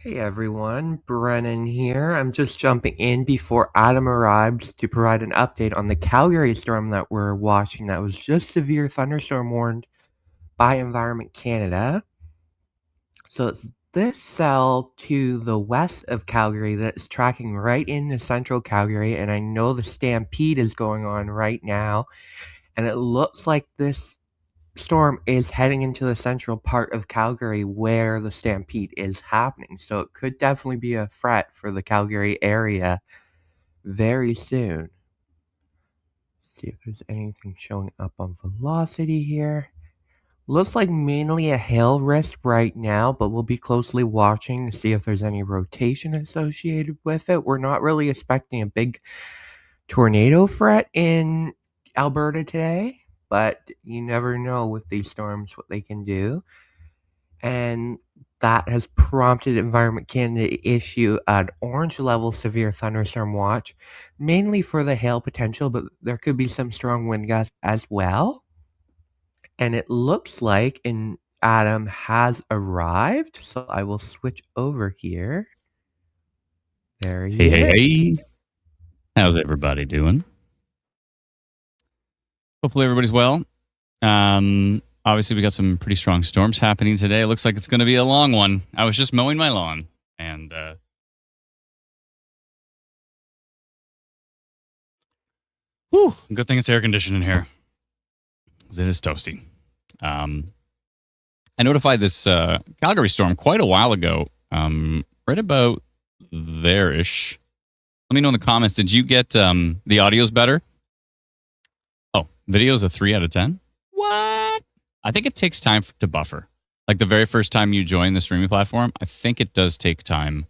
Hey everyone, Brennan here. I'm just jumping in before Adam arrives to provide an update on the Calgary storm that we're watching that was just severe thunderstorm warned by Environment Canada. So it's this cell to the west of Calgary that's tracking right into central Calgary, and I know the stampede is going on right now, and it looks like this storm is heading into the central part of Calgary where the stampede is happening. So it could definitely be a threat for the Calgary area very soon. See if there's anything showing up on velocity here. Looks like mainly a hail risk right now, but we'll be closely watching to see if there's any rotation associated with it. We're not really expecting a big tornado threat in Alberta today, but you never know with these storms what they can do. And that has prompted Environment Canada to issue an orange level severe thunderstorm watch, mainly for the hail potential, but there could be some strong wind gusts as well. And it looks like Adam has arrived, so I will switch over here. There he is. Hey. How's everybody doing? Hopefully everybody's well. Obviously, we got some pretty strong storms happening today. It looks like it's going to be a long one. I was just mowing my lawn, and good thing it's air conditioned in here, because it is toasty. I notified this Calgary storm quite a while ago, right about there-ish. Let me know in the comments, did you get the audio's better? Oh, video's a 3 out of 10? What? I think it takes time to buffer. Like the very first time you join the streaming platform, I think it does take time.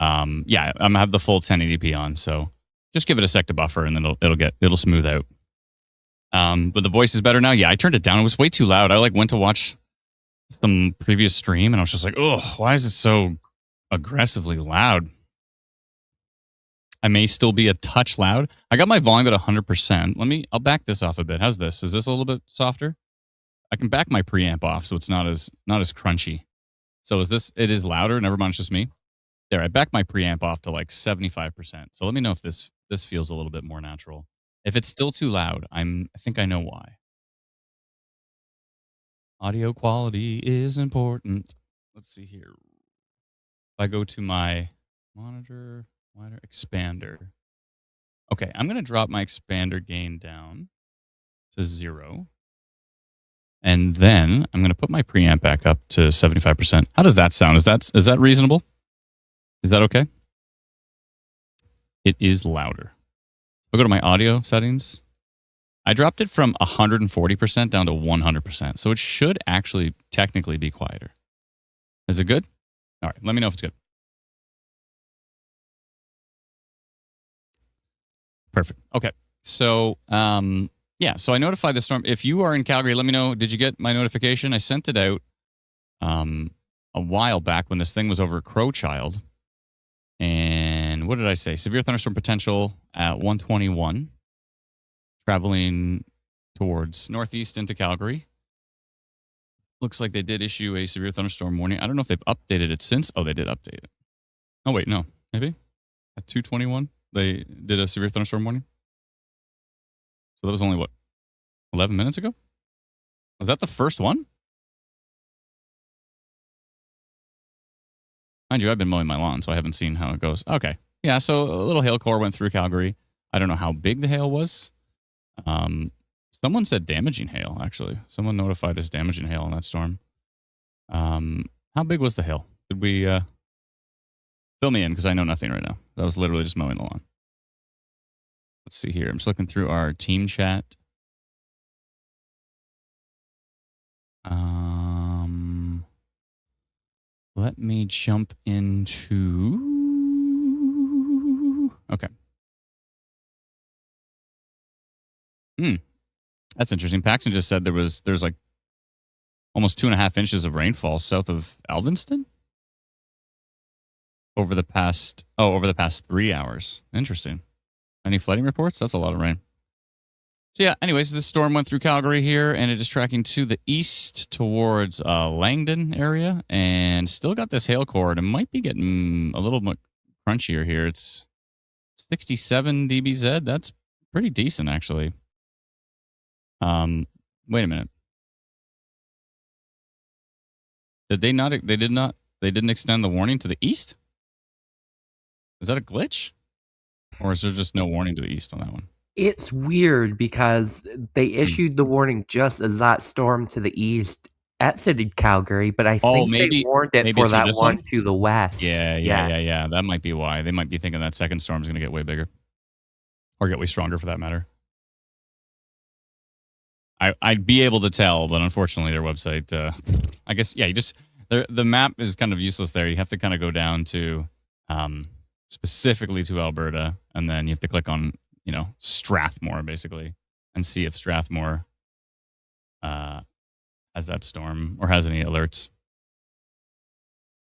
Yeah, I'm gonna have the full 1080p on, so just give it a sec to buffer, and then it'll smooth out. But the voice is better now. Yeah, I turned it down. It was way too loud. I went to watch some previous stream, and I was just like, oh, why is it so aggressively loud? I may still be a touch loud. I got my volume at 100%. I'll back this off a bit. How's this? Is this a little bit softer? I can back my preamp off so it's not as crunchy. So it is louder? Never mind, it's just me. There, I backed my preamp off to like 75%. So let me know if this feels a little bit more natural. If it's still too loud, I think I know why. Audio quality is important. Let's see here. If I go to my monitor, expander. Okay, I'm going to drop my expander gain down to 0. And then I'm going to put my preamp back up to 75%. How does that sound? Is that reasonable? Is that okay? It is louder. I'll go to my audio settings. I dropped it from 140% down to 100%. So it should actually technically be quieter. Is it good? All right, let me know if it's good. Perfect. Okay. So, yeah, so I notified the storm. If you are in Calgary, let me know. Did you get my notification? I sent it out a while back when this thing was over Crowchild. And what did I say? Severe thunderstorm potential at 121, traveling towards northeast into Calgary. Looks like they did issue a severe thunderstorm warning. I don't know if they've updated it since. Oh, they did update it. Oh, wait, no. Maybe? At 221, they did a severe thunderstorm warning? So that was only, what, 11 minutes ago? Was that the first one? Mind you, I've been mowing my lawn, so I haven't seen how it goes. Okay. Yeah, so a little hail core went through Calgary. I don't know how big the hail was. Someone said damaging hail, actually. Someone notified us damaging hail in that storm. How big was the hail? Did we fill me in, because I know nothing right now. I was literally just mowing the lawn. Let's see here. I'm just looking through our team chat. Let me jump into... Okay. That's interesting. Paxton just said there's like almost 2.5 inches of rainfall south of Alvinston over the past 3 hours. Interesting. Any flooding reports? That's a lot of rain. So yeah, anyways, this storm went through Calgary here, and it is tracking to the east towards Langdon area, and still got this hail core. And it might be getting a little bit crunchier here. It's 67 dBz. That's pretty decent, actually. Wait a minute. Did they not? They did not. They didn't extend the warning to the east. Is that a glitch, or is there just no warning to the east on that one? It's weird because they issued the warning just as that storm to the east exited Calgary, but I Oh, think they warned it maybe for it's for that this one. one to the west. Yeah. Yeah. That might be why. They might be thinking that second storm's going to get way bigger or get way stronger for that matter. I'd be able to tell, but unfortunately, their website, I guess, yeah, the map is kind of useless there. You have to kind of go down to specifically to Alberta, and then you have to click on, Strathmore, basically, and see if Strathmore has that storm or has any alerts.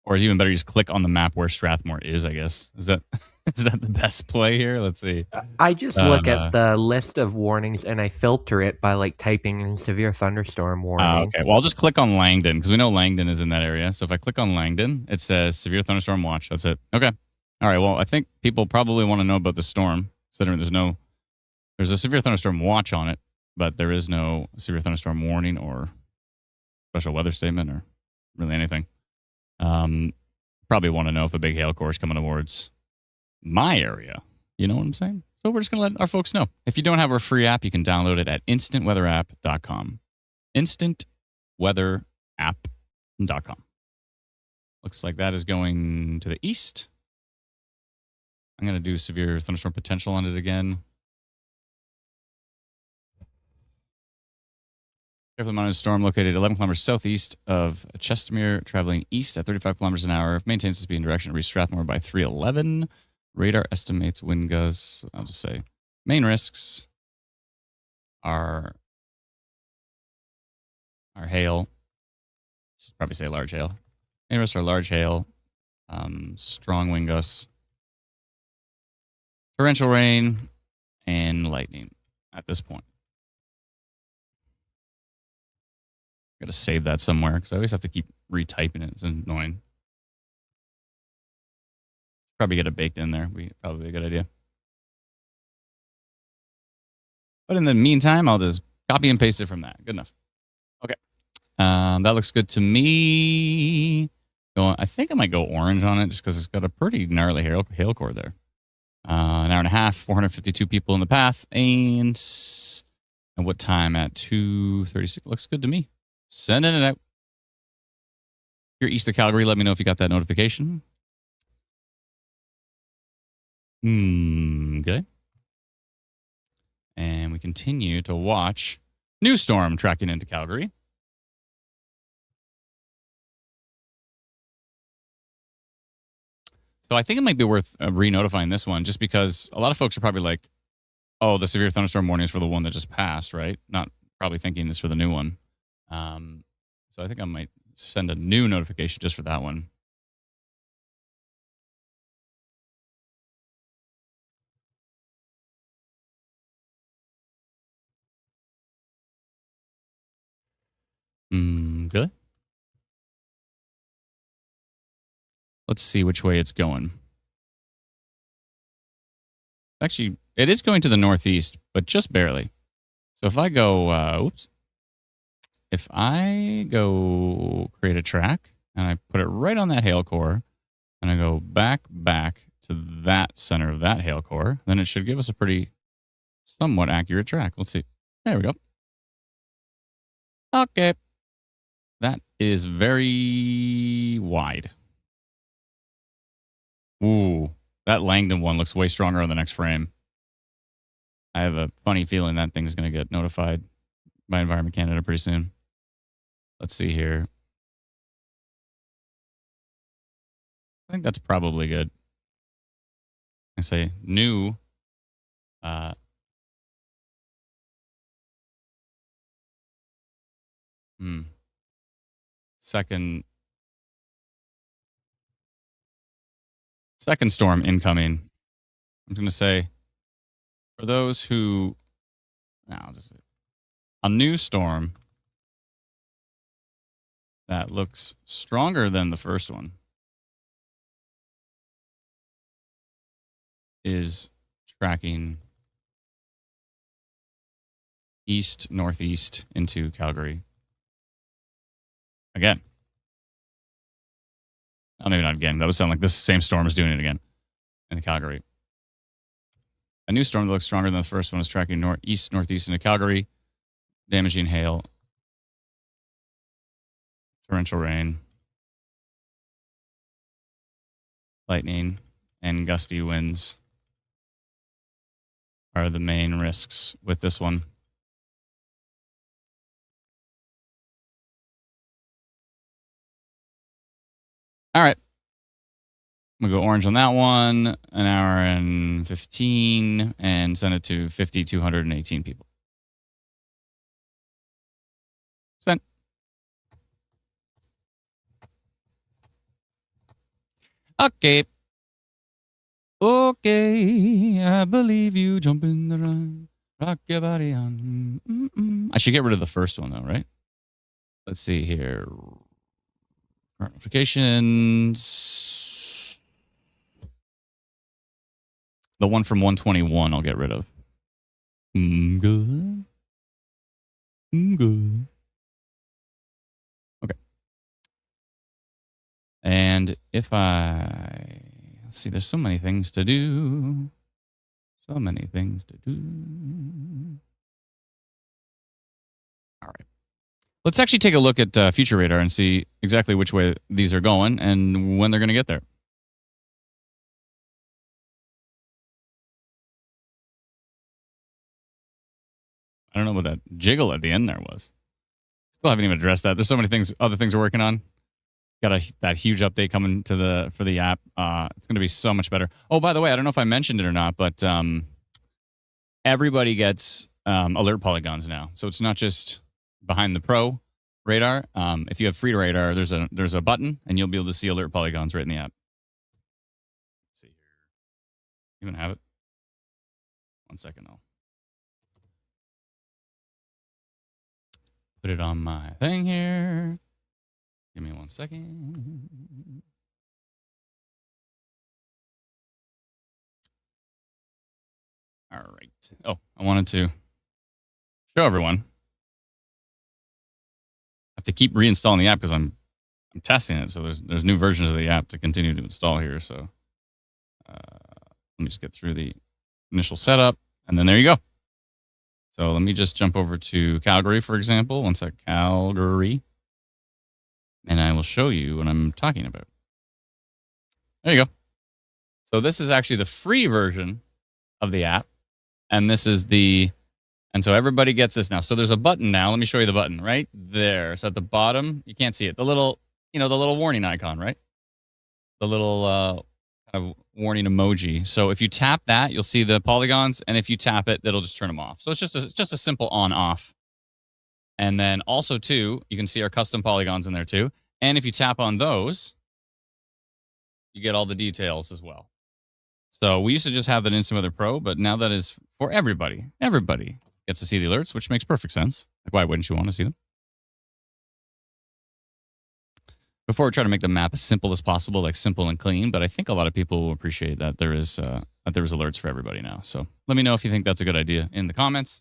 Or is it even better, you just click on the map where Strathmore is, I guess. Is that is that the best play here? Let's see. I just look at the list of warnings and I filter it by like typing in severe thunderstorm warning. Okay. Well, I'll just click on Langdon because we know Langdon is in that area. So if I click on Langdon, it says severe thunderstorm watch. That's it. Okay. All right. Well, I think people probably want to know about the storm, considering there's a severe thunderstorm watch on it, but there is no severe thunderstorm warning or special weather statement or really anything. Probably want to know if a big hail core is coming towards my area. You know what I'm saying? So we're just going to let our folks know. If you don't have our free app, you can download it at instantweatherapp.com. Instantweatherapp.com. Looks like that is going to the east. I'm going to do severe thunderstorm potential on it again. Carefully monitored storm located 11 kilometers southeast of Chestermere, traveling east at 35 kilometers an hour. Maintains the speed and direction to reach Strathmore by 3:11. Radar estimates wind gusts. I'll just say main risks are hail. Should probably say large hail. Main risks are large hail, strong wind gusts, torrential rain, and lightning at this point. Got to save that somewhere because I always have to keep retyping it. It's annoying. Probably get it baked in there. Probably a good idea. But in the meantime, I'll just copy and paste it from that. Good enough. Okay. That looks good to me. I think I might go orange on it just because it's got a pretty gnarly hail core there. An hour and a half, 452 people in the path. And what time? At 2:36. Looks good to me. Sending it out. If you're east of Calgary, let me know if you got that notification. Okay. And we continue to watch new storm tracking into Calgary. So I think it might be worth re-notifying this one just because a lot of folks are probably like, oh, the severe thunderstorm warning is for the one that just passed, right? Not probably thinking it's for the new one. So I think I might send a new notification just for that one. Good. Let's see which way it's going. Actually, it is going to the northeast, but just barely. So if I go, if I go create a track and I put it right on that hail core and I go back to that center of that hail core, then it should give us a pretty somewhat accurate track. Let's see. There we go. Okay. That is very wide. Ooh, that Langdon one looks way stronger on the next frame. I have a funny feeling that thing's going to get notified by Environment Canada pretty soon. Let's see here. I think that's probably good. I say new. Second storm incoming. I'm going to say for those who Now, just a new storm that looks stronger than the first one is tracking east northeast into Calgary again. Oh, maybe not again. That would sound like this same storm is doing it again in Calgary. A new storm that looks stronger than the first one is tracking northeast into Calgary, damaging hail, torrential rain, lightning, and gusty winds are the main risks with this one. All right. I'm going to go orange on that one, an hour and 15, and send it to 5,218 people. Sent. Okay. Okay, I believe you. Jump in the run. Rock your body on. Mm-mm. I should get rid of the first one, though, right? Let's see here. Current notifications. The one from 121 I'll get rid of. Good. Good. Okay. And if let's see, there's so many things to do. So many things to do. All right. Let's actually take a look at Future Radar and see exactly which way these are going and when they're going to get there. I don't know what that jiggle at the end there was. Still haven't even addressed that. There's so many things, other things we're working on. Got that huge update coming for the app. It's going to be so much better. Oh, by the way, I don't know if I mentioned it or not, but everybody gets alert polygons now. So it's not just behind the Pro radar. If you have free radar, there's a button, and you'll be able to see alert polygons right in the app. Let's see here. You even have it? 1 second, though. Put it on my thing here. Give me 1 second. All right. Oh, I wanted to show everyone. I have to keep reinstalling the app because I'm testing it. So there's new versions of the app to continue to install here. So let me just get through the initial setup, and then there you go. So let me just jump over to Calgary, for example. One sec, Calgary. And I will show you what I'm talking about. There you go. So this is actually the free version of the app. And this is and so everybody gets this now. So there's a button now. Let me show you the button right there. So at the bottom, you can't see it. The little warning icon, right? The little kind of warning emoji. So if you tap that, you'll see the polygons. And if you tap it, it'll just turn them off. So it's just a simple on-off. And then also, too, you can see our custom polygons in there, too. And if you tap on those, you get all the details as well. So we used to just have that Instant Weather Pro, but now that is for everybody. Everybody gets to see the alerts, which makes perfect sense. Like, why wouldn't you want to see them? Before we try to make the map as simple as possible, like simple and clean, but I think a lot of people will appreciate that there is alerts for everybody now. So let me know if you think that's a good idea in the comments.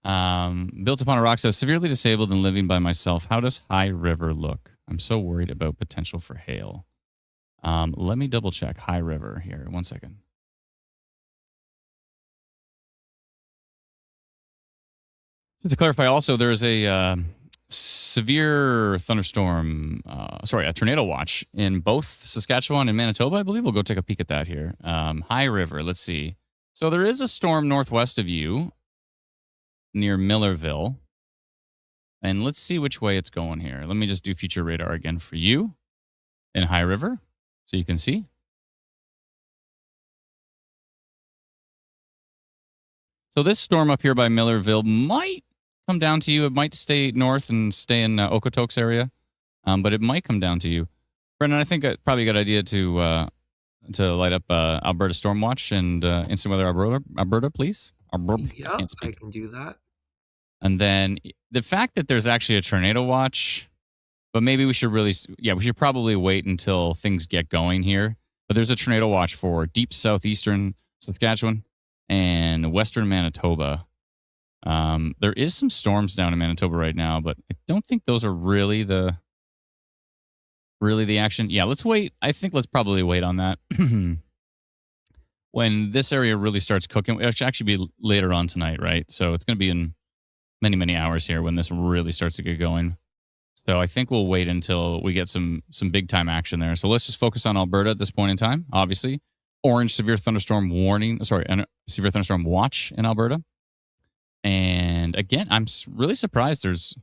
Built Upon a Rock says, severely disabled and living by myself. How does High River look? I'm so worried about potential for hail. Let me double check High River here. 1 second. Just to clarify, also, there's a severe thunderstorm, a tornado watch in both Saskatchewan and Manitoba, I believe. We'll go take a peek at that here. High River, let's see. So there is a storm northwest of you near Millerville. And let's see which way it's going here. Let me just do Future Radar again for you in High River so you can see. So this storm up here by Millerville might come down to you. It might stay north and stay in Okotoks area, but it might come down to you. Brendan, I think it's probably a good idea to to light up Alberta Storm Watch and instant weather Alberta, please. Alberta, I Yep, can't I speak. can do that. And then the fact that there's actually a tornado watch, but maybe we should we should probably wait until things get going here. But there's a tornado watch for deep southeastern Saskatchewan and western Manitoba. There is some storms down in Manitoba right now, but I don't think those are really the action. Yeah, let's wait. I think let's probably wait on that. When this area really starts cooking, it should actually be later on tonight, right? So it's going to be in many, many hours here when this really starts to get going. So I think we'll wait until we get some big time action there. So let's just focus on Alberta at this point in time. Obviously, orange severe thunderstorm warning. Sorry, severe thunderstorm watch in Alberta. And again, I'm really surprised there's.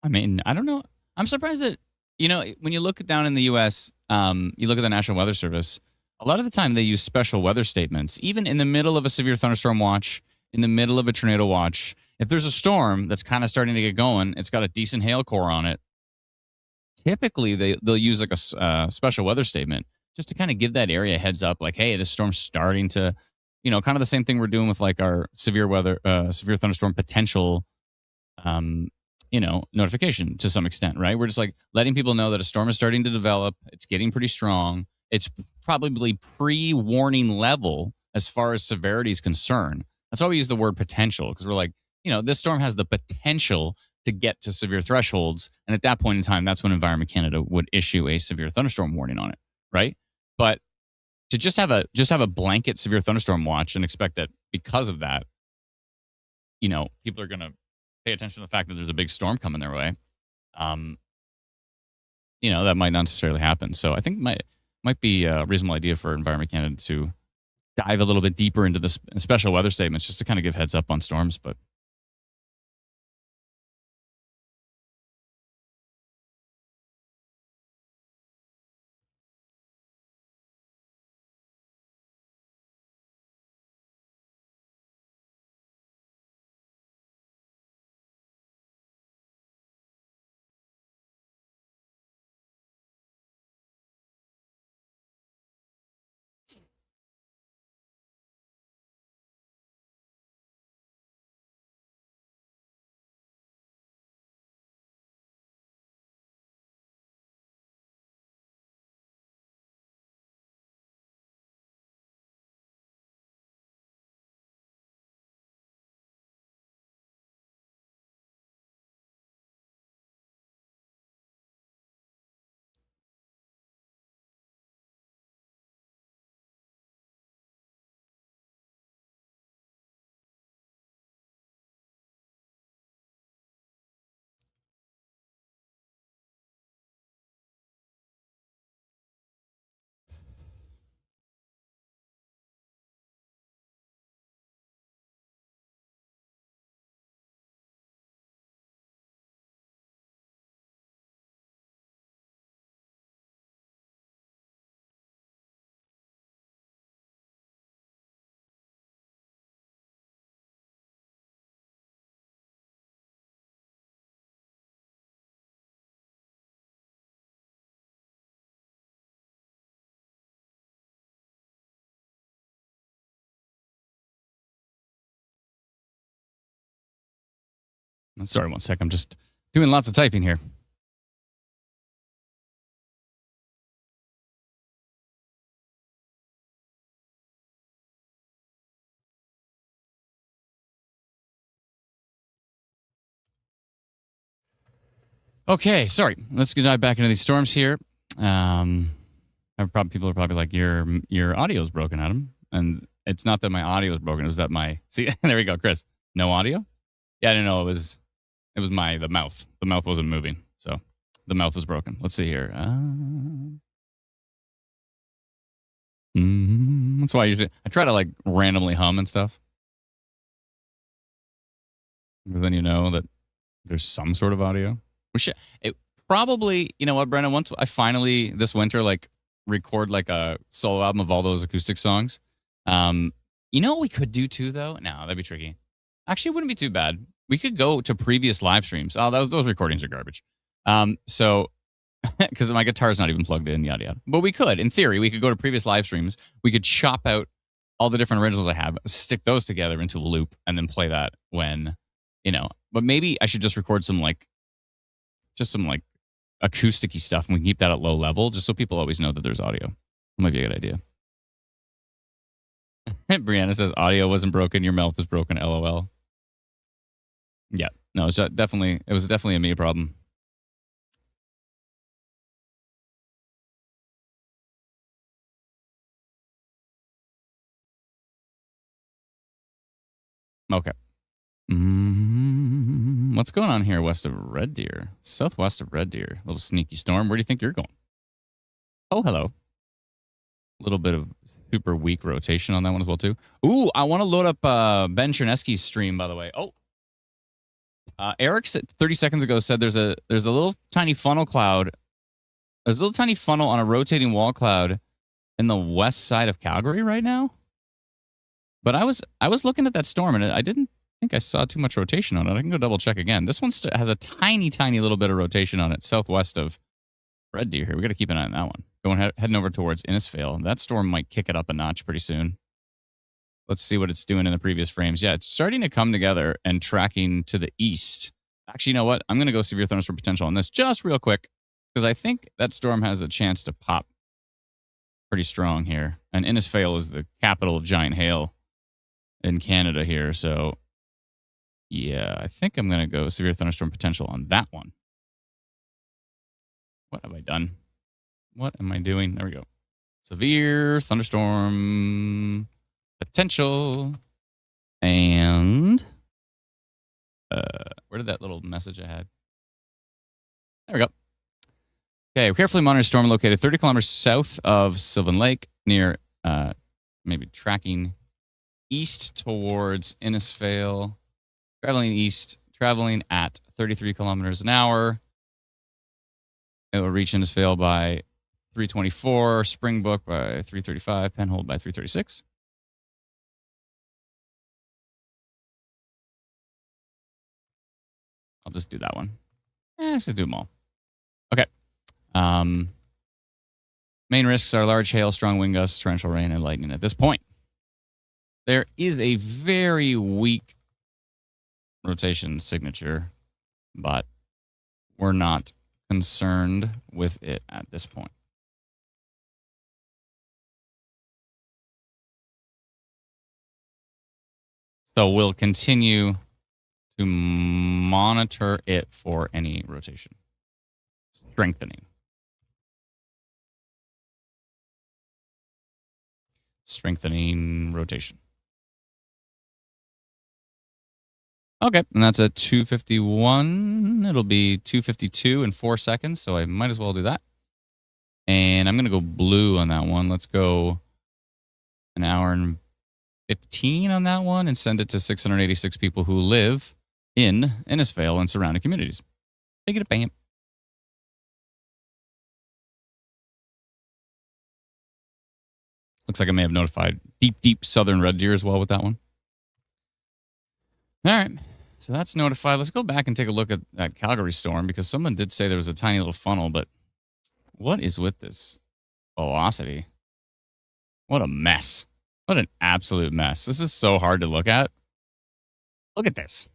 I mean, I don't know. I'm surprised that when you look down in the U.S., you look at the National Weather Service. A lot of the time, they use special weather statements, even in the middle of a severe thunderstorm watch, in the middle of a tornado watch. If there's a storm that's kind of starting to get going, it's got a decent hail core on it. Typically, they'll use like a special weather statement just to kind of give that area a heads up, like, hey, this storm's starting to, kind of the same thing we're doing with like our severe thunderstorm potential notification to some extent, right? We're just like letting people know that a storm is starting to develop. It's getting pretty strong. It's probably pre-warning level as far as severity is concerned. That's why we use the word potential, because we're like, this storm has the potential to get to severe thresholds. And at that point in time, that's when Environment Canada would issue a severe thunderstorm warning on it, right? But to just have a blanket severe thunderstorm watch and expect that because of that, people are going to pay attention to the fact that there's a big storm coming their way. That might not necessarily happen. So I think might be a reasonable idea for Environment Canada to dive a little bit deeper into the special weather statements just to kind of give heads up on storms. But sorry, one sec. I'm just doing lots of typing here. Okay, sorry. Let's dive back into these storms here. People are probably like, your audio is broken, Adam. And it's not that my audio is broken. It was that see, there we go, Chris. No audio? Yeah, I didn't know. It was the mouth. The mouth wasn't moving. So the mouth was broken. Let's see here. That's why I try to like randomly hum and stuff. But then that there's some sort of audio. Probably, you know what, Brennan, once I finally this winter like record like a solo album of all those acoustic songs. What we could do too though? No, that'd be tricky. Actually, it wouldn't be too bad. We could go to previous live streams. Oh, those recordings are garbage. So because my guitar's not even plugged in, yada yada. But we could, in theory, we could go to previous live streams. We could chop out all the different originals I have, stick those together into a loop, and then play that when, But maybe I should just record some acousticy stuff, and we can keep that at low level, just so people always know that there's audio. That might be a good idea. Brianna says audio wasn't broken, your mouth was broken. LOL. Yeah, no, it was definitely a me problem. Okay. What's going on here west of Red Deer? Southwest of Red Deer. A little sneaky storm. Where do you think you're going? Oh, hello. A little bit of super weak rotation on that one as well, too. Ooh, I want to load up Ben Chernesky's stream, by the way. Oh. Eric 30 seconds ago said there's a little tiny funnel cloud. There's a little tiny funnel on a rotating wall cloud in the west side of Calgary right now. But I was looking at that storm, and I didn't think I saw too much rotation on it. I can go double check again. This one has a tiny, tiny little bit of rotation on it southwest of Red Deer here. We got to keep an eye on that one. Heading over towards Innisfail. That storm might kick it up a notch pretty soon. Let's see what it's doing in the previous frames. Yeah, it's starting to come together and tracking to the east. Actually, you know what? I'm going to go severe thunderstorm potential on this just real quick, because I think that storm has a chance to pop pretty strong here. And Innisfail is the capital of giant hail in Canada here. So, yeah, I think I'm going to go severe thunderstorm potential on that one. What have I done? What am I doing? There we go. Severe thunderstorm potential. And where did that little message I had? There we go. Okay, carefully monitor storm located 30 kilometers south of Sylvan Lake, near maybe tracking east towards Innisfail. Traveling east, traveling at 33 kilometers an hour. It will reach Innisfail by 324, Springbrook by 335, Penhold by 336. I'll just do that one. I should do them all. Okay. Main risks are large hail, strong wind gusts, torrential rain, and lightning at this point. There is a very weak rotation signature, but we're not concerned with it at this point. So we'll continue to monitor it for any rotation. Strengthening. Strengthening rotation. Okay, and that's at 251. It'll be 252 in 4 seconds, so I might as well do that. And I'm going to go blue on that one. Let's go an hour and 15 on that one and send it to 686 people who live in Innisfail and surrounding communities. Take it a bam. Looks like I may have notified deep southern Red Deer as well with that one. All right, so that's notified. Let's go back and take a look at that Calgary storm, because someone did say there was a tiny little funnel, but what is with this velocity? What a mess. What an absolute mess. This is so hard to look at. Look at this.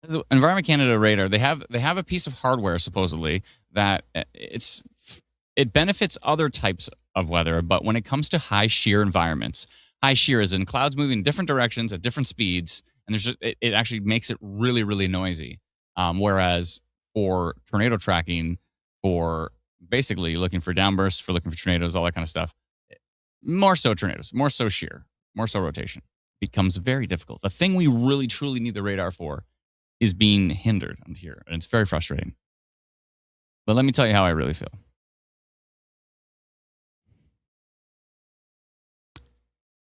The Environment Canada radar, they have a piece of hardware supposedly that it benefits other types of weather, but when it comes to high shear environments, high shear is in clouds moving in different directions at different speeds, and it actually makes it really, really noisy. Whereas for tornado tracking, for basically looking for downbursts, for looking for tornadoes, all that kind of stuff, more so tornadoes, more so shear, more so rotation, becomes very difficult. The thing we really, truly need the radar for is being hindered here, and it's very frustrating. But let me tell you how I really feel.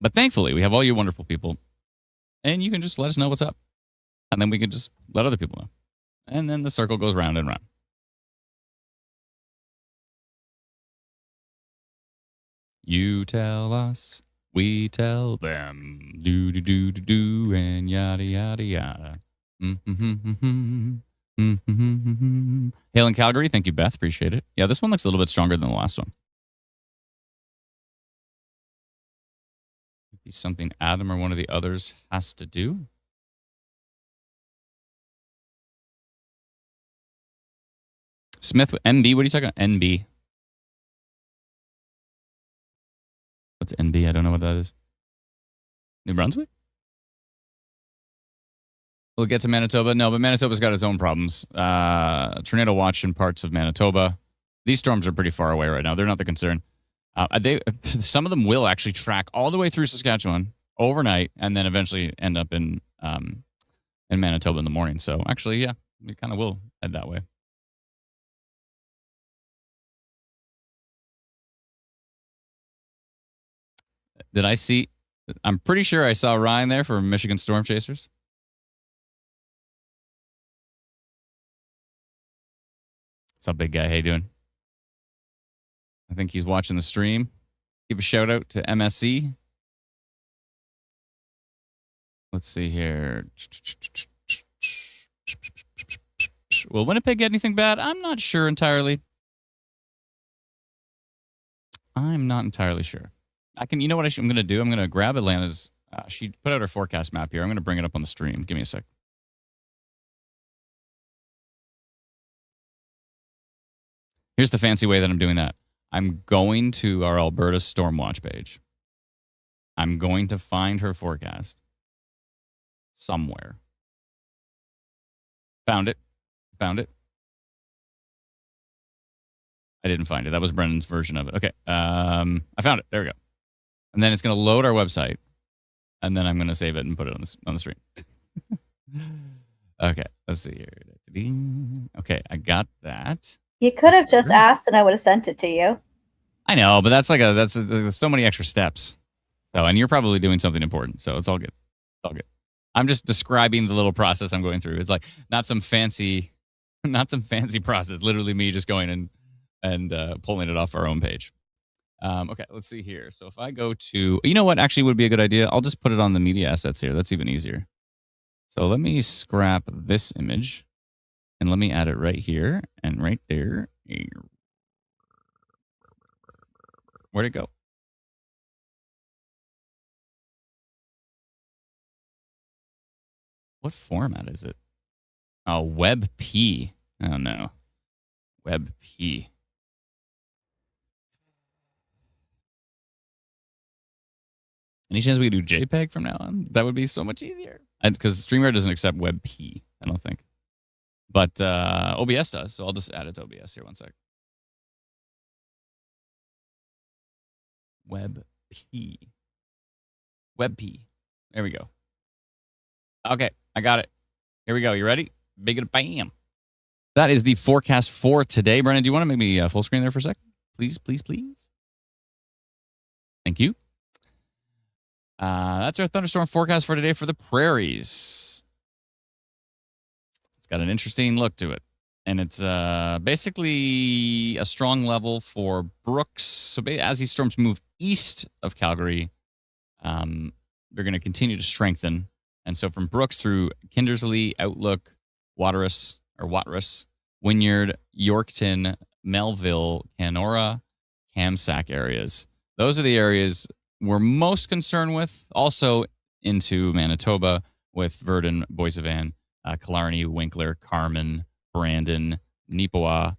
But thankfully, we have all you wonderful people, and you can just let us know what's up. And then we can just let other people know. And then the circle goes round and round. You tell us, we tell them. Do, and yada, yada, yada. Hail in Calgary. Thank you, Beth. Appreciate it. Yeah, this one looks a little bit stronger than the last one. Be something Adam or one of the others has to do. Smith, NB. What are you talking about? NB. What's NB? I don't know what that is. New Brunswick? Will it get to Manitoba? No, but Manitoba's got its own problems. Tornado watch in parts of Manitoba. These storms are pretty far away right now. They're not the concern. Some of them will actually track all the way through Saskatchewan overnight and then eventually end up in Manitoba in the morning. So actually, yeah, we kind of will head that way. Did I see? I'm pretty sure I saw Ryan there for Michigan Storm Chasers. What's up, big guy? How you doing? I think he's watching the stream. Give a shout out to MSC. Let's see here. Will Winnipeg get anything bad? I'm not sure entirely. I'm not entirely sure. You know what I'm going to do? I'm going to grab Atlanta's. She put out her forecast map here. I'm going to bring it up on the stream. Give me a sec. Here's the fancy way that I'm doing that. I'm going to our Alberta Storm Watch page. I'm going to find her forecast somewhere. Found it. I didn't find it. That was Brendan's version of it. Okay. I found it. There we go. And then it's going to load our website. And then I'm going to save it and put it on the screen. Okay. Let's see here. Okay. I got that. You could have just asked and I would have sent it to you. I know, but there's so many extra steps. So, and you're probably doing something important. So it's all good. I'm just describing the little process I'm going through. It's like not some fancy process. Literally me just going and pulling it off our own page. Okay, let's see here. So if I go to, you know what actually would be a good idea? I'll just put it on the media assets here. That's even easier. So let me scrap this image and let me add it right here and right there. Where'd it go? What format is it? Oh, WebP. Oh, no. WebP. Any chance we could do JPEG from now on? That would be so much easier. Because StreamYard doesn't accept WebP, I don't think. But OBS does, so I'll just add it to OBS here. One sec. WebP. There we go. Okay, I got it. Here we go. You ready? Big and bam. That is the forecast for today. Brennan, do you want to make me full screen there for a sec? Please. Thank you. That's our thunderstorm forecast for today for the prairies. It's got an interesting look to it. And it's basically a strong level for Brooks. So as these storms move east of Calgary, they're going to continue to strengthen. And so from Brooks through Kindersley, Outlook, Waterous, Wynyard, Yorkton, Melville, Canora, Kamsack areas. Those are the areas we're most concerned with. Also into Manitoba with Verdun, Boissevain, Killarney, Winkler, Carman, Brandon, Neepawa,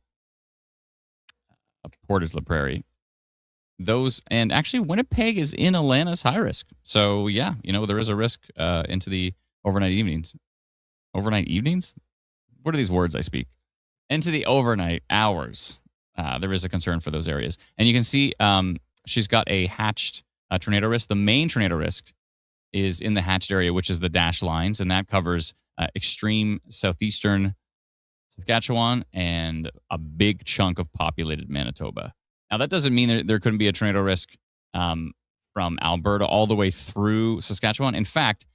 Portage la Prairie. Those, and actually Winnipeg is in Atlanta's high risk. So yeah, there is a risk into the overnight evenings. Overnight evenings? What are these words I speak? Into the overnight hours. There is a concern for those areas. And you can see she's got a hatched tornado risk. The main tornado risk is in the hatched area, which is the dashed lines, and that covers extreme southeastern Saskatchewan and a big chunk of populated Manitoba. Now, that doesn't mean there couldn't be a tornado risk from Alberta all the way through Saskatchewan. In fact,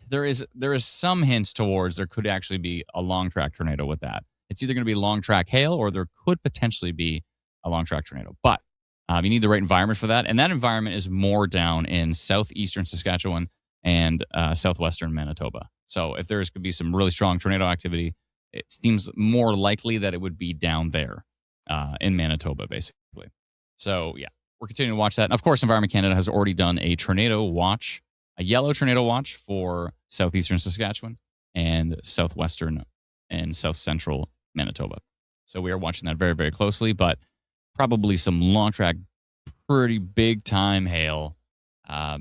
there is some hints towards there could actually be a long track tornado with that. It's either going to be long track hail or there could potentially be a long track tornado. But you need the right environment for that. And that environment is more down in southeastern Saskatchewan and southwestern Manitoba. So if could be some really strong tornado activity, it seems more likely that it would be down there in Manitoba, basically. So, yeah, we're continuing to watch that. And of course, Environment Canada has already done a tornado watch, a yellow tornado watch for southeastern Saskatchewan and southwestern and south central Manitoba. So we are watching that very, very closely, but probably some long track, pretty big time hail. Yeah,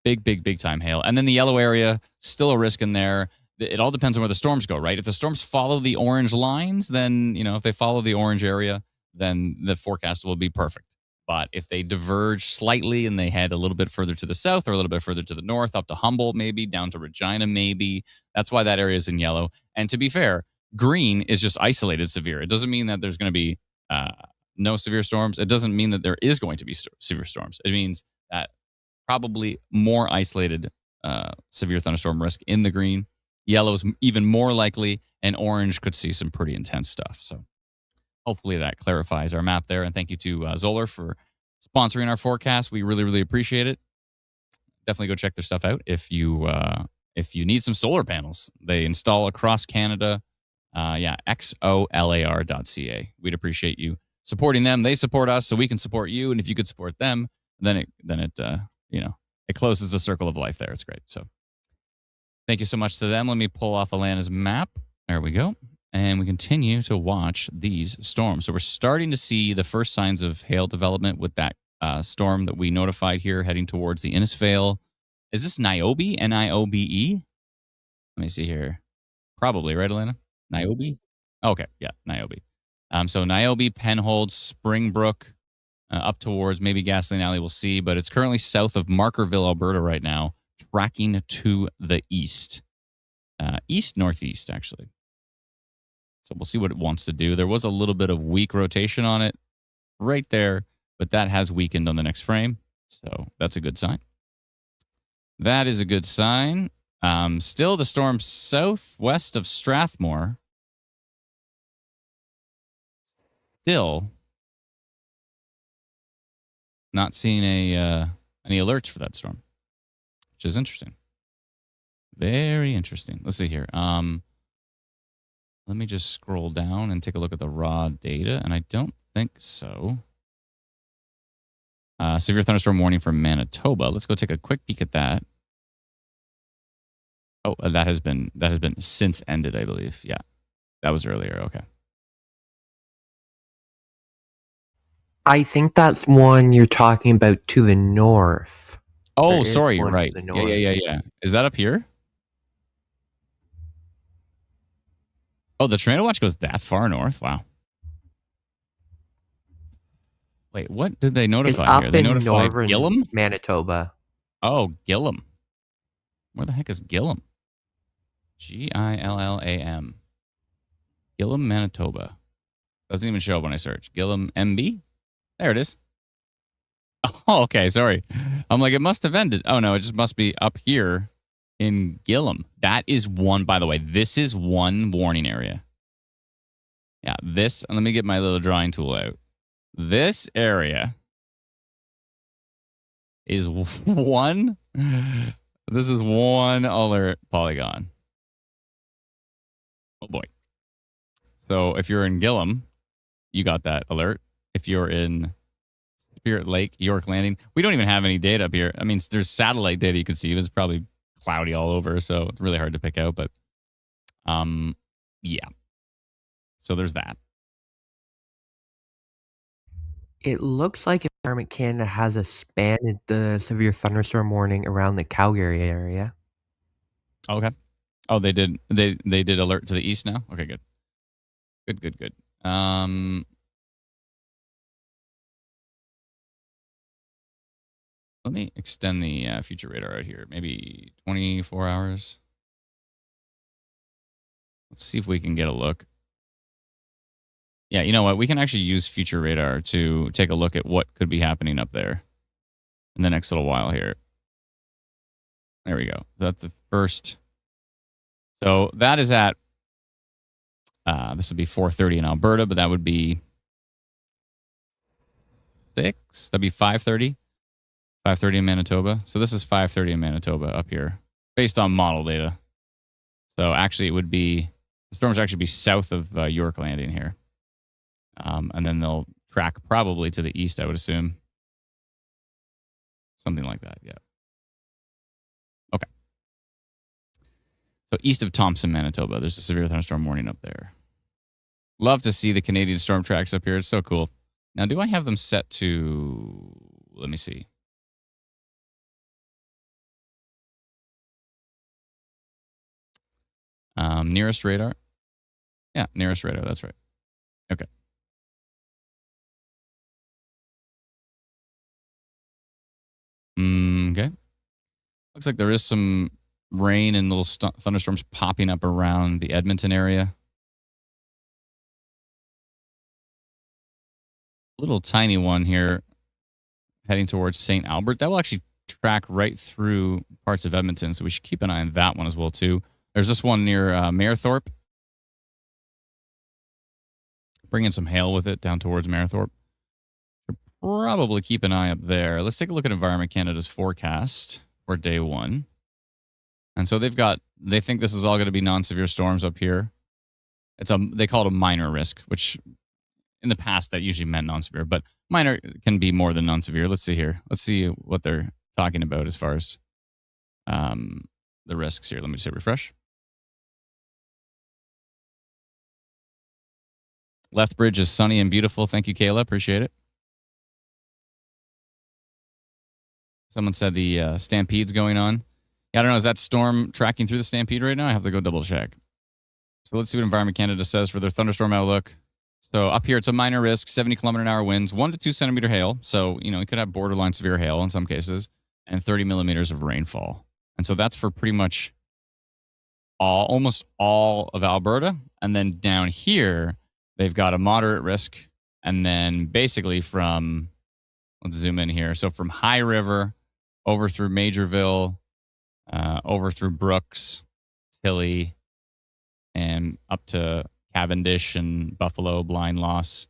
big time hail. And then the yellow area, still a risk in there. It all depends on where the storms go, right? If the storms follow the orange lines, then, if they follow the orange area, then the forecast will be perfect. But if they diverge slightly and they head a little bit further to the south or a little bit further to the north, up to Humboldt maybe, down to Regina maybe, that's why that area is in yellow. And to be fair, green is just isolated severe. It doesn't mean that there's going to be no severe storms. It doesn't mean that there is going to be severe storms. It means that probably more isolated severe thunderstorm risk in the green. Yellow is even more likely, and orange could see some pretty intense stuff. So hopefully that clarifies our map there. And thank you to Zoller for sponsoring our forecast. We really, really appreciate it. Definitely go check their stuff out if you need some solar panels. They install across Canada. xolar.ca. We'd appreciate you supporting them. They support us, so we can support you. And if you could support them, then it closes the circle of life there. It's great. So thank you so much to them. Let me pull off Alana's map. There we go. And we continue to watch these storms. So we're starting to see the first signs of hail development with that storm that we notified here heading towards the Innisfail. Is this Niobe? N-I-O-B-E? Let me see here. Probably, right, Alana? Niobe? Okay, yeah, Niobe. So Niobe, Penhold, Springbrook, up towards maybe Gasoline Alley, we'll see. But it's currently south of Markerville, Alberta right now, tracking to the east. East-northeast, actually. So we'll see what it wants to do. There was a little bit of weak rotation on it right there, but that has weakened on the next frame. So that's a good sign. That is a good sign. Still the storm southwest of Strathmore. Still not seeing any alerts for that storm, which is interesting. Very interesting. Let's see here. Let me just scroll down and take a look at the raw data, and I don't think so. Severe thunderstorm warning for Manitoba. Let's go take a quick peek at that. Oh, that has been since ended, I believe. Yeah, that was earlier. Okay. I think that's one you're talking about to the north. Oh, sorry, you're right. Yeah. Is that up here? Oh, the tornado watch goes that far north? Wow. Wait, what did they notify here? They notified Gillam? Manitoba. Oh, Gillam. Where the heck is Gillam? Gillam. Gillam, Manitoba. Doesn't even show up when I search. Gillam, MB? There it is. Oh, okay, sorry. I'm like, it must have ended. Oh, no, it just must be up here in Gillam. That is one, by the way, this is one warning area. Yeah, let me get my little drawing tool out. This area is one alert polygon. Oh boy. So if you're in Gillam, you got that alert. If you're in Spirit Lake, York Landing, we don't even have any data up here. I mean, there's satellite data you can see. It's probably cloudy all over, so it's really hard to pick out. But, yeah. So there's that. It looks like Environment Canada has expanded the severe thunderstorm warning around the Calgary area. Okay. Oh, they did. They did alert to the east now. Okay, good. Good. Let me extend the future radar out here. Maybe 24 hours. Let's see if we can get a look. Yeah, you know what? We can actually use future radar to take a look at what could be happening up there in the next little while here. There we go. That's the first. So that is at, this would be 4:30 in Alberta, but that would be 6. That'd be 5:30. 5:30 in Manitoba. So this is 5:30 in Manitoba up here based on model data. So actually it would be, storms will actually be south of York Landing here. And then they'll track probably to the east, I would assume. Something like that, yeah. Okay. So east of Thompson, Manitoba, there's a severe thunderstorm warning up there. Love to see the Canadian storm tracks up here. It's so cool. Now, do I have them set to... Let me see. Nearest radar. Yeah, nearest radar. That's right. Okay. Okay. Looks like there is some rain and little thunderstorms popping up around the Edmonton area. Little tiny one here heading towards St. Albert. That will actually track right through parts of Edmonton, so we should keep an eye on that one as well, too. There's this one near Mayerthorpe. Bringing some hail with it down towards Mayerthorpe. Should probably keep an eye up there. Let's take a look at Environment Canada's forecast for day one. And so they think this is all going to be non-severe storms up here. They call it a minor risk, which in the past that usually meant non-severe, but minor can be more than non-severe. Let's see here. Let's see what they're talking about as far as the risks here. Let me just hit refresh. Lethbridge is sunny and beautiful. Thank you, Kayla. Appreciate it. Someone said the stampede's going on. Yeah, I don't know. Is that storm tracking through the stampede right now? I have to go double check. So let's see what Environment Canada says for their thunderstorm outlook. So up here, it's a minor risk, 70 kilometer an hour winds, 1 to 2 centimeter hail. So, it could have borderline severe hail in some cases, and 30 millimeters of rainfall. And so that's for pretty much almost all of Alberta. And then down here, they've got a moderate risk. And then basically let's zoom in here. So from High River over through Majorville, over through Brooks, Tilly, and up to Cavendish and Buffalo, Blind Loss.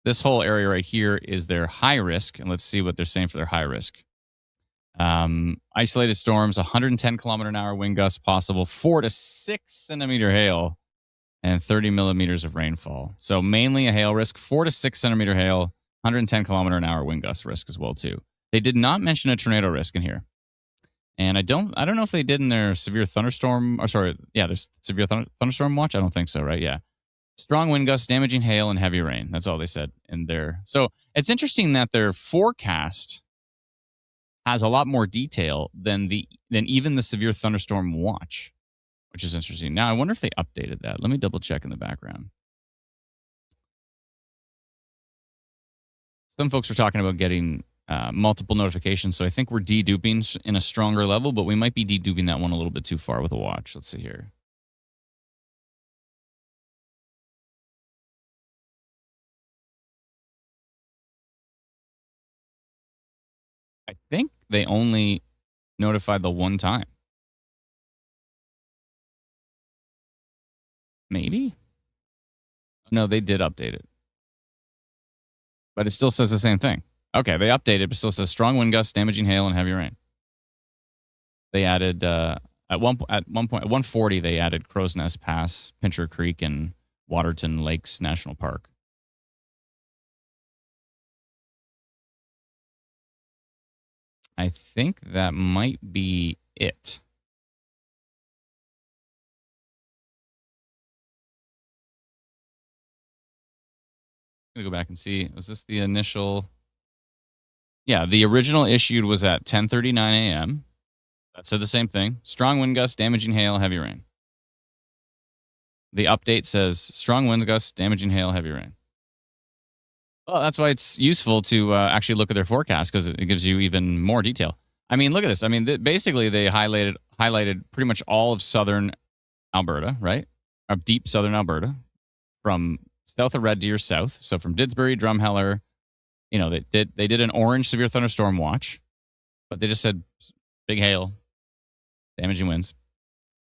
This whole area right here is their high risk. And let's see what they're saying for their high risk. Isolated storms, 110 kilometer an hour wind gusts possible, 4 to 6 centimeter hail, and 30 millimeters of rainfall. So mainly a hail risk, 4 to 6 centimeter hail, 110 kilometer an hour wind gust risk as well too. They did not mention a tornado risk in here. And I don't know if they did in their severe thunderstorm, there's severe thunderstorm watch. I don't think so, right? Yeah. Strong wind gusts, damaging hail, and heavy rain. That's all they said in there. So it's interesting that their forecast has a lot more detail than even the severe thunderstorm watch, which is interesting. Now, I wonder if they updated that. Let me double check in the background. Some folks are talking about getting multiple notifications, so I think we're deduping in a stronger level, but we might be deduping that one a little bit too far with a watch. Let's see here. I think they only notified the one time. Maybe? No, they did update it. But it still says the same thing. Okay, they updated, but still says strong wind gusts, damaging hail, and heavy rain. They added, at 140, they added Crow's Nest Pass, Pincher Creek, and Waterton Lakes National Park. I think that might be it. I'm going to go back and see. Was this the initial? Yeah, the original issued was at 10:39 a.m. That said the same thing. Strong wind gusts, damaging hail, heavy rain. The update says strong wind gusts, damaging hail, heavy rain. Well, that's why it's useful to actually look at their forecast, because it gives you even more detail. I mean, look at this. I mean, basically they highlighted pretty much all of southern Alberta, right? Of deep southern Alberta, from south of Red Deer south. So from Didsbury, Drumheller, they did an orange severe thunderstorm watch, but they just said big hail, damaging winds.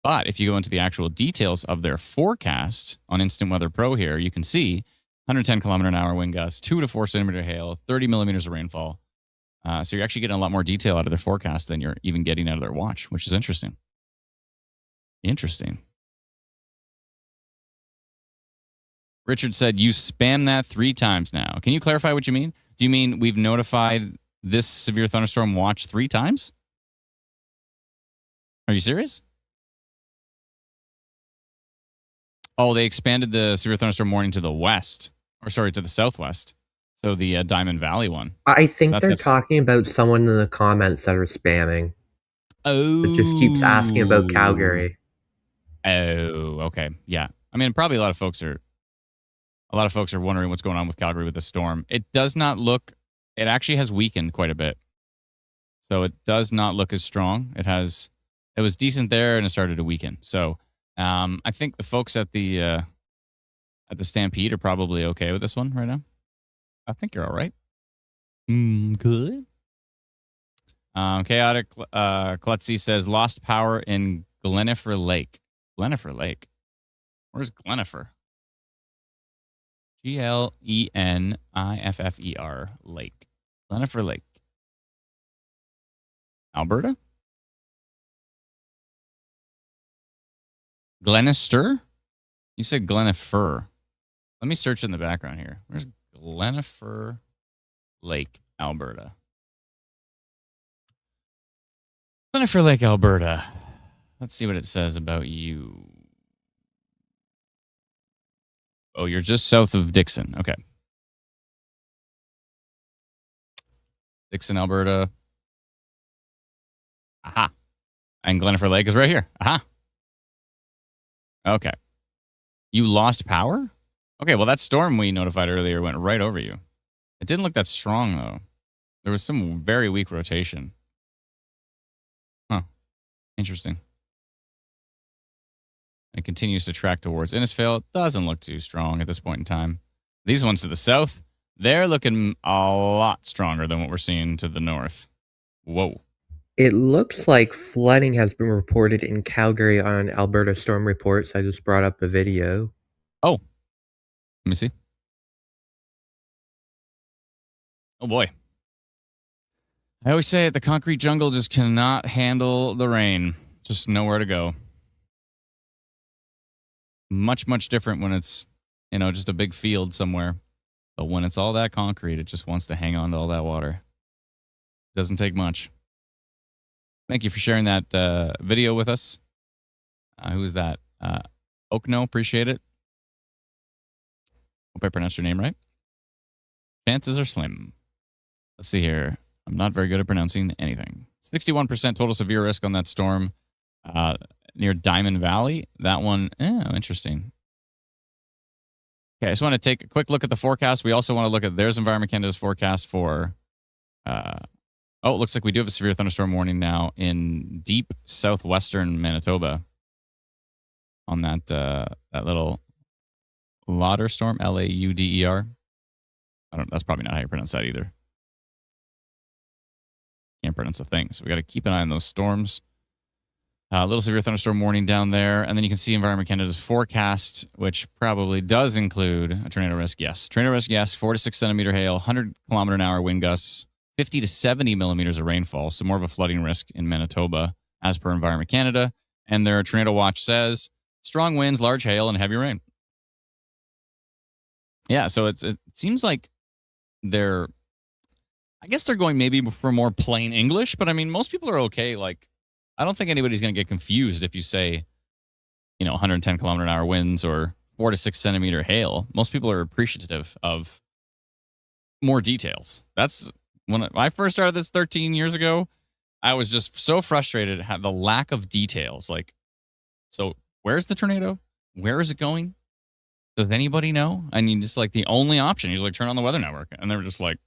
But if you go into the actual details of their forecast on Instant Weather Pro here, you can see 110 kilometer an hour wind gusts, 2 to 4 centimeter hail, 30 millimeters of rainfall. So you're actually getting a lot more detail out of their forecast than you're even getting out of their watch, which is interesting. Interesting. Richard said, you spammed that 3 times now. Can you clarify what you mean? Do you mean we've notified this severe thunderstorm watch 3 times? Are you serious? Oh, they expanded the severe thunderstorm warning to the west. Or sorry, to the southwest. So the Diamond Valley one. I think That's they're got talking about someone in the comments that are spamming. Oh. It just keeps asking about Calgary. Oh, okay. Yeah. I mean, probably a lot of folks are wondering what's going on with Calgary with the storm. It does not look, it actually has weakened quite a bit. So it does not look as strong. It was decent there and it started to weaken. So I think the folks at the Stampede are probably okay with this one right now. I think you're all right. Good. Chaotic Klutzy says lost power in Glenifer Lake. Glenifer Lake. Where's Glenifer? Gleniffer Lake. Glenifer Lake. Alberta? Glenister? You said Glenifer. Let me search in the background here. Where's Glenifer Lake, Alberta? Glenifer Lake, Alberta. Let's see what it says about you. Oh, you're just south of Dixon. Okay. Dixon, Alberta. Aha. And Glenifer Lake is right here. Aha. Okay. You lost power? Okay, well, that storm we notified earlier went right over you. It didn't look that strong, though. There was some very weak rotation. Huh. Interesting. It continues to track towards Innisfail. It doesn't look too strong at this point in time. These ones to the south, they're looking a lot stronger than what we're seeing to the north. Whoa. It looks like flooding has been reported in Calgary on Alberta Storm Reports. I just brought up a video. Oh. Let me see. Oh, boy. I always say it, the concrete jungle just cannot handle the rain. Just nowhere to go. Much, much different when it's, just a big field somewhere. But when it's all that concrete, it just wants to hang on to all that water. Doesn't take much. Thank you for sharing that video with us. Who is that? Okno, appreciate it. Hope I pronounced your name right. Chances are slim. Let's see here. I'm not very good at pronouncing anything. 61% total severe risk on that storm near Diamond Valley. That one, interesting. Okay, I just want to take a quick look at the forecast. We also want to look at there's Environment Canada's forecast for it looks like we do have a severe thunderstorm warning now in deep southwestern Manitoba on that little Lauder storm, Lauder. That's probably not how you pronounce that either. Can't pronounce a thing. So we got to keep an eye on those storms. A little severe thunderstorm warning down there. And then you can see Environment Canada's forecast, which probably does include a tornado risk. Yes. Tornado risk, yes. 4 to 6 centimeter hail, 100 kilometer an hour wind gusts, 50 to 70 millimeters of rainfall. So more of a flooding risk in Manitoba as per Environment Canada. And their tornado watch says strong winds, large hail, and heavy rain. Yeah. So it seems like I guess they're going maybe for more plain English, but I mean, most people are okay. Like, I don't think anybody's going to get confused if you say, 110 kilometer an hour winds or 4 to 6 centimeter hail. Most people are appreciative of more details. That's when I first started this 13 years ago. I was just so frustrated at the lack of details. Like, so where's the tornado? Where is it going? Does anybody know? I mean, just like the only option, you just like turn on the weather network, and they were just like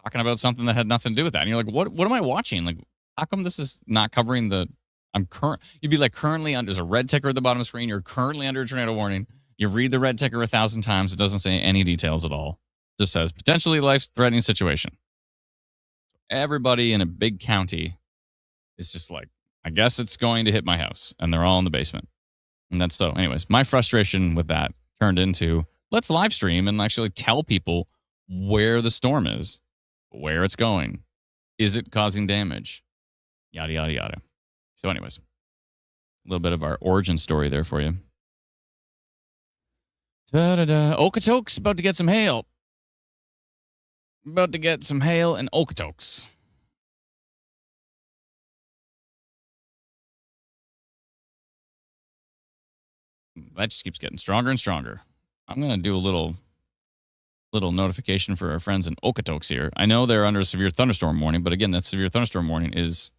talking about something that had nothing to do with that. And you're like, what am I watching? Like, how come this is not covering you'd be like currently under, there's a red ticker at the bottom of the screen. You're currently under a tornado warning. You read the red ticker 1,000 times. It doesn't say any details at all. It just says potentially life-threatening situation. Everybody in a big county is just like, I guess it's going to hit my house. And they're all in the basement. And that's so. Anyways, my frustration with that turned into, let's live stream and actually tell people where the storm is, where it's going. Is it causing damage? Yada, yada, yada. So anyways, a little bit of our origin story there for you. Okotoks about to get some hail. About to get some hail in Okotoks. That just keeps getting stronger and stronger. I'm going to do a little notification for our friends in Okotoks here. I know they're under a severe thunderstorm warning, but again, that severe thunderstorm warning is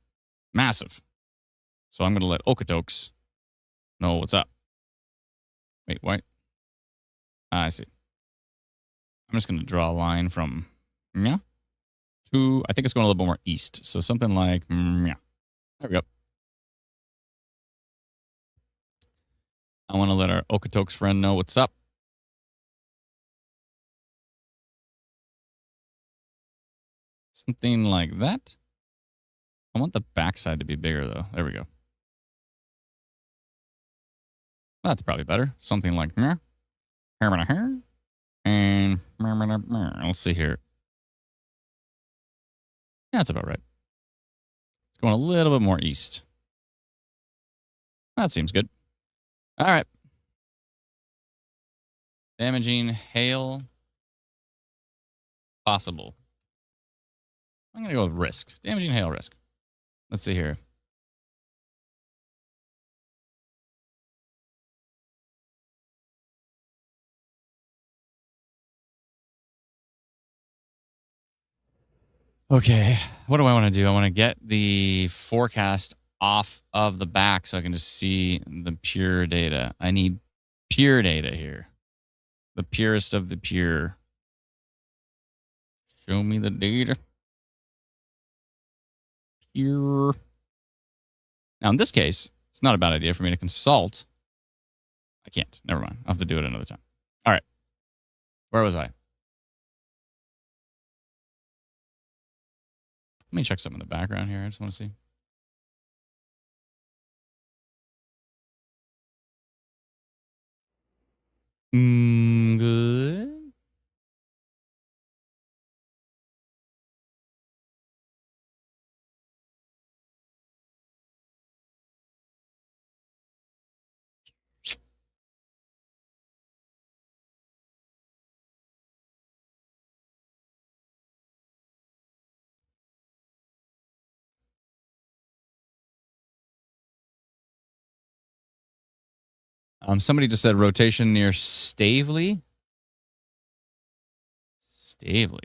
massive. So I'm going to let Okotoks know what's up. Wait, what? I see. I'm just going to draw a line from to, I think it's going a little bit more east. So something like, there we go. I want to let our Okotoks friend know what's up. Something like that. I want the backside to be bigger, though. There we go. That's probably better. Something like, and let's see here. Yeah, that's about right. It's going a little bit more east. That seems good. All right. Damaging hail. Possible. I'm going to go with risk. Damaging hail risk. Let's see here. Okay. What do I want to do? I want to get the forecast off of the back so I can just see the pure data. I need pure data here. The purest of the pure. Show me the data. Pure. Now, in this case, it's not a bad idea for me to consult. I can't. Never mind. I'll have to do it another time. All right. Where was I? Let me check something in the background here. I just want to see. Good. Somebody just said rotation near Stavely. Stavely.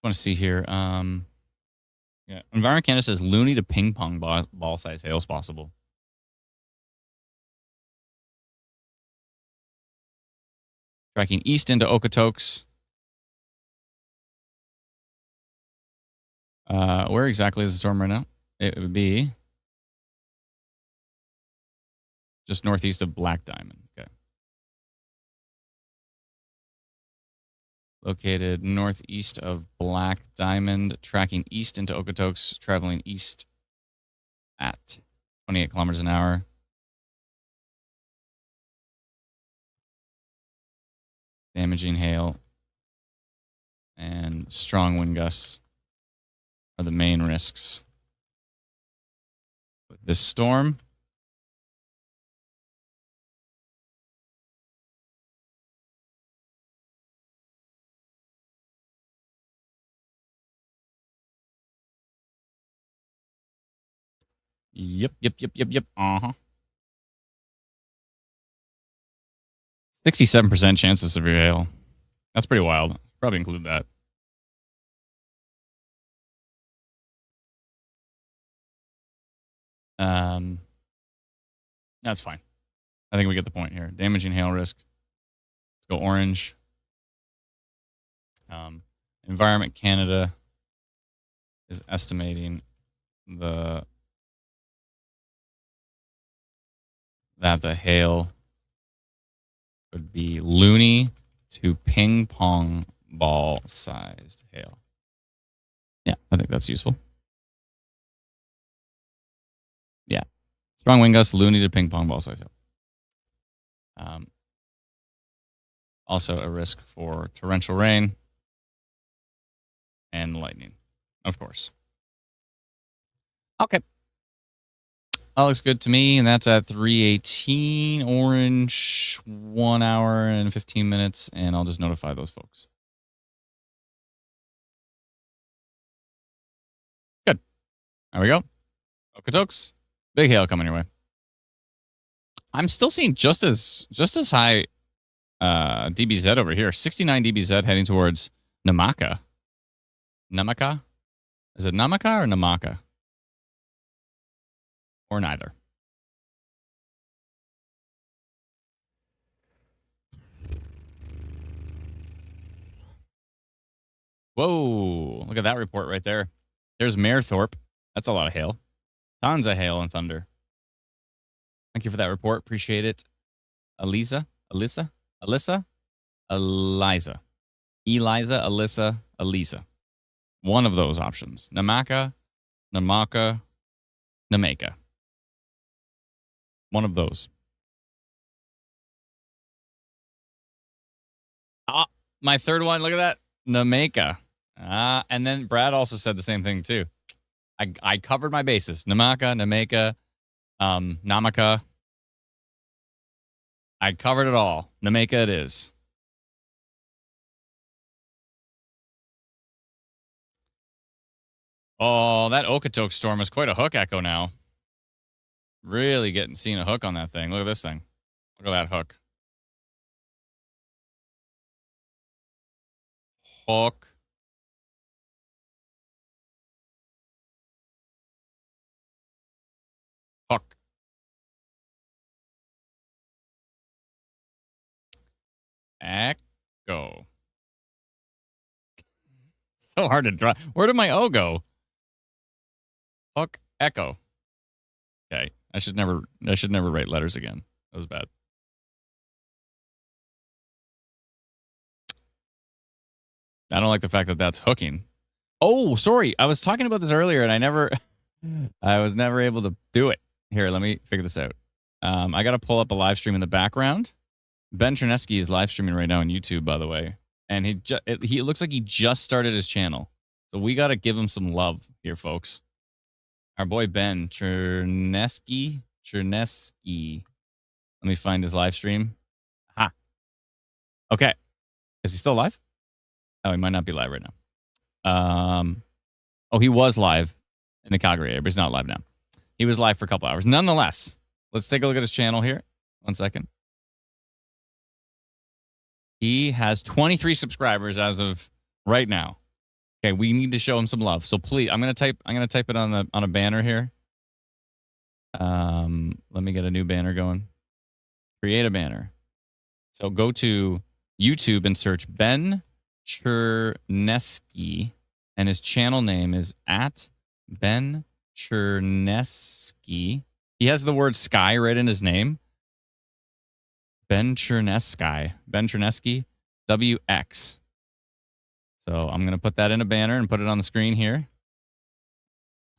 Want to see here. Yeah. Environment Canada says loony to ping pong ball size hail is possible. Tracking east into Okotoks. Where exactly is the storm right now? It would be just northeast of Black Diamond. Okay. Located northeast of Black Diamond, tracking east into Okotoks, traveling east at 28 kilometers an hour. Damaging hail and strong wind gusts are the main risks with this storm. Yep. 67% chance of severe hail. That's pretty wild. Probably include that. That's fine. I think we get the point here. Damaging hail risk. Let's go orange. Environment Canada is estimating that the hail would be loony to ping pong ball sized hail. Yeah, I think that's useful. Yeah. Strong wind gusts, loony to ping pong ball sized hail. Also a risk for torrential rain and lightning, of course. Okay. That looks good to me, and that's at 3:18 orange, 1 hour and 15 minutes, and I'll just notify those folks. Good. There we go. Okatokes. Big hail coming your way. I'm still seeing just as high DBZ over here. 69 DBZ heading towards Namaka. Namaka? Is it Namaka or Namaka? Or neither. Whoa. Look at that report right there. There's Mayerthorpe. That's a lot of hail. Tons of hail and thunder. Thank you for that report. Appreciate it. Eliza? Eliza? Eliza. One of those options. Namaka, Namaka. One of those. Ah, my third one. Look at that. Namaka. And then Brad also said the same thing too. I covered my bases. Namaka, Namaka. I covered it all. Namaka it is. Oh, that Okotoks storm is quite a hook echo now. Really seeing a hook on that thing. Look at this thing. Look at that hook. Hook. Hook. Echo. So hard to draw. Where did my O go? Hook. Echo. Okay. I should never write letters again. That was bad. I don't like the fact that that's hooking. Oh, sorry. I was talking about this earlier and I was never able to do it. Here, let me figure this out. I got to pull up a live stream in the background. Ben Chernesky is live streaming right now on YouTube, by the way. And he looks like he just started his channel. So we got to give him some love here, folks. Our boy Ben Chernesky. Let me find his live stream. Ha. Okay. Is he still live? Oh, he might not be live right now. Oh, he was live in the Calgary area, but he's not live now. He was live for a couple hours. Nonetheless, let's take a look at his channel here. 1 second. He has 23 subscribers as of right now. Okay, we need to show him some love. So please, I'm gonna type it on a banner here. Let me get a new banner going. Create a banner. So go to YouTube and search Ben Chernesky, and his channel name is at Ben Chernesky. He has the word sky right in his name. Ben Chernesky. Ben Chernesky. WX. So I'm going to put that in a banner and put it on the screen here.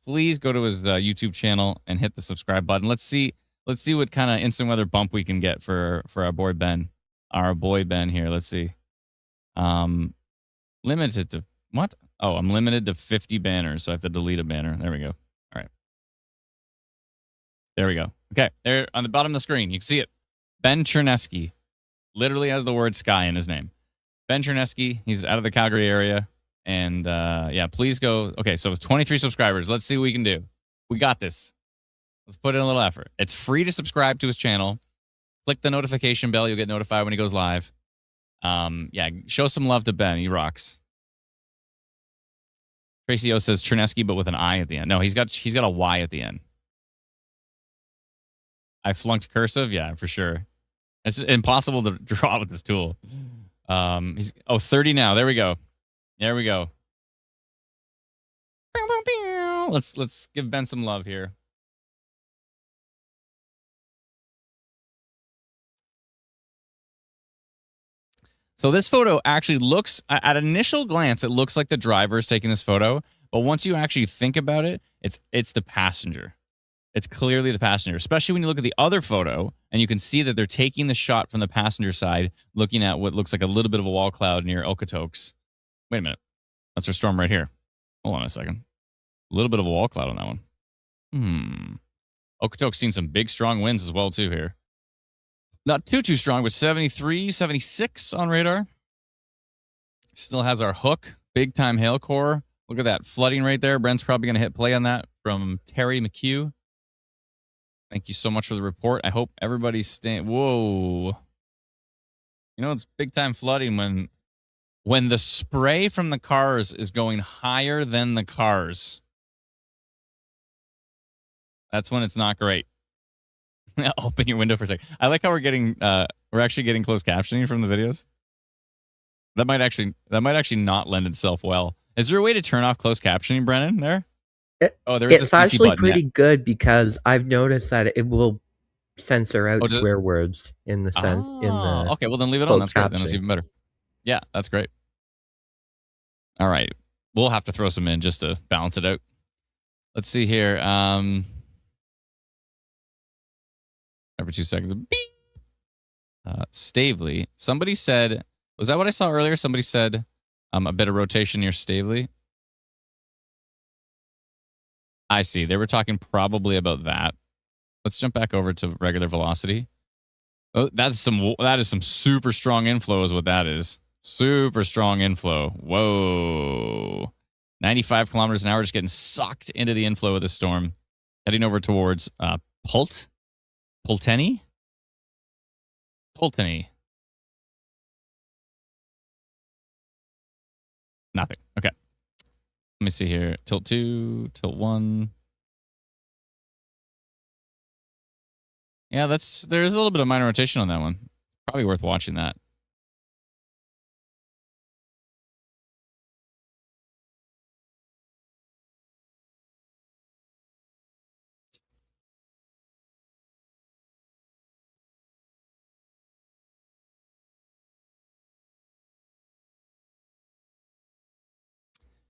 Please go to his YouTube channel and hit the subscribe button. Let's see what kind of instant weather bump we can get for our boy Ben. Our boy Ben here. Let's see. Limited to what? Oh, I'm limited to 50 banners, so I have to delete a banner. There we go. All right. There we go. Okay, there on the bottom of the screen, you can see it. Ben Chernesky literally has the word sky in his name. Ben Chernesky, he's out of the Calgary area. And yeah, please go. Okay, so it's 23 subscribers. Let's see what we can do. We got this. Let's put in a little effort. It's free to subscribe to his channel. Click the notification bell. You'll get notified when he goes live. Yeah, show some love to Ben. He rocks. Tracy O says Chernesky, but with an I at the end. No, he's got a Y at the end. I flunked cursive. Yeah, for sure. It's impossible to draw with this tool. He's 30 now. There we go. There we go. Let's give Ben some love here. So this photo actually looks, at initial glance, it looks like the driver is taking this photo. But once you actually think about it, it's the passenger. It's clearly the passenger, especially when you look at the other photo and you can see that they're taking the shot from the passenger side, looking at what looks like a little bit of a wall cloud near Okotoks. Wait a minute. That's our storm right here. Hold on a second. A little bit of a wall cloud on that one. Okotoks seen some big, strong winds as well, too, here. Not too strong, but 73, 76 on radar. Still has our hook, big-time hail core. Look at that flooding right there. Brent's probably going to hit play on that from Terry McHugh. Thank you so much for the report. I hope everybody's staying. Whoa. You know, it's big-time flooding when the spray from the cars is going higher than the cars. That's when it's not great. Open your window for a second. I like how we're actually getting closed captioning from the videos. That might actually not lend itself well. Is there a way to turn off closed captioning, Brennan? There is. It's actually pretty good because I've noticed that it will censor out swear words in the sense in the. Okay, well then leave it on. That's great. Then it's even better. Yeah, that's great. All right, we'll have to throw some in just to balance it out. Let's see here. Every 2 seconds. Beep. Stavely. Somebody said, was that what I saw earlier? Somebody said a bit of rotation near Stavely. I see. They were talking probably about that. Let's jump back over to regular velocity. Oh, that is some super strong inflow is what that is. Super strong inflow. Whoa. 95 kilometers an hour, just getting sucked into the inflow of the storm. Heading over towards Pulteney? Nothing. Okay. Let me see here. Tilt 2, tilt 1. Yeah, there's a little bit of minor rotation on that one. Probably worth watching that.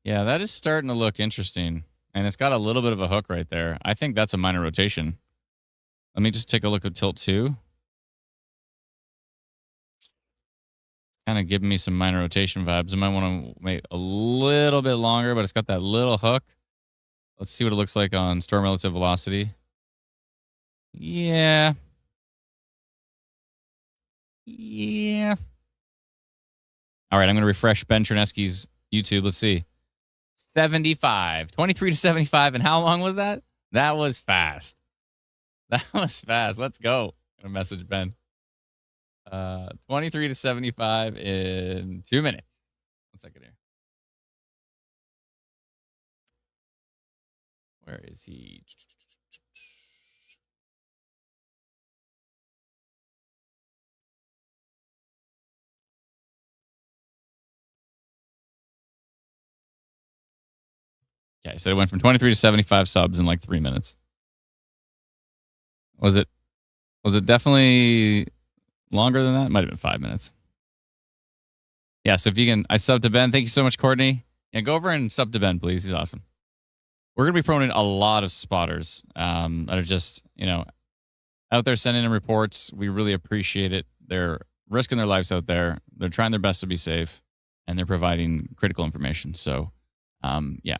Yeah, that is starting to look interesting. And it's got a little bit of a hook right there. I think that's a minor rotation. Let me just take a look at tilt 2. Kind of giving me some minor rotation vibes. I might want to wait a little bit longer, but it's got that little hook. Let's see what it looks like on storm relative velocity. Yeah. All right, I'm going to refresh Ben Chernesky's YouTube. Let's see. 75. 23 to 75. And how long was that? That was fast. Let's go. I'm going to message Ben. 23 to 75 in 2 minutes. 1 second here. Where is he? Okay, so it went from 23 to 75 subs in like 3 minutes. Was it definitely longer than that? It might have been 5 minutes. Yeah, so if you can, I subbed to Ben. Thank you so much, Courtney. Yeah, go over and sub to Ben, please. He's awesome. We're going to be promoting a lot of spotters that are just, out there sending in reports. We really appreciate it. They're risking their lives out there. They're trying their best to be safe, and they're providing critical information. So, yeah.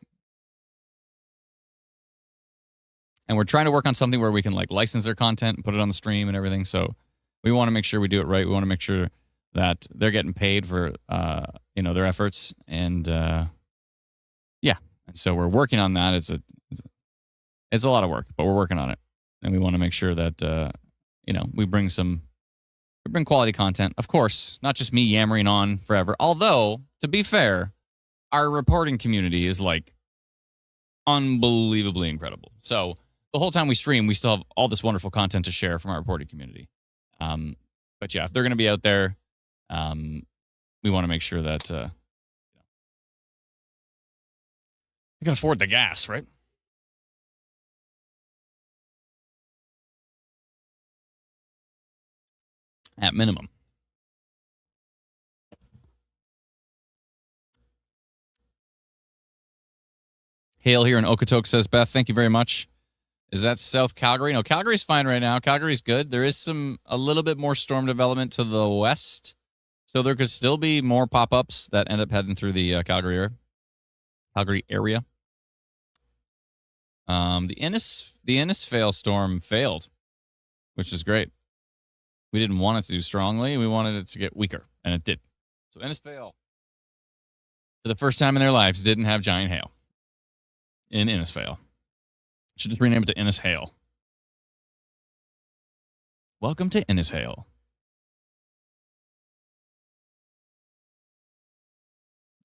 And we're trying to work on something where we can license their content and put it on the stream and everything. So we want to make sure we do it right. We want to make sure that they're getting paid for, their efforts. And, yeah. And so we're working on that. It's a lot of work, but we're working on it. And we want to make sure that, we bring quality content. Of course, not just me yammering on forever. Although, to be fair, our reporting community is unbelievably incredible. So the whole time we stream, we still have all this wonderful content to share from our reporting community. But yeah, if they're going to be out there, we want to make sure that we can afford the gas, right? At minimum. Hail here in Okotoks, says Beth. Thank you very much. Is that South Calgary? No, Calgary's fine right now. Calgary's good. There is a little bit more storm development to the west. So there could still be more pop-ups that end up heading through the Calgary area. The Innisfail storm failed, which is great. We didn't want it to do strongly. We wanted it to get weaker, and it did. So Innisfail, for the first time in their lives, didn't have giant hail in Innisfail. Should just rename it to Innishail. Welcome to Innishail.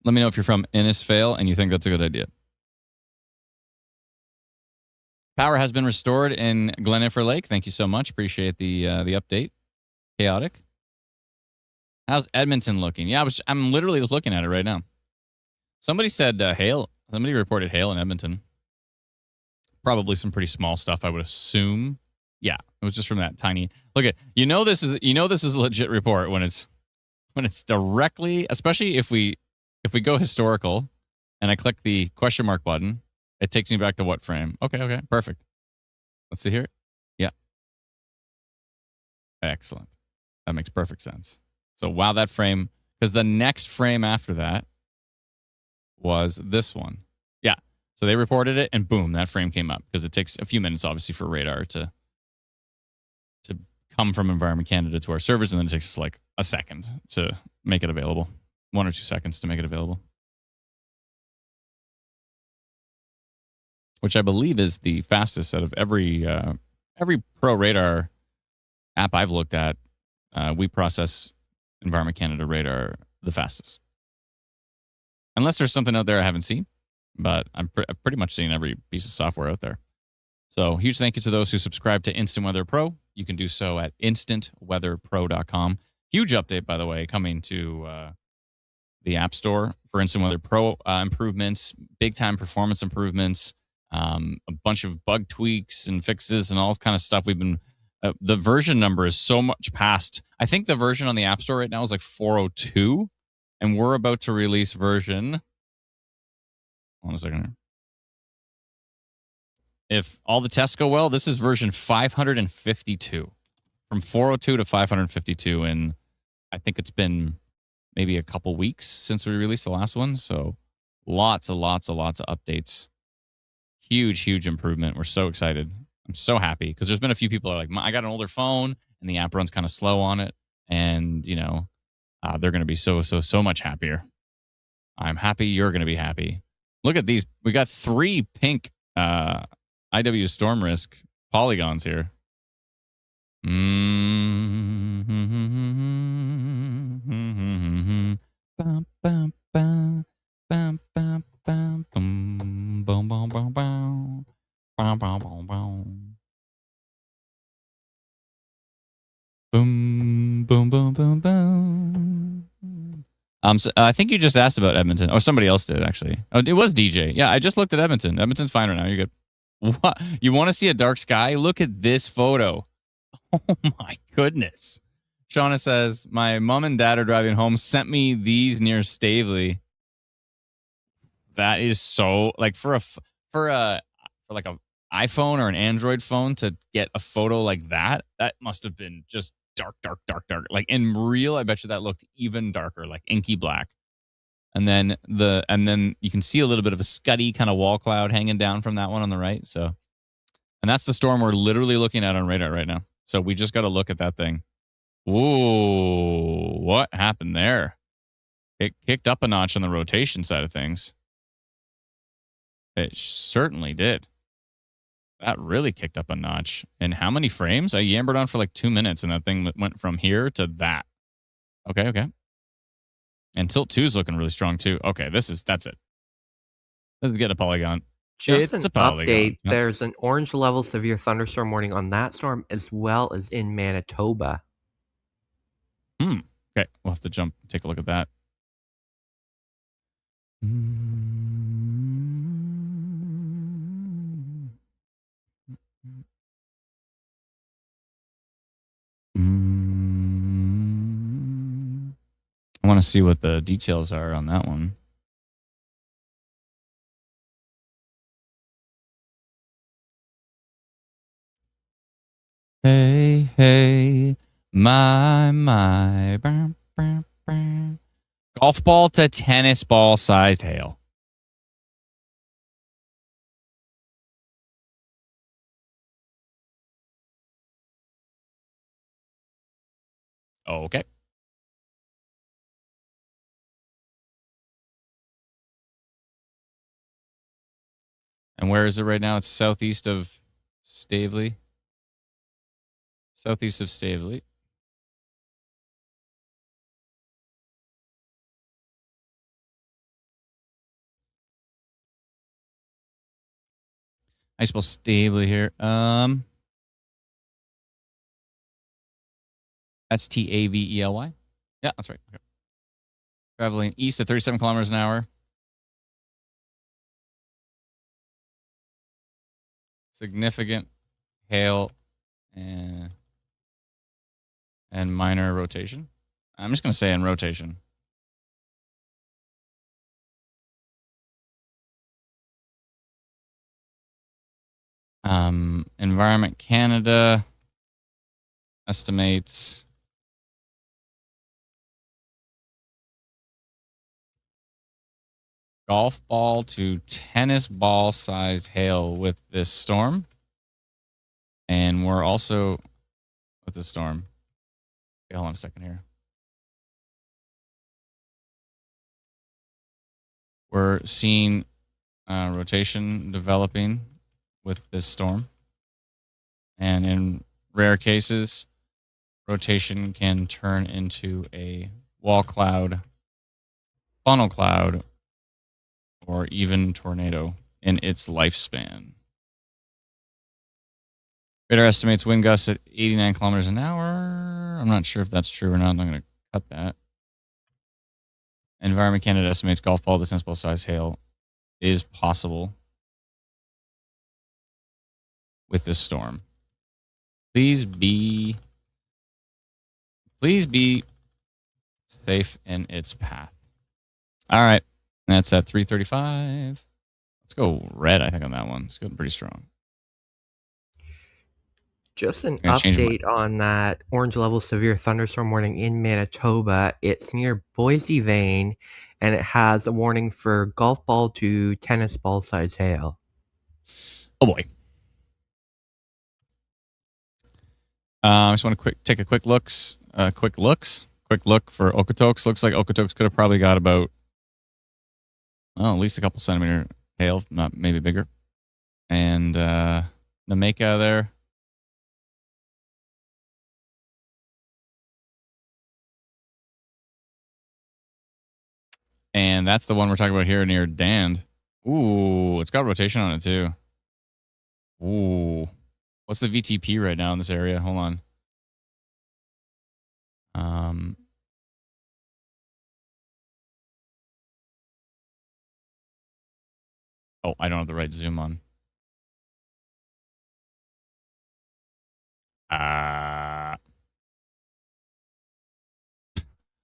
Let me know if you're from Innisfail and you think that's a good idea. Power has been restored in Gleniffer Lake. Thank you so much. Appreciate the update. Chaotic. How's Edmonton looking? Yeah, I'm literally looking at it right now. Somebody said hail. Somebody reported hail in Edmonton. Probably some pretty small stuff, I would assume. Yeah, it was just from that tiny. Look at this is a legit report when it's directly, especially if we go historical, and I click the question mark button, it takes me back to what frame? Okay, perfect. Let's see here. Yeah, excellent. That makes perfect sense. So wow, that frame, because the next frame after that was this one. Yeah. So they reported it and boom, that frame came up because it takes a few minutes, obviously, for radar to come from Environment Canada to our servers, and then it takes us like a second to make it available. 1 or 2 seconds to make it available. Which I believe is the fastest out of every pro radar app I've looked at. We process Environment Canada radar the fastest. Unless there's something out there I haven't seen, but I've pretty much seen every piece of software out there. So huge thank you to those who subscribe to Instant Weather Pro. You can do so at instantweatherpro.com. Huge update, by the way, coming to the App Store for Instant Weather Pro improvements, big-time performance improvements, a bunch of bug tweaks and fixes and all kind of stuff. We've been the version number is so much past. I think the version on the App Store right now is like 402, and we're about to release version. Hold on a second here. If all the tests go well, this is version 552. From 402 to 552, and I think it's been maybe a couple weeks since we released the last one. So lots of updates. Huge improvement. We're so excited. I'm so happy because there's been a few people that are like, I got an older phone and the app runs kind of slow on it. And, they're going to be so much happier. I'm happy. You're going to be happy. Look at these. We got 3 pink IW Storm Risk polygons here. So I think you just asked about Edmonton. Oh, somebody else did, actually. Oh, it was DJ. Yeah, I just looked at Edmonton. Edmonton's fine right now. You're good. What? You want to see a dark sky? Look at this photo. Oh, my goodness. Shauna says, my mom and dad are driving home, sent me these near Stavely. That is so, like, for like a iPhone or an Android phone to get a photo like that must have been just dark. Like in real, I bet you that looked even darker, like inky black. And then you can see a little bit of a scuddy kind of wall cloud hanging down from that one on the right. So, and that's the storm we're literally looking at on radar right now. So we just got to look at that thing. Whoa, what happened there? It kicked up a notch on the rotation side of things. It certainly did. That really kicked up a notch. And how many frames? I yammered on for like 2 minutes, and that thing went from here to that. Okay. And Tilt 2 is looking really strong too. Okay, that's it. Let's get a polygon. Just It's an a polygon. update. Yep. There's an orange level severe thunderstorm warning on that storm as well as in Manitoba. Okay, we'll have to take a look at that. I want to see what the details are on that one. Hey, my. Golf ball to tennis ball sized hail. Okay. And where is it right now? It's southeast of Stavely. Southeast of Stavely. I spell Stavely here. Stavely. Yeah, that's right. Okay. Traveling east at 37 kilometers an hour. Significant hail and minor rotation. I'm just going to say in rotation. Environment Canada estimates golf ball to tennis ball sized hail with this storm. And we're also with the storm. Okay, hold on a second here. We're seeing rotation developing with this storm. And in rare cases, rotation can turn into a wall cloud, funnel cloud, or even tornado in its lifespan. Radar estimates wind gusts at 89 kilometers an hour. I'm not sure if that's true or not. I'm going to cut that. Environment Canada estimates golf ball to tennis ball size hail is possible with this storm. Please be safe in its path. All right. That's at 335. Let's go red, I think, on that one. It's going pretty strong. Just an I'm gonna change update on that orange level severe thunderstorm warning in Manitoba. It's near Boise Vane, and it has a warning for golf ball to tennis ball size hail. Oh boy. I just want to take a quick look for Okotoks. Looks like Okotoks could have probably got about, well, at least a couple centimeter hail, not maybe bigger. And Nameka there. And that's the one we're talking about here near Dand. Ooh, it's got rotation on it too. Ooh. What's the VTP right now in this area? Hold on. Oh, I don't have the right zoom on.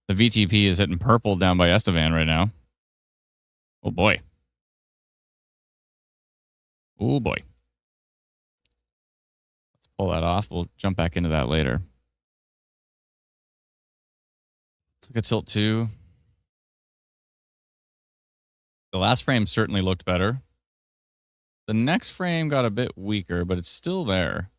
The VTP is hitting purple down by Estevan right now. Oh boy. Oh boy. Let's pull that off. We'll jump back into that later. Let's look at tilt 2. The last frame certainly looked better. The next frame got a bit weaker, but it's still there.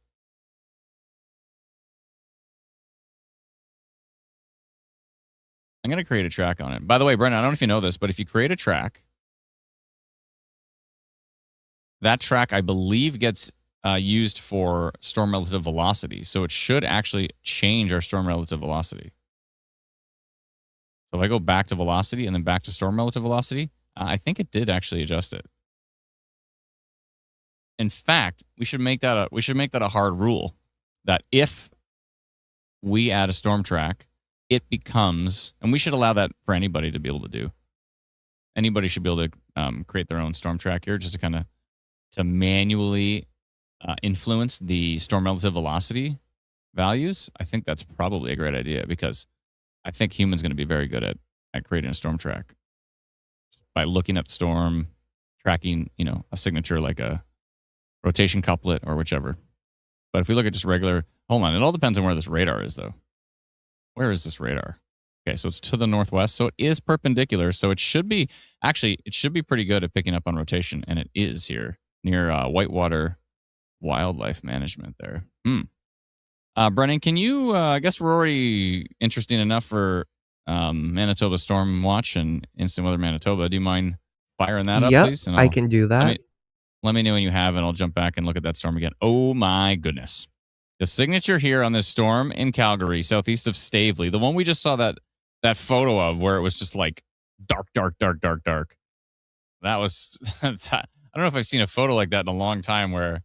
I'm going to create a track on it. By the way, Brendan, I don't know if you know this, but if you create a track, that track, I believe, gets used for storm relative velocity. So it should actually change our storm relative velocity. So if I go back to velocity and then back to storm relative velocity, I think it did actually adjust it. In fact, we should make that a hard rule that if we add a storm track, it becomes, and we should allow that for anybody to be able to do. Anybody should be able to create their own storm track here, just to kind of manually influence the storm relative velocity values. I think that's probably a great idea, because I think humans going to be very good at creating a storm track by looking at the storm, tracking, a signature like a rotation couplet or whichever. But if we look at just regular, hold on, it all depends on where this radar is, though. Where is this radar? Okay, so it's to the northwest, so it is perpendicular. So it should be pretty good at picking up on rotation, and it is here near Whitewater Wildlife Management there. Brennan, can you? I guess we're already interesting enough for Manitoba Storm Watch and Instant Weather Manitoba. Do you mind firing that up, Yep, please? And I can do let that. me let me know when you have, and I'll jump back and look at that storm again. Oh my goodness! The signature here on this storm in Calgary, southeast of Stavely, the one we just saw that photo of, where it was just like dark, dark, dark, dark, dark. That was. I don't know if I've seen a photo like that in a long time, where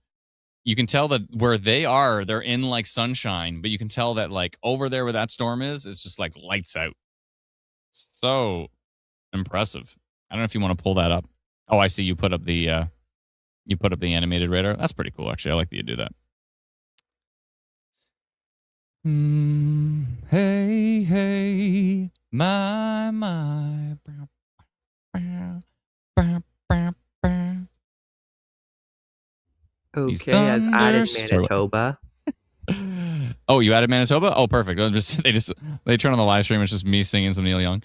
you can tell that where they are, they're in like sunshine, but you can tell that like over there where that storm is, it's just like lights out. So impressive. I don't know if you want to pull that up. Oh, I see. You put up the animated radar. That's pretty cool, actually. I like that you do that. Hey, hey, my. Okay, I've added Manitoba. Oh, you added Manitoba? Oh, perfect. They turn on the live stream. It's just me singing some Neil Young.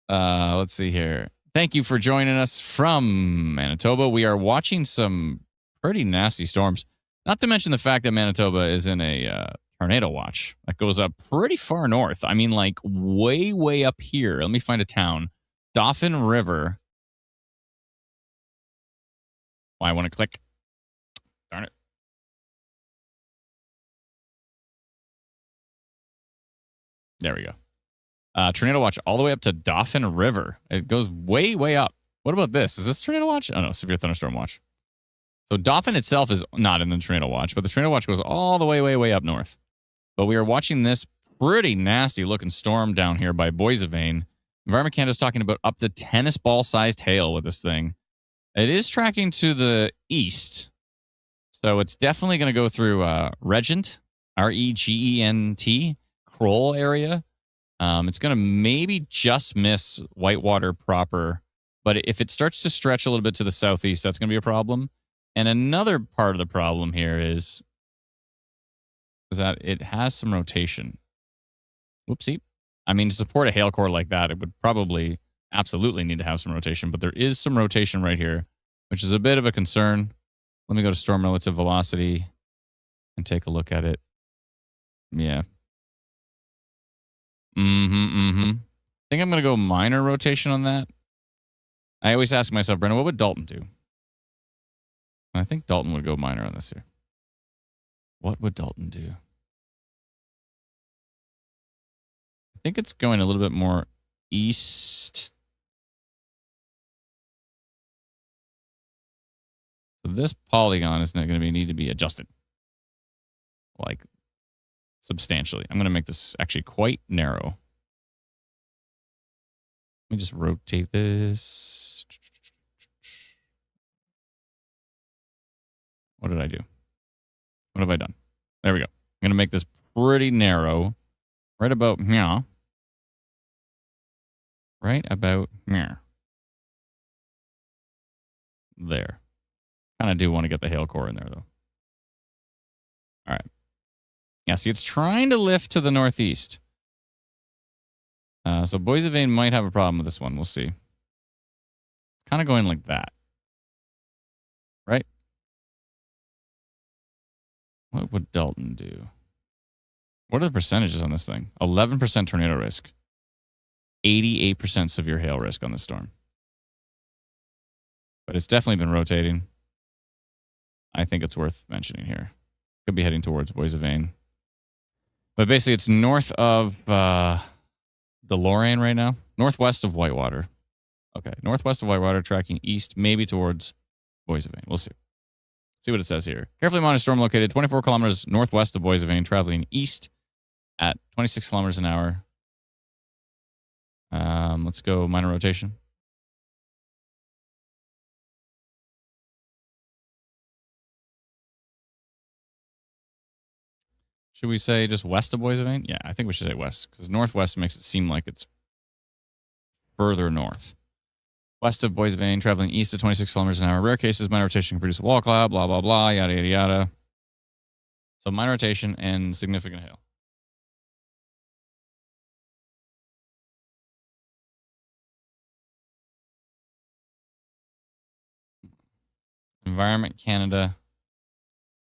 Let's see here. Thank you for joining us from Manitoba. We are watching some pretty nasty storms. Not to mention the fact that Manitoba is in a tornado watch that goes up pretty far north. I mean, like way, way up here. Let me find a town. Dauphin River. Oh, I want to click. Darn it. There we go. Tornado watch all the way up to Dauphin River. It goes way, way up. What about this? Is this tornado watch? Oh, no, severe thunderstorm watch. So Dauphin itself is not in the tornado watch, but the tornado watch goes all the way, way, way up north. But we are watching this pretty nasty looking storm down here by Boissevain. Environment Canada is talking about up to tennis ball sized hail with this thing. It is tracking to the east. So it's definitely going to go through Regent, Regent, Kroll area. It's going to maybe just miss Whitewater proper. But if it starts to stretch a little bit to the southeast, that's going to be a problem. And another part of the problem here is that it has some rotation. Whoopsie. I mean, to support a hail core like that, it would probably absolutely need to have some rotation. But there is some rotation right here, which is a bit of a concern. Let me go to storm relative velocity and take a look at it. Yeah. I think I'm going to go minor rotation on that. I always ask myself, Brennan, what would Dalton do? I think Dalton would go minor on this here. What would Dalton do? I think it's going a little bit more east. So this polygon is not going to need to be adjusted. Like substantially. I'm going to make this actually quite narrow. Let me just rotate this. What did I do? What have I done? There we go. I'm going to make this pretty narrow. Right about here. Right about here. There. Kind of do want to get the hail core in there, though. All right. Yeah, see, it's trying to lift to the northeast. So Boissevain might have a problem with this one. We'll see. It's kind of going like that. Right? What would Dalton do? What are the percentages on this thing? 11% tornado risk. 88% severe hail risk on this storm. But it's definitely been rotating. I think it's worth mentioning here. Could be heading towards Boissevain. But basically, it's north of Deloraine right now. Northwest of Whitewater. Okay, northwest of Whitewater, tracking east, maybe towards Boissevain. We'll see. See what it says here. Carefully monitor storm located 24 kilometers northwest of Boissevain, traveling east at 26 kilometers an hour. Let's go minor rotation. Should we say just west of Boissevain? Yeah, I think we should say west, because northwest makes it seem like it's further north. West of Boissevain, traveling east at 26 kilometers an hour. Rare cases, minor rotation can produce a wall cloud, blah, blah, blah, yada, yada, yada. So minor rotation and significant hail. Environment Canada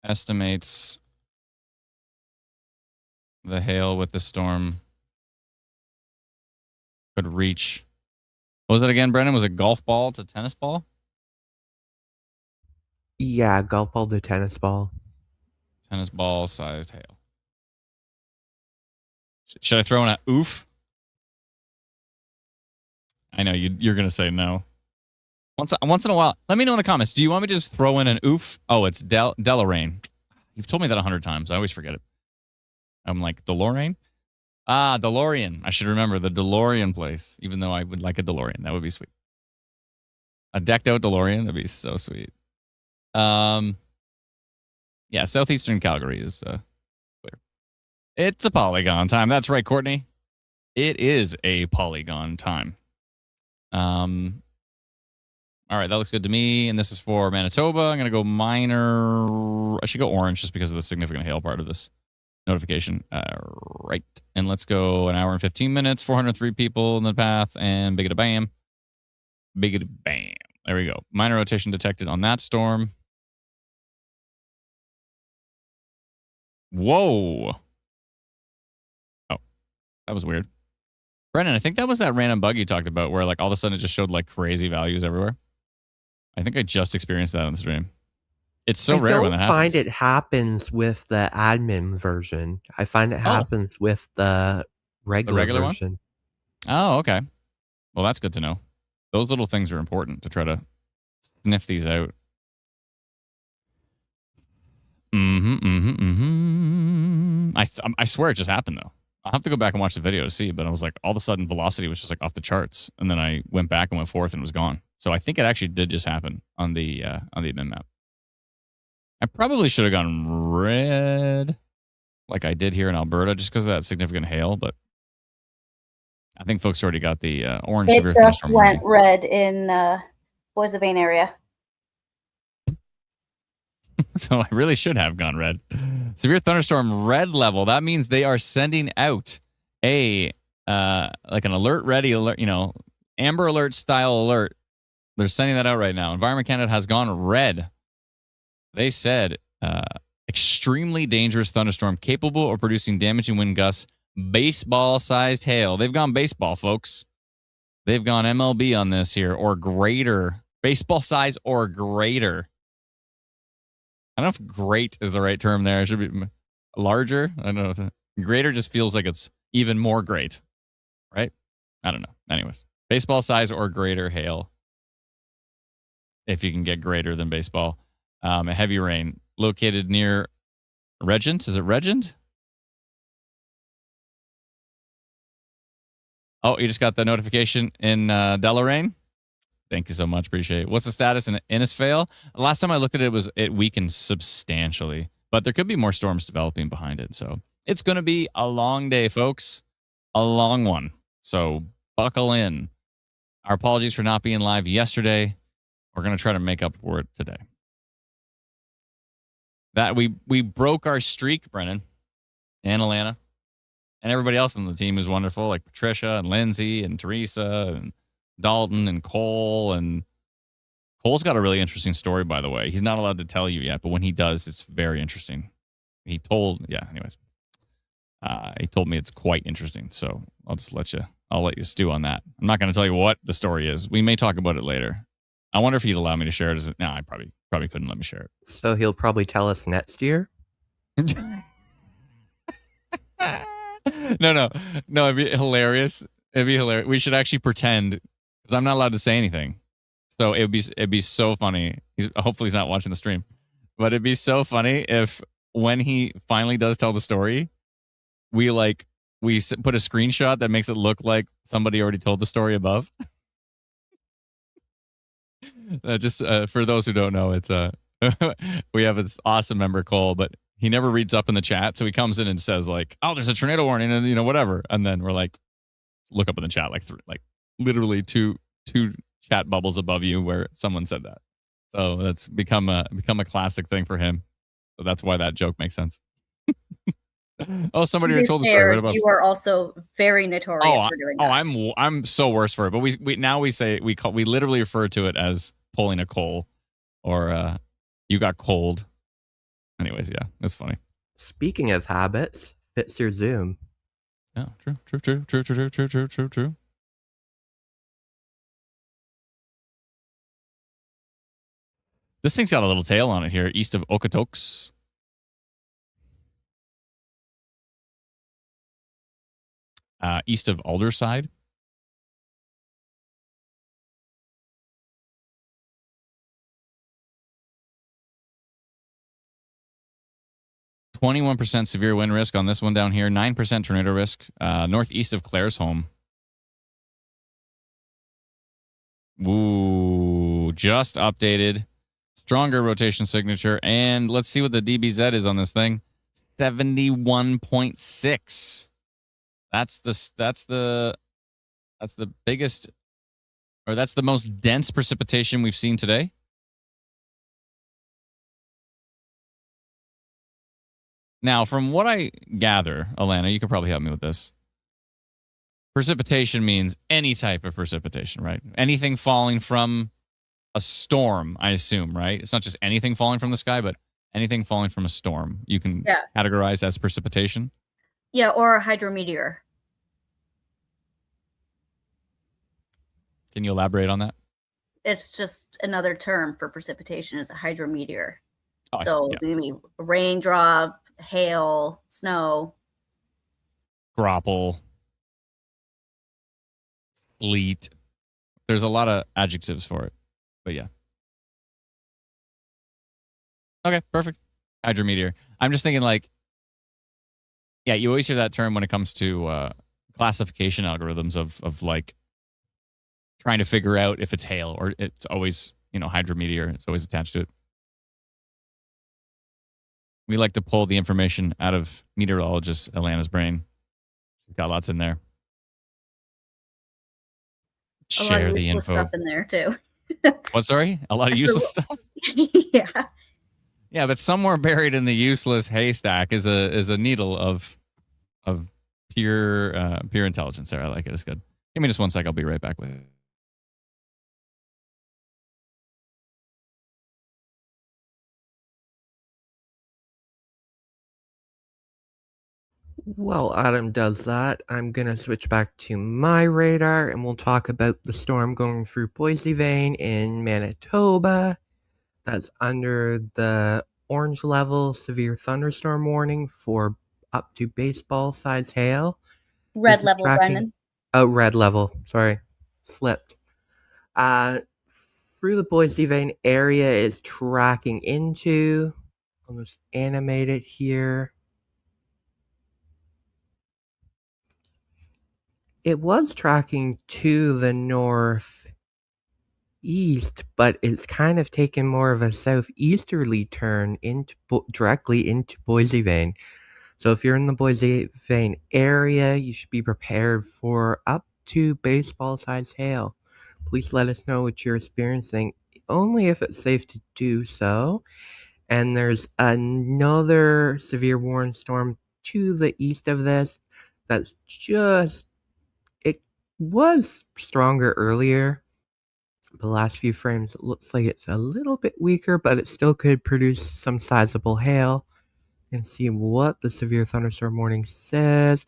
estimates the hail with the storm could reach. What was it again, Brendan? Was it golf ball to tennis ball? Yeah, golf ball to tennis ball. Tennis ball sized hail. Should I throw in a oof? I know you're going to say no. Once in a while, let me know in the comments. Do you want me to just throw in an oof? Oh, it's Delaraine. You've told me that 100 times. I always forget it. I'm like, DeLorean? Ah, DeLorean. I should remember the DeLorean place, even though I would like a DeLorean. That would be sweet. A decked out DeLorean? That'd be so sweet. Yeah, southeastern Calgary is clear. It's a polygon time. That's right, Courtney. It is a polygon time. All right, that looks good to me. And this is for Manitoba. I'm going to go minor. I should go orange just because of the significant hail part of this notification. Right. And let's go an hour and 15 minutes, 403 people in the path, and biggity bam. Biggity bam. There we go. Minor rotation detected on that storm. Whoa. Oh, that was weird. Brennan, I think that was that random bug you talked about where like all of a sudden it just showed like crazy values everywhere. I think I just experienced that on the stream. It's so rare when that happens. I don't find it happens with the admin version. I find it happens with the regular version. Oh, okay. Well, that's good to know. Those little things are important to try to sniff these out. I swear it just happened, though. I'll have to go back and watch the video to see, but I was like, all of a sudden, velocity was just like off the charts. And then I went back and went forth and it was gone. So I think it actually did just happen on the admin map. I probably should have gone red like I did here in Alberta just because of that significant hail, but I think folks already got the orange severe thunderstorm. It just went red in Bois Vane area. So I really should have gone red. Severe thunderstorm red level. That means they are sending out a like an alert ready alert, Amber Alert style alert. They're sending that out right now. Environment Canada has gone red. They said extremely dangerous thunderstorm capable of producing damaging wind gusts, baseball-sized hail. They've gone baseball, folks. They've gone MLB on this here, or greater. Baseball size or greater. I don't know if great is the right term there. It should be larger. I don't know. If greater just feels like it's even more great, right? I don't know. Anyways, baseball size or greater hail. If you can get greater than baseball. A heavy rain located near Regent. Is it Regent? Oh, you just got the notification in Delaraine? Thank you so much. Appreciate it. What's the status in Innisfail? Last time I looked at it, it weakened substantially, but there could be more storms developing behind it. So it's going to be a long day, folks. A long one. So buckle in. Our apologies for not being live yesterday. We're going to try to make up for it today. That we broke our streak, Brennan and Alana, and everybody else on the team is wonderful, like Patricia and Lindsay and Teresa and Dalton and Cole. And Cole's got a really interesting story, by the way. He's not allowed to tell you yet, but when he does, it's very interesting. He told me it's quite interesting. So I'll let you stew on that. I'm not going to tell you what the story is. We may talk about it later. I wonder if he'd allow me to share it. No, I probably couldn't let me share it. So he'll probably tell us next year? No, it'd be hilarious. We should actually pretend, because I'm not allowed to say anything. So it'd be so funny. Hopefully he's not watching the stream, but it'd be so funny if when he finally does tell the story, we put a screenshot that makes it look like somebody already told the story above. Just for those who don't know, it's we have this awesome member Cole, but he never reads up in the chat, so he comes in and says like, "Oh, there's a tornado warning," and whatever, and then we're like, look up in the chat like literally two chat bubbles above you where someone said that. So that's become a classic thing for him. So that's why that joke makes sense. Oh, somebody already told the story. What about you? Are also very notorious for doing that. I'm so worse for it. But we literally refer to it as pulling a Cole, or you got cold. Anyways, yeah, it's funny. Speaking of habits, fits your zoom. Yeah, true. This thing's got a little tail on it here, east of Okotoks. East of Alderside. %21 severe wind risk on this one down here. 9% tornado risk. Northeast of Claresholm. Ooh, just updated. Stronger rotation signature. And let's see what the DBZ is on this thing. 71.6. That's the biggest, or that's the most dense precipitation we've seen today. Now, from what I gather, Alana, you could probably help me with this. Precipitation means any type of precipitation, right? Anything falling from a storm, I assume, right? It's not just anything falling from the sky, but anything falling from a storm you can categorize as precipitation. Yeah, or a hydrometeor. Can you elaborate on that? It's just another term for precipitation is a hydrometeor. Oh, so maybe raindrop, hail, snow. Grapple. Sleet. There's a lot of adjectives for it, but yeah. Okay, perfect. Hydrometeor. I'm just thinking like, yeah, you always hear that term when it comes to classification algorithms of like trying to figure out if it's hail or it's always, hydrometeor. It's always attached to it. We like to pull the information out of meteorologist Alana's brain. We've got lots in there. Share the info. Stuff in there too. What? Sorry, a lot of useless stuff. Yeah. Yeah, but somewhere buried in the useless haystack is a needle of pure intelligence. There, I like it. It's good. Give me just one sec. I'll be right back with it. While Adam does that, I'm going to switch back to my radar and we'll talk about the storm going through Boise Vein in Manitoba. That's under the orange level severe thunderstorm warning for up to baseball size hail. Red level, Brendan. Oh, red level. Sorry. Slipped. Through the Boise Vein area is tracking into. I'll just animate it here. It was tracking to the northeast, but it's kind of taken more of a southeasterly turn directly into Boise Vein. So if you're in the Boise Vein area, you should be prepared for up to baseball-sized hail. Please let us know what you're experiencing, only if it's safe to do so. And there's another severe warning storm to the east of this that's it was stronger earlier. The last few frames, it looks like it's a little bit weaker, but it still could produce some sizable hail. And see what the severe thunderstorm warning says.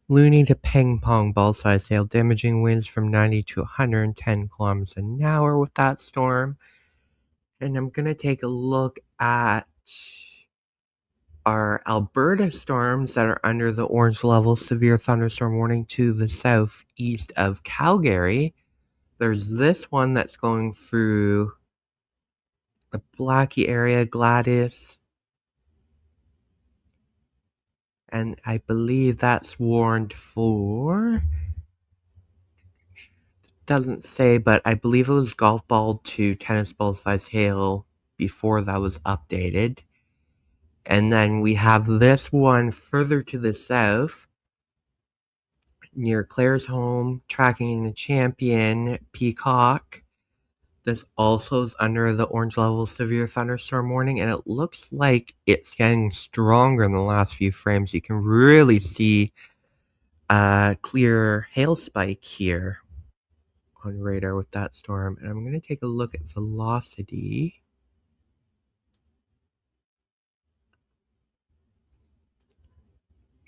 Loony to ping pong ball size hail, damaging winds from 90 to 110 kilometers an hour with that storm. And I'm going to take a look at our Alberta storms that are under the orange level severe thunderstorm warning to the southeast of Calgary. There's this one that's going through the Blackie area, Gladys. And I believe that's warned for. Doesn't say, but I believe it was golf ball to tennis ball size hail before that was updated. And then we have this one further to the south, near Claire's home, tracking the Champion Peacock. This also is under the orange level severe thunderstorm warning, and it looks like it's getting stronger in the last few frames. You can really see a clear hail spike here on radar with that storm. And I'm going to take a look at velocity.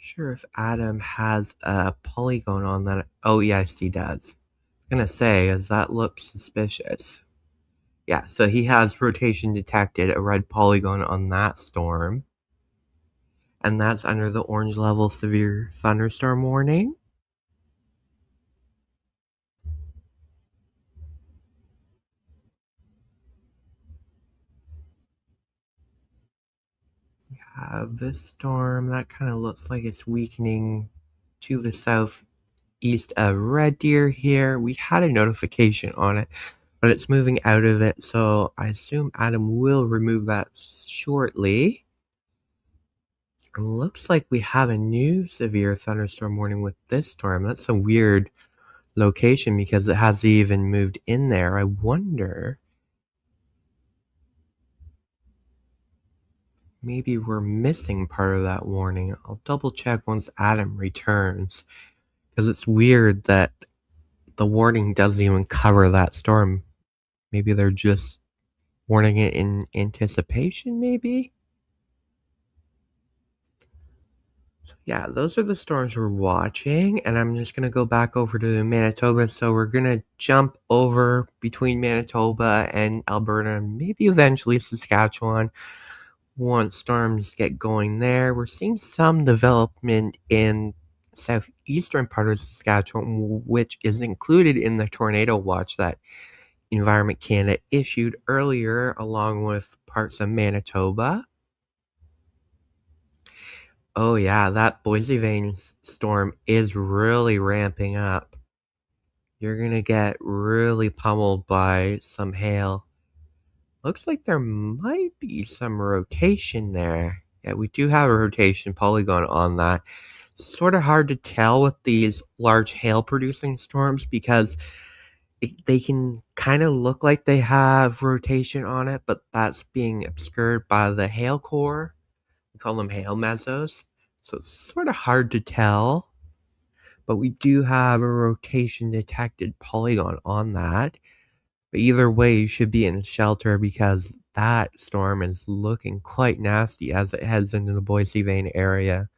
Sure if Adam has a polygon on that. Oh, yes, he does. I'm gonna say, as that looks suspicious. Yeah, so he has rotation detected, a red polygon on that storm. And that's under the orange level severe thunderstorm warning. You have this storm that kind of looks like it's weakening to the southeast of Red Deer here. We had a notification on it, but it's moving out of it, so I assume Adam will remove that shortly. It looks like we have a new severe thunderstorm warning with this storm. That's a weird location because it hasn't even moved in there. I wonder, maybe we're missing part of that warning. I'll double check once Adam returns, because it's weird that the warning doesn't even cover that storm. Maybe they're just warning it in anticipation, maybe? So yeah, those are the storms we're watching, and I'm just going to go back over to Manitoba. So we're going to jump over between Manitoba and Alberta, and maybe eventually Saskatchewan. Once storms get going there, we're seeing some development in southeastern part of Saskatchewan, which is included in the tornado watch that Environment Canada issued earlier, along with parts of Manitoba. Oh yeah, that Boise Vane storm is really ramping up. You're gonna get really pummeled by some hail. Looks like there might be some rotation there. Yeah, we do have a rotation polygon on that. Sort of hard to tell with these large hail producing storms because they can kind of look like they have rotation on it, but that's being obscured by the hail core. We call them hail mesos. So it's sort of hard to tell, but we do have a rotation detected polygon on that. But either way, you should be in shelter because that storm is looking quite nasty as it heads into the Boise Vane area.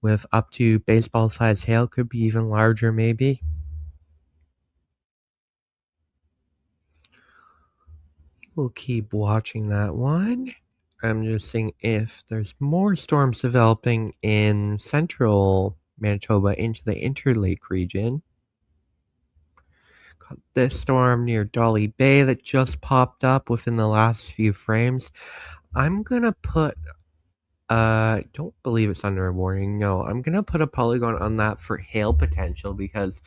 With up to baseball sized hail, could be even larger maybe. We'll keep watching that one. I'm just seeing if there's more storms developing in central Manitoba into the Interlake region. Got this storm near Dolly Bay that just popped up within the last few frames. I'm gonna put don't believe it's under a warning. No, I'm gonna put a polygon on that for hail potential because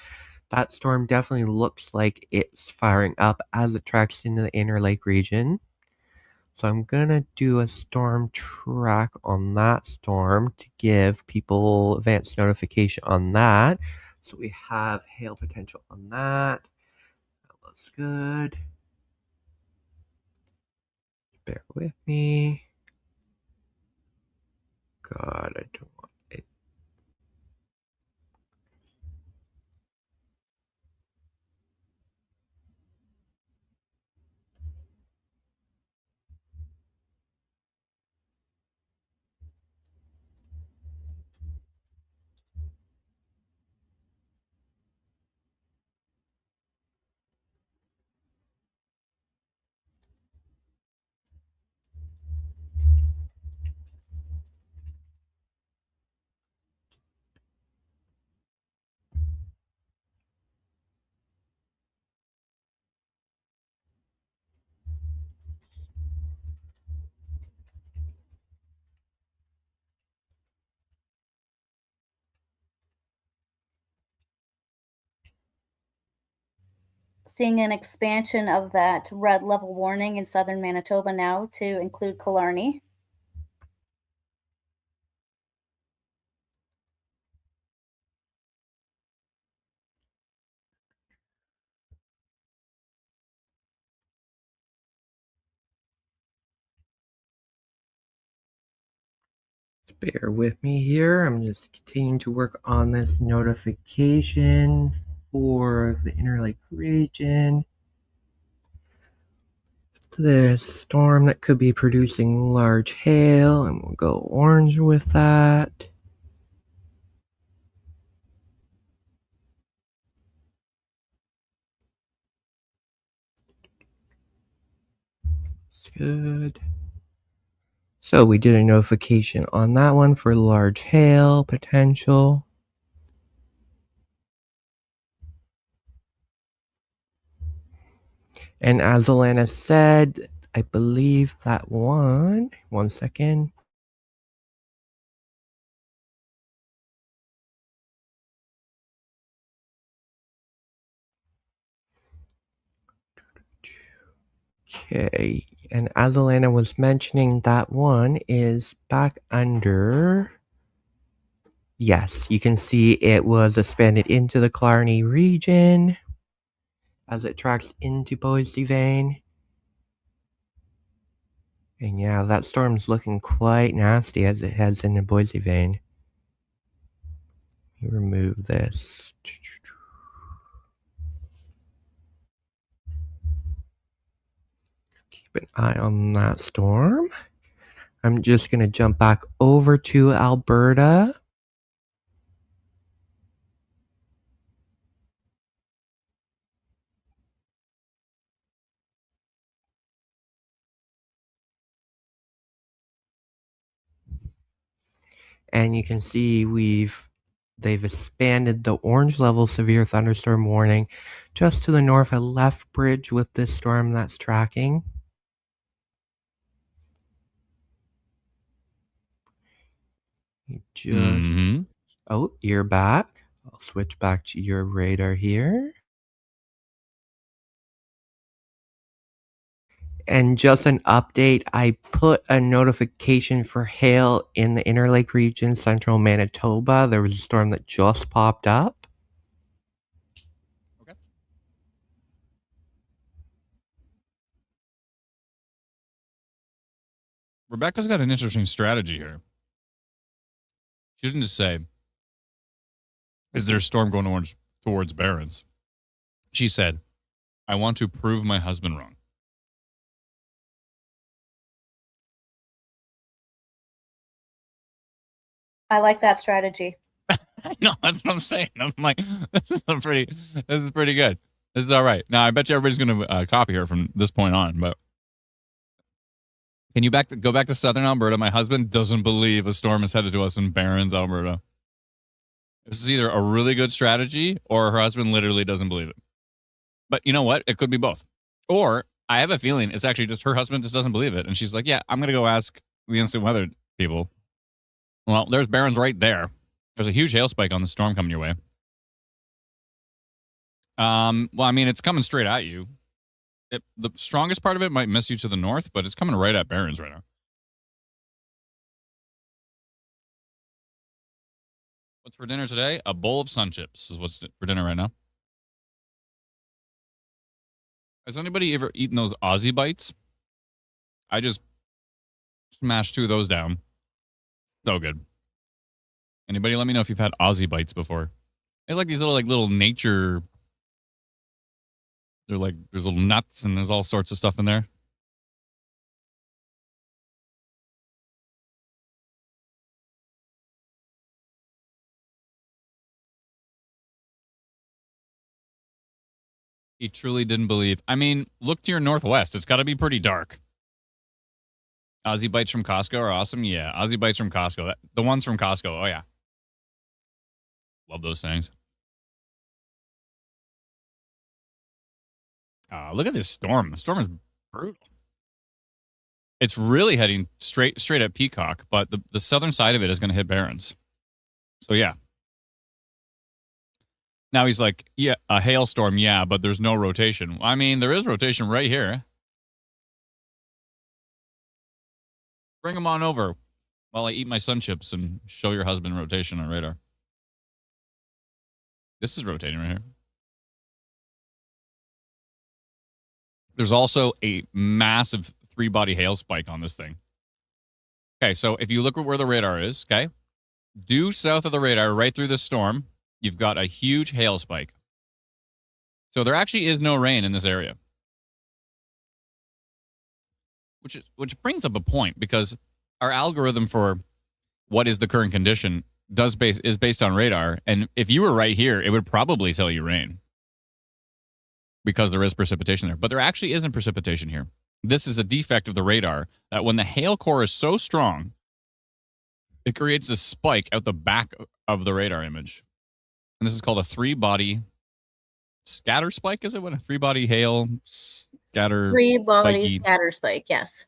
that storm definitely looks like it's firing up as it tracks into the Interlake region. So I'm gonna do a storm track on that storm to give people advance notification on that. So we have hail potential on that. That looks good. Bear with me. God, I don't want it. Seeing an expansion of that red level warning in southern Manitoba now to include Killarney. Bear with me here. I'm just continuing to work on this notification for the Interlake region. This storm that could be producing large hail, and we'll go orange with that. That's good. So we did a notification on that one for large hail potential. And as Alana said, I believe that one second. Okay, and as Alana was mentioning, that one is back under. Yes, you can see it was expanded into the Killarney region as it tracks into Boise Vane. And yeah, that storm's looking quite nasty as it heads into Boise Vane. Let me remove this. Keep an eye on that storm. I'm just going to jump back over to Alberta. And you can see they've expanded the orange level severe thunderstorm warning just to the north of Lethbridge with this storm that's tracking. You just Oh, you're back. I'll switch back to your radar here. And just an update, I put a notification for hail in the Interlake region, central Manitoba. There was a storm that just popped up. Okay. Rebecca's got an interesting strategy here. She didn't just say, is there a storm going towards Barrens? She said, I want to prove my husband wrong. I like that strategy. I know, that's what I'm saying. I'm like, this is pretty good. This is all right. Now, I bet you everybody's going to copy her from this point on, but can you go back to southern Alberta? My husband doesn't believe a storm is headed to us in Barrens, Alberta. This is either a really good strategy or her husband literally doesn't believe it. But you know what? It could be both. Or I have a feeling it's actually just her husband just doesn't believe it. And she's like, yeah, I'm going to go ask the instant weather people. Well, there's Barrens right there. There's a huge hail spike on the storm coming your way. Well, I mean, it's coming straight at you. The strongest part of it might miss you to the north, but it's coming right at Barrens right now. What's for dinner today? A bowl of sun chips is what's for dinner right now. Has anybody ever eaten those Aussie bites? I just smashed 2 of those down. So good. Anybody let me know if you've had Aussie bites before. They're like these little nature. They're like, there's little nuts and there's all sorts of stuff in there. He truly didn't believe. I mean, look to your northwest. It's got to be pretty dark. Aussie bites from Costco are awesome. Yeah, Aussie bites from Costco. The ones from Costco. Oh, yeah. Love those things. Look at this storm. The storm is brutal. It's really heading straight at Peacock, but the southern side of it is going to hit Barrens. So, yeah. Now he's like, yeah, a hailstorm, yeah, but there's no rotation. I mean, there is rotation right here. Bring him on over while I eat my sun chips and show your husband rotation on radar. This is rotating right here. There's also a massive 3-body hail spike on this thing. Okay, so if you look at where the radar is, okay, due south of the radar, right through the storm, you've got a huge hail spike. So there actually is no rain in this area. Which brings up a point, because our algorithm for what is the current condition is based on radar. And if you were right here, it would probably tell you rain, because there is precipitation there. But there actually isn't precipitation here. this is a defect of the radar that when the hail core is so strong, it creates a spike out the back of the radar image. And this is called a 3-body scatter spike, is it? What a 3-body hail scatter 3-body spiky scatter spike, yes.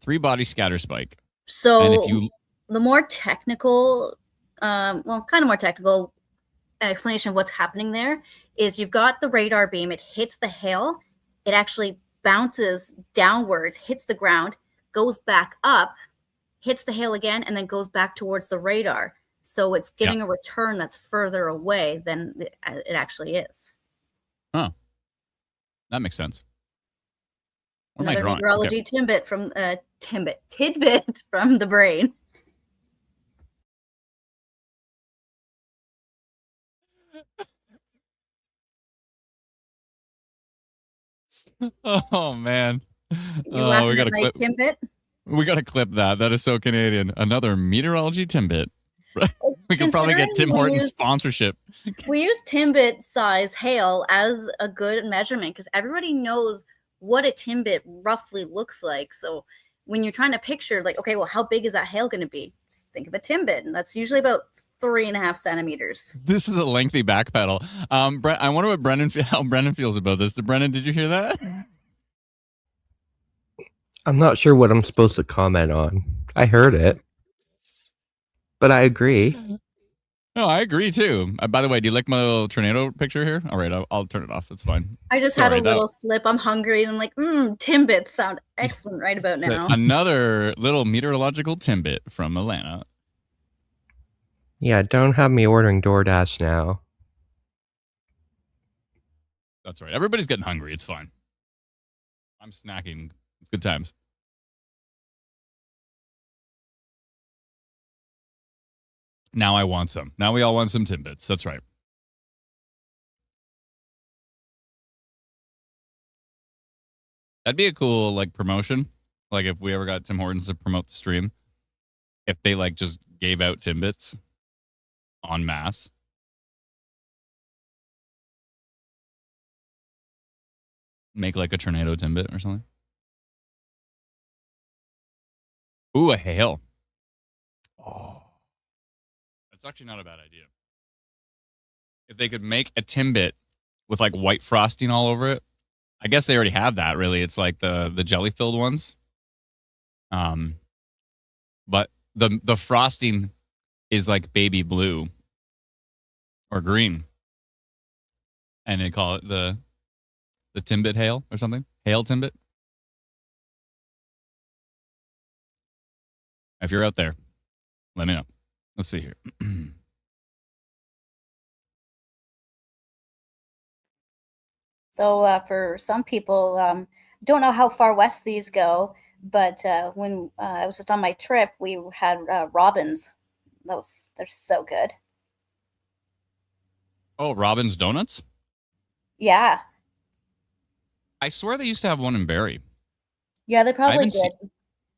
3-body scatter spike. So And if you the more technical, kind of more technical explanation of what's happening there is you've got the radar beam, it hits the hail, it actually bounces downwards, hits the ground, goes back up, hits the hail again, and then goes back towards the radar. So it's giving a return that's further away than it actually is. Huh. That makes sense. Another meteorology tidbit from tidbit from the brain. Oh man. You laughing we got at my tidbit? We got to clip that. That is so Canadian. Another meteorology tidbit. We could probably get Tim Hortons sponsorship. We use Timbit size hail as a good measurement because everybody knows what a Timbit roughly looks like. So when you're trying to picture, like, okay, well, how big is that hail going to be? Just think of a Timbit, and that's usually about 3.5 centimeters. This is a lengthy backpedal. I wonder what how Brendan feels about this. Brendan, did you hear that? I'm not sure what I'm supposed to comment on. I heard it, but I agree. No, I agree too. By the way, do you like my little tornado picture here? All right, I'll turn it off. That's fine. I just had a little slip. I'm hungry, and I'm like, Timbits sound excellent right about now. Another little meteorological Timbit from Atlanta. Yeah, don't have me ordering DoorDash now. That's right. Everybody's getting hungry. It's fine. I'm snacking. It's good times. Now I want some. Now we all want some Timbits. That's right. That'd be a cool like promotion. Like if we ever got Tim Hortons to promote the stream, if they like just gave out Timbits en masse. Make like a tornado Timbit or something. Ooh, a hail. Oh. That's actually not a bad idea. If they could make a Timbit with like white frosting all over it. I guess they already have that, really. It's like the jelly-filled ones. But the frosting is like baby blue or green. And they call it the Timbit hail or something. Hail Timbit. If you're out there, let me know. Let's see here. So for some people, don't know how far west these go, but when I was just on my trip, we had Robin's. They're so good. Oh, Robin's Donuts? Yeah. I swear they used to have one in Barrie. Yeah, they probably did.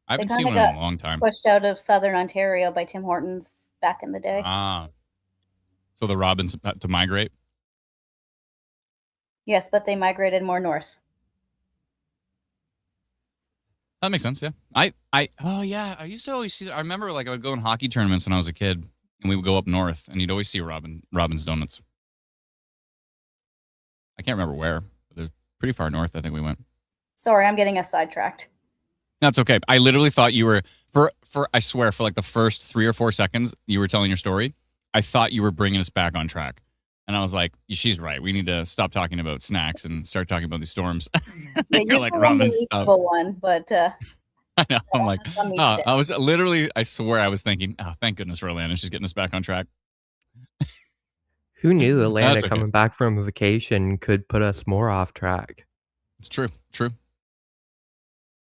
I haven't seen one in a long time. Pushed out of Southern Ontario by Tim Hortons back in the day. Ah. So the Robins had to migrate? Yes, but they migrated more north. That makes sense, yeah. I used to always see that. I remember like I would go in hockey tournaments when I was a kid and we would go up north and you'd always see Robin's Donuts. I can't remember where, but they're pretty far north, I think we went. Sorry, I'm getting us sidetracked. That's okay. I literally thought you were I swear for like the first 3 or 4 seconds you were telling your story, I thought you were bringing us back on track. And I was like, she's right. We need to stop talking about snacks and start talking about these storms. Yeah, you're like ramen stuff. One, but I know. I'm like, I was literally, I swear I was thinking, oh, thank goodness for Atlanta. She's getting us back on track. Who knew Atlanta coming back from vacation could put us more off track? It's true. True.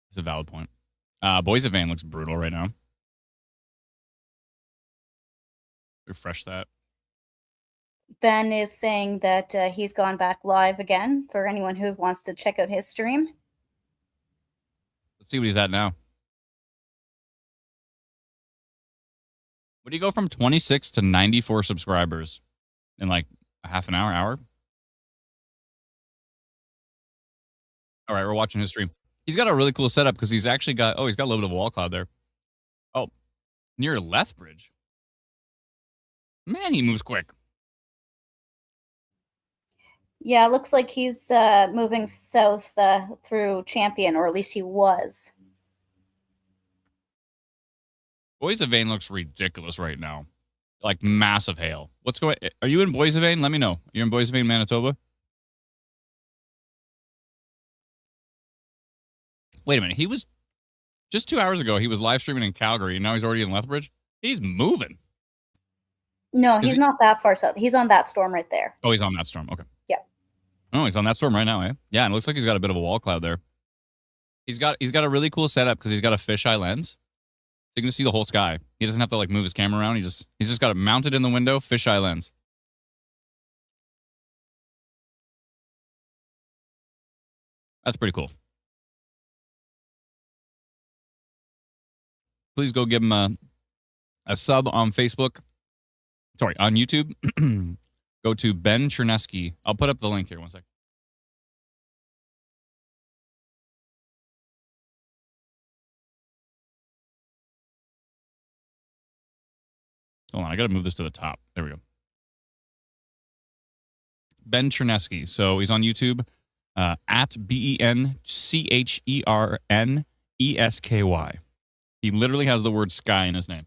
It's a valid point. Boise van looks brutal right now. Refresh that. Ben is saying that he's gone back live again for anyone who wants to check out his stream. Let's see what he's at now. What do you go from 26 to 94 subscribers in like a half an hour? All right, we're watching his stream. He's got a really cool setup because he's actually got he's got a little bit of a wall cloud there. Oh, near Lethbridge. Man, he moves quick. Yeah, it looks like he's moving south through Champion, or at least he was. Boissevain looks ridiculous right now. Like massive hail. What's going? Are you in Boissevain? Let me know. You're in Boissevain, Manitoba? Wait a minute. He was just 2 hours ago. He was live streaming in Calgary, and now he's already in Lethbridge. He's moving. No, he's not that far south. He's on that storm right there. Oh, he's on that storm. Okay. Yeah. Oh, he's on that storm right now, eh? Yeah, and it looks like he's got a bit of a wall cloud there. He's got a really cool setup because he's got a fisheye lens. So you can see the whole sky. He doesn't have to like move his camera around. He's just got it mounted in the window, fisheye lens. That's pretty cool. Please go give him a sub on Facebook. Sorry, on YouTube. Go to Ben Chernesky. I'll put up the link here. One sec. Hold on, I got to move this to the top. There we go. Ben Chernesky. So he's on YouTube at BenChernesky. He literally has the word sky in his name.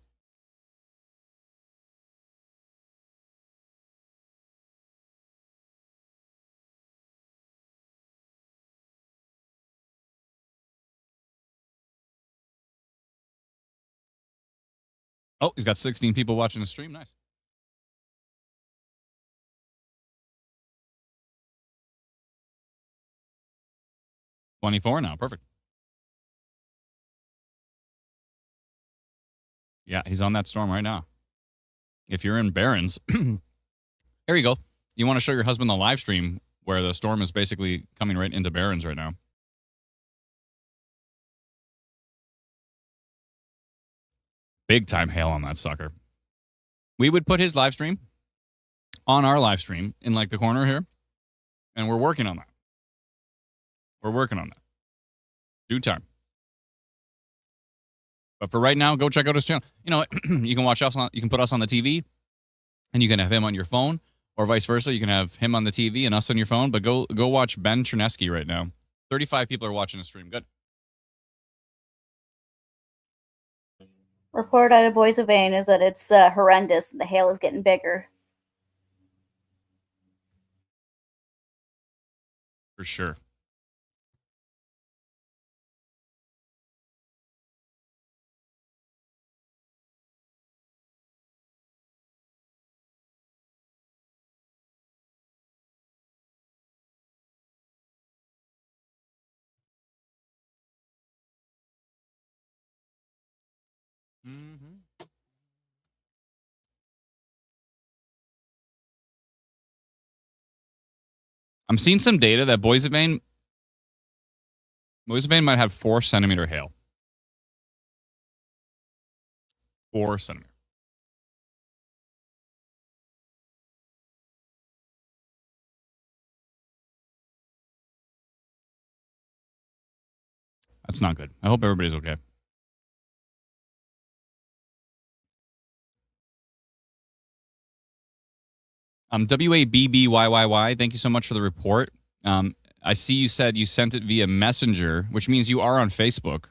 Oh, he's got 16 people watching the stream. Nice. $24 now. Perfect. Yeah, he's on that storm right now. If you're in Barrens, there you go. You want to show your husband the live stream where the storm is basically coming right into Barrens right now. Big time hail on that sucker. We would put his live stream on our live stream in like the corner here, and we're working on that. We're working on that. Due time. But for right now, go check out his channel. You know, you can watch us on. You can put us on the TV, and you can have him on your phone, or vice versa. You can have him on the TV and us on your phone. But go watch Ben Chernesky right now. 35 people are watching the stream. Good. Report out of Boissevain is that it's horrendous and the hail is getting bigger. For sure. Mm-hmm. I'm seeing some data that Boissevain might have 4 centimeter hail. 4 centimeter. That's not good. I hope everybody's okay. WABBYYY, thank you so much for the report. I see you said you sent it via Messenger, which means you are on Facebook.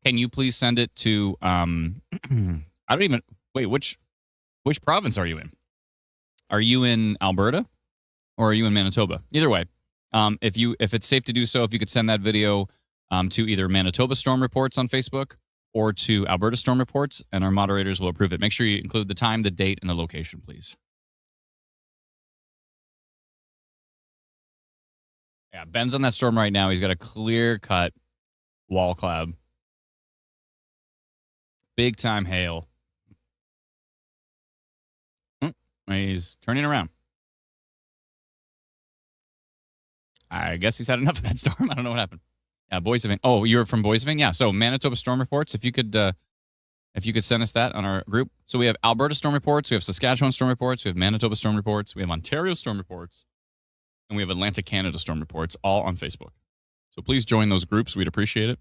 Can you please send it to I don't even wait, which province are you in? Are you in Alberta or are you in Manitoba? Either way, if it's safe to do so, if you could send that video to either Manitoba Storm Reports on Facebook or to Alberta Storm Reports, and our moderators will approve it. Make sure you include the time, the date, and the location, please. Yeah, Ben's on that storm right now. He's got a clear-cut wall cloud. Big time hail. He's turning around. I guess he's had enough of that storm. I don't know what happened. Yeah, Boissevain. Oh, you're from Boissevain? Yeah. So Manitoba Storm Reports, if you could send us that on our group. So we have Alberta Storm Reports, we have Saskatchewan Storm Reports, we have Manitoba Storm Reports, we have Ontario Storm Reports, and we have Atlantic Canada Storm Reports, all on Facebook. So please join those groups. We'd appreciate it.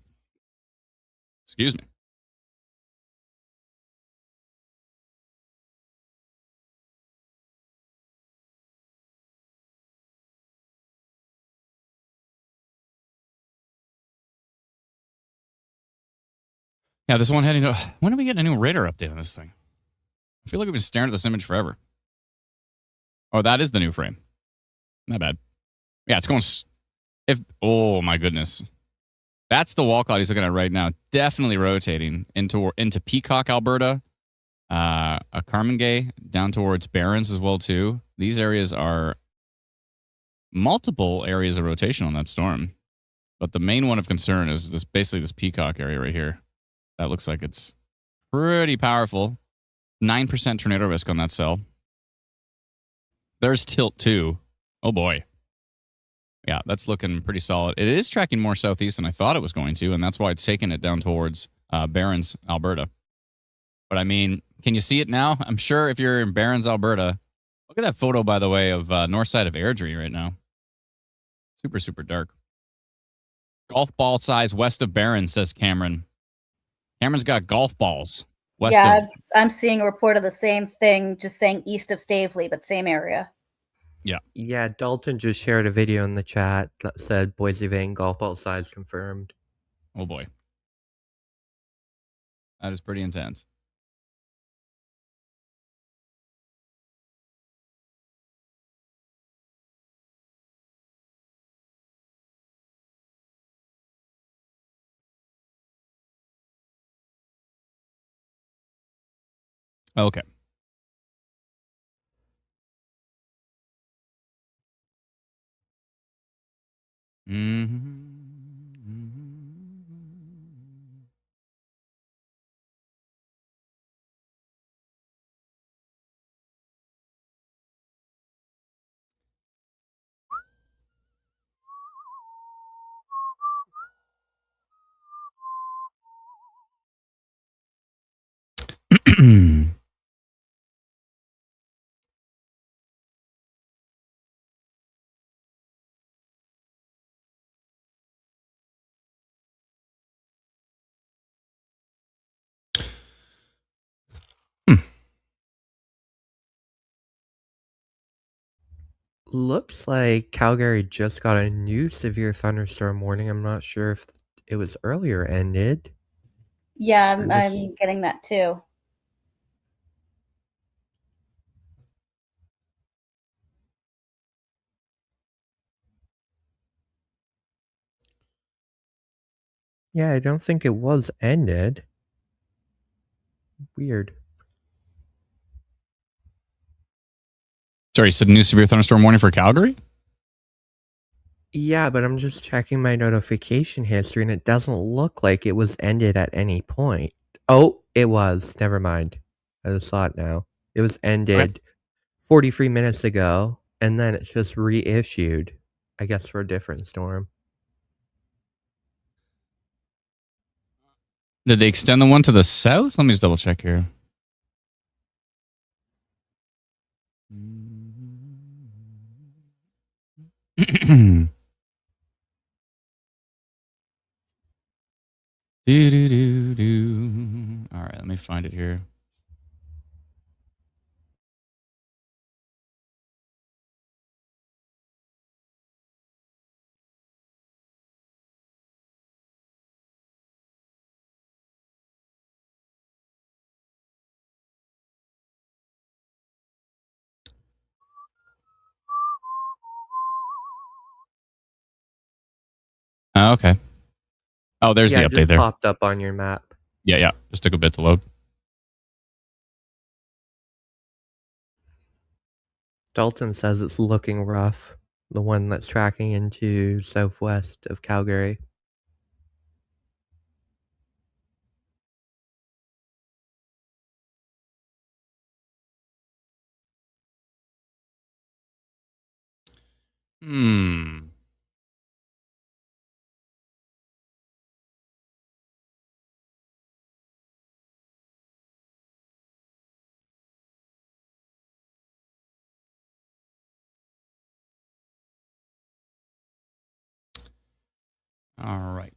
Excuse me. Yeah, this one heading to. When are we getting a new radar update on this thing? I feel like we've been staring at this image forever. Oh, that is the new frame. Not bad. Yeah, it's going. Oh my goodness, that's the wall cloud he's looking at right now. Definitely rotating into Peacock, Alberta, a Carmangay down towards Barrens as well too. These areas are multiple areas of rotation on that storm, but the main one of concern is this Peacock area right here. That looks like it's pretty powerful. 9% tornado risk on that cell. There's tilt too. Oh boy. Yeah, that's looking pretty solid. It is tracking more southeast than I thought it was going to, and that's why it's taking it down towards Barrens, Alberta. But I mean, can you see it now? I'm sure if you're in Barrens, Alberta, look at that photo, by the way, of north side of Airdrie right now. Super, super dark. Golf ball size west of Barrens, says Cameron. Cameron's got golf balls west of... I'm seeing a report of the same thing, just saying east of Stavely, but same area. Yeah. Yeah, Dalton just shared a video in the chat that said Boise Vane golf ball size confirmed. Oh boy. That is pretty intense. Okay. Looks like Calgary just got a new severe thunderstorm warning. I'm not sure if it was earlier ended. Yeah, I'm getting that too. Yeah, I don't think it was ended. Weird. Sorry, you said new severe thunderstorm warning for Calgary? Yeah, but I'm just checking my notification history and it doesn't look like it was ended at any point. Oh, it was. Never mind. I just saw it now. It was ended 43 minutes ago, and then it's just reissued. I guess for a different storm. Did they extend the one to the south? Let me just double check here. All right, let me find it here. Okay. Oh, there's Yeah, the it update just there. popped up on your map. Yeah. Just took a bit to load. Dalton says it's looking rough. The one that's tracking into southwest of Calgary. All right.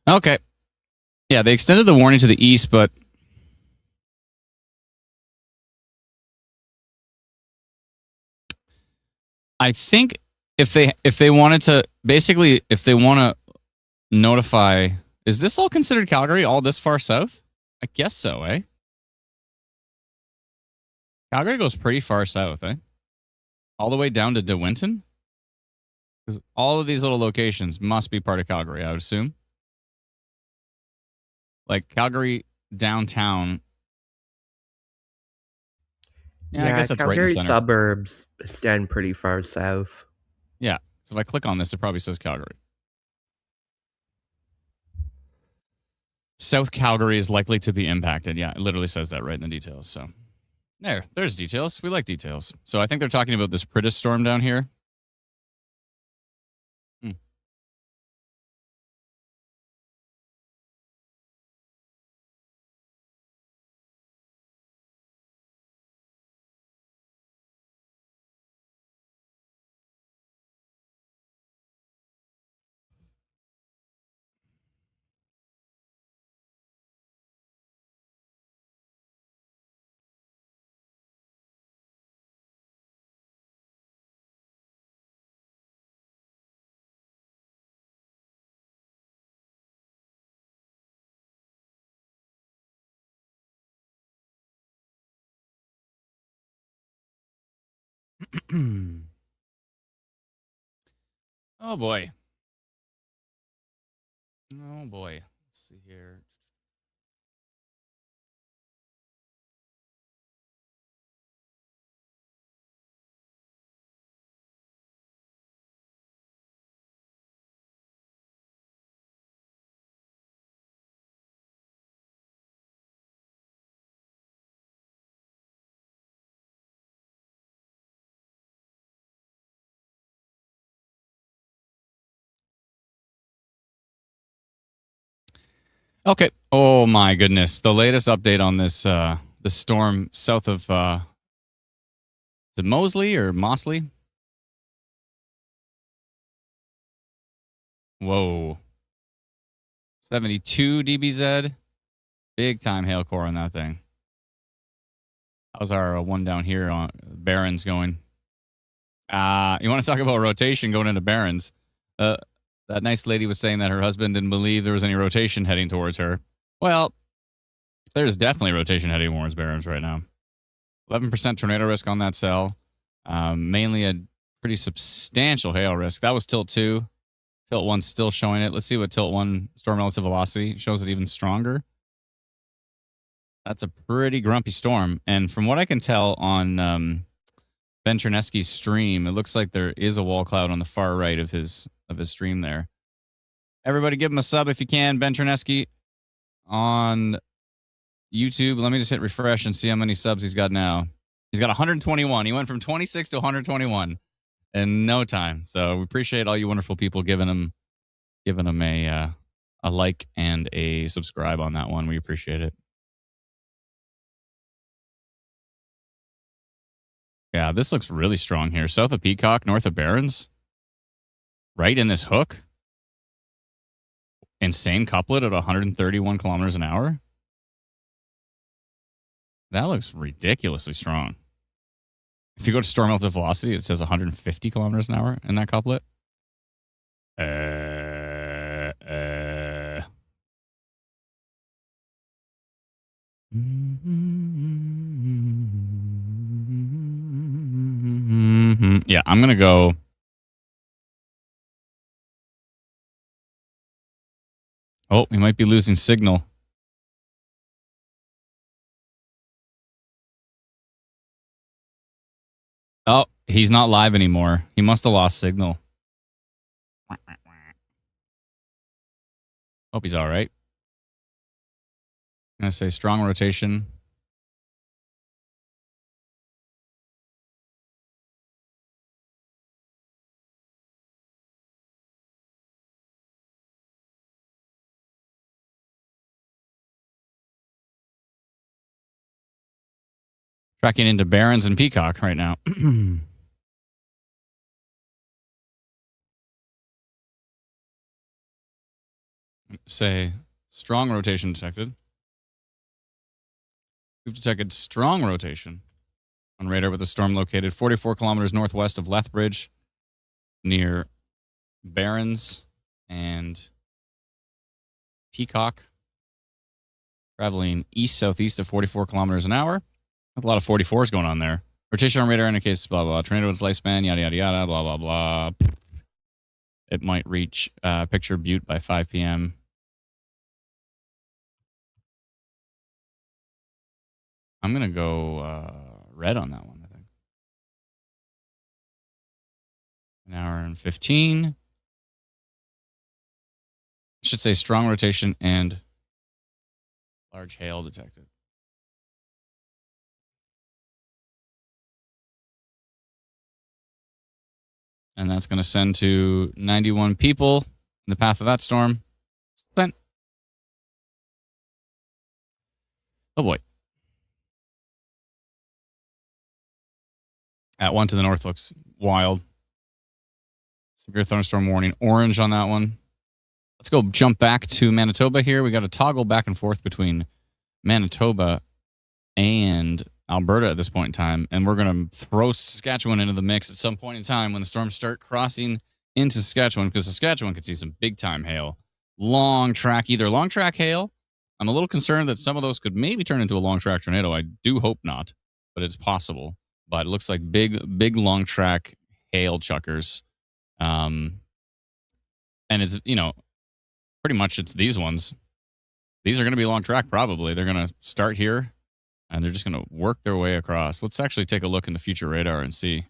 Okay. Yeah, they extended the warning to the east, but I think if they wanted to basically if they want to notify, is this all considered Calgary? All this far south? I guess so, eh? Calgary goes pretty far south, eh? All the way down to De Winton? Because all of these little locations must be part of Calgary, I would assume. Like Calgary downtown. Yeah, I guess that's right in the Calgary center. suburbs extend pretty far south. Yeah. So if I click on this, it probably says Calgary. South Calgary is likely to be impacted. Yeah, it literally says that right in the details. So there's details. We like details. So I think they're talking about this Pritis storm down here. Oh boy. Oh boy. Let's see here. Okay. Oh my goodness. The latest update on this the storm south of is it Mosley or Mosley? Whoa. 72 dBz. Big time hail core on that thing. How's our one down here on Barrens going? You want to talk about rotation going into Barrens? That nice lady was saying that her husband didn't believe there was any rotation heading towards her. Well, there's definitely rotation heading towards Barrens right now. 11% tornado risk on that cell. Mainly a pretty substantial hail risk. That was tilt 2. Tilt 1's still showing it. Let's see what tilt 1 storm relative velocity shows it even stronger. That's a pretty grumpy storm. And from what I can tell on Ben Chernesky's stream, it looks like there is a wall cloud on the far right of his stream there. Everybody give him a sub if you can. Ben Chernesky on YouTube. Let me just hit refresh and see how many subs he's got now. He's got 121. He went from 26 to 121 in no time. So we appreciate all you wonderful people giving him a like and a subscribe on that one. We appreciate it. Yeah, this looks really strong here. South of Peacock, north of Barrens. Right in this hook. Insane couplet at 131 kilometers an hour. That looks ridiculously strong. If you go to storm relative velocity, it says 150 kilometers an hour in that couplet. Yeah, I'm going to go. Oh, we might be losing signal. Oh, he's not live anymore. He must have lost signal. Hope he's all right. I'm going to say strong rotation. Tracking into Barons and Peacock right now. Say strong rotation detected. We've detected strong rotation on radar with a storm located 44 kilometers northwest of Lethbridge near Barons and Peacock, traveling east-southeast of 44 kilometers an hour. A lot of 44s going on there. Rotation on radar indicates blah, blah, tornado its lifespan, yada, yada, yada, blah, blah, blah. It might reach Picture Butte by 5 p.m. I'm going to go red on that one, I think. An hour and 15. I should say strong rotation and large hail detected. And that's going to send to 91 people in the path of that storm. Sent. Oh boy. That one to the north looks wild. Severe thunderstorm warning, orange on that one. Let's go jump back to Manitoba here. We got to toggle back and forth between Manitoba and Alberta at this point in time, and we're going to throw Saskatchewan into the mix at some point in time when the storms start crossing into Saskatchewan, because Saskatchewan could see some big-time hail. Long track, either long track hail. I'm a little concerned that some of those could maybe turn into a long track tornado. I do hope not, but it's possible. But it looks like big long track hail chuckers. And it's, pretty much it's these ones. These are going to be long track probably. They're going to start here, and they're just going to work their way across. Let's actually take a look in the future radar and see.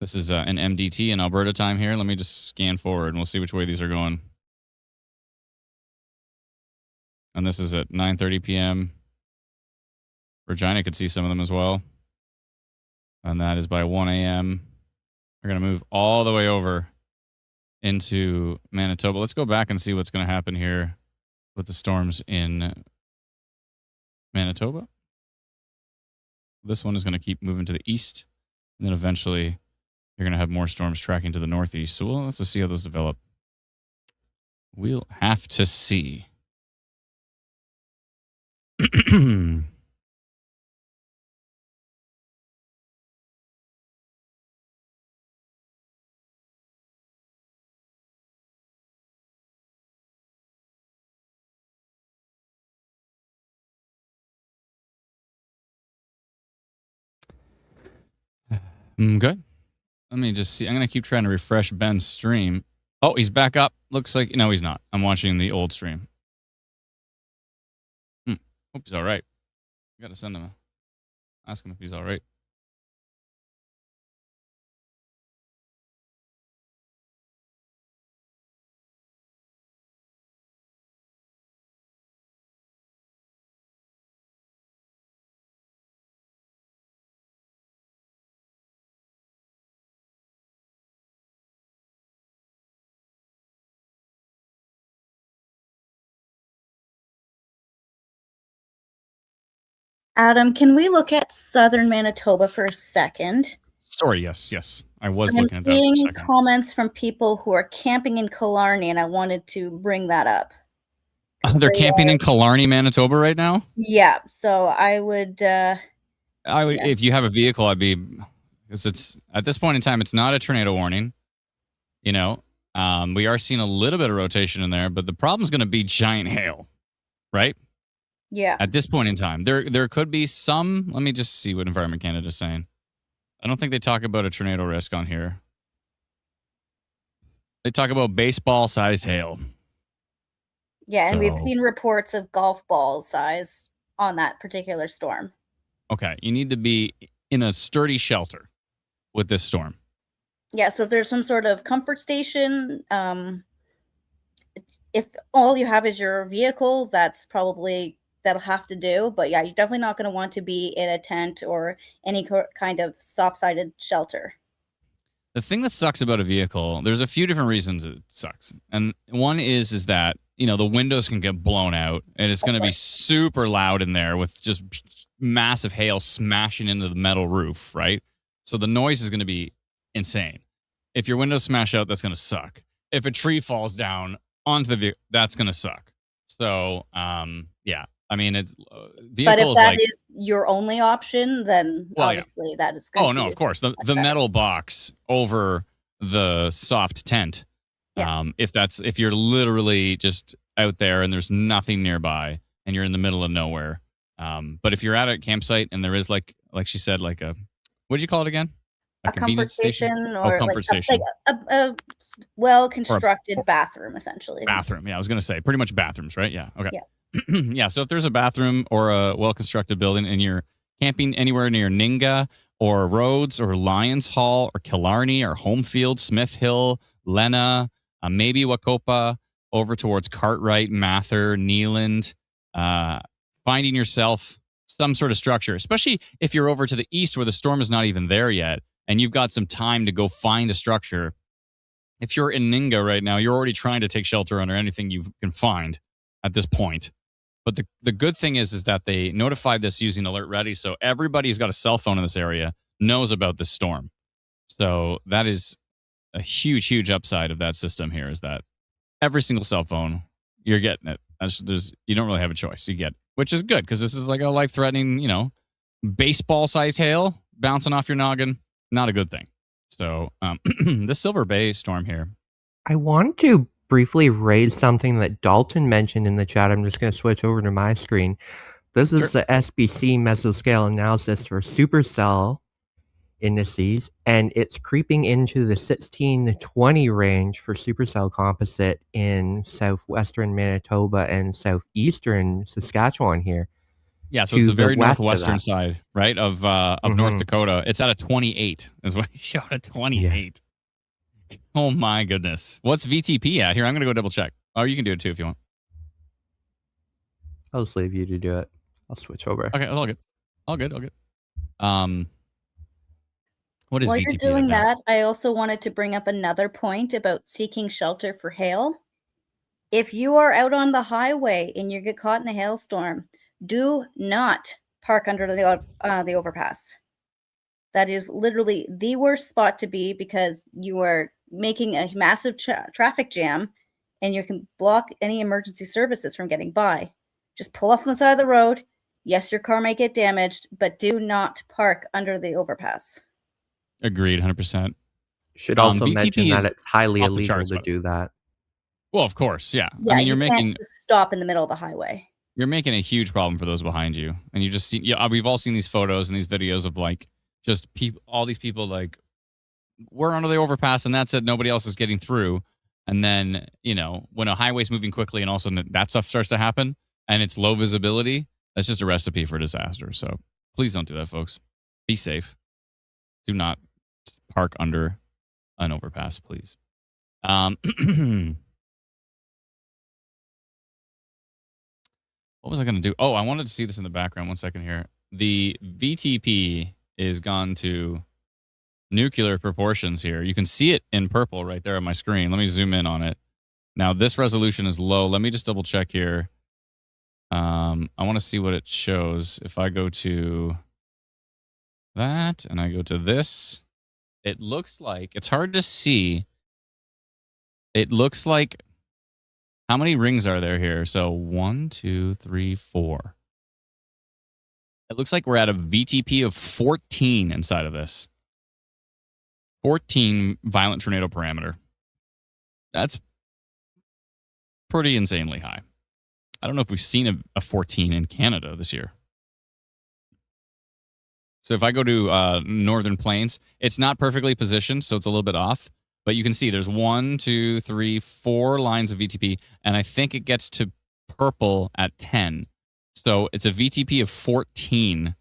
This is an MDT in Alberta time here. Let me just scan forward, and we'll see which way these are going. And this is at 9:30 p.m. Regina could see some of them as well. And that is by 1 a.m. We're going to move all the way over into Manitoba. Let's go back and see what's going to happen here with the storms in Manitoba. This one is going to keep moving to the east, and then eventually you're going to have more storms tracking to the northeast. So we'll have to see how those develop. We'll have to see. Good. Let me just see. I'm going to keep trying to refresh Ben's stream. Oh, he's back up. Looks like... No, he's not. I'm watching the old stream. Hope he's all right. I got to send him ask him if he's all right. Adam, can we look at southern Manitoba for a second? Sorry, yes. I was I'm looking at that for a seeing second. comments from people who are camping in Killarney, and I wanted to bring that up. They're camping in Killarney, Manitoba right now? Yeah, so I would... If you have a vehicle, I'd be... Because it's... At this point in time, it's not a tornado warning. We are seeing a little bit of rotation in there, but the problem's going to be giant hail, right? Yeah. At this point in time, there could be some. Let me just see what Environment Canada is saying. I don't think they talk about a tornado risk on here. They talk about baseball-sized hail. Yeah, and we've seen reports of golf ball size on that particular storm. Okay, you need to be in a sturdy shelter with this storm. Yeah, so if there's some sort of comfort station, if all you have is your vehicle, that'll have to do. But yeah, you're definitely not going to want to be in a tent or any kind of soft-sided shelter. The thing that sucks about a vehicle, there's a few different reasons it sucks. And one is that, the windows can get blown out, and it's going to be super loud in there with just massive hail smashing into the metal roof, right? So the noise is going to be insane. If your windows smash out, that's going to suck. If a tree falls down onto the vehicle, that's going to suck. So, yeah. I mean, it's But if vehicles that like, is your only option, then well, yeah. obviously that is going Oh to no, be of course. The metal box over the soft tent. Yeah. If you're literally just out there and there's nothing nearby and you're in the middle of nowhere. But if you're at a campsite and there is like she said, like a, what did you call it again? a comfort station Oh, or comfort station. like a well-constructed bathroom, essentially. Bathroom. Yeah, I was going to say pretty much bathrooms, right? Yeah. Okay. Yeah. Yeah. So if there's a bathroom or a well-constructed building and you're camping anywhere near Ninga or Rhodes or Lions Hall or Killarney or Homefield, Smith Hill, Lena, maybe Wacopa, over towards Cartwright, Mather, Neeland, finding yourself some sort of structure, especially if you're over to the east where the storm is not even there yet and you've got some time to go find a structure. If you're in Ninga right now, you're already trying to take shelter under anything you can find at this point. But the good thing is that they notified this using Alert Ready, so everybody who's got a cell phone in this area knows about this storm. So that is a huge, huge upside of that system here, is that every single cell phone, you're getting it. You don't really have a choice. You get it, which is good because this is like a life-threatening, baseball-sized hail bouncing off your noggin. Not a good thing. So the Silver Bay storm here. I want to briefly raise something that Dalton mentioned in the chat. I'm just going to switch over to my screen. This is the SBC mesoscale analysis for supercell indices, and it's creeping into the 16 to 20 range for supercell composite in southwestern Manitoba and southeastern Saskatchewan here. Yeah, so it's the very northwestern side, right, of North Dakota. It's at a 28, is what he showed, a 28. Yeah. Oh, my goodness. What's VTP at? Here, I'm going to go double check. Oh, you can do it, too, if you want. I'll just leave you to do it. I'll switch over. Okay, all good. All good. What is While VTP you're doing right that, I also wanted to bring up another point about seeking shelter for hail. If you are out on the highway and you get caught in a hailstorm, do not park under the overpass. That is literally the worst spot to be because you are making a massive traffic jam and you can block any emergency services from getting by. Just pull off on the side of the road. Yes, your car might get damaged, but do not park under the overpass. Agreed, 100%. Should also mention that it's highly illegal to do that. Well, of course, yeah. I mean, you can't just stop in the middle of the highway. You're making a huge problem for those behind you, and you just see. Yeah, we've all seen these photos and these videos of like just all these people like we're under the overpass, and that's it. Nobody else is getting through, and then when a highway's moving quickly, and all of a sudden that stuff starts to happen, and it's low visibility. That's just a recipe for disaster. So please don't do that, folks. Be safe. Do not park under an overpass, please. What was I going to do? Oh, I wanted to see this in the background. 1 second here. The VTP is gone to nuclear proportions here. You can see it in purple right there on my screen. Let me zoom in on it. Now, this resolution is low. Let me just double check here. I want to see what it shows. If I go to that and I go to this, it looks like, it's hard to see. It looks like, how many rings are there here? So 1, 2, 3, 4. It looks like we're at a VTP of 14 inside of this. 14 violent tornado parameter. That's pretty insanely high. I don't know if we've seen a 14 in Canada this year. So if I go to Northern Plains, it's not perfectly positioned, so it's a little bit off. But you can see there's 1, 2, 3, 4 lines of VTP, and I think it gets to purple at 10. So it's a VTP of 14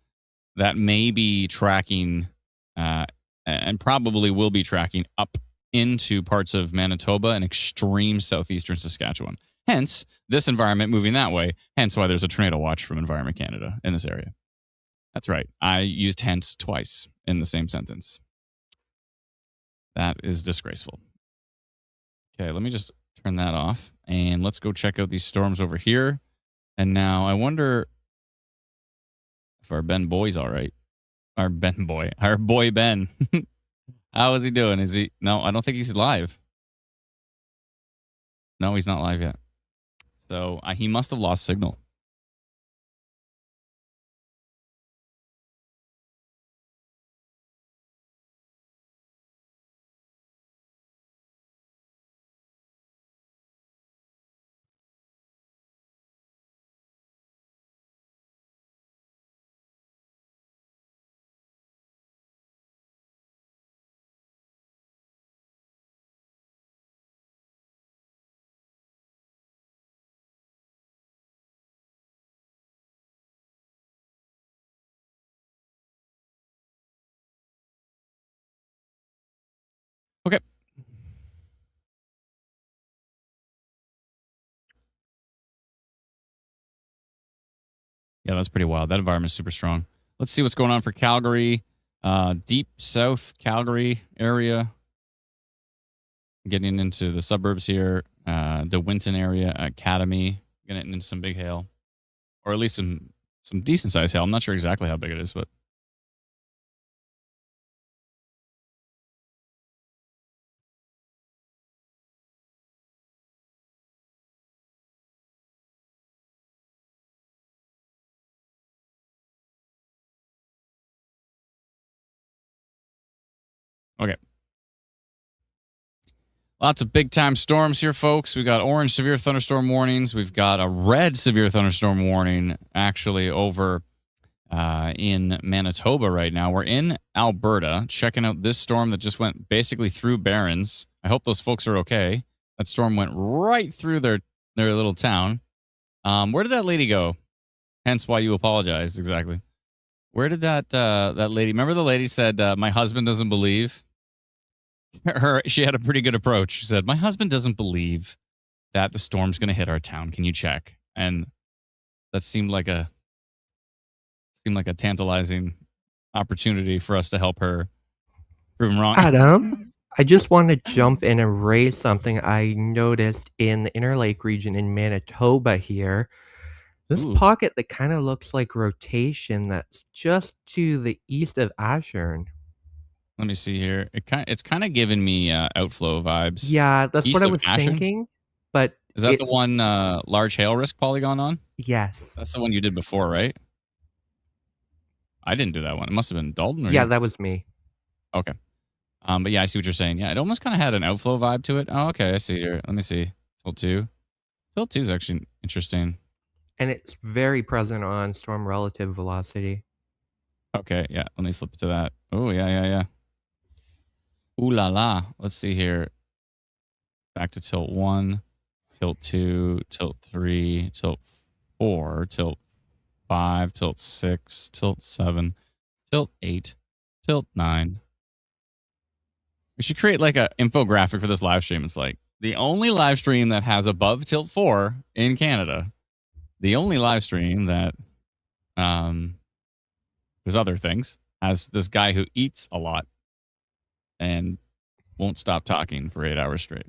that may be tracking and probably will be tracking up into parts of Manitoba and extreme southeastern Saskatchewan. Hence, this environment moving that way. Hence why there's a tornado watch from Environment Canada in this area. That's right. I used hence twice in the same sentence. That is disgraceful. Okay, let me just turn that off. And let's go check out these storms over here. And now I wonder if our Ben boy's all right. Our boy Ben. How is he doing? Is he? No, I don't think he's live. No, he's not live yet. So he must have lost signal. Okay. Yeah, that's pretty wild. That environment is super strong. Let's see what's going on for Calgary. Deep South Calgary area. Getting into the suburbs here. The Winton area, Academy. Getting into some big hail. Or at least some decent sized hail. I'm not sure exactly how big it is, but okay. Lots of big time storms here, folks. We got orange severe thunderstorm warnings. We've got a red severe thunderstorm warning actually over in Manitoba right now. We're in Alberta checking out this storm that just went basically through Barrens. I hope those folks are okay. That storm went right through their little town. Where did that lady go? Hence why you apologized, exactly. Where did that lady... Remember the lady said, my husband doesn't believe? She had a pretty good approach. She said, my husband doesn't believe that the storm's going to hit our town. Can you check? And that seemed like a tantalizing opportunity for us to help her prove him wrong. Adam, I just want to jump in and raise something I noticed in the Inner Lake region in Manitoba here. This pocket that kind of looks like rotation that's just to the east of Ashern. Let me see here. It's kind of giving me outflow vibes. Yeah, that's East what I of was Ashern? thinking. But Is that the one large hail risk polygon on? Yes. That's the one you did before, right? I didn't do that one. It must have been Dalton. Or yeah, you? That was me. Okay. But yeah, I see what you're saying. Yeah, it almost kind of had an outflow vibe to it. Oh, okay. I see here. Let me see. Tilt 2. Tilt 2 is actually interesting. And it's very present on storm relative velocity. Okay, yeah. Let me flip it to that. Oh, yeah. Ooh la la. Let's see here. Back to tilt 1, tilt 2, tilt 3, tilt 4, tilt 5, tilt 6, tilt 7, tilt 8, tilt 9. We should create like an infographic for this live stream. It's like the only live stream that has above tilt 4 in Canada. The only live stream that, there's other things, has this guy who eats a lot and won't stop talking for 8 hours straight.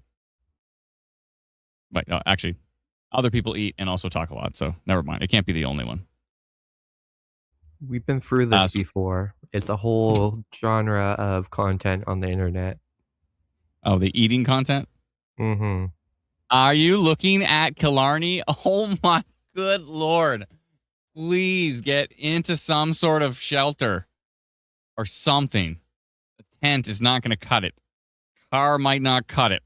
But actually, other people eat and also talk a lot, so never mind. It can't be the only one. We've been through this before. It's a whole genre of content on the internet. Oh, the eating content? Mm-hmm. Are you looking at Killarney? Oh my good Lord. Please get into some sort of shelter or something. The tent is not going to cut it. Car might not cut it.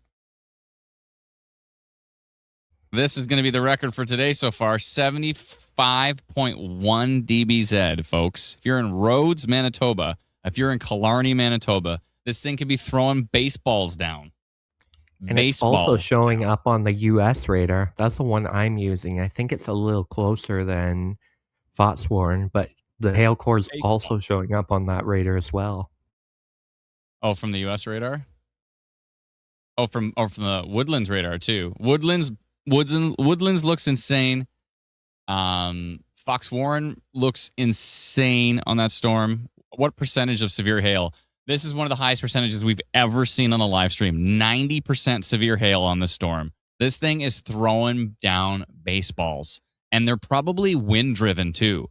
This is going to be the record for today so far. 75.1 dBz, folks. If you're in Rhodes, Manitoba, if you're in Killarney, Manitoba, this thing could be throwing baseballs down. And it's also showing up on the US radar. That's the one I'm using. I think it's a little closer than Foxwarn, but the hail core is also showing up on that radar as well. Oh, from the US radar? Oh, from the Woodlands radar too. Woodlands looks insane. Foxwarn looks insane on that storm. What percentage of severe hail? This is one of the highest percentages we've ever seen on a live stream. 90% severe hail on this storm. This thing is throwing down baseballs. And they're probably wind driven too.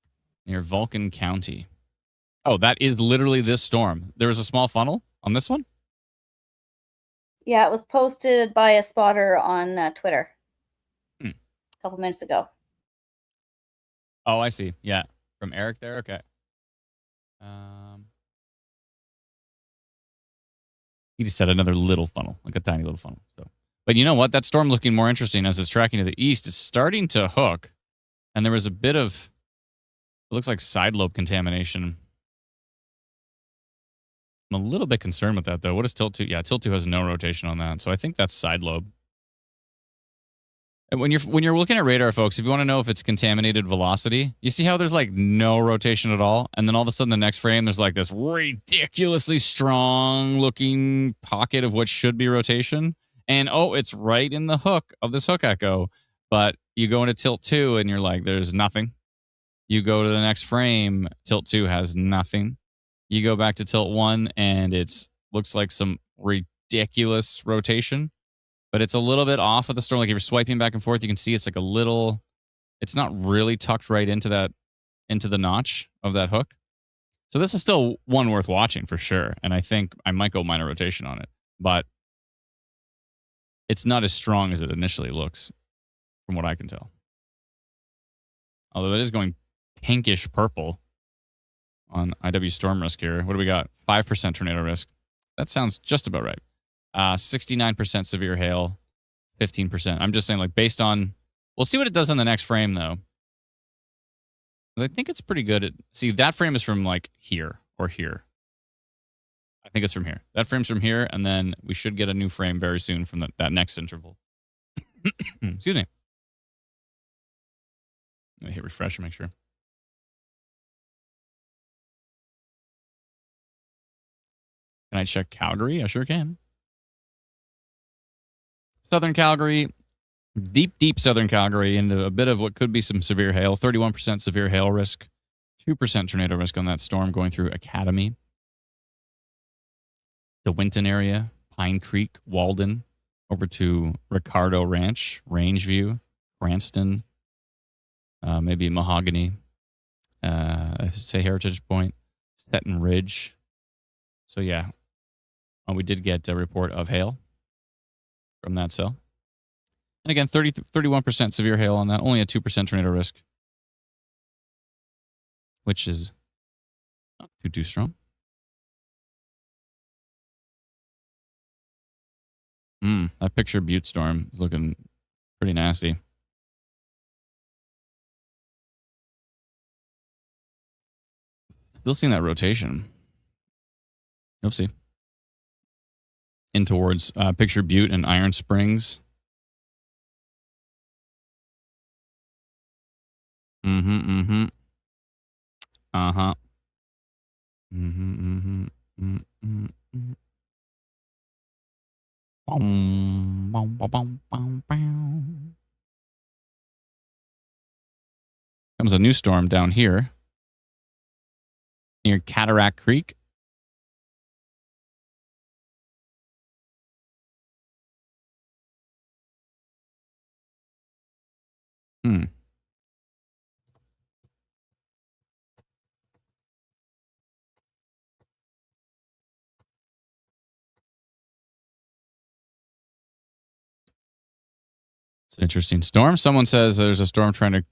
near Vulcan County. Oh, that is literally this storm. There was a small funnel on this one? Yeah, it was posted by a spotter on Twitter Hmm. a couple minutes ago. Oh, I see. Yeah. From Eric there? Okay. He just said another little funnel, like a tiny little funnel. So, but you know what? That storm looking more interesting as it's tracking to the east. It's starting to hook, and there was a bit of, it looks like side lobe contamination. I'm a little bit concerned with that, though. What is tilt 2? Yeah, tilt 2 has no rotation on that, so I think that's side lobe. And when you're looking at radar, folks, if you want to know if it's contaminated velocity, you see how there's like no rotation at all, and then all of a sudden the next frame there's like this ridiculously strong looking pocket of what should be rotation, and oh, it's right in the hook of this hook echo. But you go into tilt 2 and you're like, there's nothing. You go to the next frame, tilt 2 has nothing. You go back to tilt 1 and it's looks like some ridiculous rotation. But it's a little bit off of the storm. Like if you're swiping back and forth, you can see it's like a little, it's not really tucked right into the notch of that hook. So this is still one worth watching for sure. And I think I might go minor rotation on it, but it's not as strong as it initially looks from what I can tell. Although it is going pinkish purple on IW Storm Risk here. What do we got? 5% tornado risk. That sounds just about right. 69% severe hail, 15%. I'm just saying, like, based on, we'll see what it does in the next frame, though. I think it's pretty good. See, that frame is from, like, here or here. I think it's from here. That frame's from here, and then we should get a new frame very soon from that next interval. Excuse me. Let me hit refresh and make sure. Can I check Calgary? I sure can. Southern Calgary, deep southern Calgary into a bit of what could be some severe hail. 31% severe hail risk, 2% tornado risk on that storm going through Academy. The Winton area, Pine Creek, Walden, over to Ricardo Ranch, Rangeview, Cranston, maybe Mahogany, I should say Heritage Point, Stetton Ridge. So yeah, we did get a report of hail from that cell. And again, 31% severe hail on that, only a 2% tornado risk, which is not too strong. That picture Butte storm is looking pretty nasty. Still seeing that rotation. Oopsie. In towards picture Butte and Iron Springs. Uh-huh. Comes a new storm down here near Cataract Creek. It's an interesting storm. Someone says there's a storm trying to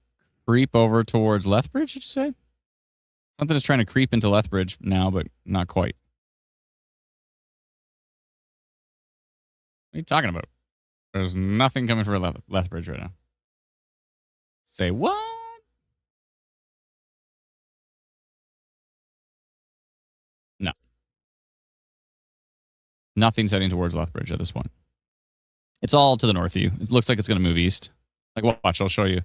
creep over towards Lethbridge, did you say? Something is trying to creep into Lethbridge now, but not quite. What are you talking about? There's nothing coming for Lethbridge right now. Say what? No. Nothing's heading towards Lethbridge at this point. It's all to the north of you. It looks like it's going to move east. Like, watch, I'll show you.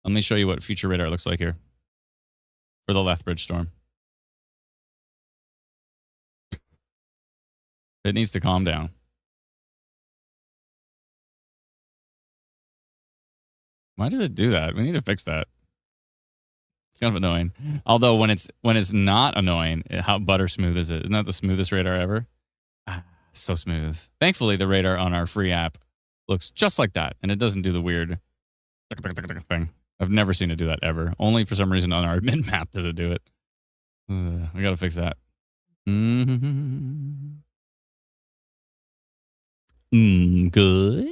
Let me show you what future radar looks like here for the Lethbridge storm. It needs to calm down. Why did it do that? We need to fix that. It's kind of annoying. Although when it's not annoying, how butter smooth is it? Isn't that the smoothest radar ever? So smooth. Thankfully, the radar on our free app looks just like that, and it doesn't do the weird thing I've never seen it do that ever. Only for some reason on our min map does it do it. We gotta fix that. Good.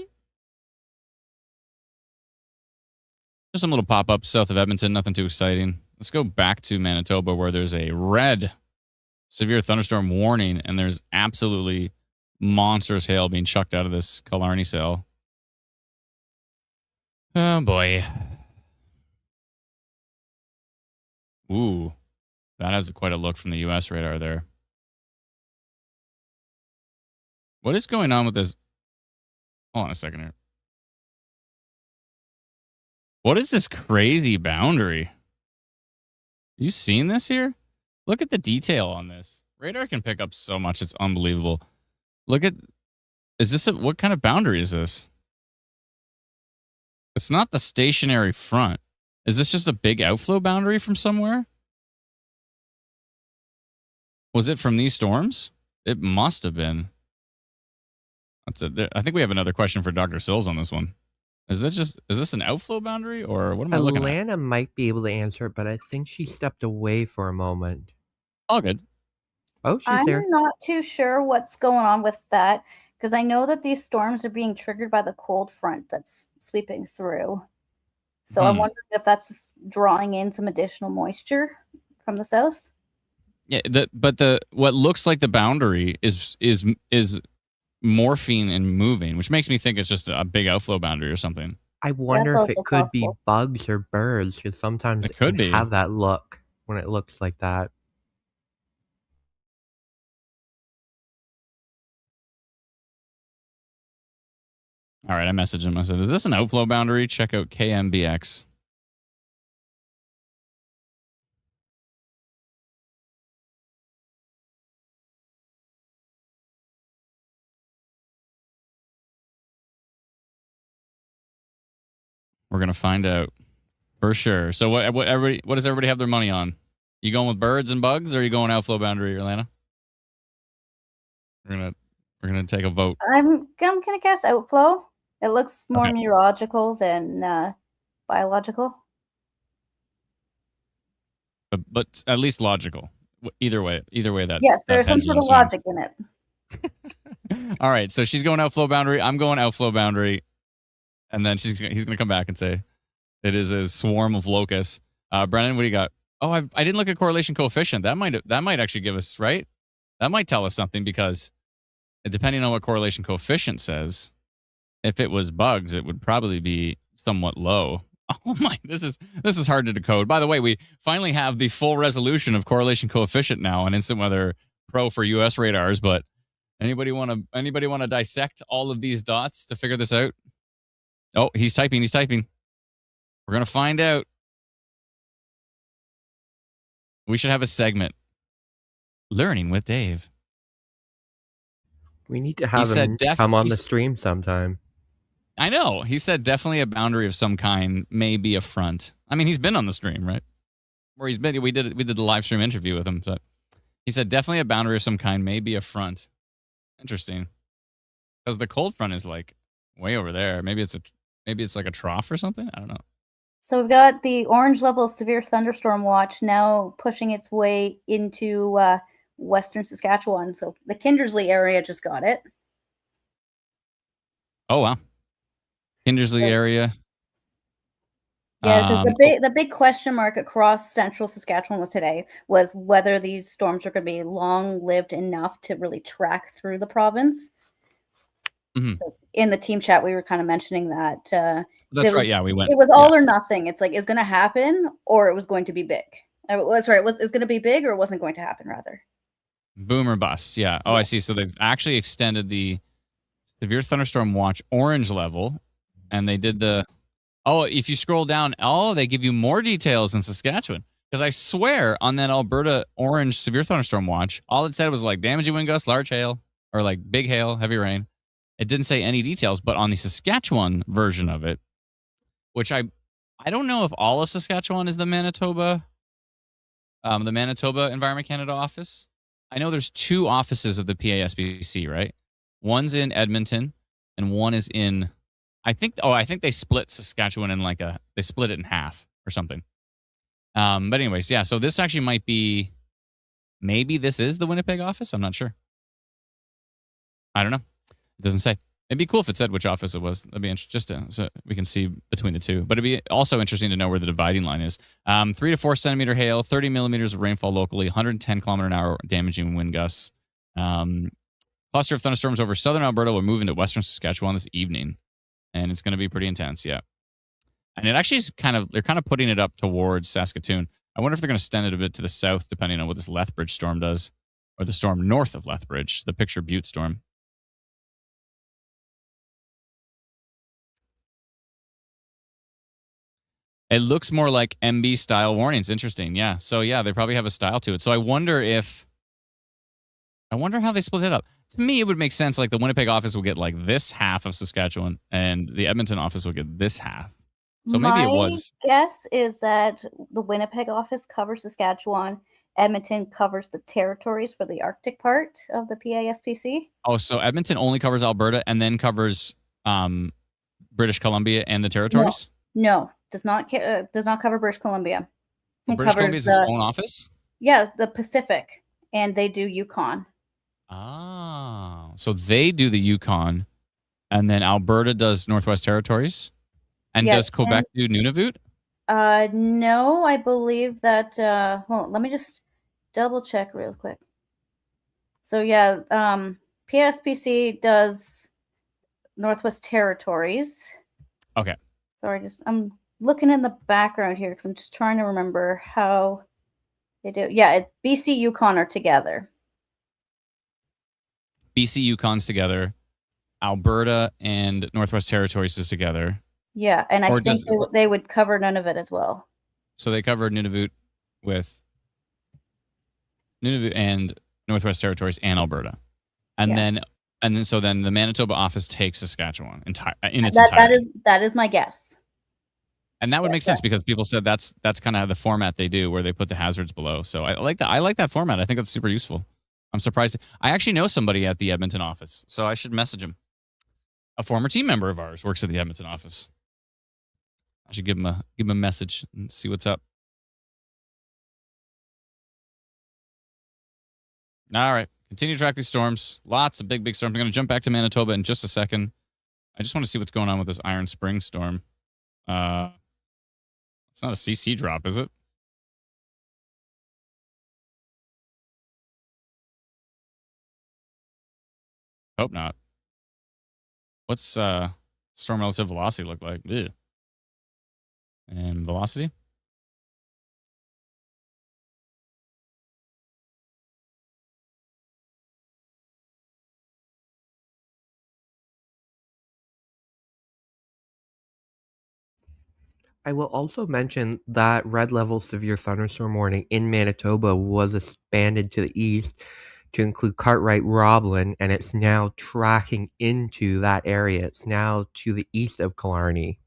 Just some little pop-ups south of Edmonton. Nothing too exciting. Let's go back to Manitoba where there's a red severe thunderstorm warning and there's absolutely monstrous hail being chucked out of this Killarney cell. Oh, boy. Ooh. That has quite a look from the U.S. radar there. What is going on with this? Hold on a second here. What is this crazy boundary? You seen this here? Look at the detail on this. Radar can pick up so much. It's unbelievable. Look at, what kind of boundary is this? It's not the stationary front. Is this just a big outflow boundary from somewhere? Was it from these storms? It must have been. That's it. I think we have another question for Dr. Sills on this one. Is this an outflow boundary or what am I looking at? Alana might be able to answer it, but I think she stepped away for a moment. All good. Oh, she's I'm there. not too sure what's going on with that because I know that these storms are being triggered by the cold front that's sweeping through. So I'm wondering if that's just drawing in some additional moisture from the south. Yeah, but what looks like the boundary is morphing and moving, which makes me think it's just a big outflow boundary or something. I wonder if it also could be possible. bugs or birds, because sometimes It it could can be. have that look when it looks like that. All right, I messaged him. I said, is this an outflow boundary? Check out KMBX. We're gonna find out for sure. So what does everybody have their money on? You going with birds and bugs, or are you going outflow boundary, Orlando? We're gonna take a vote. I'm gonna guess outflow. It looks more Okay. meteorological than biological. But at least logical. Either way that. Yes, that there's some sort pendulum of swings. logic in it. All right, so she's going outflow boundary. I'm going outflow boundary, and then he's gonna come back and say it is a swarm of locusts. Brennan, what do you got? Oh, I didn't look at correlation coefficient. That might actually give us right. That might tell us something because depending on what correlation coefficient says, if it was bugs, it would probably be somewhat low. Oh my, this is hard to decode. By the way, we finally have the full resolution of correlation coefficient now on Instant Weather Pro for US radars, but anybody want to dissect all of these dots to figure this out? Oh, he's typing. We're going to find out. We should have a segment. Learning with Dave. We need to have him come on the stream sometime. I know. He said definitely a boundary of some kind, maybe a front. I mean, he's been on the stream, right? Where he's been, we did the live stream interview with him. But he said definitely a boundary of some kind, maybe a front. Interesting. Because the cold front is like way over there. Maybe it's like a trough or something. I don't know. So we've got the orange level severe thunderstorm watch now pushing its way into western Saskatchewan. So the Kindersley area just got it. Oh wow. Kindersley area. Yeah, because the big question mark across central Saskatchewan was whether these storms are going to be long-lived enough to really track through the province. Mm-hmm. In the team chat, we were kind of mentioning that. That's right. Yeah, we went. It was all or nothing. It's like it was going to happen or it was going to be big. That's right. It was going to be big or it wasn't going to happen, rather. Boom or bust. Yeah. Oh, I see. So they've actually extended the severe thunderstorm watch orange level, and they did the. Oh, if you scroll down, they give you more details in Saskatchewan. Because I swear on that Alberta orange severe thunderstorm watch, all it said was like damaging wind gusts, large hail, or like big hail, heavy rain. It didn't say any details, but on the Saskatchewan version of it, which I don't know if all of Saskatchewan is the Manitoba Environment Canada office. I know there's 2 offices of the PASBC, right? One's in Edmonton and one is in I think they split Saskatchewan in they split it in half or something. But anyways, yeah. So this actually might be, maybe this is the Winnipeg office. I'm not sure. I don't know. It doesn't say. It'd be cool if it said which office it was. That'd be interesting, so we can see between the two. But it'd be also interesting to know where the dividing line is. 3 to 4 centimeter hail, 30 millimeters of rainfall locally, 110 kilometer an hour damaging wind gusts. Cluster of thunderstorms over southern Alberta will move into western Saskatchewan this evening, and it's going to be pretty intense. Yeah, and it actually is they're kind of putting it up towards Saskatoon. I wonder if they're going to extend it a bit to the south, depending on what this Lethbridge storm does, or the storm north of Lethbridge, the Picture Butte storm. It looks more like MB style warnings. Interesting. Yeah. So yeah, they probably have a style to it. So I wonder how they split it up. To me, it would make sense. Like the Winnipeg office will get like this half of Saskatchewan, and the Edmonton office will get this half. So maybe it was. My guess is that the Winnipeg office covers Saskatchewan. Edmonton covers the territories for the Arctic part of the PASPC. Oh, so Edmonton only covers Alberta and then covers British Columbia and the territories? No, does not cover British Columbia. Well, British Columbia is its own office? Yeah, the Pacific, and they do Yukon. Oh, so they do the Yukon, and then Alberta does Northwest Territories, and does Quebec do Nunavut? No, I believe that. Well, let me just double check real quick. So yeah, PSPC does Northwest Territories. Okay. Sorry, I'm looking in the background here because I'm just trying to remember how they do. Yeah, BC Yukon are together. BC Yukon's together. Alberta and Northwest Territories is together. Yeah, and I think they would cover Nunavut as well. So they covered Nunavut with Nunavut and Northwest Territories and Alberta, and then the Manitoba office takes Saskatchewan in its entirety. That is my guess. And that would make sense because people said that's kind of the format they do, where they put the hazards below. So I like that. I like that format. I think that's super useful. I'm surprised. I actually know somebody at the Edmonton office, so I should message him. A former team member of ours works at the Edmonton office. I should give him a message and see what's up. All right. Continue to track these storms. Lots of big storms. I'm going to jump back to Manitoba in just a second. I just want to see what's going on with this Iron Spring storm. It's not a CC drop, is it? Hope not. What's storm relative velocity look like? Ew. And velocity? I will also mention that red level severe thunderstorm warning in Manitoba was expanded to the east to include Cartwright Roblin, and it's now tracking into that area. It's now to the east of Killarney.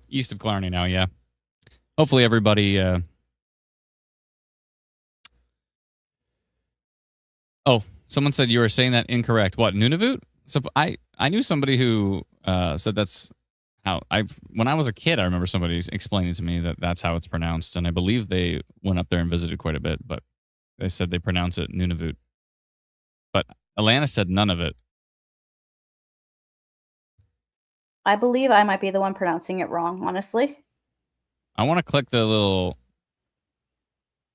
East of Killarney now, yeah. Hopefully everybody... Oh, someone said you were saying that incorrect. What, Nunavut? So I knew somebody who said that's how when I was a kid, I remember somebody explaining to me that that's how it's pronounced, and I believe they went up there and visited quite a bit, but they said they pronounce it Nunavut. But Alana said none of it. I believe I might be the one pronouncing it wrong, honestly. I want to click the little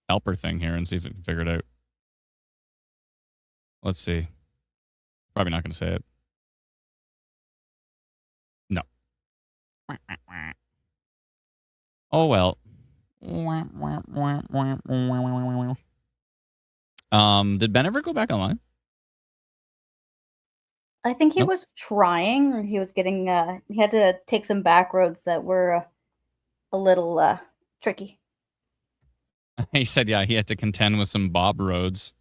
helper thing here and see if it can figure it out. Let's see. Probably not going to say it. No. Oh, well. Did Ben ever go back online? I think he was trying, or he was getting, he had to take some back roads that were a little tricky. He said, yeah, he had to contend with some Bob roads.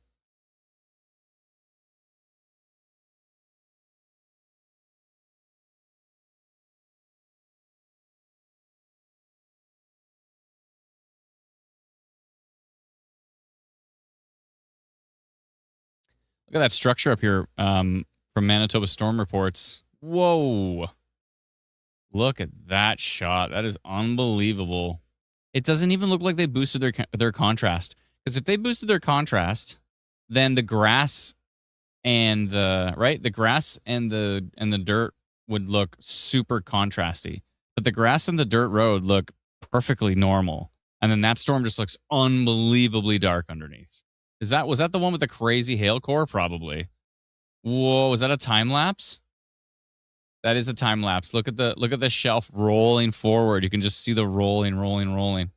Look at that structure up here from Manitoba Storm Reports. Whoa. Look at that shot. That is unbelievable. It doesn't even look like they boosted their contrast. Because if they boosted their contrast, then the grass and the grass and the dirt would look super contrasty. But the grass and the dirt road look perfectly normal. And then that storm just looks unbelievably dark underneath. Was that the one with the crazy hail core? Probably. Whoa, is that a time lapse? That is a time lapse. Look at the shelf rolling forward. You can just see the rolling.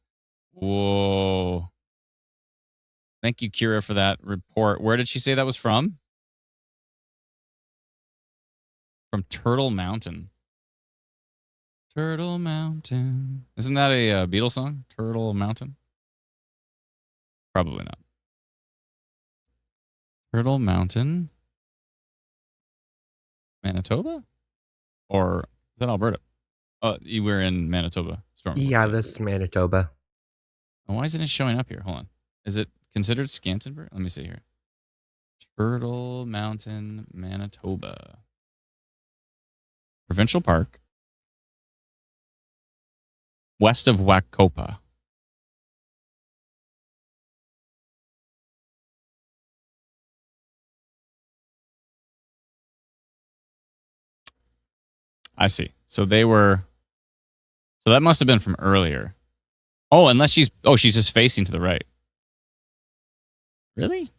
Whoa. Thank you, Kira, for that report. Where did she say that was from? From Turtle Mountain. Turtle Mountain. Isn't that a Beatles song? Turtle Mountain? Probably not. Turtle Mountain. Manitoba? Or is that Alberta? Oh, you were in Manitoba. Storm. Yeah, this is Manitoba. Why isn't it showing up here? Hold on. Is it considered Scansenburg? Let me see here. Turtle Mountain, Manitoba. Provincial Park. West of Wacopa. I see. So that must have been from earlier. Oh, unless she's just facing to the right. Really?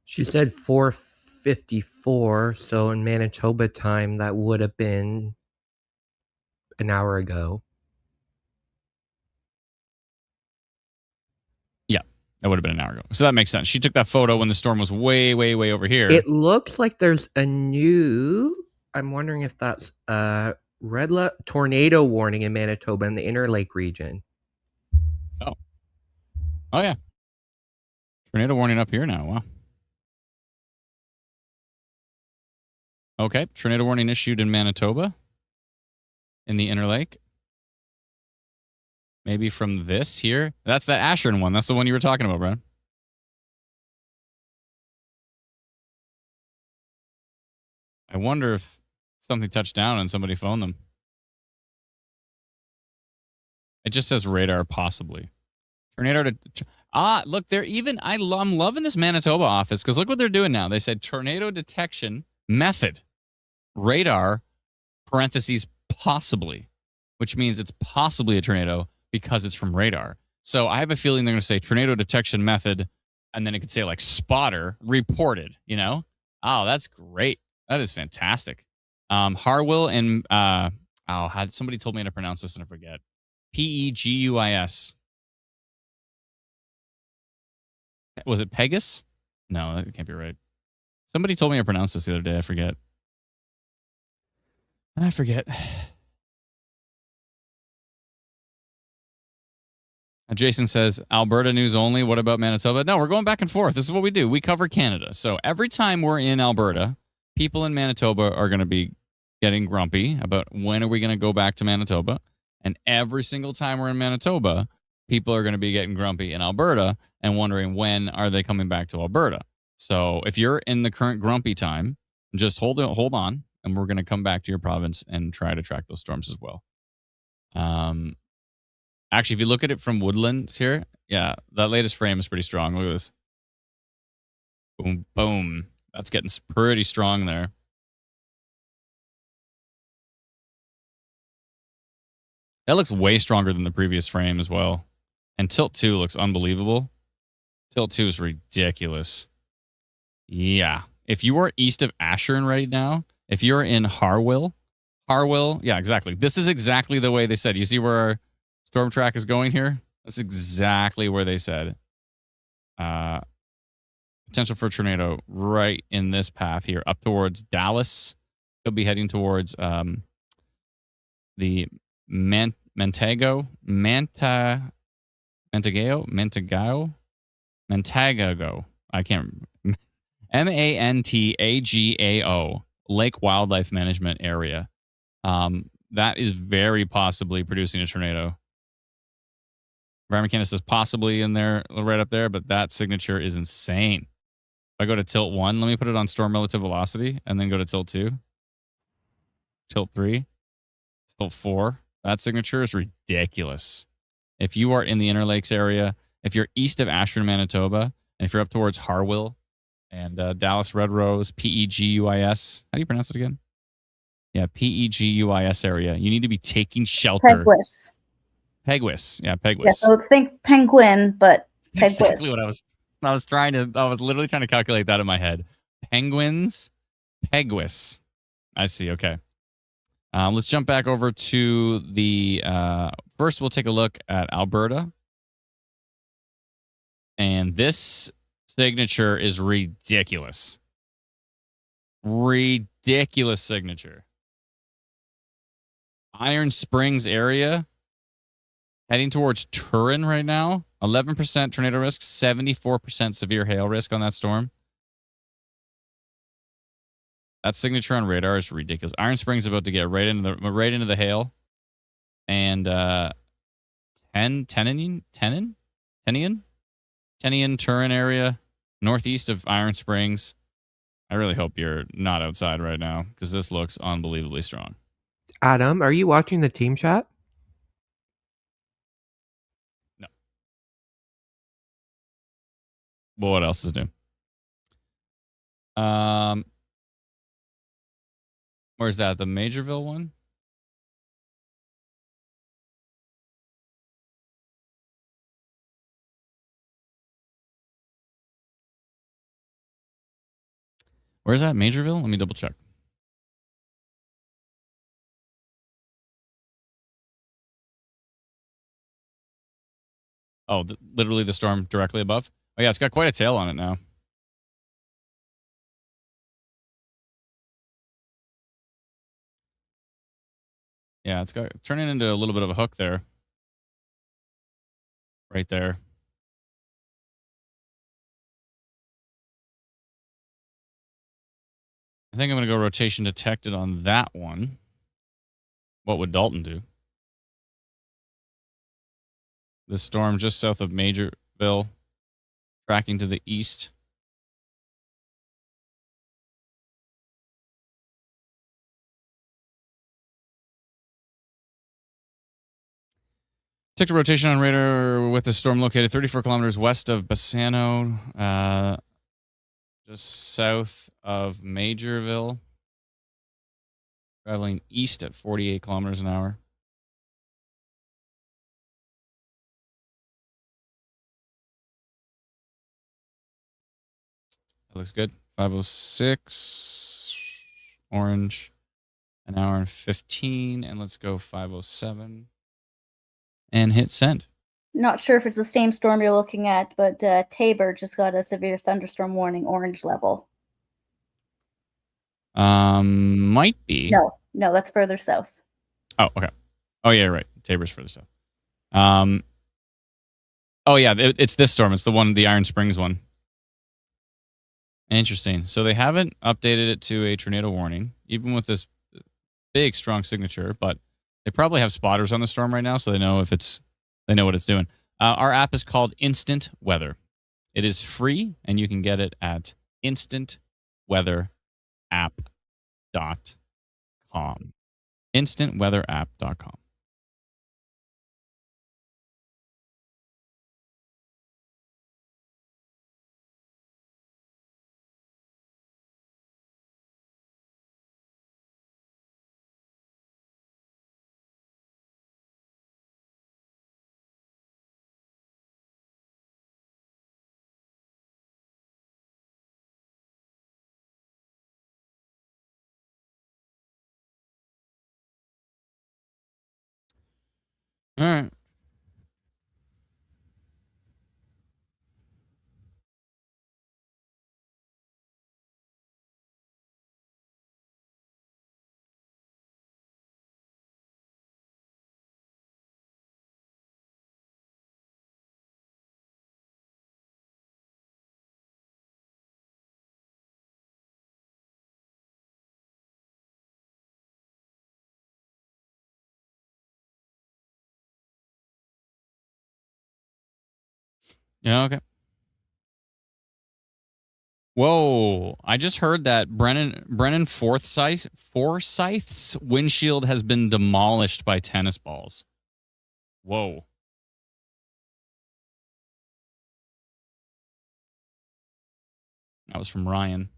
She said 4:54, so in Manitoba time, that would have been an hour ago. Yeah, that would have been an hour ago. So that makes sense. She took that photo when the storm was way, way, way over here. It looks like there's a new... I'm wondering if that's a red tornado warning in Manitoba in the Inner Lake region. Oh, yeah. Tornado warning up here now. Wow. Okay. Tornado warning issued in Manitoba in the Inner Lake. Maybe from this here. That's that Asheron one. That's the one you were talking about, Brian. I wonder if something touched down and somebody phoned them. It just says radar, possibly. Tornado to... look, they're even... I'm loving this Manitoba office because look what they're doing now. They said tornado detection method. Radar, parentheses, possibly. Which means it's possibly a tornado because it's from radar. So I have a feeling they're going to say tornado detection method, and then it could say like spotter reported, you know? Oh, that's great. That is fantastic. Harwell and... had somebody told me how to pronounce this and I forget. Peguis. Was it Pegasus? No, that can't be right. Somebody told me how to pronounce this the other day. I forget. Jason says, Alberta news only. What about Manitoba? No, we're going back and forth. This is what we do. We cover Canada. So every time we're in Alberta, people in Manitoba are going to be getting grumpy about when are we going to go back to Manitoba. And every single time we're in Manitoba, people are going to be getting grumpy in Alberta and wondering when are they coming back to Alberta. So if you're in the current grumpy time, just hold on, and we're going to come back to your province and try to track those storms as well. Actually, if you look at it from Woodlands here, yeah, that latest frame is pretty strong. Look at this. Boom, boom. That's getting pretty strong there. That looks way stronger than the previous frame as well. And Tilt 2 looks unbelievable. Tilt 2 is ridiculous. Yeah. If you are east of Asheron right now, if you're in Harwell, yeah, exactly. This is exactly the way they said. You see where our storm track is going here? That's exactly where they said. Potential for a tornado right in this path here, up towards Dallas. Could be heading towards the Mantagago. I can't remember. Mantagao, Lake Wildlife Management Area. That is very possibly producing a tornado. Environment Canada says possibly in there, right up there, but that signature is insane. I go to tilt 1, let me put it on storm relative velocity and then go to tilt 2, tilt 3, tilt 4. That signature is ridiculous. If you are in the Inner Lakes area, if you're east of Ashford, Manitoba, and if you're up towards Harwell and Dallas Red Rose, Peguis, how do you pronounce it again? Yeah, Peguis area. You need to be taking shelter. Peguis. Peguis. Yeah, Peguis. Yeah, so think penguin, but Peguis. Exactly what I was literally trying to calculate that in my head. Penguins, Peguis. I see. Okay. Let's jump back over to the, first we'll take a look at Alberta. And this signature is ridiculous. Ridiculous signature. Iron Springs area, heading towards Turin right now. 11% tornado risk, 74% severe hail risk on that storm. That signature on radar is ridiculous. Iron Springs is about to get right into the hail. And Tenian, Turin area, northeast of Iron Springs. I really hope you're not outside right now because this looks unbelievably strong. Adam, are you watching the team chat? No. Well, what else is new? Where's that? The Majorville one? Where's that? Majorville? Let me double check. Oh, literally the storm directly above? Oh, yeah, it's got quite a tail on it now. Yeah, it's got turning into a little bit of a hook there. Right there. I think I'm going to go rotation detected on that one. What would Dalton do? This storm just south of Majorville, tracking to the east. Took a rotation on radar with the storm located 34 kilometers west of Bassano, just south of Majorville, traveling east at 48 kilometers an hour. That looks good. 506, orange, an hour and 15, and let's go 507 and hit send. Not sure if it's the same storm you're looking at, but Tabor just got a severe thunderstorm warning, orange level. Might be. No, that's further south. Oh, okay. Oh, yeah, right. Tabor's further south. Oh, yeah, it's this storm. It's the Iron Springs one. Interesting. So they haven't updated it to a tornado warning, even with this big, strong signature, but they probably have spotters on the storm right now, so they know what it's doing. Our app is called Instant Weather. It is free, and you can get it at instantweatherapp.com. Instantweatherapp.com. All right. Yeah, okay. Whoa! I just heard that Brennan Forsyth's windshield has been demolished by tennis balls. Whoa! That was from Ryan.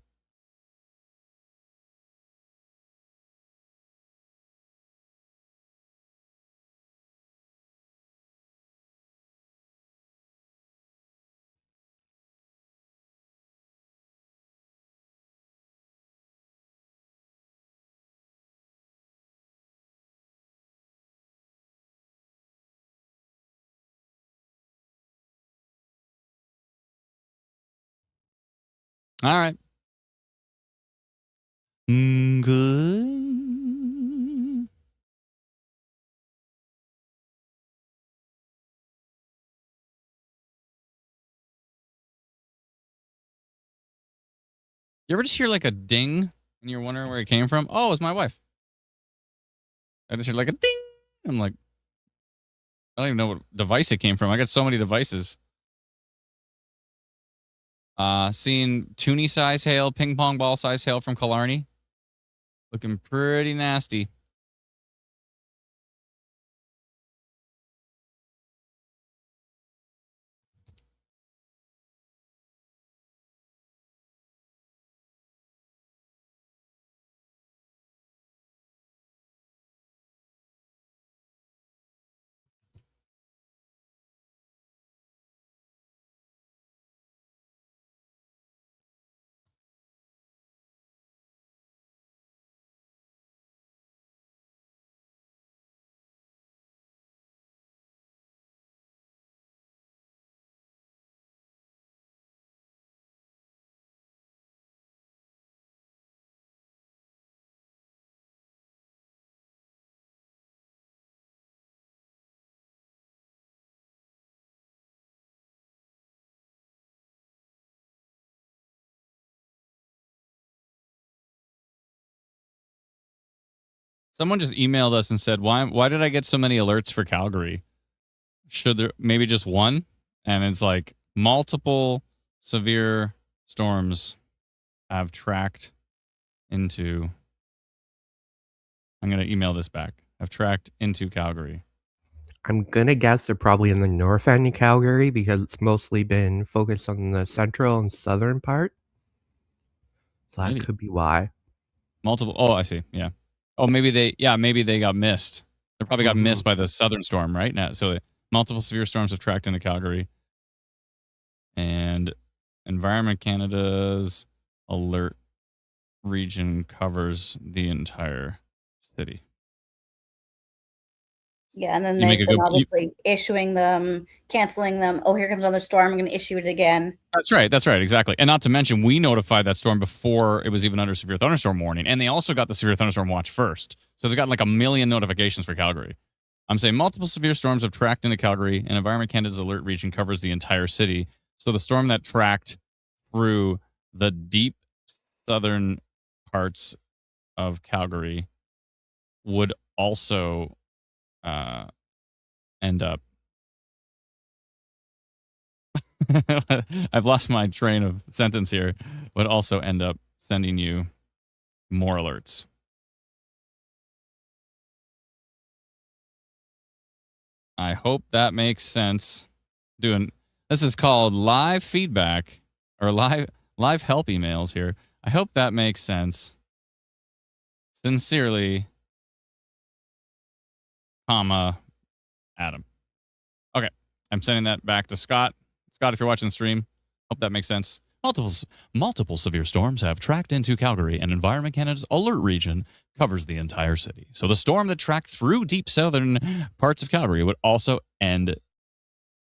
All right. Good. You ever just hear like a ding and you're wondering where it came from? Oh, it's my wife. I just heard like a ding. I'm like, I don't even know what device it came from. I got so many devices. Seeing toonie size hail, ping pong ball size hail from Killarney. Looking pretty nasty. Someone just emailed us and said, why did I get so many alerts for Calgary? Should there maybe just one? And it's like multiple severe storms have tracked into. I'm going to email this back. Have tracked into Calgary. I'm gonna guess they're probably in the north end of Calgary because it's mostly been focused on the central and southern part. So that Maybe. could be why. Multiple. Oh, I see. Yeah. Oh, maybe they got missed. They probably got missed by the southern storm, right? Now, so multiple severe storms have tracked into Calgary. And Environment Canada's alert region covers the entire city. Yeah, and then You make they've a been good. obviously issuing them, canceling them. Oh, here comes another storm. I'm going to issue it again. That's right, exactly. And not to mention, we notified that storm before it was even under severe thunderstorm warning, and they also got the severe thunderstorm watch first. So they got like a million notifications for Calgary. I'm saying multiple severe storms have tracked into Calgary, and Environment Canada's alert region covers the entire city. So the storm that tracked through the deep southern parts of Calgary would also end up. I've lost my train of sentence here. Would also end up sending you more alerts. I hope that makes sense. This is called live feedback or live help emails here. I hope that makes sense. Sincerely, comma, Adam. Okay. I'm sending that back to Scott. Scott, if you're watching the stream, hope that makes sense. Multiple severe storms have tracked into Calgary, and Environment Canada's alert region covers the entire city. So the storm that tracked through deep southern parts of Calgary would also end.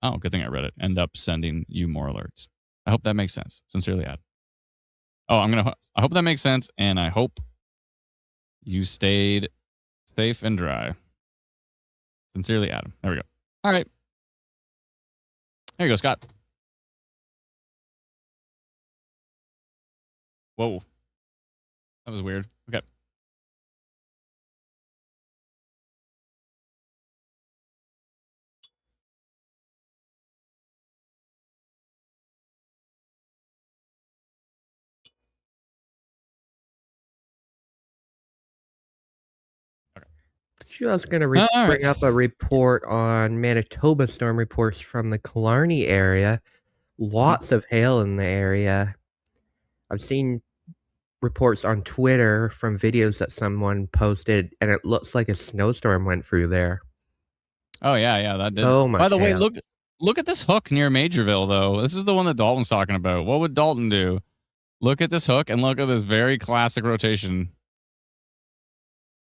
Oh, good thing I read it. End up sending you more alerts. I hope that makes sense. Sincerely, Adam. Oh, I hope that makes sense, and I hope you stayed safe and dry. Sincerely, Adam. There we go. All right. There you go, Scott. Whoa. That was weird. Okay. Just going to All right. bring up a report on Manitoba storm reports from the Killarney area. Lots of hail in the area. I've seen reports on Twitter from videos that someone posted, and it looks like a snowstorm went through there. Oh yeah, that did. So much By the way, hail. look at this hook near Majorville, though. This is the one that Dalton's talking about. What would Dalton do? Look at this hook and look at this very classic rotation.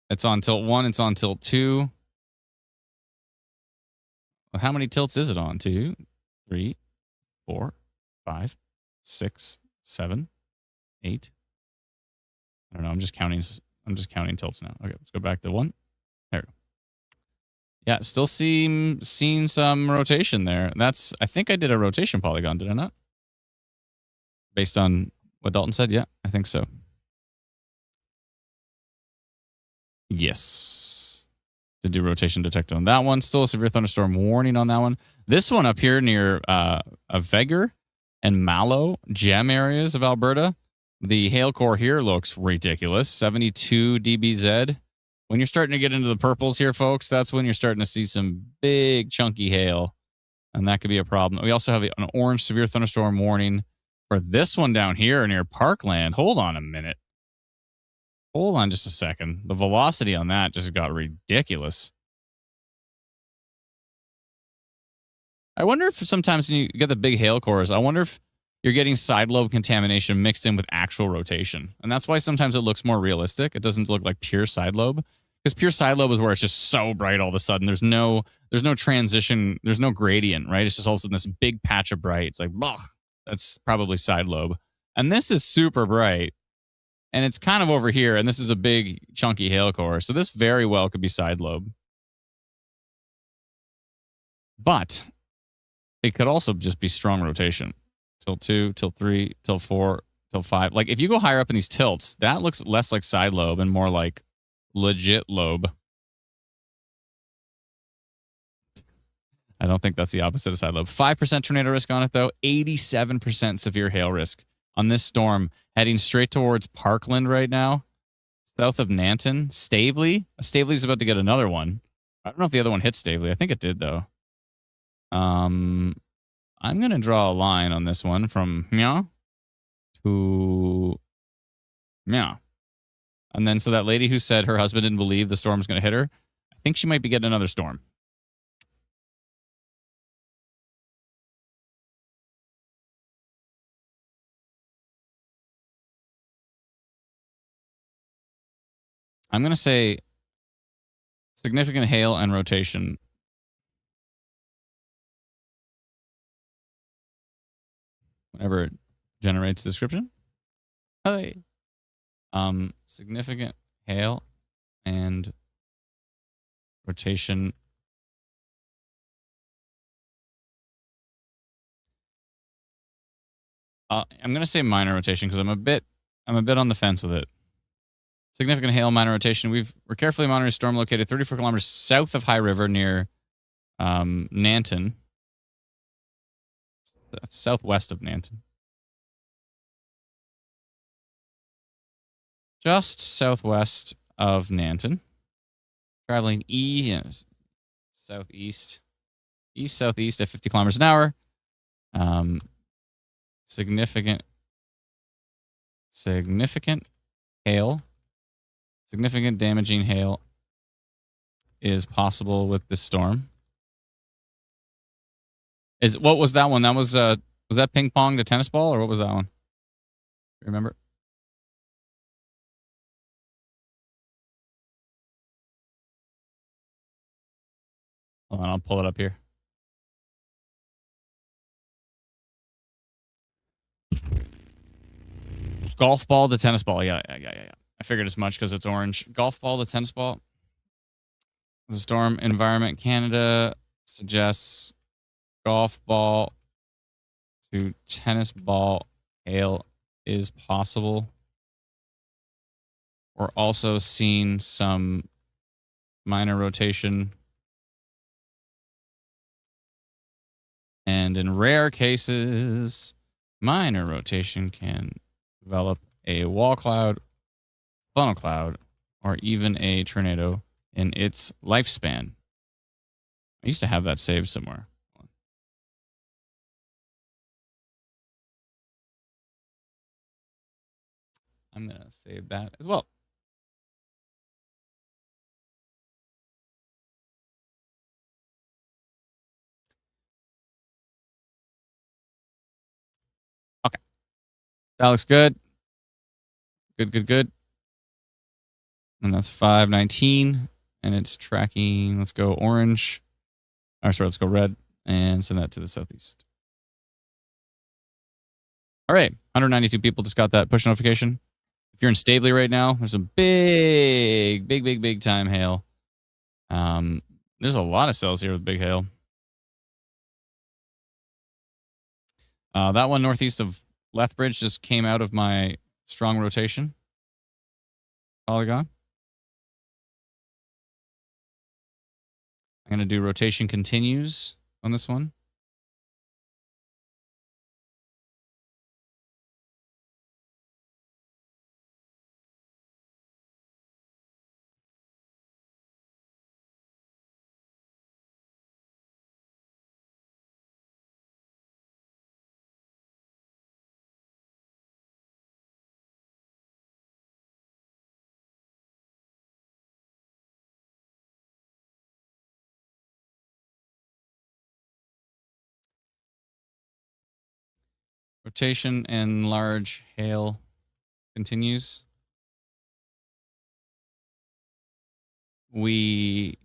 It's on tilt 1. It's on tilt 2. Well, how many tilts is it on? 2, 3, 4, 5, 6, 7, 8. I don't know. I'm just counting tilts now. Okay, let's go back to 1. There we go. Yeah, still seeing some rotation there. That's, I think I did a rotation polygon, did I not? Based on what Dalton said? Yeah, I think so. Yes. To do rotation detect on that one. Still a severe thunderstorm warning on that one. This one up here near Veger and Mallow, gem areas of Alberta. The hail core here looks ridiculous. 72 dBz. When you're starting to get into the purples here, folks, that's when you're starting to see some big chunky hail. And that could be a problem. We also have an orange severe thunderstorm warning for this one down here near Parkland. Hold on a minute. Hold on just a second. The velocity on that just got ridiculous. I wonder if sometimes when you get the big hail cores, I wonder if you're getting side lobe contamination mixed in with actual rotation. And that's why sometimes it looks more realistic. It doesn't look like pure side lobe. Because pure side lobe is where it's just so bright all of a sudden. There's no transition. There's no gradient, right? It's just all of a sudden this big patch of bright. It's like, ugh, that's probably side lobe. And this is super bright. And it's kind of over here. And this is a big chunky hail core. So this very well could be side lobe. But it could also just be strong rotation. Tilt 2, tilt 3, tilt 4, tilt 5. Like if you go higher up in these tilts, that looks less like side lobe and more like legit lobe. I don't think that's the opposite of side lobe. 5% tornado risk on it, though. 87% severe hail risk on this storm heading straight towards Parkland right now, south of Nanton. Stavely. Stavely's about to get another one. I don't know if the other one hit Stavely. I think it did, though. I'm going to draw a line on this one from meow to meow. And then so that lady who said her husband didn't believe the storm was going to hit her, I think she might be getting another storm. I'm going to say significant hail and rotation. Whenever it generates the description. Hey. Significant hail and rotation. I'm going to say minor rotation because I'm a bit on the fence with it. Significant hail, minor rotation. We're carefully monitoring a storm located 34 kilometers south of High River near Nanton. That's southwest of Nanton. Just southwest of Nanton. Traveling southeast, east-southeast at 50 kilometers an hour. Significant hail. Significant damaging hail is possible with this storm. What was that one? That was that ping pong to tennis ball, or what was that one? Remember? Hold on, I'll pull it up here. Golf ball to tennis ball. Yeah. I figured as much because it's orange. Golf ball to tennis ball. The Storm Environment Canada suggests golf ball to tennis ball hail is possible. We're also seeing some minor rotation. And in rare cases, minor rotation can develop a wall cloud, funnel cloud, or even a tornado in its lifespan. I used to have that saved somewhere. I'm going to save that as well. Okay. That looks good. Good. And that's 519. And it's tracking. Let's go orange. Or sorry, let's go red and send that to the southeast. All right. 192 people just got that push notification. If you're in Stavely right now, there's a big time hail. There's a lot of cells here with big hail. That one northeast of Lethbridge just came out of my strong rotation polygon. I'm going to do rotation continues on this one. Rotation and large hail continues. We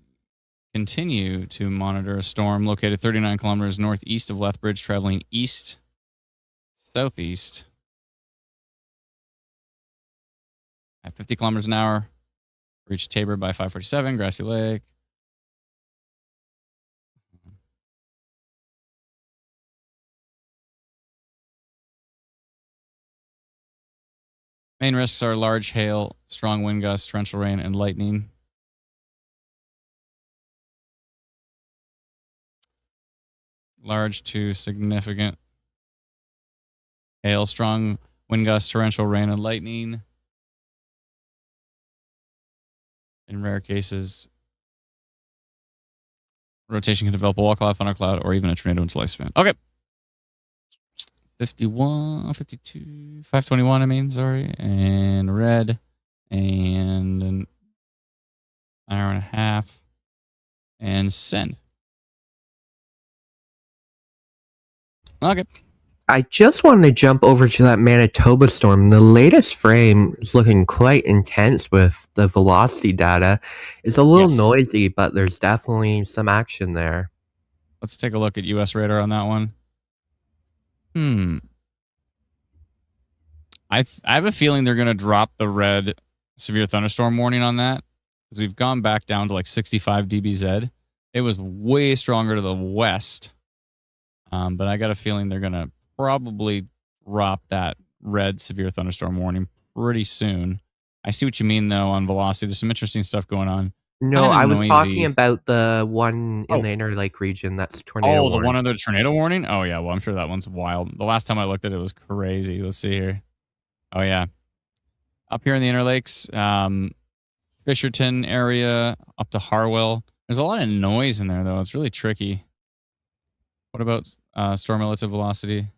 continue to monitor a storm located 39 kilometers northeast of Lethbridge, traveling east, southeast at 50 kilometers an hour. Reach Tabor by 5:47, Grassy Lake. Main risks are large hail, strong wind gusts, torrential rain, and lightning. Large to significant hail, strong wind gusts, torrential rain, and lightning. In rare cases, rotation can develop a wall cloud, thundercloud, or even a tornado in its lifespan. Okay. 51, 52, 521, I mean, sorry. And red. And an hour and a half. And send. Okay. I just wanted to jump over to that Manitoba storm. The latest frame is looking quite intense with the velocity data. It's a little noisy, but there's definitely some action there. Let's take a look at US radar on that one. I have a feeling they're going to drop the red severe thunderstorm warning on that because we've gone back down to like 65 dBz. It was way stronger to the west, but I got a feeling they're going to probably drop that red severe thunderstorm warning pretty soon. I see what you mean, though, on velocity. There's some interesting stuff going on. No, I was talking about the one in the Interlake region that's tornado warning. The one under tornado warning? Oh, yeah. Well, I'm sure that one's wild. The last time I looked at it, it was crazy. Let's see here. Oh, yeah. Up here in the Interlakes, Fisherton area, up to Harwell. There's a lot of noise in there, though. It's really tricky. What about storm relative velocity?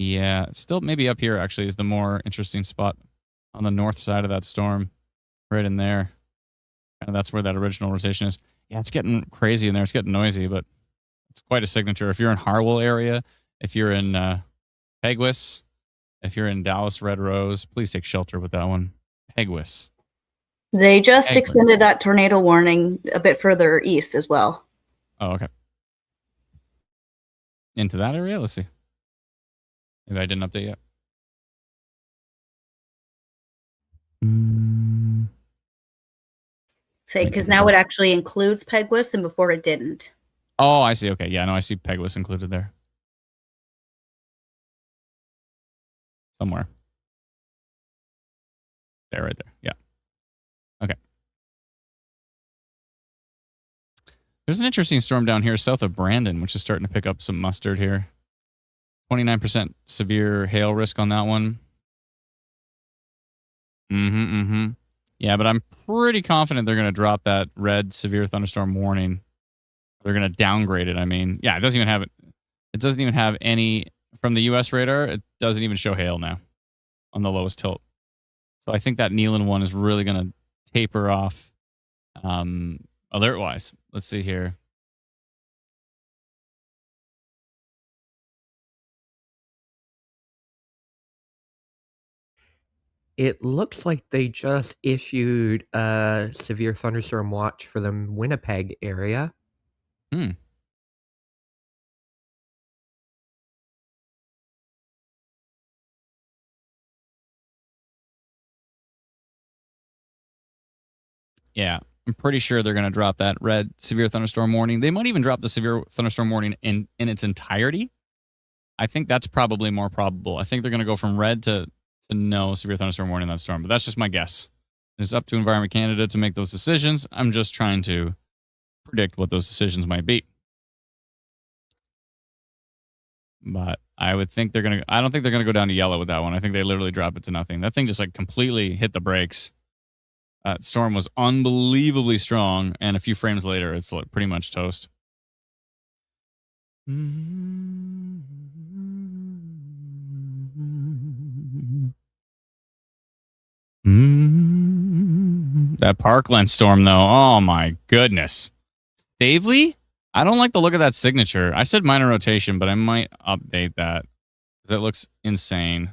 Yeah, still maybe up here, actually, is the more interesting spot on the north side of that storm. Right in there. And that's where that original rotation is. Yeah, it's getting crazy in there. It's getting noisy, but it's quite a signature. If you're in Harwell area, if you're in Peguis, if you're in Dallas Red Rose, please take shelter with that one. Peguis. They just extended that tornado warning a bit further east as well. Oh, okay. Into that area? Let's see. Maybe I didn't update yet. Say, because now it actually includes Peguis, and before it didn't. Oh, I see. Okay. Yeah, no, I see Peguis included there. Somewhere. There, right there. Yeah. Okay. There's an interesting storm down here south of Brandon, which is starting to pick up some mustard here. 29% severe hail risk on that one. Yeah, but I'm pretty confident they're going to drop that red severe thunderstorm warning. They're going to downgrade it. I mean, yeah, it doesn't even have it. It doesn't even have any from the U.S. radar. It doesn't even show hail now on the lowest tilt. So I think that Nealon one is really going to taper off alert-wise. Let's see here. It looks like they just issued a severe thunderstorm watch for the Winnipeg area. Hmm. Yeah, I'm pretty sure they're going to drop that red severe thunderstorm warning. They might even drop the severe thunderstorm warning in its entirety. I think that's probably more probable. I think they're going to go from red to no severe thunderstorm warning in that storm, but that's just my guess. It's up to Environment Canada to make those decisions. I'm just trying to predict what those decisions might be. But I would think they're going to, I don't think they're going to go down to yellow with that one. I think they literally drop it to nothing. That thing just like completely hit the brakes. Storm was unbelievably strong, and a few frames later, it's like pretty much toast. That Parkland storm, though, oh my goodness. Stavely? I don't like the look of that signature. I said minor rotation, but I might update that because it looks insane.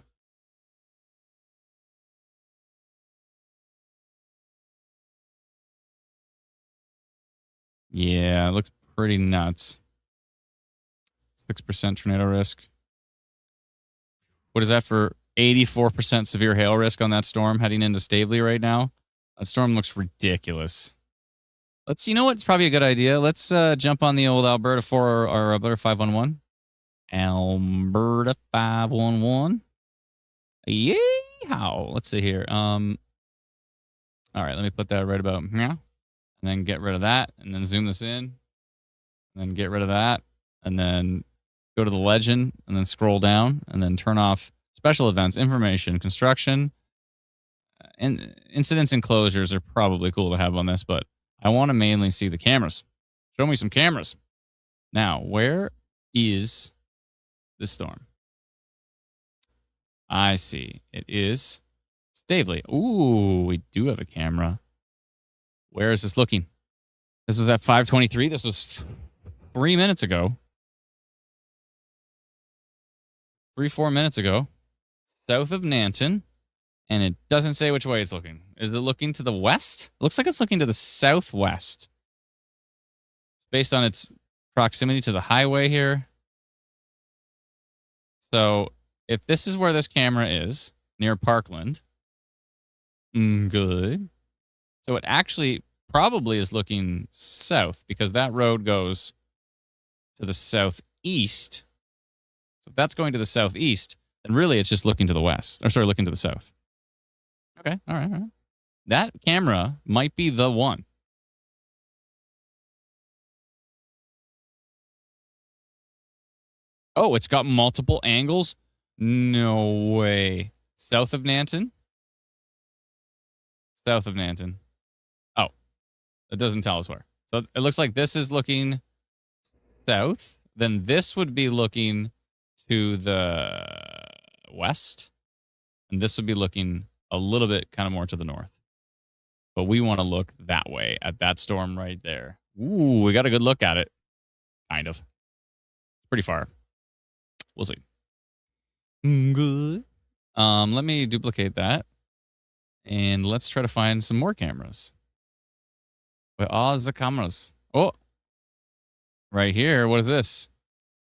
Yeah, it looks pretty nuts. 6% tornado risk. What is that for 84% severe hail risk on that storm heading into Stavely right now? That storm looks ridiculous. You know what? It's probably a good idea. Let's jump on the old Alberta 4 or Alberta 511. Alberta 511. Yeehaw. Let's see here. All right, let me put that right about now. And then get rid of that. And then zoom this in. And then get rid of that. And then go to the legend. And then scroll down. And then turn off special events, information, construction. And incidents and closures are probably cool to have on this, but I want to mainly see the cameras. Show me some cameras. Now, where is the storm? I see. It is Stavely. Ooh, we do have a camera. Where is this looking? This was at 5:23. This was 3 minutes ago. 3-4 minutes ago. South of Nanton. And it doesn't say which way it's looking. Is it looking to the west? It looks like it's looking to the southwest. Based on its proximity to the highway here. So if this is where this camera is, near Parkland, good. So it actually probably is looking south because that road goes to the southeast. So if that's going to the southeast, then really it's just looking to the west. Or sorry, looking to the south. Okay, all right. That camera might be the one. Oh, it's got multiple angles? No way. South of Nanton? South of Nanton. Oh, it doesn't tell us where. So it looks like this is looking south. Then this would be looking to the west. And this would be looking a little bit kind of more to the north. But we want to look that way at that storm right there. Ooh, we got a good look at it. Kind of. Pretty far. We'll see. Good. Let me duplicate that. And let's try to find some more cameras. Where are the cameras? Oh, right here. What is this?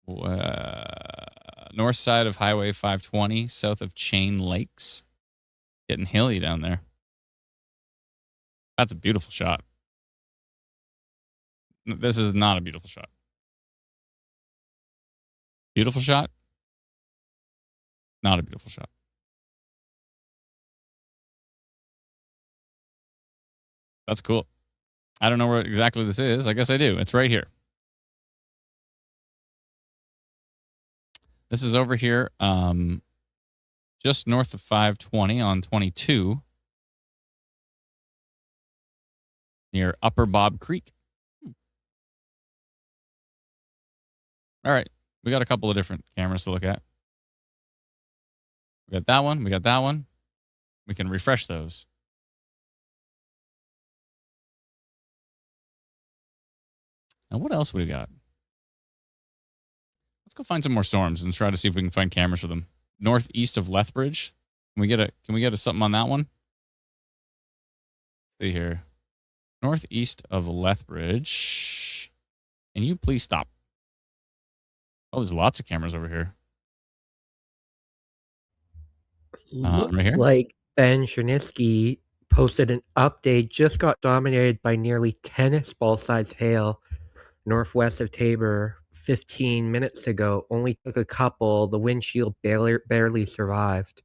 North side of Highway 520, south of Chain Lakes. Getting hilly down there. That's a beautiful shot. This is not a beautiful shot. Beautiful shot? Not a beautiful shot. That's cool. I don't know where exactly this is. I guess I do. It's right here. This is over here, just north of 520 on 22. near Upper Bob Creek. All right. We got a couple of different cameras to look at. We got that one. We got that one. We can refresh those. Now, what else we got? Let's go find some more storms and try to see if we can find cameras for them. Northeast of Lethbridge. Can we get a something on that one? Let's see here. Northeast of Lethbridge. Can you please stop? Oh, there's lots of cameras over here. Looks Right here. like Ben Chernitzky posted an update, just got dominated by nearly tennis ball size hail northwest of Tabor 15 minutes ago. Only took a couple. The windshield barely survived.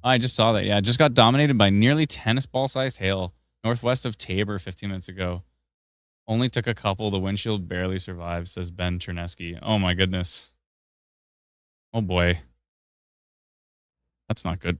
I just saw that. Yeah, it just got dominated by nearly tennis ball sized hail northwest of Tabor 15 minutes ago. Only took a couple. The windshield barely survived, says Ben Chernesky. Oh my goodness. Oh boy. That's not good.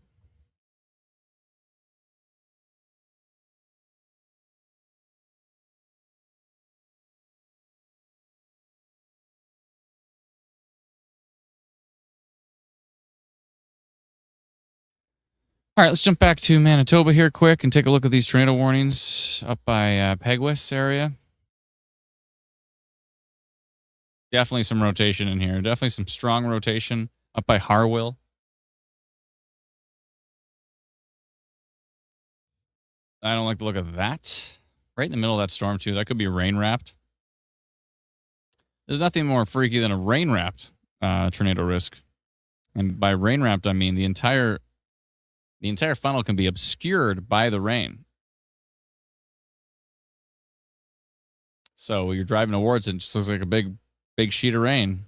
All right, let's jump back to Manitoba here quick and take a look at these tornado warnings up by Pegwis area. Definitely some rotation in here. Definitely some strong rotation up by Harwell. I don't like the look of that. Right in the middle of that storm, too. That could be rain wrapped. There's nothing more freaky than a rain wrapped tornado risk. And by rain wrapped, I mean the entire funnel can be obscured by the rain. So you're driving towards it, it just looks like a big sheet of rain.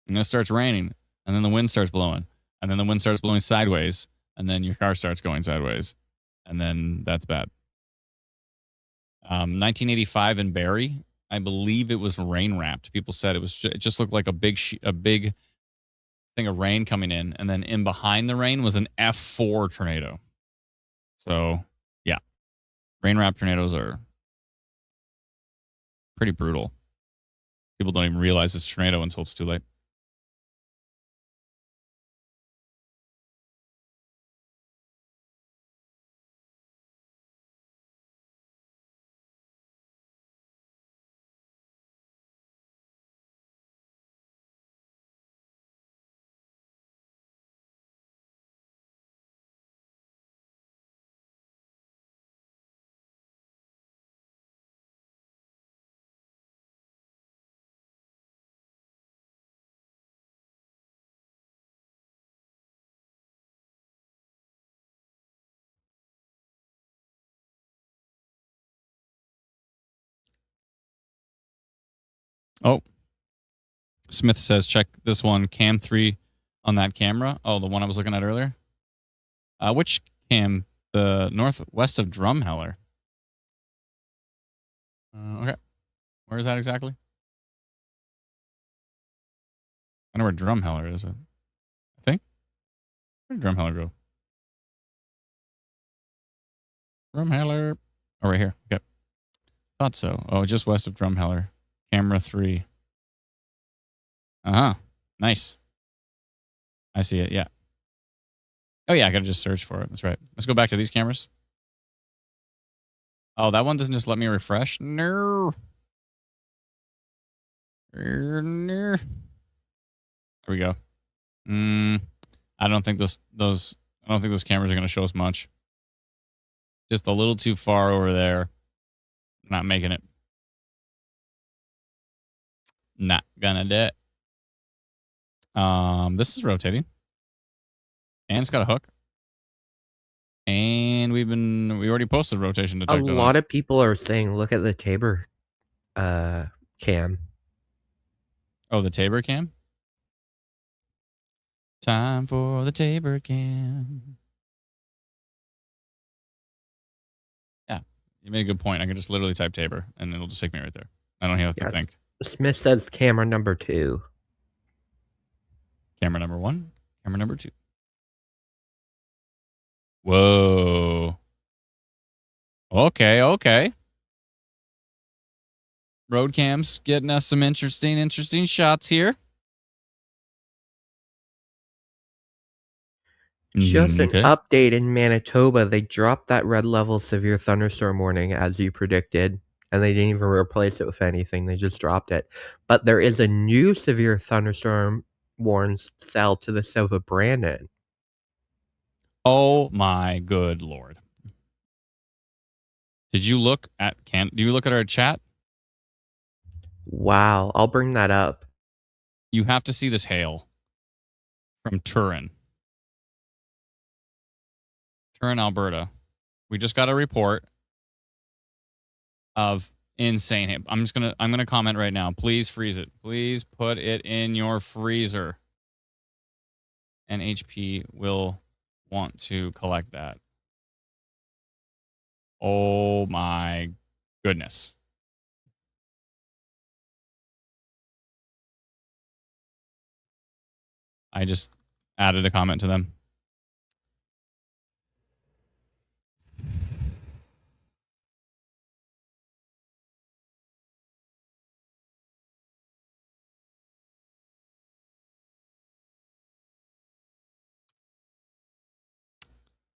And it starts raining, and then the wind starts blowing, and then the wind starts blowing sideways, and then your car starts going sideways, and then that's bad. 1985 in Barrie, I believe it was rain wrapped. People said it just looked like a big thing of rain coming in, and then in behind the rain was an F4 tornado. So yeah, rain wrapped tornadoes are pretty brutal. People don't even realize it's a tornado until it's too late. Oh, Smith says, check this one, cam 3 on that camera. Oh, the one I was looking at earlier? Which cam? The northwest of Drumheller. Okay. Where is that exactly? I know where Drumheller is. I think. Where did Drumheller go? Drumheller. Oh, right here. Okay. Thought so. Oh, just west of Drumheller. Camera 3. Uh-huh. Nice. I see it. Yeah. Oh, yeah. I got to just search for it. That's right. Let's go back to these cameras. Oh, that one doesn't just let me refresh? No. No. There we go. I don't think those cameras are going to show us much. Just a little too far over there. Not making it. Not gonna do it. This is rotating. And it's got a hook. And we already posted rotation A detector. lot of people are saying, look at the Tabor cam. Oh, the Tabor cam? Time for the Tabor cam. Yeah, you made a good point. I can just literally type Tabor, and it'll just take me right there. I don't have to think. Smith says camera number 2. Camera number 1. Camera number 2. Whoa. Okay. Road cams getting us some interesting shots here. Just an Okay. update in Manitoba, they dropped that red level severe thunderstorm warning as you predicted, and they didn't even replace it with anything, they just dropped it. But there is a new severe thunderstorm warning cell to the south of Brandon. Oh my good Lord. Do you look at our chat? Wow, I'll bring that up. You have to see this hail from Turin, Alberta. We just got a report of insane hail. I'm gonna comment right now. Please freeze it. Please put it in your freezer. And HP will want to collect that. Oh my goodness. I just added a comment to them.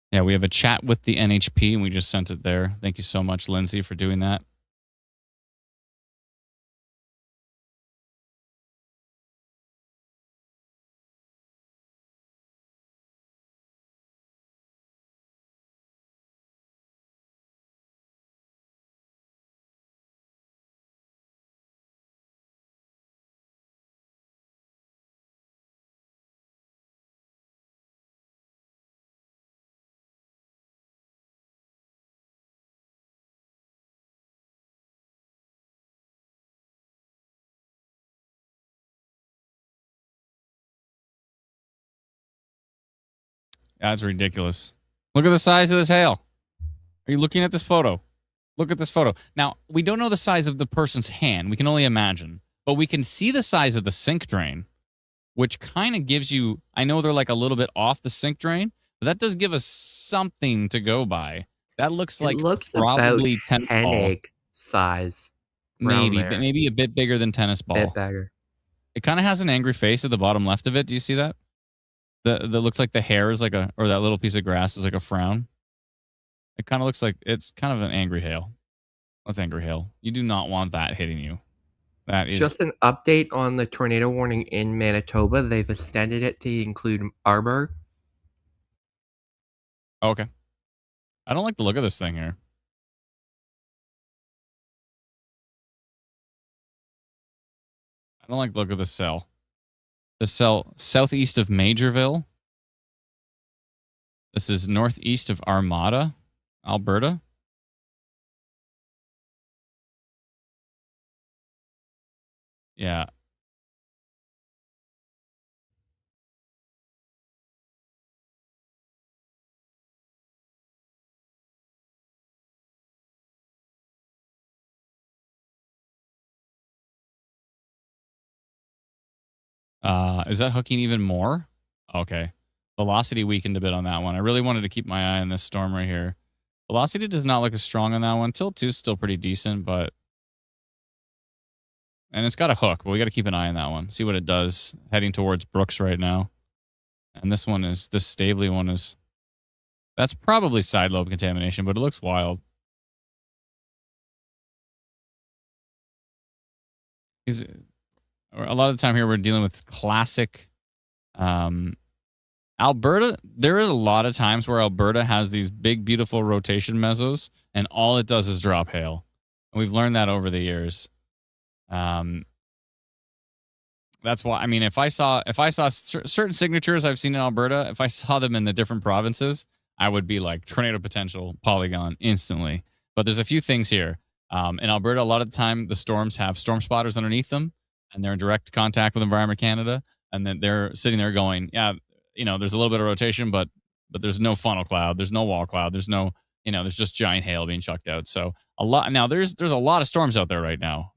Yeah, we have a chat with the NHP, and we just sent it there. Thank you so much, Lindsay, for doing that. That's ridiculous. Look at the size of this hail. Are you looking at this photo? Look at this photo. Now, we don't know the size of the person's hand. We can only imagine. But we can see the size of the sink drain, which kind of gives you, I know they're like a little bit off the sink drain, but that does give us something to go by. That looks like probably about tennis hen ball. egg size. Maybe a bit bigger than tennis ball. Bit bigger. It kind of has an angry face at the bottom left of it. Do you see that? That looks like the hair is like or that little piece of grass is like a frown. It kind of looks like it's kind of an angry hail. That's angry hail. You do not want that hitting you. That is Just an update on the tornado warning in Manitoba. They've extended it to include Arbor. okay. I don't like the look of this thing here. I don't like the look of the cell. The cell southeast of Majorville. This is northeast of Armada, Alberta. Yeah. Is that hooking even more? Okay. Velocity weakened a bit on that one. I really wanted to keep my eye on this storm right here. Velocity does not look as strong on that one. Tilt 2 is still pretty decent, but... And it's got a hook, but we got to keep an eye on that one. See what it does. Heading towards Brooks right now. And this Stavely one is... That's probably side lobe contamination, but it looks wild. A lot of the time here we're dealing with classic Alberta. There is a lot of times where Alberta has these big, beautiful rotation mesos, and all it does is drop hail. And we've learned that over the years. That's why, I mean, if I saw certain signatures I've seen in Alberta, if I saw them in the different provinces, I would be like tornado potential polygon instantly. But there's a few things here. In Alberta, a lot of the time the storms have storm spotters underneath them, and they're in direct contact with Environment Canada, and then they're sitting there going, yeah, there's a little bit of rotation, but there's no funnel cloud, there's no wall cloud, there's no, there's just giant hail being chucked out. So there's a lot of storms out there right now,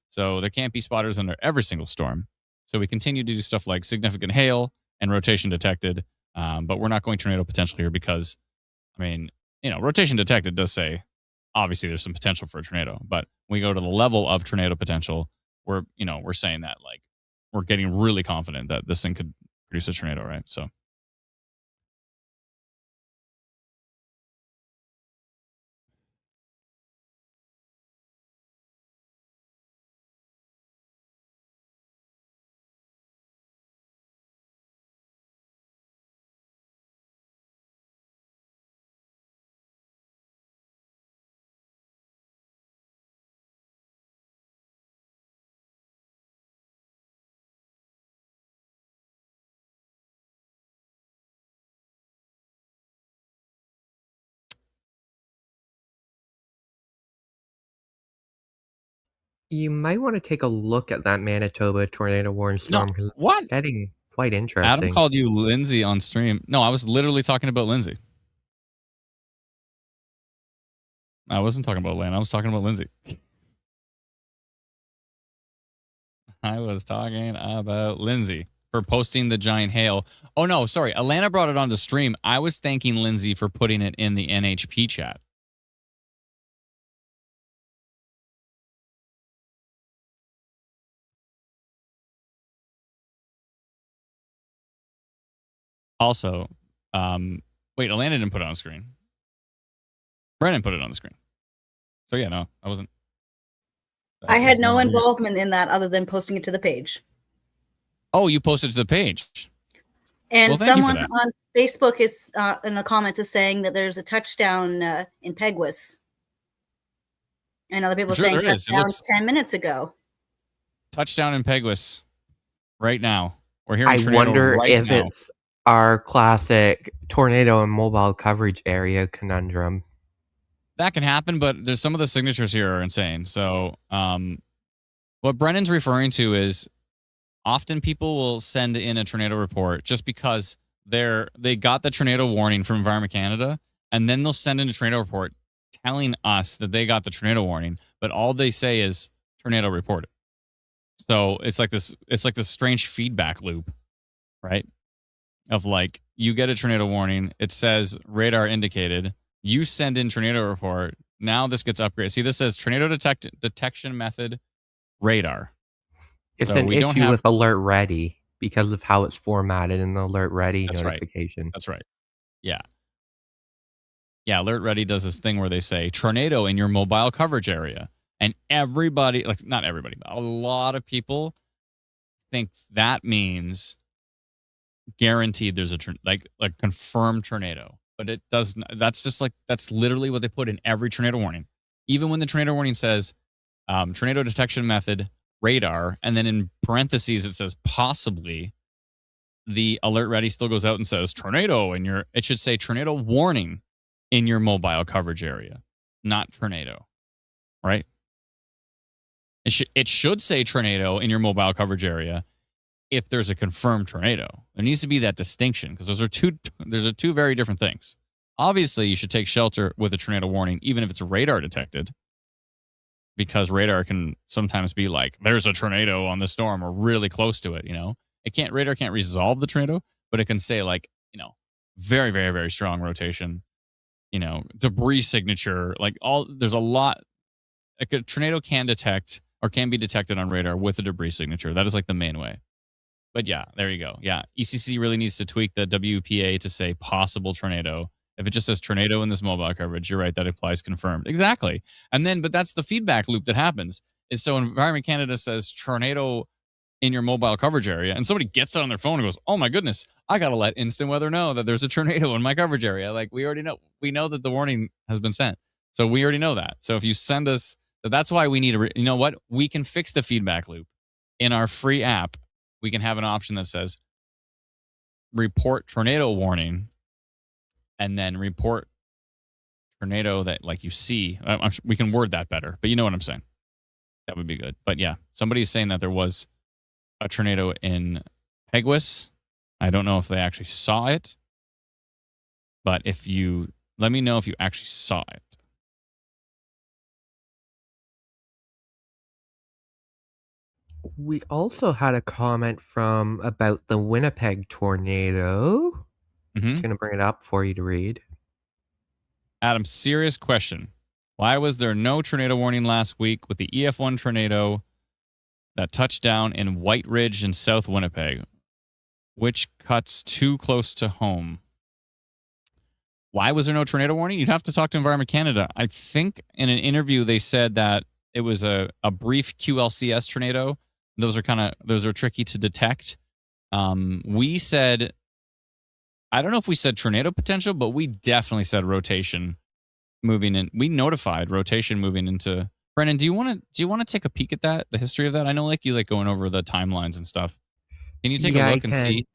so there can't be spotters under every single storm. So we continue to do stuff like significant hail and rotation detected, but we're not going tornado potential here because, rotation detected does say obviously there's some potential for a tornado, but when we go to the level of tornado potential, we're saying that like we're getting really confident that this thing could produce a tornado, right? So You might want to take a look at that Manitoba tornado warning no, storm because what? it's getting quite Adam interesting. called you Lindsay on stream. No, I was literally talking about Lindsay. I wasn't talking about Lane. I was talking about Lindsay. I was talking about Lindsay for posting the giant hail. Oh, no, sorry. Alana brought it on the stream. I was thanking Lindsay for putting it in the NHP chat. Also, wait, Alana didn't put it on the screen. Brennan put it on the screen. So, yeah, no, I wasn't. I had no involvement in that other than posting it to the page. Oh, you posted to the page. And Well, thank you for someone that. on Facebook is in the comments is saying that there's a touchdown in Peguis. And other people I'm are sure saying there is. It touchdown looks- 10 minutes ago. Touchdown in Peguis right now. We're hearing I tornado wonder right if now. it's our classic tornado and mobile coverage area conundrum. That can happen, but there's some of the signatures here are insane. So, what Brennan's referring to is often people will send in a tornado report just because they got the tornado warning from Environment Canada, and then they'll send in a tornado report telling us that they got the tornado warning, but all they say is tornado reported. So it's like this strange feedback loop, right? Of like you get a tornado warning, it says radar indicated, you send in tornado report, now this gets upgraded. See, this says tornado detection method radar. It's So an we don't issue have- with Alert Ready because of how it's formatted in the Alert Ready That's right. notification. That's right. Yeah. Yeah, Alert Ready does this thing where they say tornado in your mobile coverage area. And everybody, like not everybody, but a lot of people think that means guaranteed there's a like confirmed tornado. But it doesn't. That's literally what they put in every tornado warning. Even when the tornado warning says tornado detection method radar, and then in parentheses it says possibly, the Alert Ready still goes out and says tornado in your, it should say tornado warning in your mobile coverage area, not tornado, right? It should say tornado in your mobile coverage area if there's a confirmed tornado. There needs to be that distinction because those are two very different things. Obviously, you should take shelter with a tornado warning, even if it's radar detected, because radar can sometimes be like, there's a tornado on the storm or really close to it, Radar can't resolve the tornado, but it can say like, very, very, very strong rotation, debris signature, there's a lot. Like a tornado can detect or can be detected on radar with a debris signature. That is like the main way. But yeah, there you go. Yeah, ECC really needs to tweak the WPA to say possible tornado. If it just says tornado in this mobile coverage, you're right, that implies confirmed. Exactly. But that's the feedback loop that happens. Is so Environment Canada says tornado in your mobile coverage area, and somebody gets it on their phone and goes, oh my goodness, I got to let Instant Weather know that there's a tornado in my coverage area. Like we already know. We know that the warning has been sent. So we already know that. So if you send us, that's why we need you know what? We can fix the feedback loop. In our free app, we can have an option that says report tornado warning and then report tornado that like you see. We can word that better, but you know what I'm saying. That would be good. But yeah, somebody's saying that there was a tornado in Peguis. I don't know if they actually saw it, but let me know if you actually saw it. We also had a comment about the Winnipeg tornado. Mm-hmm. I'm just going to bring it up for you to read. Adam, serious question. Why was there no tornado warning last week with the EF1 tornado that touched down in White Ridge in South Winnipeg, which cuts too close to home? Why was there no tornado warning? You'd have to talk to Environment Canada. I think in an interview they said that it was a brief QLCS tornado. Those are tricky to detect. We said, I don't know if we said tornado potential, but we definitely said rotation moving in. We notified rotation moving into. Brennan, do you want to take a peek at that, the history of that? I know you like going over the timelines and stuff. Can you take a look and see?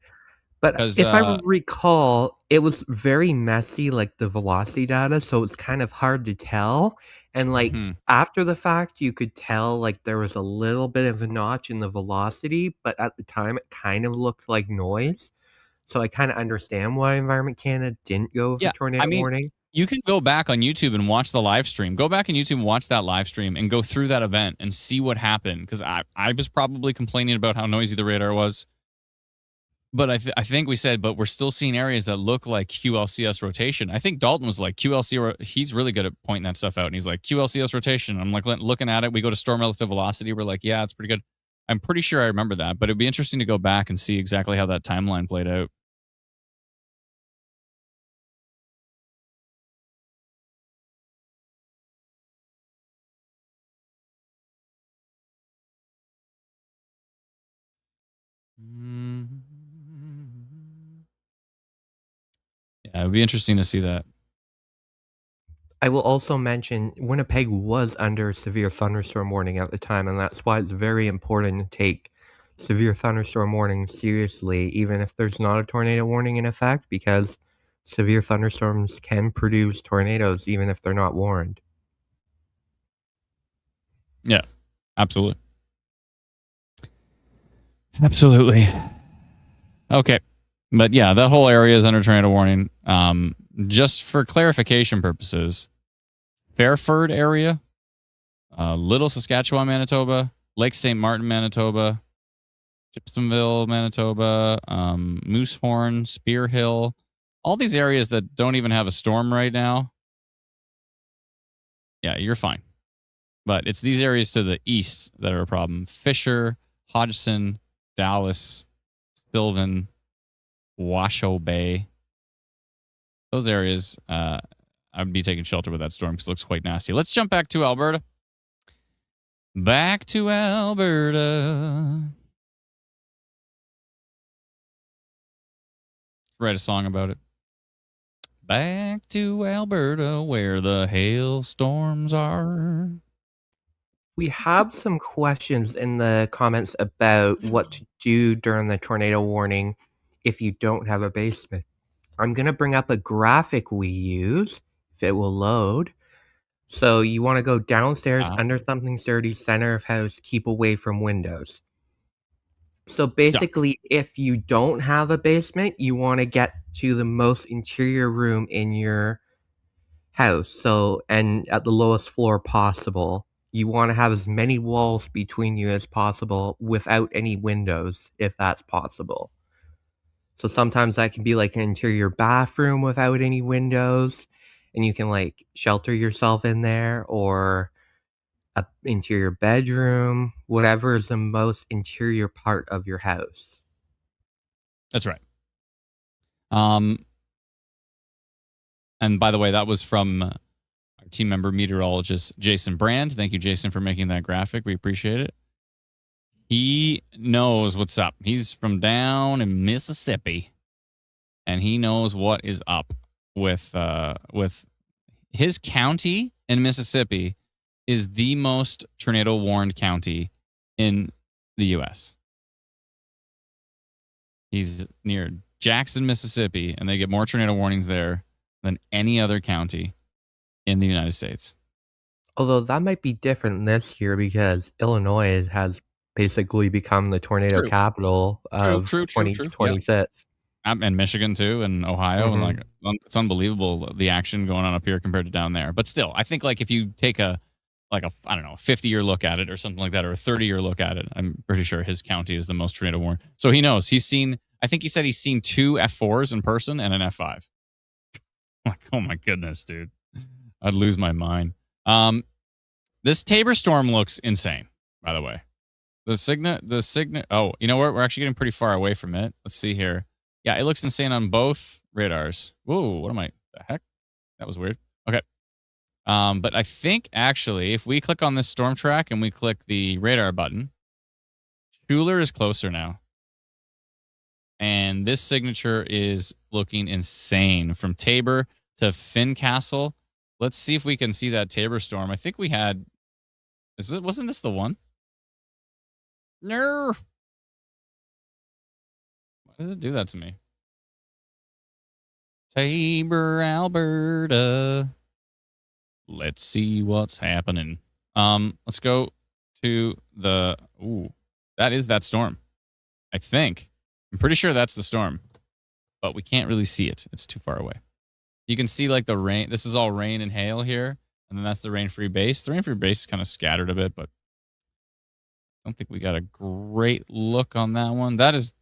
But if I recall, it was very messy, like the velocity data, so it's kind of hard to tell. And after the fact, you could tell like there was a little bit of a notch in the velocity, but at the time it kind of looked like noise. So I kind of understand why Environment Canada didn't go for tornado warning. You can go back on YouTube and watch the live stream. Go back on YouTube and watch that live stream and go through that event and see what happened. Because I was probably complaining about how noisy the radar was. But I think we said, but we're still seeing areas that look like QLCS rotation. I think Dalton was like, he's really good at pointing that stuff out. And he's like, QLCS rotation. I'm like looking at it. We go to storm relative velocity. We're like, yeah, it's pretty good. I'm pretty sure I remember that. But it'd be interesting to go back and see exactly how that timeline played out. Yeah, it would be interesting to see that. I will also mention Winnipeg was under severe thunderstorm warning at the time, and that's why it's very important to take severe thunderstorm warnings seriously, even if there's not a tornado warning in effect, because severe thunderstorms can produce tornadoes even if they're not warned. Yeah, absolutely. Absolutely. Okay. But yeah, that whole area is under tornado warning. Just for clarification purposes, Fairford area, Little Saskatchewan, Manitoba, Lake St. Martin, Manitoba, Gibsonville, Manitoba, Moosehorn, Spear Hill, all these areas that don't even have a storm right now. Yeah, you're fine. But it's these areas to the east that are a problem. Fisher, Hodgson, Dallas, Sylvan, Washoe Bay. Those areas, I'd be taking shelter with that storm because it looks quite nasty. Let's jump back to Alberta. Back to Alberta. Write a song about it. Back to Alberta where the hailstorms are. We have some questions in the comments about what to do during the tornado warning if you don't have a basement. I'm going to bring up a graphic we use, if it will load. So you want to go downstairs, under something sturdy, center of house, keep away from windows. So basically, if you don't have a basement, you want to get to the most interior room in your house. So, and at the lowest floor possible. You want to have as many walls between you as possible without any windows, if that's possible. So sometimes that can be like an interior bathroom without any windows, and you can like shelter yourself in there, or an interior bedroom, whatever is the most interior part of your house. That's right. And by the way, that was from our team member meteorologist Jason Brand. Thank you, Jason, for making that graphic. We appreciate it. He knows what's up. He's from down in Mississippi, and he knows what is up with his county in Mississippi is the most tornado warned county in the U.S. He's near Jackson, Mississippi, and they get more tornado warnings there than any other county in the United States. Although that might be different this year because Illinois has basically become the tornado capital of 2026. Yep. And Michigan too, and Ohio, and like it's unbelievable the action going on up here compared to down there. But still, I think like if you take a 50-year look at it or something like that, or a 30-year look at it, I'm pretty sure his county is the most tornado warned. So he knows. I think he said he's seen 2 F4s in person and an F5. Like, oh my goodness, dude. I'd lose my mind. This Tabor storm looks insane, by the way. The Cygnet. Oh, you know what? We're actually getting pretty far away from it. Let's see here. Yeah, it looks insane on both radars. Whoa, what am I? The heck? That was weird. Okay. But I think actually, if we click on this storm track and we click the radar button, Schuler is closer now. And this signature is looking insane from Tabor to Fincastle. Let's see if we can see that Tabor storm. I think we had. Wasn't this the one? No. Why did it do that to me? Tabor, Alberta. Let's see what's happening. Let's go to the. Ooh, that is that storm. I think. I'm pretty sure that's the storm, but we can't really see it. It's too far away. You can see like the rain. This is all rain and hail here, and then that's the rain-free base. The rain-free base is kind of scattered a bit, but I don't think we got a great look on that one. That is the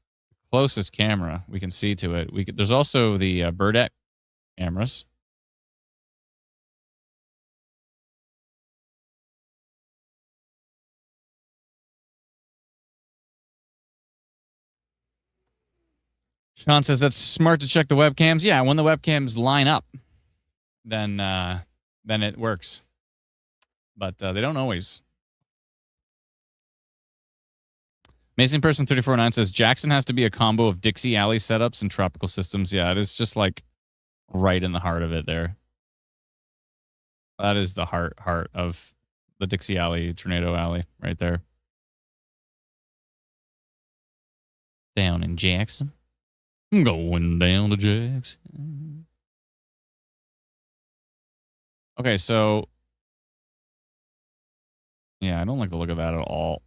closest camera we can see to it. There's also the Burdette cameras. Sean says that's smart to check the webcams. Yeah, when the webcams line up, then it works. But they don't always. Amazing Person 349 says Jackson has to be a combo of Dixie Alley setups and tropical systems. Yeah, it is just like right in the heart of it there. That is the heart of the Dixie Alley, Tornado Alley right there. Down in Jackson. I'm going down to Jackson. Okay, so yeah, I don't like the look of that at all.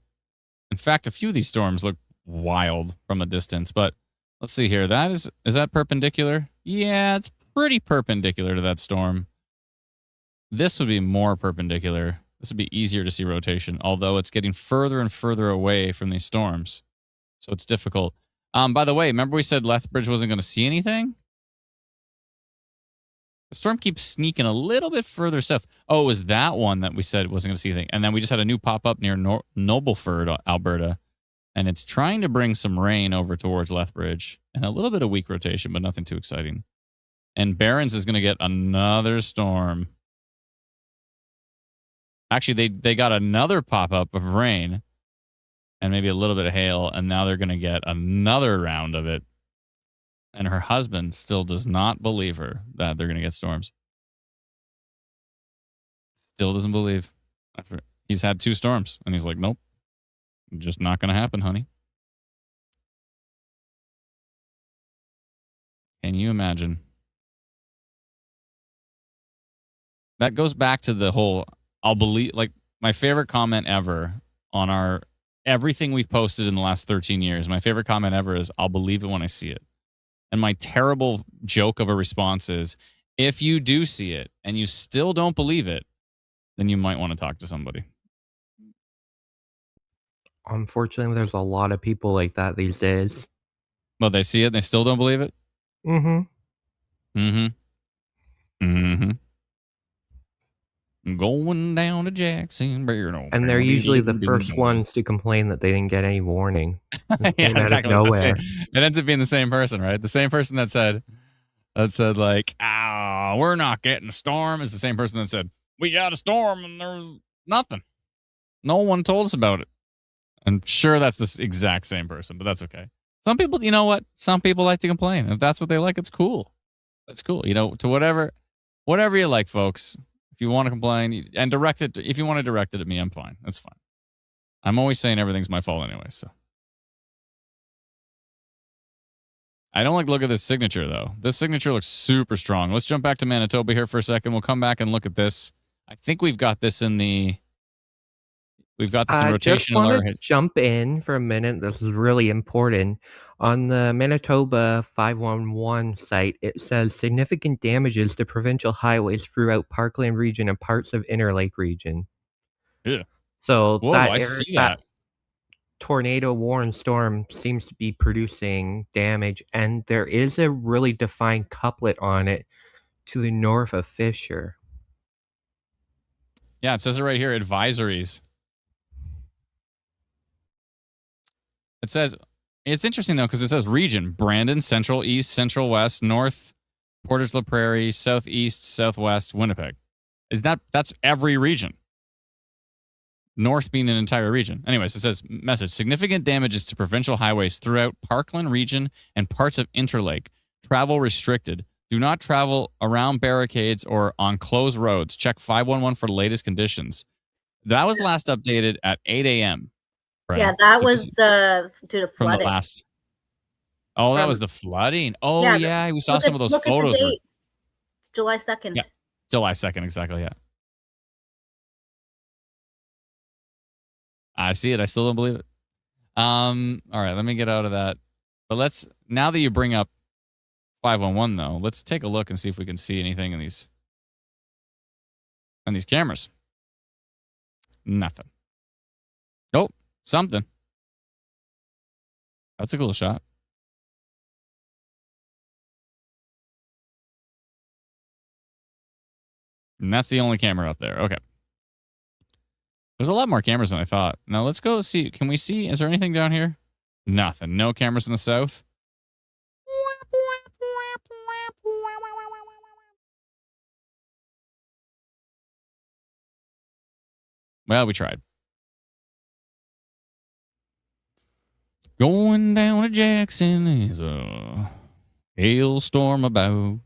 In fact, a few of these storms look wild from a distance, but let's see here. Is that perpendicular? Yeah, it's pretty perpendicular to that storm. This would be more perpendicular. This would be easier to see rotation, although it's getting further and further away from these storms. So it's difficult. By the way, remember we said Lethbridge wasn't going to see anything? The storm keeps sneaking a little bit further south. Oh, it was that one that we said wasn't going to see anything. And then we just had a new pop-up near Nobleford, Alberta. And it's trying to bring some rain over towards Lethbridge. And a little bit of weak rotation, but nothing too exciting. And Barrens is going to get another storm. Actually, they got another pop-up of rain. And maybe a little bit of hail. And now they're going to get another round of it. And her husband still does not believe her that they're going to get storms. Still doesn't believe. He's had 2 storms, and he's like, nope, just not going to happen, honey. Can you imagine? That goes back to the whole, I'll believe, like my favorite comment ever on everything we've posted in the last 13 years. My favorite comment ever is, I'll believe it when I see it. And my terrible joke of a response is, if you do see it and you still don't believe it, then you might want to talk to somebody. Unfortunately, there's a lot of people like that these days. Well, they see it and they still don't believe it? Mm-hmm. Mm-hmm. Mm-hmm. I'm going down to Jackson. And they're usually the first ones to complain that they didn't get any warning. Yeah, exactly. Nowhere. It ends up being the same person, right? The same person that said like, we're not getting a storm is the same person that said, we got a storm and there was nothing. No one told us about it. I'm sure that's the exact same person, but that's okay. Some people, you know what? Some people like to complain. If that's what they like, it's cool. That's cool. You know, to whatever you like, folks. If you want to complain and direct it, if you want to direct it at me, I'm fine. That's fine. I'm always saying everything's my fault anyway, so. I don't like to look at this signature, though. This signature looks super strong. Let's jump back to Manitoba here for a second. We'll come back and look at this. I think we've got this in rotation. I just want to jump in for a minute. This is really important. On the Manitoba 511 site, it says significant damages to provincial highways throughout Parkland region and parts of Inner Lake region. Yeah. So whoa, I see that tornado warned storm seems to be producing damage, and there is a really defined couplet on it to the north of Fisher. Yeah, it says it right here. Advisories. It says, it's interesting though, because it says region: Brandon, Central, East, Central, West, North, Portage la Prairie, Southeast, Southwest, Winnipeg. That's every region. North being an entire region. Anyways, it says, message: significant damages to provincial highways throughout Parkland region and parts of Interlake. Travel restricted. Do not travel around barricades or on closed roads. Check 511 for the latest conditions. That was last updated at 8 a.m. Yeah, that was due to from flooding. the last. Oh, that was the flooding. Oh, yeah. We saw look some of those look photos. At the date. It's July 2nd. Yeah, July 2nd, exactly, yeah. I see it. I still don't believe it. All right, let me get out of that. But now that you bring up 511, though, let's take a look and see if we can see anything in these cameras. Nothing. Nope, something. That's a cool shot. And that's the only camera up there. Okay. There's a lot more cameras than I thought. Now let's go see. Can we see? Is there anything down here? Nothing. No cameras in the south. Well, we tried. Going down to Jackson is a hailstorm about.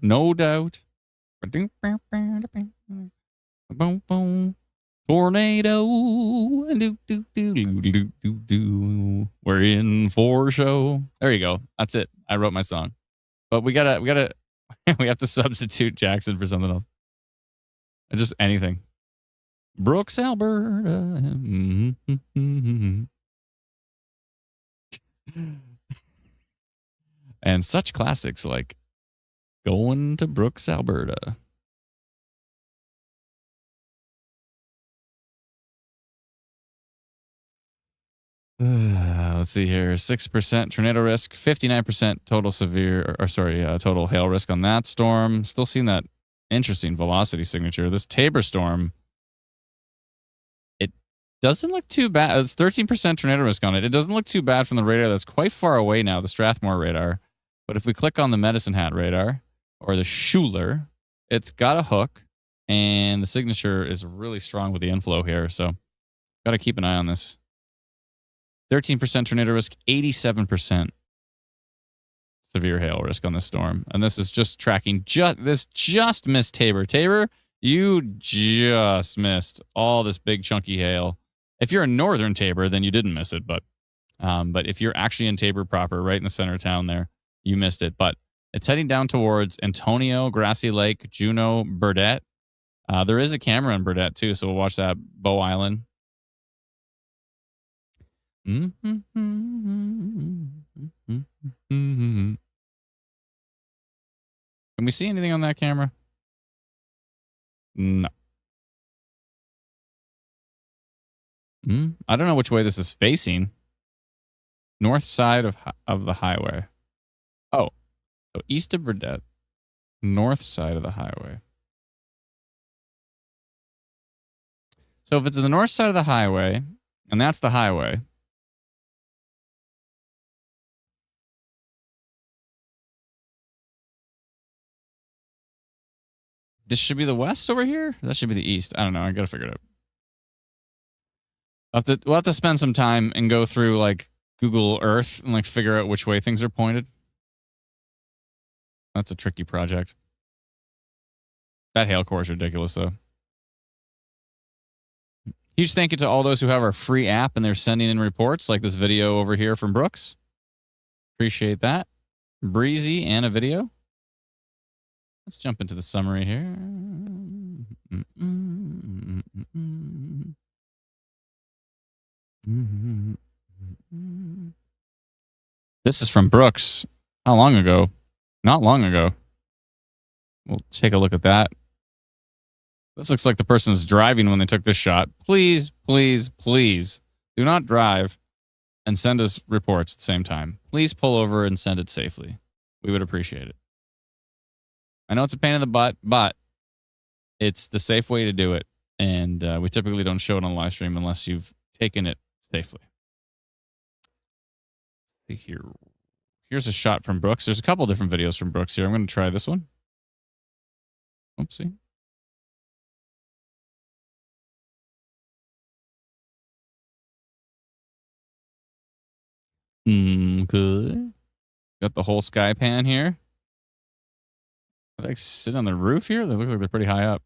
No doubt. Tornado. We're in for show. There you go. That's it. I wrote my song. But we gotta we have to substitute Jackson for something else. Just anything. Brooks, Alberta. And such classics like Going to Brooks, Alberta. Let's see here. 6% tornado risk, 59% total total hail risk on that storm. Still seeing that interesting velocity signature. This Tabor storm, it doesn't look too bad. It's 13% tornado risk on it. It doesn't look too bad from the radar that's quite far away now, the Strathmore radar. But if we click on the Medicine Hat radar or the Schuler, it's got a hook and the signature is really strong with the inflow here. So got to keep an eye on this. 13% tornado risk, 87% severe hail risk on this storm. And this is just tracking, just missed Tabor. Tabor, you just missed all this big chunky hail. If you're in northern Tabor, then you didn't miss it. But if you're actually in Tabor proper, right in the center of town there, you missed it. But it's heading down towards Antonio, Grassy Lake, Juneau, Burdett. There is a camera in Burdett too, so we'll watch that. Bow Island. Can we see anything on that camera? No. I don't know which way this is facing. North side of the highway. Oh, so east of Burdett, north side of the highway. So if it's the north side of the highway, and that's the highway, this should be the west over here? That should be the east. I don't know. I got to figure it out. We'll have to spend some time and go through like Google Earth and like figure out which way things are pointed. That's a tricky project. That hail core is ridiculous, though. Huge thank you to all those who have our free app and they're sending in reports like this video over here from Brooks. Appreciate that. Breezy and a video. Let's jump into the summary here. This is from Brooks. How long ago? Not long ago. We'll take a look at that. This looks like the person was driving when they took this shot. Please, please, please do not drive and send us reports at the same time. Please pull over and send it safely. We would appreciate it. I know it's a pain in the butt, but it's the safe way to do it. And we typically don't show it on live stream unless you've taken it safely. Let's see here. Here's a shot from Brooks. There's a couple different videos from Brooks here. I'm going to try this one. Oopsie. Good. Got the whole sky pan here. Are they sitting on the roof here? They look like they're pretty high up.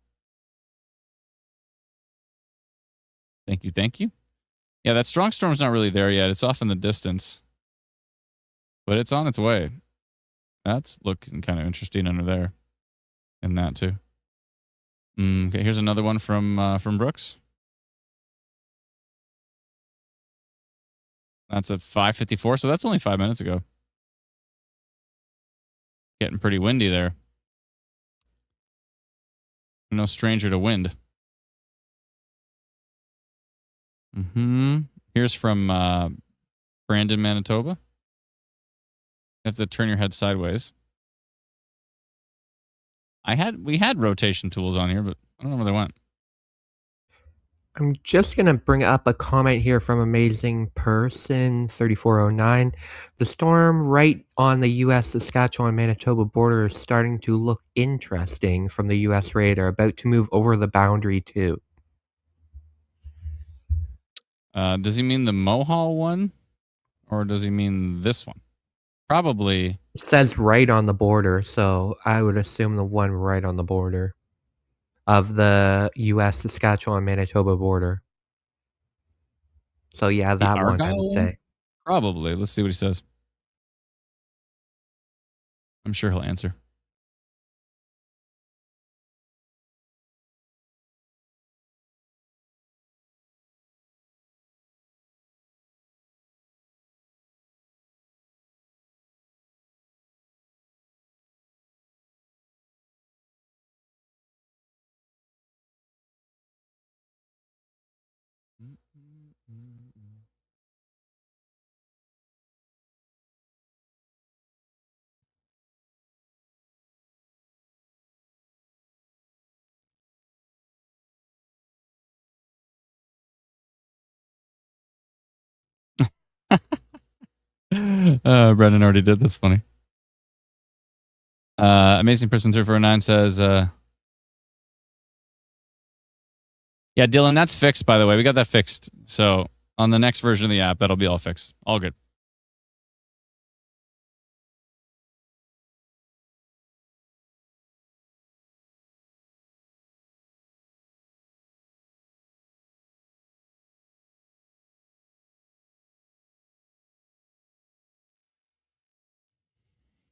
Thank you. Thank you. Yeah, that strong storm's not really there yet. It's off in the distance. But it's on its way. That's looking kind of interesting under there. And that too. Okay, here's another one from Brooks. That's at 5:54, so that's only 5 minutes ago. Getting pretty windy there. No stranger to wind. Here's from Brandon, Manitoba. You have to turn your head sideways. We had rotation tools on here, but I don't know where they went. I'm just going to bring up a comment here from Amazing Person 3409. The storm right on the U.S. Saskatchewan Manitoba border is starting to look interesting from the U.S. radar, about to move over the boundary too. Does he mean the Mohall one? Or does he mean this one? Probably. It says right on the border, so I would assume the one right on the border of the U.S. Saskatchewan Manitoba border. So yeah, that one I would say. Probably. Let's see what he says. I'm sure he'll answer. Brendan already did. That's funny. Amazing Person 349 says, yeah, Dylan, that's fixed, by the way. We got that fixed. So on the next version of the app, that'll be all fixed. All good.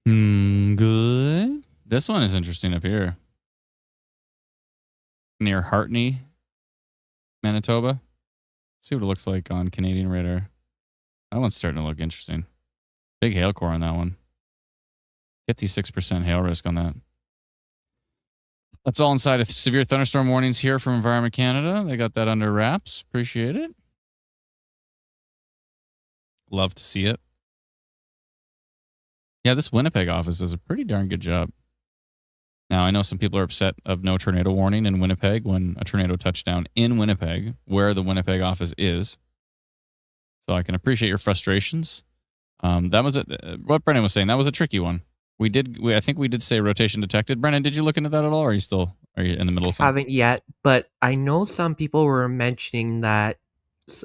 Good. This one is interesting up here. Near Hartney, Manitoba. See what it looks like on Canadian radar. That one's starting to look interesting. Big hail core on that one. 56% hail risk on that. That's all inside of severe thunderstorm warnings here from Environment Canada. They got that under wraps. Appreciate it. Love to see it. Yeah, this Winnipeg office does a pretty darn good job. Now, I know some people are upset of no tornado warning in Winnipeg when a tornado touched down in Winnipeg, where the Winnipeg office is. So I can appreciate your frustrations. That was what Brennan was saying. That was a tricky one. I think we did say rotation detected. Brennan, did you look into that at all? Or are you in the middle of something? Haven't yet, but I know some people were mentioning that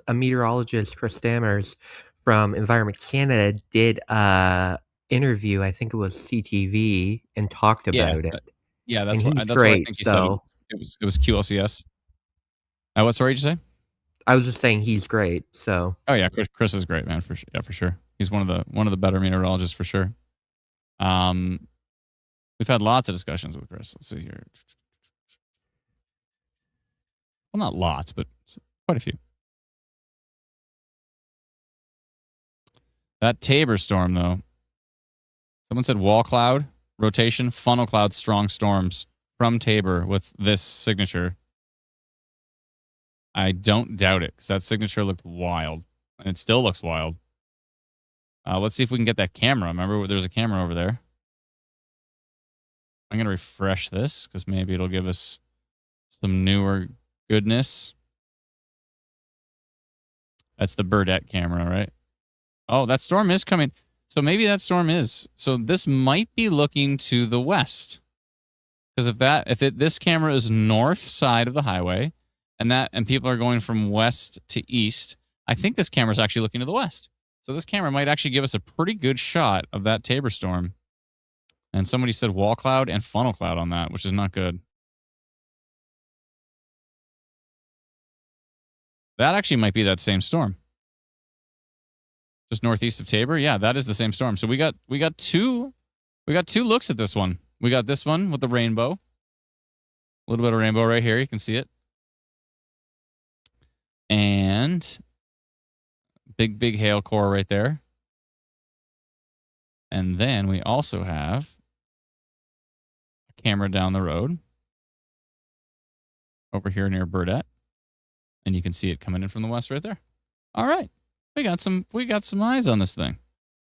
a meteorologist, Chris Stammers from Environment Canada, did a interview. I think it was CTV, and talked about it. Yeah, that's what I think he said. It was QLCS. What sorry did you say? I was just saying he's great. So. Oh yeah, Chris is great, man. For sure. He's one of the better meteorologists for sure. We've had lots of discussions with Chris. Let's see here. Well, not lots, but quite a few. That Tabor storm, though. Someone said wall cloud, rotation, funnel cloud, strong storms from Tabor with this signature. I don't doubt it, because that signature looked wild. And it still looks wild. Let's see if we can get that camera. Remember, there's a camera over there. I'm going to refresh this because maybe it'll give us some newer goodness. That's the Burdette camera, right? Oh, that storm is coming. So maybe that storm is. So this might be looking to the west. Because this camera is north side of the highway, and people are going from west to east, I think this camera is actually looking to the west. So this camera might actually give us a pretty good shot of that Tabor storm. And somebody said wall cloud and funnel cloud on that, which is not good. That actually might be that same storm. Just northeast of Tabor. Yeah, that is the same storm. So we got two looks at this one. We got this one with the rainbow. A little bit of rainbow right here. You can see it. And big hail core right there. And then we also have a camera down the road over here near Burdette. And you can see it coming in from the west right there. All right. We got some eyes on this thing.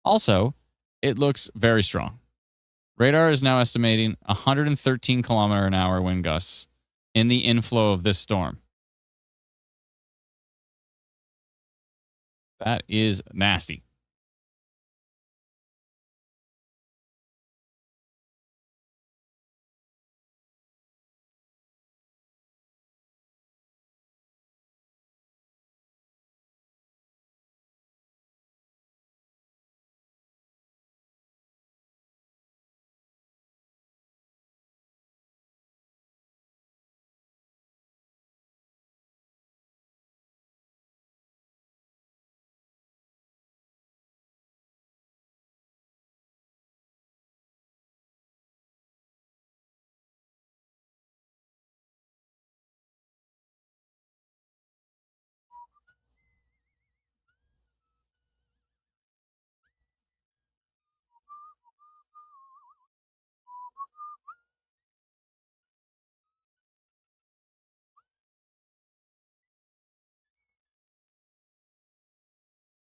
Also, it looks very strong. Radar is now estimating 113 kilometer an hour wind gusts in the inflow of this storm. That is nasty.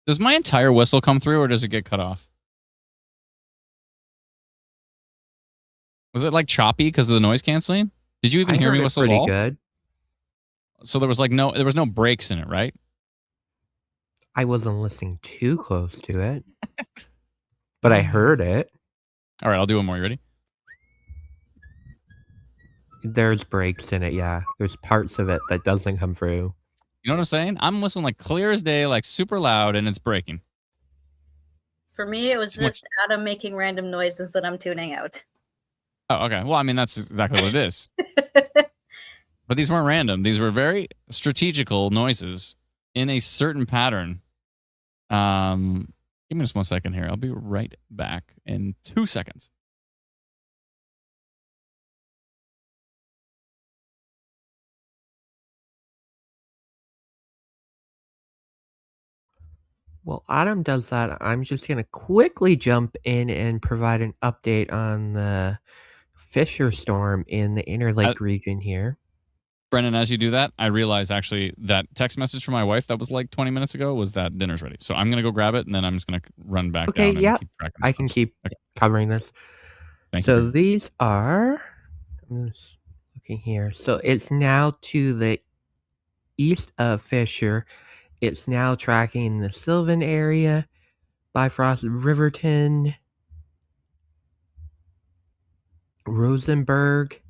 Does my entire whistle come through or does it get cut off? Was it like choppy because of the noise canceling? Did you even hear me whistle at all? Pretty good. So there was no breaks in it, right? I wasn't listening too close to it, but I heard it. All right, I'll do one more. You ready? There's breaks in it, yeah. There's parts of it that doesn't come through. You know what I'm saying? I'm whistling like clear as day, like super loud, and it's breaking. For me, it was just Adam making random noises that I'm tuning out. Oh, okay. Well, I mean, that's exactly what it is. But these weren't random. These were very strategical noises in a certain pattern. Give me just 1 second here. I'll be right back in 2 seconds. While Adam does that, I'm just going to quickly jump in and provide an update on the Fisher storm in the Interlake region here. Brendan, as you do that, I realize actually that text message from my wife that was like 20 minutes ago was that dinner's ready. So I'm going to go grab it, and then I'm just going to run back down and keep track of I can keep covering this. So these are, I'm just looking here. So it's now to the east of Fisher. It's now tracking in the Sylvan area, Bifrost, Riverton, Rosenberg.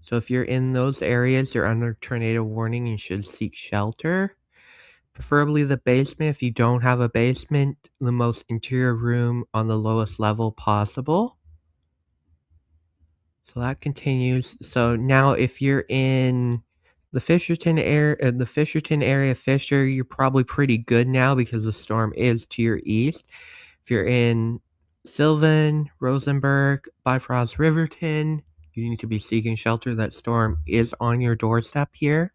So if you're in those areas, you're under tornado warning and should seek shelter. Preferably the basement. If you don't have a basement, the most interior room on the lowest level possible. So that continues. So now if you're in the Fisherton area, Fisher, you're probably pretty good now because the storm is to your east. If you're in Sylvan, Rosenberg, Bifrost, Riverton, you need to be seeking shelter. That storm is on your doorstep here.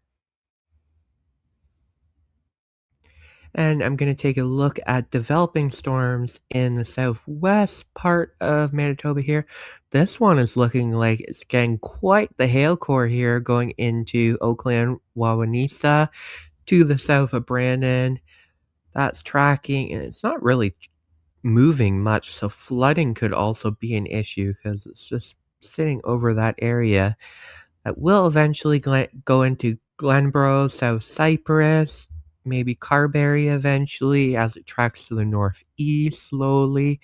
And I'm going to take a look at developing storms in the southwest part of Manitoba here. This one is looking like it's getting quite the hail core here, going into Oakland, Wawanesa, to the south of Brandon. That's tracking, and it's not really moving much, so flooding could also be an issue because it's just sitting over that area that will eventually go into Glenboro, South Cypress, maybe Carberry eventually as it tracks to the northeast slowly.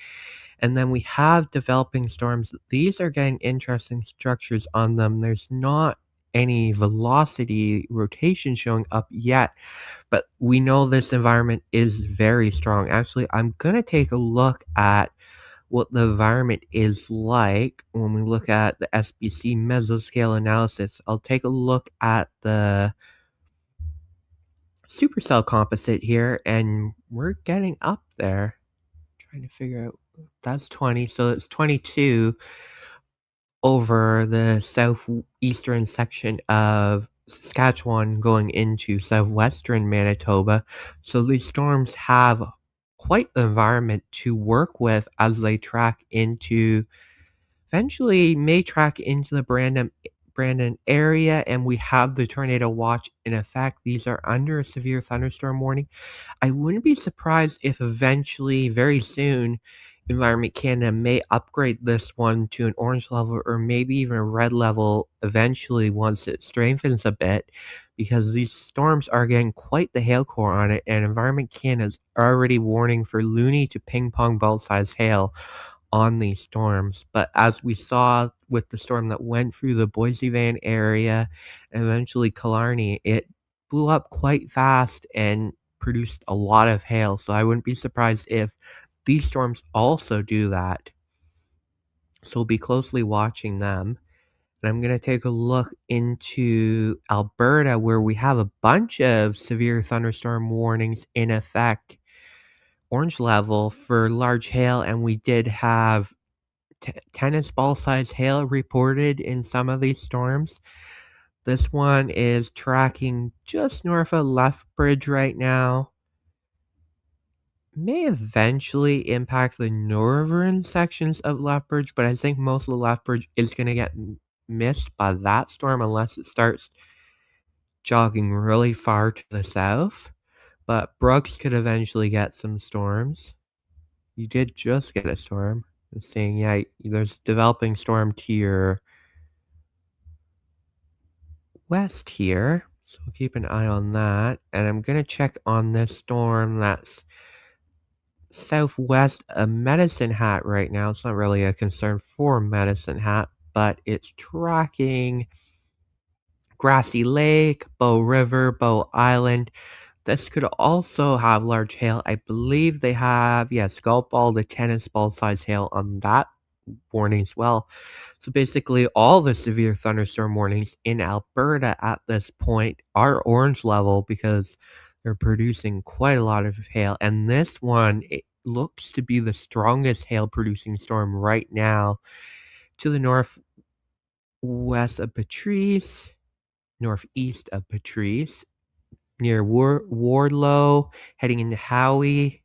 And then we have developing storms. These are getting interesting structures on them. There's not any velocity rotation showing up yet, but we know this environment is very strong. Actually, I'm going to take a look at what the environment is like when we look at the SBC mesoscale analysis. I'll take a look at the supercell composite here, and we're getting up there. Trying to figure out, that's 20, so it's 22 over the southeastern section of Saskatchewan going into southwestern Manitoba. So these storms have quite the environment to work with as they track into, eventually may track into the Brandon area, and we have the tornado watch in effect. These are under a severe thunderstorm warning. I wouldn't be surprised if eventually, very soon, Environment Canada may upgrade this one to an orange level or maybe even a red level eventually once it strengthens a bit, because these storms are getting quite the hail core on it, and Environment Canada is already warning for loony to ping pong ball size hail on these storms. But as we saw with the storm that went through the Boise Van area and eventually Killarney, it blew up quite fast and produced a lot of hail. So I wouldn't be surprised if these storms also do that. So we'll be closely watching them. And I'm going to take a look into Alberta, where we have a bunch of severe thunderstorm warnings in effect, orange level for large hail, and we did have tennis ball size hail reported in some of these storms. This one is tracking just north of Lethbridge right now. May eventually impact the northern sections of Lethbridge, but I think most of the Lethbridge is going to get missed by that storm unless it starts jogging really far to the south. But Brooks could eventually get some storms. You did just get a storm. I'm saying, yeah, there's developing storm to your west here, so we'll keep an eye on that. And I'm going to check on this storm that's southwest of Medicine Hat right now. It's not really a concern for Medicine Hat, but it's tracking Grassy Lake, Bow River, Bow Island. This could also have large hail. I believe they have, golf ball to tennis ball size hail on that warning as well. So basically all the severe thunderstorm warnings in Alberta at this point are orange level because they're producing quite a lot of hail. And this one, it looks to be the strongest hail producing storm right now to the northwest of Patrice, northeast of Patrice, near Wardlow, heading into Howie.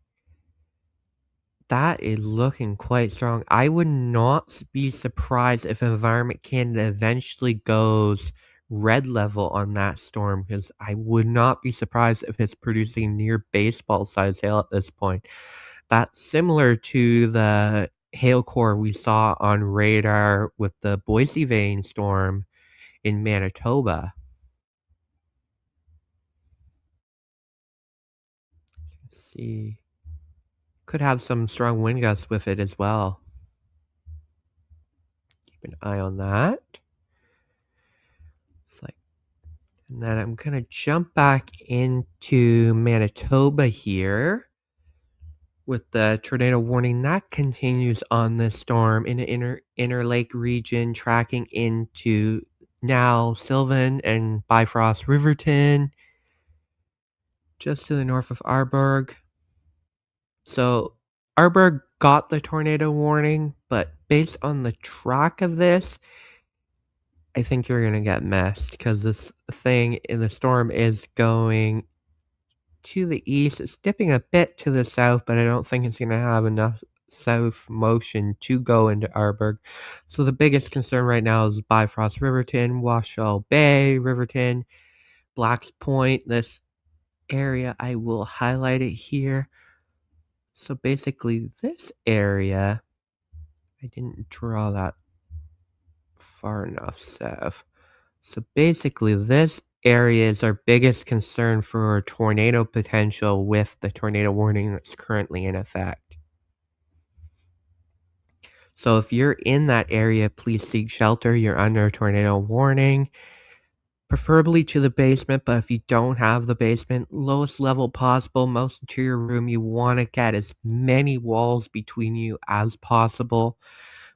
That is looking quite strong. I would not be surprised if Environment Canada eventually goes red level on that storm, because I would not be surprised if it's producing near baseball size hail at this point. That's similar to the hail core we saw on radar with the Boise Vein storm in Manitoba. Let's see. Could have some strong wind gusts with it as well. Keep an eye on that. And then I'm going to jump back into Manitoba here with the tornado warning that continues on this storm in the inner lake region, tracking into now Sylvan and Bifrost Riverton, just to the north of Arborg. So Arborg got the tornado warning, but based on the track of this, I think you're going to get messed, because this thing in the storm is going to the east. It's dipping a bit to the south, but I don't think it's going to have enough south motion to go into Arborg. So the biggest concern right now is Bifrost Riverton, Washoe Bay, Riverton, Blacks Point. This area, I will highlight it here. So basically this area, I didn't draw that far enough south. So basically, this area is our biggest concern for tornado potential with the tornado warning that's currently in effect. So if you're in that area, please seek shelter. You're under a tornado warning, preferably to the basement, but if you don't have the basement, lowest level possible, most interior room, you want to get as many walls between you as possible,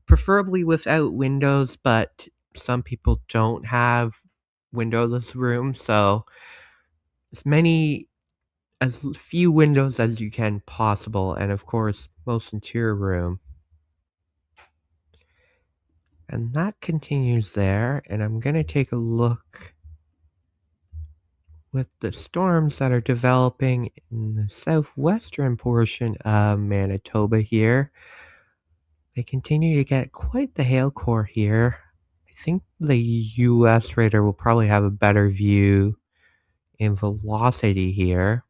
preferably without windows, but some people don't have windowless rooms, so as few windows as you can possible, and of course, most interior room. And that continues there, and I'm going to take a look with the storms that are developing in the southwestern portion of Manitoba here. They continue to get quite the hail core here. I think the US radar will probably have a better view in velocity here.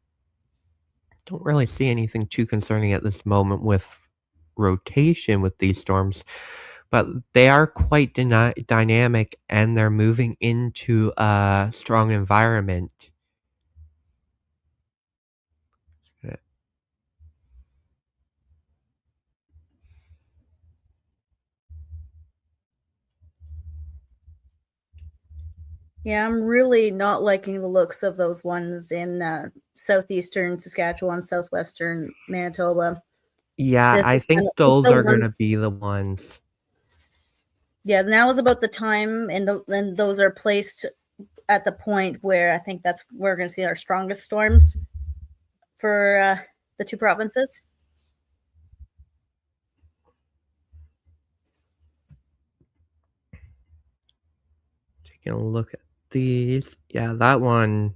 Don't really see anything too concerning at this moment with rotation with these storms, but they are quite dynamic and they're moving into a strong environment. Yeah, I'm really not liking the looks of those ones in southeastern Saskatchewan, southwestern Manitoba. Yeah, This I is think kind of those the are going to ones. be the ones. Yeah, now is about the time, and those are placed at the point where I think that's where we're going to see our strongest storms for the two provinces. Taking a look at these. Yeah, that one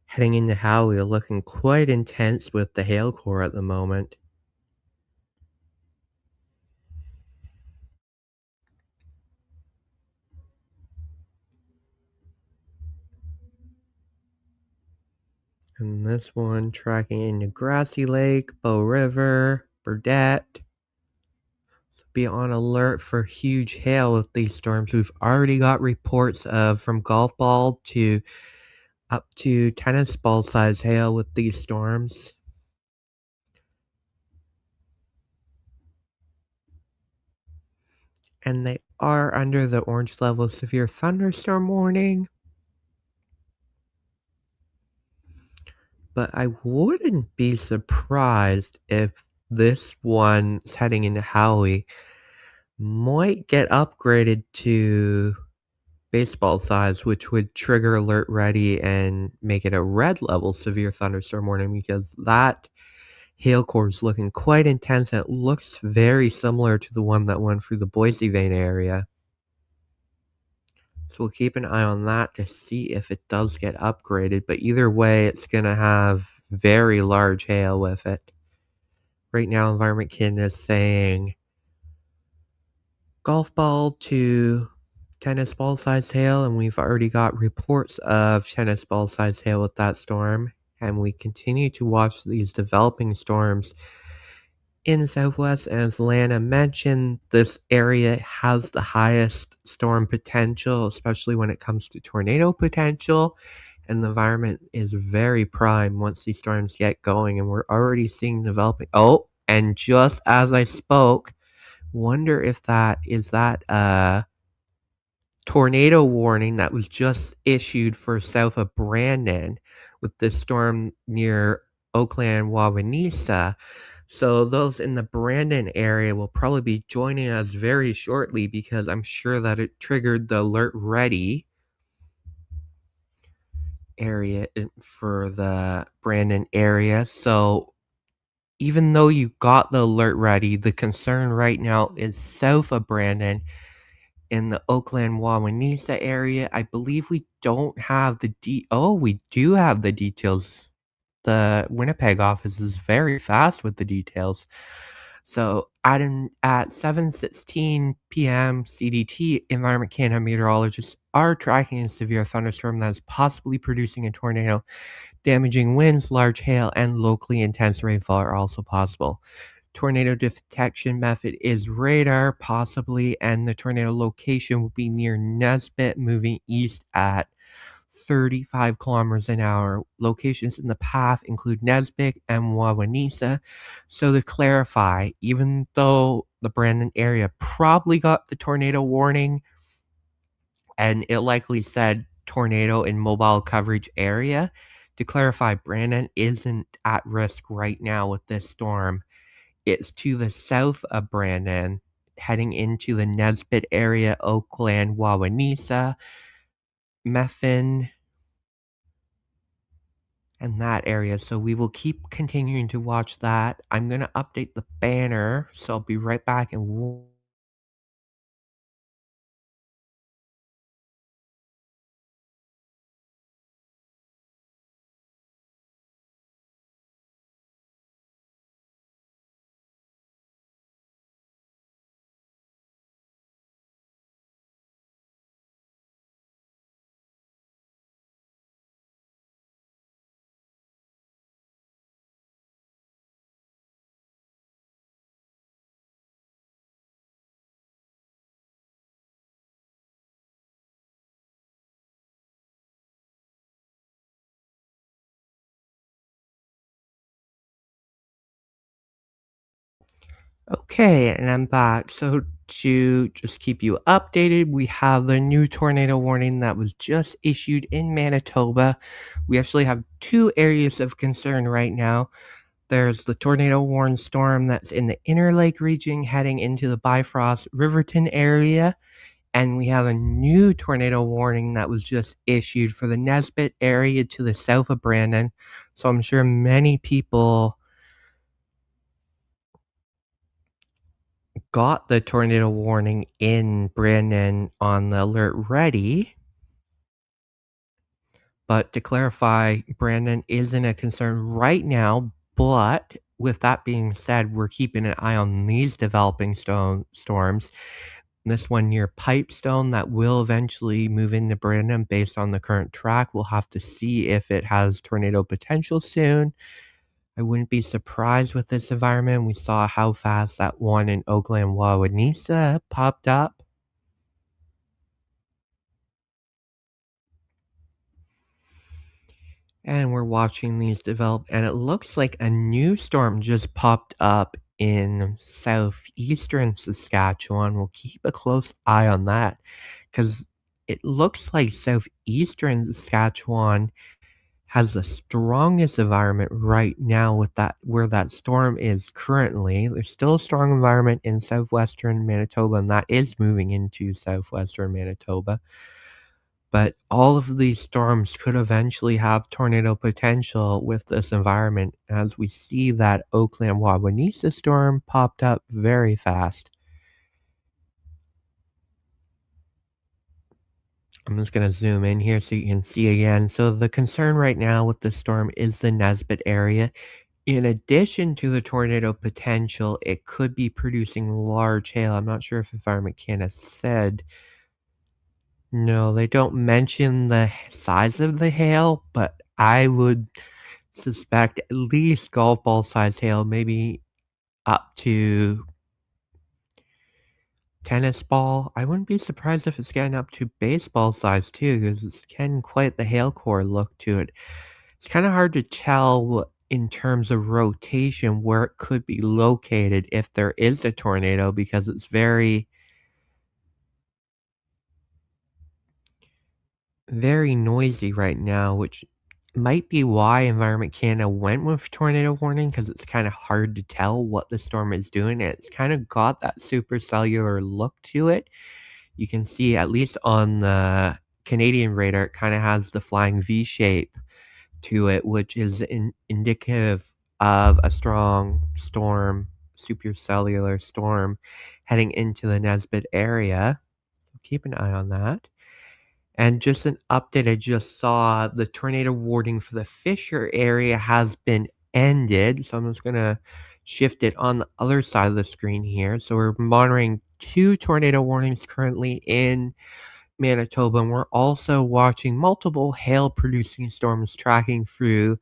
heading into Howie looking quite intense with the hail core at the moment. And this one tracking into Grassy Lake, Bow River, Burdette. So be on alert for huge hail with these storms. We've already got reports of from golf ball to up to tennis ball size hail with these storms. And they are under the orange level severe thunderstorm warning. But I wouldn't be surprised if this one's heading into Howie might get upgraded to baseball size, which would trigger alert ready and make it a red level severe thunderstorm warning, because that hail core is looking quite intense and it looks very similar to the one that went through the Boise vein area. So we'll keep an eye on that to see if it does get upgraded, but either way, it's going to have very large hail with it. Right now, Environment Kin is saying golf ball to tennis ball size hail, and we've already got reports of tennis ball size hail with that storm, and we continue to watch these developing storms in the southwest. As Lana mentioned, this area has the highest storm potential, especially when it comes to tornado potential, and the environment is very prime once these storms get going, and we're already seeing developing. Oh, and just as I spoke, wonder if that is tornado warning that was just issued for south of Brandon with this storm near Oakland, Wawanesa. So those in the Brandon area will probably be joining us very shortly, because I'm sure that it triggered the alert ready area for the Brandon area. So even though you got the alert ready, the concern right now is south of Brandon in the Oakland Wawanesa area. I believe we don't have we do have the details. The Winnipeg office is very fast with the details. So at 7:16 p.m. CDT, Environment Canada meteorologists are tracking a severe thunderstorm that is possibly producing a tornado. Damaging winds, large hail, and locally intense rainfall are also possible. tornado detection method is radar, possibly, and the tornado location will be near Nesbitt, moving east at 35 kilometers an hour. Locations in the path include Nesbitt and Wawanesa. So to clarify, even though the Brandon area probably got the tornado warning, and it likely said tornado in mobile coverage area, to clarify, Brandon isn't at risk right now with this storm. It's to the south of Brandon, heading into the Nesbitt area, Oakland, Wawanesa, Methven, and that area. So we will keep continuing to watch that. I'm going to update the banner, so I'll be right back and we'll Okay, and I'm back. So to just keep you updated, we have the new tornado warning that was just issued in Manitoba. We actually have two areas of concern right now. There's the tornado warned storm that's in the Inner Lake region heading into the Bifrost Riverton area. And we have a new tornado warning that was just issued for the Nesbitt area to the south of Brandon. So I'm sure many people got the tornado warning in Brandon on the alert ready. But to clarify, Brandon isn't a concern right now. But with that being said, we're keeping an eye on these developing storms. This one near Pipestone that will eventually move into Brandon based on the current track. We'll have to see if it has tornado potential soon. I wouldn't be surprised with this environment. We saw how fast that one in Oakland, Wawanesa popped up. And we're watching these develop, and it looks like a new storm just popped up in southeastern Saskatchewan. We'll keep a close eye on that because it looks like southeastern Saskatchewan has the strongest environment right now with that where that storm is currently. There's still a strong environment in southwestern Manitoba, and that is moving into southwestern Manitoba. But all of these storms could eventually have tornado potential with this environment, as we see that Oakland Wawanesa storm popped up very fast. I'm just going to zoom in here so you can see again. So the concern right now with the storm is the Nesbitt area. In addition to the tornado potential, it could be producing large hail. I'm not sure if Environment Canada said. No, they don't mention the size of the hail, but I would suspect at least golf ball size hail, maybe up to tennis ball. I wouldn't be surprised if it's getting up to baseball size too, because it's getting quite the hail core look to it. It's kind of hard to tell in terms of rotation where it could be located if there is a tornado, because it's very noisy right now, which might be why Environment Canada went with tornado warning, because it's kind of hard to tell what the storm is doing. It's kind of got that supercellular look to it. You can see, at least on the Canadian radar, it kind of has the flying V shape to it, which is indicative of a strong storm, supercellular storm, heading into the Nesbitt area. Keep an eye on that. And just an update, I just saw the tornado warning for the Fisher area has been ended. So I'm just going to shift it on the other side of the screen here. So we're monitoring 2 tornado warnings currently in Manitoba, and we're also watching multiple hail producing storms tracking through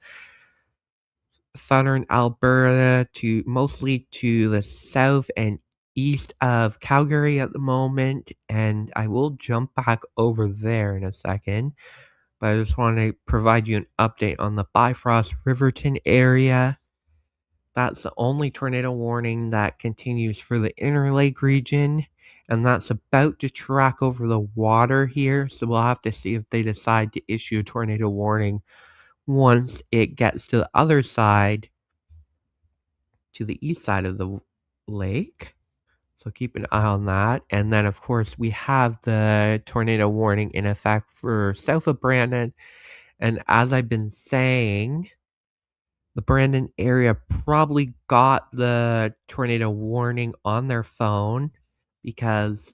southern Alberta to mostly to the south and east of Calgary at the moment, and I will jump back over there in a second. But I just want to provide you an update on the Bifrost Riverton area. That's the only tornado warning that continues for the Interlake region, and that's about to track over the water here, so we'll have to see if they decide to issue a tornado warning once it gets to the other side, to the east side of the lake. So keep an eye on that. And then, of course, we have the tornado warning in effect for south of Brandon. And as I've been saying, the Brandon area probably got the tornado warning on their phone because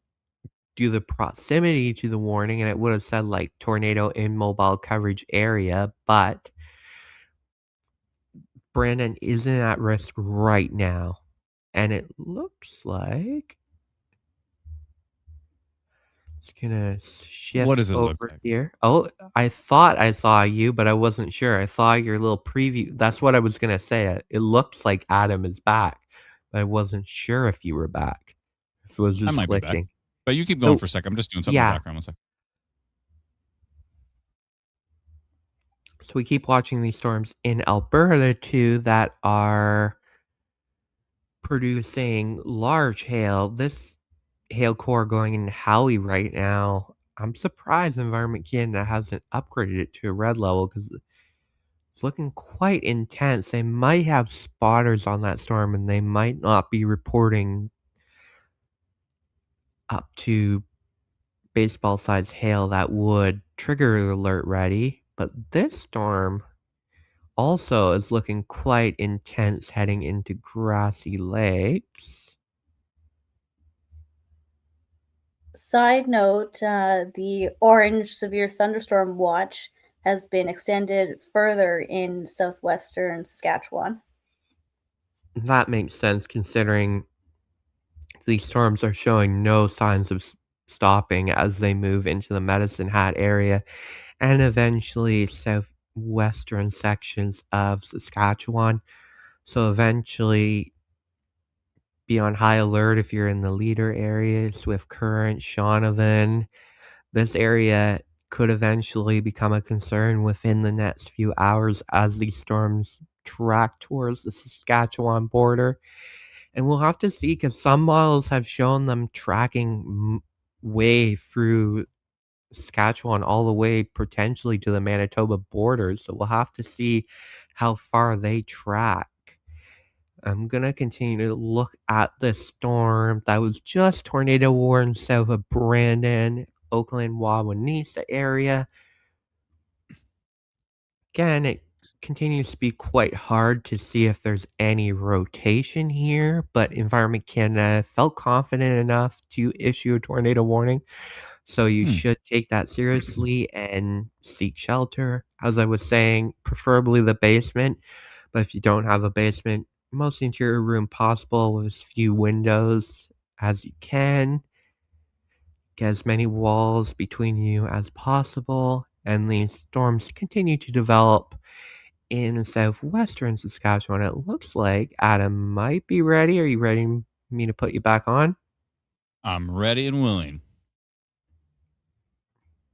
due to the proximity to the warning, and it would have said like tornado in mobile coverage area, but Brandon isn't at risk right now. And it looks like it's gonna What shift does it look over like? here. Oh, I thought I saw you, but I wasn't sure. I saw your little preview. That's what I was gonna say. It looks like Adam is back, but I wasn't sure if you were back. If it was I just might be back. glitching. But you keep going So for a sec. I'm just doing something in the yeah, background. One sec. so we keep watching these storms in Alberta too that are producing large hail. This hail core going in Howie right now. I'm surprised Environment Canada hasn't upgraded it to a red level because it's looking quite intense. They might have spotters on that storm and they might not be reporting up to baseball size hail that would trigger alert ready. But this storm also is looking quite intense heading into Grassy Lakes. Side note, the orange severe thunderstorm watch has been extended further in southwestern Saskatchewan. That makes sense considering these storms are showing no signs of stopping as they move into the Medicine Hat area and eventually southwestern sections of Saskatchewan. So eventually be on high alert if you're in the Leader area, Swift Current, Shaunavon. This area could eventually become a concern within the next few hours as these storms track towards the Saskatchewan border. And we'll have to see because some models have shown them tracking way through Saskatchewan all the way potentially to the Manitoba border. So we'll have to see how far they track. I'm gonna continue to look at the storm that was just tornado warned south of Brandon, Oakland, Wawanesa area. Again, it continues to be quite hard to see if there's any rotation here, but Environment Canada felt confident enough to issue a tornado warning. So you should take that seriously and seek shelter. As I was saying, preferably the basement, but if you don't have a basement, most interior room possible with as few windows as you can. Get as many walls between you as possible, and these storms continue to develop in southwestern Saskatchewan. It looks like Adam might be ready. Are you ready me to put you back on? I'm ready and willing.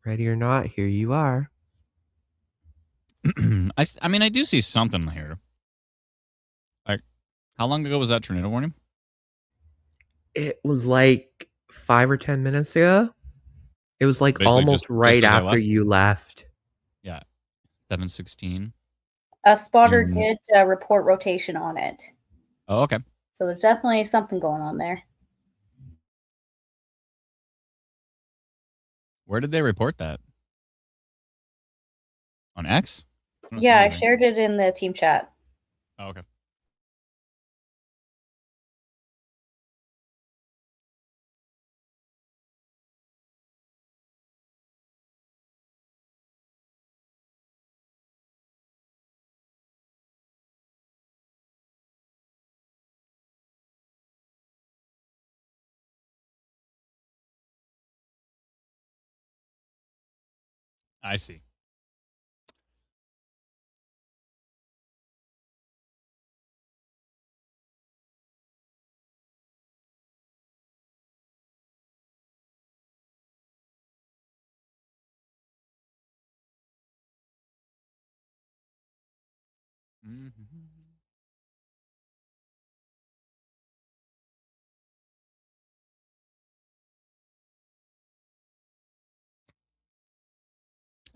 Ready or not, here you are. I mean, I do see something here. Like, how long ago was that tornado warning? It was like 5 or 10 minutes ago. It was like Basically, almost just right as I after left. you left. Yeah, 7:16. A spotter In- did report rotation on it. Oh, okay. So there's definitely something going on there. Where did they report that? On X? don't see Yeah, I anything. shared it in the team chat. Oh, okay. I see.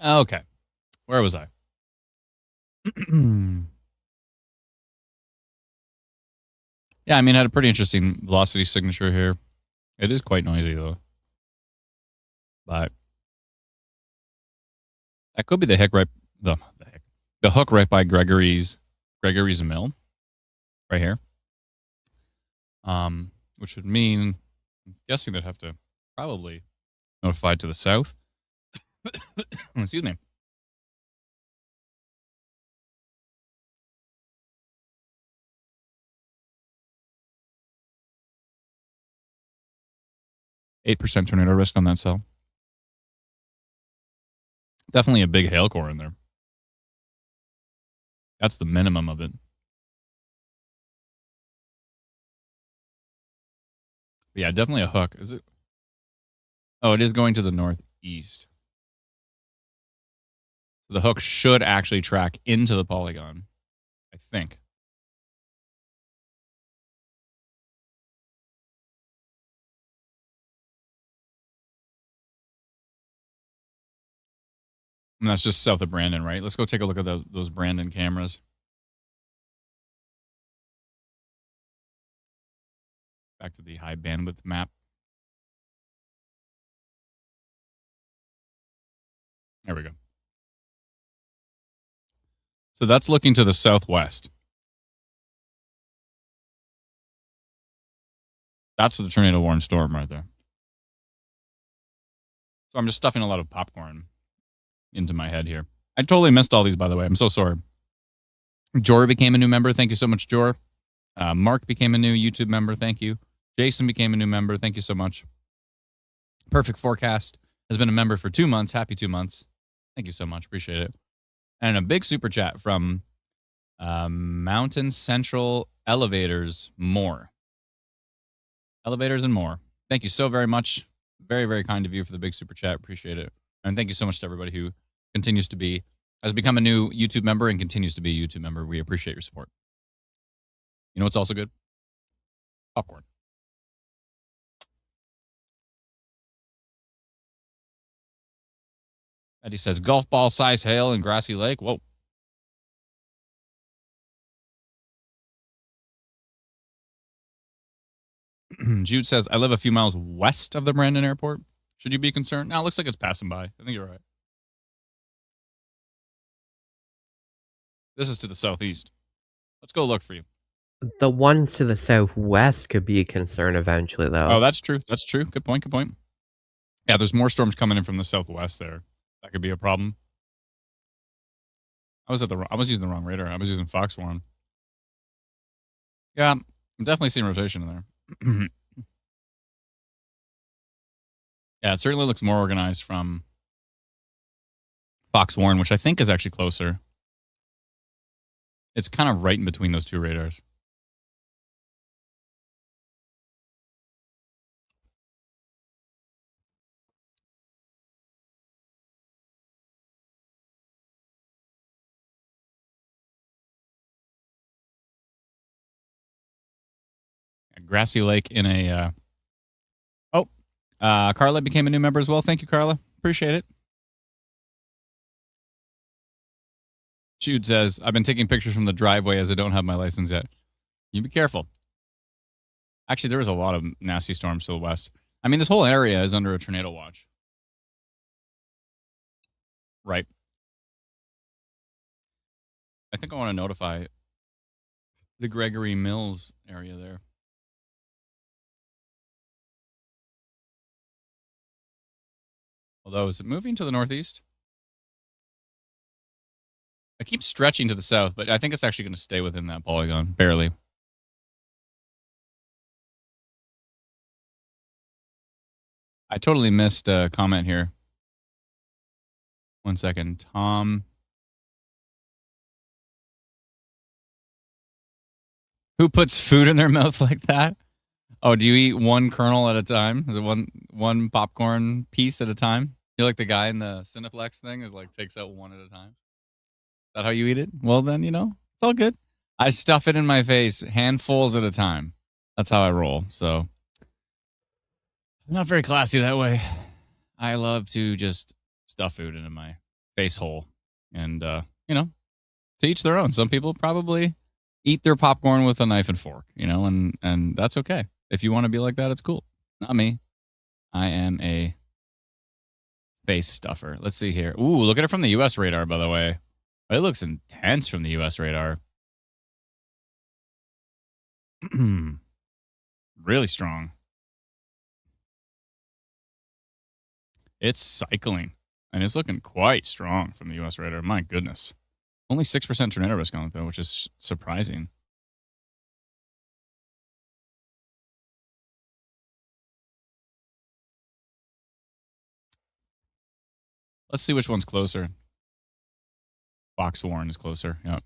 Okay. Where was I? Yeah, I mean, had a pretty interesting velocity signature here. It is quite noisy, though. But that could be the hook right by Gregory's Mill, right here. Which would mean, I'm guessing they'd have to probably notify to the south. Excuse me. %8 tornado risk on that cell. Definitely a big hail core in there. That's the minimum of it. But yeah, definitely a hook. Is it? Oh, it is going to the northeast. The hook should actually track into the polygon, I think. And that's just south of Brandon, right? Let's go take a look at those Brandon cameras. Back to the high bandwidth map. There we go. So that's looking to the southwest. That's the tornado warned storm right there. So I'm just stuffing a lot of popcorn into my head here. I totally missed all these, by the way. I'm so sorry. Jor became a new member. Thank you so much, Jor. Mark became a new YouTube member. Thank you. Jason became a new member. Thank you so much. Perfect Forecast has been a member for 2 months. Happy 2 months. Thank you so much. Appreciate it. And a big super chat from Mountain Central Elevators More. Elevators and More. Thank you so very much. Very, very kind of you for the big super chat. Appreciate it. And thank you so much to everybody who has become a new YouTube member and continues to be a YouTube member. We appreciate your support. You know what's also good? Popcorn. Eddie says, golf ball size hail in Grassy Lake. Whoa. Jude says, I live a few miles west of the Brandon Airport. Should you be concerned? No, it looks like it's passing by. I think you're right. This is to the southeast. Let's go look for you. The ones to the southwest could be a concern eventually, though. Oh, that's true. That's true. Good point. Good point. Yeah, there's more storms coming in from the southwest there. That could be a problem. I was using the wrong radar. I was using Foxhorn. Yeah, I'm definitely seeing rotation in there. Yeah, it certainly looks more organized from Foxhorn, which I think is actually closer. It's kind of right in between those two radars. Grassy Lake in a... Carla became a new member as well. Thank you, Carla. Appreciate it. Jude says, I've been taking pictures from the driveway as I don't have my license yet. You be careful. Actually, there was a lot of nasty storms to the west. I mean, this whole area is under a tornado watch. Right. I think I want to notify the Gregory Mills area there. Although, is it moving to the northeast? I keep stretching to the south, but I think it's actually going to stay within that polygon, barely. I totally missed a comment here. 1 second. Tom. Who puts food in their mouth like that? Oh, do you eat one kernel at a time? Is it one popcorn piece at a time? You're like the guy in the Cineplex thing is like takes out one at a time. Is that how you eat it? Well, then, it's It's all good. I stuff it in my face, handfuls at a time. That's how I roll. So I'm not very classy that way. I love to just stuff food into my face hole. And, to each their own. Some people probably eat their popcorn with a knife and fork, and that's okay. If you want to be like that, it's cool. Not me. I am a face stuffer. Let's see here. Ooh, look at it from the U.S. radar, by the way. It looks intense from the U.S. radar. Really strong. It's cycling, and it's looking quite strong from the U.S. radar. My goodness. Only 6% tornado risk on it, though, which is surprising. Let's see which one's closer. Fox Warren is closer. Yep.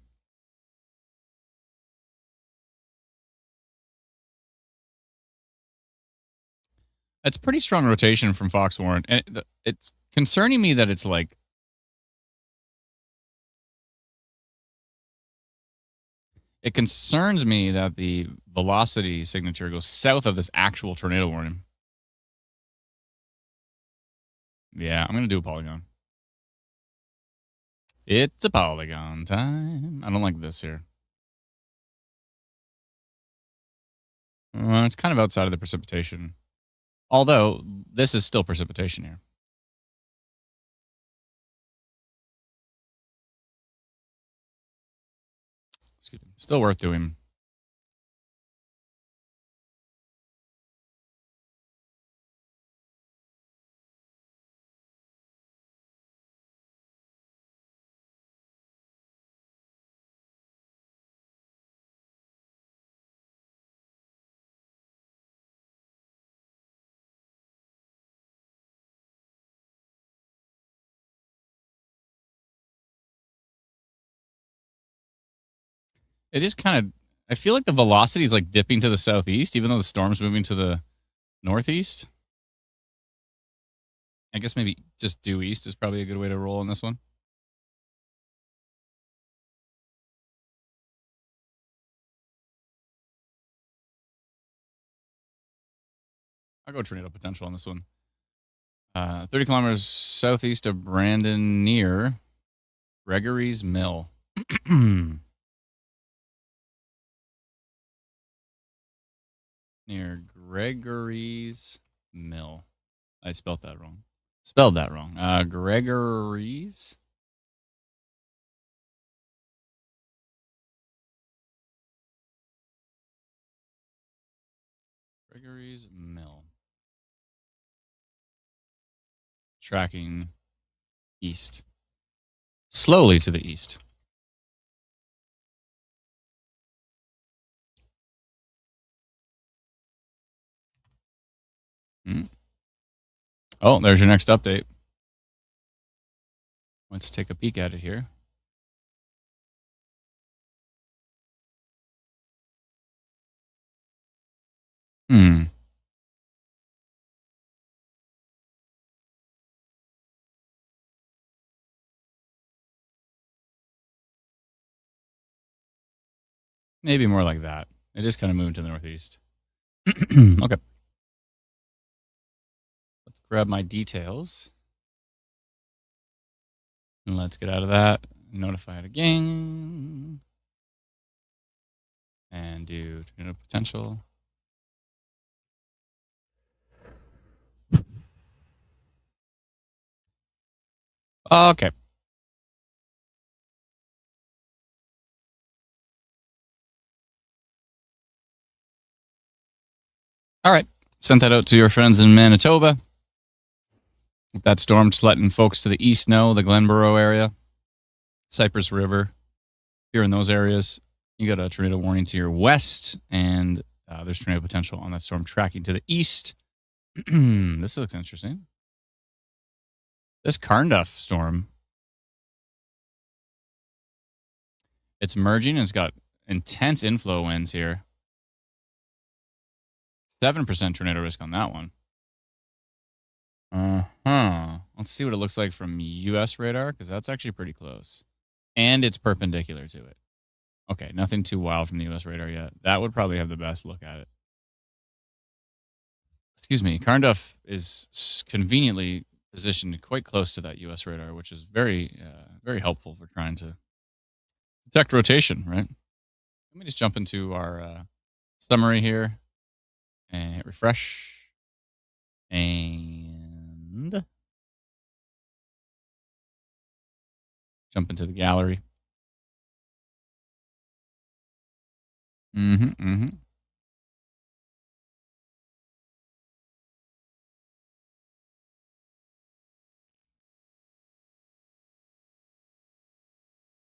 It's pretty strong rotation from Fox Warren. And it's concerning me that it's like, it concerns me that the velocity signature goes south of this actual tornado warning. Yeah, I'm going to do a polygon. It's a polygon time. I don't like this here. It's kind of outside of the precipitation. Although, this is still precipitation here. Excuse me. Still worth doing. It is kind of, I feel like the velocity is like dipping to the southeast, even though the storm's moving to the northeast. I guess maybe just due east is probably a good way to roll on this one. I'll go tornado potential on this one. 30 kilometers southeast of Brandon near Gregory's Mill. Near Gregory's Mill. I spelled that wrong. Gregory's. Gregory's Mill. Tracking east. Slowly to the east. Oh, there's your next update. Let's take a peek at it here. Maybe more like that. It is kind of moving to the northeast. Okay. Let's grab my details. And let's get out of that. Notify it again. And do tornado potential. Okay. All right. Sent that out to your friends in Manitoba. That storm just letting folks to the east know, the Glenborough area, Cypress River. Here in those areas, you got a tornado warning to your west, and there's tornado potential on that storm tracking to the east. This looks interesting. This Carnduff storm, it's merging and it's got intense inflow winds here. 7% tornado risk on that one. Let's see what it looks like from U.S. radar, because that's actually pretty close. And it's perpendicular to it. Okay, nothing too wild from the U.S. radar yet. That would probably have the best look at it. Excuse me. Carnduff is conveniently positioned quite close to that U.S. radar, which is very helpful for trying to detect rotation, right? Let me just jump into our summary here and refresh and jump into the gallery. Mm-hmm.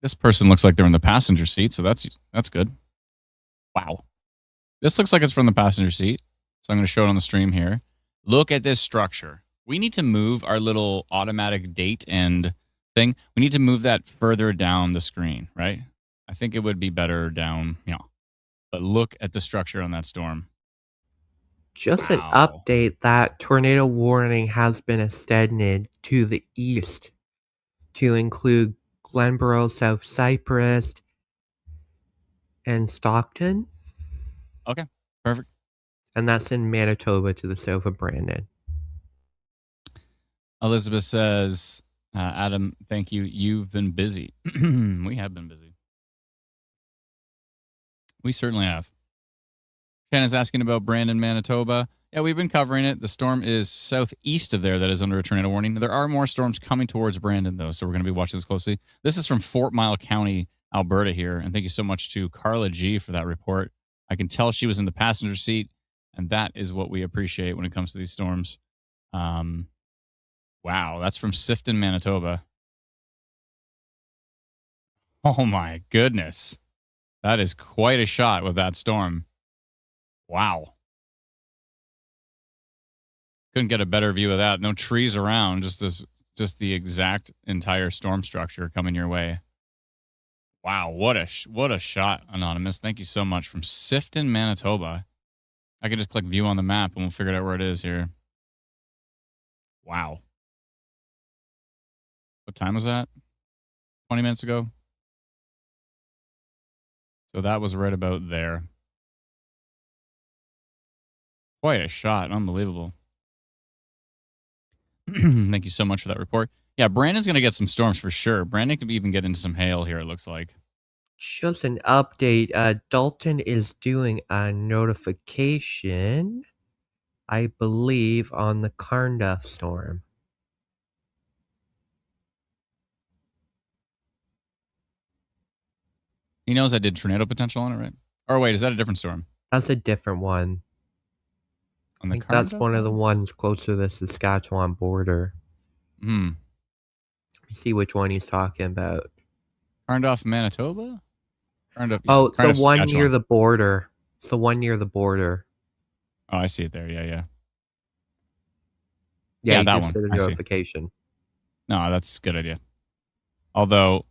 This person looks like they're in the passenger seat, so that's good. Wow. This looks like it's from the passenger seat. So I'm going to show it on the stream here. Look at this structure. We need to move our little automatic date and thing. We need to move that further down the screen, right? I think it would be better down, But look at the structure on that storm. Just an Wow. update that tornado warning has been extended to the east to include Glenboro, South Cypress, and Stockton, Okay. Perfect. and that's in Manitoba to the south of Brandon. Elizabeth says, Adam, thank you. You've been busy. We have been busy. We certainly have. Shanna's asking about Brandon, Manitoba. Yeah, we've been covering it. The storm is southeast of there that is under a tornado warning. There are more storms coming towards Brandon, though, so we're going to be watching this closely. This is from Fort Mile County, Alberta here, and thank you so much to Carla G for that report. I can tell she was in the passenger seat, and that is what we appreciate when it comes to these storms. Wow, that's from Sifton, Manitoba. Oh, my goodness. That is quite a shot with that storm. Wow. Couldn't get a better view of that. No trees around, just the exact entire storm structure coming your way. Wow, what a shot, Anonymous. Thank you so much from Sifton, Manitoba. I can just click view on the map and we'll figure out where it is here. Wow. What time was that? 20 minutes ago? So that was right about there. Quite a shot. Unbelievable. Thank you so much for that report. Yeah, Brandon's going to get some storms for sure. Brandon could even get into some hail here, it looks like. Just an update, Dalton is doing a notification, I believe, on the Carnduff storm. He knows I did tornado potential on it, right? Or wait, is that a different storm? That's a different one. On I the think that's Carnduff one of the one? ones close to the Saskatchewan border. Hmm. Let me see which one he's talking about. Carnduff, Manitoba? Carnduff, yeah. Oh, it's the Carnduff, one near Saskatchewan. the border. It's the one near the border. Oh, I see it there. Yeah. Yeah, Yeah, you that just one. did a I see. notification. No, that's a good idea. Although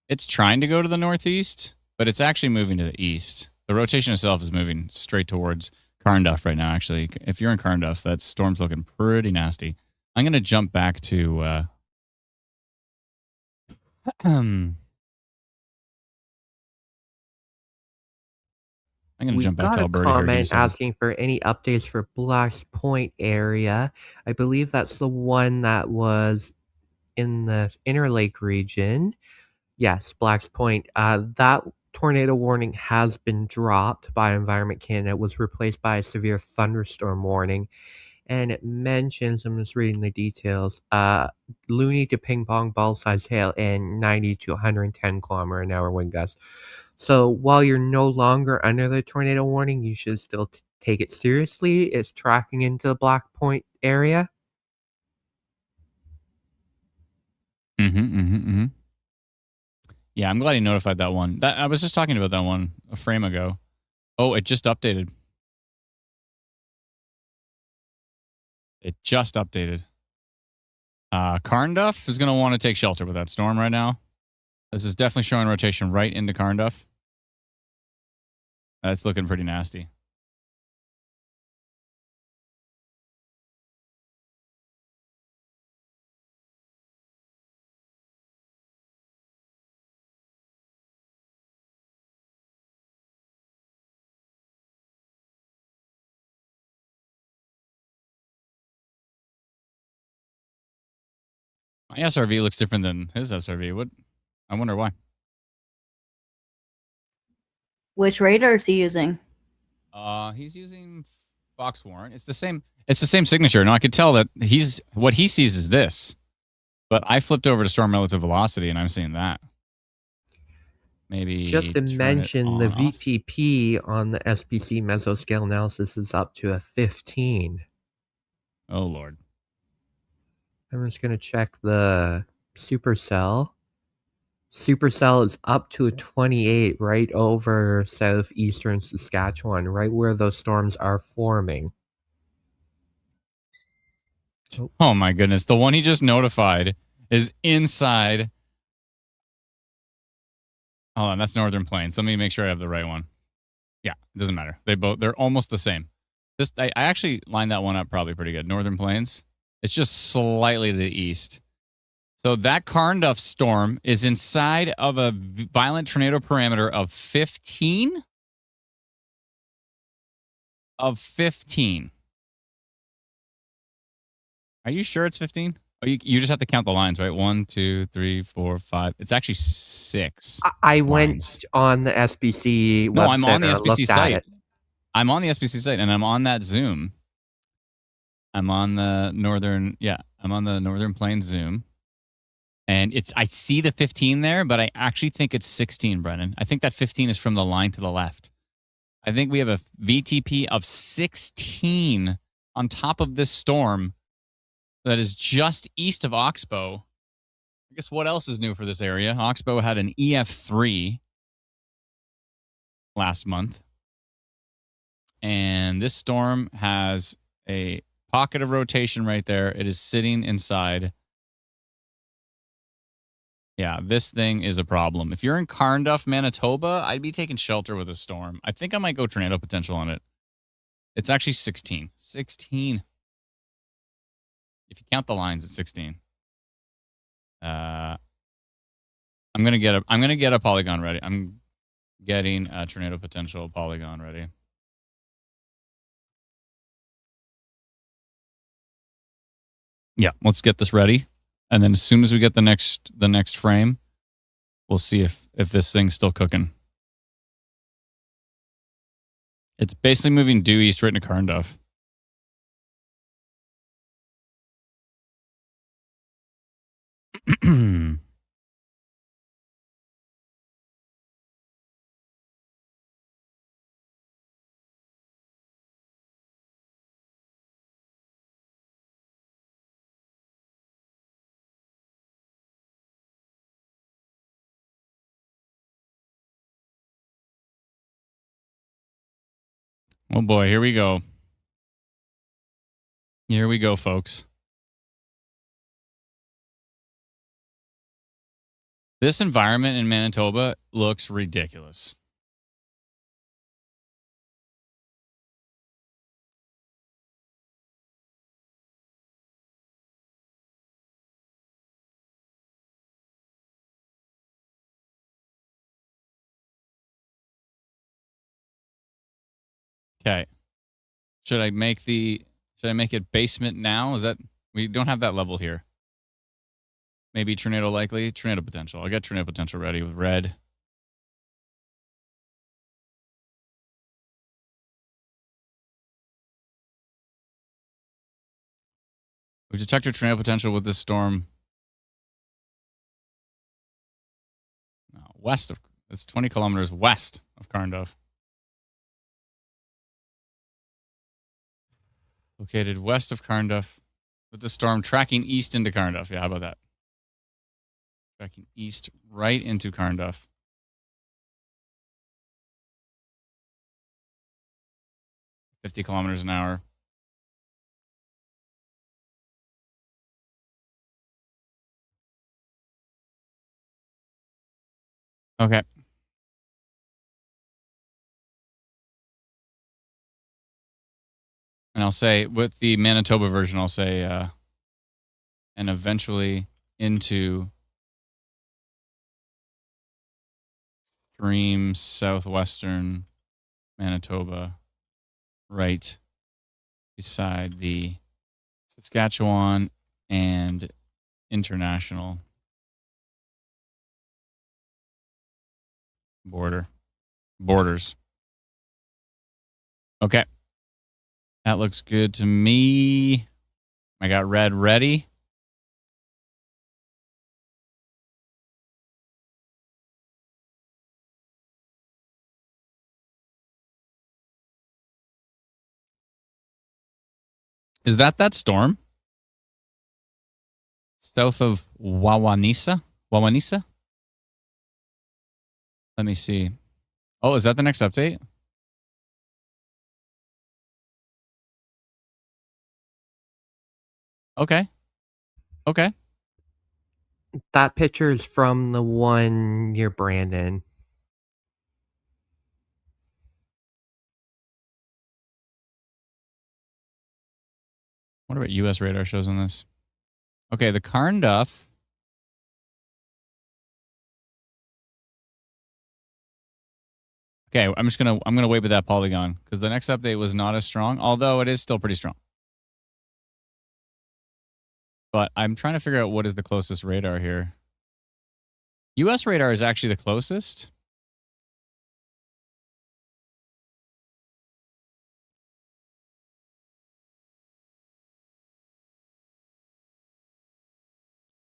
it's trying to go to the northeast, but it's actually moving to the east. The rotation itself is moving straight towards Carnduff right now, actually. If you're in Carnduff, that storm's looking pretty nasty. I'm going to jump back to I'm going to We jump back to got a Alberta here. Give me a comment second. asking for any updates for Black's Point area. I believe that's the one that was in the Interlake region. Yes, Black's Point. That tornado warning has been dropped by Environment Canada. It was replaced by a severe thunderstorm warning. And it mentions, I'm just reading the details, loony to ping pong ball size hail and 90 to 110 km/h wind gusts. So while you're no longer under the tornado warning, you should still take it seriously. It's tracking into the Black Point area. Yeah, I'm glad he notified that one. I was just talking about that one a frame ago. Oh, it just updated. It just updated. Carnduff is going to want to take shelter with that storm right now. This is definitely showing rotation right into Carnduff. That's looking pretty nasty. My SRV looks different than his SRV. What? I wonder why. Which radar is he using? He's using Fox Warrant. It's the same. It's the same signature. No, I could tell that what he sees is this, but I flipped over to storm relative velocity and I'm seeing that. Maybe just to mention, the VTP on the SPC mesoscale analysis is up to a 15. Oh Lord. I'm just going to check the supercell. Supercell is up to a 28 right over southeastern Saskatchewan, right where those storms are forming. Oh my goodness. The one he just notified is inside. Hold on, that's Northern Plains. Let me make sure I have the right one. Yeah, it doesn't matter. They're almost the same. I actually lined that one up probably pretty good. Northern Plains. It's just slightly to the east. So that Carnduff storm is inside of a violent tornado parameter of 15? Of 15. Are you sure it's 15? Oh, you just have to count the lines, right? 1, 2, 3, 4, 5. It's actually 6. I went on the SBC website. No, I'm on the SBC site. It. I'm on the SBC site, and I'm on that Zoom. I'm on the northern, I'm on the Northern Plains Zoom. And I see the 15 there, but I actually think it's 16, Brennan. I think that 15 is from the line to the left. I think we have a VTP of 16 on top of this storm that is just east of Oxbow. I guess what else is new for this area? Oxbow had an EF3 last month. And this storm has a pocket of rotation right there. It is sitting inside. Yeah, this thing is a problem. If you're in Carnduff, Manitoba, I'd be taking shelter with a storm. I think I might go tornado potential on it. It's actually 16. 16. If you count the lines, it's 16. I'm gonna get a polygon ready. I'm getting a tornado potential polygon ready. Yeah, let's get this ready. And then as soon as we get the next frame, we'll see if this thing's still cooking. It's basically moving due east right into Carnduff. Oh boy, here we go. Here we go, folks. This environment in Manitoba looks ridiculous. Okay. Should I make it basement now? Is that, we don't have that level here. Maybe tornado likely, tornado potential. I got tornado potential ready with red. We detected tornado potential with this storm. It's 20 kilometers west of Carnduff. Located west of Carnduff with the storm tracking east into Carnduff. Yeah, how about that? Tracking east right into Carnduff. .50 kilometers an hour. Okay. And I'll say, with the Manitoba version, I'll say, and eventually into extreme southwestern Manitoba, right beside the Saskatchewan and international borders. Okay. That looks good to me. I got red ready. Is that storm? South of Wawanisa? Wawanisa? Let me see. Oh, is that the next update? Okay. Okay. That picture is from the one near Brandon. What about U.S. radar shows on this? Okay, the Carnduff. Okay, I'm gonna wait with that polygon because the next update was not as strong, although it is still pretty strong. But I'm trying to figure out what is the closest radar here. U.S. radar is actually the closest.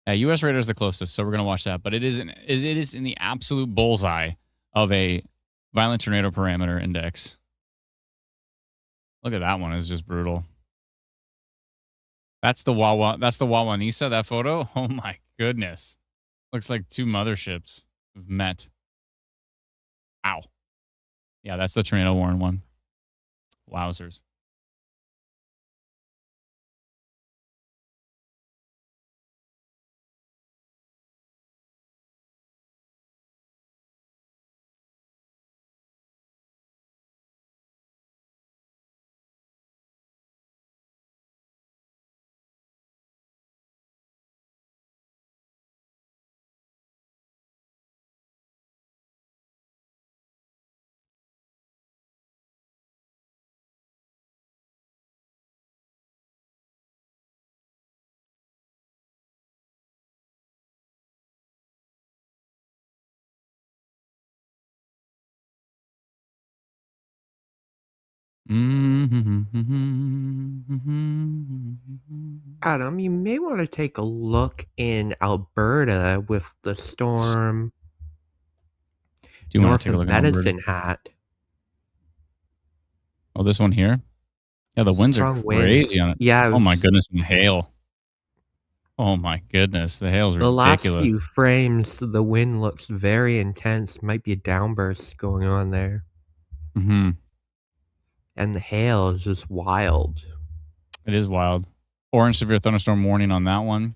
Yeah, U.S. radar is the closest, so we're gonna watch that. But it is in the absolute bullseye of a violent tornado parameter index. Look at that one; it's just brutal. That's the Wawanisa, that photo. Oh my goodness. Looks like two motherships have met. Ow. Yeah, that's the tornado warren one. Wowzers. Adam, you may want to take a look in Alberta with the storm Do you want north to take a of look at Alberta? Medicine Hat. Oh, this one here? Yeah, the winds are Strong crazy winds. on it. Yeah, Oh my goodness, and hail. Oh my goodness, the hail's the last ridiculous. few frames, the wind looks very intense. Might be a downburst going on there. Mm-hmm. And the hail is just wild. It is wild. Orange severe thunderstorm warning on that one.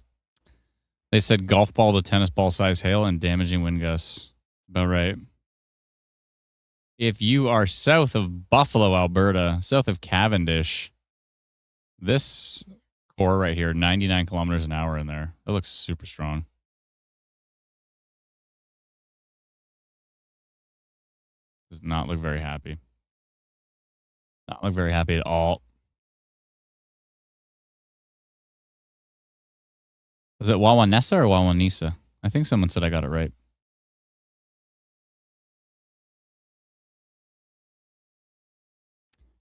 They said golf ball to tennis ball size hail and damaging wind gusts. About right. If you are south of Buffalo, Alberta, south of Cavendish, this core right here, 99 kilometers an hour in there. That looks super strong. Does not look very happy. Not look very happy at all. Was it Wawanesa or Wawanisa? I think someone said I got it right.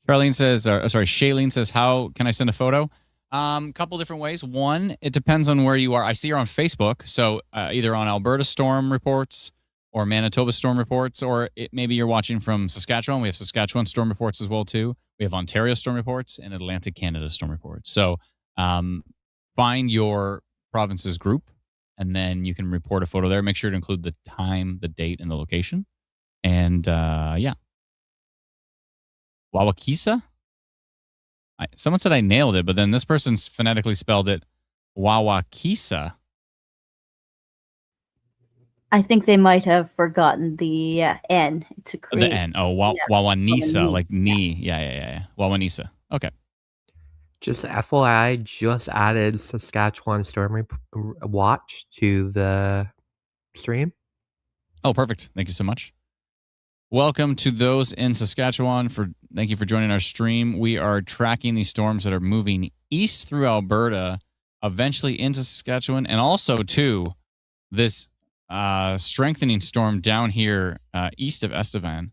Shailene says, how can I send a photo? Couple different ways. One, it depends on where you are. I see you're on Facebook, so either on Alberta Storm Reports or Manitoba Storm Reports, or maybe you're watching from Saskatchewan. We have Saskatchewan Storm Reports as well, too. We have Ontario Storm Reports and Atlantic Canada Storm Reports. So find your province's group, and then you can report a photo there. Make sure to include the time, the date, and the location. And yeah. Wawakisa? Someone said I nailed it, but then this person's phonetically spelled it Wawakisa. I think they might have forgotten the N to create. The N. Oh, Wawanisa, like knee. Yeah. Wawanisa. Okay. Just FYI, just added Saskatchewan Storm Watch to the stream. Oh, perfect. Thank you so much. Welcome to those in Saskatchewan. Thank you for joining our stream. We are tracking these storms that are moving east through Alberta eventually into Saskatchewan, and also too this strengthening storm down here east of Estevan,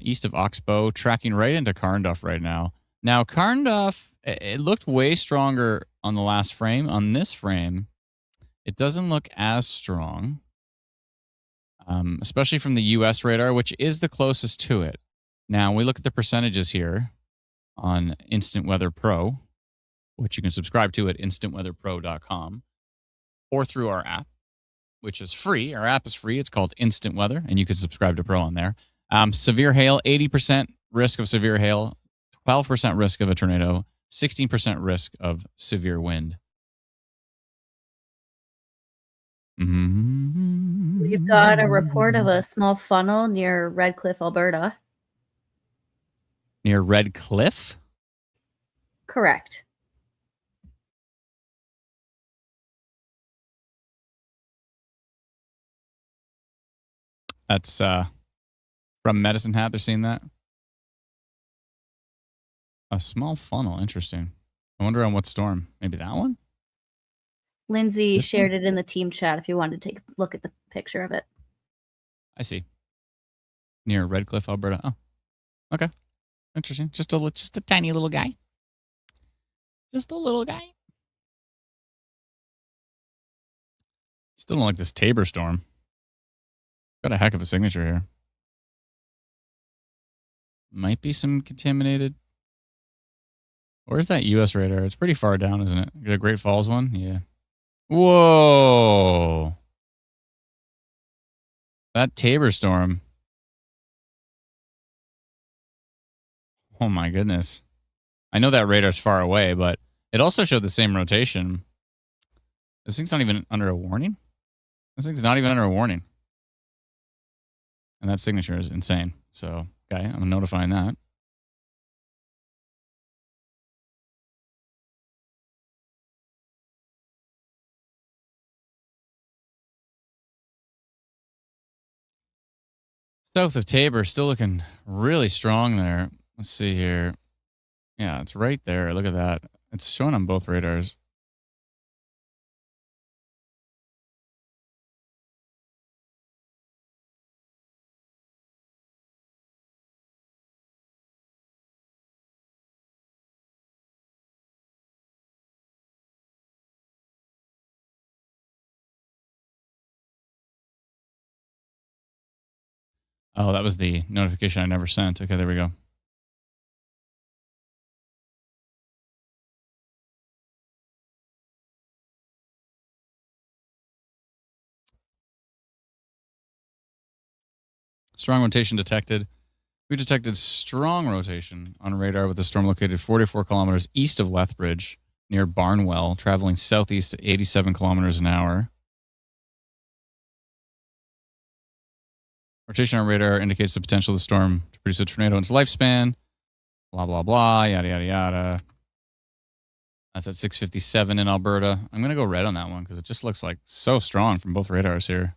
east of Oxbow, tracking right into Carnduff right now. Now Carnduff, it looked way stronger on the last frame. On this frame, it doesn't look as strong, especially from the U.S. radar, which is the closest to it. Now we look at the percentages here on Instant Weather Pro, which you can subscribe to at instantweatherpro.com or through our app, which is free. Our app is free. It's called Instant Weather, and you can subscribe to Pro on there. Severe hail, 80% risk of severe hail, 12% risk of a tornado, 16% risk of severe wind. We've got a report of a small funnel near Red Cliff, Alberta. Near Red Cliff? Correct. That's from Medicine Hat. They're seeing that. A small funnel. Interesting. I wonder on what storm. Maybe that one? Lindsay This shared one? it in the team chat if you wanted to take a look at the picture of it. I see. Near Red Cliff, Alberta. Oh, okay. Interesting. Just a tiny little guy. Just a little guy. Still don't like this Tabor storm. Got a heck of a signature here. Might be some contaminated. Where's that U.S. radar? It's pretty far down, isn't it? The Great Falls one? Yeah. Whoa. That Tabor storm. Oh my goodness. I know that radar's far away, but it also showed the same rotation. This thing's not even under a warning? This thing's not even under a warning. And that signature is insane. So, okay, I'm notifying that. South of Tabor, still looking really strong there. Let's see here. Yeah, it's right there. Look at that. It's showing on both radars. Oh, that was the notification I never sent. Okay, there we go. Strong rotation detected. We detected strong rotation on radar with the storm located 44 kilometers east of Lethbridge near Barnwell, traveling southeast at 87 kilometers an hour. Rotation on radar indicates the potential of the storm to produce a tornado in its lifespan. Blah, blah, blah, yada, yada, yada. That's at 6:57 in Alberta. I'm going to go red on that one because it just looks like so strong from both radars here.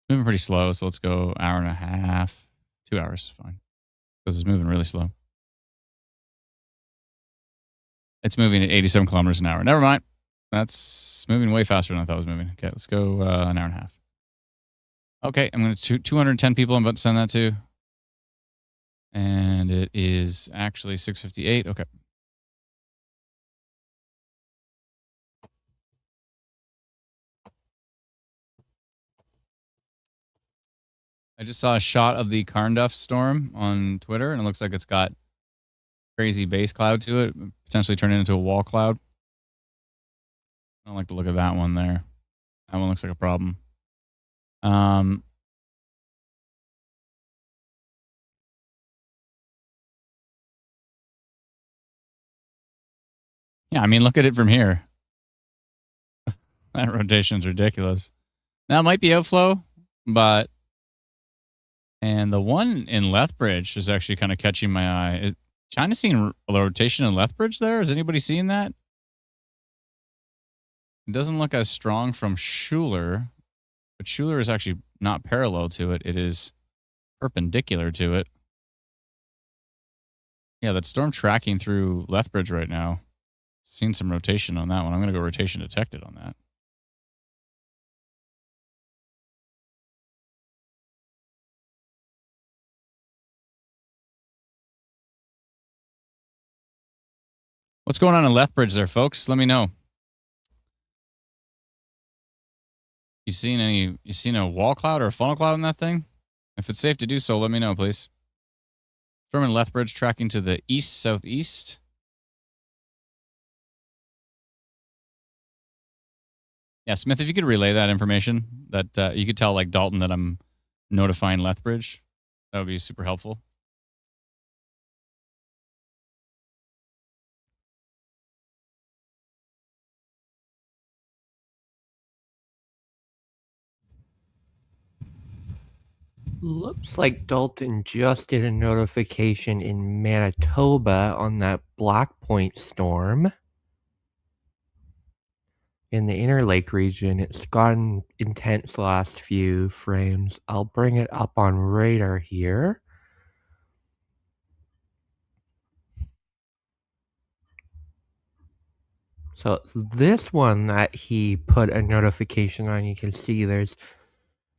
Moving pretty slow, so let's go hour and a half. 2 hours, fine. Because it's moving really slow. It's moving at 87 kilometers an hour. Never mind. That's moving way faster than I thought it was moving. Okay, let's go an hour and a half. Okay, I'm going to 210 people I'm about to send that to. And it is actually 6:58. Okay. I just saw a shot of the Carnduff storm on Twitter, and it looks like it's got crazy base cloud to it, potentially turning into a wall cloud. I don't like the look of that one there. That one looks like a problem. Yeah, I mean, look at it from here. That rotation's ridiculous. Now, it might be outflow, but... And the one in Lethbridge is actually kind of catching my eye. Is China seeing a rotation in Lethbridge there? Is anybody seeing that? It doesn't look as strong from Schuler, but Schuler is actually not parallel to it. It is perpendicular to it. Yeah, that storm tracking through Lethbridge right now. Seen some rotation on that one. I'm going to go rotation detected on that. What's going on in Lethbridge there, folks? Let me know. You seen a wall cloud or a funnel cloud in that thing? If it's safe to do so, let me know, please. Storm in Lethbridge tracking to the east-southeast. Yeah, Smith, if you could relay that information, that you could tell like Dalton that I'm notifying Lethbridge, that would be super helpful. Looks like Dalton just did a notification in Manitoba on that Black Point storm. In the Inner Lake region, it's gotten intense the last few frames. I'll bring it up on radar here. So it's this one that he put a notification on. You can see there's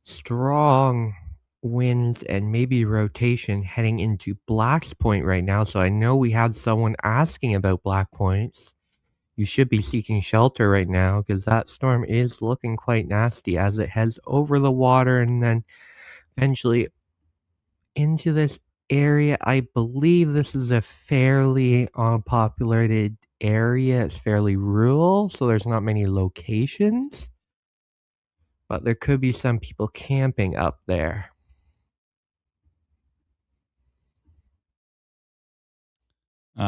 strong winds and maybe rotation heading into Black's Point right now. So I know we had someone asking about Black Points. You should be seeking shelter right now because that storm is looking quite nasty as it heads over the water and then eventually into this area. I believe this is a fairly unpopulated area. It's fairly rural, so there's not many locations. But there could be some people camping up there.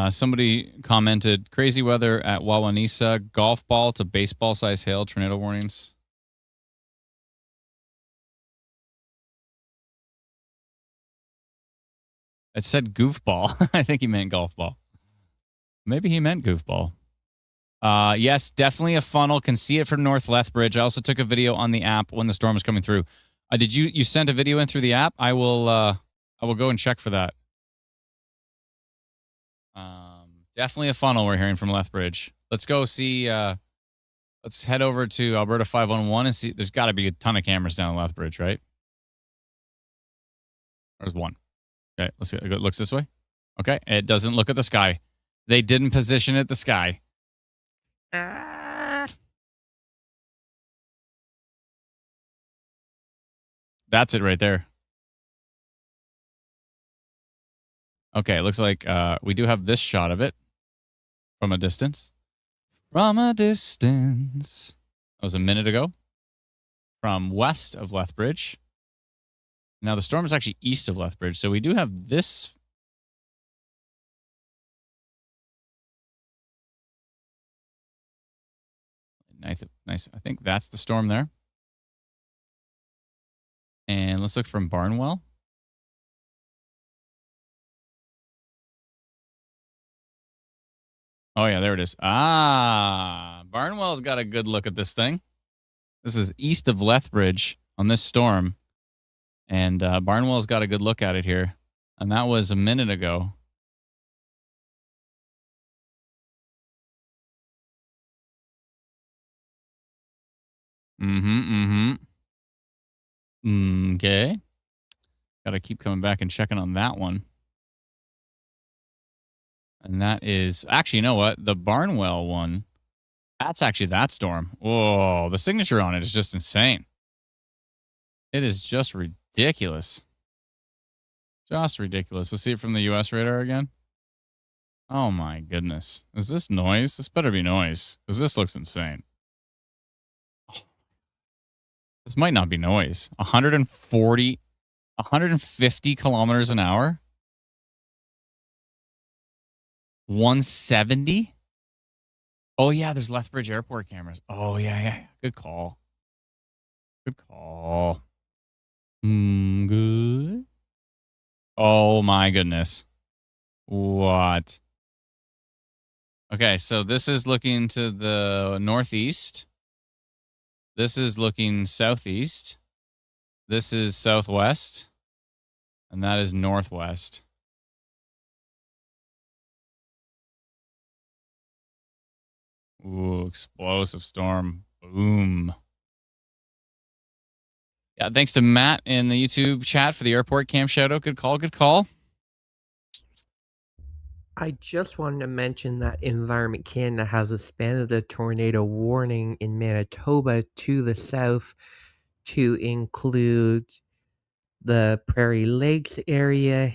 Somebody commented, crazy weather at Wawanesa, golf ball to baseball size hail, tornado warnings. It said goofball. I think he meant golf ball. Maybe he meant goofball. Yes, definitely a funnel. Can see it from North Lethbridge. I also took a video on the app when the storm was coming through. Did you sent a video in through the app? I will go and check for that. Definitely a funnel we're hearing from Lethbridge. Let's go see. Let's head over to Alberta 511 and see. There's got to be a ton of cameras down in Lethbridge, right? There's one. Okay, let's see. It looks this way. Okay, it doesn't look at the sky. They didn't position it the sky. That's it right there. Okay, looks like we do have this shot of it from a distance. From a distance. That was a minute ago. From west of Lethbridge. Now, the storm is actually east of Lethbridge, so we do have this. Nice. I think that's the storm there. And let's look from Barnwell. Oh, yeah, there it is. Barnwell's got a good look at this thing. This is east of Lethbridge on this storm. And Barnwell's got a good look at it here. And that was a minute ago. Okay. Got to keep coming back and checking on that one. And that is actually, you know what? The Barnwell one, that's actually that storm. Whoa, the signature on it is just insane. It is just ridiculous. Just ridiculous. Let's see it from the US radar again. Oh my goodness. Is this noise? This better be noise because this looks insane. This might not be noise. 150 kilometers an hour. 170? Oh, yeah, there's Lethbridge Airport cameras. Oh, yeah. Good call. Good. Oh, my goodness. What? Okay, so this is looking to the northeast. This is looking southeast. This is southwest. And that is northwest. Ooh, explosive storm. Boom. Yeah, thanks to Matt in the YouTube chat for the airport camp shout out. Good call, good call. I just wanted to mention that Environment Canada has expanded the tornado warning in Manitoba to the south to include the Prairie Lakes area,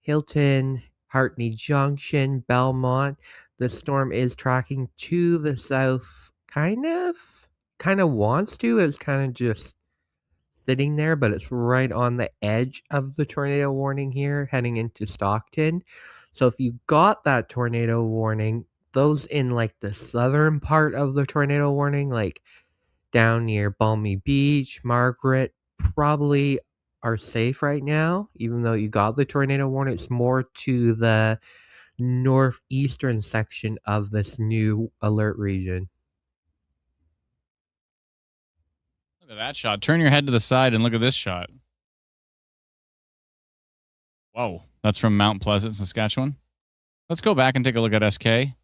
Hilton, Hartney Junction, Belmont. The storm is tracking to the south, kind of wants to. It's kind of just sitting there, but it's right on the edge of the tornado warning here, heading into Stockton. So if you got that tornado warning, those in like the southern part of the tornado warning, like down near Balmy Beach, Margaret, probably are safe right now, even though you got the tornado warning. It's more to the northeastern section of this new alert region. Look at that shot. Turn your head to the side and look at this shot. Whoa, that's from Mount Pleasant, Saskatchewan. Let's go back and take a look at SK. Okay,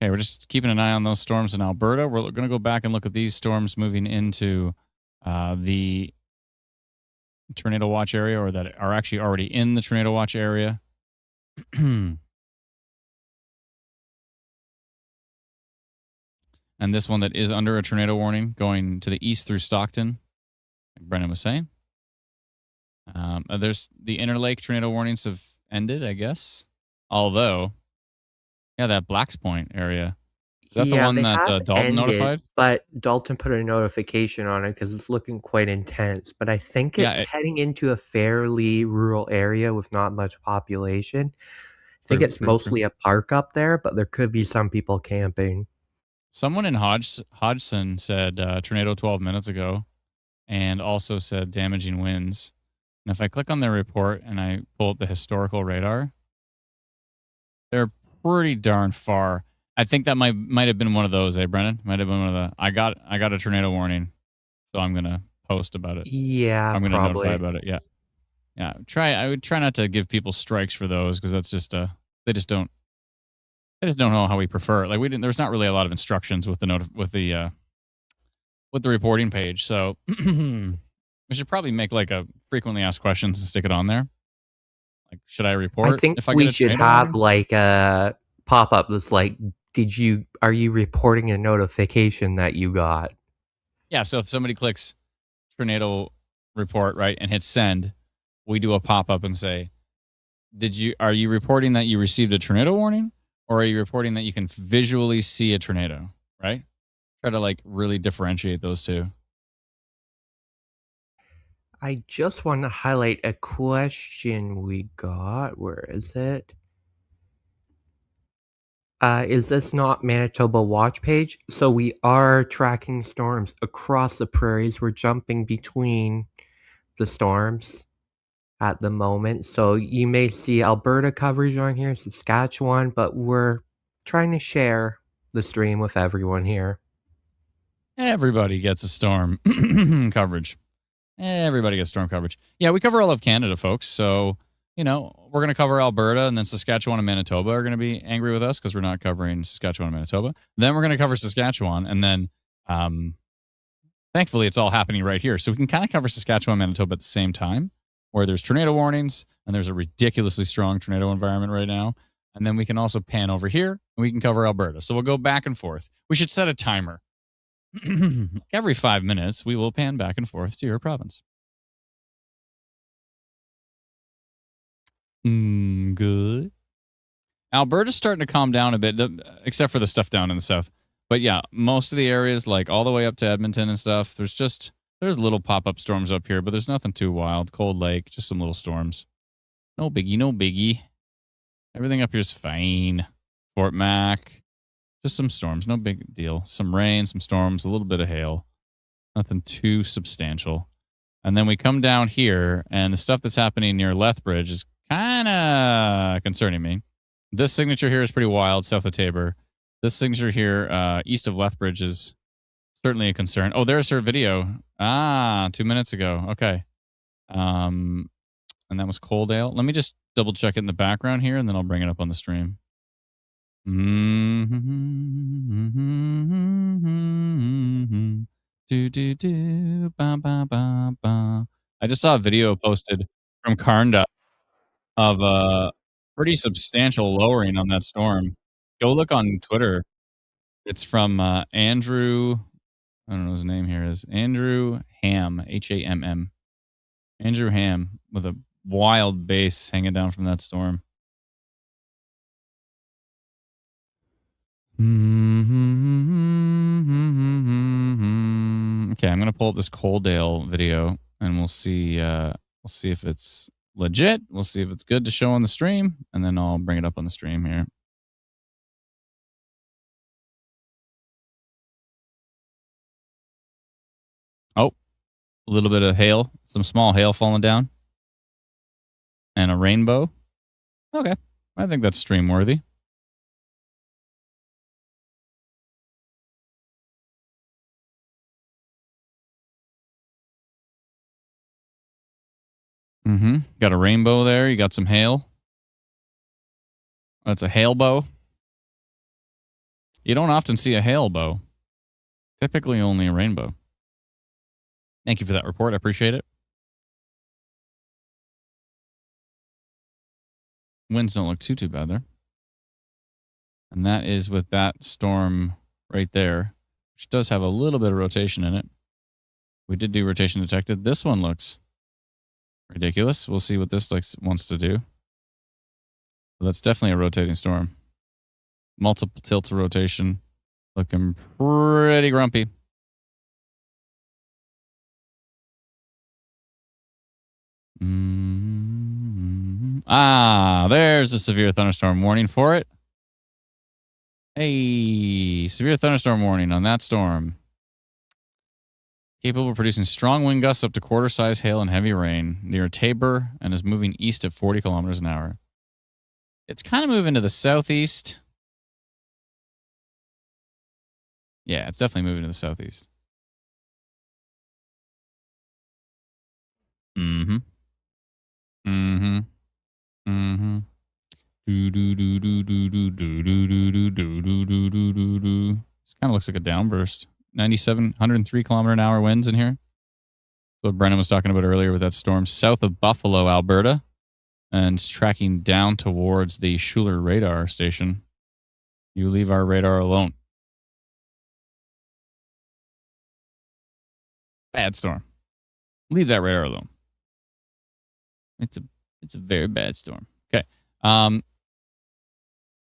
we're just keeping an eye on those storms in Alberta. We're going to go back and look at these storms moving into the tornado watch area, or that are actually already in the tornado watch area. And this one that is under a tornado warning going to the east through Stockton, like Brennan was saying. There's the Interlake tornado warnings have ended, I guess. Although, yeah, that Blacks Point area. Is that the one they that have Dalton ended, notified? but Dalton put a notification on it because it's looking quite intense. But I think it's heading into a fairly rural area with not much population. I think it's mostly a park up there, but there could be some people camping. Someone in Hodgson said tornado 12 minutes ago, and also said damaging winds. And if I click on their report and I pull up the historical radar, they're pretty darn far. I think that might have been one of those, Brennan? Might have been one of the I got a tornado warning, so I'm gonna post about it. Yeah, I'm gonna notify about it. Yeah. Yeah. I would try not to give people strikes for those, because that's just they just don't know how we prefer it. Like there's not really a lot of instructions with the reporting page. So we should probably make like a frequently asked questions and stick it on there. Like, should I report? I think we should have like a pop-up that's like, are you reporting a notification that you got? Yeah, so if somebody clicks tornado report, right, and hits send, we do a pop-up and say, are you reporting that you received a tornado warning, or are you reporting that you can visually see a tornado, right? Try to like really differentiate those two. I just want to highlight a question we got. Where is it? Is this not Manitoba watch page? So we are tracking storms across the prairies. We're jumping between the storms at the moment. So you may see Alberta coverage on here, Saskatchewan, but we're trying to share the stream with everyone here. Everybody gets a storm coverage. Everybody gets storm coverage. Yeah, we cover all of Canada, folks. So, we're going to cover Alberta, and then Saskatchewan and Manitoba are going to be angry with us because we're not covering Saskatchewan and Manitoba. Then we're going to cover Saskatchewan, and then thankfully it's all happening right here. So we can kind of cover Saskatchewan and Manitoba at the same time, where there's tornado warnings, and there's a ridiculously strong tornado environment right now. And then we can also pan over here, and we can cover Alberta. So we'll go back and forth. We should set a timer. Every 5 minutes, we will pan back and forth to your province. Good. Alberta's starting to calm down a bit, except for the stuff down in the south. But yeah, most of the areas, like all the way up to Edmonton and stuff, there's little pop-up storms up here, but there's nothing too wild. Cold Lake, just some little storms. No biggie, no biggie. Everything up here is fine. Fort Mac, just some storms, no big deal. Some rain, some storms, a little bit of hail. Nothing too substantial. And then we come down here, and the stuff that's happening near Lethbridge is kind of concerning me. This signature here is pretty wild, south of Tabor. This signature here, east of Lethbridge, is certainly a concern. Oh, there's her video. 2 minutes ago. Okay. And that was Coaldale. Let me just double check it in the background here, and then I'll bring it up on the stream. Do do do ba ba ba ba. I just saw a video posted from Karnda of a pretty substantial lowering on that storm. Go look on Twitter. It's from Andrew. I don't know what his name here is. Andrew Ham, Hamm. Andrew Ham with a wild base hanging down from that storm. Okay, I'm gonna pull up this Coaldale video, and we'll see. We'll see if it's legit. We'll see if it's good to show on the stream, and then I'll bring it up on the stream here. Oh, a little bit of hail, some small hail falling down, and a rainbow. Okay, I think that's stream worthy. Got a rainbow there. You got some hail. That's a hail bow. You don't often see a hail bow. Typically only a rainbow. Thank you for that report. I appreciate it. Winds don't look too bad there. And that is with that storm right there, which does have a little bit of rotation in it. We did do rotation detected. This one looks ridiculous. We'll see what this wants to do. But that's definitely a rotating storm. Multiple tilts of rotation. Looking pretty grumpy. There's a severe thunderstorm warning for it. Hey, severe thunderstorm warning on that storm. Capable of producing strong wind gusts up to quarter-size hail and heavy rain near Tabor and is moving east at 40 kilometers an hour. It's kind of moving to the southeast. Yeah, it's definitely moving to the southeast. This kind of looks like a downburst. 97, 103 kilometer an hour winds in here. What Brennan was talking about earlier with that storm south of Buffalo, Alberta, and it's tracking down towards the Schuler radar station. You leave our radar alone. Bad storm. Leave that radar alone. It's a very bad storm. Okay.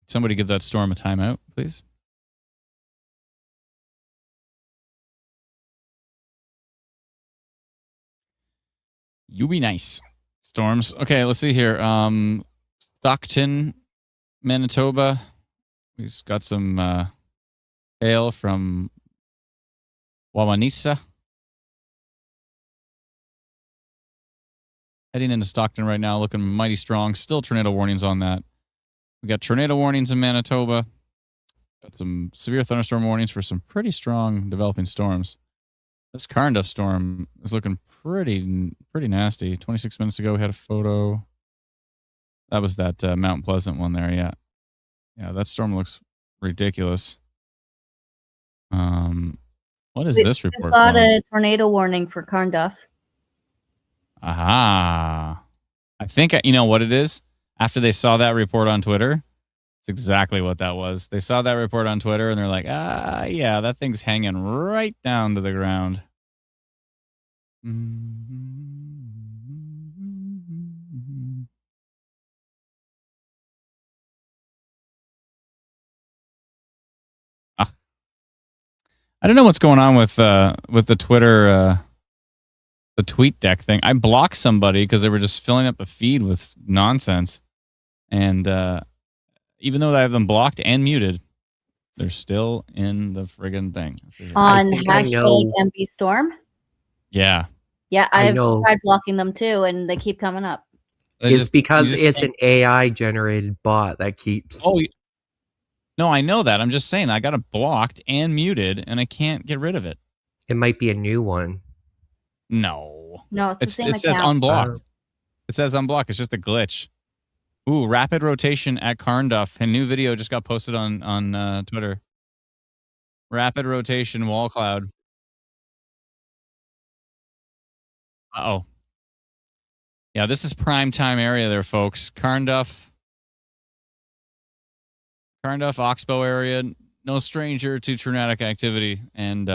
Somebody give that storm a timeout, please. You be nice. Storms. Okay, let's see here. Stockton, Manitoba. We've got some hail from Wawanisa. Heading into Stockton right now, looking mighty strong. Still tornado warnings on that. We got tornado warnings in Manitoba. Got some severe thunderstorm warnings for some pretty strong developing storms. This Carnduff storm is looking pretty nasty. 26 minutes ago, we had a photo. That was that Mount Pleasant one there, yeah. Yeah, that storm looks ridiculous. What is this report? Got a tornado warning for Carnduff. Aha. I think, you know what it is? After they saw that report on Twitter, it's exactly what that was. They saw that report on Twitter and they're like, yeah, that thing's hanging right down to the ground. I don't know what's going on with the Twitter the tweet deck thing. I blocked somebody because they were just filling up the feed with nonsense. And even though I have them blocked and muted, they're still in the friggin' thing. On hashtag MB Storm? Yeah. Yeah, I've tried blocking them too, and they keep coming up. It's because it's an AI-generated bot that keeps... Oh, no, I know that. I'm just saying I got it blocked and muted, and I can't get rid of it. It might be a new one. No, it's the same It says unblocked. It says unblocked. It's just a glitch. Ooh, rapid rotation at Carnduff. A new video just got posted on Twitter. Rapid rotation wall cloud. Uh-oh. Yeah, this is prime time area there, folks. Carnduff, Oxbow area, no stranger to tornadic activity. And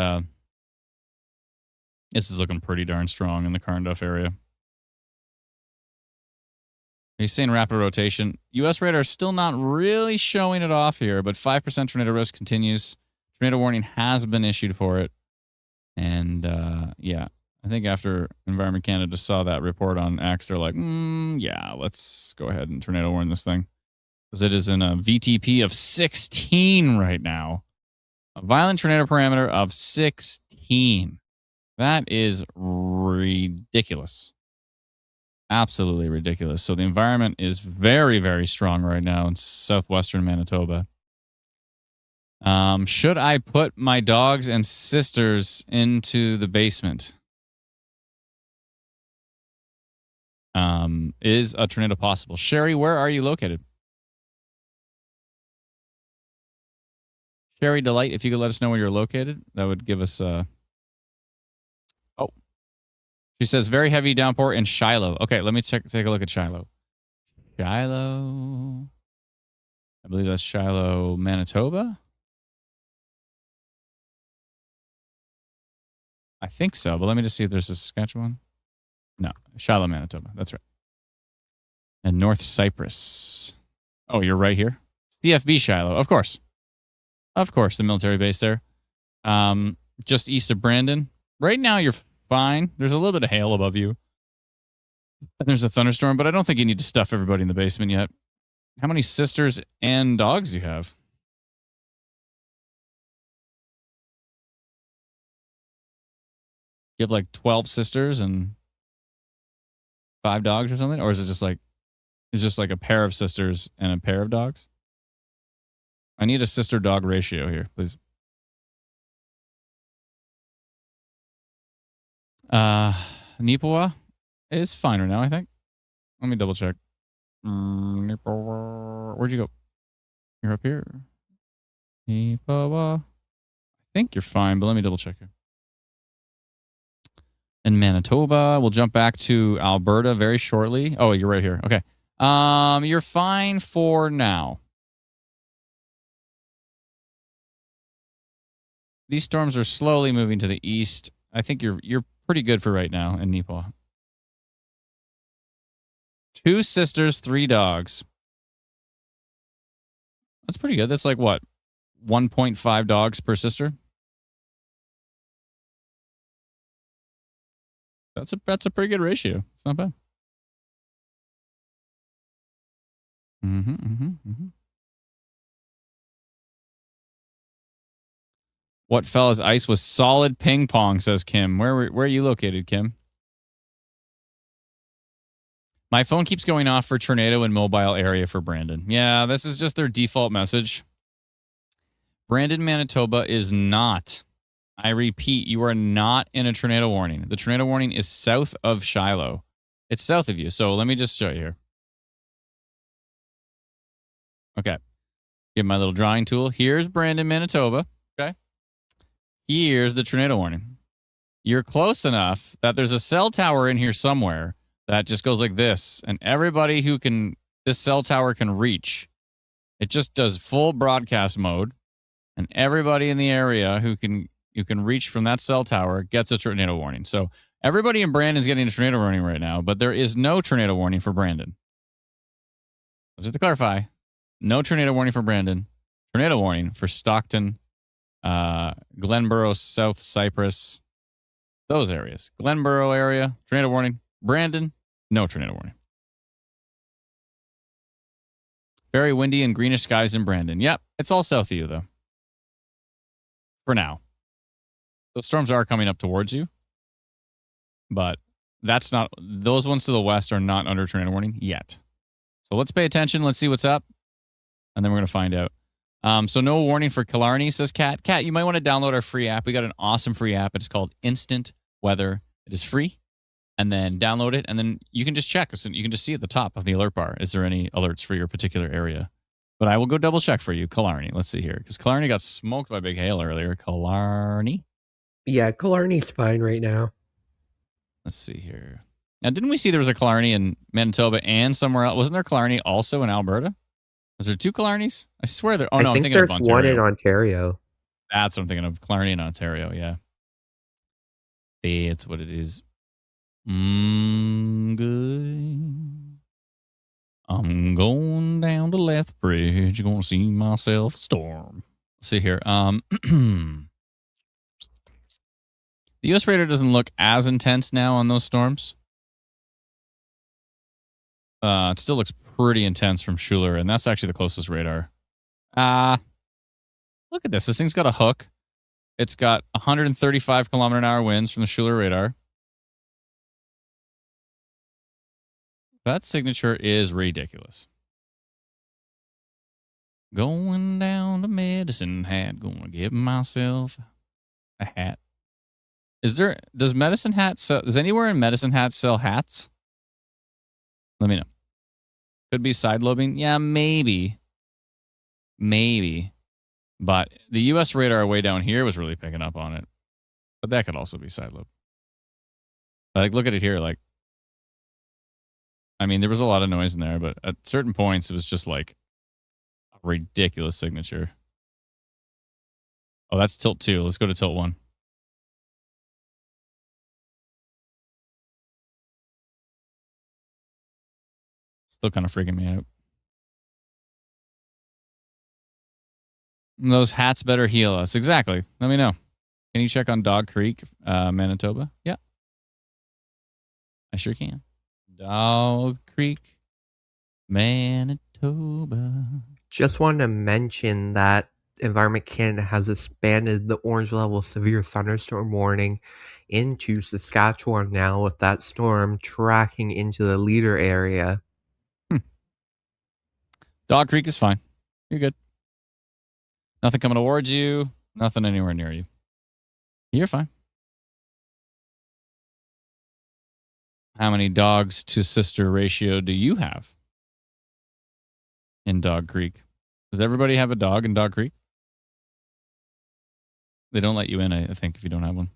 this is looking pretty darn strong in the Carnduff area. He's saying rapid rotation. U.S. radar is still not really showing it off here, but 5% tornado risk continues. Tornado warning has been issued for it. And yeah, I think after Environment Canada saw that report on X, they're like, yeah, let's go ahead and tornado warn this thing. Because it is in a VTP of 16 right now. A violent tornado parameter of 16. That is ridiculous. Absolutely ridiculous. So the environment is very, very strong right now in southwestern Manitoba. Should I put my dogs and sisters into the basement? Is a tornado possible? Sherry, where are you located? Sherry Delight, if you could let us know where you're located, that would give us she says very heavy downpour in Shiloh. Okay, let me take a look at Shiloh. Shiloh. I believe that's Shiloh, Manitoba. I think so, but let me just see if there's a Saskatchewan. No, Shiloh, Manitoba. That's right. And North Cyprus. Oh, you're right here. CFB Shiloh, of course. Of course, the military base there. Just east of Brandon. Right now, you're fine. There's a little bit of hail above you. And there's a thunderstorm, but I don't think you need to stuff everybody in the basement yet. How many sisters and dogs do you have? You have like 12 sisters and 5 dogs or something? Or is it just like a pair of sisters and a pair of dogs? I need a sister-dog ratio here, please. Nipawa is fine right now, I think. Let me double check. Nipawa. Where'd you go? You're up here. Nipawa. I think you're fine, but let me double check here. In Manitoba, we'll jump back to Alberta very shortly. Oh, you're right here. Okay. You're fine for now. These storms are slowly moving to the east. I think you're pretty good for right now in Nipawa. 2 sisters, 3 dogs. That's pretty good. That's like what? 1.5 dogs per sister? That's a pretty good ratio. It's not bad. What fell as ice was solid ping pong, says Kim. Where are you located, Kim? My phone keeps going off for tornado and mobile area for Brandon. Yeah, this is just their default message. Brandon, Manitoba is not. I repeat, you are not in a tornado warning. The tornado warning is south of Shiloh. It's south of you. So let me just show you here. Okay. Get my little drawing tool. Here's Brandon, Manitoba. Okay. Here's the tornado warning. You're close enough that there's a cell tower in here somewhere that just goes like this. And everybody who this cell tower can reach. It just does full broadcast mode. And everybody in the area who can reach from that cell tower gets a tornado warning. So everybody in Brandon is getting a tornado warning right now, but there is no tornado warning for Brandon. Just to clarify, no tornado warning for Brandon. Tornado warning for Stockton, Glenboro, South Cypress, those areas. Glenboro area, tornado warning. Brandon, no tornado warning. Very windy and greenish skies in Brandon. Yep, it's all south of you, though. For now. Those storms are coming up towards you, but those ones to the west are not under tornado warning yet. So let's pay attention. Let's see what's up, and then we're going to find out. So no warning for Killarney, says Kat. Kat, you might want to download our free app. We got an awesome free app. It's called Instant Weather. It is free, and then download it, and then you can just check. You can just see at the top of the alert bar, is there any alerts for your particular area? But I will go double check for you. Killarney. Let's see here, because Killarney got smoked by big hail earlier. Killarney. Yeah, Killarney's fine right now. Let's see here. Now, didn't we see there was a Killarney in Manitoba and somewhere else? Wasn't there Killarney also in Alberta? Was there 2 Killarneys? I swear there. Oh, no, I I'm think thinking of there's one in Ontario. Ontario. That's what I'm thinking of. Killarney in Ontario, yeah. That's what it is. Good. I'm going down to Lethbridge. Going to see myself a storm. Let's see here. The U.S. radar doesn't look as intense now on those storms. It still looks pretty intense from Schuler, and that's actually the closest radar. Look at this. This thing's got a hook. It's got 135 kilometer an hour winds from the Schuler radar. That signature is ridiculous. Going down to Medicine Hat, gonna give myself a hat. Does Medicine Hat sell, does anywhere in Medicine Hat sell hats? Let me know. Could be side lobing. Yeah, maybe. Maybe. But the US radar way down here was really picking up on it. But that could also be side lobe. Like, look at it here. Like, I mean, there was a lot of noise in there, but at certain points, it was just like a ridiculous signature. Oh, that's tilt 2. Let's go to tilt 1. Still kind of freaking me out. Those hats better heal us. Exactly. Let me know. Can you check on Dog Creek, Manitoba? Yeah. I sure can. Dog Creek, Manitoba. Just wanted to mention that Environment Canada has expanded the orange level severe thunderstorm warning into Saskatchewan now, with that storm tracking into the leader area. Dog Creek is fine. You're good. Nothing coming towards you. Nothing anywhere near you. You're fine. How many dogs to sister ratio do you have in Dog Creek? Does everybody have a dog in Dog Creek? They don't let you in, I think, if you don't have one.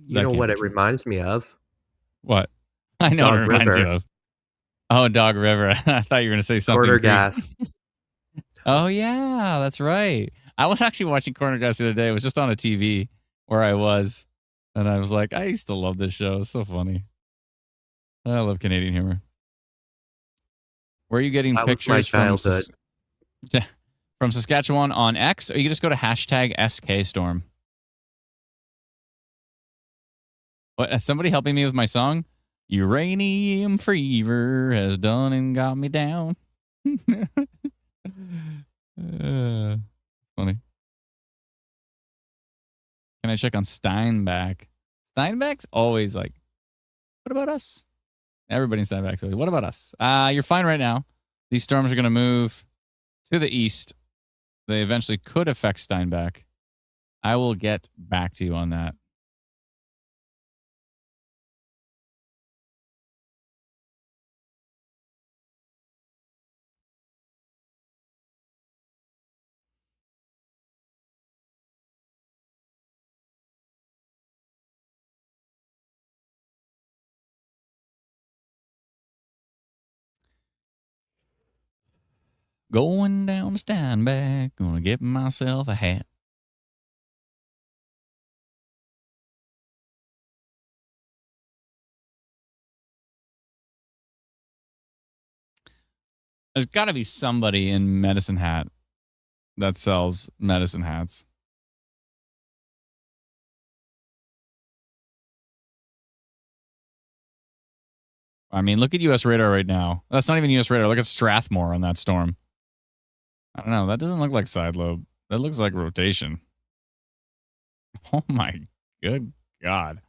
You know what it reminds me of? What? I know what it Dog reminds you River. of. Oh, Dog River. I thought you were going to say something. Quarter Greek. gas. Oh, yeah, that's right. I was actually watching Corner Gas the other day. It was just on a TV where I was. And I was like, I used to love this show. It's so funny. I love Canadian humor. Where are you getting That was my pictures from? childhood. From Saskatchewan on X, or you can just go to hashtag SKStorm. What? Is somebody helping me with my song? Uranium fever has done and got me down. Funny. Can I check on Steinbach? Steinbach's always like, what about us? Everybody in Steinbach's always, what about us? You're fine right now. These storms are going to move to the east. They eventually could affect Steinbach. I will get back to you on that. Going down to Steinbach, gonna get myself a hat. There's got to be somebody in Medicine Hat that sells medicine hats. I mean, look at US radar right now. That's not even US radar. Look at Strathmore on that storm. I don't know. That doesn't look like side lobe. That looks like rotation. Oh my good God.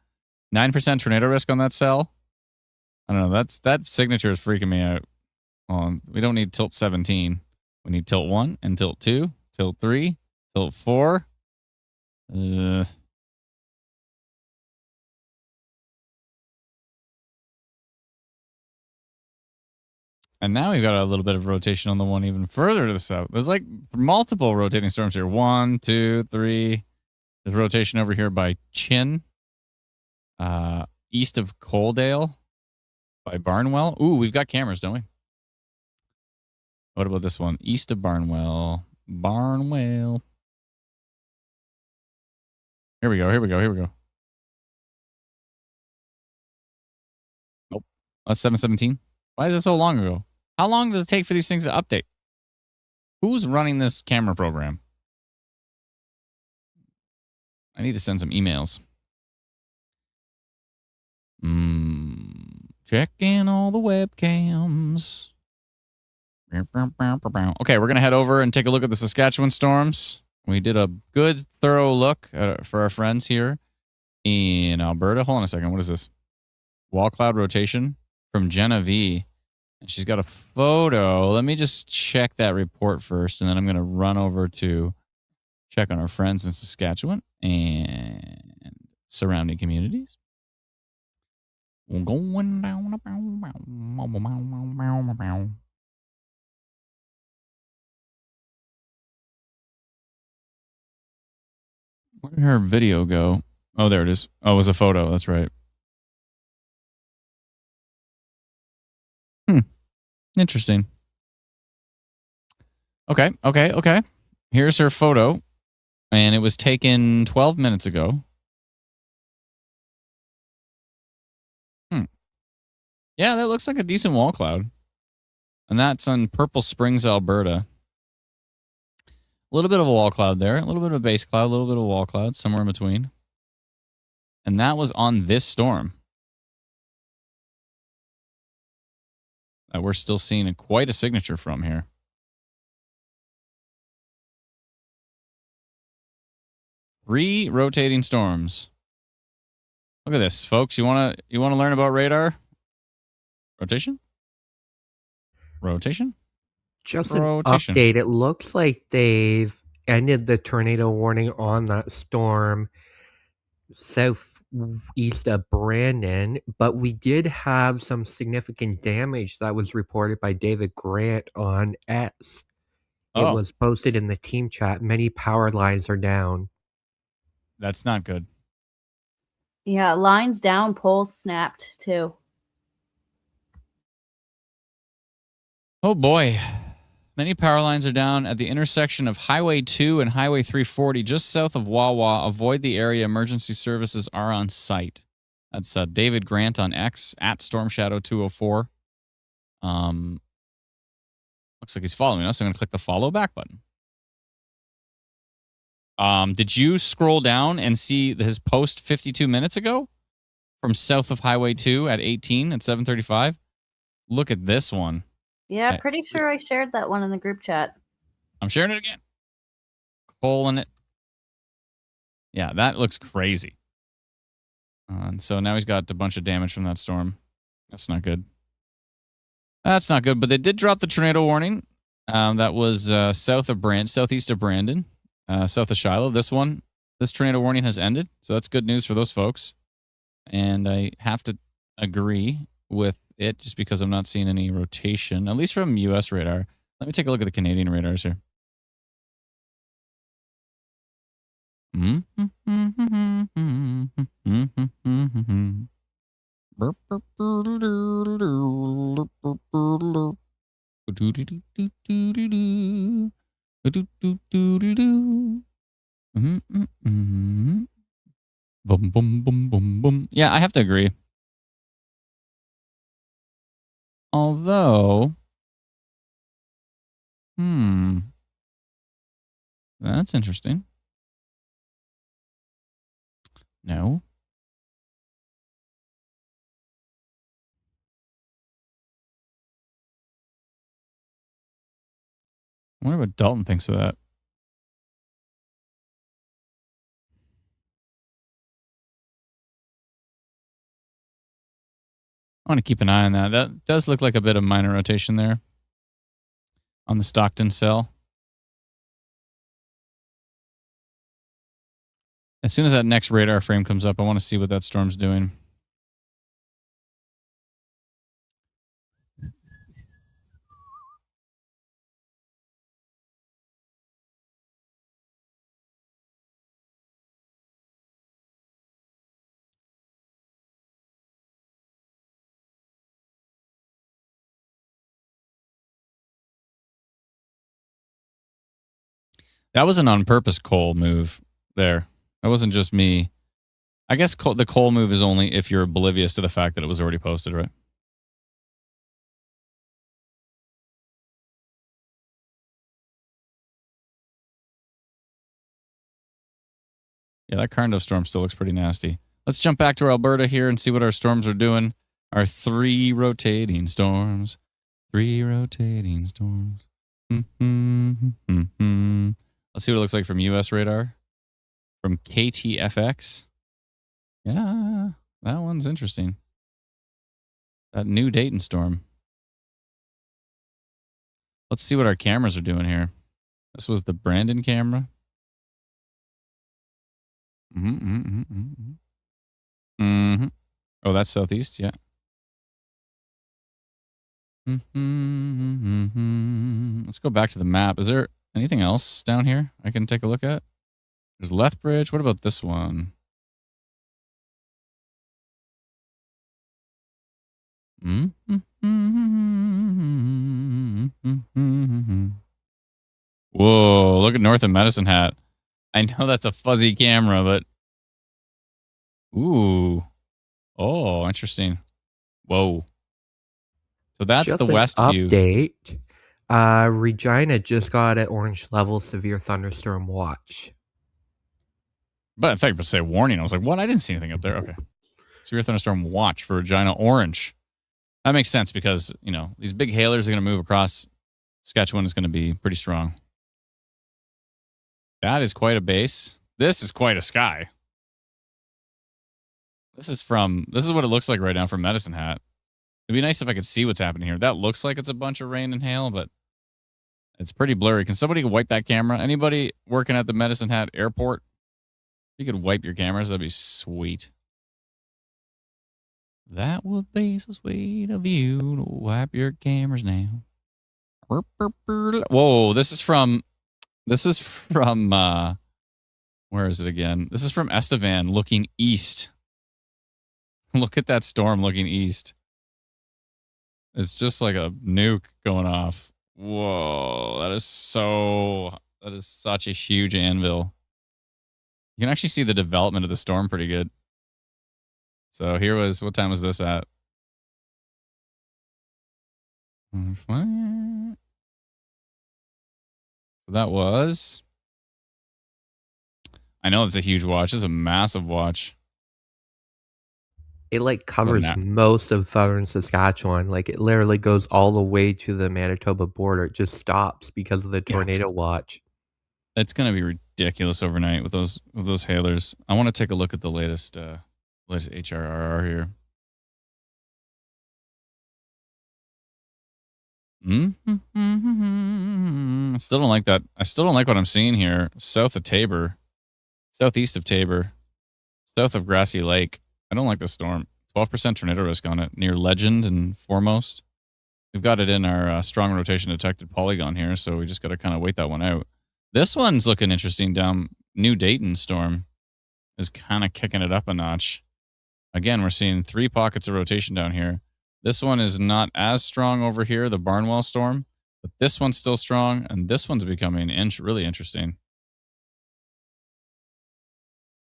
9% tornado risk on that cell? I don't know. That signature is freaking me out. We don't need tilt 17. We need tilt 1 and tilt 2, tilt 3, tilt 4. And now we've got a little bit of rotation on the one even further to the south. There's like multiple rotating storms here. 1, 2, 3. There's rotation over here by Chin. East of Coaldale by Barnwell. Ooh, we've got cameras, don't we? What about this one? East of Barnwell. Barnwell. Here we go. Nope. That's 717. Why is it so long ago? How long does it take for these things to update? Who's running this camera program? I need to send some emails. Checking all the webcams. Okay, we're going to head over and take a look at the Saskatchewan storms. We did a good, thorough look for our friends here in Alberta. Hold on a second. What is this? Wall cloud rotation from Jenna V. And she's got a photo. Let me just check that report first, and then I'm going to run over to check on our friends in Saskatchewan and surrounding communities. We're going down. Where did her video go? Oh, there it is. Oh, it was a photo. That's right. Interesting. Okay. Here's her photo, and it was taken 12 minutes ago. Yeah, that looks like a decent wall cloud. And that's on Purple Springs, Alberta. A little bit of a wall cloud there, a little bit of a base cloud, a little bit of a wall cloud, somewhere in between. And that was on this storm. That we're still seeing quite a signature from here. Three rotating storms. Look at this, folks. You wanna learn about radar? Rotation? Just an update. It looks like they've ended the tornado warning on that storm southeast of Brandon, but we did have some significant damage that was reported by David Grant on X. It was posted in the team chat. Many power lines are down. That's not good. Yeah, lines down, poles snapped too. Oh boy. Many power lines are down at the intersection of Highway 2 and Highway 340, just south of Wawa. Avoid the area. Emergency services are on site. That's David Grant on X at Storm Shadow 204. Looks like he's following us. I'm going to click the follow back button. Did you scroll down and see his post 52 minutes ago from south of Highway 2 at 18 at 7:35? Look at this one. Yeah, pretty sure I shared that one in the group chat. I'm sharing it again. Calling it. Yeah, that looks crazy. And so now he's got a bunch of damage from that storm. That's not good. That's not good, but they did drop the tornado warning. That was southeast of Brandon, south of Shiloh. This tornado warning has ended, so that's good news for those folks. And I have to agree with it just because I'm not seeing any rotation, at least from U.S. radar. Let me take a look at the Canadian radars here. Boom, boom, boom, boom, boom. Yeah, I have to agree. Although, that's interesting. No. I wonder what Dalton thinks of that. I want to keep an eye on that. That does look like a bit of minor rotation there on the Stockton cell. As soon as that next radar frame comes up, I want to see what that storm's doing. That was an on-purpose Cole move there. That wasn't just me. I guess the Cole move is only if you're oblivious to the fact that it was already posted, right? Yeah, that Carndo storm still looks pretty nasty. Let's jump back to our Alberta here and see what our storms are doing. Our 3 rotating storms. 3 rotating storms. Mm-hmm. Let's see what it looks like from US radar. From KTFX. Yeah, that one's interesting. That new Dayton storm. Let's see what our cameras are doing here. This was the Brandon camera. Oh, that's southeast, yeah. Let's go back to the map. Is there anything else down here I can take a look at? There's Lethbridge. What about this one? Whoa, look at north of Medicine Hat. I know that's a fuzzy camera, but ooh. Oh, interesting. Whoa. So that's Just the an west view. update. Regina just got an orange level severe thunderstorm watch. But I thought you were say warning. I was like, what? I didn't see anything up there. Okay. Severe thunderstorm watch for Regina orange. That makes sense because, you know, these big hailers are going to move across. Saskatchewan is going to be pretty strong. That is quite a base. This is quite a sky. This is what it looks like right now from Medicine Hat. It'd be nice if I could see what's happening here. That looks like it's a bunch of rain and hail, but it's pretty blurry. Can somebody wipe that camera? Anybody working at the Medicine Hat airport? If you could wipe your cameras, that'd be sweet. That would be so sweet of you to wipe your cameras now. Whoa, this is from where is it again? This is from Estevan looking east. Look at that storm looking east. It's just like a nuke going off. Whoa, that is such a huge anvil. You can actually see the development of the storm pretty good. So what time was this at? So that was, I know it's a huge watch. It's a massive watch. It like covers most of southern Saskatchewan. Like it literally goes all the way to the Manitoba border. It just stops because of the tornado watch. It's going to be ridiculous overnight with those hailers. I want to take a look at the latest HRRR here. I still don't like that. I still don't like what I'm seeing here. South of Tabor, southeast of Tabor, south of Grassy Lake. I don't like the storm. 12% tornado risk on it near Legend and Foremost. We've got it in our strong rotation detected polygon here, so we just got to kind of wait that one out. This one's looking interesting down New Dayton storm is kind of kicking it up a notch. Again, we're seeing 3 pockets of rotation down here. This one is not as strong over here, the Barnwell storm, but this one's still strong, and this one's becoming really interesting.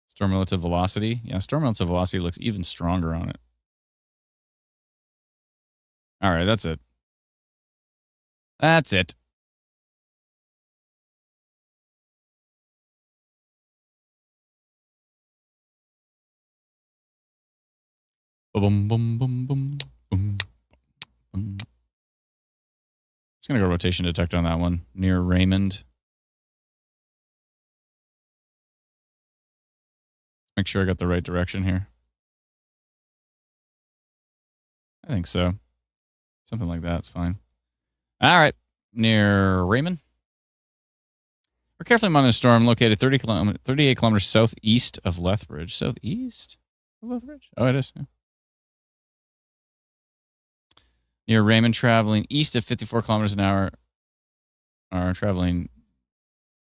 Storm relative velocity. Yeah, storm relative velocity looks even stronger on it. All right, that's it. That's it. Boom, boom, boom, boom, boom, boom. Just going to go rotation detect on that one near Raymond. Make sure I got the right direction here. I think so. Something like that's fine. All right. Near Raymond. We're carefully monitoring a storm located 38 kilometers southeast of Lethbridge. Southeast of Lethbridge? Oh, it is. Yeah. Near Raymond, traveling east of 54 kilometers an hour. Or traveling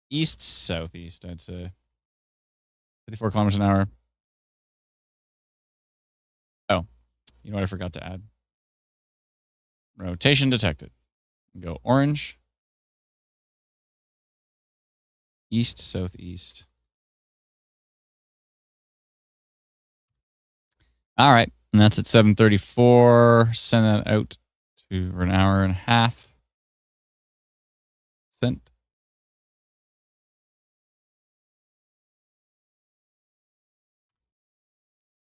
east-southeast, I'd say. 54 kilometers an hour. Oh, you know what I forgot to add? Rotation detected. Go orange. East, southeast. All right. And that's at 7:34. Send that out for an hour and a half. Sent.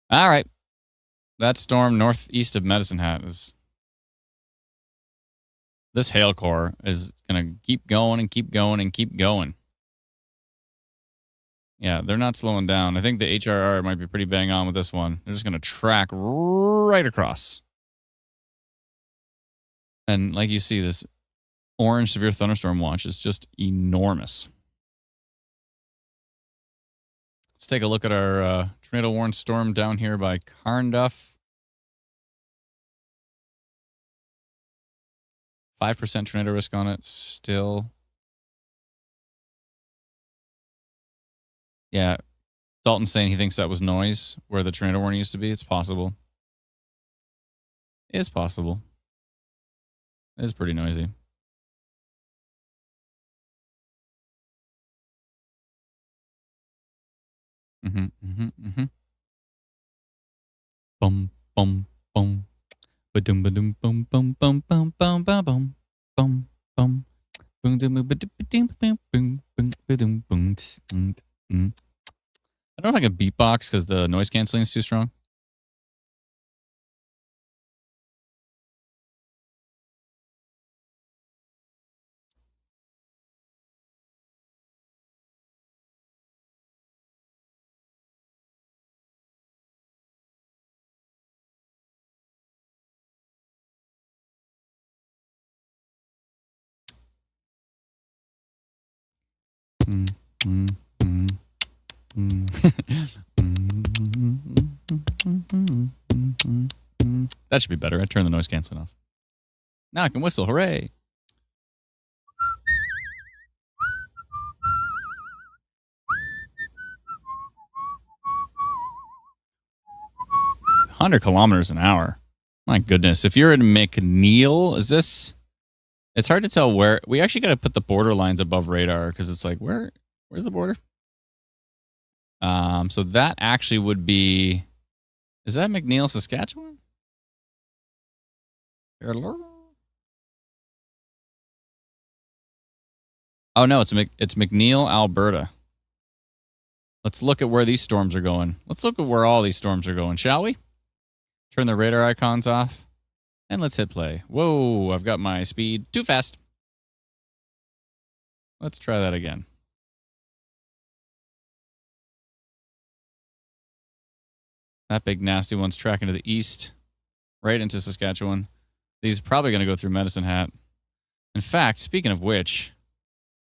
All right. That storm northeast of Medicine Hat is. This hail core is going to keep going and keep going and keep going. Yeah, they're not slowing down. I think the HRR might be pretty bang on with this one. They're just going to track right across. And like you see, this orange severe thunderstorm watch is just enormous. Let's take a look at our tornado warned storm down here by Carnduff. 5% tornado risk on it still. Yeah, Dalton's saying he thinks that was noise where the tornado warning used to be. It's possible. It's possible. It is pretty noisy. Bum, bum, bum. Ba-dum, ba-dum, bum, bum, bum, bum, bum, bum, bum, bum, bum. Boom, boom, boom, boom, boom, boom, boom, boom. I don't know if I can beatbox because the noise canceling is too strong. That should be better. I turned the noise canceling off. Now I can whistle. Hooray. (100km/h). My goodness. If you're in McNeil, is this... It's hard to tell where... We actually got to put the border lines above radar because it's like, where's the border? So that actually would be... Is that McNeil, Saskatchewan? Oh, no, it's McNeil, Alberta. Let's look at where these storms are going. Let's look at where all these storms are going, shall we? Turn the radar icons off. And let's hit play. Whoa, I've got my speed too fast. Let's try that again. That big nasty one's tracking to the east, right into Saskatchewan. These are probably going to go through Medicine Hat. In fact, speaking of which,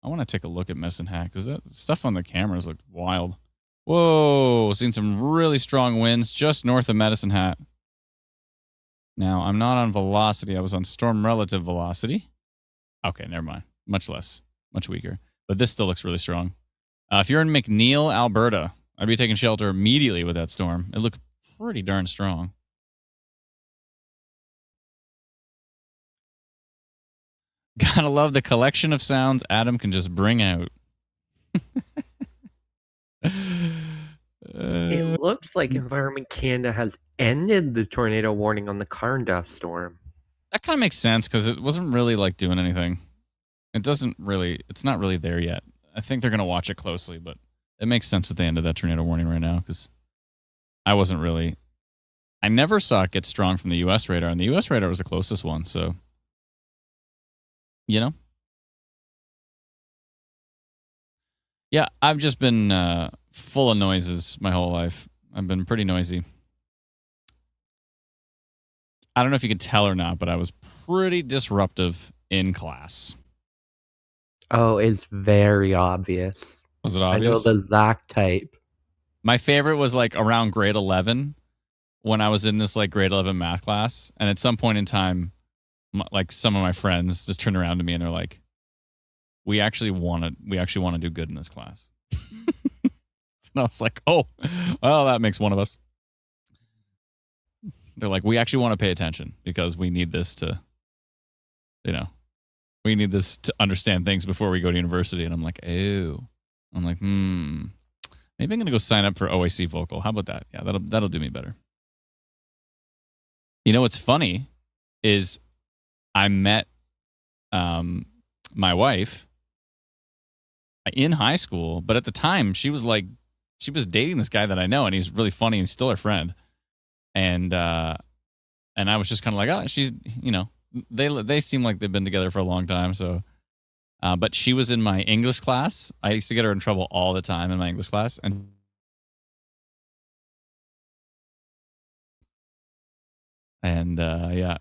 I want to take a look at Medicine Hat because that stuff on the cameras looked wild. Whoa, seen some really strong winds just north of Medicine Hat. Now, I'm not on velocity. I was on storm relative velocity. Okay, never mind. Much less. Much weaker. But this still looks really strong. If you're in McNeil, Alberta, I'd be taking shelter immediately with that storm. It looked pretty darn strong. Gotta love the collection of sounds Adam can just bring out. It looks like Environment Canada has ended the tornado warning on the Carnduff storm. That kind of makes sense because it wasn't really like doing anything. It's not really there yet. I think they're going to watch it closely, but it makes sense that they ended that tornado warning right now because I never saw it get strong from the U.S. radar, and the U.S. radar was the closest one, so, you know. Yeah, I've just been full of noises my whole life. I've been pretty noisy. I don't know if you can tell or not, but I was pretty disruptive in class. Oh, it's very obvious. Was it obvious? I know the exact type. My favorite was like around grade 11 when I was in this like grade 11 math class. And at some point in time, like some of my friends just turned around to me and they're like, we actually want to do good in this class. And I was like, oh, well, that makes one of us. They're like, we actually want to pay attention because we need this to, we need this to understand things before we go to university. And I'm like, oh, I'm like, maybe I'm going to go sign up for OAC Vocal. How about that? Yeah, that'll do me better. You know what's funny is I met my wife in high school, but at the time she was dating this guy that I know, and he's really funny and still her friend. And I was just kind of like, oh, she's, they seem like they've been together for a long time. So, but she was in my English class. I used to get her in trouble all the time in my English class, and yeah,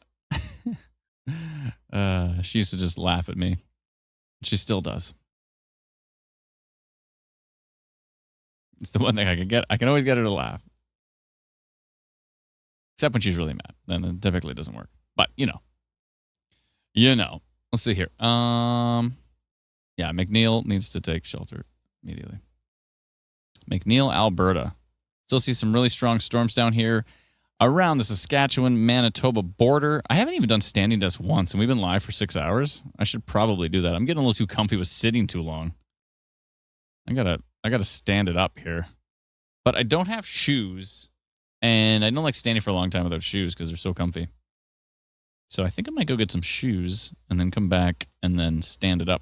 she used to just laugh at me. She still does. It's the one thing I can get. I can always get her to laugh. Except when she's really mad. Then it typically doesn't work. But, Let's see here. Yeah, McNeil needs to take shelter immediately. McNeil, Alberta. Still see some really strong storms down here around the Saskatchewan Manitoba border. I haven't even done standing desk once, and we've been live for 6 hours. I should probably do that. I'm getting a little too comfy with sitting too long. I gotta stand it up here. But I don't have shoes, and I don't like standing for a long time without shoes because they're so comfy. So I think I might go get some shoes and then come back and then stand it up.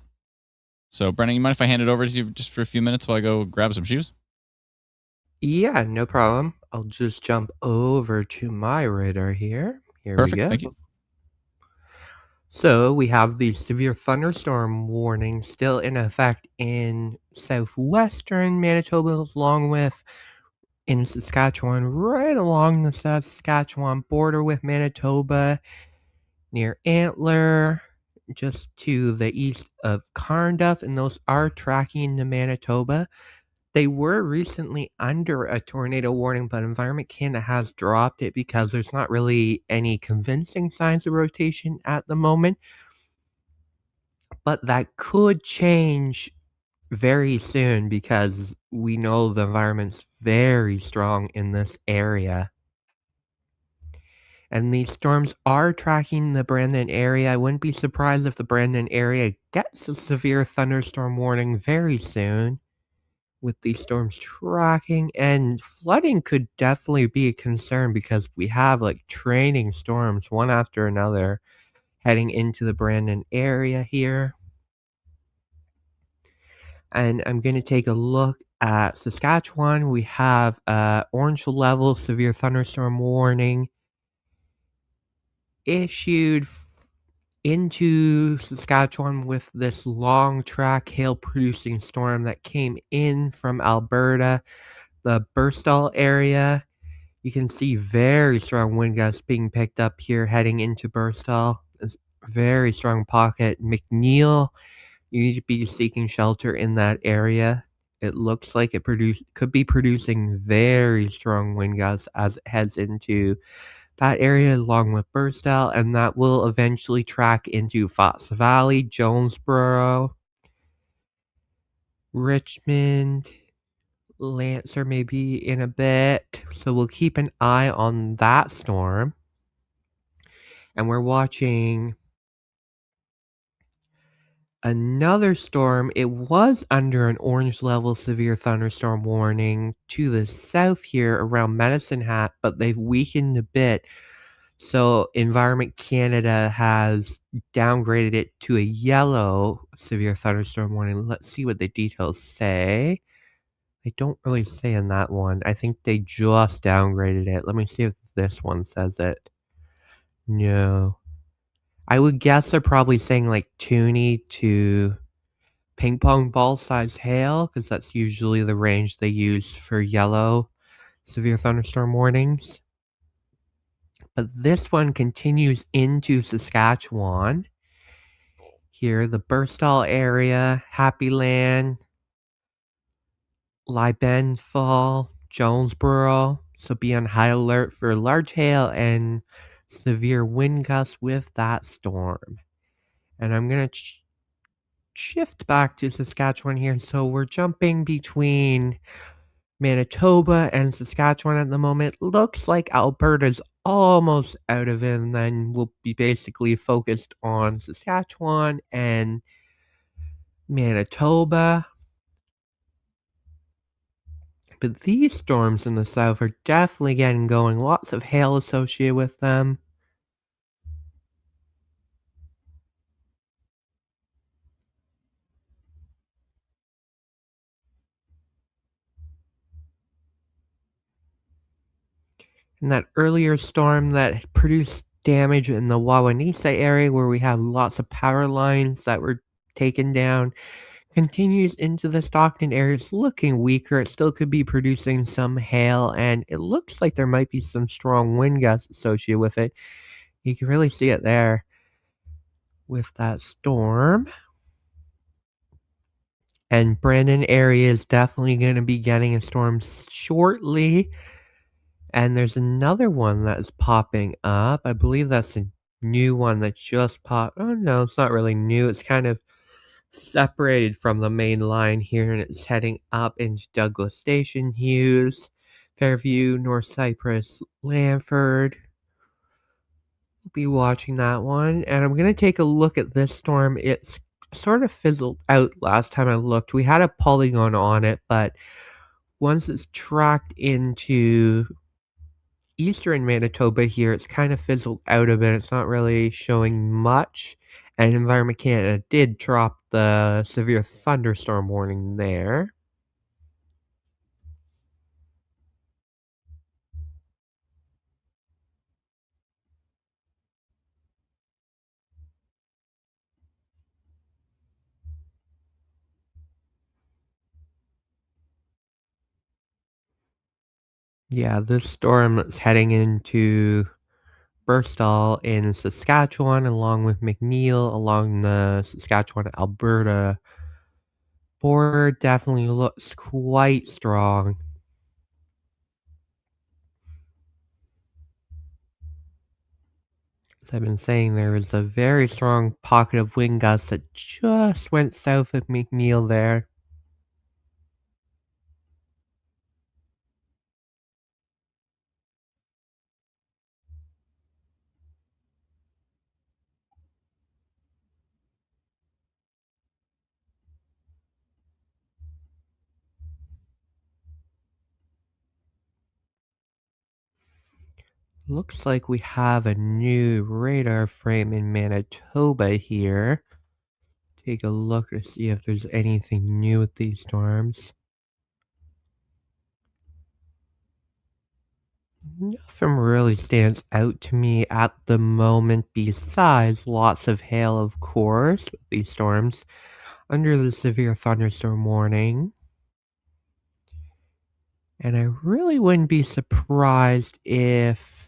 So Brennan, you mind if I hand it over to you just for a few minutes while I go grab some shoes? Yeah, no problem. I'll just jump over to my radar here. Here Perfect. we go. Thank you. So we have the severe thunderstorm warning still in effect in southwestern Manitoba, along with in Saskatchewan, right along the Saskatchewan border with Manitoba, near Antler, just to the east of Carnduff, and those are tracking into Manitoba. They were recently under a tornado warning, but Environment Canada has dropped it because there's not really any convincing signs of rotation at the moment. But that could change very soon because we know the environment's very strong in this area. And these storms are tracking the Brandon area. I wouldn't be surprised if the Brandon area gets a severe thunderstorm warning very soon with these storms tracking, and flooding could definitely be a concern because we have training storms one after another heading into the Brandon area here. And I'm going to take a look at Saskatchewan. We have orange level severe thunderstorm warning issued into Saskatchewan with this long track hail producing storm that came in from Alberta, the Burstall area. You can see very strong wind gusts being picked up here heading into Burstall. It's a very strong pocket. McNeil, you need to be seeking shelter in that area. It looks like it could be producing very strong wind gusts as it heads into that area along with Burstall, and that will eventually track into Fox Valley, Jonesboro, Richmond, Lancer maybe in a bit. So we'll keep an eye on that storm. And we're watching another storm. It was under an orange level severe thunderstorm warning to the south here around Medicine Hat, but they've weakened a bit. So Environment Canada has downgraded it to a yellow severe thunderstorm warning. Let's see what the details say. They don't really say in that one. I think they just downgraded it. Let me see if this one says it. No. I would guess they're probably saying Toonie to ping pong ball size hail, because that's usually the range they use for yellow severe thunderstorm warnings. But this one continues into Saskatchewan. Here, the Burstall area, Happy Land, Liebenthal, Jonesboro. So be on high alert for large hail and severe wind gusts with that storm. And I'm going to shift back to Saskatchewan here. So we're jumping between Manitoba and Saskatchewan at the moment. Looks like Alberta's almost out of it, and then we'll be basically focused on Saskatchewan and Manitoba. But these storms in the south are definitely getting going. Lots of hail associated with them. And that earlier storm that produced damage in the Wawanesa area where we have lots of power lines that were taken down continues into the Stockton area. It's looking weaker. It still could be producing some hail, and it looks like there might be some strong wind gusts associated with it. You can really see it there with that storm. And Brandon area is definitely going to be getting a storm shortly. And there's another one that is popping up. I believe that's a new one that just popped. Oh no, it's not really new. It's kind of separated from the main line here, and it's heading up into Douglas Station, Hughes, Fairview, North Cypress, Lanford. We'll be watching that one, and I'm going to take a look at this storm. It's sort of fizzled out last time I looked. We had a polygon on it, but once it's tracked into eastern Manitoba here, it's kind of fizzled out a bit. It's not really showing much. And Environment Canada did drop the severe thunderstorm warning there. Yeah, this storm is heading into Burstall in Saskatchewan, along with McNeil, along the Saskatchewan-Alberta border. Definitely looks quite strong. As I've been saying, there is a very strong pocket of wind gusts that just went south of McNeil there. Looks like we have a new radar frame in Manitoba here. Take a look to see if there's anything new with these storms. Nothing really stands out to me at the moment besides lots of hail, of course, with these storms under the severe thunderstorm warning. And I really wouldn't be surprised if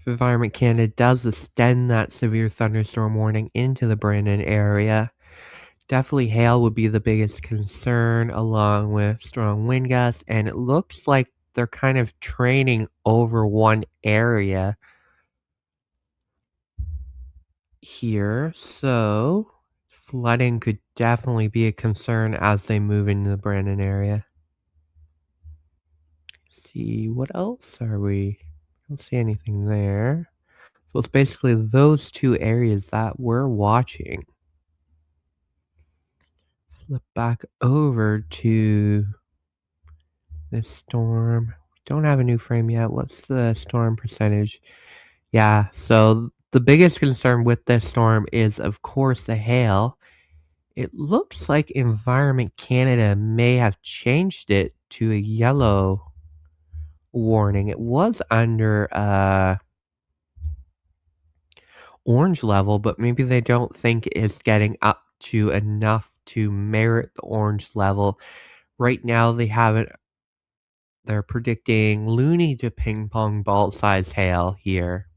Environment Canada does extend that severe thunderstorm warning into the Brandon area. Definitely hail would be the biggest concern, along with strong wind gusts, and it looks like they're kind of training over one area here, so flooding could definitely be a concern as they move into the Brandon area. See, what else are we? I don't see anything there. So it's basically those two areas that we're watching. Flip back over to this storm. Don't have a new frame yet. What's the storm percentage? Yeah, so the biggest concern with this storm is, of course, the hail. It looks like Environment Canada may have changed it to a yellow warning. It was under orange level, but maybe they don't think it's getting up to enough to merit the orange level. Right now they have it, they're predicting loony to ping pong ball size hail here.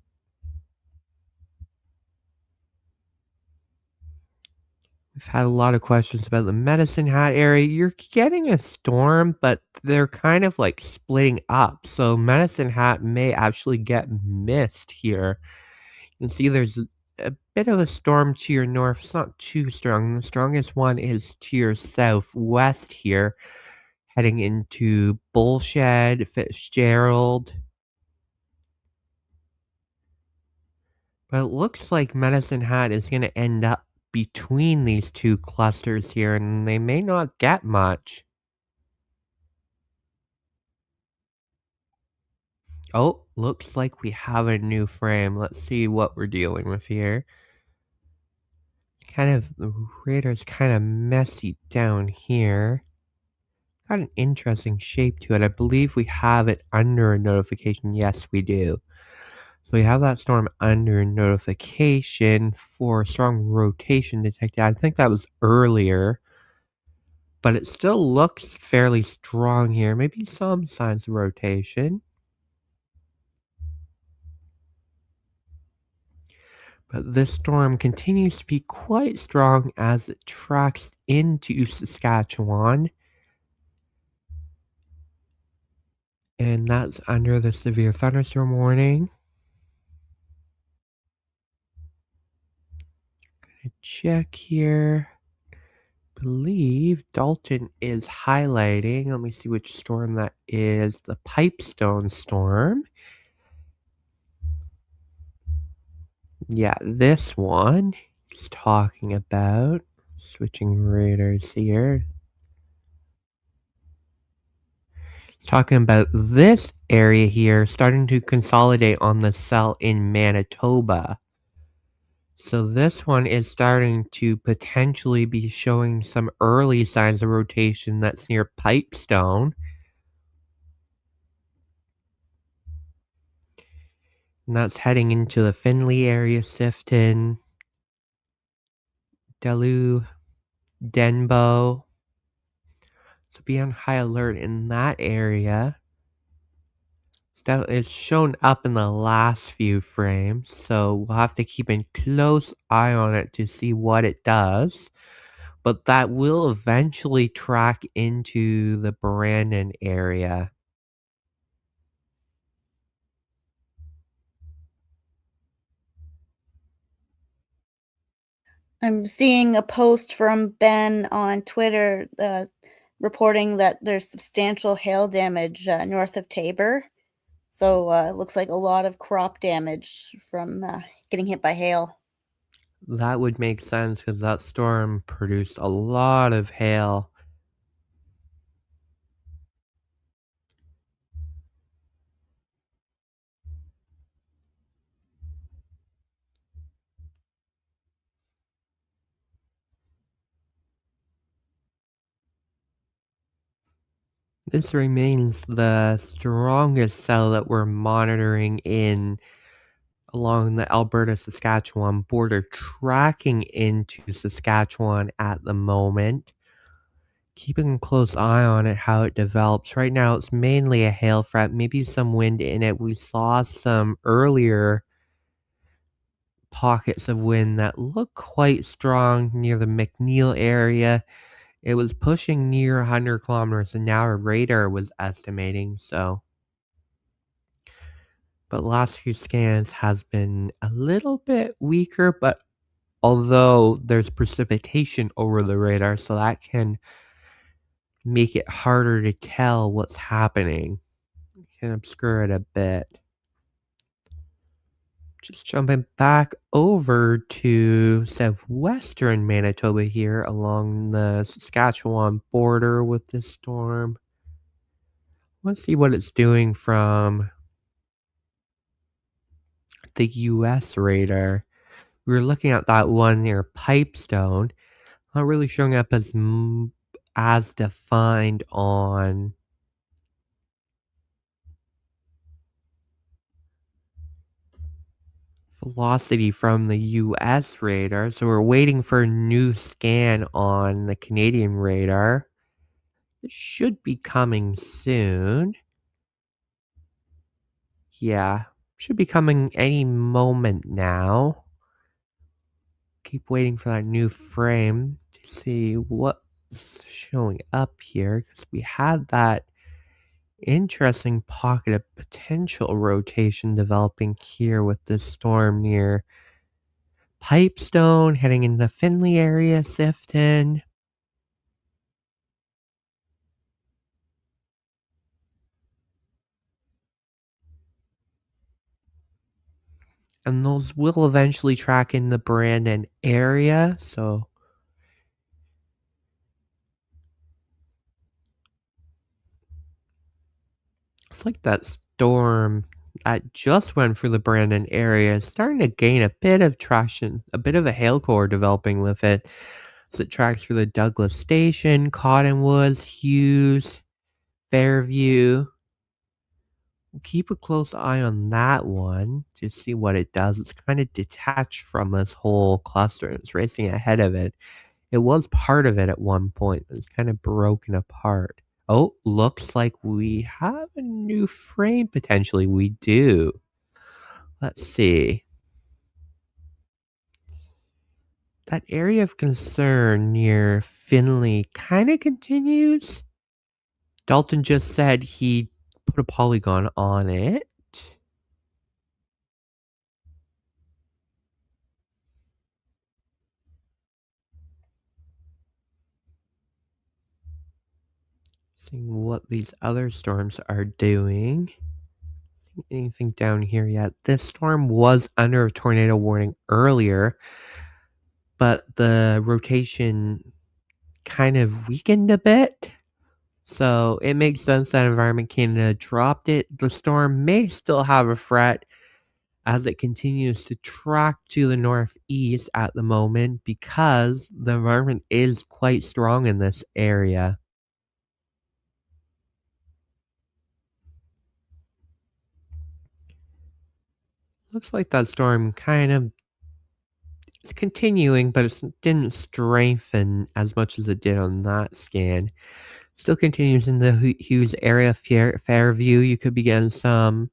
We've had a lot of questions about the Medicine Hat area. You're getting a storm, but they're kind of like splitting up. So Medicine Hat may actually get missed here. You can see there's a bit of a storm to your north. It's not too strong. The strongest one is to your southwest here, heading into Bullshed, Fitzgerald. But it looks like Medicine Hat is going to end up between these two clusters here, and they may not get much. Oh, looks like we have a new frame. Let's see what we're dealing with here. The radar's kind of messy down here. Got an interesting shape to it. I believe we have it under a notification. Yes, we do. So we have that storm under notification for strong rotation detected. I think that was earlier, but it still looks fairly strong here. Maybe some signs of rotation. But this storm continues to be quite strong as it tracks into Saskatchewan. And that's under the severe thunderstorm warning. Gonna check here. Believe Dalton is highlighting. Let me see which storm that is. The Pipestone storm. Yeah, this one he's talking about. Switching radars here. He's talking about this area here starting to consolidate on the cell in Manitoba. So this one is starting to potentially be showing some early signs of rotation that's near Pipestone. And that's heading into the Finley area, Sifton, Delu, Denbo. So be on high alert in that area. It's shown up in the last few frames, so we'll have to keep a close eye on it to see what it does. But that will eventually track into the Brandon area. I'm seeing a post from Ben on Twitter reporting that there's substantial hail damage north of Tabor. So it looks like a lot of crop damage from getting hit by hail. That would make sense because that storm produced a lot of hail. This remains the strongest cell that we're monitoring along the Alberta-Saskatchewan border, tracking into Saskatchewan at the moment. Keeping a close eye on it, how it develops. Right now, it's mainly a hail threat, maybe some wind in it. We saw some earlier pockets of wind that look quite strong near the McNeil area. It was pushing near 100 kilometers an hour, radar was estimating, so. But last few scans has been a little bit weaker, but although there's precipitation over the radar, so that can make it harder to tell what's happening. It can obscure it a bit. Just jumping back over to southwestern Manitoba here along the Saskatchewan border with this storm. Let's see what it's doing from the US radar. We were looking at that one near Pipestone. Not really showing up as defined on velocity from the US radar, so we're waiting for a new scan on the Canadian radar. It should be coming soon. Yeah, should be coming any moment now. Keep waiting for that new frame to see what's showing up here, because we had that interesting pocket of potential rotation developing here with this storm near Pipestone, heading into the Finley area, Sifton. And those will eventually track in the Brandon area, so it's like that storm that just went through the Brandon area is starting to gain a bit of traction, a bit of a hail core developing with it. So it tracks through the Douglas Station, Cottonwoods, Hughes, Fairview. We'll keep a close eye on that one to see what it does. It's kind of detached from this whole cluster. It's racing ahead of it. It was part of it at one point, but it's kind of broken apart. Oh, looks like we have a new frame potentially. We do. Let's see. That area of concern near Finley kind of continues. Dalton just said he put a polygon on it. Seeing what these other storms are doing. Anything down here yet? This storm was under a tornado warning earlier, but the rotation kind of weakened a bit. So it makes sense that Environment Canada dropped it. The storm may still have a threat as it continues to track to the northeast at the moment because the environment is quite strong in this area. Looks like that storm kind of is continuing, but it didn't strengthen as much as it did on that scan. Still continues in the Hughes area, Fairview. You could be getting some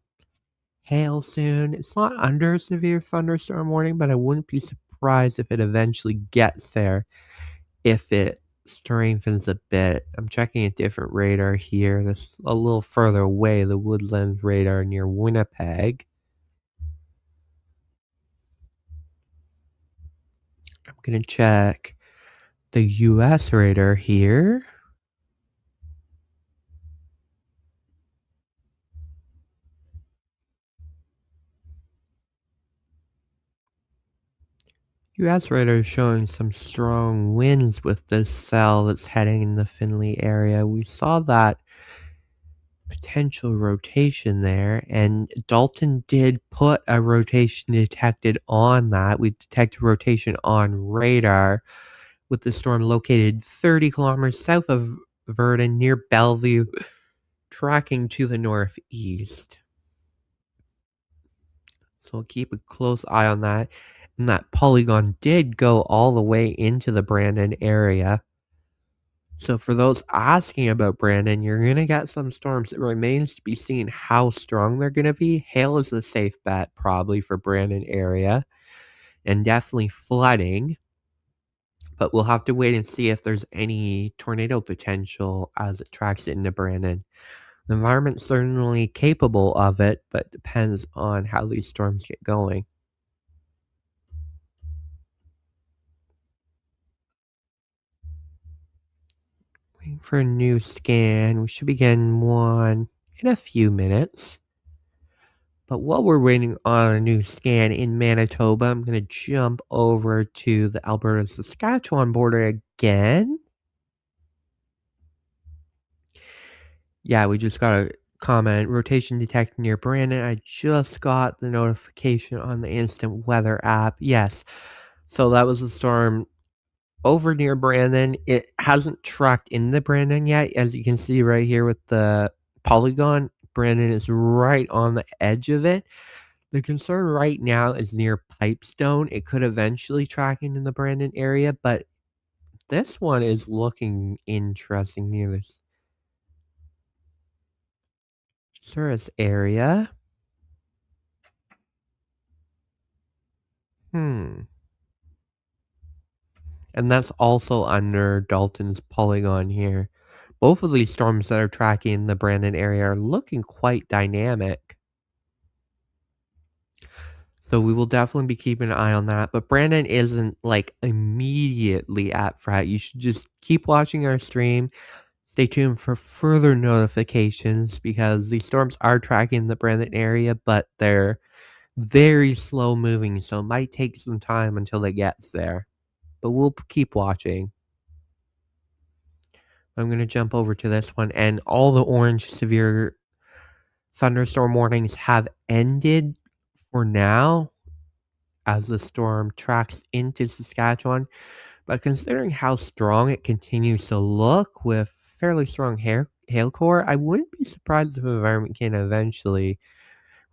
hail soon. It's not under a severe thunderstorm warning, but I wouldn't be surprised if it eventually gets there if it strengthens a bit. I'm checking a different radar here. That's a little further away, the Woodlands radar near Winnipeg. I'm going to check the US radar here. US radar is showing some strong winds with this cell that's heading in the Finley area. We saw that potential rotation there, and Dalton did put a rotation detected on that. We detected rotation on radar with the storm located 30 kilometers south of Verdun near Bellevue, tracking to the northeast. So we'll keep a close eye on that. And that polygon did go all the way into the Brandon area. So for those asking about Brandon, you're going to get some storms. It remains to be seen how strong they're going to be. Hail is a safe bet probably for Brandon area and definitely flooding. But we'll have to wait and see if there's any tornado potential as it tracks into Brandon. The environment's certainly capable of it, but it depends on how these storms get going. Waiting for a new scan. We should be getting one in a few minutes. But while we're waiting on a new scan in Manitoba, I'm going to jump over to the Alberta-Saskatchewan border again. Yeah, we just got a comment. Rotation detected near Brandon. I just got the notification on the instant weather app. Yes. So that was a storm over near Brandon. It hasn't tracked into Brandon yet. As you can see right here with the polygon, Brandon is right on the edge of it. The concern right now is near Pipestone. It could eventually track into the Brandon area, but this one is looking interesting near this Souris area. And that's also under Dalton's polygon here. Both of these storms that are tracking the Brandon area are looking quite dynamic. So we will definitely be keeping an eye on that. But Brandon isn't like immediately at threat. You should just keep watching our stream. Stay tuned for further notifications because these storms are tracking the Brandon area, but they're very slow moving, so it might take some time until it gets there. But we'll keep watching. I'm going to jump over to this one, and all the orange severe thunderstorm warnings have ended for now as the storm tracks into Saskatchewan. But considering how strong it continues to look with fairly strong hail core, I wouldn't be surprised if the Environment Canada eventually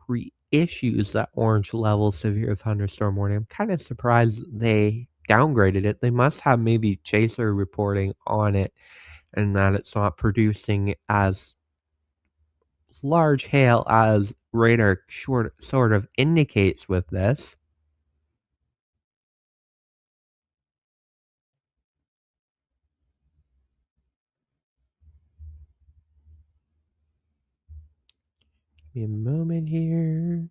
reissues that orange level severe thunderstorm warning. I'm kind of surprised they downgraded it. They must have maybe chaser reporting on it and that it's not producing as large hail as radar sort of indicates with this. Give me a moment here.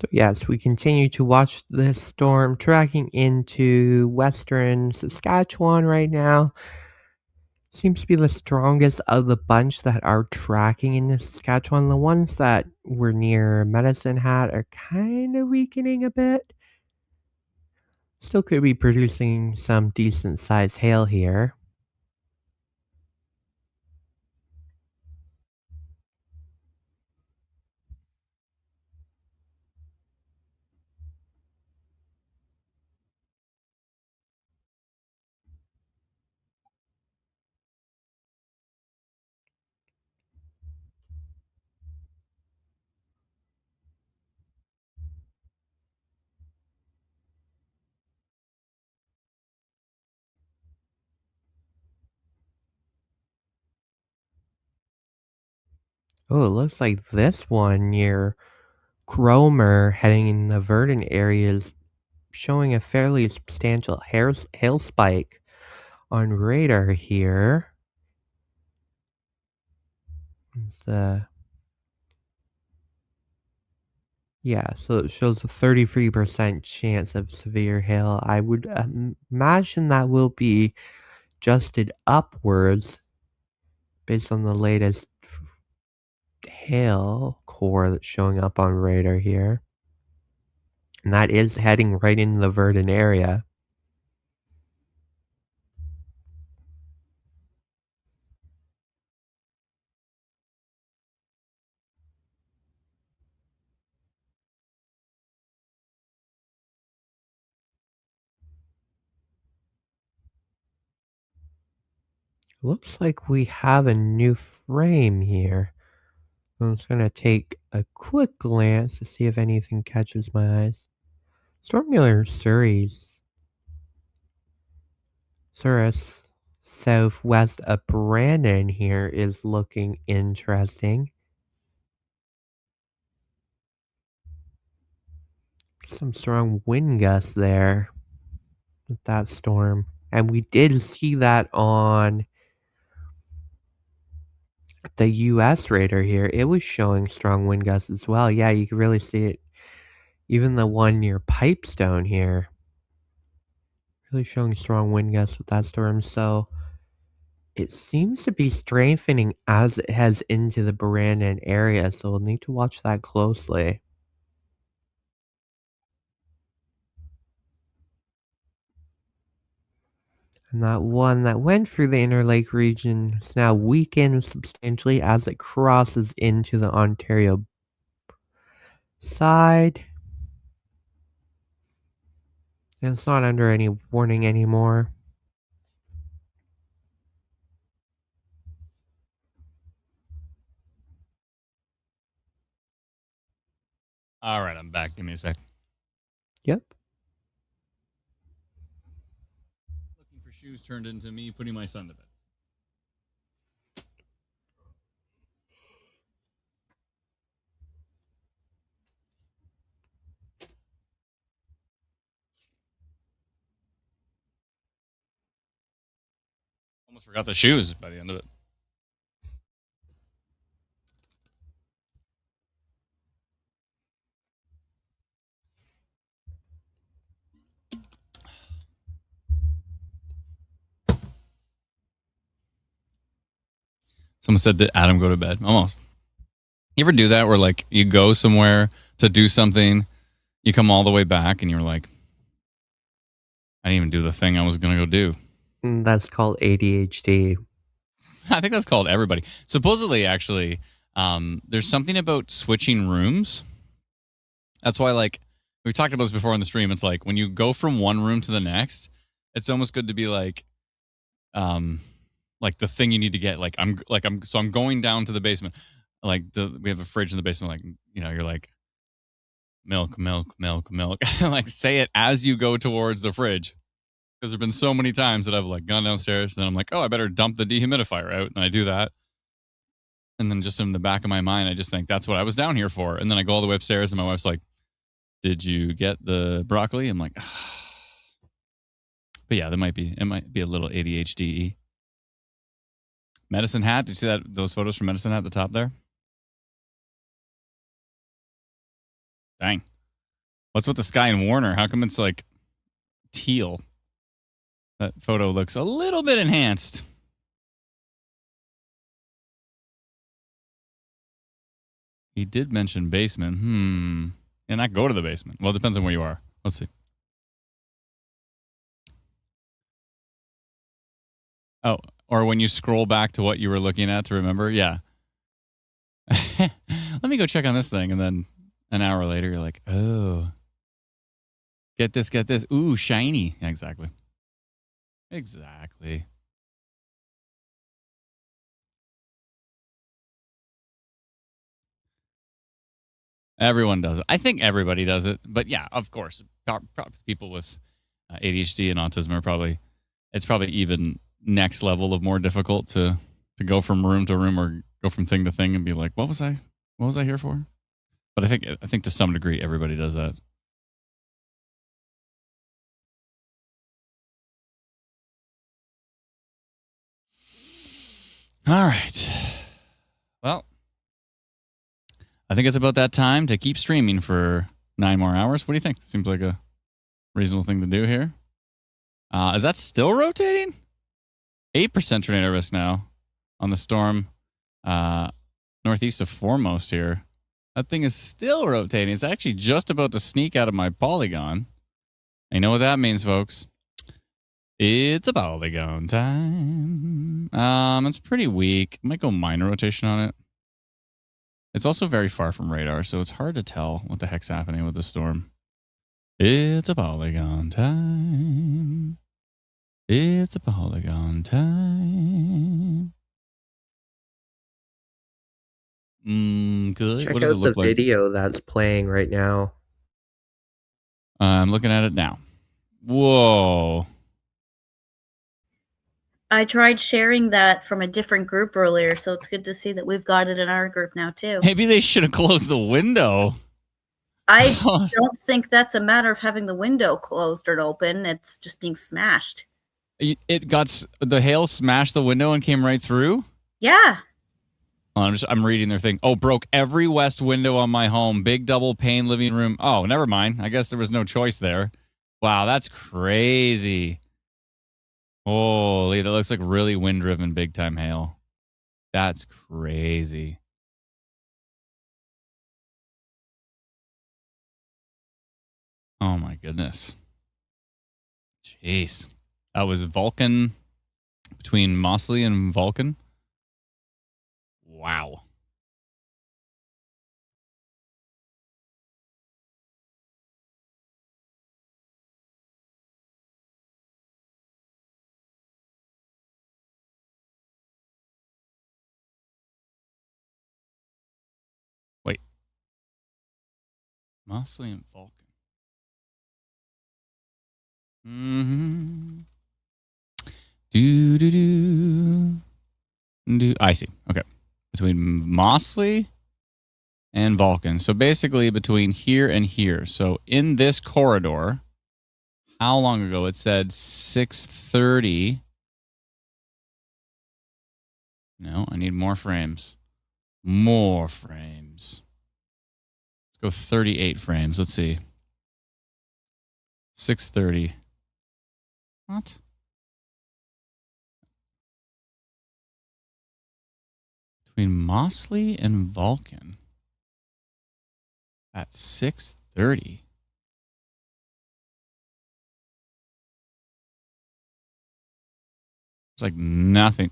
So yes, we continue to watch this storm tracking into western Saskatchewan right now. Seems to be the strongest of the bunch that are tracking in Saskatchewan. The ones that were near Medicine Hat are kind of weakening a bit. Still could be producing some decent sized hail here. Oh, it looks like this one near Cromer heading in the Verdant area is showing a fairly substantial hail spike on radar here. It's yeah, so it shows a 33% chance of severe hail. I would imagine that will be adjusted upwards based on the latest hail core that's showing up on radar here. And that is heading right into the Verdant area. Looks like we have a new frame here. I'm just gonna take a quick glance to see if anything catches my eyes. Stormular Surus southwest of Brandon here is looking interesting. Some strong wind gusts there with that storm. And we did see that on the US radar here. It was showing strong wind gusts as well. Yeah, you can really see it. Even the one near Pipestone here. Really showing strong wind gusts with that storm. So it seems to be strengthening as it heads into the Brandon area. So we'll need to watch that closely. And that one that went through the Interlake region is now weakened substantially as it crosses into the Ontario side. And it's not under any warning anymore. All right, I'm back. Give me a sec. Yep. Looking for shoes turned into me putting my son to bed. Almost forgot the shoes by the end of it. Someone said, did Adam go to bed? Almost. You ever do that where like you go somewhere to do something, you come all the way back and you're like, I didn't even do the thing I was going to go do. That's called ADHD. I think that's called everybody. Supposedly, actually, there's something about switching rooms. That's why, like, we've talked about this before on the stream. It's like when you go from one room to the next, it's almost good to be like the thing you need to get. I'm going down to the basement. Like we have a fridge in the basement. Like, you know, you're like milk, milk, milk, milk. Like say it as you go towards the fridge. Because there've been so many times that I've like gone downstairs and then I'm like, oh, I better dump the dehumidifier out. And I do that. And then just in the back of my mind, I just think that's what I was down here for. And then I go all the way upstairs and my wife's like, did you get the broccoli? I'm like, but yeah, it might be a little ADHD. Medicine Hat. Did you see those photos from Medicine Hat at the top there? Dang. What's with the sky in Warner? How come it's like teal? That photo looks a little bit enhanced. He did mention basement. And not go to the basement. Well, it depends on where you are. Let's see. Oh, or when you scroll back to what you were looking at to remember. Yeah. Let me go check on this thing. And then an hour later, you're like, oh, get this. Ooh, shiny. Yeah, exactly. Exactly. Everyone does it. I think everybody does it. But yeah, of course, people with ADHD and autism are probably even next level of more difficult to go from room to room or go from thing to thing and be like, what was I here for? But I think to some degree everybody does that. All right. Well, I think it's about that time to keep streaming for 9 more hours. What do you think? Seems like a reasonable thing to do here. Is that still rotating? 8% tornado risk now on the storm northeast of Foremost here. That thing is still rotating. It's actually just about to sneak out of my polygon. You know what that means, folks. It's a polygon time. It's pretty weak. I might go minor rotation on it. It's also very far from radar, so it's hard to tell what the heck's happening with the storm. It's a polygon time. It's a polygon time. Good. Check What does it out look the like? video that's playing right now. I'm looking at it now. Whoa. I tried sharing that from a different group earlier, so it's good to see that we've got it in our group now too. Maybe they should have closed the window. I don't think that's a matter of having the window closed or open. It's just being smashed. It got the hail smashed the window and came right through? Yeah. I'm reading their thing. Oh, broke every west window on my home. Big double pane living room. Oh, never mind. I guess there was no choice there. Wow, that's crazy. Holy, that looks like really wind-driven big-time hail. That's crazy. Oh, my goodness. Jeez. That was Vulcan, between Mosley and Vulcan. Wow. Wait. Mosley and Vulcan. I see. Okay. Between Mosley and Vulcan. So basically between here and here. So in this corridor, how long ago? It said 6:30. No, I need more frames. More frames. Let's go 38 frames. Let's see. 630. What? Between Mosley and Vulcan at 630. It's like nothing.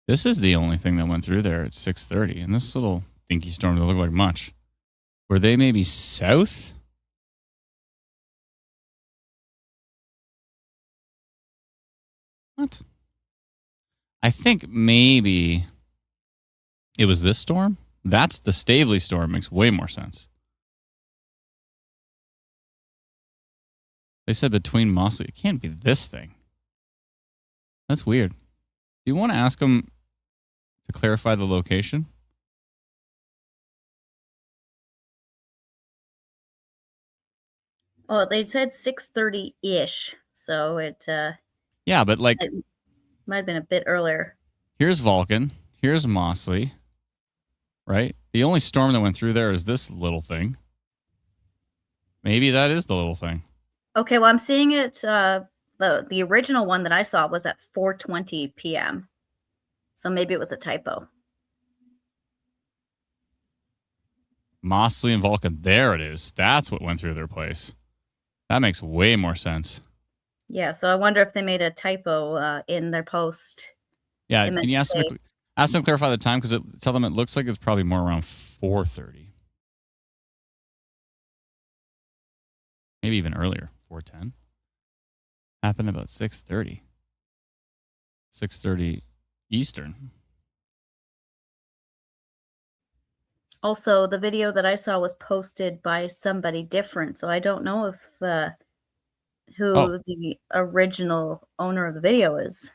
This is the only thing that went through there at 630. And this little dinky storm doesn't look like much. Were they maybe south? What? I think maybe it was this storm. That's the Stavely storm. Makes way more sense. They said between Mosley. It can't be this thing. That's weird. Do you want to ask them to clarify the location? Well, they said 6:30-ish, so it Yeah, but like it might have been a bit earlier. here's Vulcan, here's Mosley, right? The only storm that went through there is this little thing. Maybe that is the little thing. Okay, well, I'm seeing it. The original one that I saw was at 4:20 p.m. So maybe it was a typo. Mosley and Vulcan. There it is. That's what went through their place. That makes way more sense. Yeah, so I wonder if they made a typo in their post. Yeah, They meant can you to ask them to clarify the time? Because tell them it looks like it's probably more around 4:30. Maybe even earlier, 4:10. Happened about 6:30. 6:30 Eastern. Also, the video that I saw was posted by somebody different, so I don't know if who the original owner of the video is.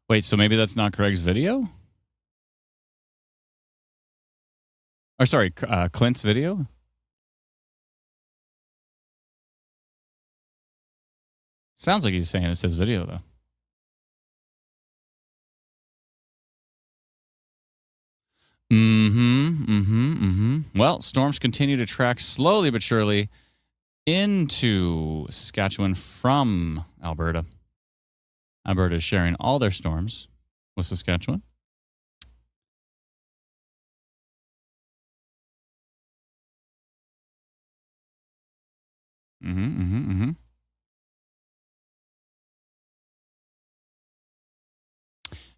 Wait, so maybe that's not Craig's video? Or sorry, Clint's video? Sounds like he's saying it's his video, though. Well, storms continue to track slowly but surely into Saskatchewan from Alberta. Alberta is sharing all their storms with Saskatchewan.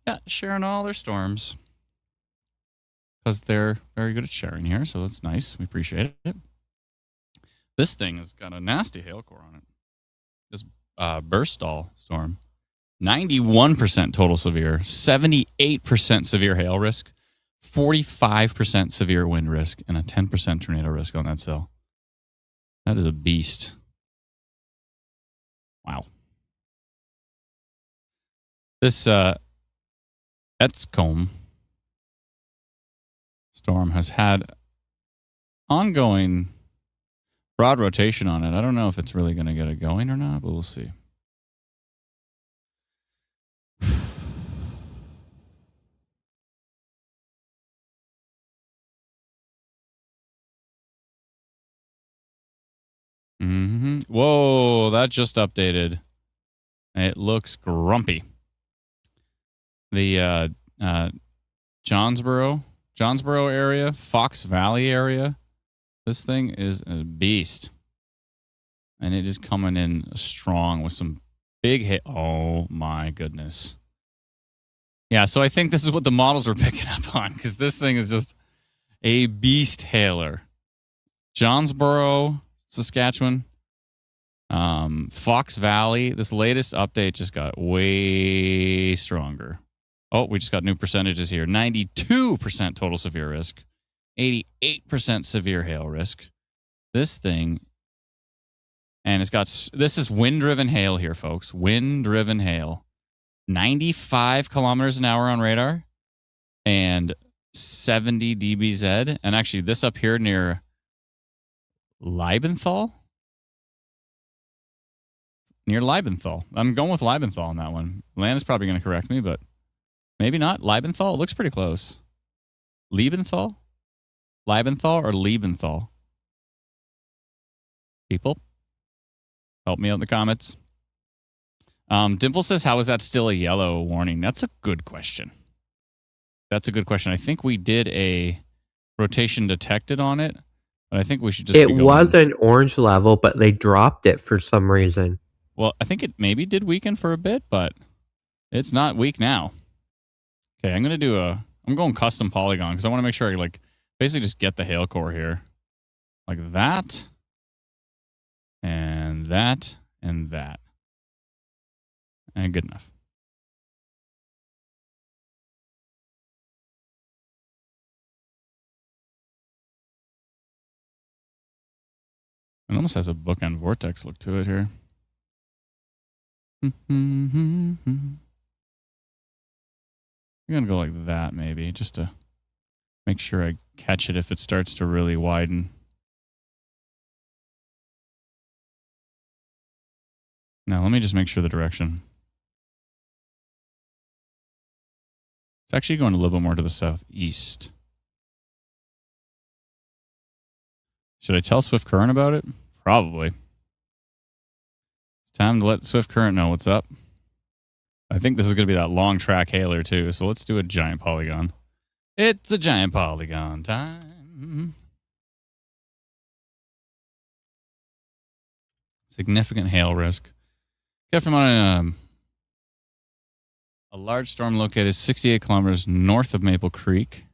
Yeah, sharing all their storms. Because they're very good at sharing here, so it's nice. We appreciate it. This thing has got a nasty hail core on it. This Burstall storm. 91% total severe, 78% severe hail risk, 45% severe wind risk, and a 10% tornado risk on that cell. That is a beast. Wow. This Etscombe storm has had ongoing broad rotation on it. I don't know if it's really going to get it going or not, but we'll see. Whoa, that just updated. It looks grumpy. The Johnsboro area, Fox Valley area. This thing is a beast. And it is coming in strong with some big hit. Oh my goodness. Yeah, so I think this is what the models were picking up on, because this thing is just a beast hailer. Johnsboro, Saskatchewan, Fox Valley. This latest update just got way stronger. Oh, we just got new percentages here. 92% total severe risk, 88% severe hail risk. This thing, and it's got, this is wind-driven hail here, folks. Wind-driven hail. 95 kilometers an hour on radar and 70 dBz. And actually, this up here near Liebenthal near Liebenthal. I'm going with Liebenthal on that one. Lan is probably going to correct me, but maybe not. Liebenthal? It looks pretty close. Liebenthal? Liebenthal or Liebenthal? People, help me out in the comments. Dimple says, how is that still a yellow warning? That's a good question. That's a good question. I think we did a rotation detected on it, but I think we should just It be going. was an orange level, but they dropped it for some reason. Well, I think it maybe did weaken for a bit, but it's not weak now. Okay, I'm going custom polygon because I want to make sure I like basically just get the hail core here. Like that. And that. And that. And good enough. It almost has a bookend vortex look to it here. I'm going to go like that maybe, just to make sure I catch it if it starts to really widen. Now, let me just make sure the direction. It's actually going a little bit more to the southeast. Should I tell Swift Current about it? Probably. It's time to let Swift Current know what's up. I think this is going to be that long track hailer too, so let's do a giant polygon. It's a giant polygon time. Significant hail risk. Kept from on a large storm located 68 kilometers north of Maple Creek.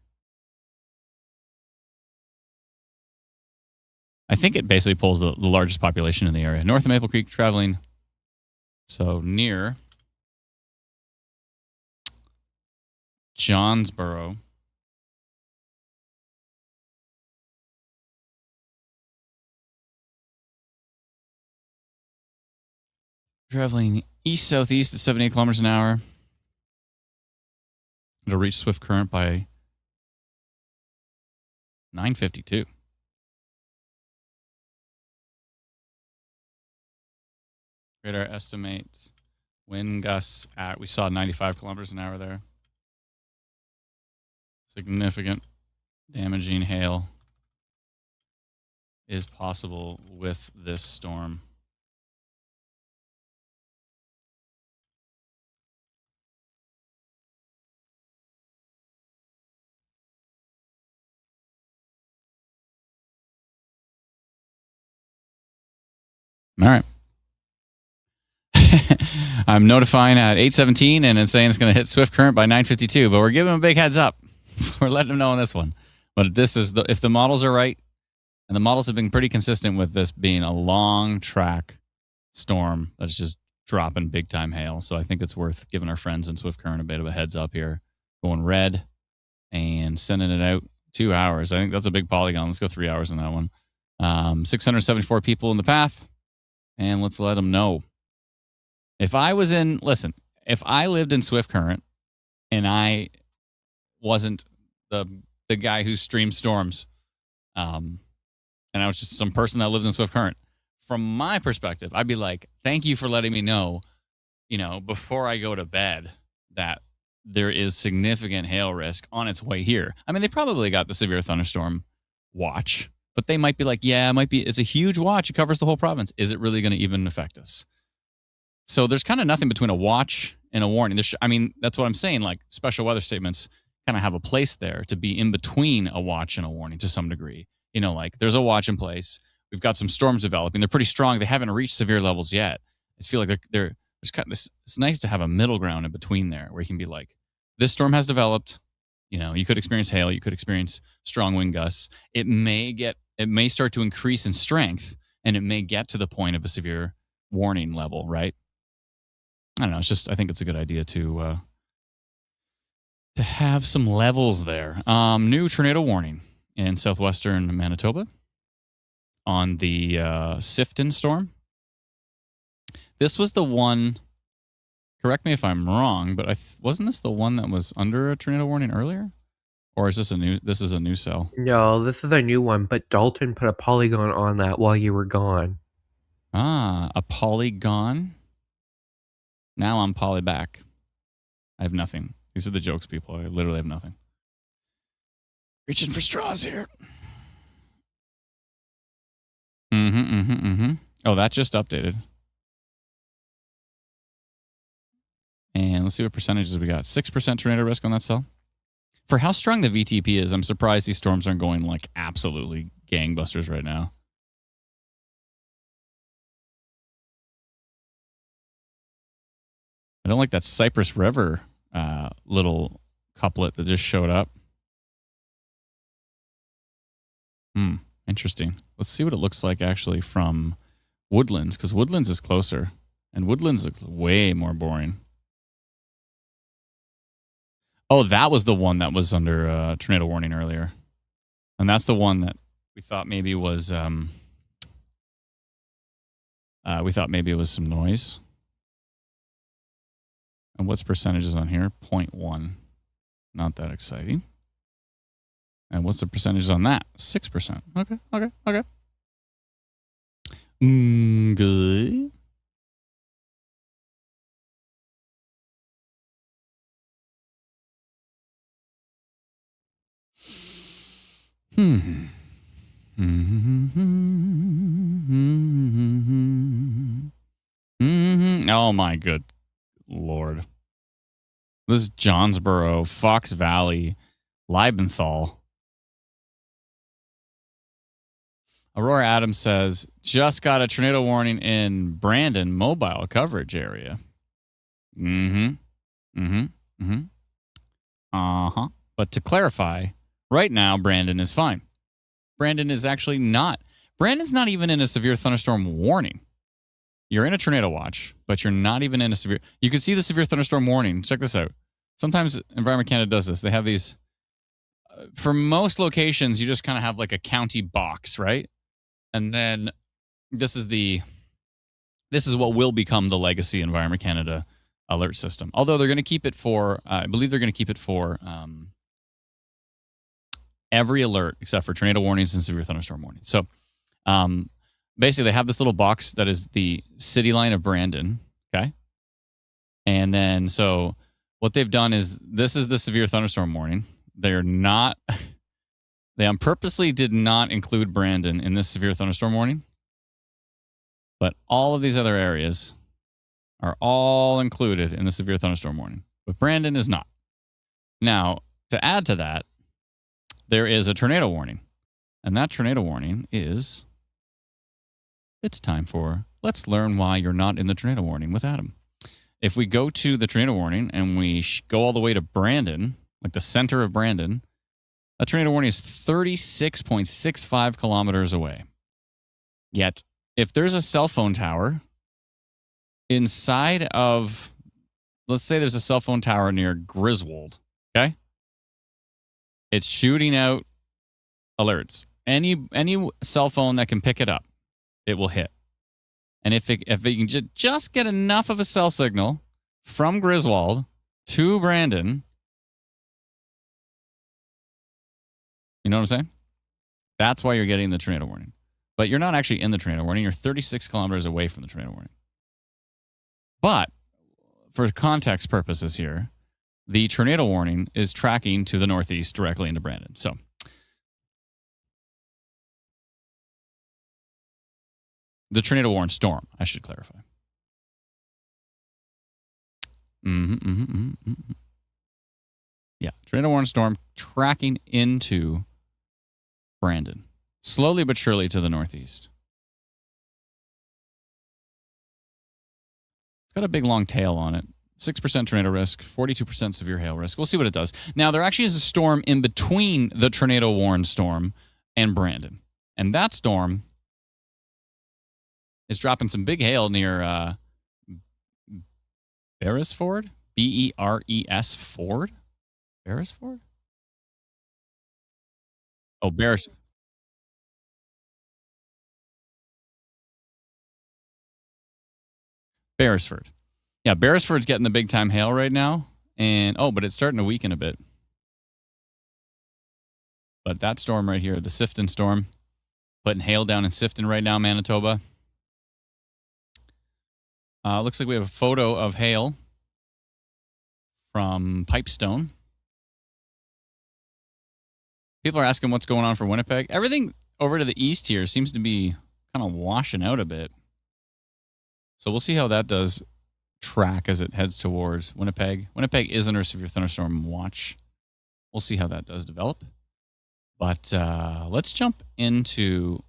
I think it basically pulls the largest population in the area. North of Maple Creek, traveling so near Johnsboro. Traveling east-southeast at 78 kilometers an hour. It'll reach swift current by 9:52. Radar estimates wind gusts at, we saw 95 kilometers an hour there. Significant damaging hail is possible with this storm. All right. I'm notifying at 8:17 and it's saying it's going to hit swift current by 9:52, but we're giving them a big heads up. We're letting them know on this one. But this is if the models are right, and the models have been pretty consistent with this being a long track storm that's just dropping big time hail. So I think it's worth giving our friends in swift current a bit of a heads up here. Going red and sending it out 2 hours. I think that's a big polygon. Let's go 3 hours on that one. 674 people in the path. And let's let them know. If I lived in swift current and I wasn't the guy who streams storms, and I was just some person that lived in swift current, from my perspective, I'd be like, thank you for letting me know, before I go to bed that there is significant hail risk on its way here. I mean, they probably got the severe thunderstorm watch, but they might be like, yeah, it's a huge watch. It covers the whole province. Is it really going to even affect us? So there's kind of nothing between a watch and a warning. That's what I'm saying. Like special weather statements kind of have a place there to be in between a watch and a warning to some degree. Like there's a watch in place. We've got some storms developing. They're pretty strong. They haven't reached severe levels yet. I just feel like there's kind of this, it's nice to have a middle ground in between there where you can be like, this storm has developed. You could experience hail. You could experience strong wind gusts. It may start to increase in strength, and it may get to the point of a severe warning level, right? I don't know. I think it's a good idea to have some levels there. New tornado warning in southwestern Manitoba on the Sifton storm. This was the one, correct me if I'm wrong, but wasn't this the one that was under a tornado warning earlier? Or is this this is a new cell? No, this is a new one, but Dalton put a polygon on that while you were gone. Ah, a polygon? Now I'm Polly back. I have nothing. These are the jokes, people. I literally have nothing. Reaching for straws here. Oh, that just updated. And let's see what percentages we got. 6% tornado risk on that cell. For how strong the VTP is, I'm surprised these storms aren't going like absolutely gangbusters right now. I don't like that Cypress River little couplet that just showed up. Interesting. Let's see what it looks like actually from Woodlands, because Woodlands is closer, and Woodlands looks way more boring. Oh, that was the one that was under tornado warning earlier, and that's the one that we thought maybe was it was some noise. And what's percentages on here? 0.1. Not that exciting. And what's the percentage on that? 6%. Okay. Good. Oh my good Lord. This is Johnsboro, Fox Valley, Liebenthal. Aurora Adams says, just got a tornado warning in Brandon mobile coverage area. But to clarify, right now, Brandon is fine. Brandon is actually not. Brandon's not even in a severe thunderstorm warning. You're in a tornado watch, but you're not even in a severe. You can see the severe thunderstorm warning. Check this out. Sometimes Environment Canada does this. They have these. For most locations, you just kind of have like a county box, right? And then this is what will become the legacy Environment Canada alert system. Although they're going to keep it for, I believe they're going to keep it for every alert except for tornado warnings and severe thunderstorm warnings. So basically, they have this little box that is the city line of Brandon, okay? And then, so what they've done is, this is the severe thunderstorm warning. They're not, they purposely did not include Brandon in this severe thunderstorm warning. But all of these other areas are all included in the severe thunderstorm warning. But Brandon is not. Now, to add to that, there is a tornado warning. And that tornado warning is, it's time for Let's Learn Why You're Not in the Tornado Warning with Adam. If we go to the tornado warning and we go all the way to Brandon, like the center of Brandon, a tornado warning is 36.65 kilometers away. Yet, if there's a cell phone tower inside of, let's say there's a cell phone tower near Griswold, okay? It's shooting out alerts. Any cell phone that can pick it up, it will hit. And if it can just get enough of a cell signal from Griswold to Brandon, you know what I'm saying? That's why you're getting the tornado warning. But you're not actually in the tornado warning. You're 36 kilometers away from the tornado warning. But for context purposes here, the tornado warning is tracking to the northeast directly into Brandon. So the tornado warning storm, I should clarify. Yeah, tornado warning storm tracking into Brandon, slowly but surely to the northeast. It's got a big long tail on it. 6% tornado risk, 42% severe hail risk. We'll see what it does. Now, there actually is a storm in between the tornado warning storm and Brandon. And that storm is dropping some big hail near Beresford? Beres Ford? Beresford? Oh, Beresford. Yeah, Beresford's getting the big time hail right now. And but it's starting to weaken a bit. But that storm right here, the Sifton storm, putting hail down in Sifton right now, Manitoba. Looks like we have a photo of hail from Pipestone. People are asking what's going on for Winnipeg. Everything over to the east here seems to be kind of washing out a bit. So we'll see how that does track as it heads towards Winnipeg. Winnipeg is under severe thunderstorm watch. We'll see how that does develop. But let's jump into...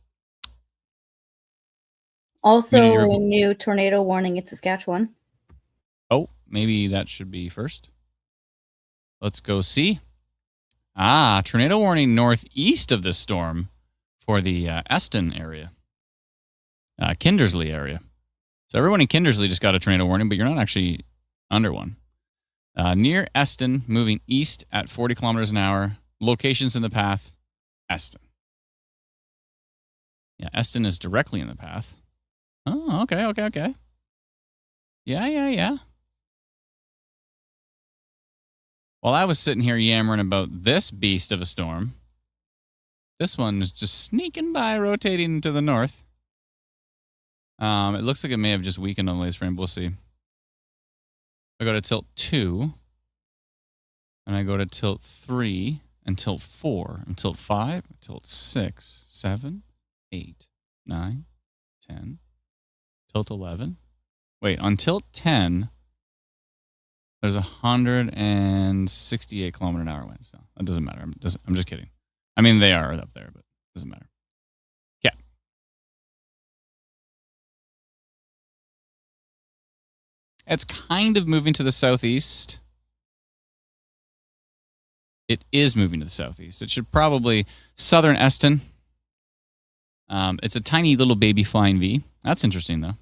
Also, a new tornado warning in Saskatchewan. Oh, maybe that should be first. Let's go see. Tornado warning northeast of this storm for the Eston area. Kindersley area. So everyone in Kindersley just got a tornado warning, but you're not actually under one. Near Eston, moving east at 40 kilometers an hour. Locations in the path, Eston. Yeah, Eston is directly in the path. Oh, okay. Yeah. While I was sitting here yammering about this beast of a storm, this one is just sneaking by, rotating to the north. It looks like it may have just weakened on the latest frame. We'll see. I go to tilt 2, and I go to tilt 3, and tilt 4, and tilt 5, and tilt 6, 7, 8, 9, 10, tilt 11. Wait, on tilt 10, there's 168 kilometer an hour wind. So that doesn't matter. I'm just kidding. I mean, they are up there, but it doesn't matter. Yeah. It's kind of moving to the southeast. It is moving to the southeast. It should probably southern Eston. It's a tiny little baby flying V. That's interesting, though.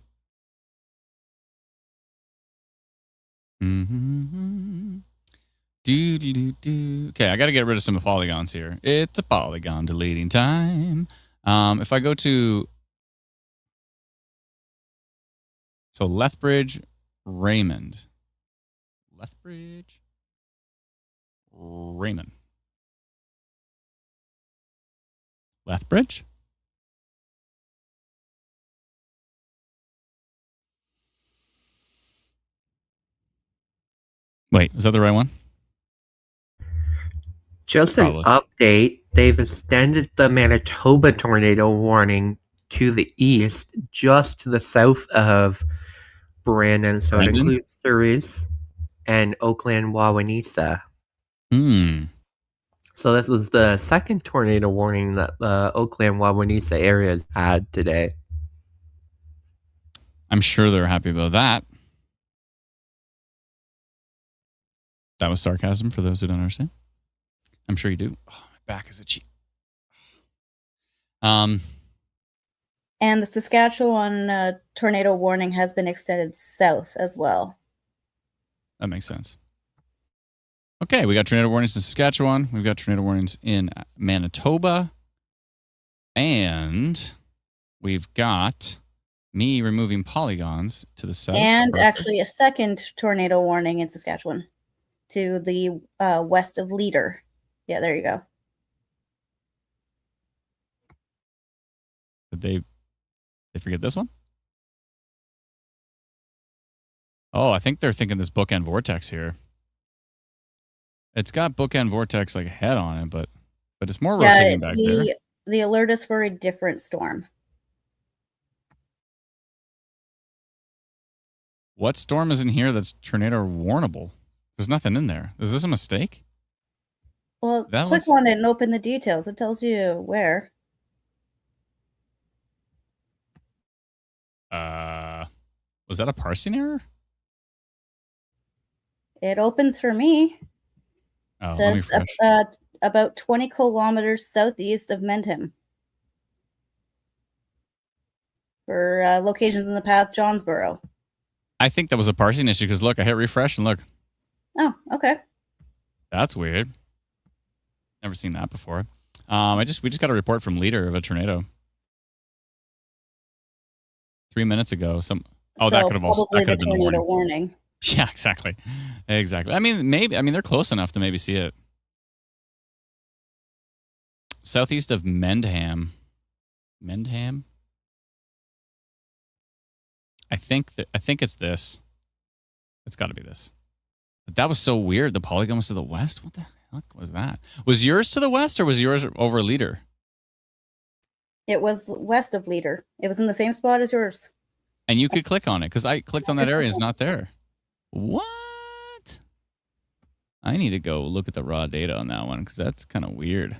Okay, I got to get rid of some polygons here. It's a polygon deleting time. If I go to... So Lethbridge, Raymond. Lethbridge, Raymond. Lethbridge? Wait, is that the right one? Just an update, they've extended the Manitoba tornado warning to the east, just to the south of Brandon, so it includes Cerise and Oakland, Wawanesa. So this was the second tornado warning that the Oakland, Wawanesa area has had today. I'm sure they're happy about that. That was sarcasm for those who don't understand. I'm sure you do. Oh, my back is itchy. And the Saskatchewan tornado warning has been extended south as well. That makes sense. Okay, we got tornado warnings in Saskatchewan. We've got tornado warnings in Manitoba. And we've got me removing polygons to the south. And actually a second tornado warning in Saskatchewan to the west of Leader. Yeah, there you go. Did they forget this one? Oh, I think they're thinking this bookend vortex here. It's got bookend vortex like head on it, but it's more rotating back there. The alert is for a different storm. What storm is in here that's tornado warnable? There's nothing in there. Is this a mistake? Well, click on it and open the details. It tells you where. Was that a parsing error? It opens for me. Oh, it says about 20 kilometers southeast of Mendham. For locations in the path, Johnsboro. I think that was a parsing issue because look, I hit refresh and look. Oh, okay. That's weird. Never seen that before. We just got a report from Leader of a tornado 3 minutes ago. That could have been the tornado warning. Yeah, exactly. I mean, they're close enough to maybe see it. Southeast of Mendham. I think it's this. It's got to be this. But that was so weird. The polygon was to the west. What the heck was that? Was yours to the west or was yours over leader? It was west of leader. It was in the same spot as yours. And you could click on it because I clicked on that area. It's not there. What? I need to go look at the raw data on that one because that's kind of weird.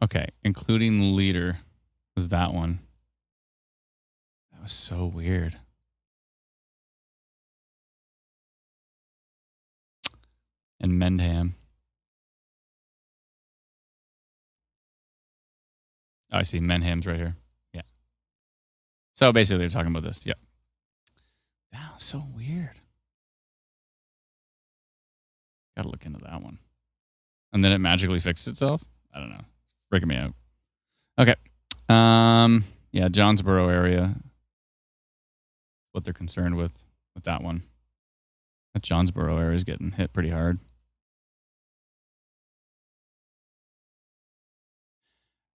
Okay, including leader was that one. That was so weird. And Mendham. Oh, I see. Menham's right here. Yeah. So basically, they're talking about this. Yep. That was so weird. Got to look into that one. And then it magically fixed itself? I don't know. It's freaking me out. Okay. Yeah, Johnsboro area. What they're concerned with that one. That Johnsboro area is getting hit pretty hard.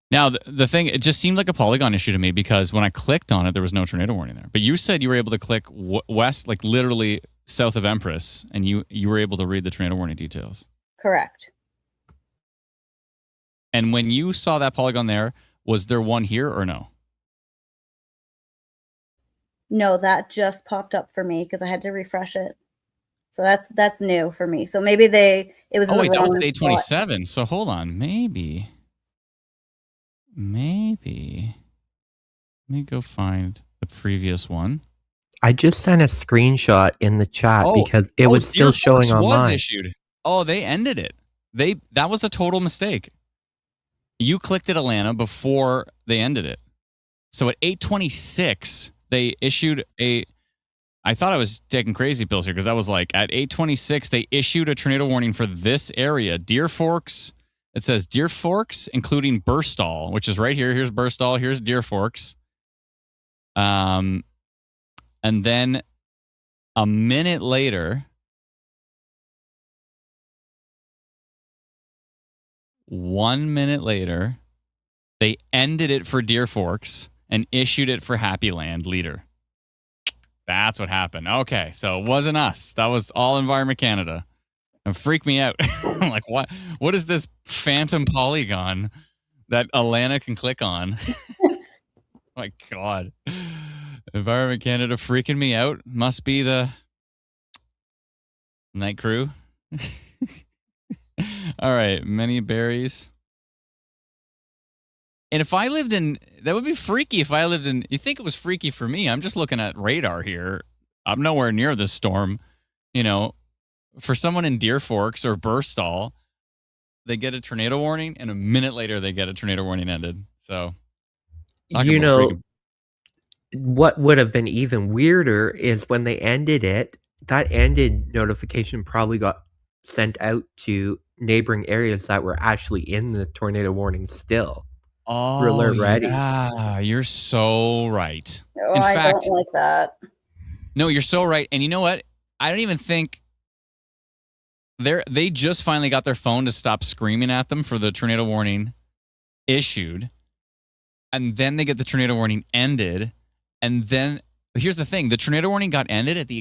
Now, the thing, it just seemed like a polygon issue to me because when I clicked on it, there was no tornado warning there. But you said you were able to click west, like literally south of Empress, and you were able to read the tornado warning details. Correct. And when you saw that polygon there, was there one here or no? No, that just popped up for me because I had to refresh it. So that's new for me. So maybe it was in the wait, that was wrong day spot. 27. So hold on, maybe. Let me go find the previous one. I just sent a screenshot in the chat because it was still showing on mine. Issued. Oh, they ended it. That was a total mistake. You clicked at Atlanta before they ended it. So at 8:26, they issued I thought I was taking crazy pills here because I was like, at 8:26, they issued a tornado warning for this area, Deer Forks. It says Deer Forks, including Burstall, which is right here. Here's Burstall. Here's Deer Forks. And then a minute later, 1 minute later, they ended it for Deer Forks and issued it for Happy Land Leader. That's what happened. Okay, so it wasn't us. That was all Environment Canada. It freaked me out. I'm like, what is this phantom polygon that Alana can click on? My God. Environment Canada freaking me out. Must be the night crew. All right, many berries. And if I lived in, that would be freaky if I lived in, you think it was freaky for me. I'm just looking at radar here. I'm nowhere near this storm. You know, for someone in Deer Forks or Burstall, they get a tornado warning, and a minute later they get a tornado warning ended. So, you know, what would have been even weirder is when they ended it, that ended notification probably got sent out to neighboring areas that were actually in the tornado warning still. Oh, ready. Yeah, you're so right. Oh, in fact, don't like that. No, you're so right. And you know what? I don't even think they just finally got their phone to stop screaming at them for the tornado warning issued. And then they get the tornado warning ended. And then here's the thing. The tornado warning got ended at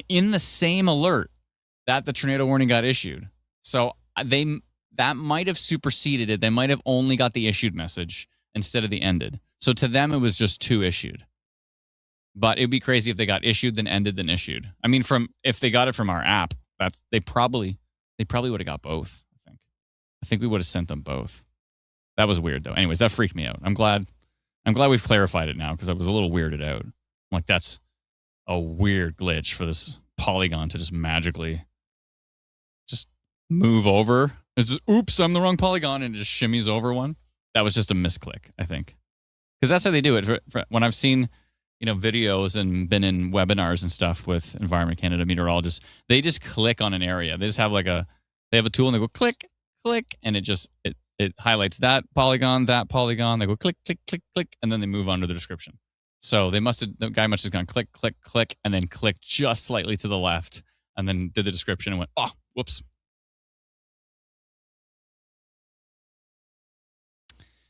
in the same alert that the tornado warning got issued. So that might have superseded it. They might have only got the issued message instead of the ended. So to them, it was just two issued. But it'd be crazy if they got issued, then ended, then issued. I mean, if they got it from our app, they probably would have got both. I think we would have sent them both. That was weird though. Anyways, that freaked me out. I'm glad we've clarified it now because I was a little weirded out. I'm like, that's a weird glitch for this polygon to just magically just move over. It's just, oops, I'm the wrong polygon, and it just shimmies over one. That was just a misclick, I think. Because that's how they do it. When I've seen, videos and been in webinars and stuff with Environment Canada meteorologists, they just click on an area. They just have they have a tool and they go click, click, and it highlights that polygon. They go click, click, click, click, and then they move on to the description. So the guy must have gone click, click, click, and then click just slightly to the left, and then did the description and went, oh, Whoops.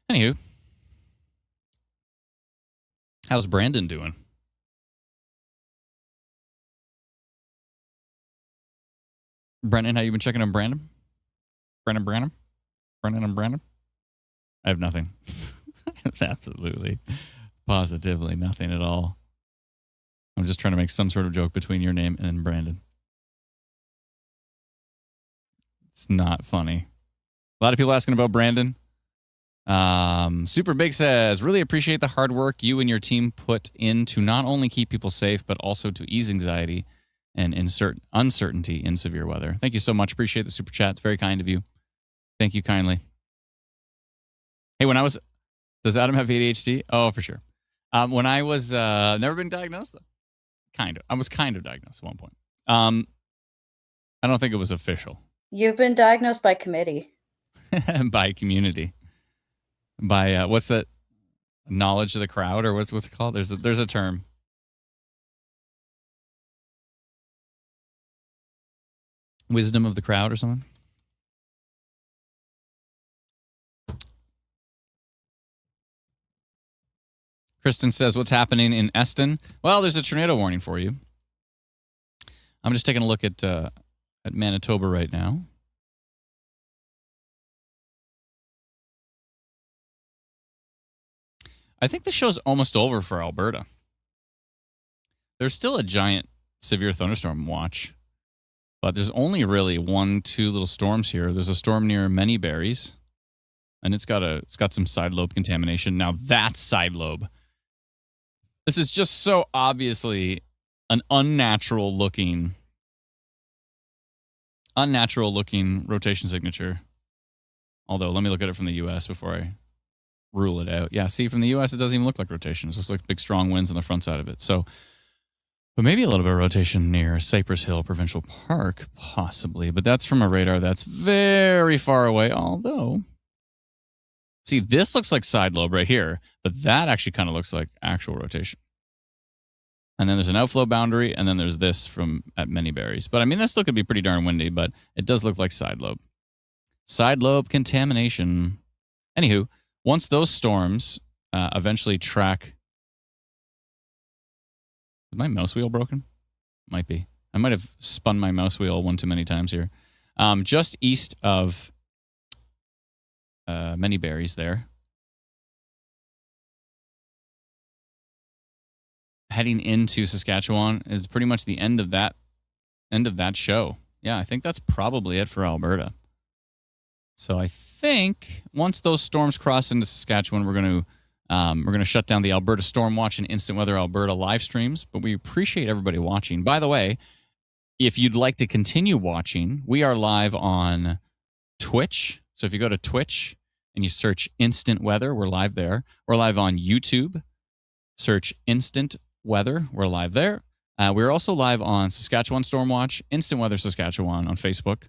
Anywho, how's Brandon doing? Brennan, how you been checking on Brandon? Brandon? I have nothing. Absolutely, positively nothing at all. I'm just trying to make some sort of joke between your name and Brandon. It's not funny. A lot of people asking about Brandon. Super Big says, really appreciate the hard work you and your team put in to not only keep people safe, but also to ease anxiety and insert uncertainty in severe weather. Thank you so much. Appreciate the super chat. It's very kind of you. Thank you kindly. Hey, does Adam have ADHD? Oh, for sure. When I was, never been diagnosed though. I was kind of diagnosed at one point. I don't think it was official. You've been diagnosed by committee. By community. By what's that? Knowledge of the crowd, or what's it called? There's a term. Wisdom of the crowd or something. Kristen says, what's happening in Eston? Well, there's a tornado warning for you. I'm just taking a look at Manitoba right now. I think the show's almost over for Alberta. There's still a giant severe thunderstorm watch, but there's only really 1-2 little storms here. There's a storm near Many Berries, and it's got some side lobe contamination. Now that's side lobe. This is just so obviously an unnatural looking rotation signature. Although, let me look at it from the U.S. before I rule it out. Yeah, see, from the U.S., it doesn't even look like rotation. It's just like big, strong winds on the front side of it. So, but maybe a little bit of rotation near Cypress Hill Provincial Park, possibly. But that's from a radar that's very far away. Although, see, this looks like side lobe right here, but that actually kind of looks like actual rotation. And then there's an outflow boundary, and then there's this from at Many Berries. But I mean, this still could be pretty darn windy, but it does look like side lobe. Side lobe contamination. Anywho, once those storms eventually track... Is my mouse wheel broken? Might be. I might have spun my mouse wheel one too many times here. Just east of Many Berries there. Heading into Saskatchewan is pretty much the end of that show. Yeah, I think that's probably it for Alberta. So I think once those storms cross into Saskatchewan, we're going to shut down the Alberta Storm Watch and Instant Weather Alberta live streams. But we appreciate everybody watching. By the way, if you'd like to continue watching, we are live on Twitch. So if you go to Twitch and you search Instant Weather, we're live there. We're live on YouTube. Search Instant Weather. We're live there. We're also live on Saskatchewan Stormwatch, Instant Weather Saskatchewan on Facebook.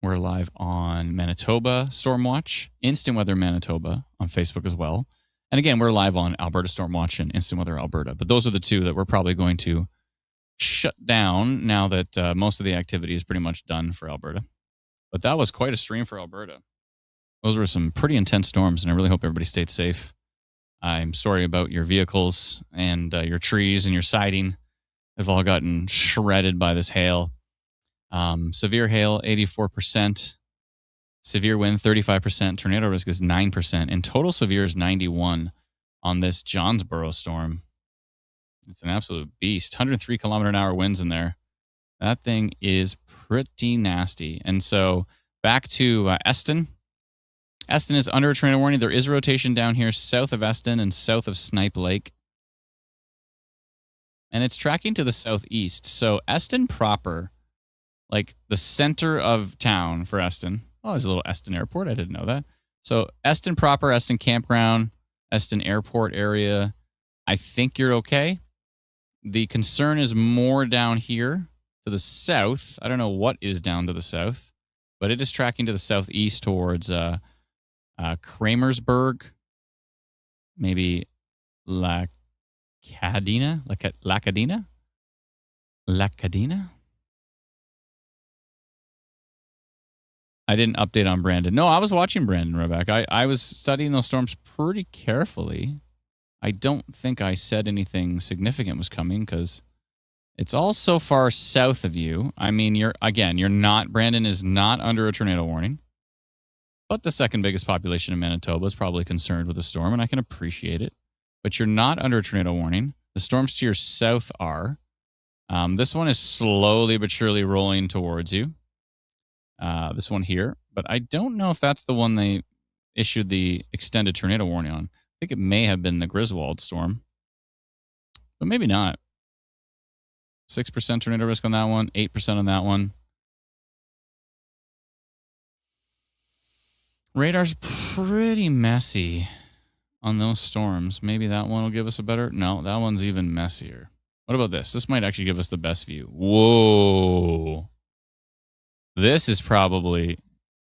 We're live on Manitoba Stormwatch, Instant Weather Manitoba on Facebook as well. And again, we're live on Alberta Stormwatch and Instant Weather Alberta. But those are the two that we're probably going to shut down now that most of the activity is pretty much done for Alberta. But that was quite a stream for Alberta. Those were some pretty intense storms, and I really hope everybody stayed safe. I'm sorry about your vehicles and your trees and your siding. They've all gotten shredded by this hail. Severe hail, 84%. Severe wind, 35%. Tornado risk is 9%. And total severe is 91 on this Johnsboro storm. It's an absolute beast. 103 kilometer an hour winds in there. That thing is pretty nasty. And so back to Eston. Eston is under a tornado warning. There is rotation down here south of Eston and south of Snipe Lake. And it's tracking to the southeast. So Eston proper, like the center of town for Eston. Oh, there's a little Eston Airport. I didn't know that. So Eston proper, Eston Campground, Eston Airport area. I think you're okay. The concern is more down here to the south. I don't know what is down to the south, but it is tracking to the southeast towards Kramersburg, maybe Lacadina. I didn't update on Brandon. No, I was watching Brandon, Rebecca. I was studying those storms pretty carefully. I don't think I said anything significant was coming because it's all so far south of you. I mean, Brandon is not under a tornado warning, but the second biggest population in Manitoba is probably concerned with the storm, and I can appreciate it. But you're not under a tornado warning. The storms to your south are. This one is slowly but surely rolling towards you. This one here, but I don't know if that's the one they issued the extended tornado warning on. I think it may have been the Griswold storm, but maybe not. 6% tornado risk on that one, 8% on that one. Radar's pretty messy on those storms. Maybe that one will give us a better... No, that one's even messier. What about this? This might actually give us the best view. Whoa. This is probably...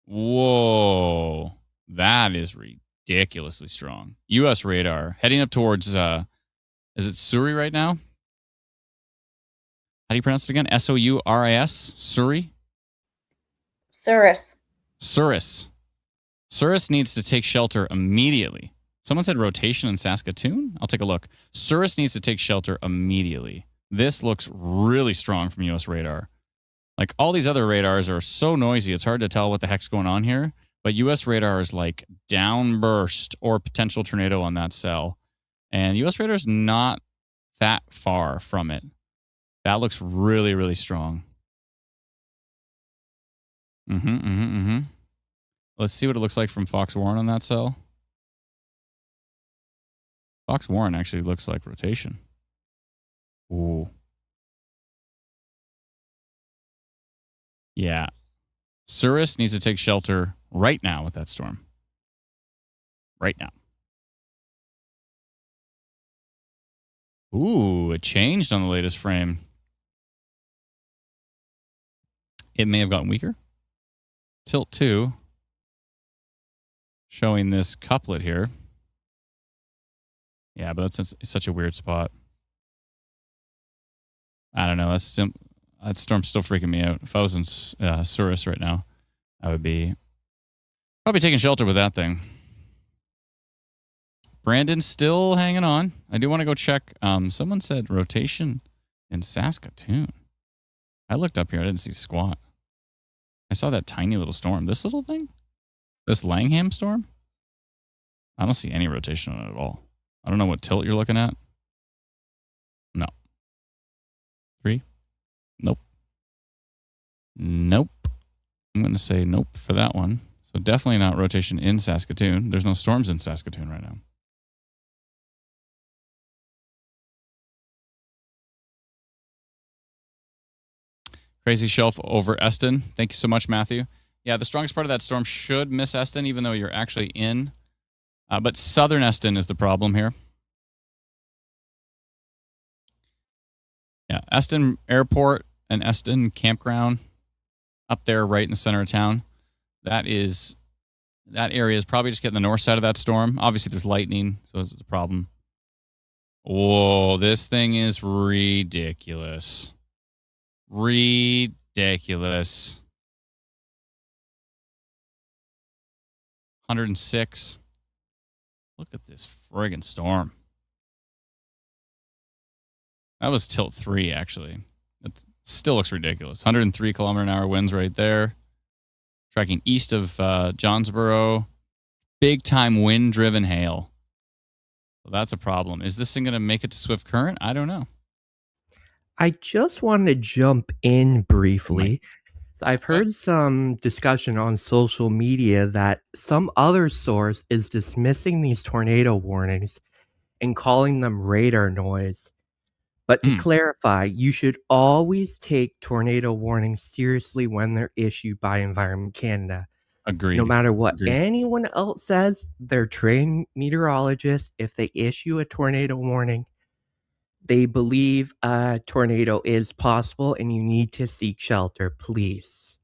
Whoa. That is ridiculously strong. U.S. radar heading up towards... is it Surrey right now? How do you pronounce it again? S-O-U-R-I-S? Surrey? Souris. Souris. Souris needs to take shelter immediately. Someone said rotation in Saskatoon? I'll take a look. Souris needs to take shelter immediately. This looks really strong from U.S. radar. Like, all these other radars are so noisy, it's hard to tell what the heck's going on here. But U.S. radar is like downburst or potential tornado on that cell. And U.S. radar is not that far from it. That looks really, really strong. Let's see what it looks like from Fox Warren on that cell. Fox Warren actually looks like rotation. Ooh. Yeah. Souris needs to take shelter right now with that storm. Right now. Ooh, it changed on the latest frame. It may have gotten weaker. Tilt 2. Showing this couplet here. Yeah, but that's such a weird spot. I don't know. That storm's still freaking me out. If I was in Souris right now, I would be probably taking shelter with that thing. Brandon's still hanging on. I do want to go check. Someone said rotation in Saskatoon. I looked up here. I didn't see squat. I saw that tiny little storm. This little thing? This Langham storm? I don't see any rotation on it at all. I don't know what tilt you're looking at. No. 3? Nope. Nope. I'm going to say nope for that one. So definitely not rotation in Saskatoon. There's no storms in Saskatoon right now. Crazy shelf over Eston. Thank you so much, Matthew. Yeah, the strongest part of that storm should miss Eston, even though you're actually in. But southern Eston is the problem here. Yeah, Eston Airport and Eston Campground up there right in the center of town. That area is probably just getting the north side of that storm. Obviously, there's lightning, so it's a problem. Whoa, this thing is ridiculous. Ridiculous. 106. Look at this friggin' storm. That was tilt 3, actually. It still looks ridiculous. 103 kilometer an hour winds right there. Tracking east of Johnsboro. Big time wind driven hail. So that's a problem. Is this thing going to make it to swift current? I don't know. I just wanted to jump in briefly. I've heard some discussion on social media that some other source is dismissing these tornado warnings and calling them radar noise. But to clarify, you should always take tornado warnings seriously when they're issued by Environment Canada. Agreed. No matter what anyone else says, they're trained meteorologists. If they issue a tornado warning, they believe a tornado is possible and you need to seek shelter, please.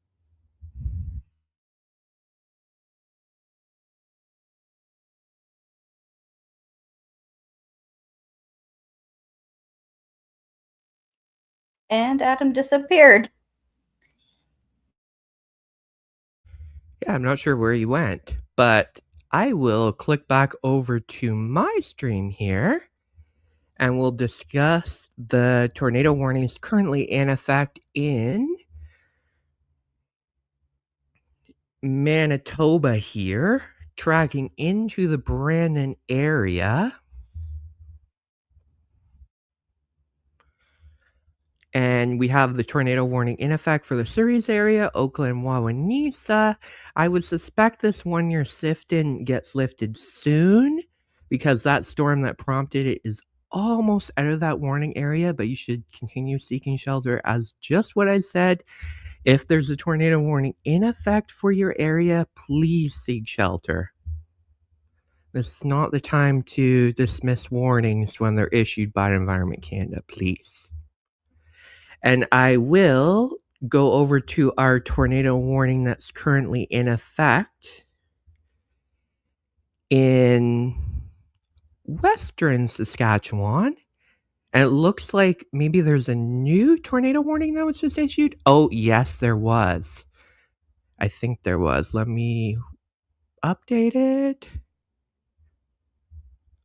And Adam disappeared. Yeah, I'm not sure where he went, but I will click back over to my stream here and we'll discuss the tornado warnings currently in effect in Manitoba here, tracking into the Brandon area. And we have the tornado warning in effect for the Surrey's area, Oakland, Wawanesa. I would suspect this 1 year Sifton gets lifted soon because that storm that prompted it is almost out of that warning area, but you should continue seeking shelter as just what I said. If there's a tornado warning in effect for your area, please seek shelter. This is not the time to dismiss warnings when they're issued by Environment Canada, please. And I will go over to our tornado warning that's currently in effect in western Saskatchewan. And it looks like maybe there's a new tornado warning that was just issued. Oh, yes, there was. I think there was. Let me update it.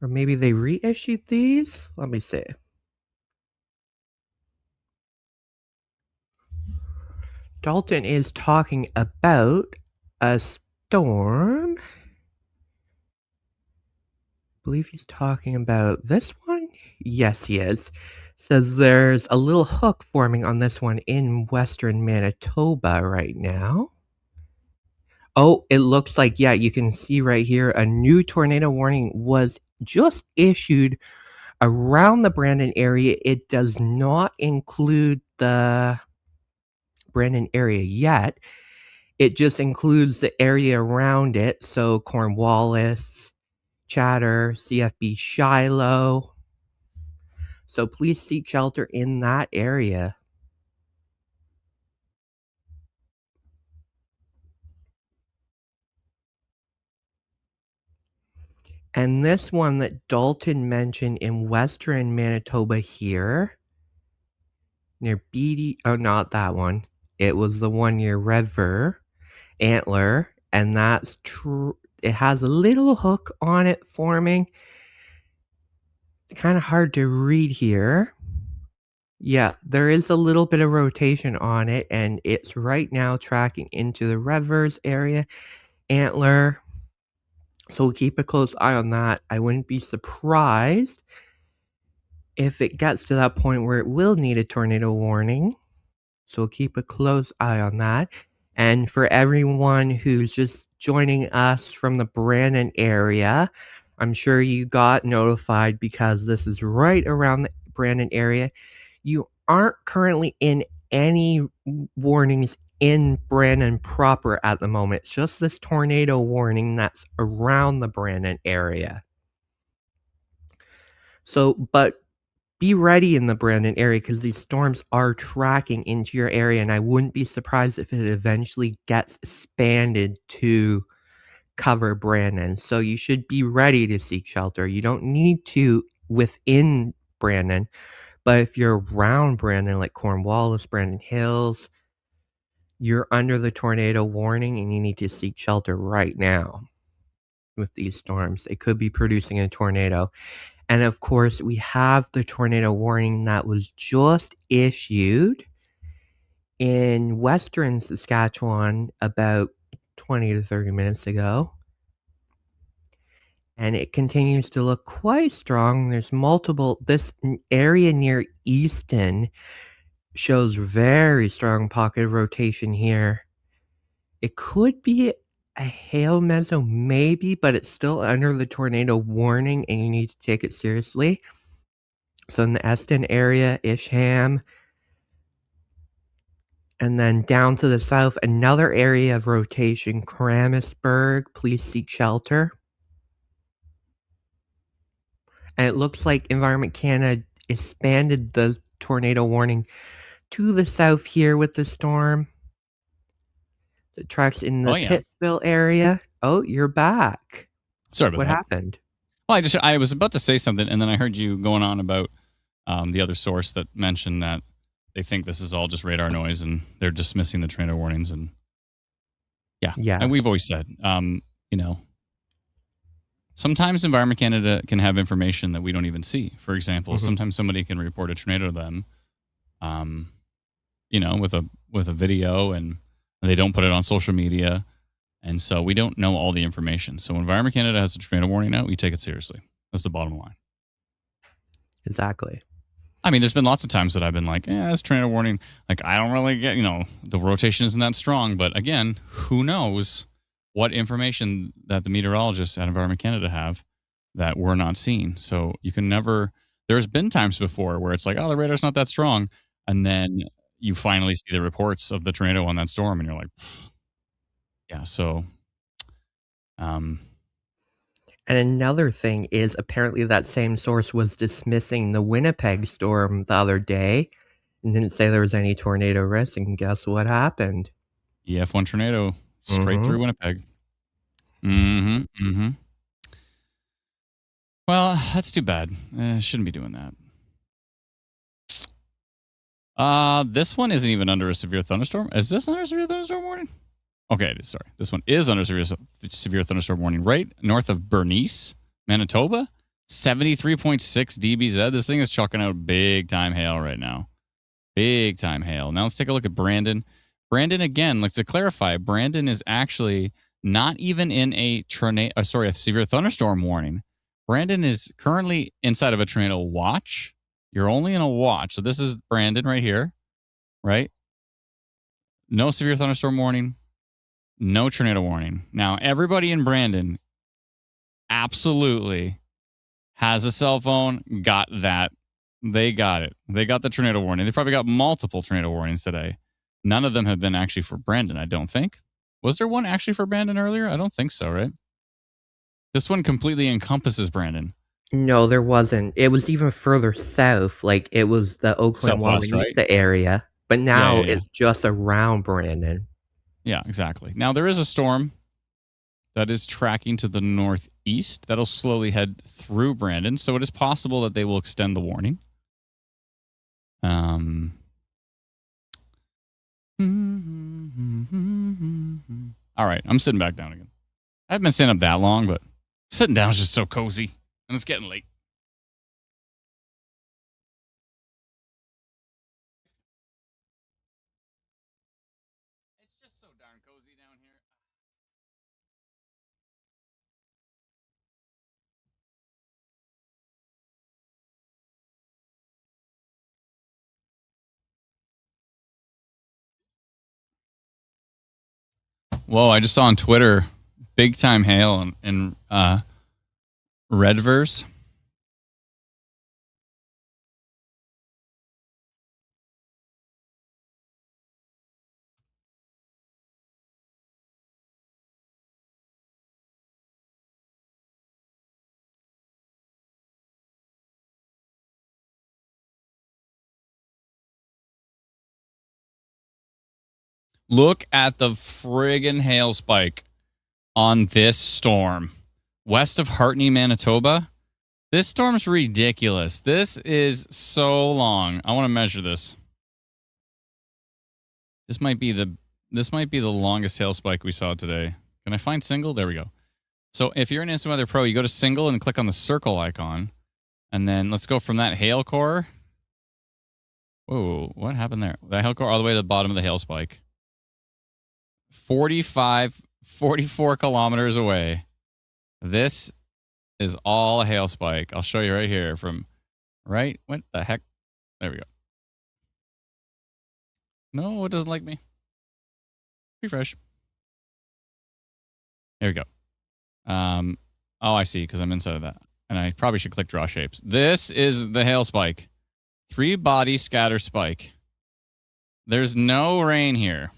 Or maybe they reissued these. Let me see. Dalton is talking about a storm. I believe he's talking about this one. Yes, he is. Says there's a little hook forming on this one in western Manitoba right now. Oh, it looks like, yeah, you can see right here a new tornado warning was just issued around the Brandon area. It does not include the Brandon area yet. It just includes the area around it. So Cornwallis, Chatter, CFB Shiloh. So please seek shelter in that area. And this one that Dalton mentioned in western Manitoba here, near Beatty, oh, not that one. It was the one near River, Antler, and that's true. It has a little hook on it forming. Kind of hard to read here. Yeah, there is a little bit of rotation on it, and it's right now tracking into the Rivers area, Antler. So we'll keep a close eye on that. I wouldn't be surprised if it gets to that point where it will need a tornado warning. So we'll keep a close eye on that. And for everyone who's just joining us from the Brandon area, I'm sure you got notified because this is right around the Brandon area. You aren't currently in any warnings in Brandon proper at the moment. It's just this tornado warning that's around the Brandon area. So, but be ready in the Brandon area because these storms are tracking into your area, and I wouldn't be surprised if it eventually gets expanded to cover Brandon. So you should be ready to seek shelter. You don't need to within Brandon, but if you're around Brandon, like Cornwallis, Brandon Hills, you're under the tornado warning and you need to seek shelter right now with these storms. They could be producing a tornado. And of course, we have the tornado warning that was just issued in western Saskatchewan about 20 to 30 minutes ago. And it continues to look quite strong. There's multiple, this area near Easton shows very strong pocket of rotation here. It could be a hail meso maybe, but it's still under the tornado warning and you need to take it seriously. So in the Eston area, Isham, and then down to the south, another area of rotation, Kramisburg, please seek shelter. And it looks like Environment Canada expanded the tornado warning to the south here with the storm. The tracks in the Pittsville area. Oh, you're back. Sorry about what that. Happened? Well, I was about to say something, and then I heard you going on about the other source that mentioned that they think this is all just radar noise, and they're dismissing the tornado warnings. And Yeah. Yeah. And we've always said, sometimes Environment Canada can have information that we don't even see. For example, sometimes somebody can report a tornado to them, with a video, and they don't put it on social media. And so we don't know all the information. So when Environment Canada has a tornado warning out, we take it seriously. That's the bottom line. Exactly. I mean, there's been lots of times that I've been like, that's tornado warning. Like, I don't really get, the rotation isn't that strong. But again, who knows what information that the meteorologists at Environment Canada have that we're not seeing. So you can never, there's been times before where it's like, oh, the radar's not that strong. And then you finally see the reports of the tornado on that storm and you're like, yeah. So, And another thing is apparently that same source was dismissing the Winnipeg storm the other day and didn't say there was any tornado risk. And guess what happened? EF1 tornado straight Mhm. through Winnipeg. Well, that's too bad. Shouldn't be doing that. This one isn't even under a severe thunderstorm. Is this under a severe thunderstorm warning? Okay, it is. Sorry. This one is under severe thunderstorm warning right north of Bernice, Manitoba. 73.6 dBz. This thing is chucking out big time hail right now. Big time hail. Now let's take a look at Brandon. Brandon, again, let's clarify. Brandon is actually not even in a severe thunderstorm warning. Brandon is currently inside of a tornado watch. You're only in a watch. So this is Brandon right here, right? No severe thunderstorm warning. No tornado warning. Now, everybody in Brandon absolutely has a cell phone, got that. They got it. They got the tornado warning. They probably got multiple tornado warnings today. None of them have been actually for Brandon, I don't think. Was there one actually for Brandon earlier? I don't think so, right? This one completely encompasses Brandon. No, there wasn't. It was even further south. Like, it was the Oakland Southwest, right? Wawaniita area. But now Yeah. it's just around Brandon. Yeah, exactly. Now, there is a storm that is tracking to the northeast that'll slowly head through Brandon. So it is possible that they will extend the warning. All right, I'm sitting back down again. I haven't been sitting up that long, but sitting down is just so cozy, and it's getting late. It's just so darn cozy down here. Whoa, I just saw on Twitter big time hail in Redverse. Look at the friggin' hail spike on this storm. West of Hartney, Manitoba. This storm's ridiculous. This is so long. I want to measure this. This might be the longest hail spike we saw today. Can I find single? There we go. So if you're in Instant Weather Pro, you go to single and click on the circle icon. And then let's go from that hail core. Whoa, what happened there? That hail core all the way to the bottom of the hail spike. 44 kilometers away. This is all a hail spike. I'll show you right here from right. What the heck? There we go. No, it doesn't like me. Refresh. There we go. Oh, I see, because I'm inside of that. And I probably should click draw shapes. This is the hail spike. 3-body scatter spike. There's no rain here.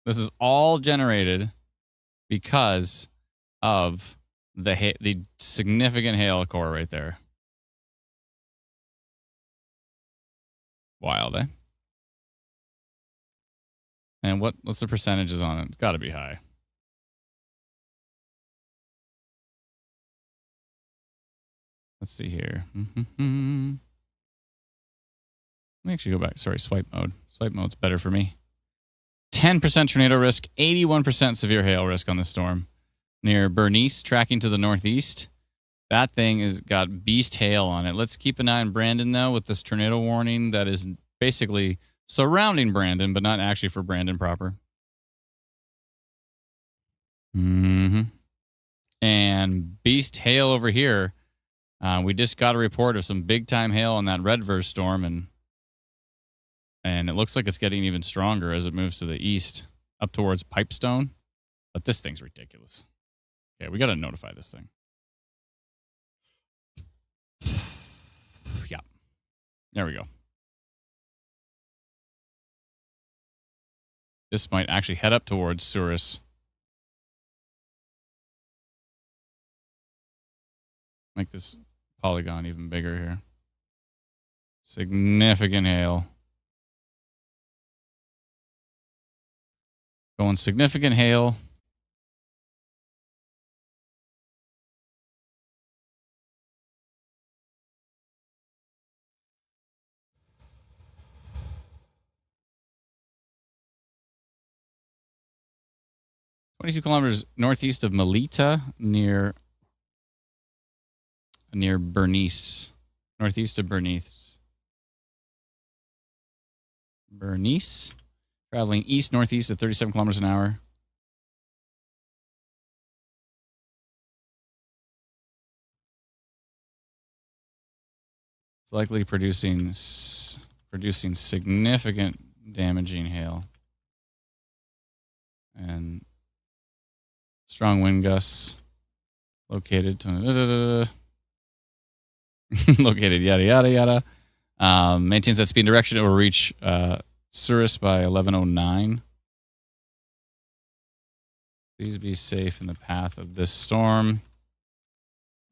This is all generated because of the significant hail core right there. Wild, eh? And what's the percentages on it? It's got to be high. Let's see here. Let me actually go back. Sorry, swipe mode. Swipe mode's better for me. 10% tornado risk, 81% severe hail risk on this storm. Near Bernice, tracking to the northeast. That thing has got beast hail on it. Let's keep an eye on Brandon, though, with this tornado warning that is basically surrounding Brandon, but not actually for Brandon proper. Mm-hmm. And beast hail over here. We just got a report of some big-time hail on that Redverse storm, and it looks like it's getting even stronger as it moves to the east, up towards Pipestone. But this thing's ridiculous. Okay, we got to notify this thing. Yeah. There we go. This might actually head up towards Souris. Make this polygon even bigger here. Significant hail. Going significant hail. "22 kilometers northeast of Melita, near Bernice. Northeast of Bernice. Bernice? Traveling east-northeast at 37 kilometers an hour. It's likely producing significant damaging hail. And strong wind gusts located located yada yada yada. Maintains that speed and direction. It will reach Souris by 11:09. Please be safe in the path of this storm.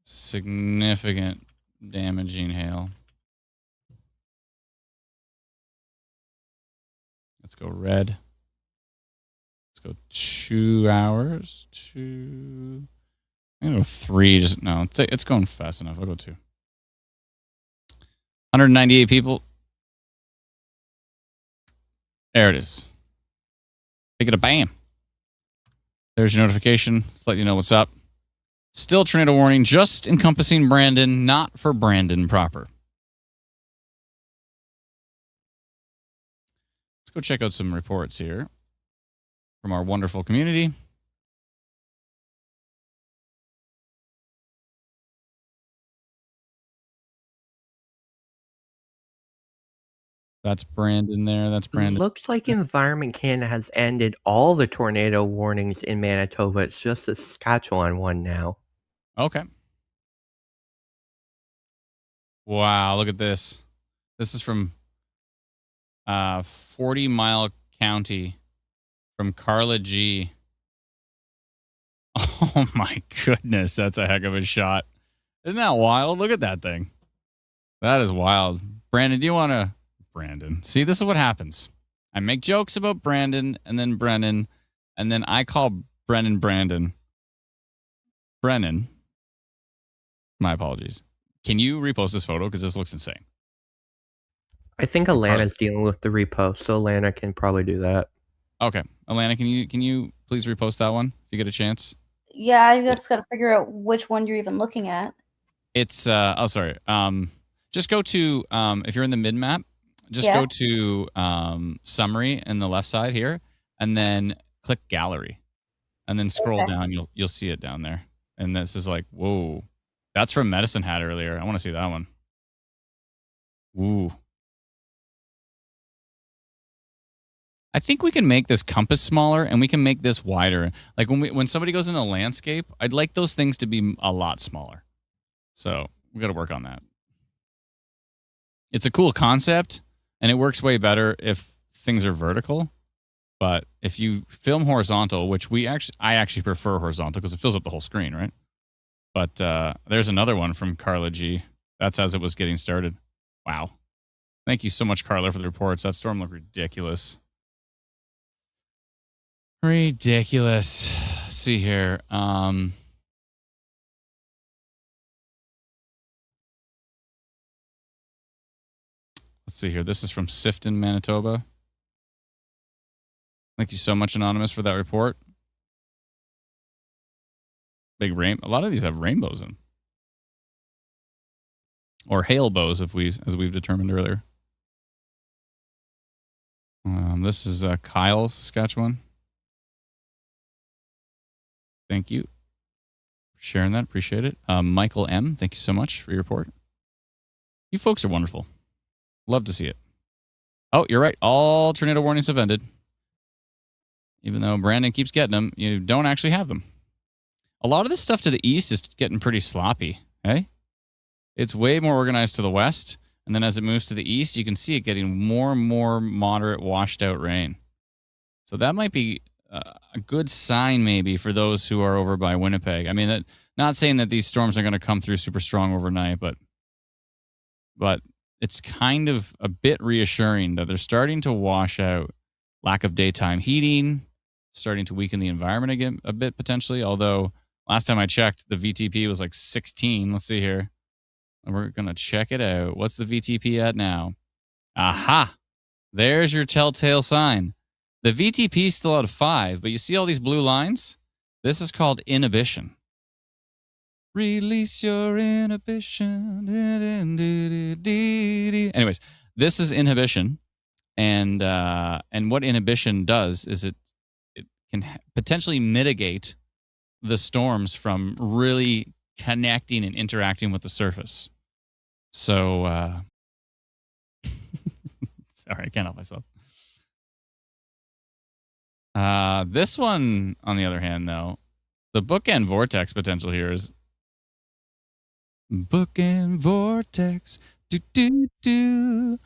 Significant damaging hail. Let's go red. Let's go 2 hours. I'm going to go 3. Just no, it's going fast enough. I'll go 2. 198 people. There it is. Pick it a bam. There's your notification. Let's let you know what's up. Still tornado warning, just encompassing Brandon, not for Brandon proper. Let's go check out some reports here from our wonderful community. That's Brandon there. That's Brandon. Looks like Environment Canada has ended all the tornado warnings in Manitoba. It's just the Saskatchewan one now. Okay. Wow, look at this. This is from 40 Mile County from Carla G. Oh my goodness, that's a heck of a shot. Isn't that wild? Look at that thing. That is wild. Brandon, do you want to... Brandon. See, this is what happens. I make jokes about Brandon and then Brennan, and then I call Brennan Brandon. Brennan. My apologies. Can you repost this photo? Because this looks insane. I think Alana's dealing with the repost, so Alana can probably do that. Okay. Alana, can you please repost that one if you get a chance? Yeah, I just got to figure out which one you're even looking at. It's sorry. Just go to if you're in the mid map, just go to summary in the left side here, and then click gallery, and then scroll down. You'll see it down there. And this is like, whoa, that's from Medicine Hat earlier. I want to see that one. Ooh. I think we can make this compass smaller, and we can make this wider. Like when somebody goes into landscape, I'd like those things to be a lot smaller. So we got to work on that. It's a cool concept, and it works way better if things are vertical. But if you film horizontal, which I actually prefer horizontal because it fills up the whole screen, right? But there's another one from Carla G. That's as it was getting started. Wow. Thank you so much, Carla, for the reports. That storm looked ridiculous. Ridiculous. Let's see here. Let's see here. This is from Sifton, Manitoba. Thank you so much, Anonymous, for that report. Big rain. A lot of these have rainbows in them. Or hail bows, as we've determined earlier. This is Kyle, Saskatchewan. Thank you for sharing that. Appreciate it. Michael M., thank you so much for your report. You folks are wonderful. Love to see it. Oh, you're right. All tornado warnings have ended. Even though Brandon keeps getting them, you don't actually have them. A lot of this stuff to the east is getting pretty sloppy, eh? It's way more organized to the west, and then as it moves to the east, you can see it getting more and more moderate, washed-out rain. So that might be a good sign, maybe, for those who are over by Winnipeg. I mean, not saying that these storms are going to come through super strong overnight, but it's kind of a bit reassuring that they're starting to wash out. Lack of daytime heating, starting to weaken the environment again a bit potentially, although last time I checked, the VTP was like 16. Let's see here. And we're going to check it out. What's the VTP at now? Aha! There's your telltale sign. The VTP is still at 5, but you see all these blue lines? This is called inhibition. Release your inhibition. Anyways, this is inhibition. And what inhibition does is it can potentially mitigate the storms from really connecting and interacting with the surface. So, sorry, I can't help myself. This one, on the other hand, though, the bookend vortex potential here is bookend vortex. Do do do.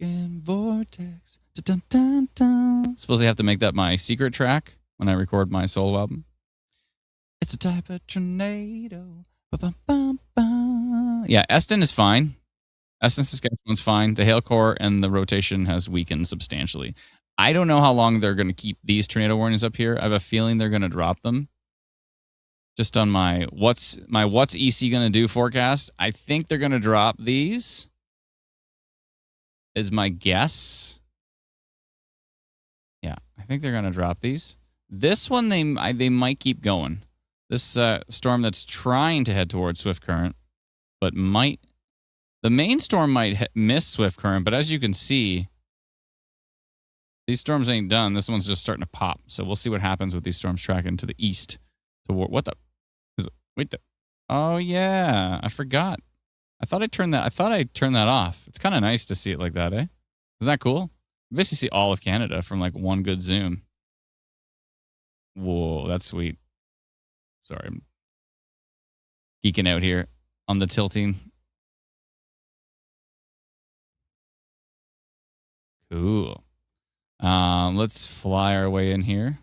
Bookend vortex. Dun, dun, dun. Suppose I have to make that my secret track when I record my solo album. It's a type of tornado. Ba-bum-bum-bum. Yeah, Eston is fine. Eston, Saskatchewan's fine. The hail core and the rotation has weakened substantially. I don't know how long they're going to keep these tornado warnings up here. I have a feeling they're going to drop them. Just on my what's EC going to do forecast, I think they're going to drop these. Is my guess. Yeah, I think they're going to drop these. This one, they might keep going. This storm that's trying to head towards swift current, but might... The main storm might miss swift current, but as you can see, these storms ain't done. This one's just starting to pop. So we'll see what happens with these storms tracking to the east. What the... Is it, wait, the... Oh, yeah. I forgot. I thought I turned that off. It's kind of nice to see it like that, eh? Isn't that cool? You basically see all of Canada from like one good zoom. Whoa, that's sweet. Sorry, I'm geeking out here on the tilting. Cool. Let's fly our way in here.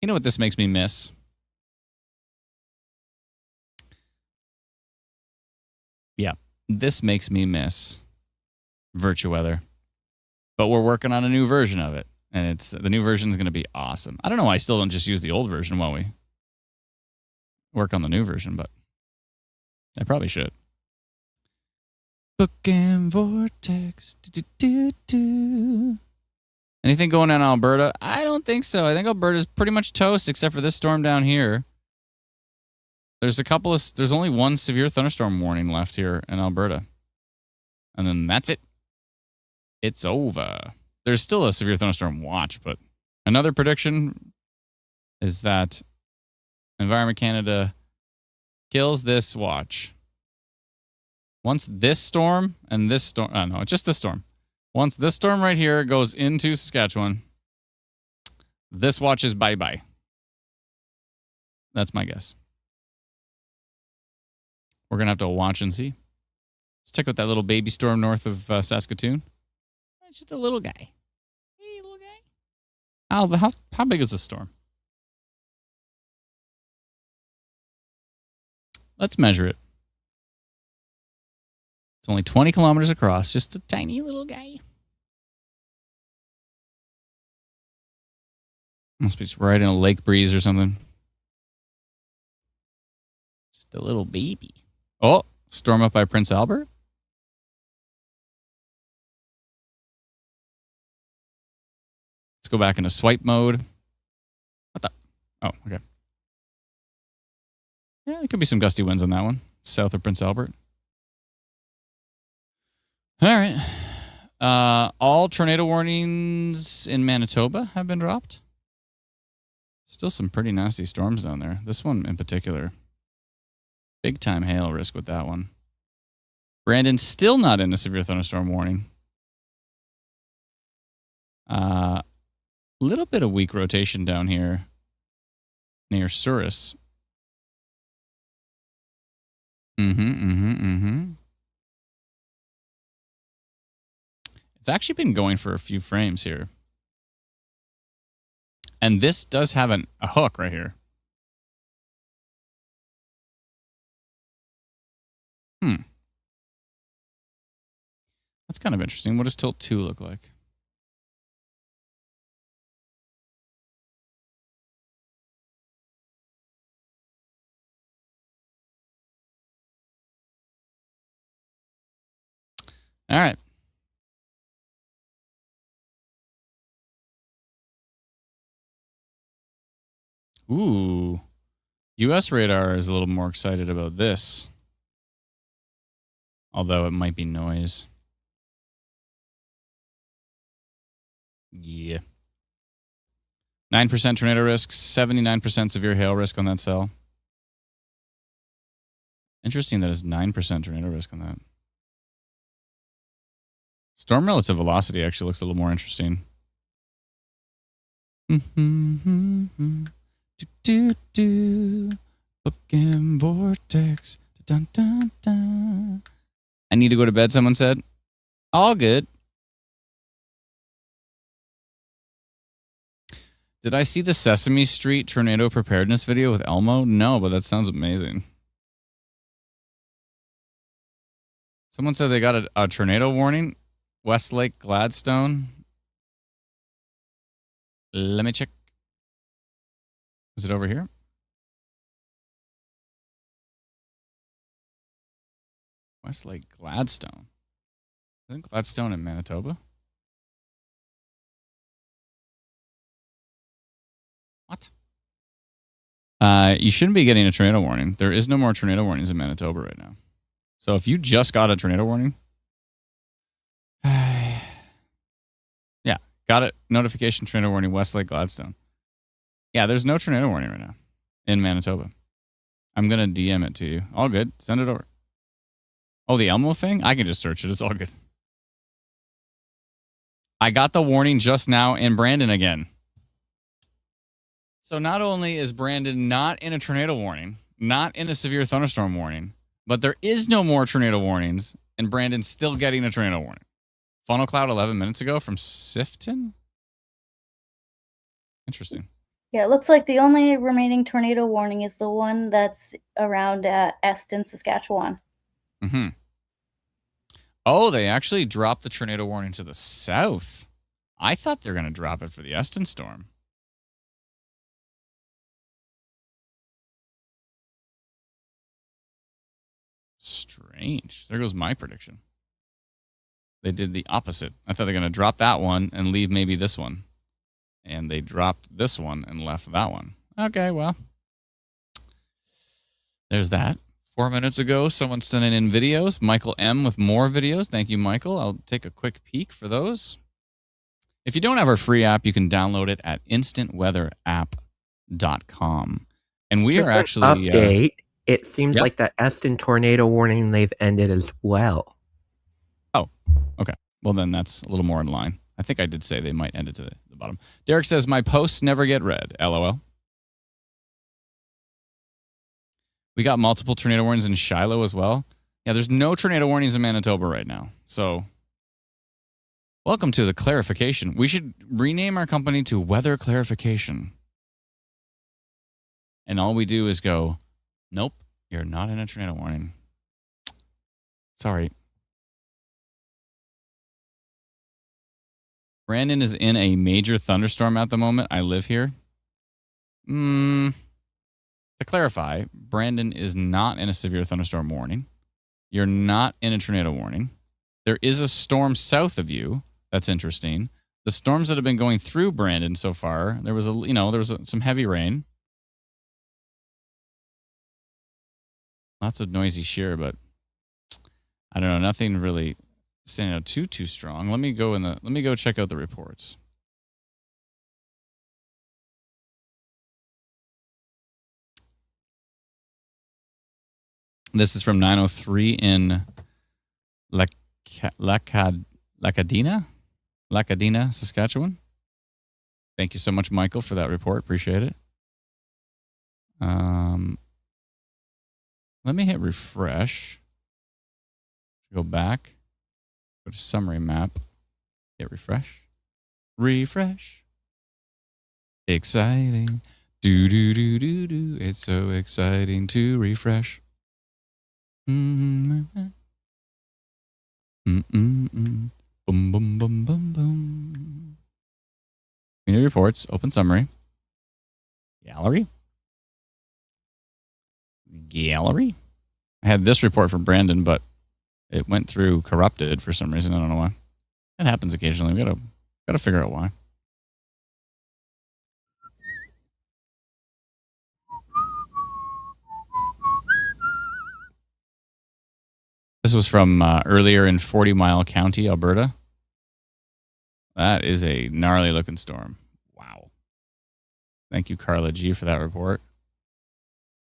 You know what this makes me miss? Yeah, this makes me miss VirtuWeather. But we're working on a new version of it. And the new version is going to be awesome. I don't know why I still don't just use the old version while we work on the new version, but I probably should. Bookend vortex. Anything going on in Alberta? I don't think so. I think Alberta's pretty much toast except for this storm down here. There's only one severe thunderstorm warning left here in Alberta. And then that's it. It's over. There's still a severe thunderstorm watch, but another prediction is that Environment Canada kills this watch. Once this storm and this storm, no, just this storm. Once this storm right here goes into Saskatchewan, this watch is bye-bye. That's my guess. We're going to have to watch and see. Let's check out that little baby storm north of Saskatoon. It's just a little guy. Hey, little guy. How big is this storm? Let's measure it. It's only 20 kilometers across. Just a tiny little guy. Must be just right in a lake breeze or something. Just a little baby. Oh, storm up by Prince Albert. go back into swipe mode. What the? Oh, okay. Yeah, there could be some gusty winds on that one, south of Prince Albert. All right. All tornado warnings in Manitoba have been dropped. Still some pretty nasty storms down there. This one in particular. Big time hail risk with that one. Brandon still not in a severe thunderstorm warning. Little bit of weak rotation down here near Souris. It's actually been going for a few frames here. And this does have a hook right here. That's kind of interesting. What does tilt 2 look like? All right. Ooh. US radar is a little more excited about this. Although it might be noise. Yeah. 9% tornado risk, 79% severe hail risk on that cell. Interesting that it's 9% tornado risk on that. Storm relative velocity actually looks a little more interesting. Booking vortex. Dun, dun, dun. I need to go to bed, someone said. All good. Did I see the Sesame Street tornado preparedness video with Elmo? No, but that sounds amazing. Someone said they got a tornado warning. Westlake, Gladstone. Let me check. Was it over here? Westlake, Gladstone. Isn't Gladstone in Manitoba? What? You shouldn't be getting a tornado warning. There is no more tornado warnings in Manitoba right now. So if you just got a tornado warning, yeah, got it. Notification tornado warning, Westlake, Gladstone. Yeah, there's no tornado warning right now in Manitoba. I'm going to DM it to you. All good. Send it over. Oh, the Elmo thing? I can just search it. It's all good. I got the warning just now in Brandon again. So not only is Brandon not in a tornado warning, not in a severe thunderstorm warning, but there is no more tornado warnings, and Brandon's still getting a tornado warning. Funnel cloud 11 minutes ago from Sifton? Interesting. Yeah, it looks like the only remaining tornado warning is the one that's around Eston, Saskatchewan. Mm-hmm. Oh, they actually dropped the tornado warning to the south. I thought they were going to drop it for the Eston storm. Strange. There goes my prediction. They did the opposite. I thought they were going to drop that one and leave maybe this one. And they dropped this one and left that one. Okay, well. There's that. 4 minutes ago, someone sent in videos. Michael M. with more videos. Thank you, Michael. I'll take a quick peek for those. If you don't have our free app, you can download it at instantweatherapp.com. And we are actually... update. It seems like that Eston tornado warning they've ended as well. Oh, okay. Well, then that's a little more in line. I think I did say they might end it to the bottom. Derek says, my posts never get read. LOL. We got multiple tornado warnings in Shiloh as well. Yeah, there's no tornado warnings in Manitoba right now. So, welcome to the clarification. We should rename our company to Weather Clarification. And all we do is go, nope, you're not in a tornado warning. Sorry. Brandon is in a major thunderstorm at the moment. I live here. To clarify, Brandon is not in a severe thunderstorm warning. You're not in a tornado warning. There is a storm south of you. That's interesting. the storms that have been going through Brandon so far, there was some heavy rain. Lots of noisy shear, but I don't know, nothing really standing out too strong. Let me go check out the reports. This is from 9:03 in Lacadina, Saskatchewan. Thank you so much, Michael, for that report. Appreciate it. Let me hit refresh. Go back. Go to summary map. Hit refresh. Refresh. Exciting. Do. It's so exciting to refresh. Boom, boom, boom, boom, boom. Community reports. Open summary. Gallery. I had this report from Brandon, but it went through corrupted for some reason. I don't know why. It happens occasionally. We gotta figure out why. This was from earlier in 40 Mile County, Alberta. That is a gnarly looking storm. Wow. Thank you, Carla G, for that report.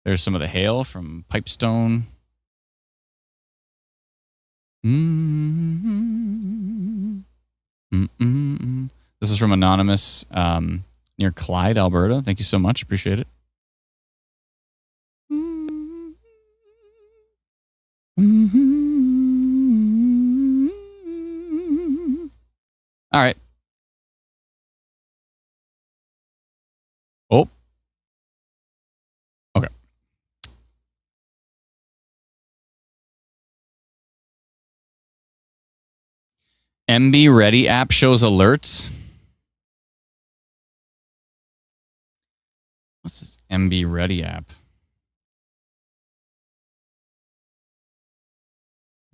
There's some of the hail from Pipestone. This is from Anonymous near Clyde, Alberta. Thank you so much. Appreciate it. All right. Oh. Okay. MB Ready app shows alerts. What's this MB Ready app?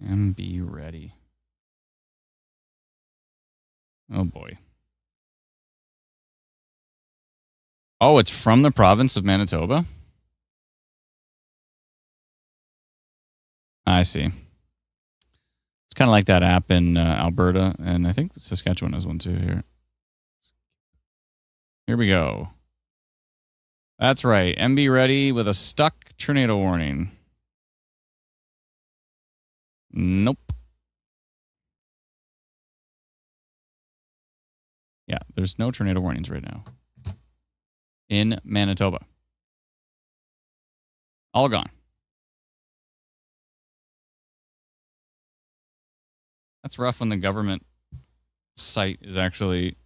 MB Ready. Oh boy. Oh, it's from the province of Manitoba? I see. It's kind of like that app in Alberta, and I think Saskatchewan has one too here. Here we go. That's right. MB Ready with a stuck tornado warning. Nope. Yeah, there's no tornado warnings right now in Manitoba. All gone. That's rough when the government site is actually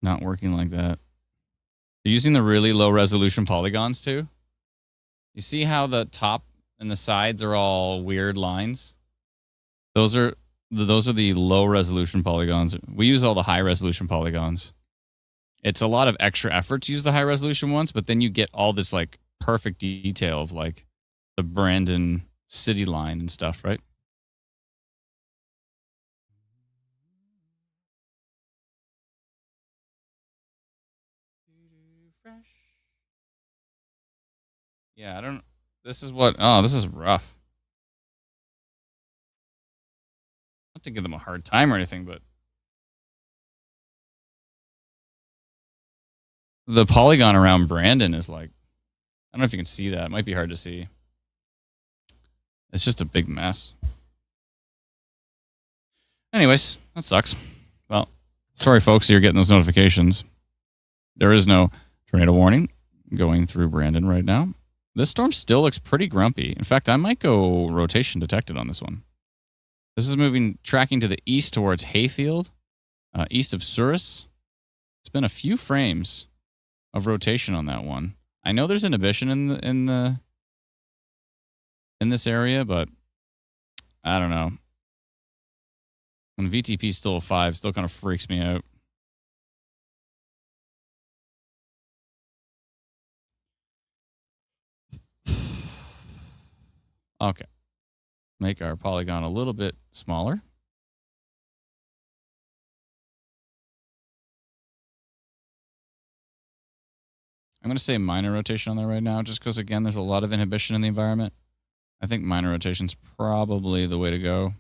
not working like that. You're using the really low resolution polygons too? You see how the top and the sides are all weird lines? Those are the low resolution polygons. We use all the high resolution polygons. It's a lot of extra effort to use the high resolution ones, but then you get all this like perfect detail of like the Brandon city line and stuff, right? Yeah, I don't. This is what. Oh, this is rough. Not to give them a hard time or anything, but the polygon around Brandon is like, I don't know if you can see that. It might be hard to see. It's just a big mess. Anyways, that sucks. Well, sorry, folks, you're getting those notifications. There is no tornado warning going through Brandon right now. This storm still looks pretty grumpy. In fact, I might go rotation detected on this one. This is tracking to the east towards Hayfield, east of Souris. It's been a few frames of rotation on that one. I know there's inhibition in this area, but I don't know. When VTP is still a 5, still kind of freaks me out. Okay. Make our polygon a little bit smaller. I'm going to say minor rotation on there right now, just because, again, there's a lot of inhibition in the environment. I think minor rotation's probably the way to go.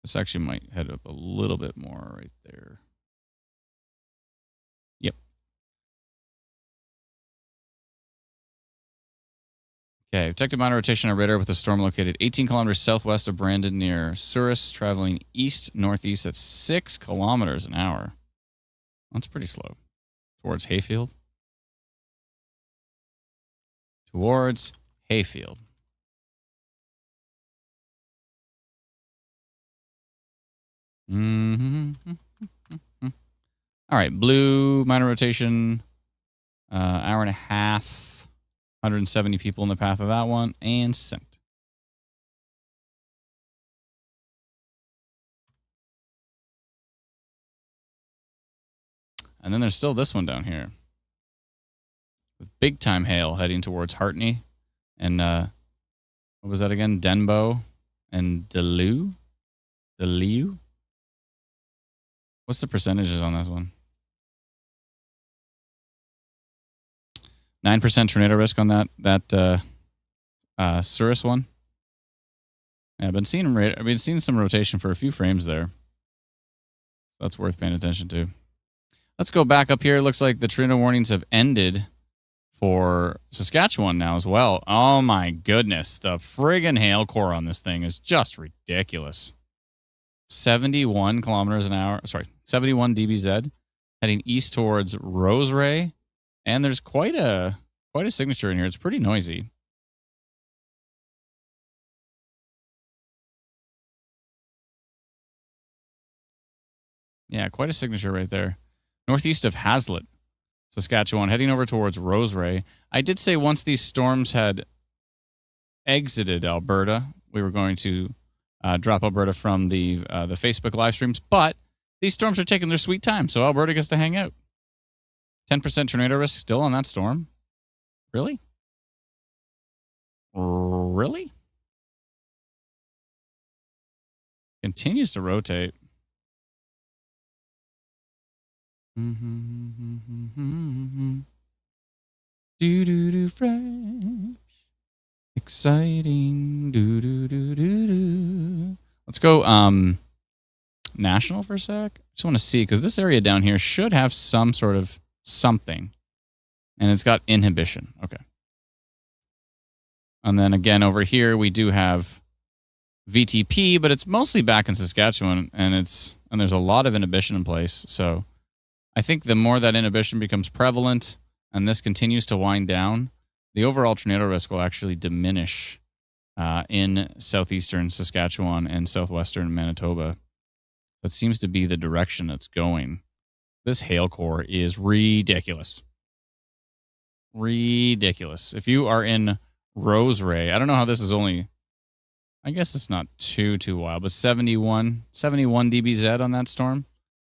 This actually might head up a little bit more right there. Yep. Okay, detected minor rotation on radar with a storm located 18 kilometers southwest of Brandon near Souris, traveling east-northeast at 6 kilometers an hour. That's pretty slow. Towards Hayfield. Towards Hayfield. Mm-hmm. All right, blue, minor rotation, hour and a half, 170 people in the path of that one, and sent. And then there's still this one down here. With big time hail heading towards Hartney. And what was that again? Denbo and Delu? Delu? What's the percentages on this one? 9% tornado risk on that Souris one. Yeah, I've been seeing some rotation for a few frames there. That's worth paying attention to. Let's go back up here. It looks like the tornado warnings have ended for Saskatchewan now as well. Oh my goodness. The friggin' hail core on this thing is just ridiculous. 71 kilometers an hour. Sorry, 71 dBz heading east towards Roseray. And there's quite a signature in here. It's pretty noisy. Yeah, quite a signature right there. Northeast of Haslett, Saskatchewan, heading over towards Roseray. I did say once these storms had exited Alberta, we were going to drop Alberta from the Facebook live streams, but these storms are taking their sweet time, so Alberta gets to hang out. 10% tornado risk still on that storm? Really? Really? Continues to rotate. Do fresh, exciting. Do. Let's go national for a sec. Just want to see because this area down here should have some sort of something, and it's got inhibition. Okay. And then again over here we do have VTP, but it's mostly back in Saskatchewan, and there's a lot of inhibition in place. So I think the more that inhibition becomes prevalent and this continues to wind down, the overall tornado risk will actually diminish in southeastern Saskatchewan and southwestern Manitoba. That seems to be the direction it's going. This hail core is ridiculous. Ridiculous. If you are in Roseray, I don't know how this is only, I guess it's not too wild, but 71 dBz on that storm.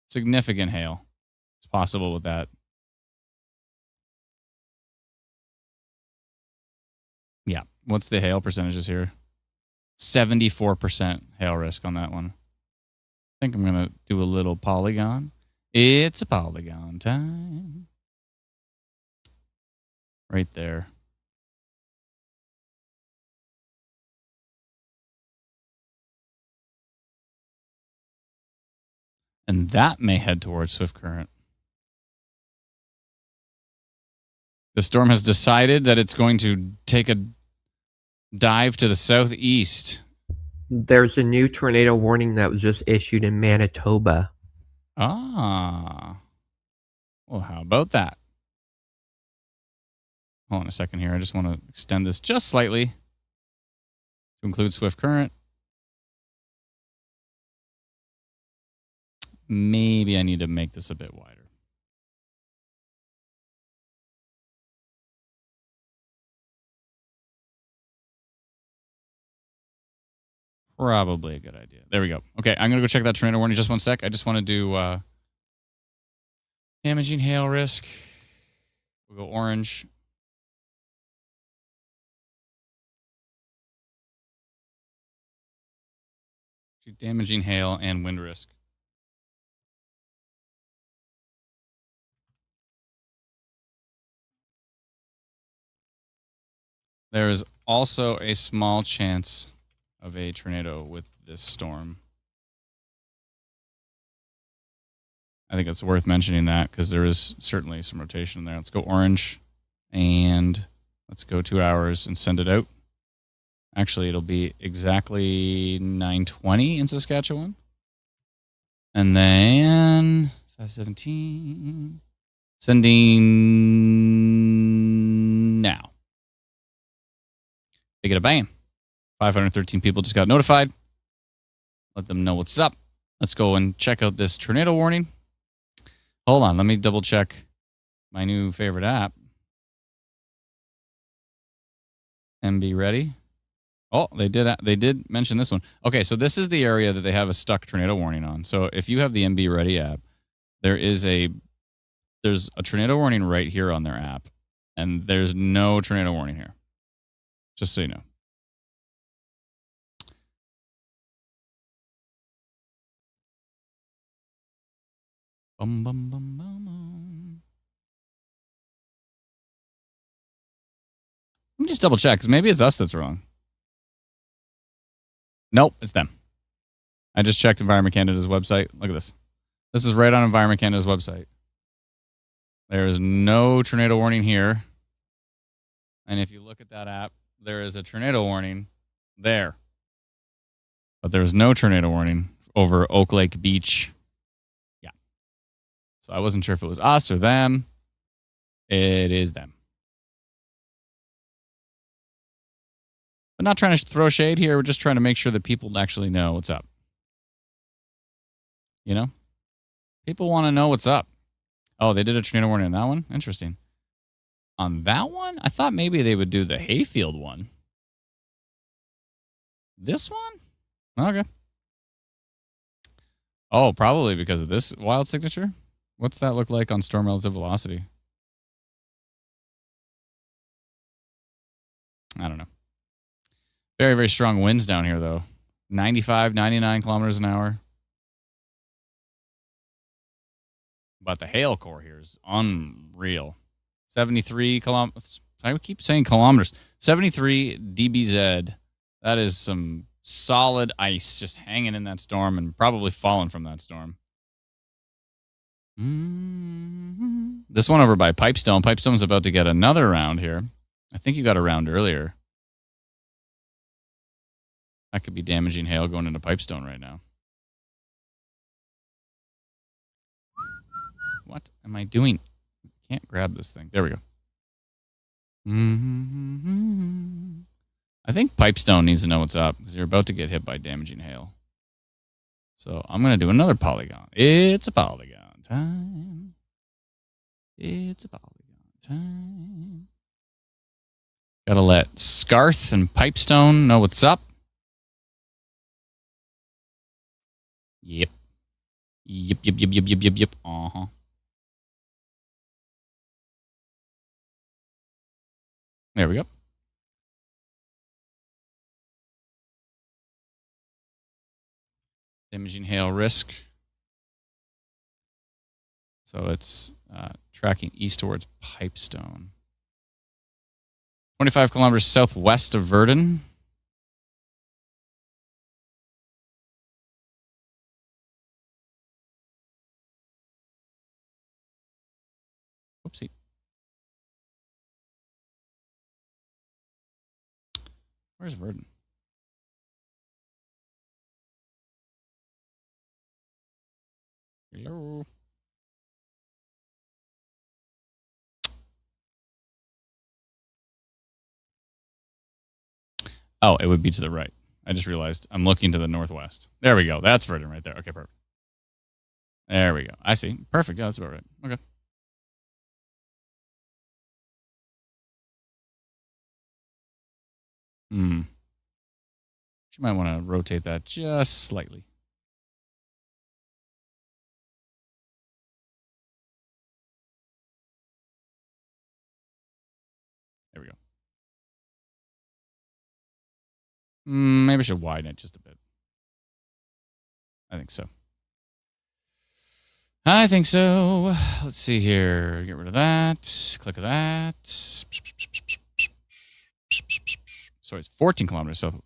Significant hail. It's possible with that. Yeah. What's the hail percentages here? 74% hail risk on that one. I think I'm going to do a little polygon. It's a polygon time. Right there. And that may head towards swift current. The storm has decided that it's going to take a dive to the southeast. There's a new tornado warning that was just issued in Manitoba. Ah. Well, how about that? Hold on a second here. I just want to extend this just slightly to include swift current. Maybe I need to make this a bit wider. Probably a good idea. There we go. Okay, I'm going to go check that tornado warning just one sec. I just want to do damaging hail risk. We'll go orange. Damaging hail and wind risk. There is also a small chance of a tornado with this storm. I think it's worth mentioning that because there is certainly some rotation there. Let's go orange and let's go 2 hours and send it out. Actually, it'll be exactly 9:20 in Saskatchewan. And then 5:17. Sending now. They get a bam. 513 people just got notified. Let them know what's up. Let's go and check out this tornado warning. Hold on, let me double check my new favorite app. MB ready? Oh, they did mention this one. Okay, so this is the area that they have a stuck tornado warning on. So if you have the MB Ready app, there's a tornado warning right here on their app, and there's no tornado warning here. Just so you know. Bum, bum, bum, bum, bum. Let me just double check, because maybe it's us that's wrong. Nope, it's them. I just checked Environment Canada's website. Look at this. This is right on Environment Canada's website. There is no tornado warning here. And if you look at that app, there is a tornado warning there. But there is no tornado warning over Oak Lake Beach. Yeah. So I wasn't sure if it was us or them. It is them. But not trying to throw shade here. We're just trying to make sure that people actually know what's up. You know? People want to know what's up. Oh, they did a tornado warning on that one? Interesting. On that one? I thought maybe they would do the Hayfield one. This one? Okay. Oh, probably because of this wild signature? What's that look like on storm relative velocity? I don't know. Very, very strong winds down here, though. 95, 99 kilometers an hour. But the hail core here is unreal. 73 kilometers. I keep saying kilometers. 73 dBz. That is some solid ice just hanging in that storm and probably falling from that storm. This one over by Pipestone. Pipestone's about to get another round here. I think you got a round earlier. That could be damaging hail going into Pipestone right now. What am I doing? I can't grab this thing. There we go. I think Pipestone needs to know what's up because you're about to get hit by damaging hail. So I'm going to do another polygon. It's a polygon time. It's a polygon time. Got to let Scarth and Pipestone know what's up. Yep. Yep. Uh-huh. There we go. Damaging hail risk. So it's tracking east towards Pipestone. 25 kilometers southwest of Verdun. Whoopsie. Where's Verdun? Hello. Oh, it would be to the right. I just realized I'm looking to the northwest. There we go. That's Verdun right there. Okay, perfect. There we go. I see. Perfect. Yeah, that's about right. Okay. You might want to rotate that just slightly. There we go. Maybe I should widen it just a bit. I think so. Let's see here. Get rid of that. Click that. Sorry, it's 14 kilometers south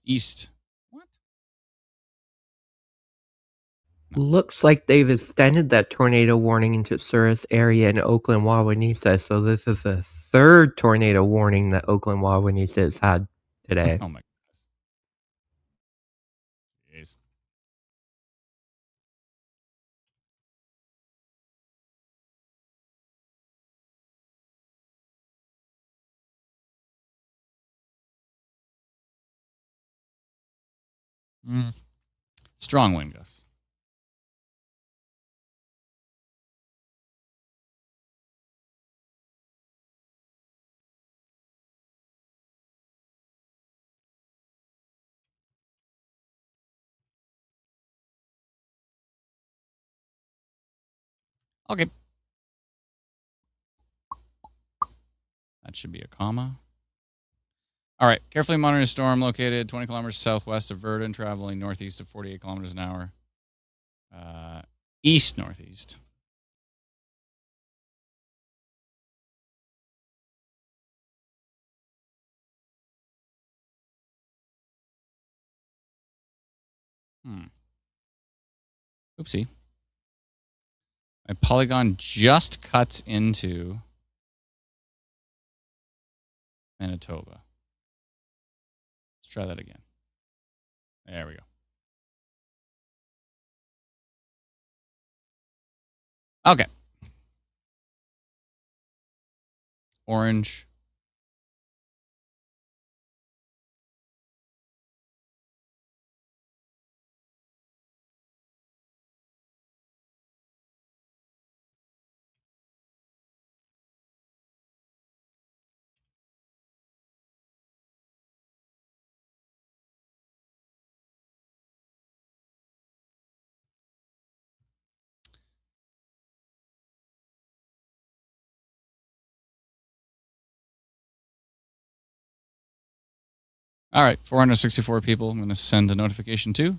east. What? Looks like they've extended that tornado warning into Surrey area in Oakland, Wawanesa. So this is the third tornado warning that Oakland, Wawanesa has had today. Oh my goodness. Jeez. Strong wind gusts. Okay. That should be a comma. All right. Carefully monitor storm located 20 kilometers southwest of Verdun, traveling northeast of 48 kilometers an hour. East-northeast. Oopsie. My polygon just cuts into Manitoba. Let's try that again. There we go. Okay. Orange. All right, 464 people. I'm going to send a notification to.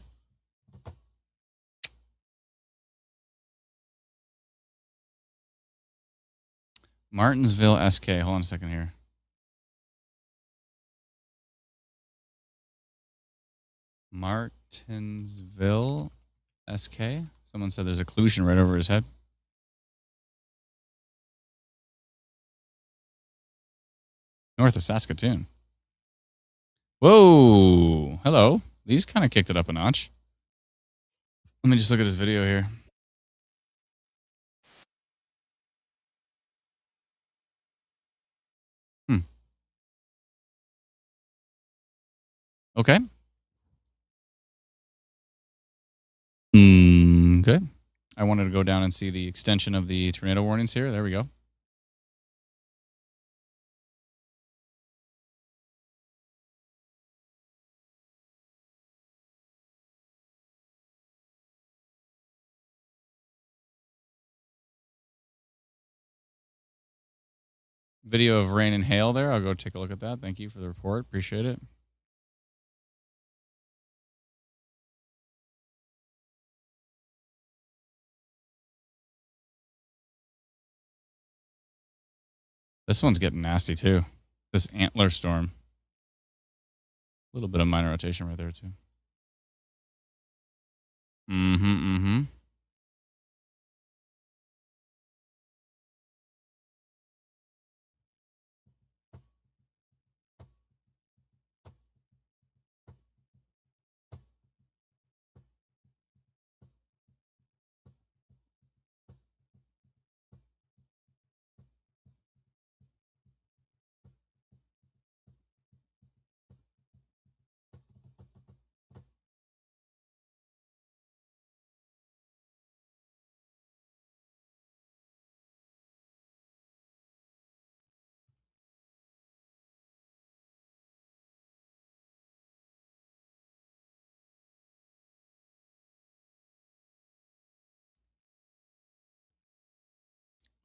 Martinsville, SK. Hold on a second here. Martinsville, SK. Someone said there's occlusion right over his head. North of Saskatoon. Whoa. Hello. These kind of kicked it up a notch. Let me just look at his video here. Okay. Okay. I wanted to go down and see the extension of the tornado warnings here. There we go. Video of rain and hail there. I'll go take a look at that. Thank you for the report. Appreciate it. This one's getting nasty too. This antler storm. A little bit of minor rotation right there too.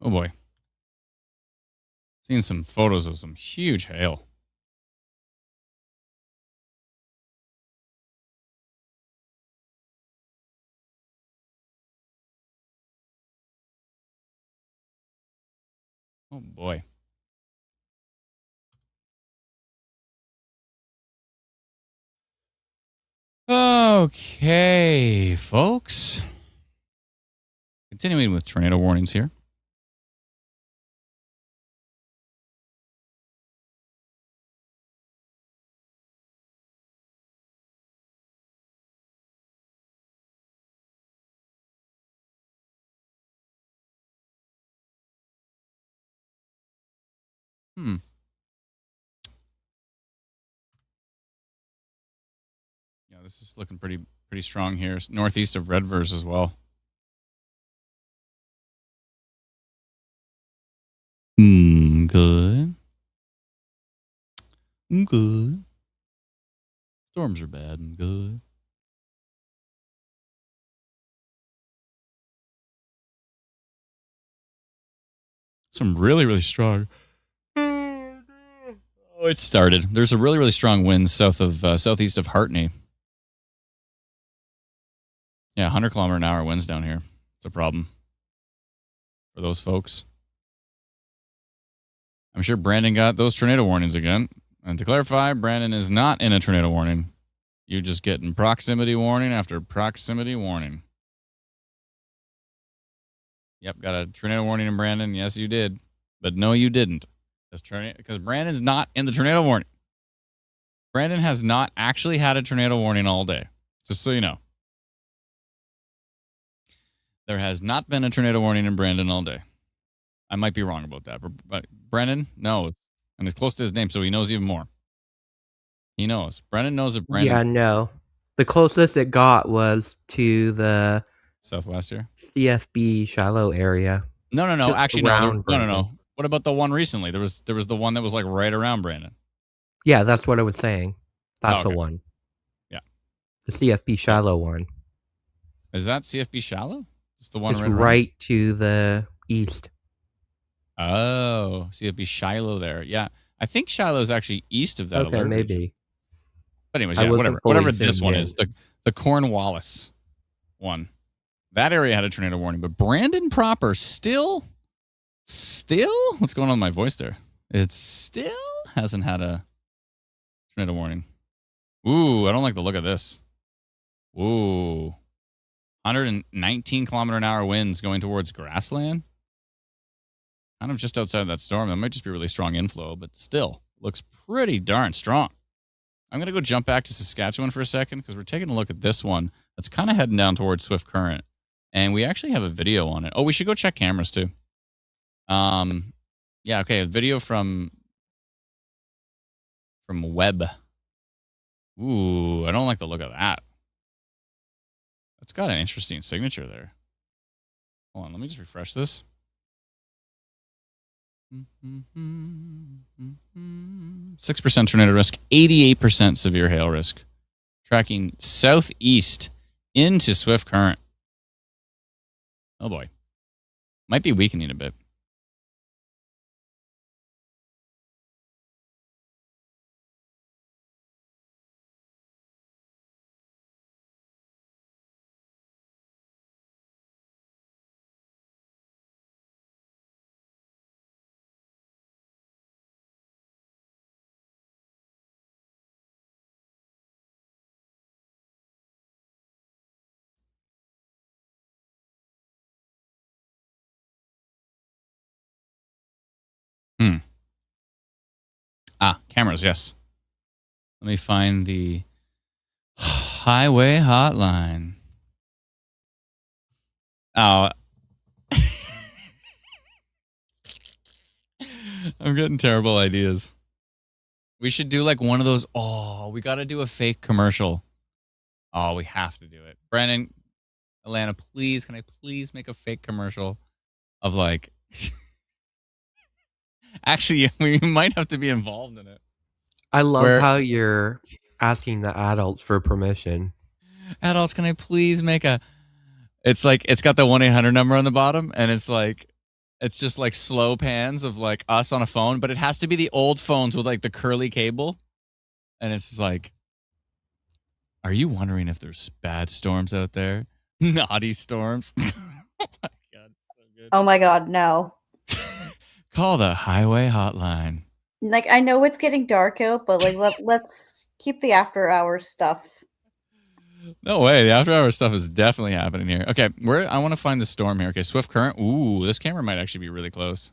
Oh boy. Seeing some photos of some huge hail. Oh boy. Okay, folks. Continuing with tornado warnings here. Yeah, this is looking pretty strong here. It's northeast of Redvers as well. Good. Good. Storms are bad and good. Some really strong. Oh, it started. There's a really strong wind south of southeast of Hartney. Yeah, 100-kilometer-an-hour winds down here. It's a problem for those folks. I'm sure Brandon got those tornado warnings again. And to clarify, Brandon is not in a tornado warning. You're just getting proximity warning after proximity warning. Yep, got a tornado warning in Brandon. Yes, you did. But no, you didn't. Because Brandon's not in the tornado warning. Brandon has not actually had a tornado warning all day. Just so you know. There has not been a tornado warning in Brandon all day. I might be wrong about that. But Brandon knows. And it's close to his name, so he knows even more. He knows. Brandon knows if Brandon... Yeah, no. The closest it got was to the Southwest here? CFB shallow area. No. Just Actually, no. around No. What about the one recently? There was the one that was like right around Brandon. Yeah, that's what I was saying. That's okay. the one. Yeah. The CFB shallow one. Is that CFB shallow? It's the one It's right around? right to the east. Oh, CFB Shiloh there. Yeah. I think Shiloh is actually east of that Okay, alert maybe. region. But anyways, I yeah, wasn't whatever fully this zoomed one in. is, the Cornwallis one. That area had a tornado warning, but Brandon proper still, what's going on with my voice there? It still hasn't had a tornado warning. Ooh, I don't like the look of this. Ooh. 119-kilometer-an-hour winds going towards grassland. Kind of just outside of that storm. That might just be really strong inflow, but still looks pretty darn strong. I'm going to go jump back to Saskatchewan for a second because we're taking a look at this one that's kind of heading down towards Swift Current. And we actually have a video on it. Oh, we should go check cameras too. Yeah, okay, a video from Webb. Ooh, I don't like the look of that. It's got an interesting signature there. Hold on, let me just refresh this. 6% tornado risk, 88% severe hail risk. Tracking southeast into Swift Current. Oh boy. Might be weakening a bit. Cameras, yes. Let me find the highway hotline. Oh. I'm getting terrible ideas. We should do like one of those. Oh, we got to do a fake commercial. Oh, we have to do it. Brandon, Alana, please, can I please make a fake commercial of like... Actually, we might have to be involved in it. I love how you're asking the adults for permission. Adults, can I please make a... It's like, it's got the 1-800 number on the bottom, and it's like, it's just like slow pans of like us on a phone, but it has to be the old phones with like the curly cable. And it's just like, are you wondering if there's bad storms out there? Naughty storms. Oh my God, so good. Oh my God, no. Call the highway hotline. Like, I know it's getting dark out, but like let's keep the after hours stuff. No way. The after hour stuff is definitely happening here. Okay, where I want to find the storm here. Okay, swift current. Ooh, this camera might actually be really close.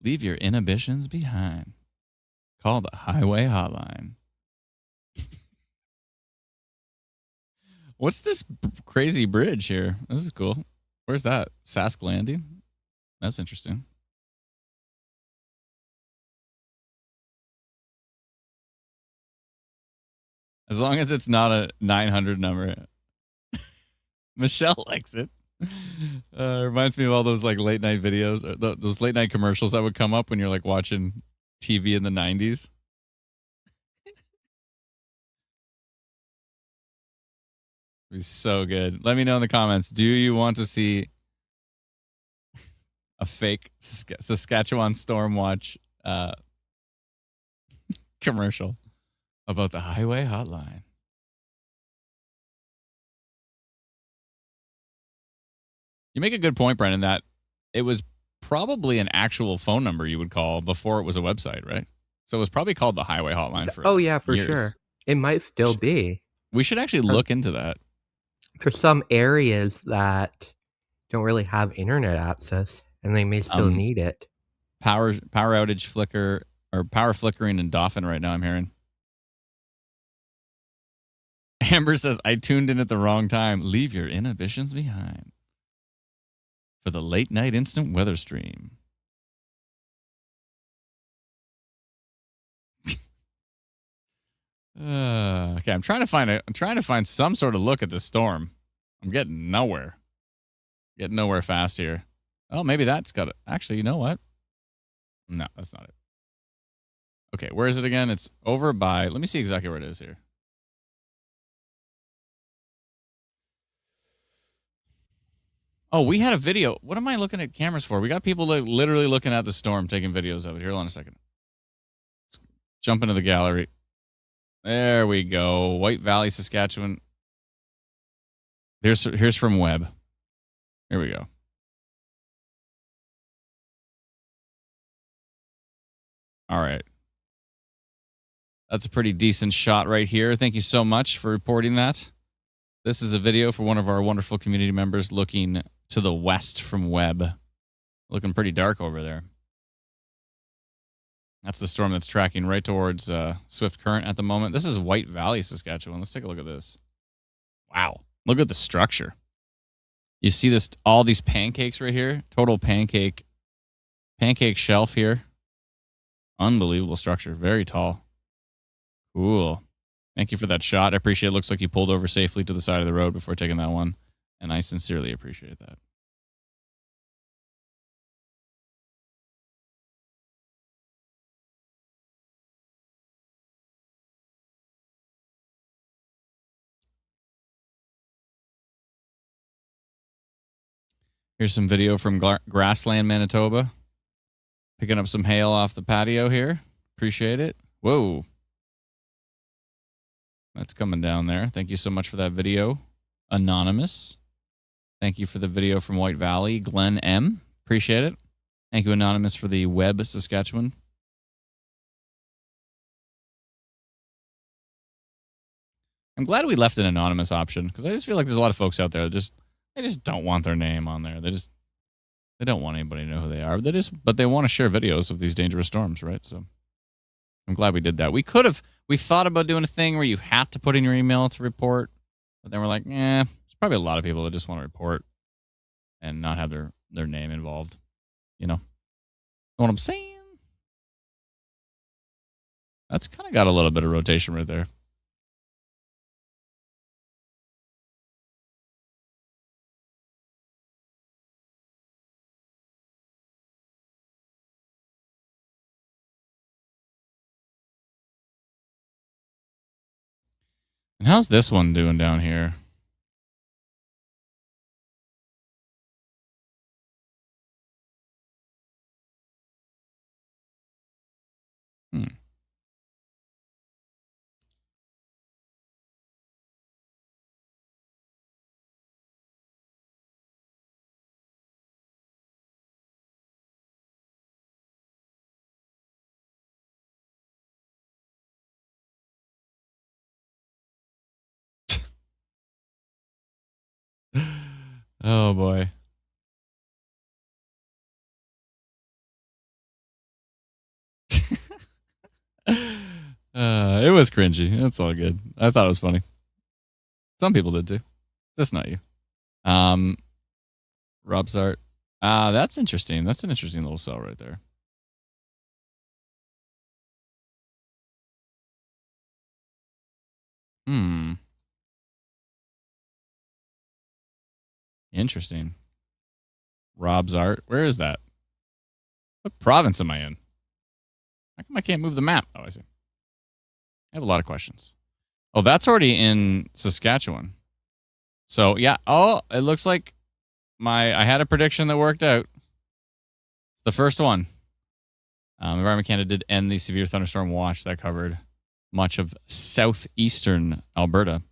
Leave your inhibitions behind. Call the highway hotline. What's this crazy bridge here? This is cool. Where's that? Sask Landing? That's interesting. As long as it's not a 900 number. Michelle likes it. Reminds me of all those like late night videos, those late night commercials that would come up when you're like watching TV in the 90s. It'd be so good. Let me know in the comments. Do you want to see a fake Saskatchewan Stormwatch commercial about the highway hotline? You make a good point, Brendan, that it was probably an actual phone number you would call before it was a website, right? So it was probably called the highway hotline for Oh yeah, for years. sure. It might still be. We should actually look into that. For some areas that don't really have internet access, and they may still need it. Power outage flicker, or power flickering in Dauphin right now, I'm hearing. Amber says, I tuned in at the wrong time. Leave your inhibitions behind. For the late night instant weather stream. Okay, I'm trying to find some sort of look at this storm. I'm getting nowhere. Getting nowhere fast here. Oh, maybe that's got it. Actually, you know what? No, that's not it. Okay, where is it again? It's over by, let me see exactly where it is here. Oh, we had a video. What am I looking at cameras for? We got people literally looking at the storm, taking videos of it. Here, hold on a second. Let's jump into the gallery. There we go. White Valley, Saskatchewan. Here's from Webb. Here we go. All right. That's a pretty decent shot right here. Thank you so much for reporting that. This is a video for one of our wonderful community members looking to the west from Webb. Looking pretty dark over there. That's the storm that's tracking right towards Swift Current at the moment. This is White Valley, Saskatchewan. Let's take a look at this. Wow. Look at the structure. You see this, all these pancakes right here? Total pancake shelf here. Unbelievable structure. Very tall. Cool. Thank you for that shot. I appreciate it. Looks like you pulled over safely to the side of the road before taking that one. And I sincerely appreciate that. Here's some video from Grassland, Manitoba. Picking up some hail off the patio here. Appreciate it. Whoa. That's coming down there. Thank you so much for that video. Anonymous. Thank you for the video from White Valley. Glenn M. Appreciate it. Thank you, Anonymous, for the Webb, Saskatchewan. I'm glad we left an anonymous option because I just feel like there's a lot of folks out there that they just don't want their name on there. They don't want anybody to know who they are. But they want to share videos of these dangerous storms, right? So I'm glad we did that. We thought about doing a thing where you had to put in your email to report, but then we're like, there's probably a lot of people that just want to report and not have their name involved. You know what I'm saying? That's kind of got a little bit of rotation right there. And how's this one doing down here? Oh boy. It was cringy. That's all good. I thought it was funny. Some people did too. Just not you. Rob's art. That's interesting. That's an interesting little cell right there. Interesting. Rob's art. Where is that? What province am I in? How come I can't move the map? Oh, I see. I have a lot of questions. Oh, that's already in Saskatchewan. So yeah. Oh, it looks like I had a prediction that worked out. It's the first one. Environment Canada did end the severe thunderstorm watch that covered much of southeastern Alberta.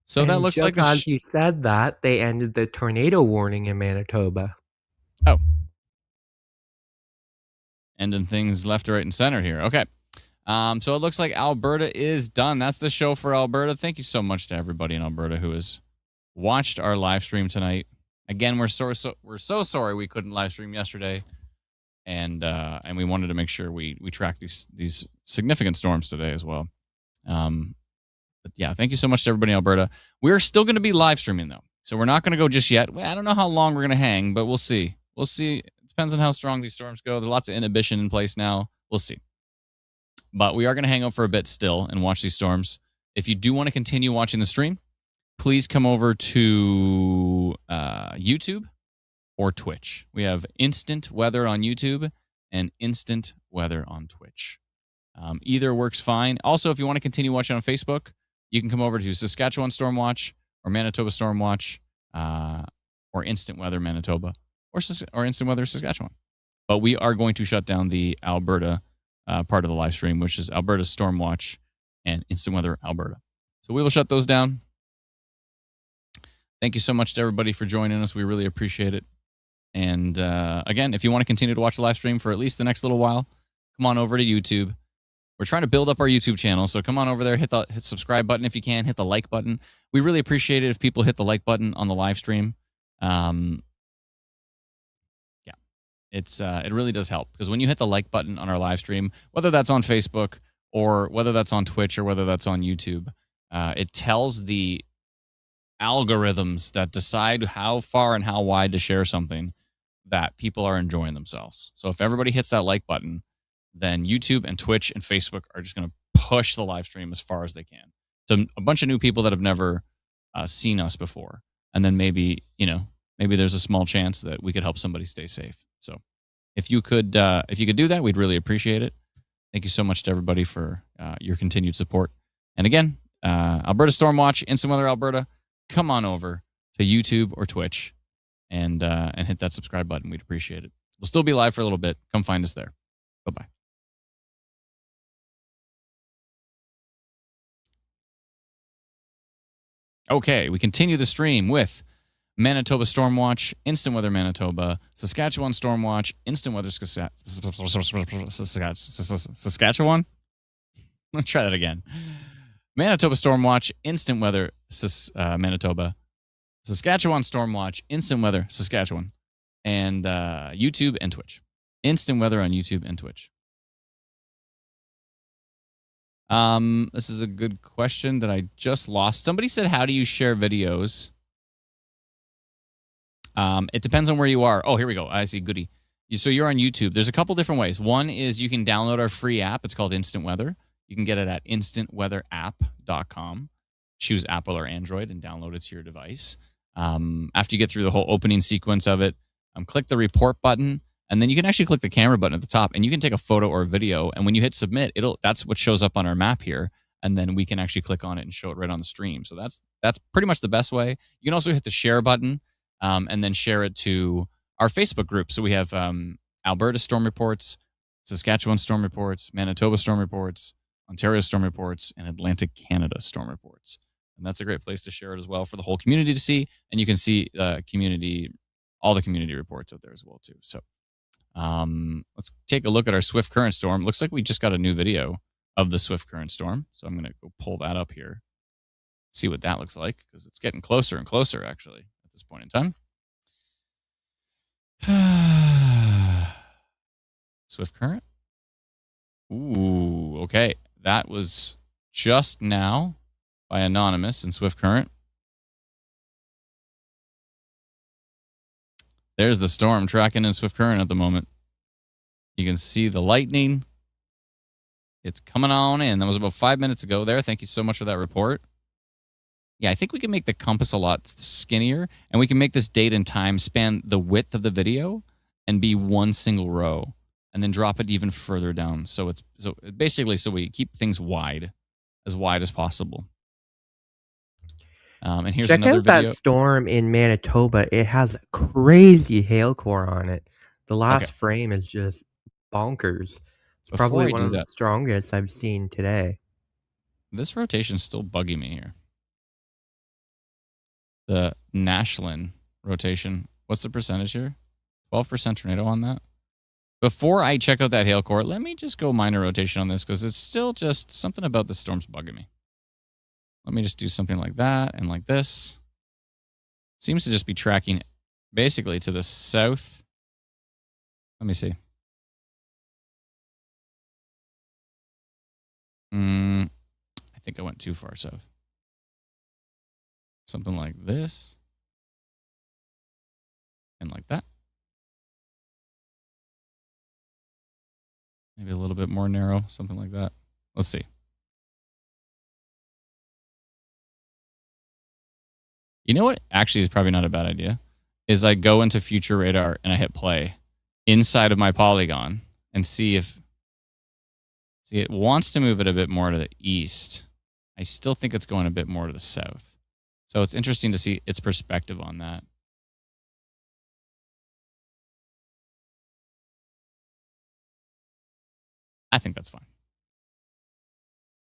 So that And looks just like as you said that, they ended the tornado warning in Manitoba. Oh. Ending things left, right, and center here. Okay. So it looks like Alberta is done. That's the show for Alberta. Thank you so much to everybody in Alberta who has watched our live stream tonight. Again, we're so sorry we couldn't live stream yesterday, and we wanted to make sure we track these significant storms today as well. But yeah, thank you so much to everybody in Alberta. We're still going to be live streaming though, so we're not going to go just yet. I don't know how long we're going to hang, but we'll see. We'll see. It depends on how strong these storms go. There's lots of inhibition in place now. We'll see. But we are going to hang out for a bit still and watch these storms. If you do want to continue watching the stream, please come over to YouTube or Twitch. We have instant weather on YouTube and instant weather on Twitch. Either works fine. Also, if you want to continue watching on Facebook, you can come over to Saskatchewan Storm Watch or Manitoba Storm Watch or Instant Weather Manitoba or Instant Weather Saskatchewan. But we are going to shut down the Alberta part of the live stream, which is Alberta Storm Watch and Instant Weather Alberta. So we will shut those down. Thank you so much to everybody for joining us. We really appreciate it. And again, if you want to continue to watch the live stream for at least the next little while, come on over to YouTube. We're trying to build up our YouTube channel, so come on over there, hit the subscribe button if you can, hit the like button. We really appreciate it if people hit the like button on the live stream. It really does help, because when you hit the like button on our live stream, whether that's on Facebook or whether that's on Twitch or whether that's on YouTube, it tells the algorithms that decide how far and how wide to share something that people are enjoying themselves. So if everybody hits that like button, then YouTube and Twitch and Facebook are just going to push the live stream as far as they can to a bunch of new people that have never seen us before. And then maybe there's a small chance that we could help somebody stay safe. So if you could do that, we'd really appreciate it. Thank you so much to everybody for your continued support. And again, Alberta Storm Watch, Instant Weather Alberta, come on over to YouTube or Twitch and hit that subscribe button. We'd appreciate it. We'll still be live for a little bit. Come find us there. Bye-bye. Okay, we continue the stream with Manitoba Storm Watch, Instant Weather Manitoba, Saskatchewan Storm Watch, Instant Weather Saskatchewan? Let's try that again. Manitoba Storm Watch, Instant Weather Manitoba, Saskatchewan Storm Watch, Instant Weather Saskatchewan, and YouTube and Twitch. Instant Weather on YouTube and Twitch. This is a good question that I just lost. Somebody said, how do you share videos? It depends on where you are. Oh, here we go. I see. Goody. So you're on YouTube. There's a couple different ways. One is you can download our free app. It's called Instant Weather. You can get it at instantweatherapp.com. Choose Apple or Android and download it to your device. After you get through the whole opening sequence of it, click the report button. And then you can actually click the camera button at the top, and you can take a photo or a video. And when you hit submit, that's what shows up on our map here. And then we can actually click on it and show it right on the stream. So that's pretty much the best way. You can also hit the share button and then share it to our Facebook group. So we have Alberta Storm Reports, Saskatchewan Storm Reports, Manitoba Storm Reports, Ontario Storm Reports, and Atlantic Canada Storm Reports. And that's a great place to share it as well for the whole community to see. And you can see all the community reports out there as well too. So let's take a look at our swift current storm. Looks like we just got a new video of the swift current storm. So I'm going to go pull that up here, see what that looks like, because it's getting closer and closer actually at this point in time. Swift current. Ooh, okay. That was just now by Anonymous in Swift current. There's the storm tracking in Swift current at the moment. You can see the lightning. It's coming on in. That was about 5 minutes ago there. Thank you so much for that report. Yeah, I think we can make the compass a lot skinnier, and we can make this date and time span the width of the video and be one single row, and then drop it even further down. So we keep things as wide as possible. And here's Check another out that video. storm in Manitoba. It has crazy hail core on it. The last frame is just bonkers. It's Before probably I one do of the that, strongest I've seen today. this rotation's still bugging me here. The Nashland rotation. What's the percentage here? 12% tornado on that. Before I check out that hail core, let me just go minor rotation on this because it's still just something about the storm's bugging me. Let me just do something like that and like this. Seems to just be tracking basically to the south. Let me see. I think I went too far south. Something like this. And like that. Maybe a little bit more narrow, something like that. Let's see. You know what actually is probably not a bad idea? Is I go into future radar and I hit play inside of my polygon and see if it wants to move it a bit more to the east. I still think it's going a bit more to the south. So it's interesting to see its perspective on that. I think that's fine.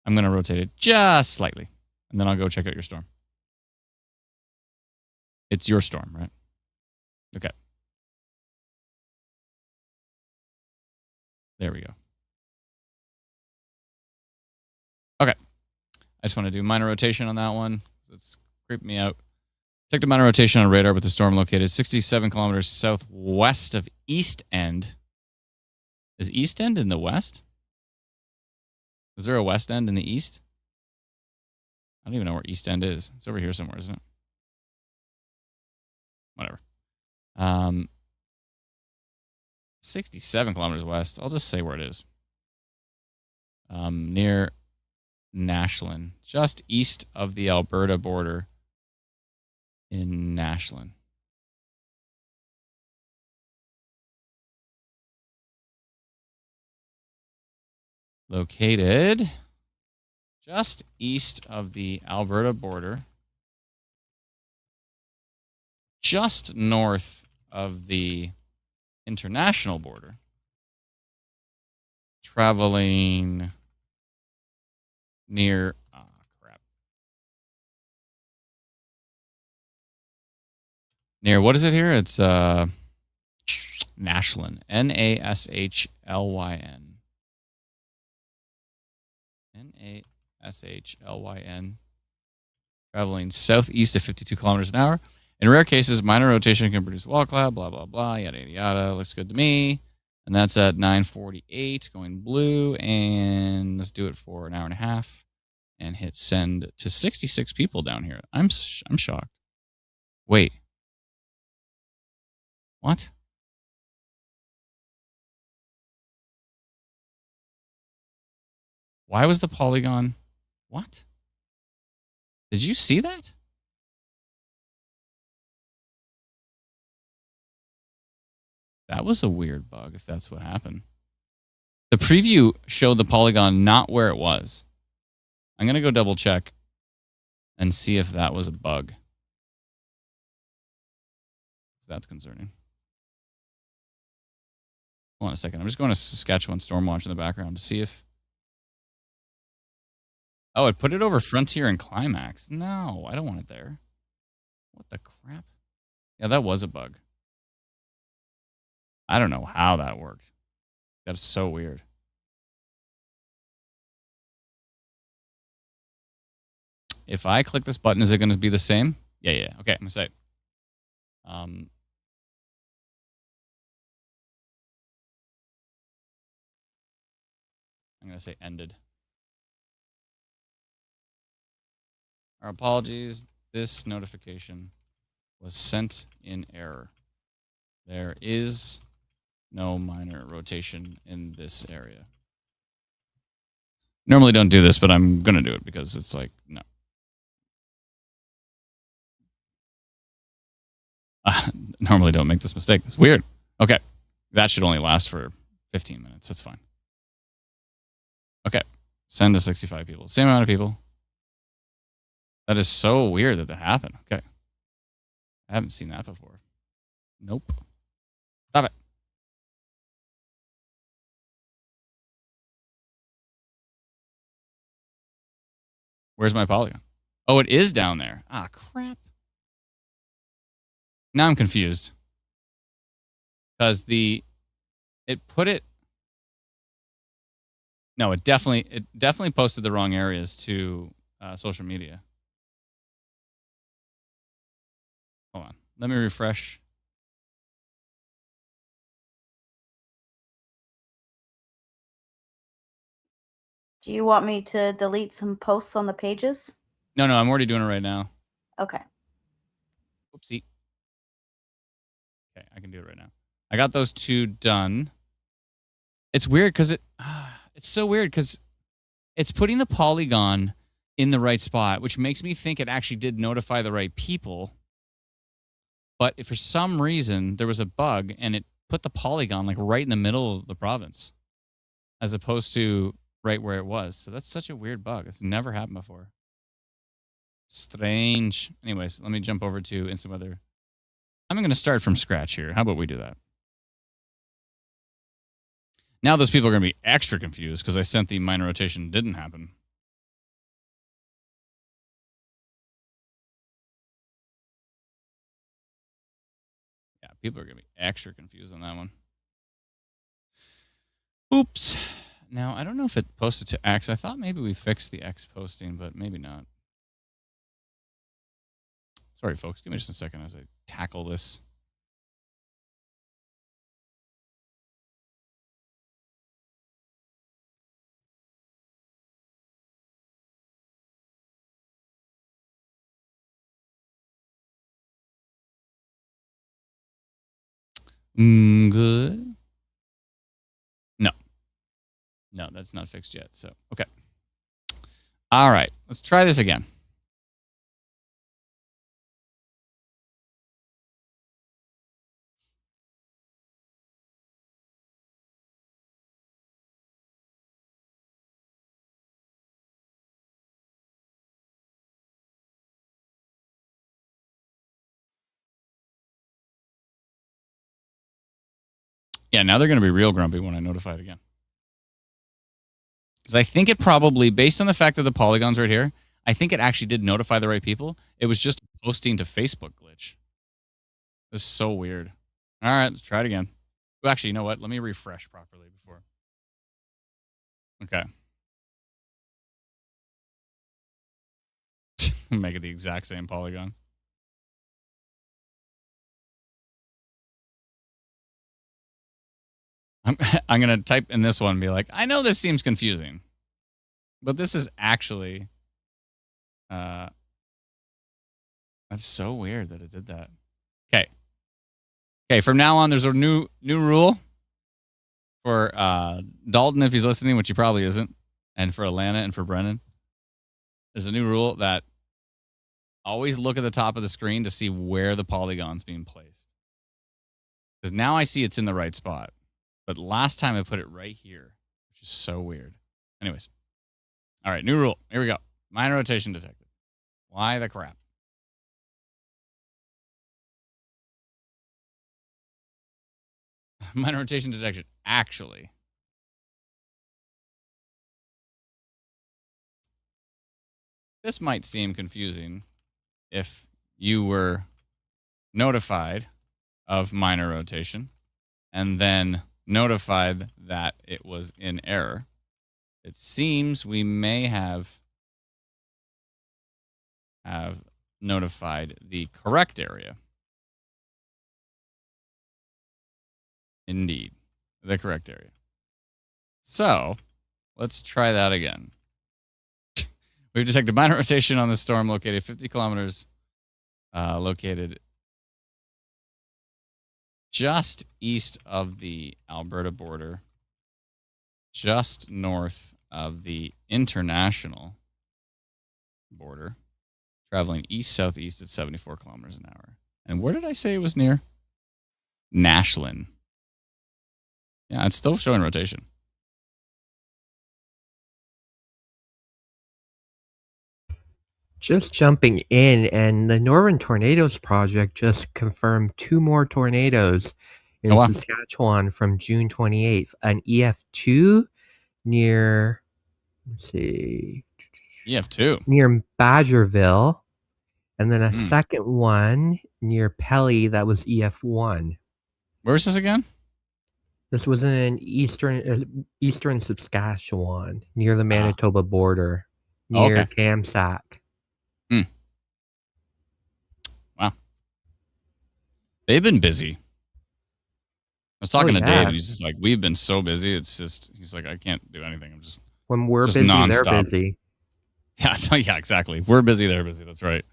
I'm going to rotate it just slightly, and then I'll go check out your storm. It's your storm, right? Okay. There we go. Okay. I just want to do minor rotation on that one. It's creeping me out. Take the minor rotation on radar with the storm located 67 kilometers southwest of East End. Is East End in the west? Is there a west end in the east? I don't even know where East End is. It's over here somewhere, isn't it? Whatever. 67 kilometers west. I'll just say where it is. Near Nashland, just east of the Alberta border in Nashland. Located just east of the Alberta border, just north of the international border, traveling near, near, what is it here? It's Nashland, Nashlyn. Nashlyn, traveling southeast at 52 kilometers an hour. In rare cases, minor rotation can produce wall cloud, blah, blah, blah, yada, yada, yada. Looks good to me. And that's at 9:48, going blue. And let's do it for an hour and a half and hit send to 66 people down here. I'm shocked. Wait. What? Why was the polygon? What? Did you see that? That was a weird bug, if that's what happened. The preview showed the polygon not where it was. I'm going to go double check and see if that was a bug. That's concerning. Hold on a second. I'm just going to Saskatchewan Stormwatch in the background to see if... Oh, it put it over Frontier and Climax. No, I don't want it there. What the crap? Yeah, that was a bug. I don't know how that worked. That's so weird. If I click this button, is it going to be the same? Yeah. Okay, I'm going to say it. I'm going to say ended. Our apologies. This notification was sent in error. There is no minor rotation in this area. Normally don't do this, but I'm going to do it because it's like, no. Normally don't make this mistake. It's weird. Okay. That should only last for 15 minutes. That's fine. Okay. Send to 65 people. Same amount of people. That is so weird that happened. Okay. I haven't seen that before. Nope. Stop it. Where's my polygon? Oh, it is down there. Ah, crap. Now I'm confused. Because it definitely posted the wrong areas to social media. Hold on. Let me refresh. Do you want me to delete some posts on the pages? No, I'm already doing it right now. Okay. Oopsie. Okay, I can do it right now. I got those 2 done. It's weird because it's so weird because it's putting the polygon in the right spot, which makes me think it actually did notify the right people. But if for some reason there was a bug and it put the polygon like right in the middle of the province, as opposed to right where it was. So that's such a weird bug. It's never happened before. Strange. Anyways, let me jump over to instant weather. I'm going to start from scratch here. How about we do that? Now those people are going to be extra confused because I sent the minor rotation didn't happen. Yeah, people are going to be extra confused on that one. Oops. Now, I don't know if it posted to X. I thought maybe we fixed the X posting, but maybe not. Sorry, folks. Give me just a second as I tackle this. Good. No, that's not fixed yet. So, okay. All right. Let's try this again. Yeah, now they're going to be real grumpy when I notify it again. Because I think it probably, based on the fact that the polygon's right here, I think it actually did notify the right people. It was just a posting to Facebook glitch. This is so weird. All right, let's try it again. Well, actually, you know what? Let me refresh properly before. Okay. Make it the exact same polygon. I'm going to type in this one and be like, I know this seems confusing, but this is actually, that's so weird that it did that. Okay. From now on, there's a new rule for Dalton, if he's listening, which he probably isn't, and for Alana and for Brennan. There's a new rule that always look at the top of the screen to see where the polygon's being placed. Because now I see it's in the right spot. But last time I put it right here, which is so weird. Anyways. All right, new rule. Here we go. Minor rotation detected. Why the crap? Minor rotation detection. Actually. This might seem confusing if you were notified of minor rotation and then notified that it was in error. It seems we may have notified the correct area. Indeed, the correct area. So Let's try that again. We've detected minor rotation on the storm located 50 kilometers, located just east of the Alberta border, just north of the international border, traveling east-southeast at 74 kilometers an hour. And where did I say it was near? Nashland. Yeah, it's still showing rotation. Just jumping in, and the Northern Tornadoes Project just confirmed 2 more tornadoes Oh, in wow. Saskatchewan from June 28th. An EF2 near, let's see, EF2. near Badgerville, and then a second one near Pelly that was EF1. Where's this again? This was in eastern Saskatchewan, near the Manitoba border, near okay. Kamsack. Wow. They've been busy. I was talking to Dave, and he's just like, we've been so busy. It's just, he's like, I can't do anything. I'm just, when we're just busy, nonstop. they're busy. Yeah, exactly. If we're busy, they're busy. That's right.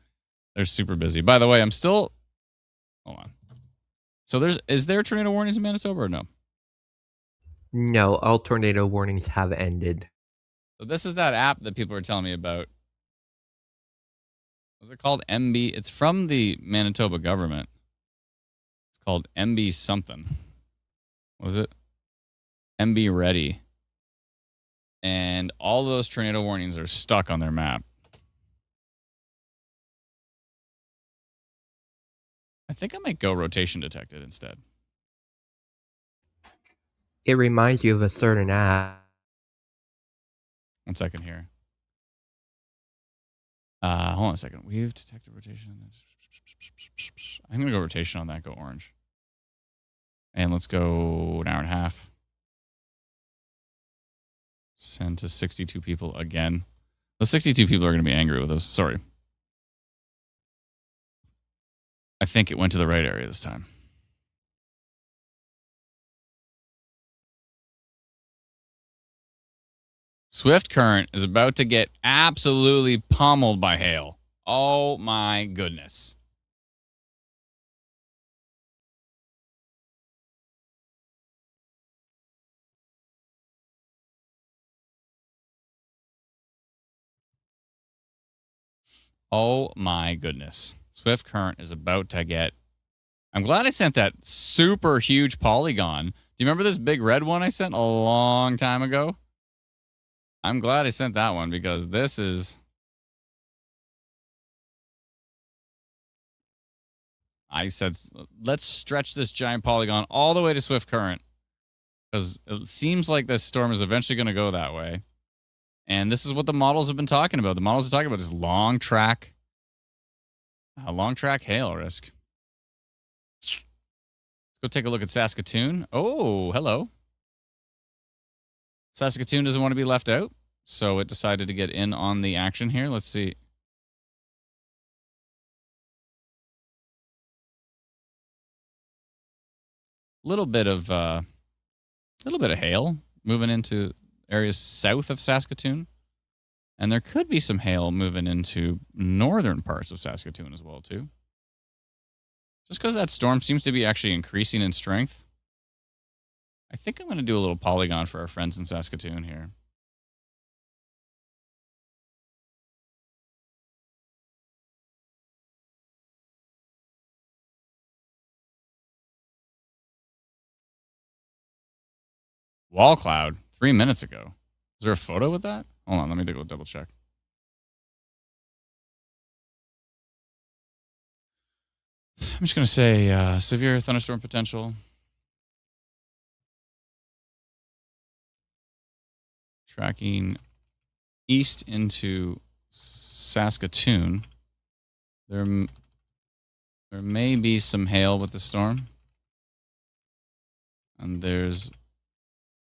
They're super busy. By the way, I'm still, hold on. So is there tornado warnings in Manitoba or no? No, all tornado warnings have ended. So this is that app that people are telling me about. What's it called? MB. It's from the Manitoba government. It's called MB something. What was it? MB Ready. And all those tornado warnings are stuck on their map. I think I might go rotation detected instead. It reminds you of a certain app. 1 second here. Hold on a second. We've detected rotation. I'm going to go rotation on that. Go orange. And let's go an hour and a half. Send to 62 people again. Those 62 people are going to be angry with us. Sorry. I think it went to the right area this time. Swift Current is about to get absolutely pummeled by hail. Oh my goodness. Oh my goodness. Swift Current is about to get... I'm glad I sent that super huge polygon. Do you remember this big red one I sent a long time ago? I'm glad I sent that one because this is... I said, let's stretch this giant polygon all the way to Swift Current because it seems like this storm is eventually going to go that way. And this is what the models have been talking about. The models are talking about this long track hail risk. Let's go take a look at Saskatoon. Oh, hello. Saskatoon doesn't want to be left out, so it decided to get in on the action here. Let's see. Little bit of hail moving into areas south of Saskatoon. And there could be some hail moving into northern parts of Saskatoon as well, too. Just because that storm seems to be actually increasing in strength. I think I'm going to do a little polygon for our friends in Saskatoon here. Wall cloud 3 minutes ago. Is there a photo with that? Hold on, let me go double check. I'm just going to say severe thunderstorm potential. Tracking east into Saskatoon. There may be some hail with the storm. And there's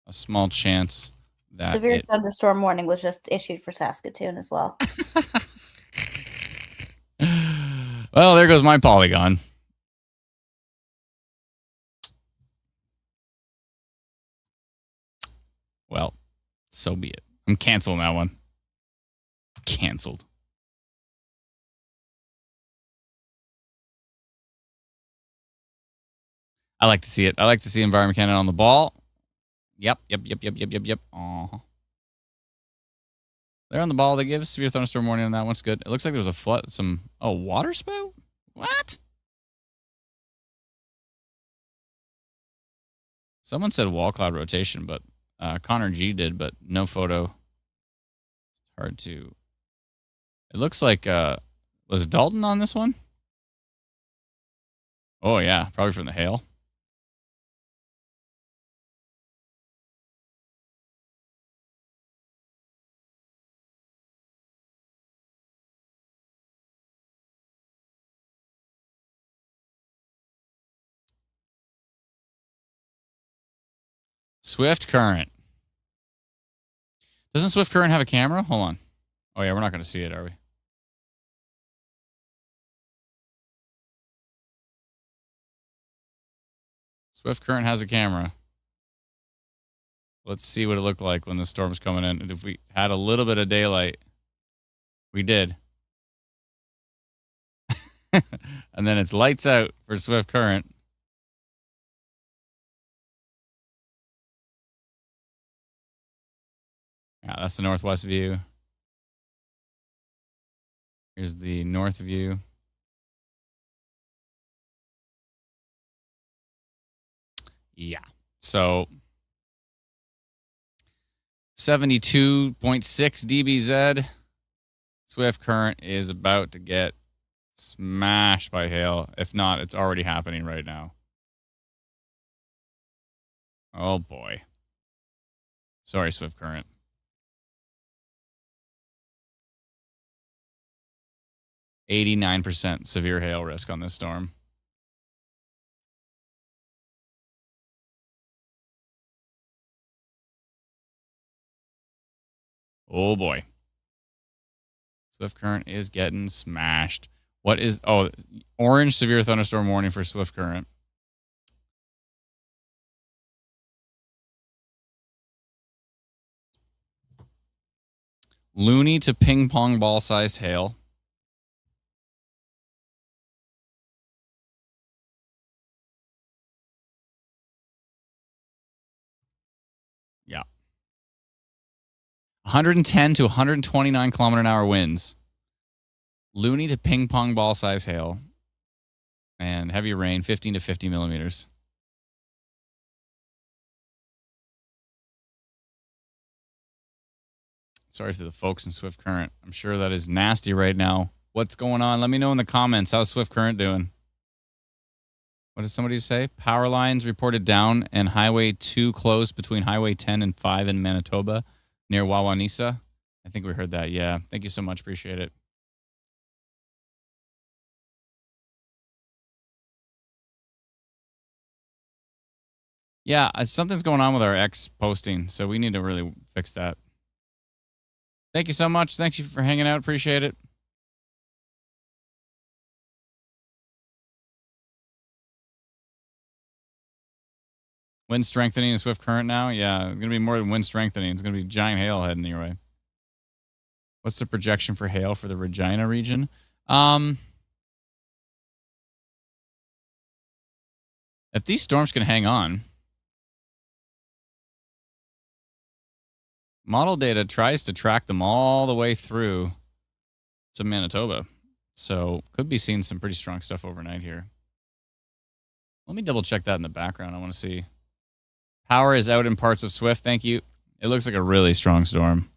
a small chance that severe thunderstorm warning was just issued for Saskatoon as well. Well, there goes my polygon. Well, so be it. I'm canceling that one. Canceled. I like to see it. I like to see Environment Canada on the ball. Yep. Aw. They're on the ball. They gave a severe thunderstorm warning on that. One's good. It looks like there was a flood. Water spout? What? Someone said wall cloud rotation, but Connor G did, but no photo. It's hard to. It looks like was Dalton on this one? Oh yeah, probably from the hail. Swift current. Doesn't Swift current have a camera? Hold on. Oh yeah, we're not going to see it, are we? Swift current has a camera. Let's see what it looked like when the storm's coming in. If we had a little bit of daylight, we did. And then it's lights out for Swift current. Yeah, that's the northwest view. Here's the north view. Yeah. So 72.6 dBz. Swift current is about to get smashed by hail. If not, it's already happening right now. Oh boy. Sorry, Swift current. %89 severe hail risk on this storm. Oh boy. Swift current is getting smashed. What is orange severe thunderstorm warning for Swift current. Loony to ping pong ball sized hail. Yeah. 110 to 129 kilometer an hour winds. Loony to ping pong ball size hail. And heavy rain, 15 to 50 millimeters. Sorry to the folks in Swift current. I'm sure that is nasty right now. What's going on? Let me know in the comments. How's Swift current doing? What did somebody say? Power lines reported down and Highway 2 closed between Highway 10 and 5 in Manitoba near Wawanisa. I think we heard that. Yeah. Thank you so much. Appreciate it. Yeah, something's going on with our X posting, so we need to really fix that. Thank you so much. Thank you for hanging out. Appreciate it. Wind strengthening and Swift current now? Yeah, it's going to be more than wind strengthening. It's going to be giant hail heading your way. What's the projection for hail for the Regina region? If these storms can hang on, model data tries to track them all the way through to Manitoba. So could be seeing some pretty strong stuff overnight here. Let me double check that in the background. I want to see. Power is out in parts of Swift. Thank you. It looks like a really strong storm.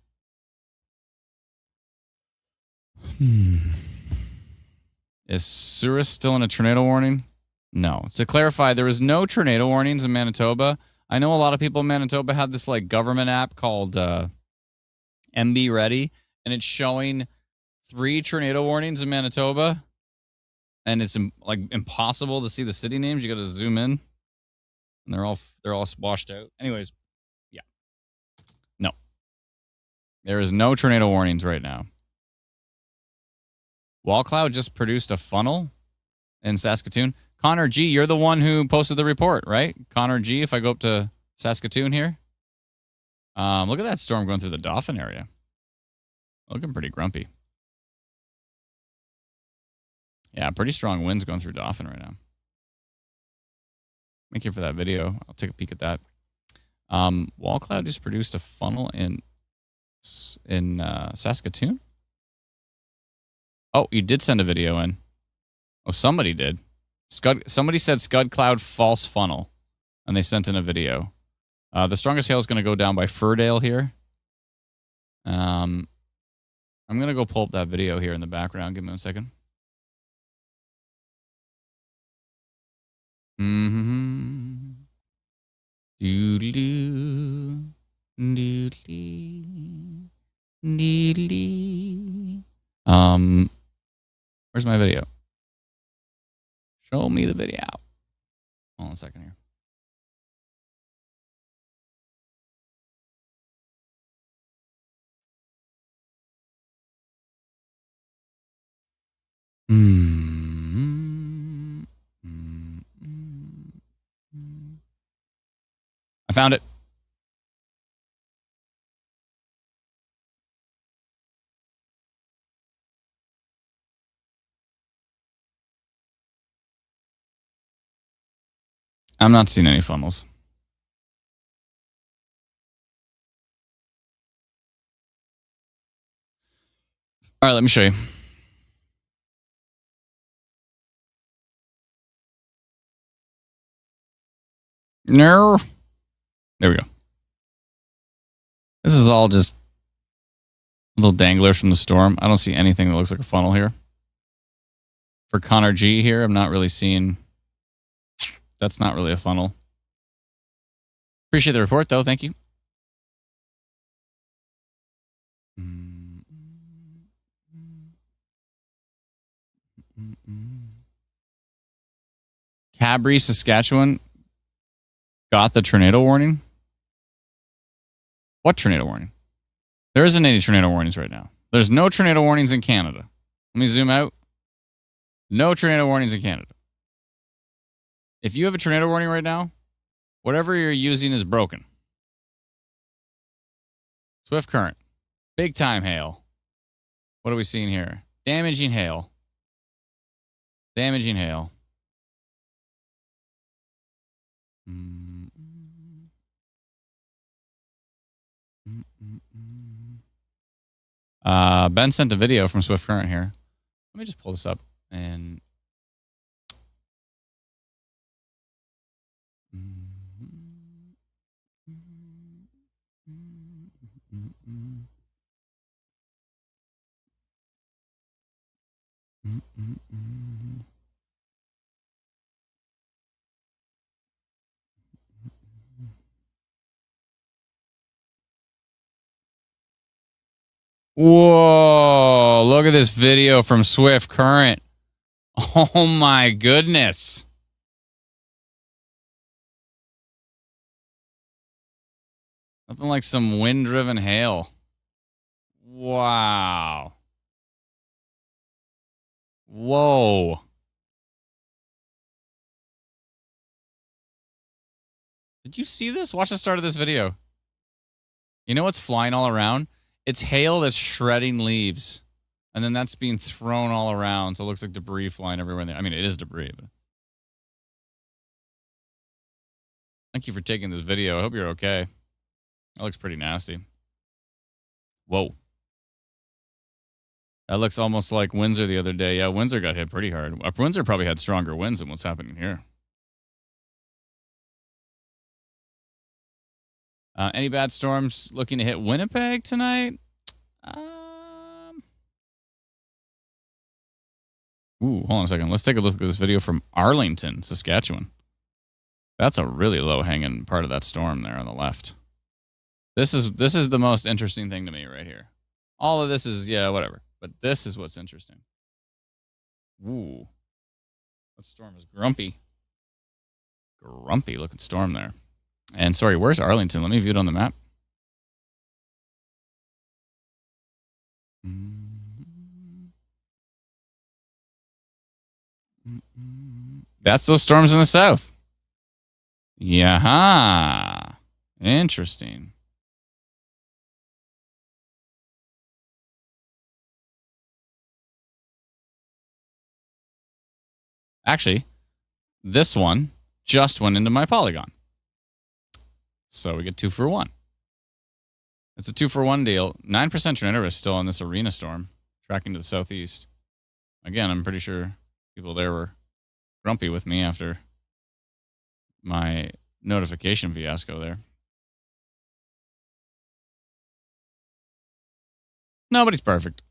Is Souris still in a tornado warning? No. To clarify, there was no tornado warnings in Manitoba. I know a lot of people in Manitoba have this like government app called MB Ready, and it's showing 3 tornado warnings in Manitoba, and it's like impossible to see the city names. You got to zoom in, and they're all washed out. Anyways, yeah, no, there is no tornado warnings right now. Wall Cloud just produced a funnel in Saskatoon. Connor G, you're the one who posted the report, right? Connor G, if I go up to Saskatoon here. Look at that storm going through the Dauphin area. Looking pretty grumpy. Yeah, pretty strong winds going through Dauphin right now. Thank you for that video. I'll take a peek at that. Wall Cloud just produced a funnel in Saskatoon. Oh, you did send a video in. Oh, somebody did. Somebody said Scud Cloud false funnel, and they sent in a video. The strongest hail is going to go down by Furdale here. I'm going to go pull up that video here in the background. Give me 1 second. Mm-hmm. Doodle-doo. Doodle-dee. Doodle-dee. Where's my video? Show me the video. Hold on a second here. I found it. I'm not seeing any funnels. All right, let me show you. No. There we go. This is all just little danglers from the storm. I don't see anything that looks like a funnel here. For Connor G here, I'm not really seeing... That's not really a funnel. Appreciate the report, though. Thank you. Cabri, Saskatchewan got the tornado warning. What tornado warning? There isn't any tornado warnings right now. There's no tornado warnings in Canada. Let me zoom out. No tornado warnings in Canada. If you have a tornado warning right now, whatever you're using is broken. Swift current. Big time hail. What are we seeing here? Damaging hail. Damaging hail. Ben sent a video from Swift Current here. Let me just pull this up and... Whoa, look at this video from Swift Current. Oh my goodness. Nothing like some wind-driven hail. Wow. Whoa. Did you see this? Watch the start of this video. You know what's flying all around? It's hail that's shredding leaves. And then that's being thrown all around. So it looks like debris flying everywhere. I mean, it is debris. But... Thank you for taking this video. I hope you're okay. That looks pretty nasty. Whoa. That looks almost like Windsor the other day. Yeah, Windsor got hit pretty hard. Windsor probably had stronger winds than what's happening here. Any bad storms looking to hit Winnipeg tonight? Hold on a second. Let's take a look at this video from Arlington, Saskatchewan. That's a really low-hanging part of that storm there on the left. This is the most interesting thing to me right here. All of this is, yeah, whatever. But this is what's interesting. Ooh. That storm is grumpy. Grumpy looking storm there. And sorry, where's Arlington? Let me view it on the map. That's those storms in the south. Yeah. Interesting. Actually, this one just went into my polygon. So we get 2 for 1. It's a 2 for 1 deal. 9% tornado risk still on this arena storm, tracking to the southeast. Again, I'm pretty sure people there were grumpy with me after my notification fiasco there. Nobody's perfect.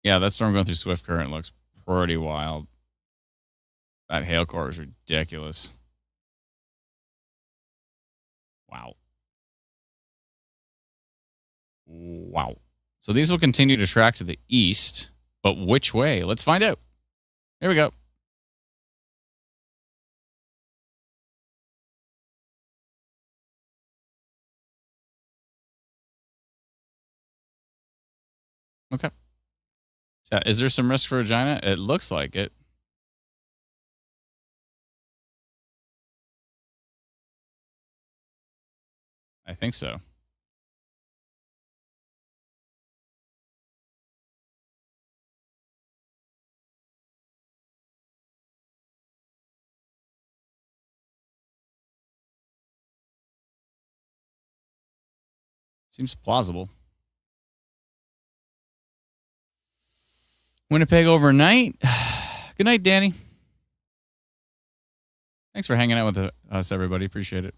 Yeah, that storm going through Swift Current looks pretty wild. That hail core is ridiculous. Wow. Wow. So these will continue to track to the east, but which way? Let's find out. Here we go. Okay. So is there some risk for Regina? It looks like it. I think so. Seems plausible. Winnipeg overnight. Good night, Danny. Thanks for hanging out with us, everybody. Appreciate it.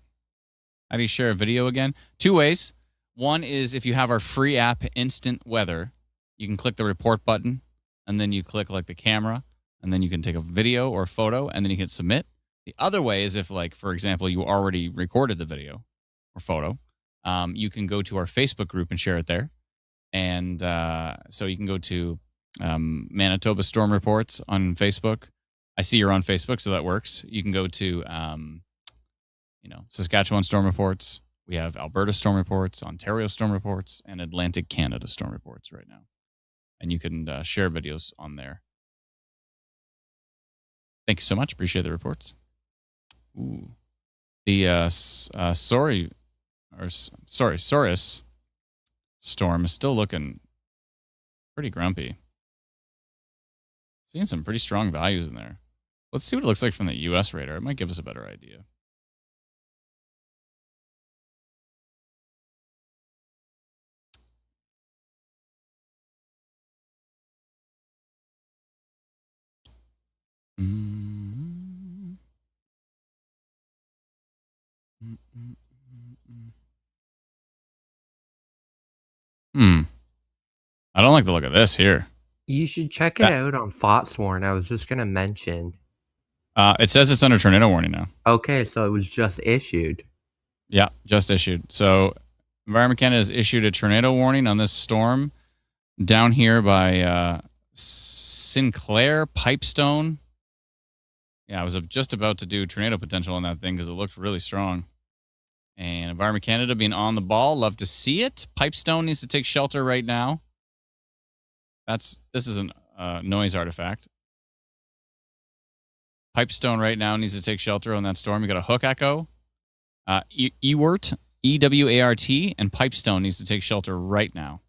How do you share a video again? 2 ways. One is if you have our free app, Instant Weather, you can click the report button, and then you click like the camera, and then you can take a video or photo, and then you can submit. The other way is if, like, for example, you already recorded the video or photo, you can go to our Facebook group and share it there. And so you can go to Manitoba Storm Reports on Facebook. I see you're on Facebook, so that works. You can go to Saskatchewan Storm Reports. We have Alberta Storm Reports, Ontario Storm Reports, and Atlantic Canada Storm Reports right now. And you can share videos on there. Thank you so much. Appreciate the reports. Ooh. The Saurus storm is still looking pretty grumpy. Seeing some pretty strong values in there. Let's see what it looks like from the US radar. It might give us a better idea. I don't like the look of this here. You should check it out on Foxhorn. I was just going to mention. It says it's under tornado warning now. Okay, so it was just issued. Yeah, just issued. So Environment Canada has issued a tornado warning on this storm down here by Sinclair, Pipestone. Yeah, I was just about to do tornado potential on that thing because it looked really strong. And Environment Canada being on the ball. Love to see it. Pipestone needs to take shelter right now. This is a noise artifact. Pipestone right now needs to take shelter on that storm. You got a hook echo. Ewart, E-W-A-R-T, and Pipestone needs to take shelter right now.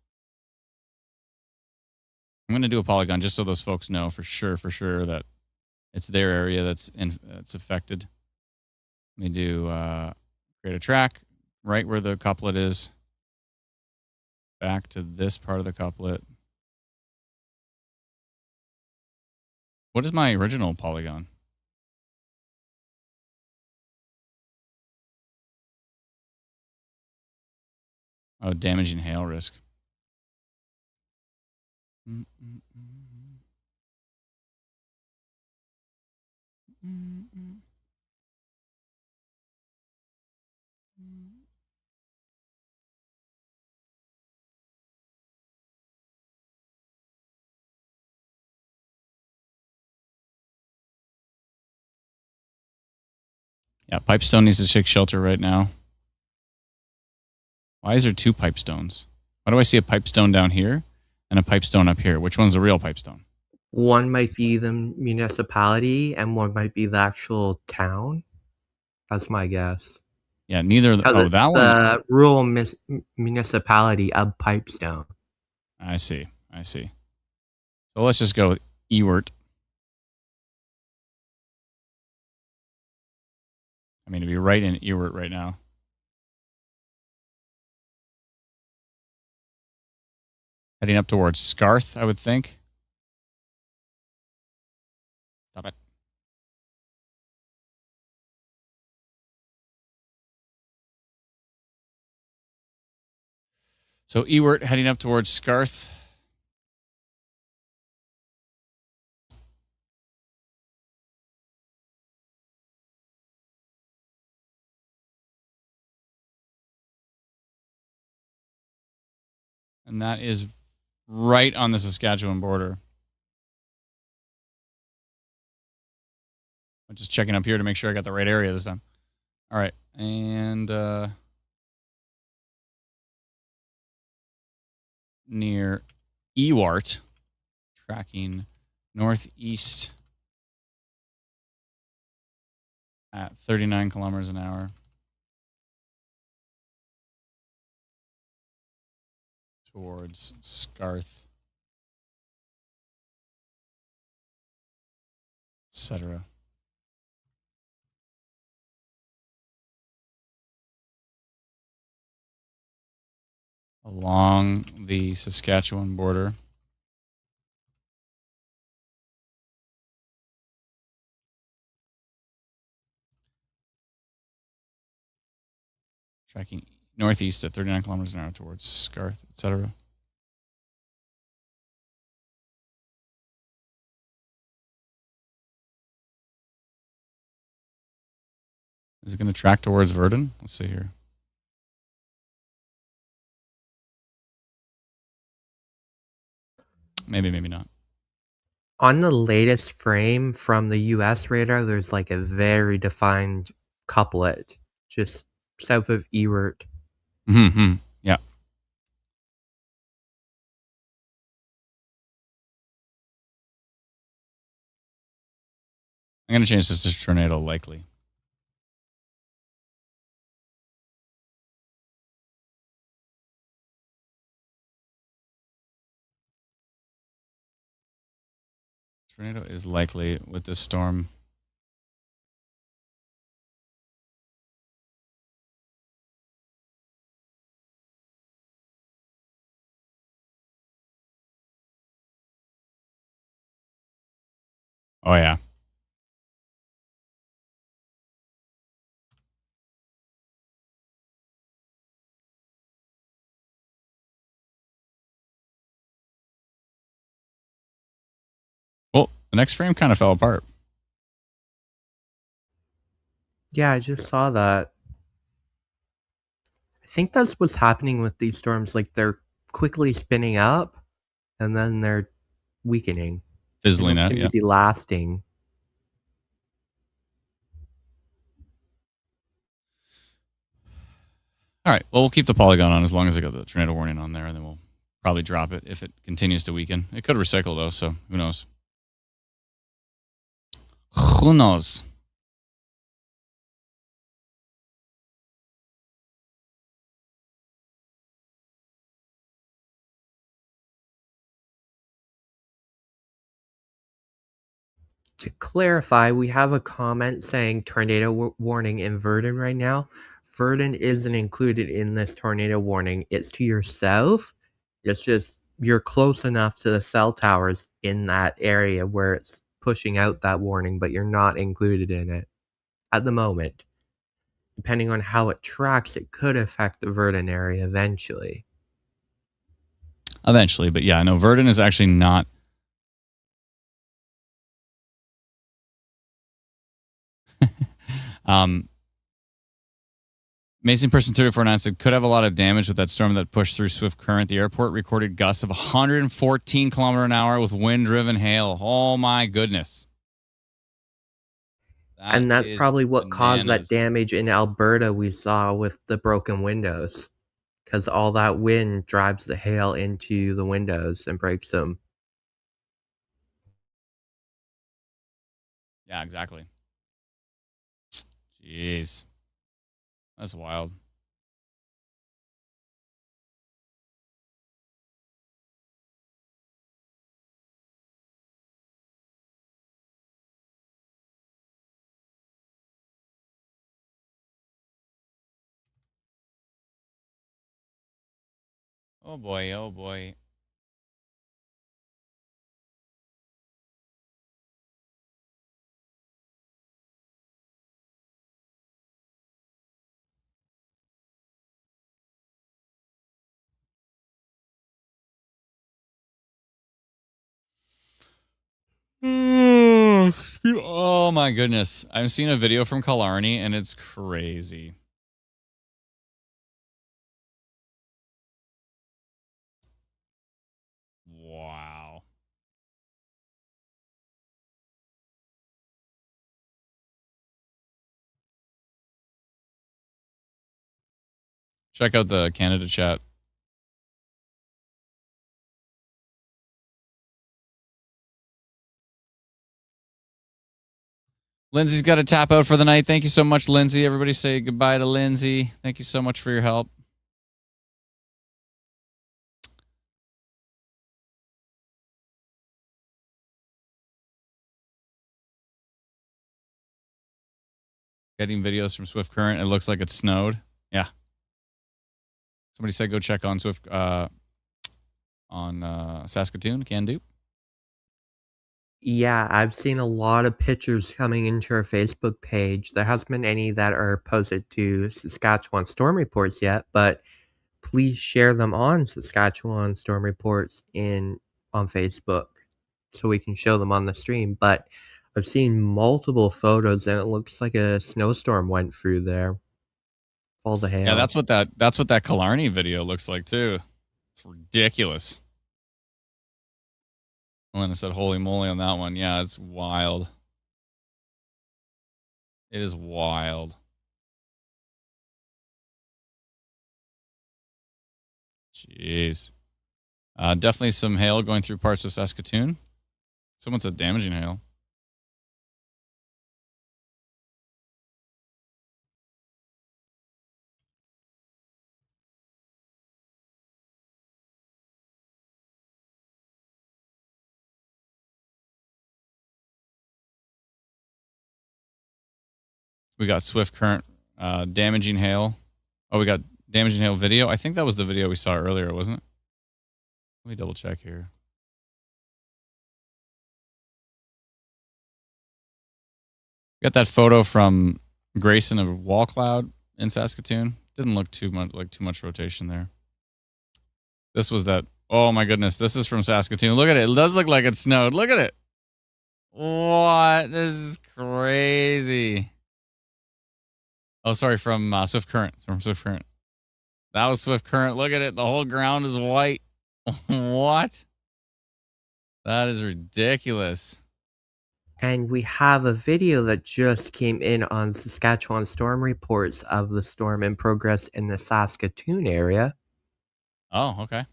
I'm going to do a polygon just so those folks know for sure that it's their area that's affected. Let me do create a track right where the couplet is. Back to this part of the couplet. What is my original polygon? Oh, damaging hail risk. Yeah, Pipestone needs to take shelter right now. Why is there 2 pipestones? Why do I see a pipestone down here and a pipestone up here? Which one's the real pipestone? One might be the municipality and one might be the actual town. That's my guess. Yeah, neither. That one. The rural municipality of Pipestone. I see. So let's just go with Ewart. I mean, to be right in Ewart right now. Heading up towards Scarth, I would think. Stop it. So Ewart heading up towards Scarth. And that is right on the Saskatchewan border. I'm just checking up here to make sure I got the right area this time. All right. And near Ewart, tracking northeast at 39 kilometers an hour. Towards Scarth, etc. Along the Saskatchewan border. Tracking northeast at 39 kilometers an hour towards Scarth, etc. Is it going to track towards Verdun? Let's see here. Maybe, maybe not. On the latest frame from the US radar, there's like a very defined couplet just south of Ewart. Mm-hmm. Yeah. I'm going to change this to tornado likely. Tornado is likely with this storm. Oh, yeah. Well, the next frame kind of fell apart. Yeah, I just saw that. I think that's what's happening with these storms. Like they're quickly spinning up and then they're weakening. They Fizzling don't out, seem yeah. to be lasting. All right. Well, we'll keep the polygon on as long as I got the tornado warning on there, and then we'll probably drop it if it continues to weaken. It could recycle, though, so who knows? Who knows? To clarify, we have a comment saying tornado warning in Verdun right now. Verdun isn't included in this tornado warning. It's to your south. It's just you're close enough to the cell towers in that area where it's pushing out that warning, but you're not included in it at the moment. Depending on how it tracks, it could affect the Verdun area eventually. Eventually, but yeah, no, Verdun is actually not. Mason Person 349 said, could have a lot of damage with that storm that pushed through swift current. The airport recorded gusts of 114 kilometer an hour with wind-driven hail. Oh, my goodness. And that's probably what caused that bananas. damage in Alberta we saw with the broken windows. Because all that wind drives the hail into the windows and breaks them. Yeah, exactly. Jeez. That's wild. Oh boy, oh boy. Oh my goodness. I've seen a video from Killarney and it's crazy. Wow. Check out the Canada chat. Lindsay's got to tap out for the night. Thank you so much, Lindsay. Everybody say goodbye to Lindsay. Thank you so much for your help. Getting videos from Swift Current. It looks like it snowed. Yeah. Somebody said go check on Swift on Saskatoon. Can do. Yeah, I've seen a lot of pictures coming into our Facebook page. There hasn't been any that are posted to Saskatchewan Storm Reports yet, but please share them on Saskatchewan Storm Reports on Facebook so we can show them on the stream. But I've seen multiple photos and it looks like a snowstorm went through there. All the hail. Yeah, that's what that Killarney video looks like too. It's ridiculous. Elena said, holy moly on that one. Yeah, it's wild. It is wild. Jeez. Definitely some hail going through parts of Saskatoon. Someone said damaging hail. We got Swift Current damaging hail. Oh, we got damaging hail video. I think that was the video we saw earlier, wasn't it? Let me double check here. Got that photo from Grayson of wall cloud in Saskatoon. Didn't look too much rotation there. This was that. Oh my goodness, this is from Saskatoon. Look at it. It does look like it snowed. Look at it. What? This is crazy. Oh, sorry, from Swift Current. From Swift Current. That was Swift Current. Look at it. The whole ground is white. What? That is ridiculous. And we have a video that just came in on Saskatchewan Storm Reports of the storm in progress in the Saskatoon area. Oh, okay.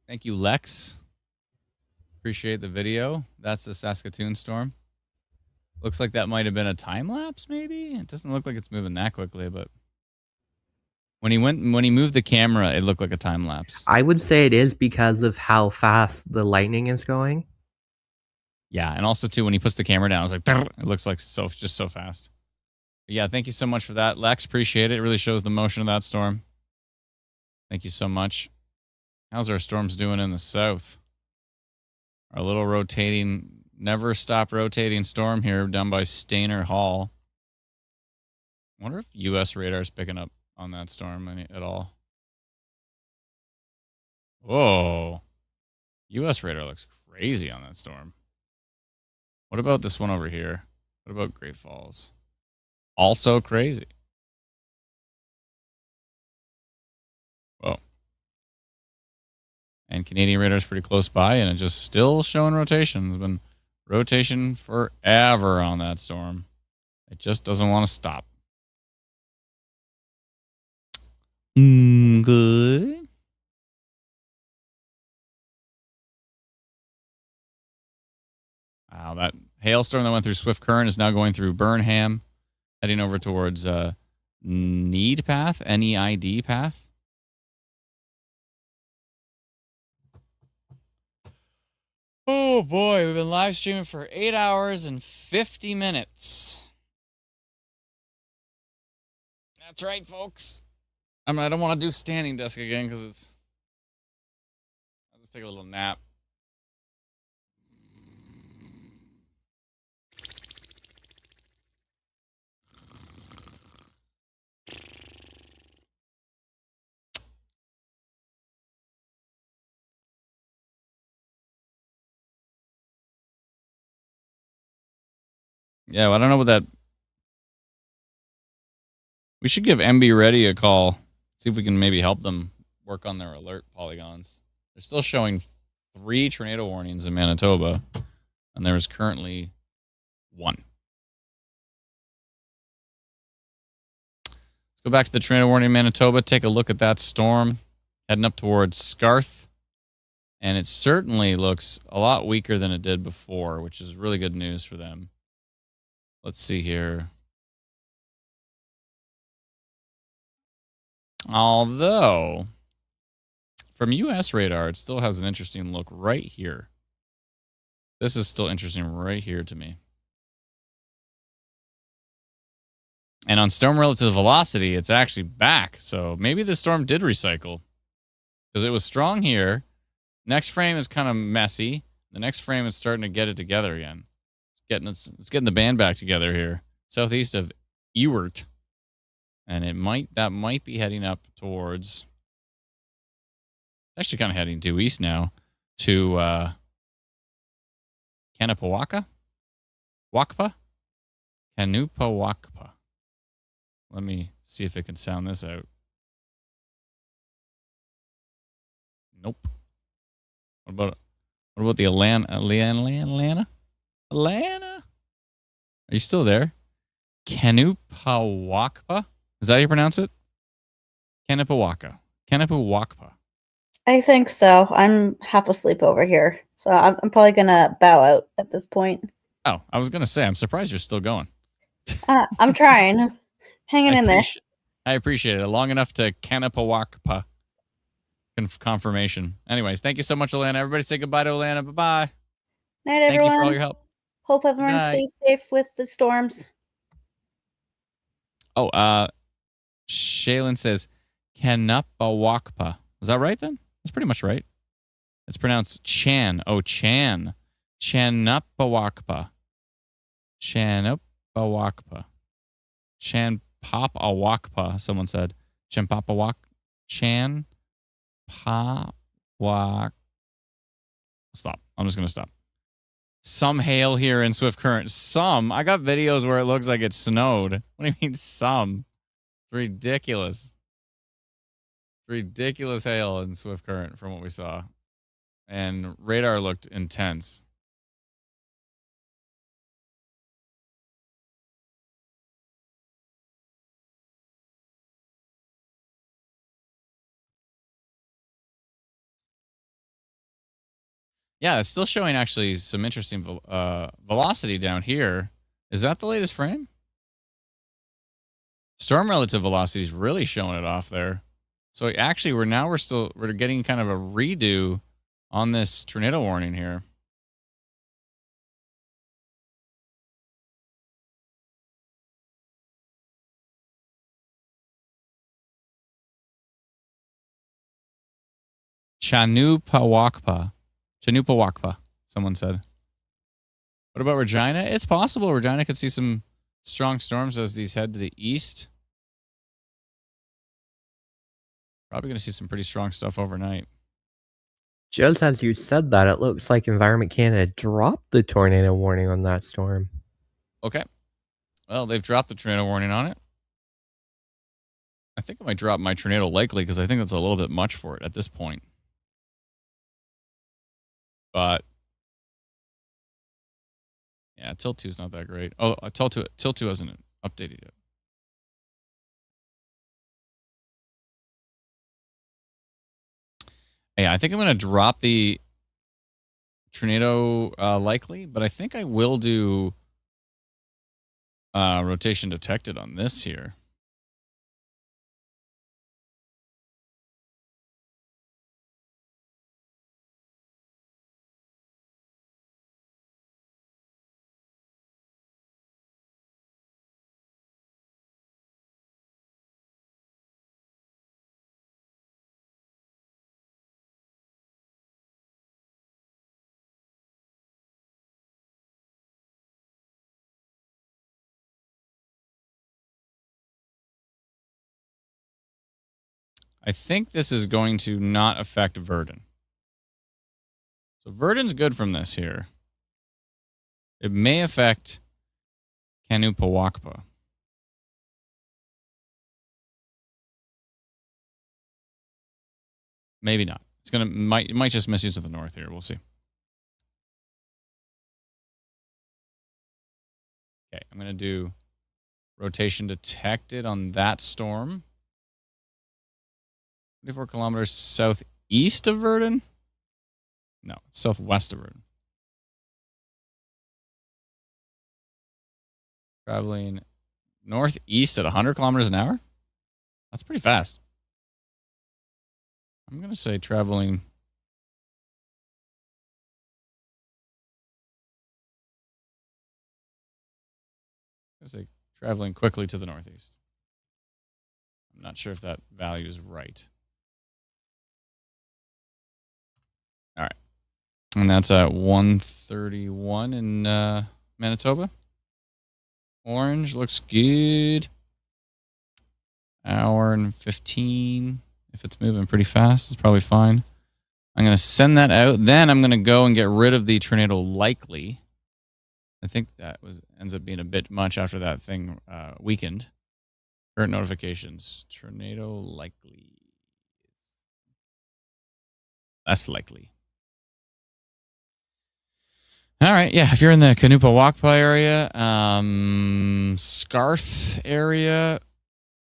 Thank you, Lex. Appreciate the video. That's the Saskatoon storm. Looks like that might have been a time lapse, maybe. It doesn't look like it's moving that quickly, but when he moved the camera, it looked like a time lapse. I would say it is because of how fast the lightning is going. Yeah, and also too when he puts the camera down, it's like it looks like just so fast. But yeah, thank you so much for that, Lex. Appreciate it. It really shows the motion of that storm. Thank you so much. How's our storms doing in the south? Our little rotating, never stop rotating storm here down by Stainer Hall. I wonder if U.S. radar is picking up on that storm at all. Whoa. U.S. radar looks crazy on that storm. What about this one over here? What about Great Falls? Also crazy. Whoa. And Canadian radar is pretty close by, and it's just still showing rotation. It's been rotation forever on that storm. It just doesn't want to stop. Good. Wow, that hailstorm that went through Swift Current is now going through Burnham, heading over towards Need Path, N-E-I-D path. Oh boy, we've been live streaming for 8 hours and 50 minutes. That's right, folks. I don't want to do standing desk again because I'll just take a little nap. Yeah, well, I don't know what that. We should give MB Ready a call. See if we can maybe help them work on their alert polygons. They're still showing 3 tornado warnings in Manitoba, and there is currently 1. Let's go back to the tornado warning in Manitoba. Take a look at that storm heading up towards Scarth. And it certainly looks a lot weaker than it did before, which is really good news for them. Let's see here. Although, from US radar, it still has an interesting look right here. This is still interesting right here to me. And on storm relative velocity, it's actually back. So maybe the storm did recycle because it was strong here. Next frame is kind of messy. The next frame is starting to get it together again. It's getting the band back together here. Southeast of Ewart. And that might be heading up towards, actually kind of heading due east now to Kanapawaka? Wakpa? Kanupawakpa. Let me see if I can sound this out. Nope. What about the Atlanta? Are you still there? Kanupawakpa? Is that how you pronounce it? Kanapawaka. I think so. I'm half asleep over here, so I'm probably gonna bow out at this point. Oh, I was gonna say, I'm surprised you're still going. I'm trying, hanging in there. I appreciate it. Long enough to Kanapawakpa. Confirmation. Anyways, thank you so much, Alana. Everybody say goodbye to Alana. Bye-bye. Night, everyone. Thank you for all your help. Hope everyone stays safe with the storms. Oh, Shaylin says Kanapawakpa. Was that right then? That's pretty much right. It's pronounced Chan. Oh, Chan. Chanapawakpa. Chanapawakpa. Chanpapawakpa, someone said. Chanpapawak. Chanpawak. Stop. I'm just going to stop. Some hail here in Swift Current. Some. I got videos where it looks like it snowed. What do you mean some? It's ridiculous. It's ridiculous hail in Swift Current from what we saw. And radar looked intense. Yeah, it's still showing actually some interesting velocity down here. Is that the latest frame? Storm relative velocity is really showing it off there. So actually, we're getting kind of a redo on this tornado warning here. Chanupawakpa, someone said. What about Regina? It's possible Regina could see some strong storms as these head to the east. Probably going to see some pretty strong stuff overnight. Just as you said that, it looks like Environment Canada dropped the tornado warning on that storm. Okay. Well, they've dropped the tornado warning on it. I think I might drop my tornado likely because I think that's a little bit much for it at this point. But yeah, Tilt 2 is not that great. Oh, Tilt 2 hasn't updated yet. Yeah, I think I'm going to drop the tornado likely, but I think I will do rotation detected on this here. I think this is going to not affect Verdun. So Verdun's good from this here. It may affect Kanupawakpa. Maybe not. It might just miss you to the north here. We'll see. Okay, I'm going to do rotation detected on that storm. 24 kilometers southeast of Verdun? No, southwest of Verdun. Traveling northeast at 100 kilometers an hour? That's pretty fast. I'm going to say traveling. I'm going to say traveling quickly to the northeast. I'm not sure if that value is right. All right. And that's at 131 in Manitoba. Orange looks good. Hour and 15. If it's moving pretty fast, it's probably fine. I'm going to send that out. Then I'm going to go and get rid of the tornado likely. I think that ends up being a bit much after that thing weakened. Current notifications. Tornado likely. Less likely. All right, yeah. If you're in the Kanupawakpa area, Scarth area,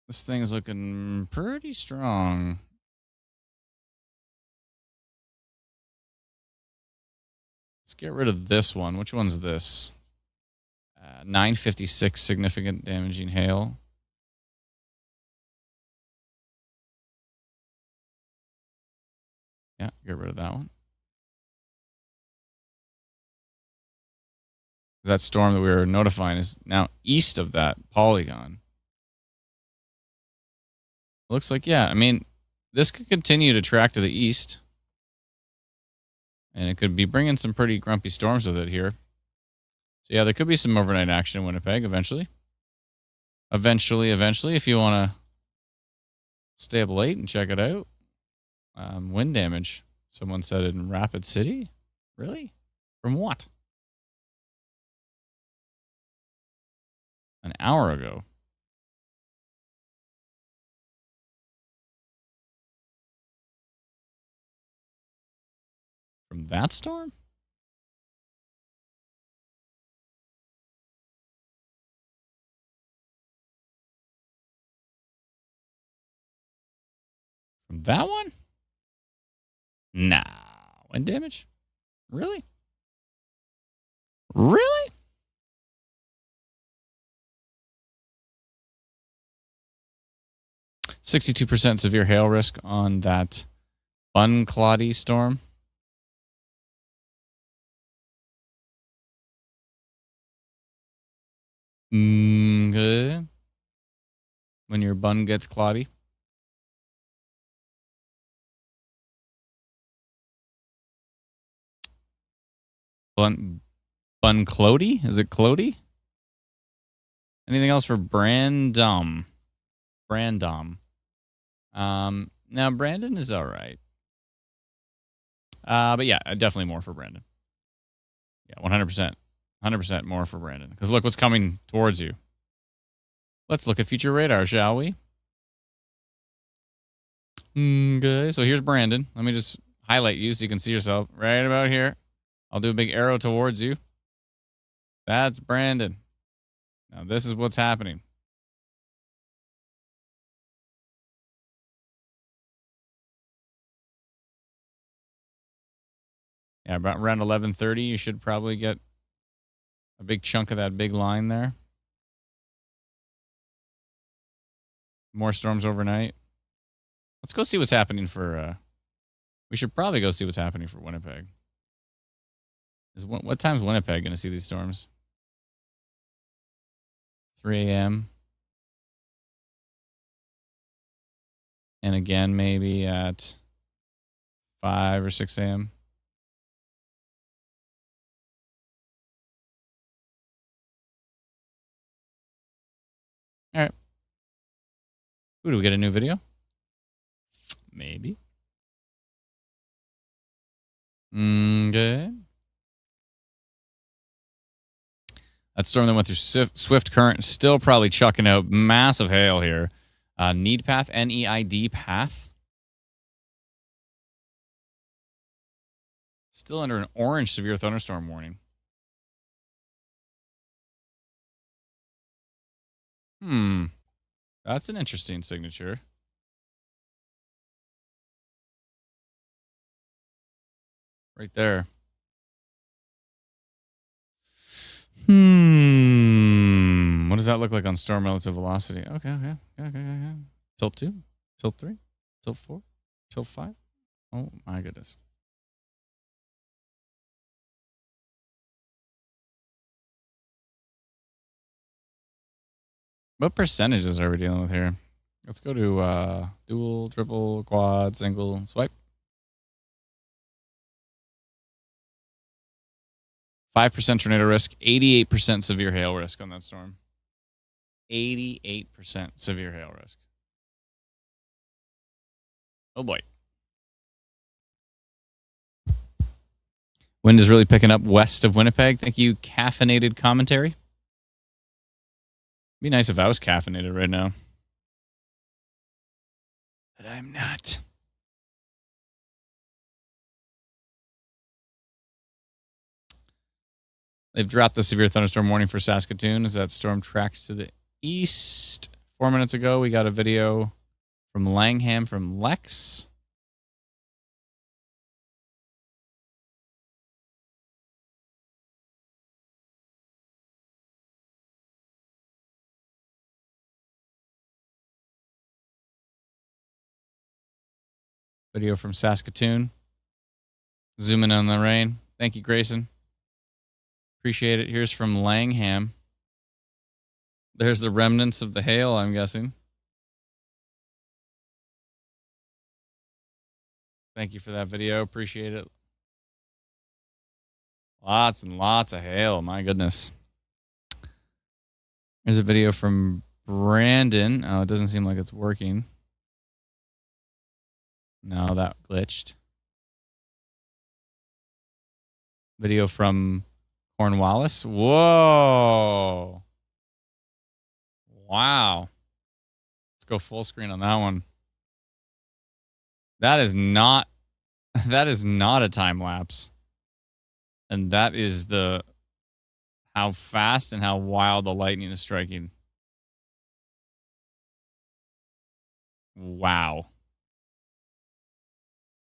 this thing is looking pretty strong. Let's get rid of this one. Which one's this? 956 significant damaging hail. Yeah, get rid of that one. That storm that we were notifying is now east of that polygon. Looks like, yeah, I mean, this could continue to track to the east. And it could be bringing some pretty grumpy storms with it here. So, yeah, there could be some overnight action in Winnipeg eventually. Eventually, if you want to stay up late and check it out. Wind damage. Someone said in Rapid City. Really? From what? An hour ago. From that storm? From that one? Nah. Wind damage? Really? Really? %62 severe hail risk on that Buncloddy storm. Good. When your bun gets cloddy. Bunclody? Is it Clody? Anything else for Brandom? Now Brandon is all right. But yeah, definitely more for Brandon. Yeah, 100%. 100% more for Brandon. Because look what's coming towards you. Let's look at future radar, shall we? Okay, so here's Brandon. Let me just highlight you so you can see yourself right about here. I'll do a big arrow towards you. That's Brandon. Now this is what's happening. Yeah, about around 11:30, you should probably get a big chunk of that big line there. More storms overnight. Let's go see what's happening for. We should probably go see what's happening for Winnipeg. What time's Winnipeg going to see these storms? 3 a.m. And again, maybe at 5 or 6 a.m. All right. Ooh, do we get a new video? Maybe. Okay. That storm that went through swift current is still probably chucking out massive hail here. Need path, NEID path. Still under an orange severe thunderstorm warning. That's an interesting signature. Right there. What does that look like on storm relative velocity? Okay. Tilt 2, tilt 3, tilt 4, tilt 5. Oh my goodness. What percentages are we dealing with here? Let's go to dual, triple, quad, single, swipe. 5% tornado risk, 88% severe hail risk on that storm. 88% severe hail risk. Oh boy. Wind is really picking up west of Winnipeg. Thank you, caffeinated commentary. Be nice if I was caffeinated right now. But I'm not. They've dropped the severe thunderstorm warning for Saskatoon as that storm tracks to the east. 4 minutes ago, we got a video from Langham from Lex. Video from Saskatoon. Zooming on the rain. Thank you, Grayson. Appreciate it. Here's from Langham. There's the remnants of the hail, I'm guessing. Thank you for that video. Appreciate it. Lots and lots of hail. My goodness. Here's a video from Brandon. Oh, it doesn't seem like it's working. No, that glitched. Video from Cornwallis. Whoa. Wow. Let's go full screen on that one. That is not a time lapse. And that is how fast and how wild the lightning is striking. Wow.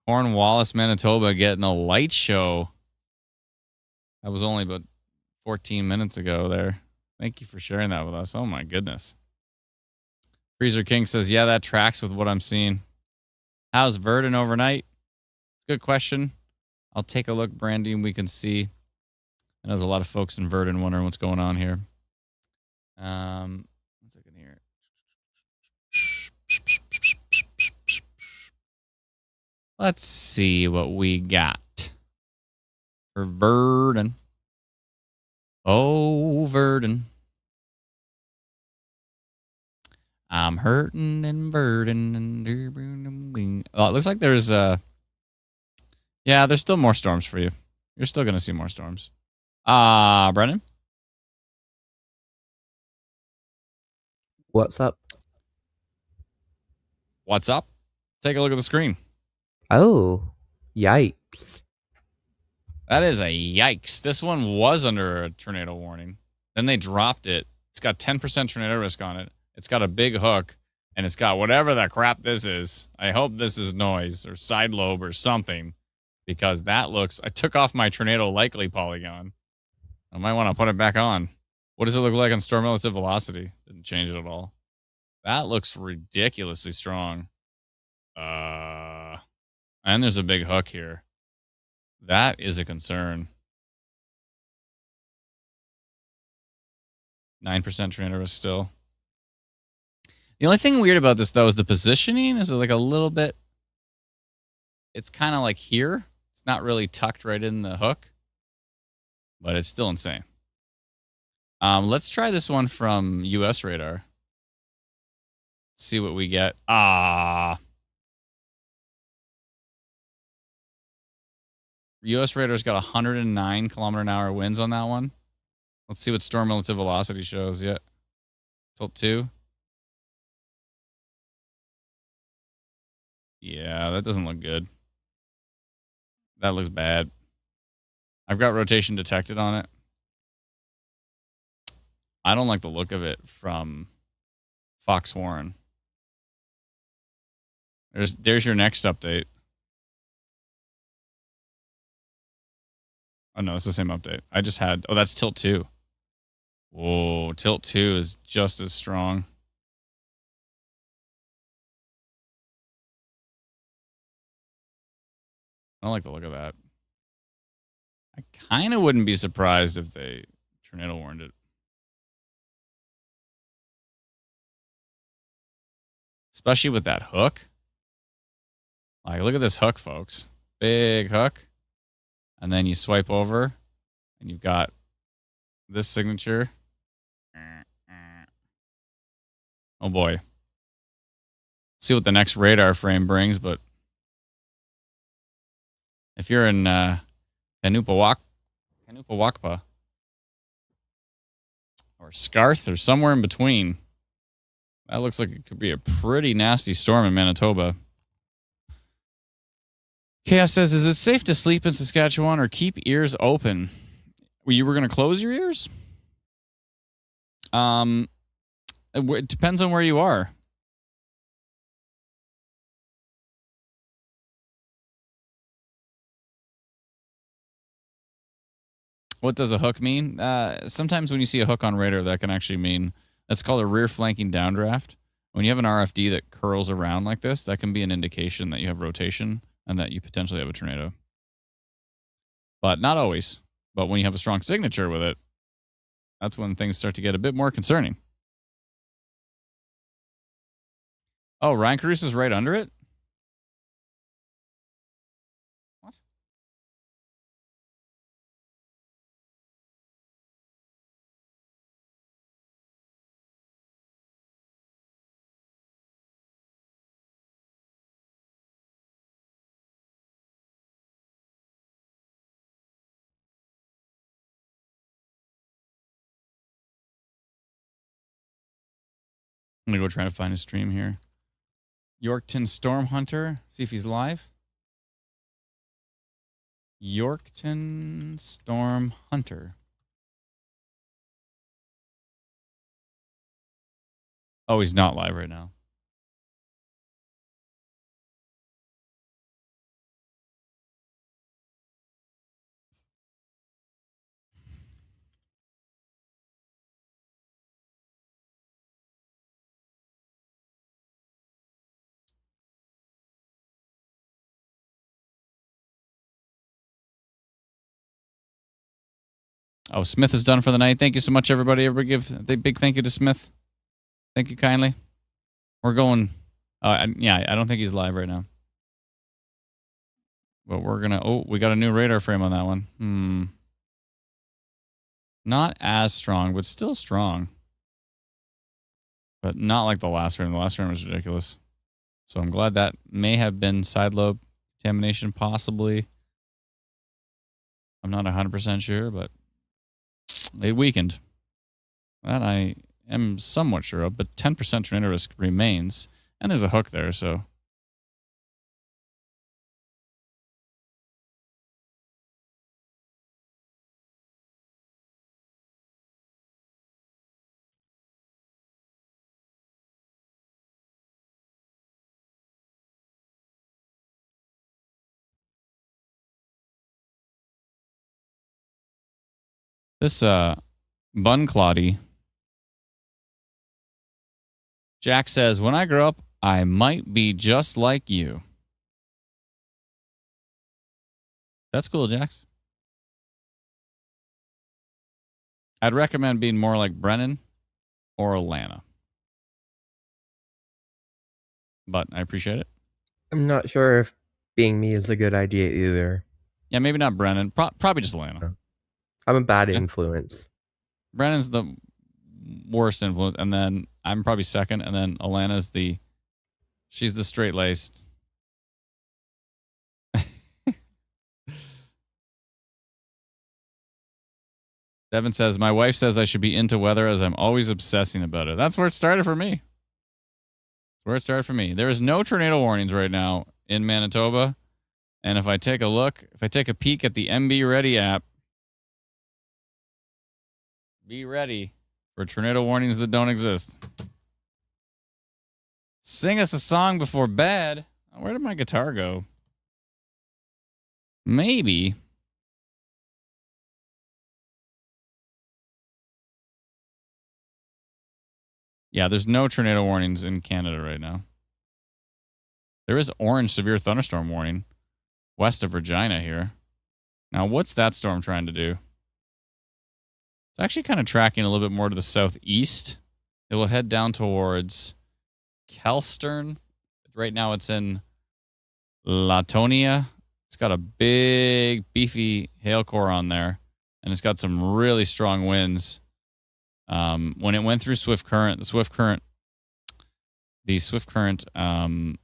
Cornwallis, Manitoba getting a light show. That was only about 14 minutes ago there. Thank you for sharing that with us. Oh my goodness. Freezer King says, yeah, that tracks with what I'm seeing. How's Verdun overnight? Good question. I'll take a look, Brandy, and we can see. I know there's a lot of folks in Verdun wondering what's going on here. 1 second here. Let's see what we got for Verdun. Oh, Verdun. I'm hurting and Verdun. Oh, it looks like there's there's still more storms for you. You're still going to see more storms. Brennan? What's up? What's up? Take a look at the screen. Oh, yikes. That is a yikes. This one was under a tornado warning. Then they dropped it. It's got 10% tornado risk on it. It's got a big hook, and it's got whatever the crap this is. I hope this is noise or side lobe or something, because that looks... I took off my tornado likely polygon. I might want to put it back on. What does it look like on storm relative velocity? Didn't change it at all. That looks ridiculously strong. And there's a big hook here. That is a concern. 9% tornado risk still. The only thing weird about this, though, is the positioning. Is it like a little bit... It's kind of like here. It's not really tucked right in the hook. But it's still insane. Let's try this one from US radar. See what we get. U.S. radar's got 109 kilometer an hour winds on that one. Let's see what storm relative velocity shows. Yeah. Tilt 2. Yeah, that doesn't look good. That looks bad. I've got rotation detected on it. I don't like the look of it from Fox Warren. There's your next update. Oh, no, it's the same update. I just had... Oh, that's Tilt 2. Whoa, Tilt 2 is just as strong. I don't like the look of that. I kind of wouldn't be surprised if they tornado warned it. Especially with that hook. Like, look at this hook, folks. Big hook. And then you swipe over, and you've got this signature. Oh, boy. See what the next radar frame brings, but if you're in Kanupawakpa or Scarth or somewhere in between, that looks like it could be a pretty nasty storm in Manitoba. Chaos says, is it safe to sleep in Saskatchewan or keep ears open? You were going to close your ears? It depends on where you are. What does a hook mean? Sometimes when you see a hook on radar, that can actually mean, that's called a rear flanking downdraft. When you have an RFD that curls around like this, that can be an indication that you have rotation and that you potentially have a tornado. But not always. But when you have a strong signature with it, that's when things start to get a bit more concerning. Oh, Ryan Caruso is right under it? What? I'm going to go try to find his stream here. Yorkton Storm Hunter. See if he's live. Yorkton Storm Hunter. Oh, he's not live right now. Oh, Smith is done for the night. Thank you so much, everybody. Everybody give a big thank you to Smith. Thank you kindly. We're going... yeah, I don't think he's live right now. But we're going to... Oh, we got a new radar frame on that one. Not as strong, but still strong. But not like the last frame. The last frame was ridiculous. So I'm glad that may have been side lobe contamination, possibly. I'm not 100% sure, but it weakened. That I am somewhat sure of, but 10% tornado risk remains. And there's a hook there, so... This Bun Cloddy. Jack says, when I grow up, I might be just like you. That's cool, Jax. I'd recommend being more like Brennan or Alana. But I appreciate it. I'm not sure if being me is a good idea either. Yeah, maybe not Brennan. Probably just Alana. I'm a bad influence. Brennan's the worst influence, and then I'm probably second, and then Alana's she's the straight-laced. Devin says, my wife says I should be into weather as I'm always obsessing about it. That's where it started for me. There is no tornado warnings right now in Manitoba. And if I take a peek at the MB Ready app, be ready for tornado warnings that don't exist. Sing us a song before bed. Where did my guitar go? Maybe. Yeah, there's no tornado warnings in Canada right now. There is orange severe thunderstorm warning west of Regina here. Now, what's that storm trying to do? It's actually kind of tracking a little bit more to the southeast. It will head down towards Kelstern. Right now it's in Latonia. It's got a big, beefy hail core on there, and it's got some really strong winds. When it went through Swift Current, the Swift Current, one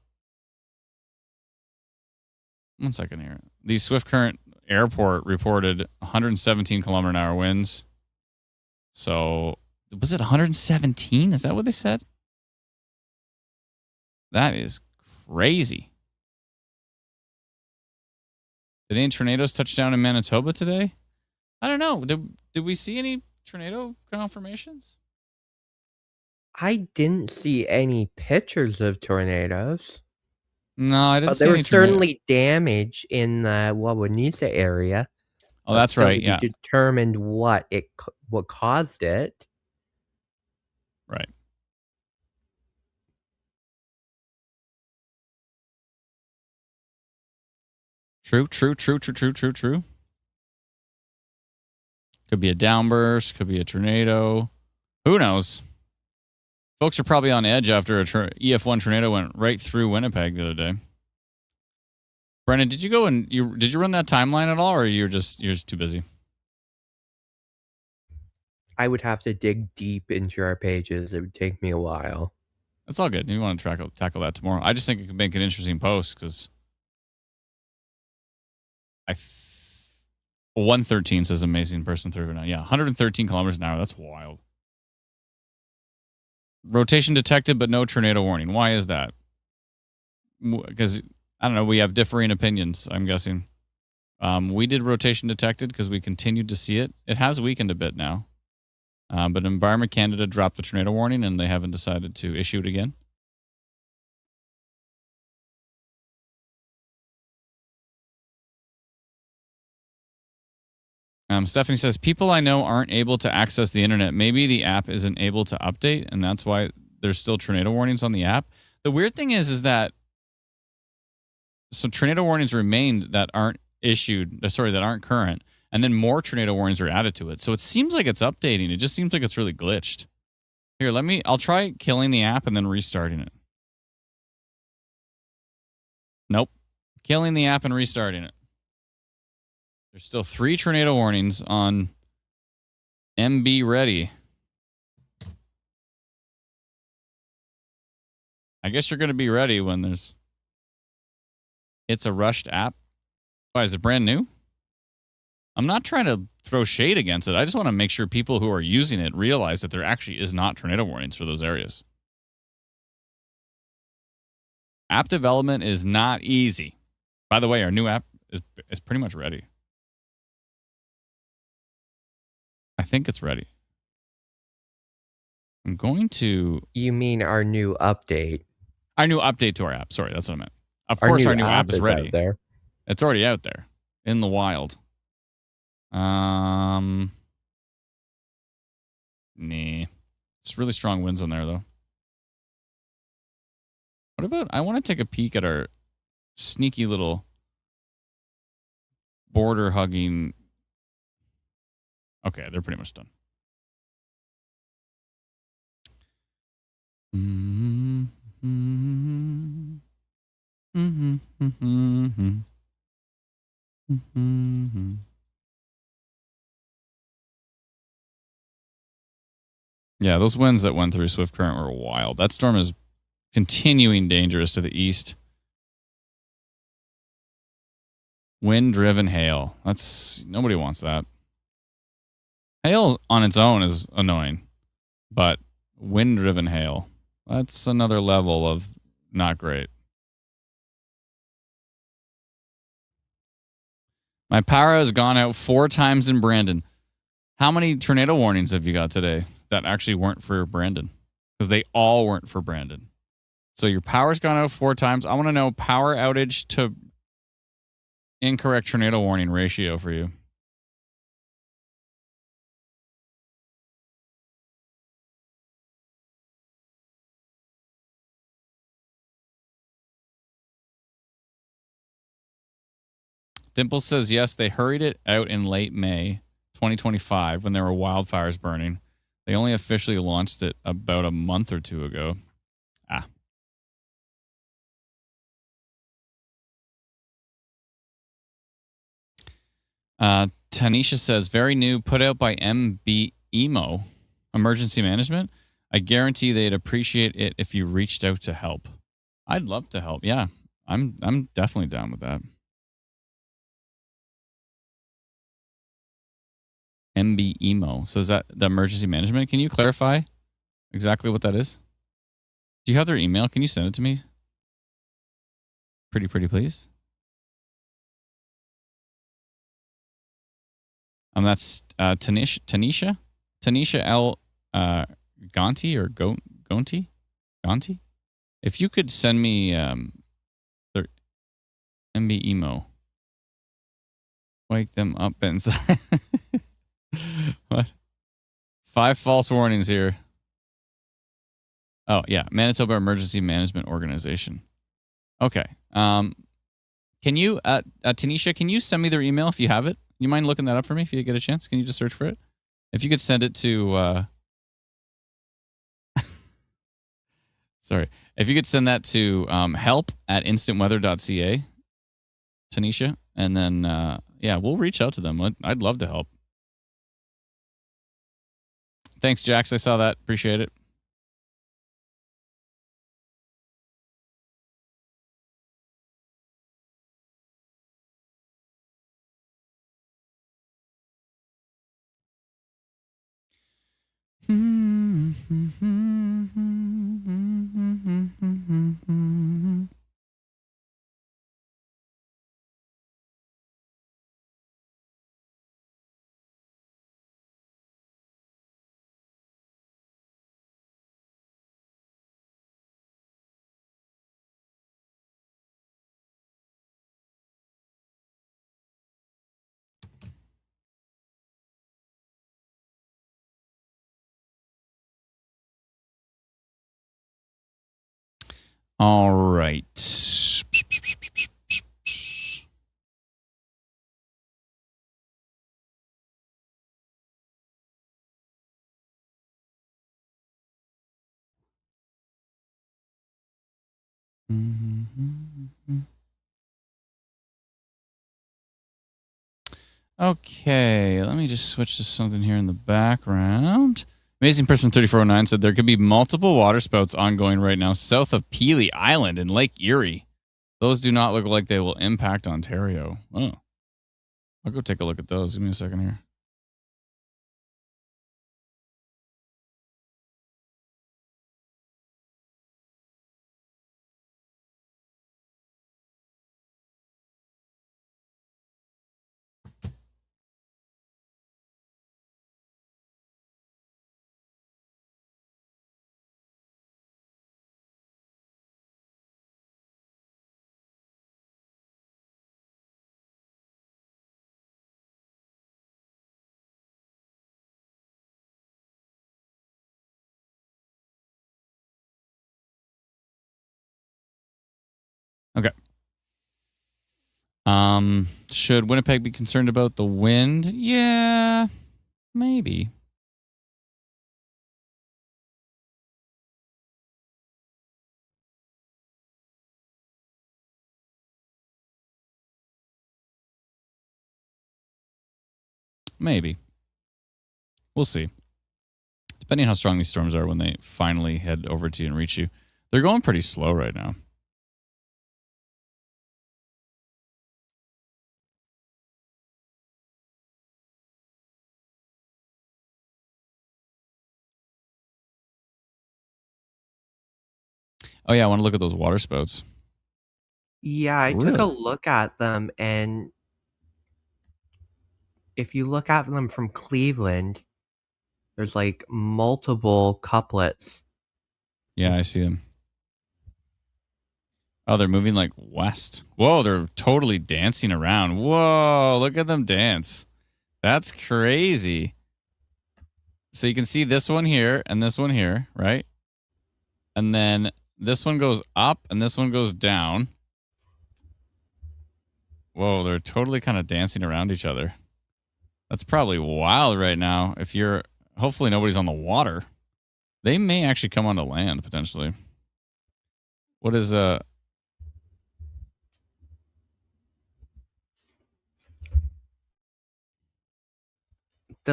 second here. The Swift Current airport reported 117 kilometer an hour winds. So, was it 117? Is that what they said? That is crazy. Did any tornadoes touch down in Manitoba today? I don't know. Did we see any tornado confirmations? I didn't see any pictures of tornadoes. No, I didn't But see there any was tornado. certainly damage in the Wawanesa area. Oh, that's Still right. to be Yeah. determined what caused it. Right. True. Could be a downburst. Could be a tornado. Who knows? Folks are probably on edge after a EF1 tornado went right through Winnipeg the other day. Brennan, did you go and did you run that timeline at all, or you're just too busy? I would have to dig deep into our pages. It would take me a while. That's all good. You want to tackle that tomorrow. I just think it could make an interesting post because 113 says amazing person through now. Yeah, 113 kilometers an hour. That's wild. Rotation detected, but no tornado warning. Why is that? Because, I don't know, we have differing opinions, I'm guessing. We did rotation detected because we continued to see it. It has weakened a bit now. But Environment Canada dropped the tornado warning and they haven't decided to issue it again. Stephanie says, people I know aren't able to access the internet. Maybe the app isn't able to update, and that's why there's still tornado warnings on the app. The weird thing is that some tornado warnings remained that aren't that aren't current, and then more tornado warnings are added to it. So it seems like it's updating. It just seems like it's really glitched. Here, I'll try killing the app and then restarting it. Nope. Killing the app and restarting it. There's still 3 tornado warnings on MB Ready. I guess you're going to be ready when it's a rushed app. Why, is it brand new? I'm not trying to throw shade against it. I just want to make sure people who are using it realize that there actually is not tornado warnings for those areas. App development is not easy. By the way, our new app is pretty much ready. I think it's ready. I'm going to... You mean our new update? Our new update to our app. Sorry, that's what I meant. Of Our course, new our new app is out ready. there. It's already out there in the wild. Nah. It's really strong winds on there, though. What about... I want to take a peek at our sneaky little border-hugging... Okay, they're pretty much done. Yeah, those winds that went through Swift Current were wild. That storm is continuing dangerous to the east. Wind-driven hail. Nobody wants that. Hail on its own is annoying, but wind-driven hail, that's another level of not great. My power has gone out 4 times in Brandon. How many tornado warnings have you got today that actually weren't for Brandon? Because they all weren't for Brandon. So your power's gone out 4 times. I want to know power outage to incorrect tornado warning ratio for you. Dimple says yes, they hurried it out in late May 2025 when there were wildfires burning. They only officially launched it about a month or 2 ago. Tanisha says, very new, put out by MB Emo, Emergency Management. I guarantee they'd appreciate it if you reached out to help. I'd love to help. Yeah, I'm definitely down with that. MB Emo. So is that the emergency management? Can you clarify exactly what that is? Do you have their email? Can you send it to me? Pretty please. That's Tanisha L. Gonti or Gonti. If you could send me their MB Emo, wake them up inside. What? 5 false warnings here. Oh yeah, Manitoba Emergency Management Organization. Okay. Can you, Tanisha? Can you send me their email if you have it? You mind looking that up for me if you get a chance? Can you just search for it? If you could send it to, sorry, if you could send that to help@instantweather.ca, Tanisha, and then yeah, we'll reach out to them. I'd love to help. Thanks, Jax. I saw that. Appreciate it. All right. Okay, let me just switch to something here in the background. Amazing Person 3409 said there could be multiple water spouts ongoing right now south of Pelee Island in Lake Erie. Those do not look like they will impact Ontario. Oh, I'll go take a look at those. Give me a second here. Okay. Should Winnipeg be concerned about the wind? Yeah, maybe. Maybe. We'll see. Depending on how strong these storms are when they finally head over to you and reach you. They're going pretty slow right now. Oh yeah, I want to look at those water spouts. Yeah, I took a look at them, and if you look at them from Cleveland, there's like multiple couplets. Yeah, I see them. Oh, they're moving like west. Whoa, they're totally dancing around. Whoa, look at them dance. That's crazy. So you can see this one here and this one here, right? And then this one goes up and this one goes down. Whoa, they're totally kind of dancing around each other. That's probably wild right now. If you're, hopefully nobody's on the water. They may actually come onto land potentially. What is The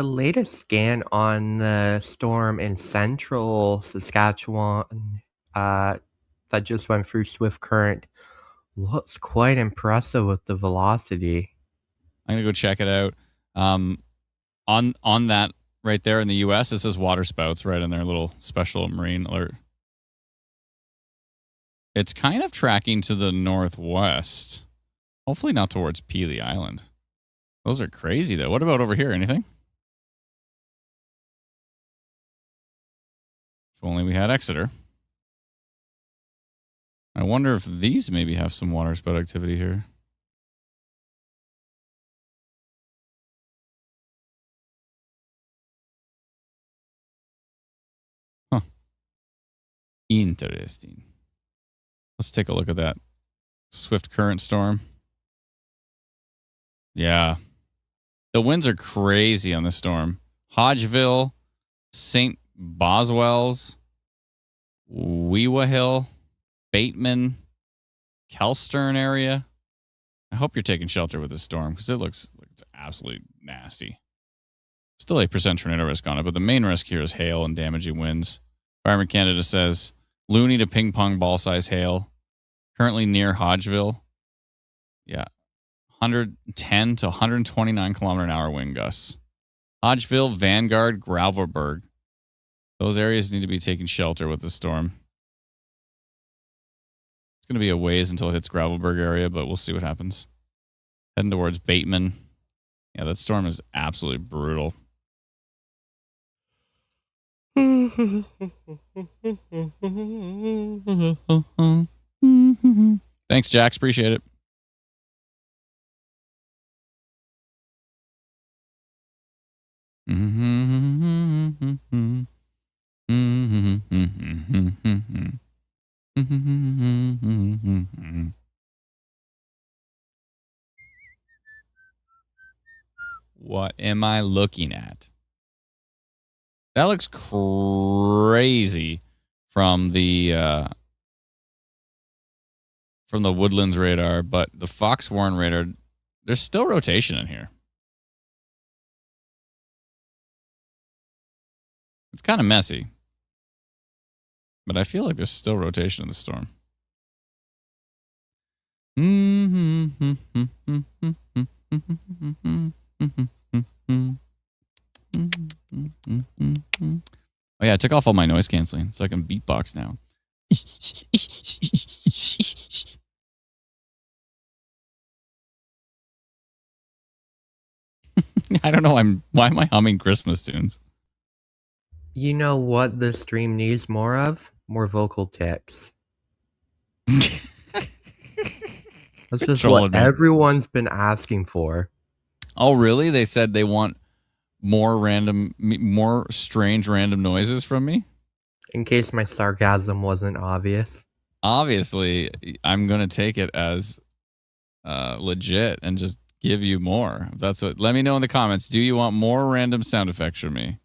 latest scan on the storm in central Saskatchewan that just went through Swift Current looks quite impressive with the velocity. I'm gonna go check it out. On that right there in the US, it says water spouts right in their little special marine alert. It's kind of tracking to the northwest. Hopefully not towards Pelee Island. Those are crazy though. What about over here? Anything? If only we had Exeter. I wonder if these maybe have some water spout activity here. Huh. Interesting. Let's take a look at that swift current storm. Yeah. The winds are crazy on this storm. Hodgeville, St. Boswell's, Weewa Hill, Bateman, Kelstern area. I hope you're taking shelter with this storm because it looks like it's absolutely nasty. Still 8% tornado risk on it, but the main risk here is hail and damaging winds. Environment Canada says loony to ping pong ball size hail. Currently near Hodgeville. Yeah. 110 to 129 kilometer an hour wind gusts. Hodgeville, Vanguard, Gravelberg. Those areas need to be taking shelter with the storm. It's going to be a ways until it hits Gravelberg area, but we'll see what happens. Heading towards Bateman. Yeah, that storm is absolutely brutal. Thanks, Jax. Appreciate it. What am I looking at? That looks crazy from the Woodlands radar, but the Fox Warren radar, there's still rotation in here. It's kind of messy, but I feel like there's still rotation in the storm. Oh yeah, I took off all my noise canceling so I can beatbox now. I don't know. Why am I humming Christmas tunes? You know what the stream needs more of? More vocal tics. That's just what everyone's been asking for. Oh, really? They said they want more strange random noises from me? In case my sarcasm wasn't obvious. Obviously, I'm going to take it as legit and just give you more. That's what. Let me know in the comments. Do you want more random sound effects from me?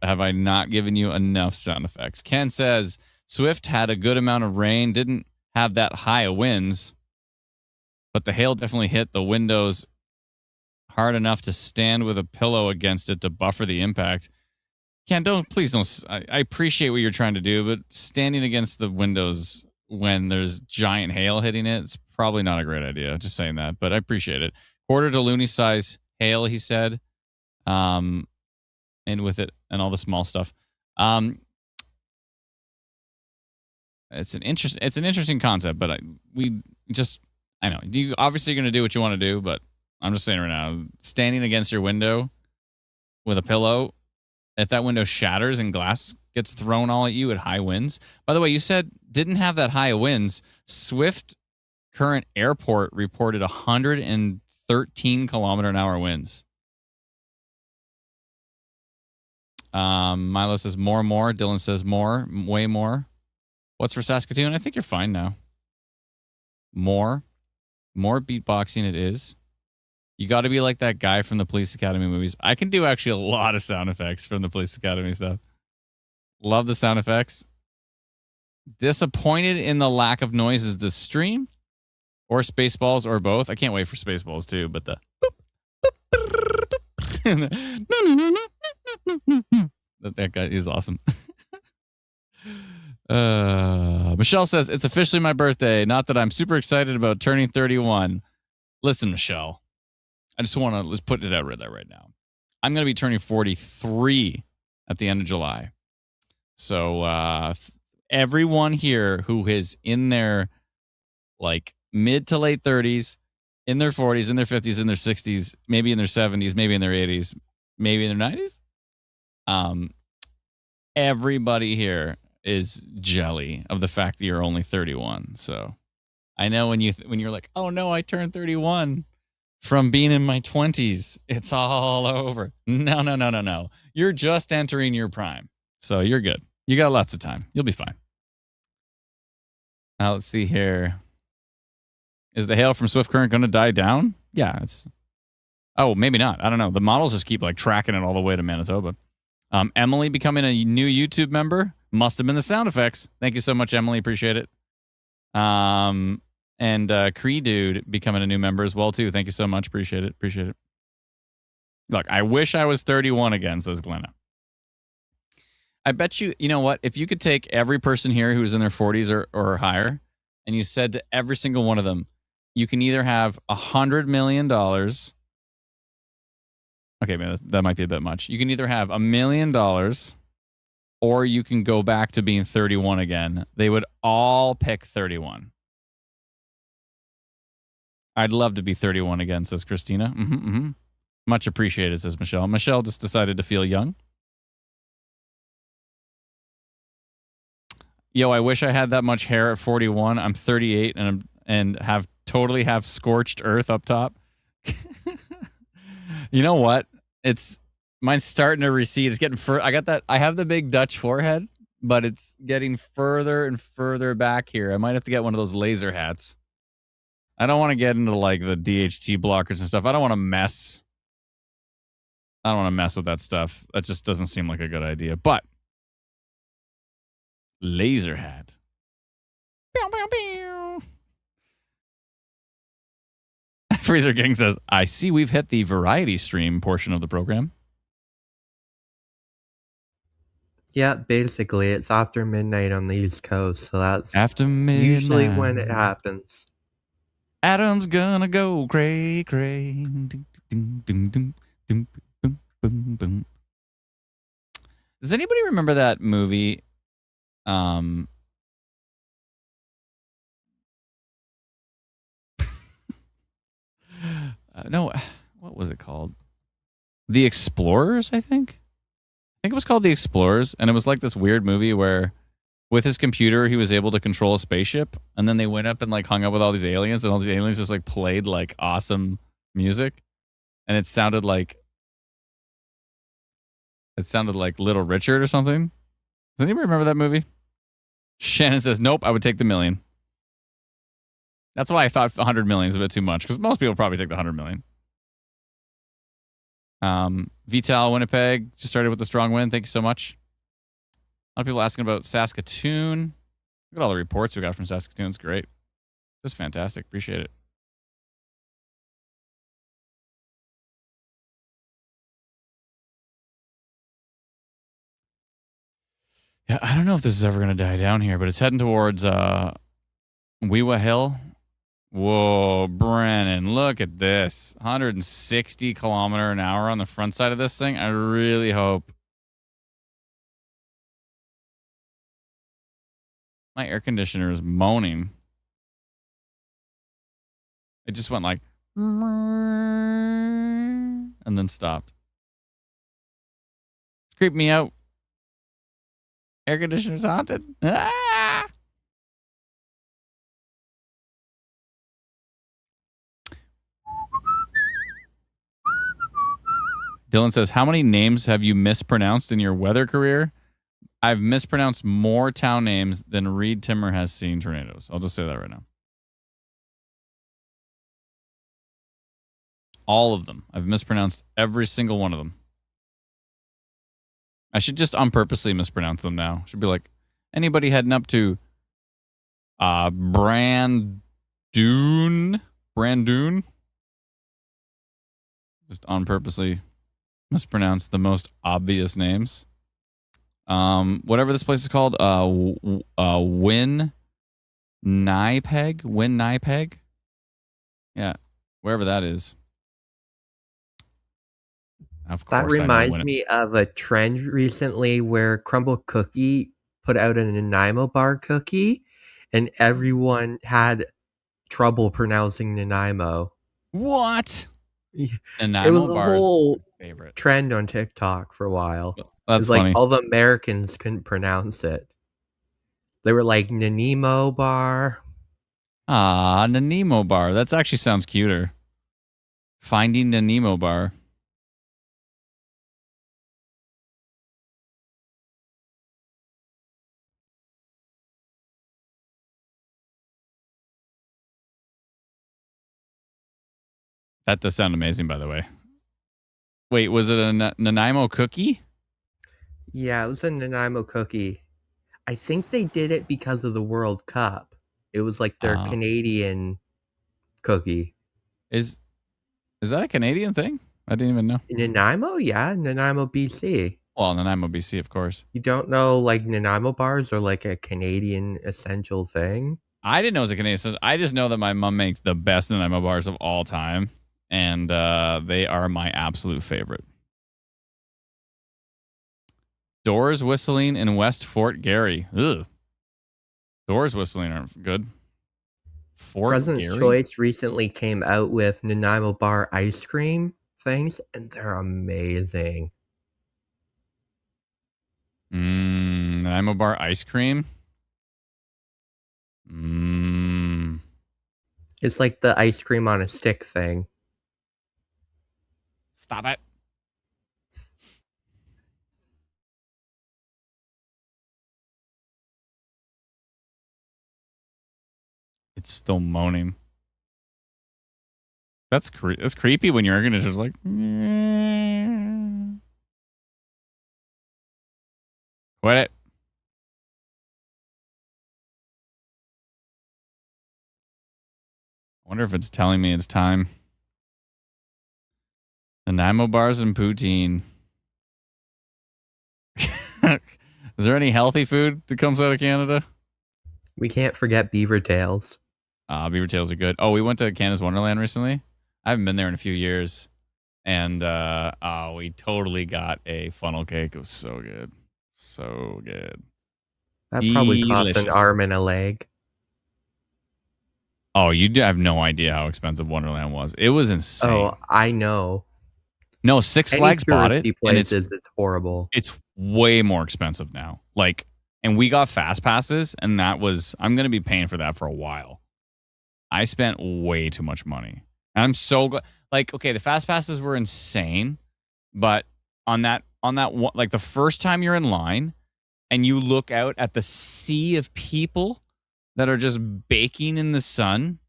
Have I not given you enough sound effects? Ken says Swift had a good amount of rain, didn't have that high of winds, but the hail definitely hit the windows hard enough to stand with a pillow against it to buffer the impact. Ken, please don't. I appreciate what you're trying to do, but standing against the windows when there's giant hail hitting it, it's probably not a great idea. Just saying that, but I appreciate it. Quarter to loony size hail, he said. And with it and all the small stuff. It's an interesting concept, but I know you obviously going to do what you want to do, but I'm just saying right now, standing against your window with a pillow, if that window shatters and glass gets thrown all at you at high winds. By the way, you said didn't have that high of winds. Swift Current Airport reported 113 kilometer an hour winds. Milo says more. Dylan says more, way more. What's for Saskatoon? I think you're fine now. More beatboxing it is. You got to be like that guy from the Police Academy movies. I can do actually a lot of sound effects from the Police Academy stuff. Love the sound effects. Disappointed in the lack of noises this stream, or Spaceballs, or both. I can't wait for Spaceballs too, but the that guy is awesome. Michelle says, it's officially my birthday. Not that I'm super excited about turning 31. Listen, Michelle, I just want to let's put it out there right now. I'm going to be turning 43 at the end of July. So everyone here who is in their like mid to late 30s, in their 40s, in their 50s, in their 60s, maybe in their 70s, maybe in their 80s, maybe in their 90s. Everybody here is jelly of the fact that you're only 31. So I know when you're like, oh no, I turned 31 from being in my 20s, it's all over. No. You're just entering your prime. So you're good. You got lots of time. You'll be fine. Now let's see here. Is the hail from Swift Current going to die down? Yeah, oh, maybe not. I don't know. The models just keep like tracking it all the way to Manitoba. Emily becoming a new YouTube member. Must have been the sound effects. Thank you so much, Emily. Appreciate it. And Cree Dude becoming a new member as well, too. Thank you so much. Appreciate it. Look, I wish I was 31 again, says Glenna. I bet you know what? If you could take every person here who's in their 40s or higher, and you said to every single one of them, you can either have $100 million. Okay, man, that might be a bit much. You can either have $1 million or you can go back to being 31 again. They would all pick 31. I'd love to be 31 again, says Christina. Much appreciated, says Michelle. Michelle just decided to feel young. Yo, I wish I had that much hair at 41. I'm 38 and have scorched earth up top. You know what? Mine's starting to recede. It's getting I have the big Dutch forehead, but it's getting further and further back here. I might have to get one of those laser hats. I don't want to get into like the DHT blockers and stuff. I don't want to mess with that stuff. That just doesn't seem like a good idea. But laser hat. Pew, pew, pew. Freezer King says, I see we've hit the variety stream portion of the program. Yeah, basically, it's after midnight on the East Coast, so that's after midnight. Usually when it happens. Adam's gonna go cray cray. Does anybody remember that movie? No, what was it called? The Explorers, I think it was called The Explorers, and it was like this weird movie where with his computer he was able to control a spaceship, and then they went up and like hung out with all these aliens, and all these aliens just like played like awesome music, and it sounded like Little Richard or something. Does anybody remember that movie? Shannon says, nope, I would take the $1 million. That's why I thought 100 million is a bit too much, because most people probably take the 100 million. Vital Winnipeg just started with a strong win. Thank you so much. A lot of people asking about Saskatoon. Look at all the reports we got from Saskatoon. It's great. Just fantastic. Appreciate it. Yeah, I don't know if this is ever going to die down here, but it's heading towards Weewa Hill. Whoa, Brennan, look at this. 160 kilometer an hour on the front side of this thing. I really hope My air conditioner is moaning. It just went like, and then stopped. It's creeping me out. Air conditioner's haunted. Ah! Dylan says, how many names have you mispronounced in your weather career? I've mispronounced more town names than Reed Timmer has seen tornadoes. I'll just say that right now. All of them. I've mispronounced every single one of them. I should just unpurposely mispronounce them now. Should be like, anybody heading up to Brandoon? Just unpurposely mispronounce the most obvious names. Whatever this place is called, Winnipeg. Yeah, wherever that is. Of course, That reminds me of a trend recently where Crumble Cookie put out an Nanaimo bar cookie, and everyone had trouble pronouncing Nanaimo. What? It Nanaimo was a bar is whole my favorite trend on TikTok for a while. That's It's like funny. all the Americans couldn't pronounce it. They were like Nanaimo bar. Nanaimo bar. That actually sounds cuter. Finding Nanaimo bar. That does sound amazing, by the way. Wait, was it a Nanaimo cookie? Yeah, it was a Nanaimo cookie. I think they did it because of the World Cup. It was like their Canadian cookie. Is that a Canadian thing? I didn't even know. Nanaimo? Yeah, Nanaimo, BC. Well, Nanaimo, BC, of course. You don't know, like, Nanaimo bars are like a Canadian essential thing? I didn't know it was a Canadian. I just know that my mom makes the best Nanaimo bars of all time, and they are my absolute favorite. Doors whistling in West Fort Garry. Ugh. Doors whistling aren't good. Fort President's Garry? Choice recently came out with Nanaimo bar ice cream things, and they're amazing. Nanaimo bar ice cream? It's like the ice cream on a stick thing. Stop it. It's still moaning. That's creepy when your air conditioner's like. Quit it. I wonder if it's telling me it's time. Nanaimo bars and poutine. Is there any healthy food that comes out of Canada? We can't forget beaver tails. Beaver tails are good. Oh, we went to Canada's Wonderland recently. I haven't been there in a few years. And we totally got a funnel cake. It was so good. So good. That probably cost an arm and a leg. Oh, you have no idea how expensive Wonderland was. It was insane. Oh, I know. No, Six Flags bought it. Places, and it's horrible. It's way more expensive now. Like, and we got fast passes, and I'm going to be paying for that for a while. I spent way too much money. And I'm so glad. Like, okay, the fast passes were insane, but on that one, like the first time you're in line and you look out at the sea of people that are just baking in the sun,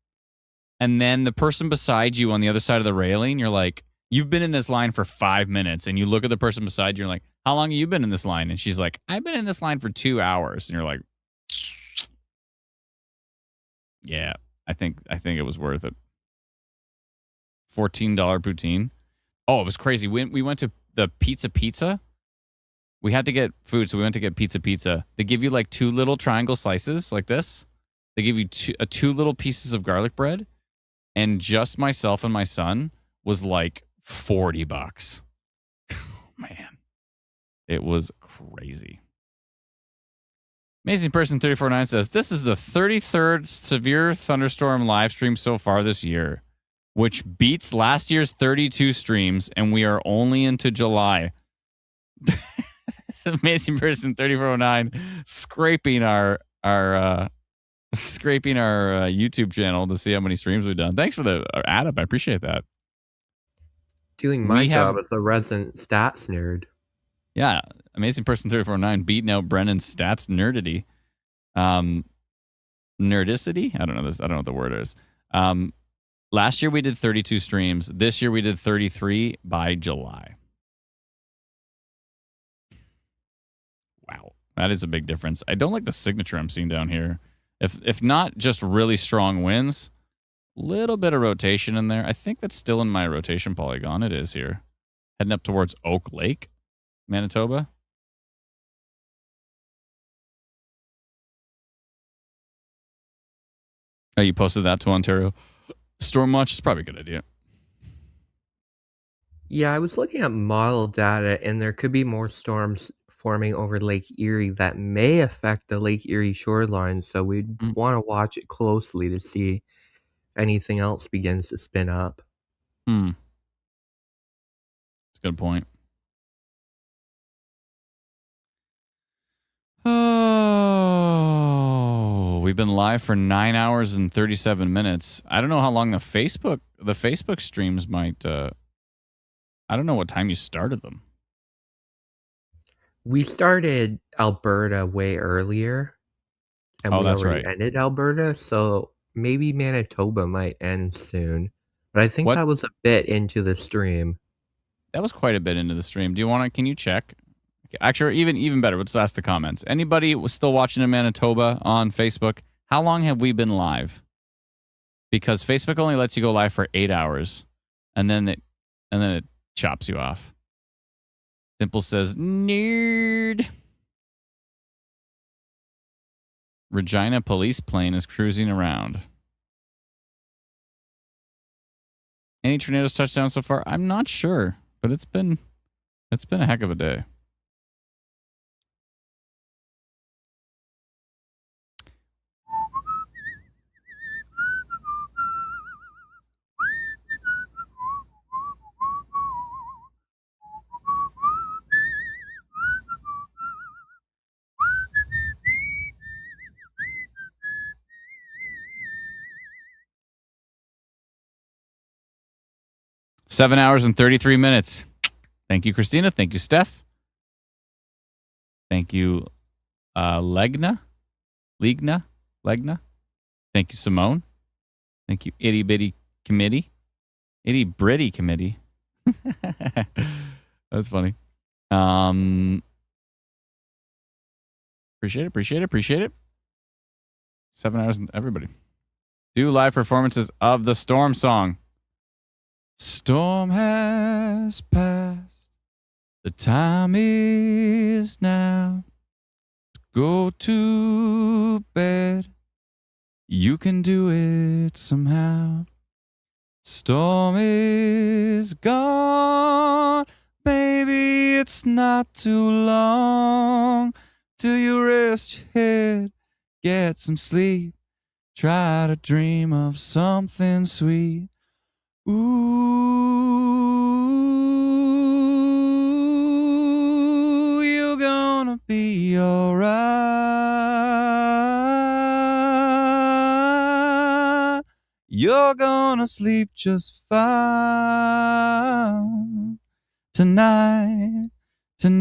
and then the person beside you on the other side of the railing, you're like, you've been in this line for 5 minutes, and you look at the person beside you, you're like, how long have you been in this line? And she's like, I've been in this line for 2 hours. And you're like, yeah, I think it was worth it. $14 poutine. Oh, it was crazy. We went to the pizza. We had to get food, so we went to get pizza. They give you like 2 little triangle slices like this. They give you two little pieces of garlic bread, and just myself and my son was like $40. Man, it was crazy. Amazing Person 349 says, this is the 33rd severe thunderstorm live stream so far this year, which beats last year's 32 streams, and we are only into July. Amazing Person 3409 scraping our YouTube channel to see how many streams we've done. Thanks for the add up. I appreciate that. Doing my job as a resident stats nerd. Yeah, Amazing Person 349 beating out Brennan's stats nerdity. Nerdicity? I don't know this. I don't know what the word is. Last year we did 32 streams. This year we did 33 by July. Wow, that is a big difference. I don't like the signature I'm seeing down here. If not just really strong winds, little bit of rotation in there. I think that's still in my rotation polygon. It is here. Heading up towards Oak Lake, Manitoba. Oh, you posted that to Ontario Storm Watch? It's probably a good idea. Yeah, I was looking at model data, and there could be more storms forming over Lake Erie that may affect the Lake Erie shoreline, so we'd want to watch it closely to see if anything else begins to spin up. That's a good point. Oh, we've been live for 9 hours and 37 minutes. I don't know how long the Facebook streams might. I don't know what time you started them. We started Alberta way earlier, and we that's already right. ended Alberta, so maybe Manitoba might end soon. But I think that was a bit into the stream. That was quite a bit into the stream. Do you want to? Can you check? Actually, even better. Let's ask the comments. Anybody was still watching in Manitoba on Facebook? How long have we been live? Because Facebook only lets you go live for 8 hours, and then it chops you off. Simple says nerd. Regina police plane is cruising around. Any tornadoes touchdown so far? I'm not sure, but it's been a heck of a day. Seven hours and 33 minutes. Thank you, Christina. Thank you, Steph. Thank you, Legna. Thank you, Simone. Thank you, Itty Bitty Committee. Itty Britty Committee. That's funny. Appreciate it. 7 hours, everybody. Do live performances of the Storm song. Storm has passed. The time is now. Go to bed. You can do it somehow. Storm is gone. Baby, it's not too long till you rest your head. Get some sleep. Try to dream of something sweet. Ooh, you're gonna be alright. You're gonna sleep just fine. Tonight. I don't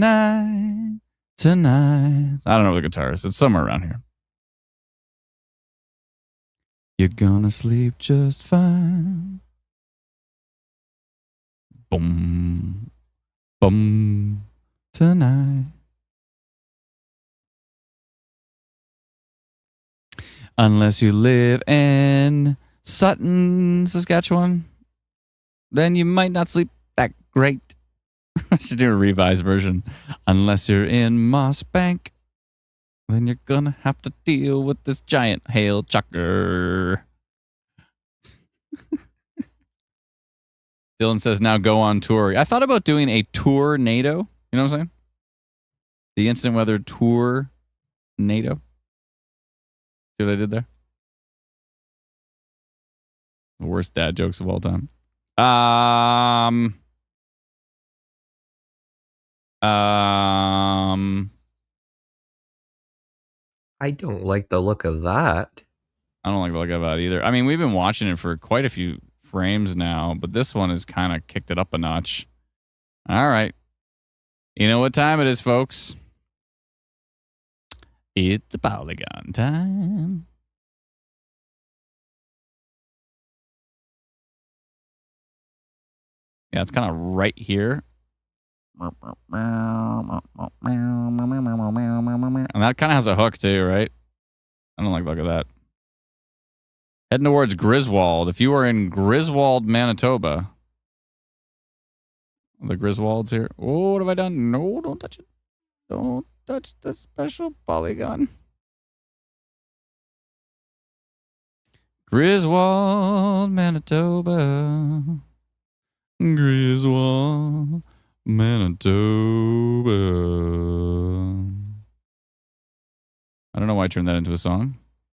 know the guitarist. It's somewhere around here. You're gonna sleep just fine. Boom, boom, tonight. Unless you live in Sutton, Saskatchewan, then you might not sleep that great. I should do a revised version. Unless you're in Moss Bank, then you're gonna have to deal with this giant hail chucker. Dylan says, now go on tour. I thought about doing a tour NATO. You know what I'm saying? The instant weather tour NATO. See what I did there? The worst dad jokes of all time. I don't like the look of that. I don't like the look of that either. I mean, we've been watching it for quite a few frames now, but this one has kind of kicked it up a notch. All right. You know what time it is, folks? It's polygon time. Yeah, it's kind of right here. And that kind of has a hook too, right? I don't like the look of that. Heading towards Griswold. If you are in Griswold, Manitoba. The Griswolds here. Oh, what have I done? No, don't touch it. Don't touch the special polygon. Griswold, Manitoba. Griswold, Manitoba. I don't know why I turned that into a song,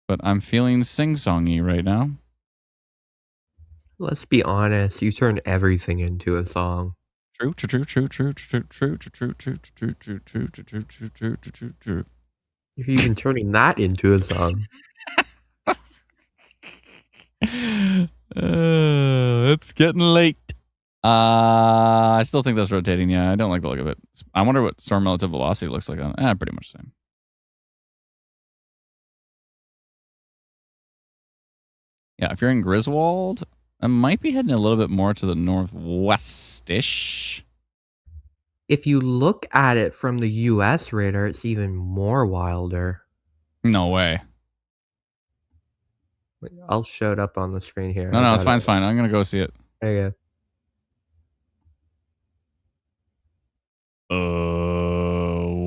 but I'm feeling sing-songy right now. Let's be honest, you turn everything into a song. True, true, true, true, true, true, true, true, true, true, true, true, true, true, true, true, true, true. You're even turning that into a song. It's getting late. I still think that's rotating. Yeah, I don't like the look of it. I wonder what storm relative velocity looks like on it. Pretty much the same. Yeah, if you're in Griswold, I might be heading a little bit more to the northwest-ish. If you look at it from the US radar, it's even more wilder. No way. Wait, I'll show it up on the screen here. No, it's fine. It's fine. I'm going to go see it. There you go.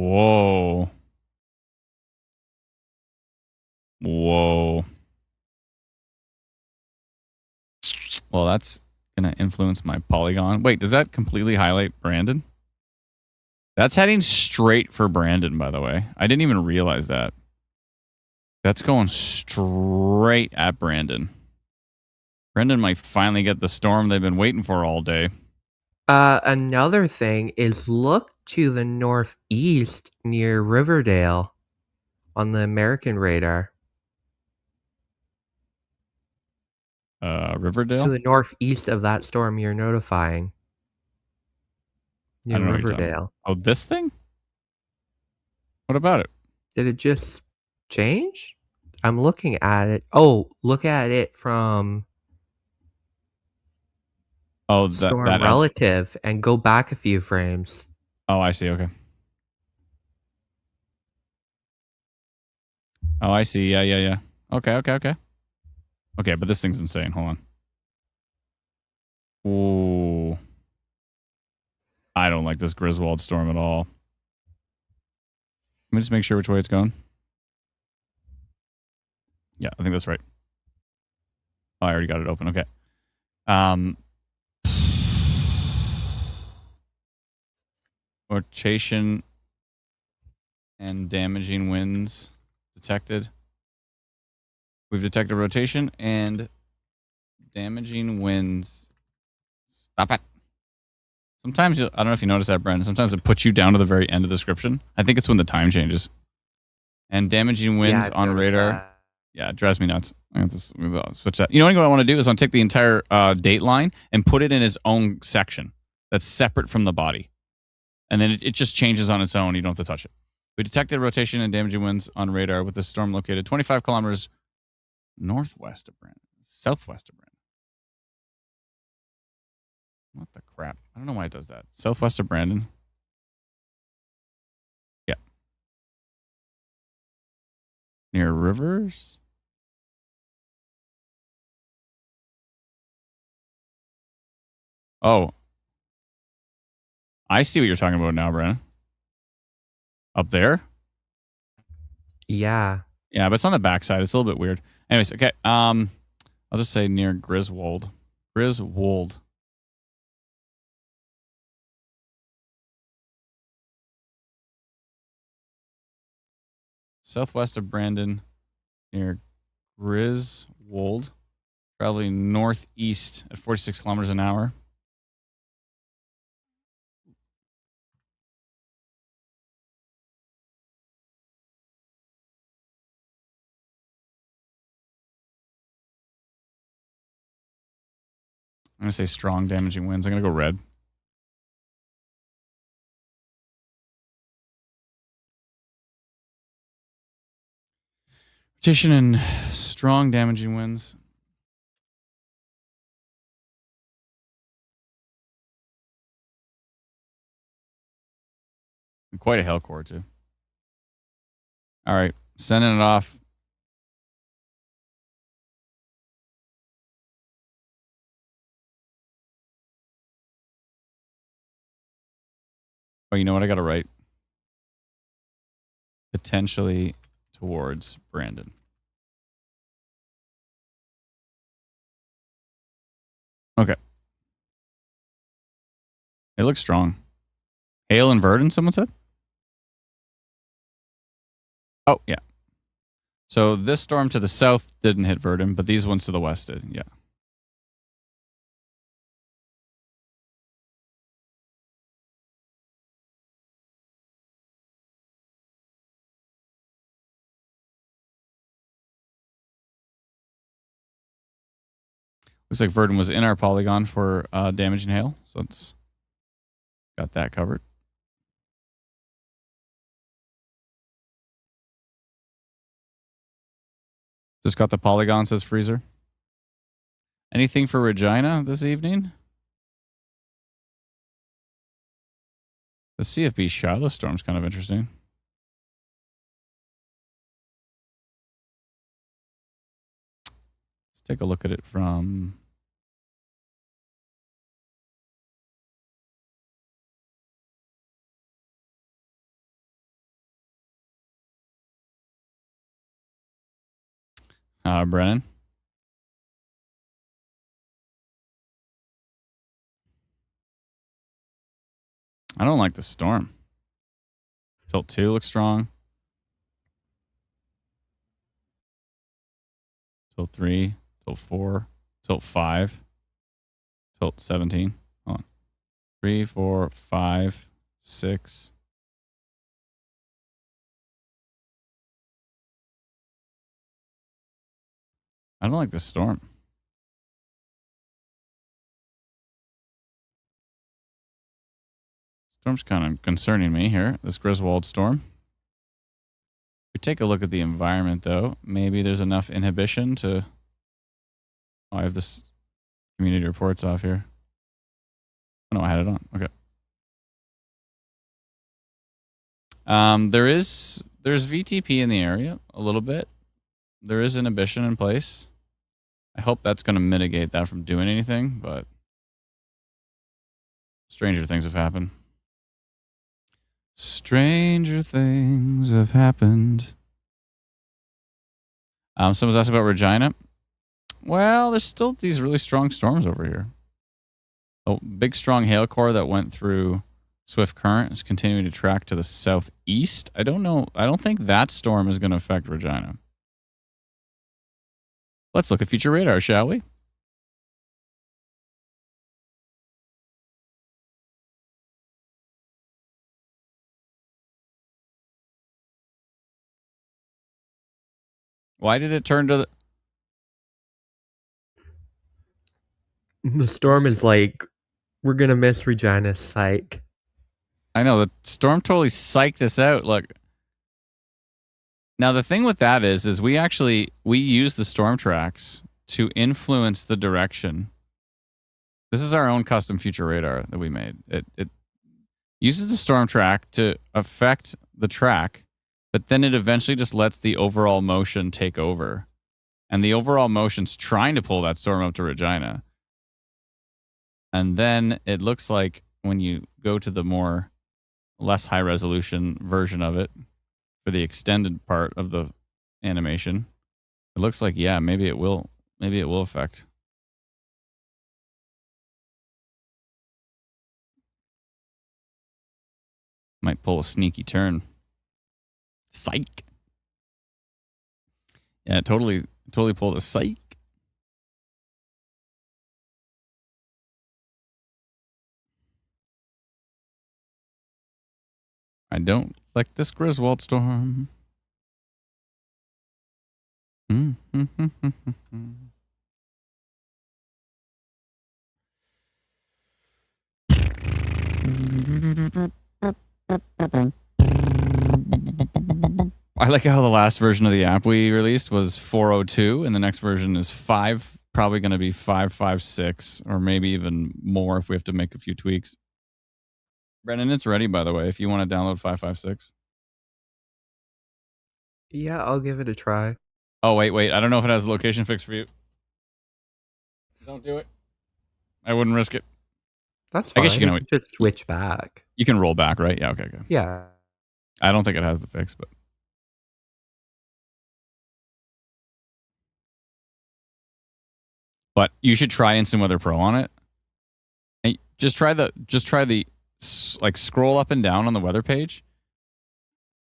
Whoa. Whoa. Well, that's going to influence my polygon. Wait, does that completely highlight Brandon? That's heading straight for Brandon, by the way. I didn't even realize that. That's going straight at Brandon. Brandon might finally get the storm they've been waiting for all day. Another thing is look to the northeast near Riverdale on the American radar. Riverdale? To the northeast of that storm you're notifying. Near Riverdale. Oh, this thing? What about it? Did it just change? I'm looking at it. Oh, look at it from storm relative and go back a few frames. Oh, I see. Okay. Oh, I see. Yeah. Okay. Okay, but this thing's insane. Hold on. Ooh. I don't like this Griswold storm at all. Let me just make sure which way it's going. Yeah, I think that's right. Oh, I already got it open. Okay. Rotation and damaging winds detected. We've detected rotation and damaging winds. Stop it. Sometimes, I don't know if you noticed that, Brandon. Sometimes it puts you down to the very end of the description. I think it's when the time changes. And damaging winds on radar. Yeah, it drives me nuts. I have to switch that. You know what I want to do is I want to take the entire date line and put it in its own section that's separate from the body. And then it just changes on its own. You don't have to touch it. We detected rotation and damaging winds on radar with the storm located 25 kilometers northwest of Brandon. Southwest of Brandon. What the crap? I don't know why it does that. Southwest of Brandon. Yeah. Near rivers? Oh. I see what you're talking about now, Brandon. Up there? Yeah. Yeah, but it's on the backside. It's a little bit weird. Anyways, okay. I'll just say near Griswold. Griswold. Southwest of Brandon. near Griswold, traveling northeast at 46 kilometers an hour. I'm going to say strong damaging winds. I'm going to go red. Rotation and strong damaging winds. And quite a hail core, too. All right. Sending it off. Oh, you know what? I got to write. Potentially towards Brandon. Okay. It looks strong. Hail and Verdon, someone said? Oh, yeah. So this storm to the south didn't hit Verdon, but these ones to the west did. Yeah. Looks like Verdon was in our polygon for damage and hail, so it's got that covered. Just got the polygon, says Freezer. Anything for Regina this evening? The CFB Shiloh storm's kind of interesting. Let's take a look at it from... Brennan. I don't like the storm. Tilt 2 looks strong. Tilt 3, tilt 4, tilt 5, tilt 17. Hold on. 3, 4, 5, 6. I don't like this storm. Storm's kind of concerning me here, this Griswold storm. We take a look at the environment, though. Maybe there's enough inhibition to... Oh, I have this community reports off here. Oh, no, I had it on. Okay. There's VTP in the area a little bit. There is inhibition in place. I hope that's going to mitigate that from doing anything, but stranger things have happened. Stranger things have happened. Someone's asking about Regina. Well, there's still these really strong storms over here. A big, strong hail core that went through Swift Current is continuing to track to the southeast. I don't know. I don't think that storm is going to affect Regina. Let's look at future radar, shall we? Why did it turn to the... The storm is like, we're going to miss Regina, psych. I know, the storm totally psyched us out. Look. Now, the thing with that is we use the storm tracks to influence the direction. This is our own custom future radar that we made. It uses the storm track to affect the track, but then it eventually just lets the overall motion take over. And the overall motion's trying to pull that storm up to Regina. And then it looks like when you go to the less high resolution version of it for the extended part of the animation, it looks like, yeah, maybe it will affect. Might pull a sneaky turn. Psych. Yeah, totally pulled a psych. I don't like this Griswold storm. I like how the last version of the app we released was 4.02, and the next version is 5, probably going to be 5.56, or maybe even more if we have to make a few tweaks. Brendan, it's ready, by the way, if you want to download 5.56. Yeah, I'll give it a try. Oh, wait. I don't know if it has a location fix for you. Don't do it. I wouldn't risk it. That's fine. I guess you can just switch back. You can roll back, right? Yeah, okay. Yeah. I don't think it has the fix, but... But you should try Instant Weather Pro on it. And just try the like scroll up and down on the weather page.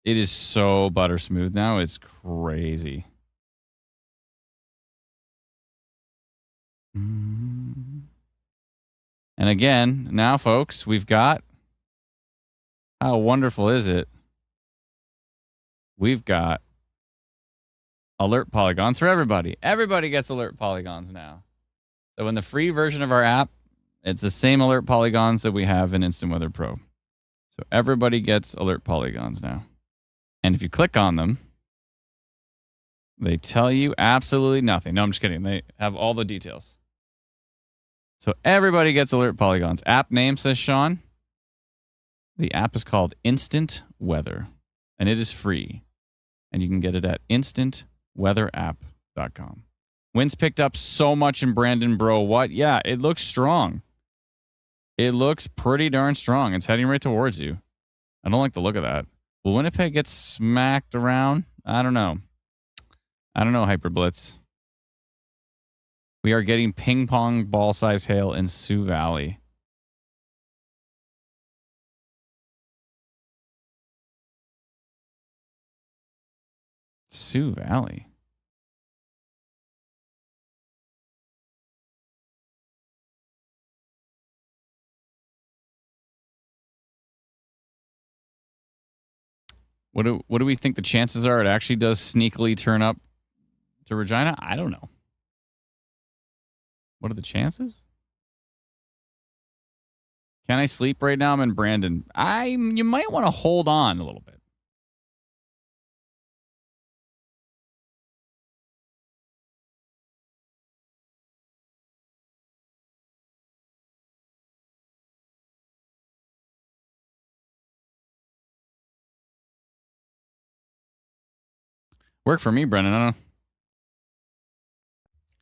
It is so butter smooth now. It's crazy. And again, now folks, we've got, how wonderful is it? We've got alert polygons for everybody. Everybody gets alert polygons now. So in the free version of our app, it's the same alert polygons that we have in Instant Weather Pro. So everybody gets alert polygons now. And if you click on them, they tell you absolutely nothing. No, I'm just kidding. They have all the details. So everybody gets alert polygons. App name, says Sean. The app is called Instant Weather, and it is free. And you can get it at instantweatherapp.com. Winds picked up so much in Brandon, bro. What? Yeah, it looks strong. It looks pretty darn strong. It's heading right towards you. I don't like the look of that. Will Winnipeg get smacked around? I don't know. Hyperblitz. We are getting ping pong ball size hail in Sioux Valley. Sioux Valley. What do we think the chances are it actually does sneakily turn up to Regina? I don't know. What are the chances? Can I sleep right now? I'm in Brandon. You might want to hold on a little bit. Work for me, Brennan. I don't know.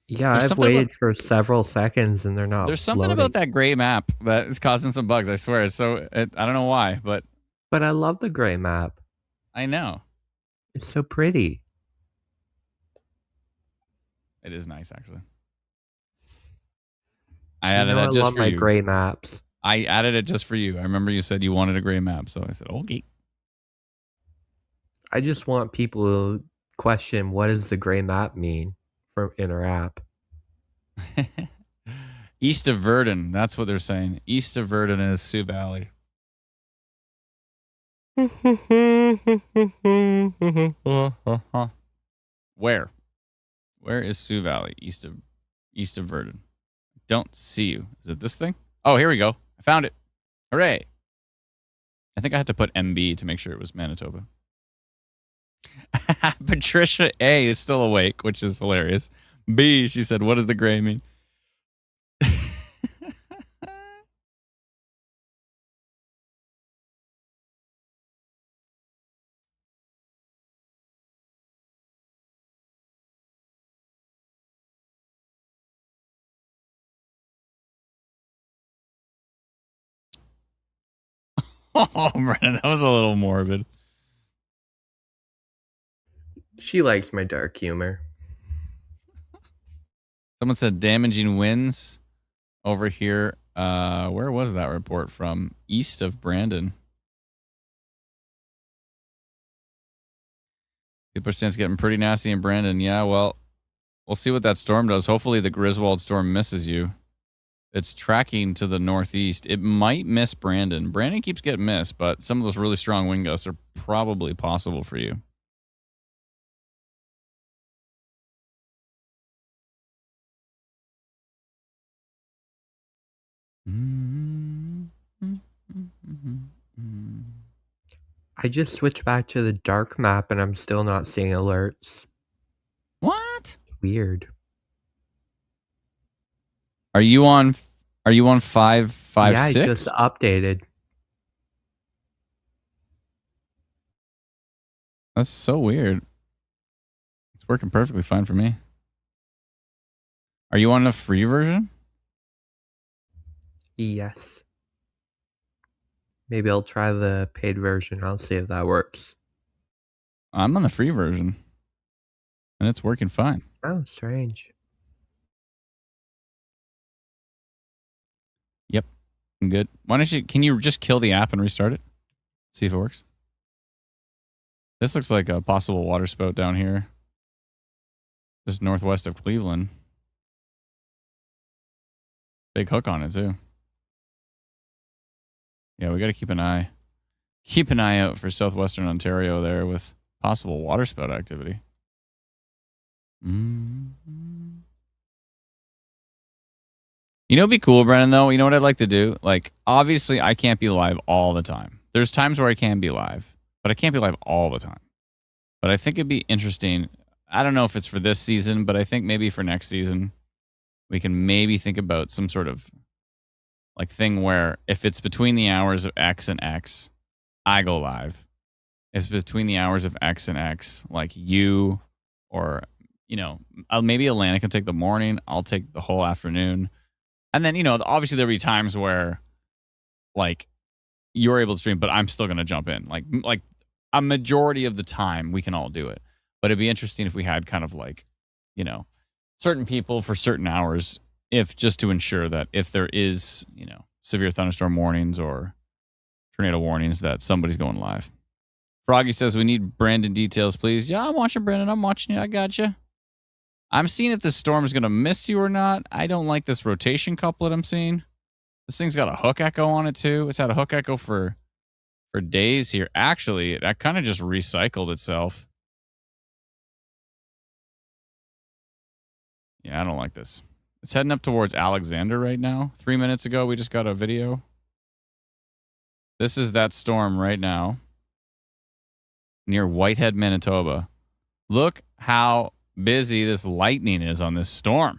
Yeah, I've waited for several seconds and they're not. There's something about that gray map that is causing some bugs, I swear. So I don't know why, but I love the gray map. I know. It's so pretty. It is nice, actually. I added that just for you. I love my gray maps. I added it just for you. I remember you said you wanted a gray map, so I said, okay. I just want people to question, what does the gray map mean in our app? East of Verdun. That's what they're saying. East of Verdun is Sioux Valley. Where? Where is Sioux Valley? East of Verdun. Don't see you. Is it this thing? Oh, here we go. I found it. Hooray. I think I had to put MB to make sure it was Manitoba. Patricia A is still awake, which is hilarious. B, she said, what does the gray mean? Oh, Brennan, that was a little morbid. She likes my dark humor. Someone said damaging winds over here. Where was that report from? East of Brandon. People are saying it's getting pretty nasty in Brandon. Yeah, well, we'll see what that storm does. Hopefully the Griswold storm misses you. It's tracking to the northeast. It might miss Brandon. Brandon keeps getting missed, but some of those really strong wind gusts are probably possible for you. I just switched back to the dark map and I'm still not seeing alerts. What? Weird. Are you on 556? Yeah, I just updated. That's so weird. It's working perfectly fine for me. Are you on the free version? Yes. Maybe I'll try the paid version. I'll see if that works. I'm on the free version. And it's working fine. Oh, strange. Yep. I'm good. Can you just kill the app and restart it? See if it works. This looks like a possible water spout down here. Just northwest of Cleveland. Big hook on it too. Yeah, we got to keep an eye out for southwestern Ontario there with possible water spout activity. Mm-hmm. You know, it'd be cool, Brennan, though. You know what I'd like to do? Like, obviously, I can't be live all the time. There's times where I can be live, but I can't be live all the time. But I think it'd be interesting. I don't know if it's for this season, but I think maybe for next season, we can maybe think about some sort of like thing where if it's between the hours of X and X, I go live. If it's between the hours of X and X, like you or, you know, maybe Alana can take the morning. I'll take the whole afternoon. And then, you know, obviously there'll be times where like you're able to stream, but I'm still going to jump in. Like a majority of the time we can all do it. But it'd be interesting if we had kind of like, you know, certain people for certain hours, if just to ensure that if there is, you know, severe thunderstorm warnings or tornado warnings, that somebody's going live. Froggy says we need Brandon details, please. Yeah, I'm watching Brandon. I'm watching you. I got you. I'm seeing if this storm is going to miss you or not. I don't like this rotation couplet I'm seeing. This thing's got a hook echo on it too. It's had a hook echo for days here. Actually, it kind of just recycled itself. Yeah, I don't like this. It's heading up towards Alexander right now. 3 minutes ago, we just got a video. This is that storm right now near Whitehead, Manitoba. Look how busy this lightning is on this storm.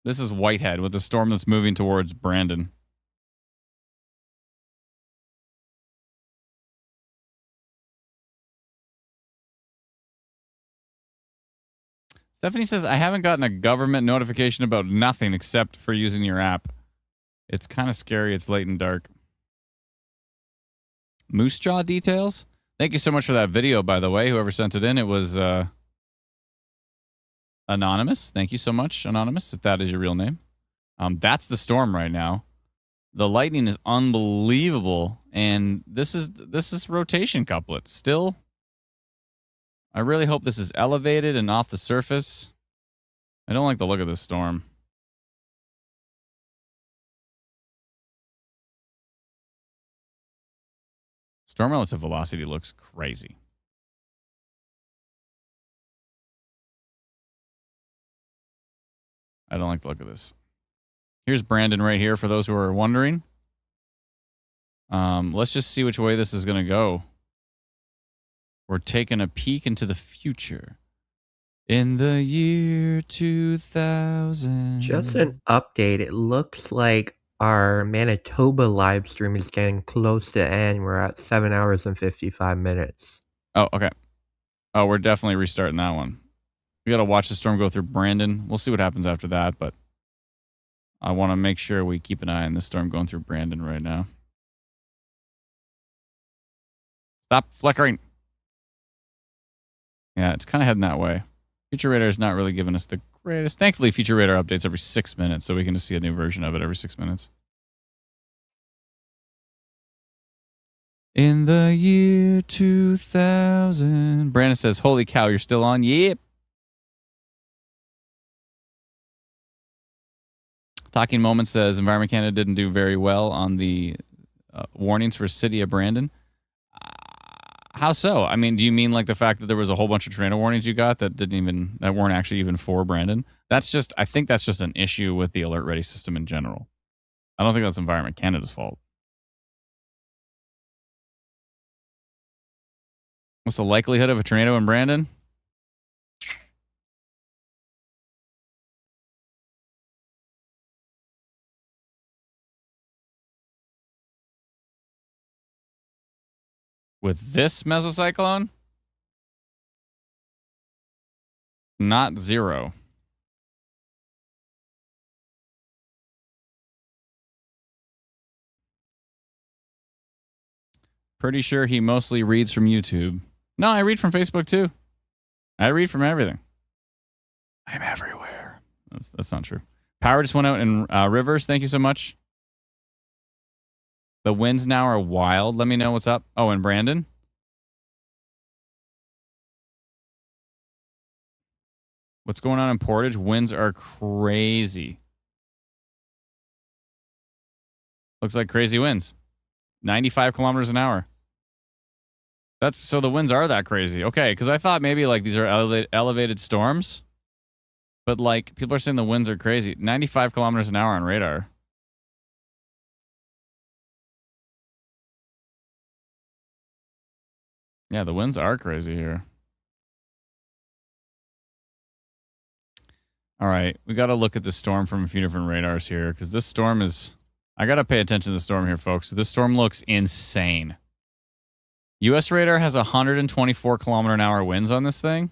This is Whitehead with the storm that's moving towards Brandon. Stephanie says, I haven't gotten a government notification about nothing except for using your app. It's kind of scary. It's late and dark. Moose Jaw details? Thank you so much for that video, by the way. Whoever sent it in, it was Anonymous. Thank you so much, Anonymous, if that is your real name. That's the storm right now. The lightning is unbelievable, and this is rotation couplet. Still, I really hope this is elevated and off the surface. I don't like the look of this storm. Storm relative velocity looks crazy. I don't like the look of this. Here's Brandon right here for those who are wondering. Let's just see which way this is going to go. We're taking a peek into the future. In the year 2000. Just an update. It looks like our Manitoba live stream is getting close to end. We're at 7 hours and 55 minutes. Oh, okay. Oh, we're definitely restarting that one. We got to watch the storm go through Brandon. We'll see what happens after that, but I want to make sure we keep an eye on the storm going through Brandon right now. Stop flickering. Yeah, it's kind of heading that way. Future Radar is not really giving us the greatest. Thankfully, Future Radar updates every 6 minutes, so we can just see a new version of it every 6 minutes. In the year 2000. Brandon says, holy cow, you're still on? Yep. Talking Moment says, Environment Canada didn't do very well on the warnings for City of Brandon. How so? I mean, do you mean like the fact that there was a whole bunch of tornado warnings you got that weren't actually even for Brandon? I think that's just an issue with the Alert Ready system in general. I don't think that's Environment Canada's fault. What's the likelihood of a tornado in Brandon? With this mesocyclone? Not zero. Pretty sure he mostly reads from YouTube. No, I read from Facebook too. I read from everything. I'm everywhere. That's not true. Power just went out in Rivers. Thank you so much. The winds now are wild. Let me know what's up. Oh, and Brandon? What's going on in Portage? Winds are crazy. Looks like crazy winds. 95 kilometers an hour. So the winds are that crazy. Okay, because I thought maybe like these are elevated storms. But like people are saying the winds are crazy. 95 kilometers an hour on radar. Yeah, the winds are crazy here. All right, we got to look at the storm from a few different radars here because this storm is... I got to pay attention to the storm here, folks. This storm looks insane. U.S. radar has 124 kilometer an hour winds on this thing.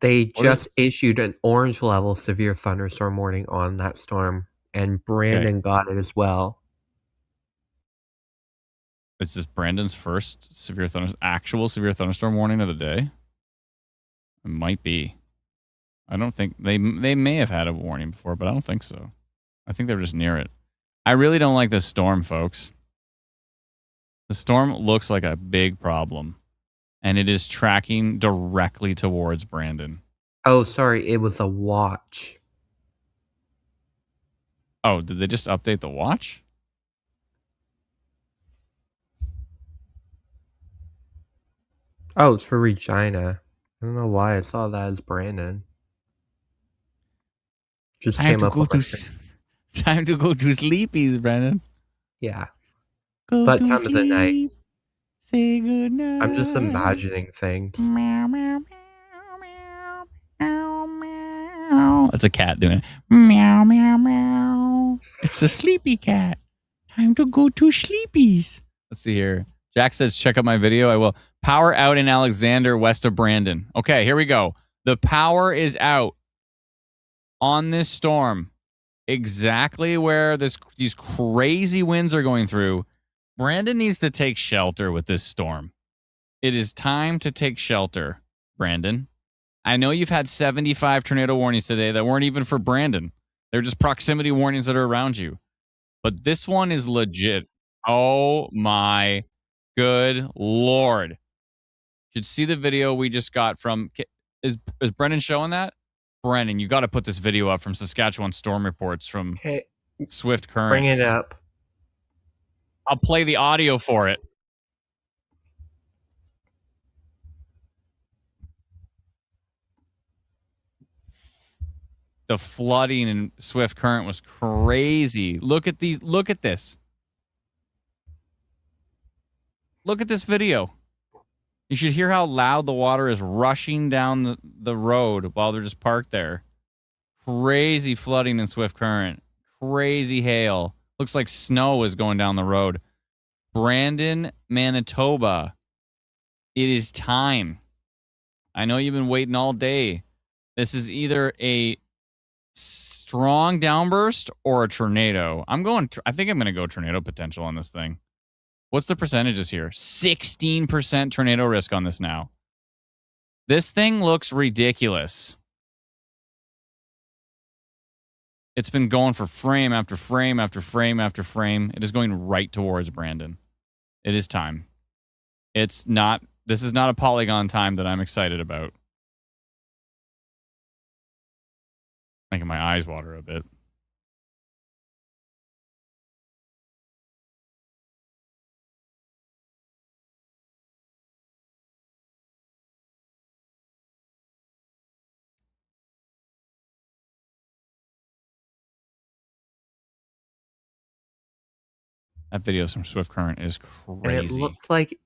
They just issued an orange level severe thunderstorm warning on that storm, and Brandon got it as well. Is this Brandon's first actual severe thunderstorm warning of the day? It might be. I don't think they may have had a warning before, but I don't think so. I think they're just near it. I really don't like this storm, folks. The storm looks like a big problem, and it is tracking directly towards Brandon. Oh, sorry, it was a watch. Oh, did they just update the watch? Oh, it's for Regina. I don't know why I saw that as Brandon. Just time to go to sleepies, Brandon. Yeah. Go but to time sleep. Of the night. Say good night. I'm just imagining things. Meow, meow, meow, meow, meow, meow. That's a cat doing it. Meow, meow, meow. It's a sleepy cat. Time to go to sleepies. Let's see here. Jack says, check out my video. I will. Power out in Alexander, west of Brandon. Okay, here we go. The power is out on this storm. Exactly where these crazy winds are going through. Brandon needs to take shelter with this storm. It is time to take shelter, Brandon. I know you've had 75 tornado warnings today that weren't even for Brandon. They're just proximity warnings that are around you. But this one is legit. Oh my good Lord. You should see the video we just got from... Is Brennan showing that? Brennan, you got to put this video up from Saskatchewan storm reports from Swift Current. Bring it up. I'll play the audio for it. The flooding in Swift Current was crazy. Look at these. Look at this. Look at this video. You should hear how loud the water is rushing down the road while they're just parked there. Crazy flooding in Swift Current. Crazy hail. Looks like snow is going down the road. Brandon, Manitoba. It is time. I know you've been waiting all day. This is either a strong downburst or a tornado. I think I'm going to go tornado potential on this thing. What's the percentages here? 16% tornado risk on this now. This thing looks ridiculous. It's been going for frame after frame after frame after frame. It is going right towards Brandon. It is time. It's not. This is not a polygon time that I'm excited about. Making my eyes water a bit. That video from Swift Current is crazy. And it looks like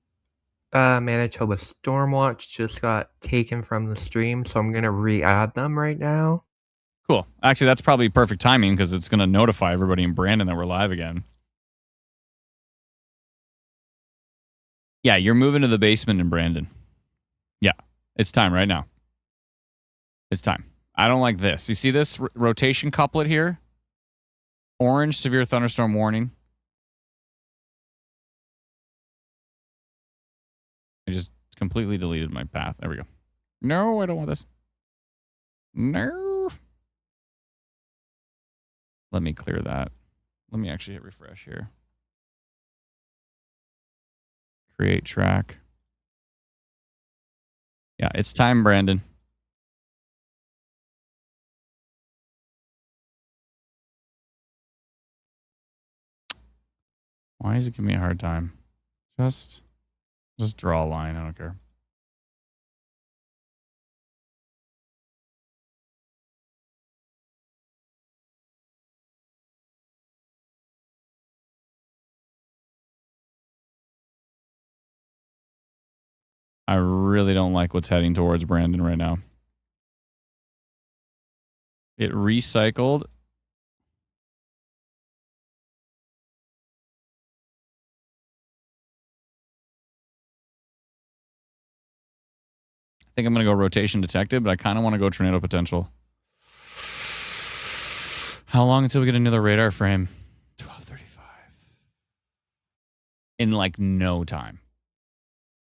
Manitoba Stormwatch just got taken from the stream, so I'm going to re-add them right now. Cool. Actually, that's probably perfect timing because it's going to notify everybody in Brandon that we're live again. Yeah, you're moving to the basement in Brandon. Yeah, it's time right now. It's time. I don't like this. You see this rotation couplet here? Orange, severe thunderstorm warning. I just completely deleted my path. There we go. No, I don't want this. No. Let me clear that. Let me actually hit refresh here. Create track. Yeah, it's time, Brandon. Why is it giving me a hard time? Just draw a line. I don't care. I really don't like what's heading towards Brandon right now. It recycled. I think I'm going to go rotation detected, but I kind of want to go tornado potential. How long until we get another radar frame? 12:35. In like no time.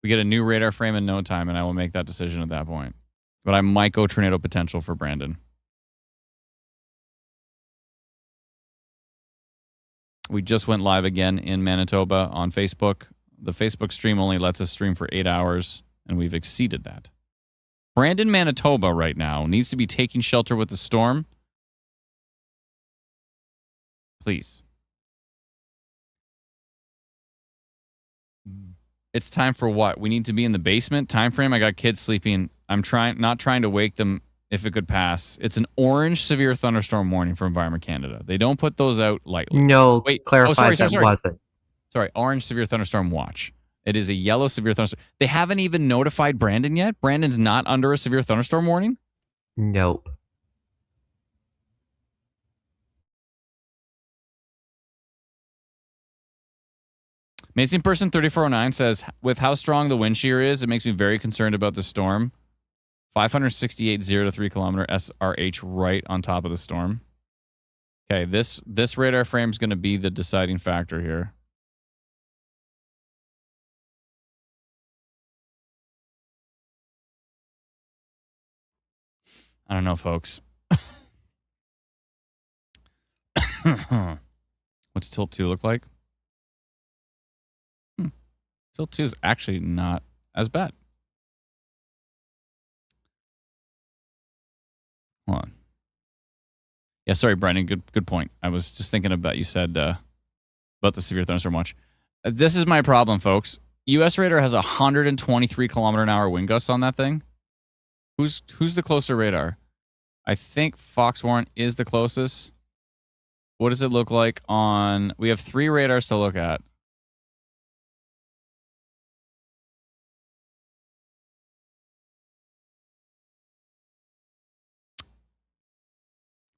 We get a new radar frame in no time, and I will make that decision at that point. But I might go tornado potential for Brandon. We just went live again in Manitoba on Facebook. The Facebook stream only lets us stream for 8 hours, and we've exceeded that. Brandon, Manitoba right now needs to be taking shelter with the storm. Please. It's time for what? We need to be in the basement. Time frame. I got kids sleeping. I'm not trying to wake them if it could pass. It's an orange severe thunderstorm warning for Environment Canada. They don't put those out lightly. No, wait. clarify that wasn't. Sorry, orange severe thunderstorm watch. It is a yellow severe thunderstorm. They haven't even notified Brandon yet. Brandon's not under a severe thunderstorm warning. Nope. Amazing Person 3409 says, with how strong the wind shear is, it makes me very concerned about the storm. 568 0 to 3 kilometer SRH right on top of the storm. Okay, this radar frame is going to be the deciding factor here. I don't know, folks. What's Tilt 2 look like? Tilt 2 is actually not as bad. Hold on. Yeah, sorry, Brendan. Good point. I was just thinking about you said about the severe thunderstorm watch. This is my problem, folks. U.S. radar has 123 kilometer an hour wind gusts on that thing. Who's the closer radar? I think Fox Warren is the closest. What does it look like on... We have 3 radars to look at.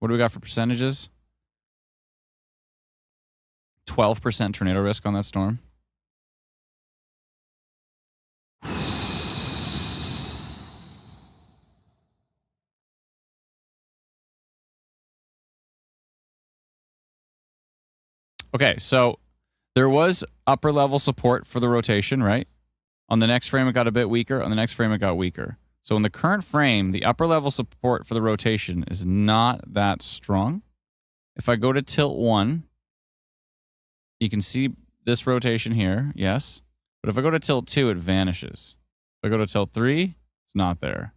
What do we got for percentages? 12% tornado risk on that storm. Okay, so there was upper level support for the rotation, right? On the next frame, it got a bit weaker. On the next frame, it got weaker. So in the current frame, the upper level support for the rotation is not that strong. If I go to tilt 1, you can see this rotation here. Yes. But if I go to tilt 2, it vanishes. If I go to tilt 3, it's not there.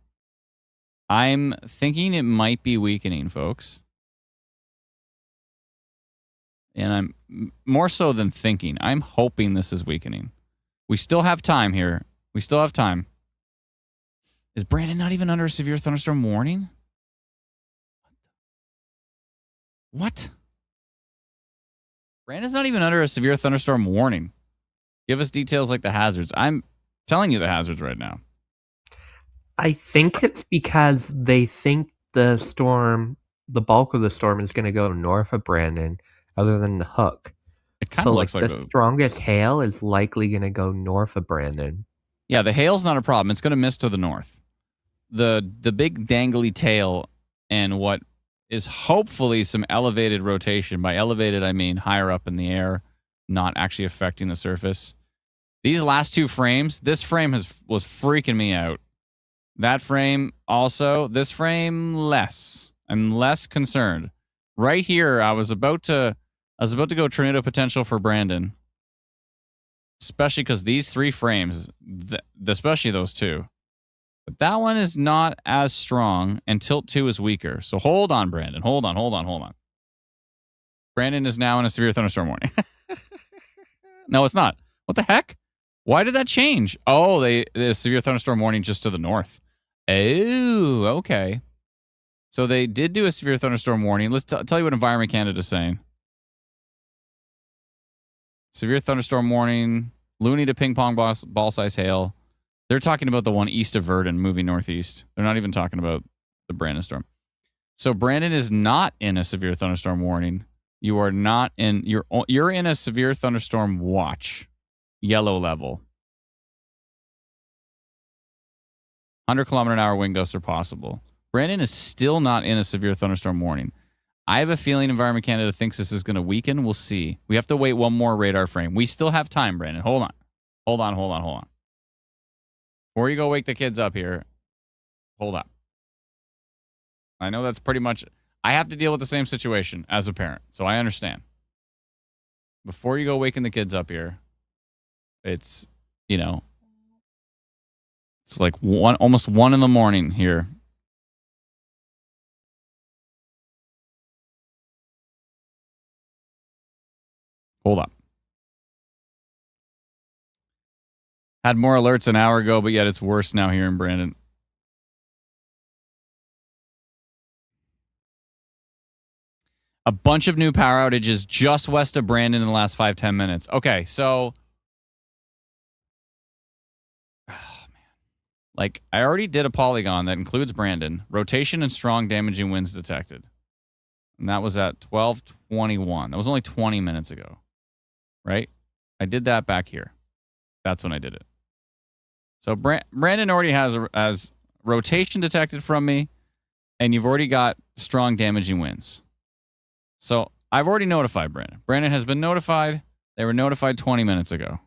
I'm thinking it might be weakening, folks. And I'm more so than thinking. I'm hoping this is weakening. We still have time here. We still have time. Is Brandon not even under a severe thunderstorm warning? What? Brandon's not even under a severe thunderstorm warning. Give us details like the hazards. I'm telling you the hazards right now. I think it's because they think the bulk of the storm is going to go north of Brandon other than the hook. It kind So of like looks like the strongest hail is likely going to go north of Brandon. Yeah, the hail's not a problem. It's going to miss to the north. The big dangly tail and what is hopefully some elevated rotation. By elevated, I mean higher up in the air, not actually affecting the surface. These last 2 frames, this frame was freaking me out. That frame also, this frame less. I'm less concerned. Right here, I was about to go tornado potential for Brandon. Especially because these 3 frames, especially those 2. But that one is not as strong, and tilt 2 is weaker. So hold on, Brandon. Hold on. Brandon is now in a severe thunderstorm warning. No, it's not. What the heck? Why did that change? Oh, the severe thunderstorm warning just to the north. Oh, okay. So they did do a severe thunderstorm warning. Let's tell you what Environment Canada is saying. Severe thunderstorm warning, loony to ping pong ball size hail. They're talking about the one east of Verdun moving northeast. They're not even talking about the Brandon storm. So Brandon is not in a severe thunderstorm warning. You are not in. You're in a severe thunderstorm watch, yellow level. 100-kilometer-an-hour wind gusts are possible. Brandon is still not in a severe thunderstorm warning. I have a feeling Environment Canada thinks this is going to weaken. We'll see. We have to wait one more radar frame. We still have time, Brandon. Hold on. Before you go wake the kids up here, hold up. I know that's pretty much... I have to deal with the same situation as a parent, so I understand. Before you go waking the kids up here, it's, it's like almost 1 in the morning here. Hold up. Had more alerts an hour ago, but yet it's worse now here in Brandon. A bunch of new power outages just west of Brandon in the last 5-10 minutes. Okay, so... Oh, man. Like, I already did a polygon that includes Brandon. Rotation and strong damaging winds detected. And that was at 12:21. That was only 20 minutes ago. Right? I did that back here. That's when I did it. So Brandon already has rotation detected from me, and you've already got strong damaging winds. So I've already notified Brandon. Brandon has been notified. They were notified 20 minutes ago.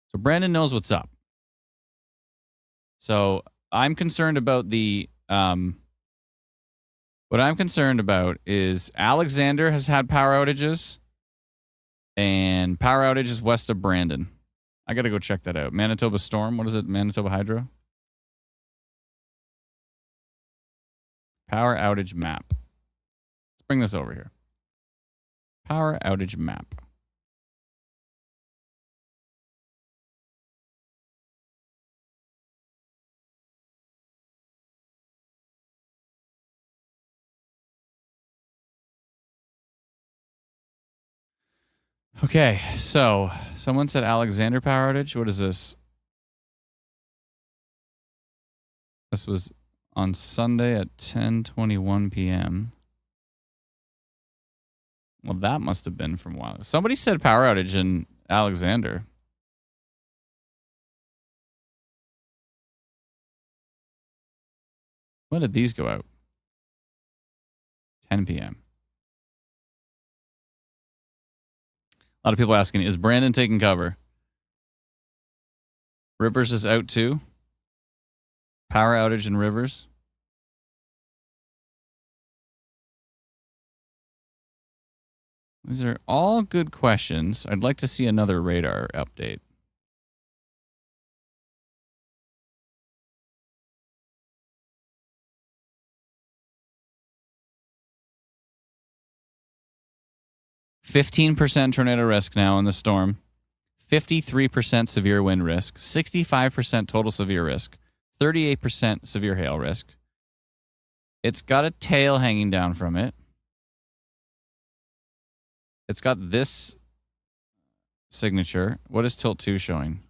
So Brandon knows what's up. So I'm concerned about the... what I'm concerned about is Alexander has had power outages and power outages west of Brandon. I got to go check that out. Manitoba Storm. What is it? Manitoba Hydro? Power outage map. Let's bring this over here. Power outage map. Okay, so someone said Alexander power outage. What is this? This was on Sunday at 10:21 p.m. Well, that must have been from a while ago. Somebody said power outage in Alexander. When did these go out? 10 p.m. A lot of people asking, is Brandon taking cover? Rivers is out too. Power outage in Rivers. These are all good questions. I'd like to see another radar update. 15% tornado risk now in the storm. 53% severe wind risk. 65% total severe risk. 38% severe hail risk. It's got a tail hanging down from it. It's got this signature. What is tilt 2 showing?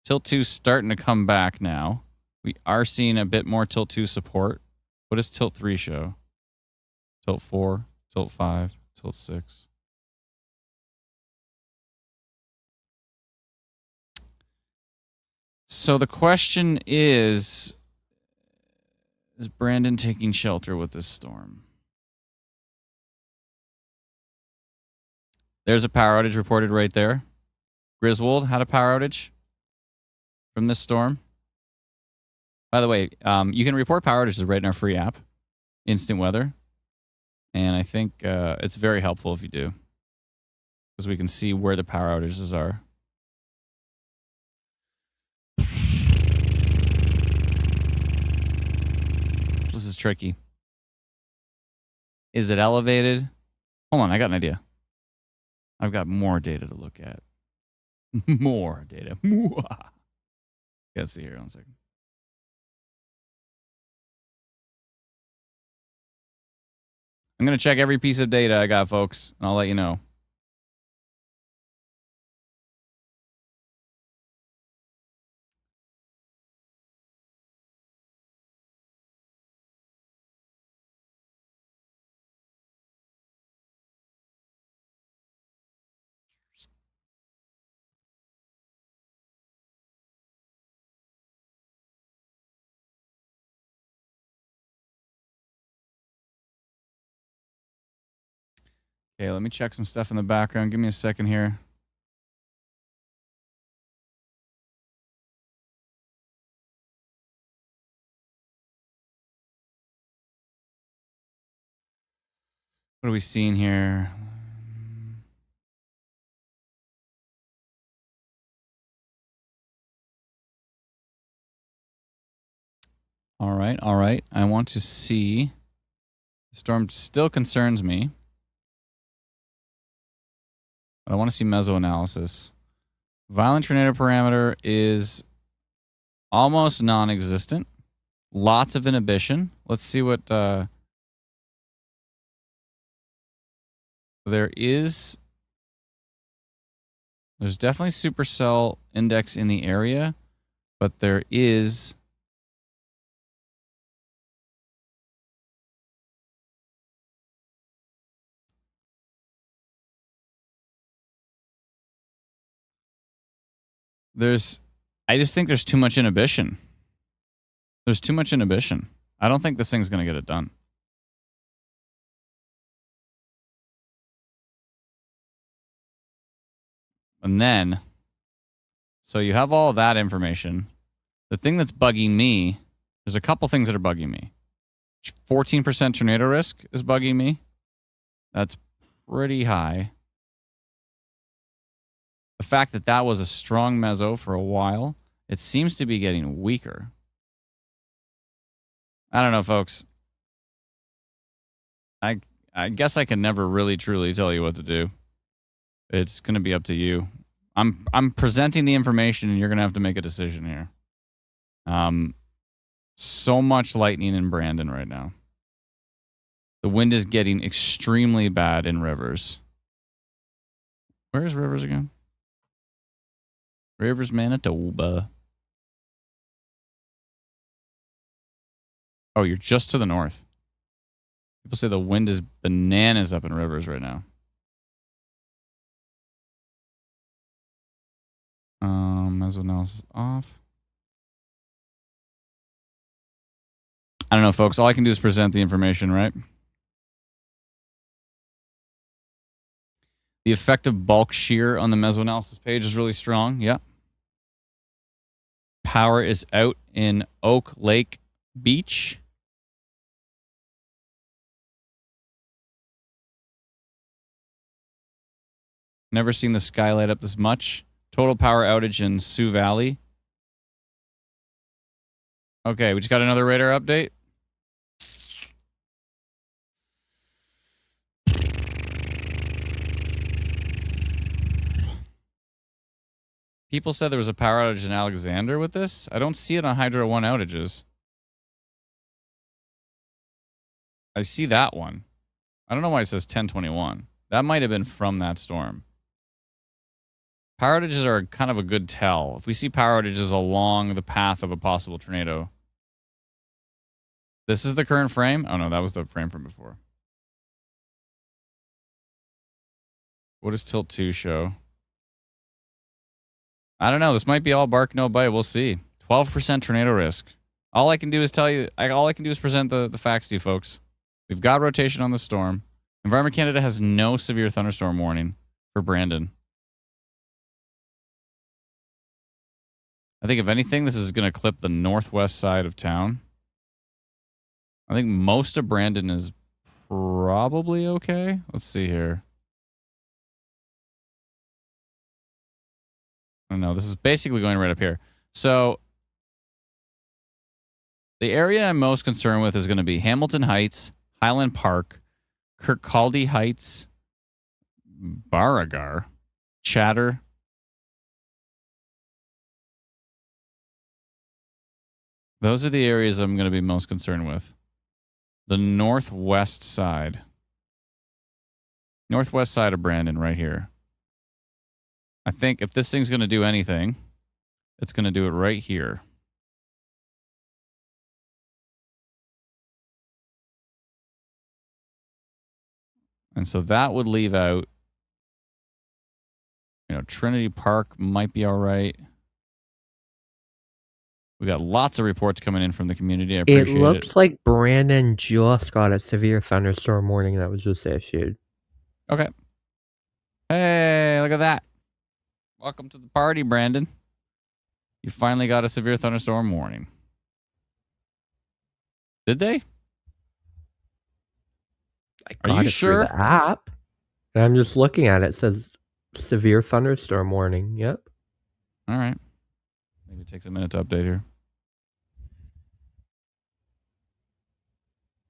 Tilt 2 starting to come back now. We are seeing a bit more tilt 2 support. What does tilt 3 show? Tilt 4, tilt 5, tilt 6. So the question is Brandon taking shelter with this storm? There's a power outage reported right there. Griswold had a power outage from this storm. By the way, you can report power outages right in our free app, Instant Weather. And I think it's very helpful if you do, because we can see where the power outages are. This is tricky. Is it elevated? Hold on, I got an idea. I've got more data to look at. More data. Let's see here. 1 second. I'm going to check every piece of data I got, folks, and I'll let you know. Okay, let me check some stuff in the background. Give me a second here. What are we seeing here? All right, all right. I want to see. The storm still concerns me. But I want to see mesoanalysis. Violent tornado parameter is almost non-existent. Lots of inhibition. Let's see what there is. There's definitely supercell index in the area, but there is I just think there's too much inhibition. There's too much inhibition. I don't think this thing's going to get it done. And then, so you have all that information. The thing that's bugging me, there's a couple things that are bugging me. 14% tornado risk is bugging me. That's pretty high. The fact that that was a strong meso for a while, it seems to be getting weaker. I don't know, folks. I guess I can never really truly tell you what to do. It's going to be up to you. I'm presenting the information, and you're going to have to make a decision here. So much lightning in Brandon right now. The wind is getting extremely bad in Rivers. Where is Rivers again? Rivers, Manitoba. Oh, you're just to the north. People say the wind is bananas up in Rivers right now. Mesoanalysis off. I don't know, folks. All I can do is present the information, right? The effective bulk shear on the mesoanalysis page is really strong. Yeah. Power is out in Oak Lake Beach. Never seen the sky light up this much. Total power outage in Sioux Valley. Okay, we just got another radar update. People said there was a power outage in Alexander with this. I don't see it on Hydro 1 outages. I see that one. I don't know why it says 1021. That might have been from that storm. Power outages are kind of a good tell. If we see power outages along the path of a possible tornado. This is the current frame? Oh no, that was the frame from before. What does tilt 2 show? I don't know. This might be all bark, no bite. We'll see. 12% tornado risk. All I can do is tell you, all I can do is present the facts to you folks. We've got rotation on the storm. Environment Canada has no severe thunderstorm warning for Brandon. I think if anything, this is going to clip the northwest side of town. I think most of Brandon is probably okay. Let's see here. I don't know. This is basically going right up here. So the area I'm most concerned with is going to be Hamilton Heights, Highland Park, Kirkcaldy Heights, Beauregard, Chatter. Those are the areas I'm going to be most concerned with. The northwest side. Northwest side of Brandon right here. I think if this thing's going to do anything, it's going to do it right here. And so that would leave out, Trinity Park might be all right. We got lots of reports coming in from the community. I appreciate it. It looks like Brandon just got a severe thunderstorm warning that was just issued. Okay. Hey, look at that. Welcome to the party, Brandon. You finally got a severe thunderstorm warning. Did they? I got Are you it sure? through the app. And I'm just looking at it. It says severe thunderstorm warning. Yep. All right. Maybe it takes a minute to update here.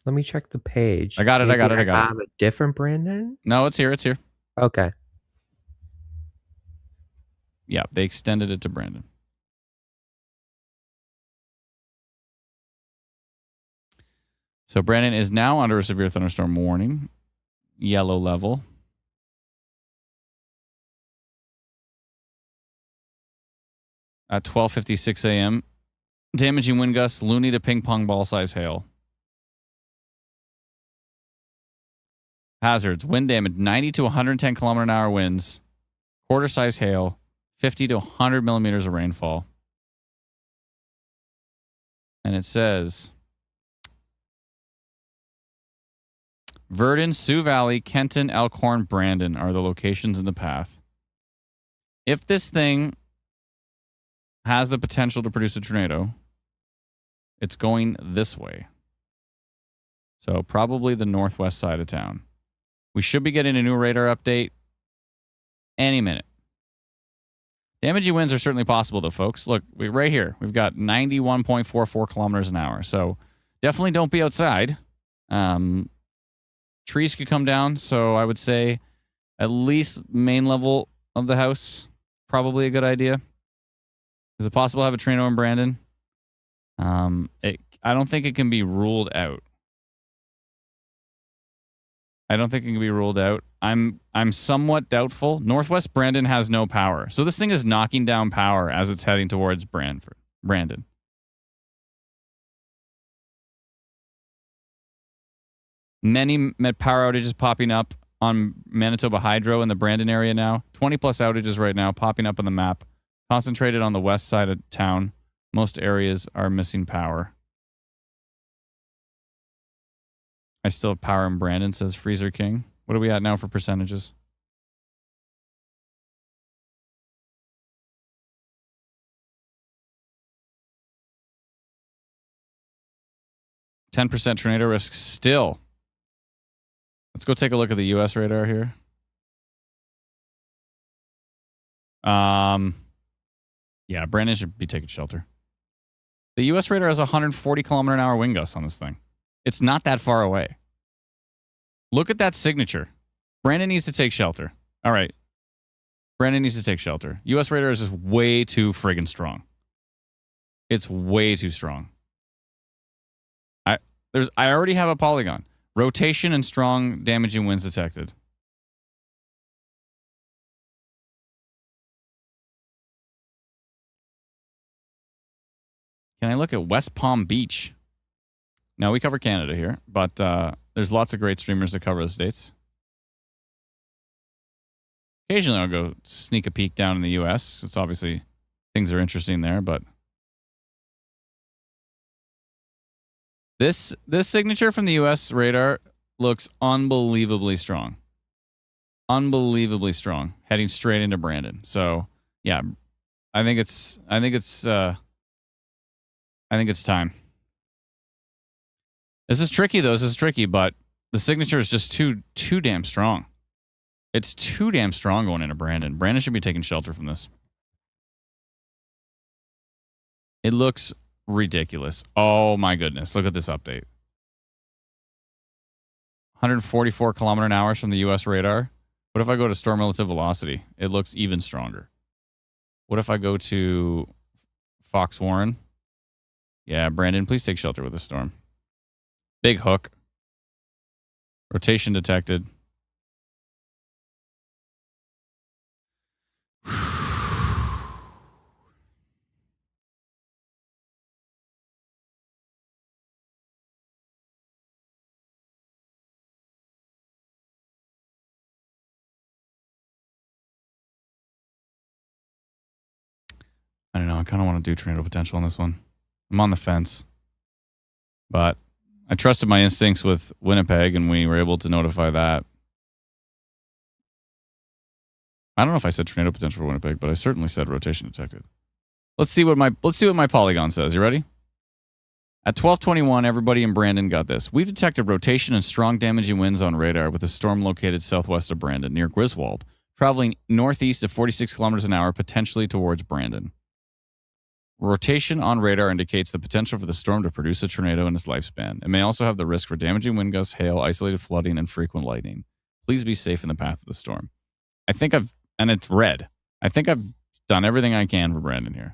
Let me check the page. I got it. Maybe I got it. have a different Brandon? No, it's here. It's here. Okay. Yeah, they extended it to Brandon. So Brandon is now under a severe thunderstorm warning, yellow level. At 12:56 a.m., damaging wind gusts, loony to ping pong ball size hail. Hazards, wind damage, 90 to 110 kilometer an hour winds, quarter size hail, 50 to 100 millimeters of rainfall. And it says Verdon, Sioux Valley, Kenton, Elkhorn, Brandon are the locations in the path. If this thing has the potential to produce a tornado, it's going this way. So probably the northwest side of town. We should be getting a new radar update any minute. Damaging winds are certainly possible, though, folks. Look, right here, we've got 91.44 kilometers an hour. So definitely don't be outside. Trees could come down. So I would say at least main level of the house, probably a good idea. Is it possible to have a tornado in Brandon? I don't think it can be ruled out. I'm somewhat doubtful. Northwest Brandon has no power. So this thing is knocking down power as it's heading towards Brandon. Many power outages popping up on Manitoba Hydro in the Brandon area now. 20 plus outages right now popping up on the map. Concentrated on the west side of town. Most areas are missing power. I still have power in Brandon, says Freezer King. What are we at now for percentages? %10 tornado risk still. Let's go take a look at the U.S. radar here. Yeah, Brandon should be taking shelter. The U.S. radar has 140 kilometer an hour wind gusts on this thing. It's not that far away. Look at that signature. Brandon needs to take shelter. All right. Brandon needs to take shelter. U.S. radar is just way too friggin' strong. It's way too strong. I already have a polygon. Rotation and strong damaging winds detected. Can I look at West Palm Beach? Now, we cover Canada here, but there's lots of great streamers that cover the States. Occasionally, I'll go sneak a peek down in the U.S. It's obviously things are interesting there, but this signature from the U.S. radar looks unbelievably strong. Unbelievably strong, heading straight into Brandon. So, yeah, I think it's time. This is tricky, though. This is tricky, but the signature is just too damn strong. It's too damn strong going into Brandon. Brandon should be taking shelter from this. It looks ridiculous. Oh, my goodness. Look at this update. 144 kilometer an hour from the U.S. radar. What if I go to storm relative velocity? It looks even stronger. What if I go to Fox Warren? Yeah, Brandon, please take shelter with the storm. Big hook. Rotation detected. I don't know. I kind of want to do tornado potential on this one. I'm on the fence. But I trusted my instincts with Winnipeg, and we were able to notify that. I don't know if I said tornado potential for Winnipeg, but I certainly said rotation detected. Let's see what my polygon says. You ready? At 12:21, everybody in Brandon got this. We've detected rotation and strong damaging winds on radar with a storm located southwest of Brandon, near Griswold, traveling northeast at 46 kilometers an hour, potentially towards Brandon. Rotation on radar indicates the potential for the storm to produce a tornado in its lifespan. It may also have the risk for damaging wind gusts, hail, isolated flooding, and frequent lightning. Please be safe in the path of the storm. And it's red. I think I've done everything I can for Brandon here.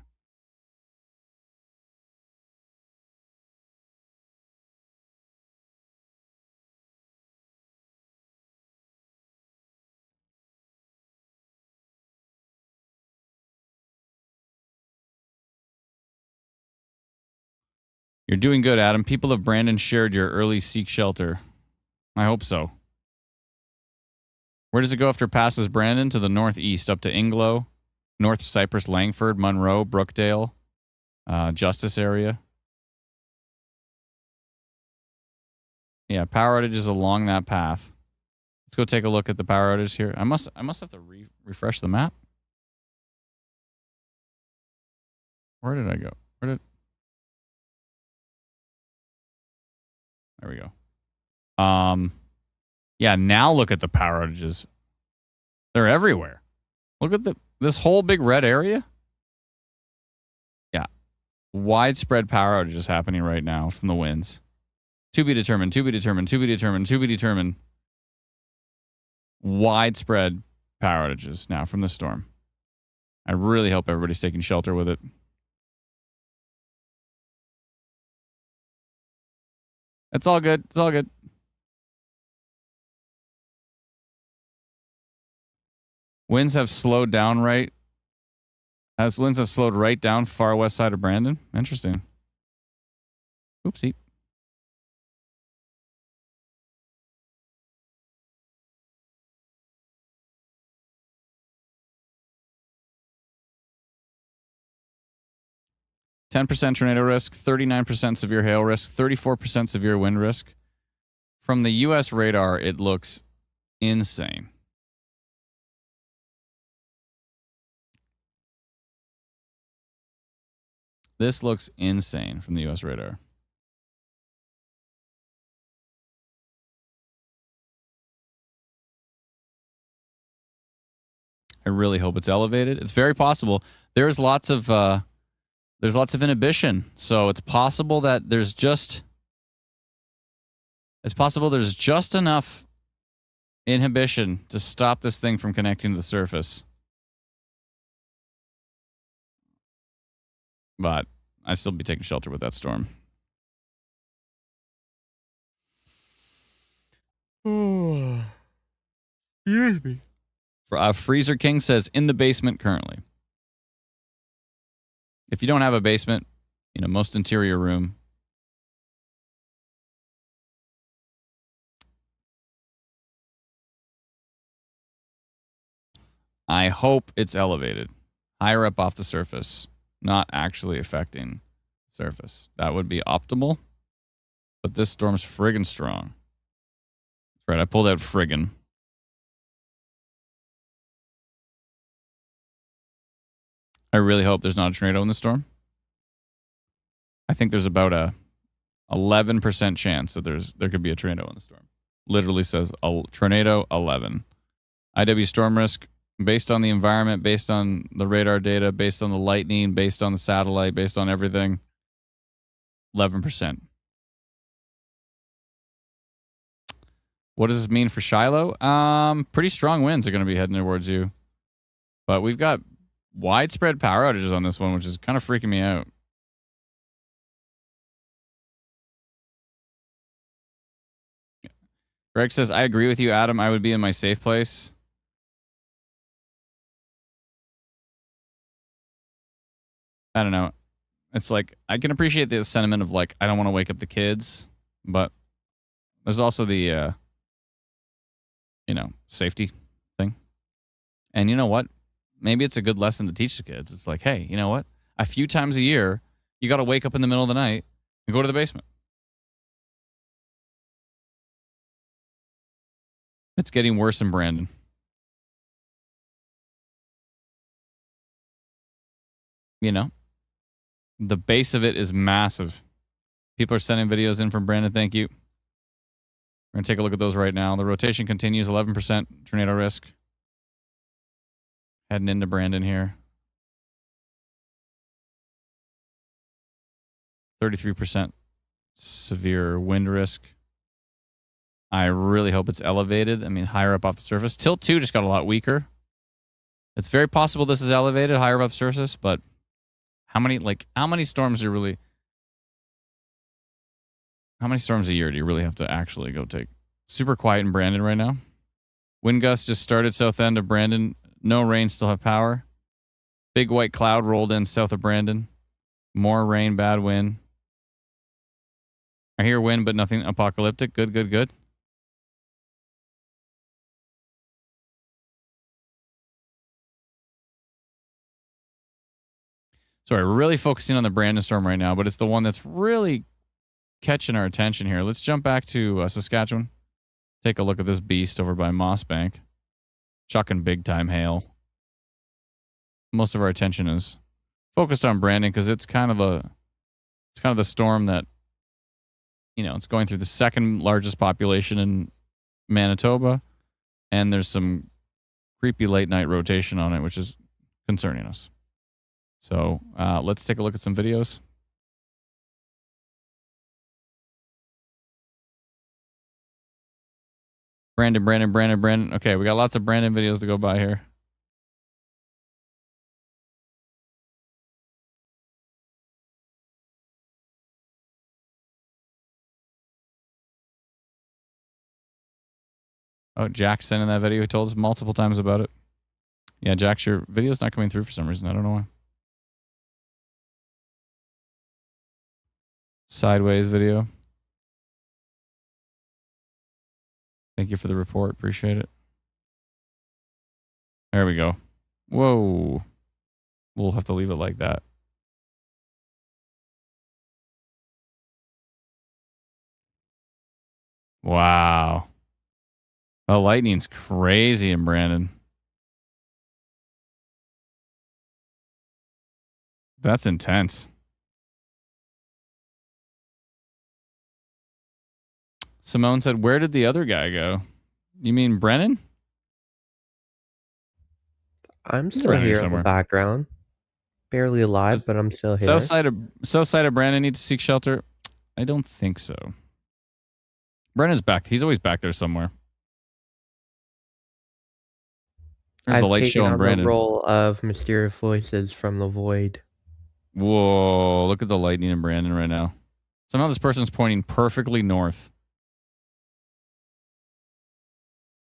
You're doing good, Adam. People of Brandon shared your early seek shelter. I hope so. Where does it go after it passes Brandon? To the northeast, up to Inglo, North Cypress, Langford, Monroe, Brookdale, Justice area. Yeah, power outages along that path. Let's go take a look at the power outage here. I must have to refresh the map. Where did I go? There we go. Yeah, now look at the power outages. They're everywhere. Look at this whole big red area. Yeah. Widespread power outages happening right now from the winds. To be determined, to be determined, to be determined, to be determined. Widespread power outages now from the storm. I really hope everybody's taking shelter with it. It's all good. It's all good. Winds have slowed down right. Winds have slowed right down far west side of Brandon. Interesting. Oopsie. %, tornado risk, 39% severe hail risk, 34% severe wind risk. From the U.S. radar, it looks insane. This looks insane from the U.S. radar. I really hope it's elevated. It's very possible. There's lots of inhibition, so it's possible that there's just enough inhibition to stop this thing from connecting to the surface. but I'd still be taking shelter with that storm. Excuse me. Freezer King says, in the basement currently. If you don't have a basement, most interior room, I hope it's elevated, higher up off the surface, not actually affecting the surface. That would be optimal, but this storm's friggin' strong. That's right, I pulled out friggin'. I really hope there's not a tornado in the storm. I think there's about a 11% chance that there could be a tornado in the storm. Literally says a tornado 11. IW storm risk based on the environment, based on the radar data, based on the lightning, based on the satellite, based on everything. 11%. What does this mean for Shiloh? Pretty strong winds are going to be heading towards you. But we've got widespread power outages on this one, which is kind of freaking me out. Greg says, I agree with you, Adam. I would be in my safe place. I don't know. It's like, I can appreciate the sentiment of like, I don't want to wake up the kids, but there's also the, safety thing. And you know what? Maybe it's a good lesson to teach the kids. It's like, hey, you know what? A few times a year, you got to wake up in the middle of the night and go to the basement. It's getting worse in Brandon. The base of it is massive. People are sending videos in from Brandon. Thank you. We're going to take a look at those right now. The rotation continues, 11% tornado risk. Heading into Brandon here. 33% severe wind risk. I really hope it's elevated. I mean, higher up off the surface. Tilt 2 just got a lot weaker. It's very possible this is elevated, higher above the surface, but how many storms a year do you really have to actually go take? Super quiet in Brandon right now. Wind gusts just started south end of Brandon. No rain, still have power. Big white cloud rolled in south of Brandon. More rain, bad wind. I hear wind, but nothing apocalyptic. Good, good, good. Sorry, we're really focusing on the Brandon storm right now, but it's the one that's really catching our attention here. Let's jump back to Saskatchewan. Take a look at this beast over by Mossbank. Chucking big time hail. Most of our attention is focused on Brandon because it's kind of the storm that, it's going through the second largest population in Manitoba, and there's some creepy late night rotation on it, which is concerning us. So let's take a look at some videos. Brandon. Okay, we got lots of Brandon videos to go by here. Oh, Jack's sending that video. He told us multiple times about it. Yeah, Jack, your video's not coming through for some reason. I don't know why. Sideways video. Thank you for the report. Appreciate it. There we go. Whoa. We'll have to leave it like that. Wow. The lightning's crazy in Brandon. That's intense. Simone said, where did the other guy go? You mean Brennan? I'm still here in the background. Barely alive, but I'm still here. South side of Brandon need to seek shelter? I don't think so. Brennan's back. He's always back there somewhere. There's the light show on Brandon. The role of mysterious voices from the void. Whoa, look at the lightning in Brandon right now. Somehow this person's pointing perfectly north.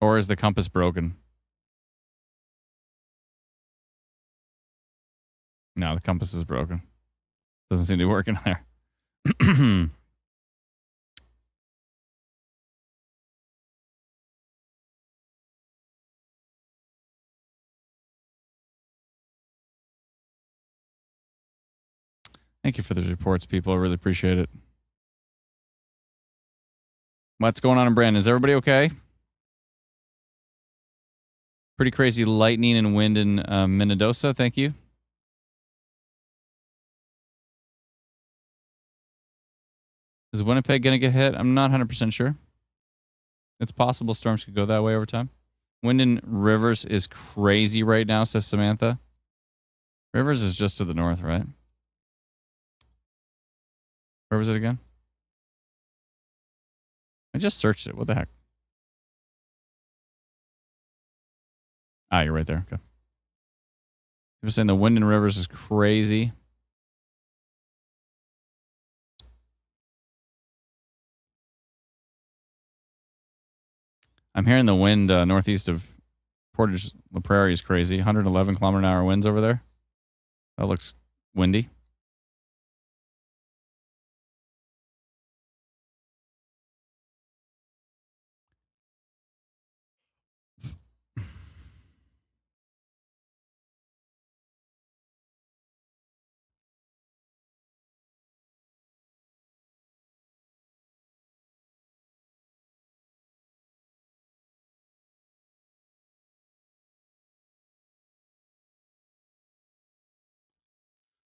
Or is the compass broken? No, the compass is broken. Doesn't seem to be working there. Thank you for the reports, people. I really appreciate it. What's going on in Brandon? Is everybody okay? Pretty crazy lightning and wind in Minnedosa. Thank you. Is Winnipeg going to get hit? I'm not 100% sure. It's possible storms could go that way over time. Wind in Rivers is crazy right now, says Samantha. Rivers is just to the north, right? Where was it again? I just searched it. What the heck? Ah, you're right there. Okay. People saying the wind in Rivers is crazy. I'm hearing the wind northeast of Portage La Prairie is crazy. 111 kilometer an hour winds over there. That looks windy.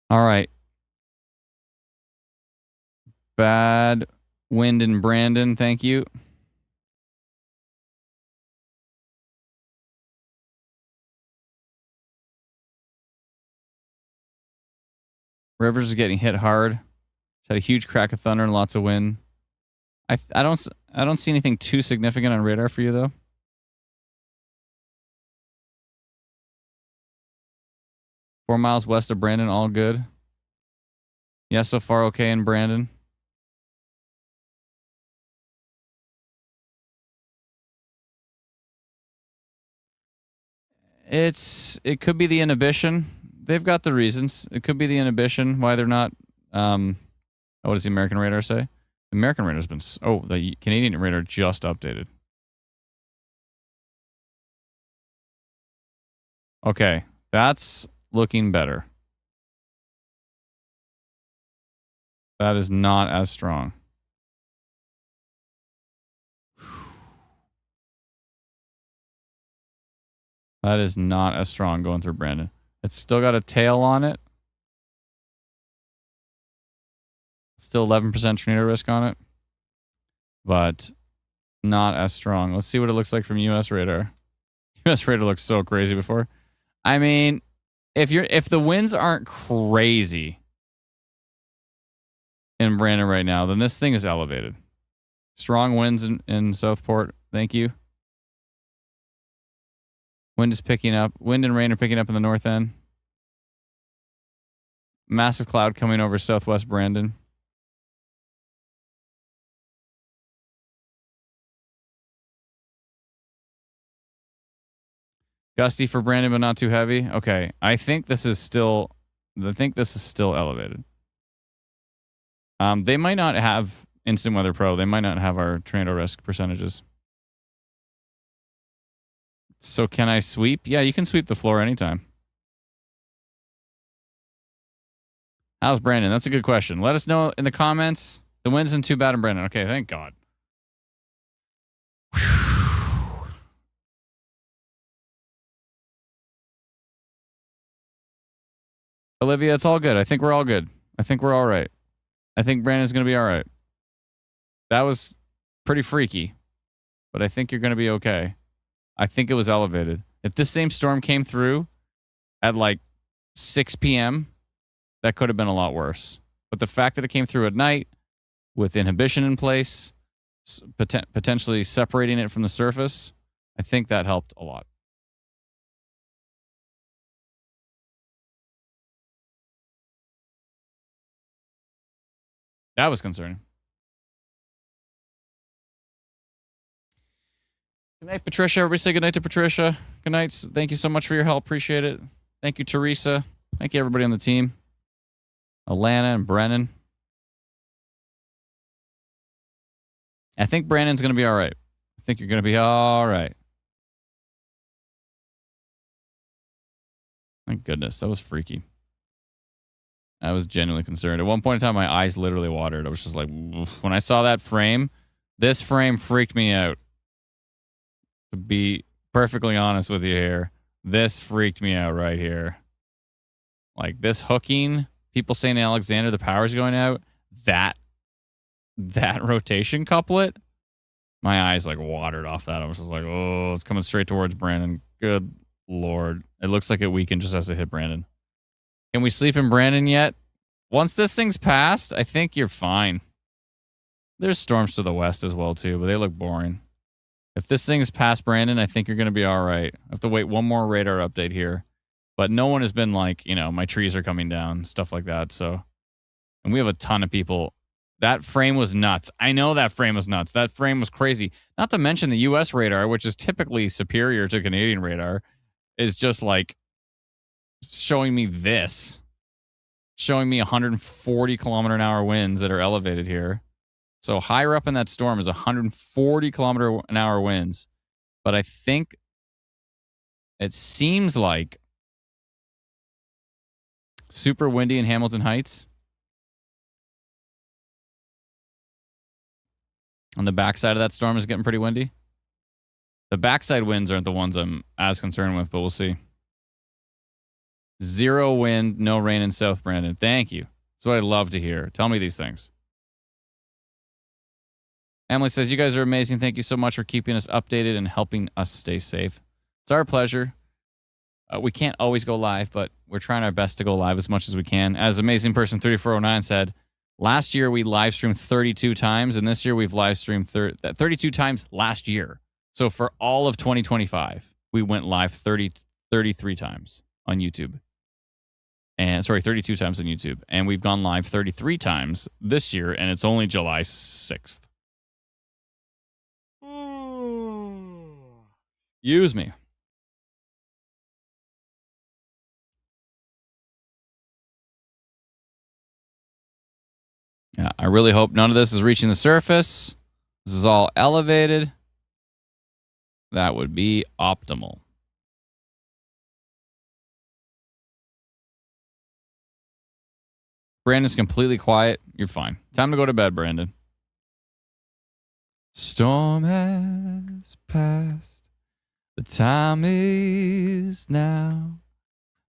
All right. Bad wind in Brandon. Thank you. Rivers is getting hit hard. It's had a huge crack of thunder and lots of wind. I don't see anything too significant on radar for you though. Four miles west of Brandon, all good. Yeah, so far okay in Brandon. It could be the inhibition. They've got the reasons. It could be the inhibition why they're not. What does the American radar say? The American radar's been. Oh, the Canadian radar just updated. Okay, that's looking better. That is not as strong. That is not as strong going through Brandon. It's still got a tail on it. Still 11% tornado risk on it. But not as strong. Let's see what it looks like from US radar. US radar looks so crazy before. I mean, if the winds aren't crazy in Brandon right now, then this thing is elevated. Strong winds in Southport. Thank you. Wind is picking up. Wind and rain are picking up in the north end. Massive cloud coming over southwest Brandon. Gusty for Brandon, but not too heavy. Okay, I think this is still elevated. They might not have Instant Weather Pro. They might not have our tornado risk percentages. So can I sweep? Yeah, you can sweep the floor anytime. How's Brandon? That's a good question. Let us know in the comments. The wind isn't too bad in Brandon. Okay, thank God. Olivia, it's all good. I think we're all good. I think we're all right. I think Brandon's going to be all right. That was pretty freaky, but I think you're going to be okay. I think it was elevated. If this same storm came through at like 6 p.m., that could have been a lot worse. But the fact that it came through at night with inhibition in place, potentially separating it from the surface, I think that helped a lot. That was concerning. Good night, Patricia. Everybody say good night to Patricia. Good night. Thank you so much for your help. Appreciate it. Thank you, Teresa. Thank you, everybody on the team. Alana and Brennan. I think Brandon's going to be all right. I think you're going to be all right. Thank goodness. That was freaky. I was genuinely concerned. At one point in time, my eyes literally watered. I was just like, oof. When I saw that frame, this frame freaked me out. To be perfectly honest with you here, this freaked me out right here. Like this hooking, people saying Alexander, the power's going out. That rotation couplet, my eyes like watered off that. I was just like, oh, it's coming straight towards Brandon. Good Lord. It looks like it weakened just as it hit Brandon. Can we sleep in Brandon yet? Once this thing's passed, I think you're fine. There's storms to the west as well, too, but they look boring. If this thing's past Brandon, I think you're going to be all right. I have to wait one more radar update here. But no one has been like, my trees are coming down, stuff like that. So, and we have a ton of people. That frame was nuts. I know that frame was nuts. That frame was crazy. Not to mention the U.S. radar, which is typically superior to Canadian radar, is just like showing me this. Showing me 140 kilometer an hour winds that are elevated here. So higher up in that storm is 140 kilometer an hour winds. But I think it seems like super windy in Hamilton Heights. On the backside of that storm is getting pretty windy. The backside winds aren't the ones I'm as concerned with, but we'll see. 0 wind, no rain in South Brandon. Thank you. That's what I love to hear. Tell me these things. Emily says, you guys are amazing. Thank you so much for keeping us updated and helping us stay safe. It's our pleasure. We can't always go live, but we're trying our best to go live as much as we can. As Amazing Person 3409 said, last year we live streamed 32 times, and this year we've live streamed 32 times last year. So for all of 2025, we went live 33 times on YouTube. And 32 times on YouTube. And we've gone live 33 times this year, and it's only July 6th. Use me. Yeah, I really hope none of this is reaching the surface. This is all elevated. That would be optimal. Brandon's completely quiet. You're fine. Time to go to bed, Brandon. Storm has passed. The time is now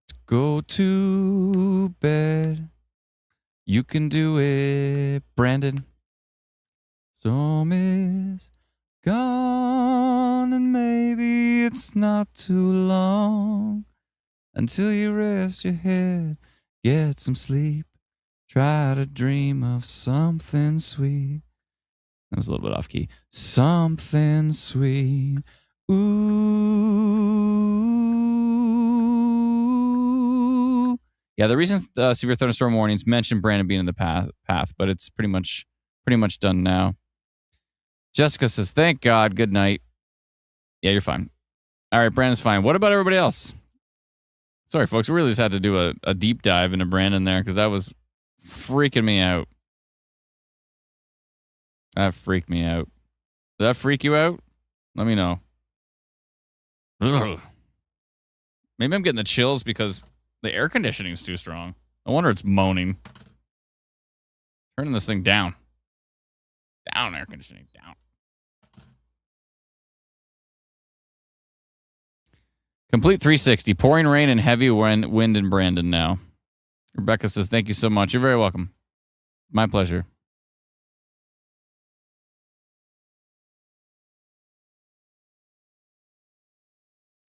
to go to bed. You can do it, Brandon. Storm is gone, and maybe it's not too long until you rest your head, get some sleep, try to dream of something sweet. That was a little bit off key. Something sweet. Ooh. Yeah, the reason severe thunderstorm warnings mentioned Brandon being in the path, but it's pretty much done now. Jessica says, thank God. Good night. Yeah, you're fine. All right, Brandon's fine. What about everybody else? Sorry, folks. We really just had to do a deep dive into Brandon there because that was freaking me out. That freaked me out. Did that freak you out? Let me know. Ugh. Maybe I'm getting the chills because the air conditioning is too strong. I wonder it's moaning. Turning this thing down. Down, air conditioning. Down. Complete 360. Pouring rain and heavy wind in Brandon now. Rebecca says, thank you so much. You're very welcome. My pleasure.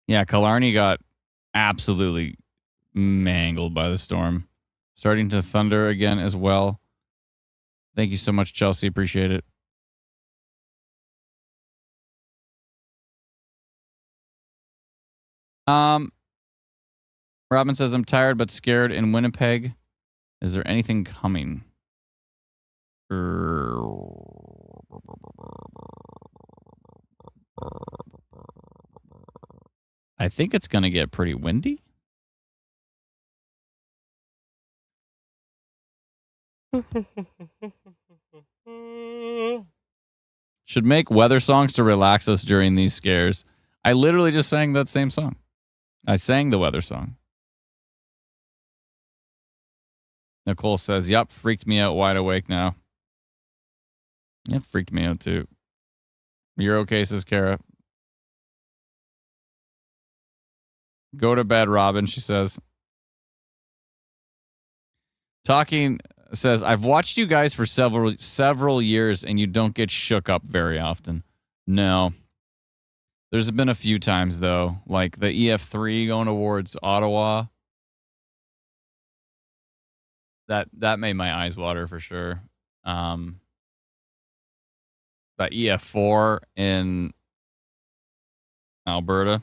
Yeah, Killarney got absolutely mangled by the storm. Starting to thunder again as well. Thank you so much, Chelsea. Appreciate it. Robin says, I'm tired but scared in Winnipeg. Is there anything coming? I think it's going to get pretty windy. Should make weather songs to relax us during these scares. I literally just sang that same song. I sang the weather song. Nicole says, yup, freaked me out wide awake now. It freaked me out too. You're okay, says Kara. Go to bed, Robin, she says. Talking says, I've watched you guys for several years and you don't get shook up very often. No. There's been a few times, though, like the EF3 going towards Ottawa. That made my eyes water for sure. That EF4 in Alberta.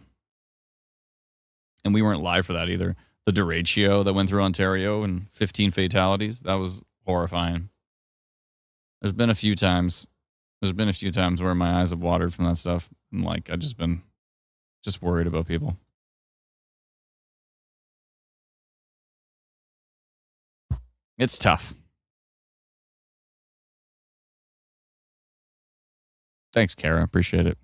And we weren't live for that either. The derecho that went through Ontario and 15 fatalities. That was horrifying. There's been a few times where my eyes have watered from that stuff. And like, I've just been worried about people. It's tough. Thanks, Kara. Appreciate it.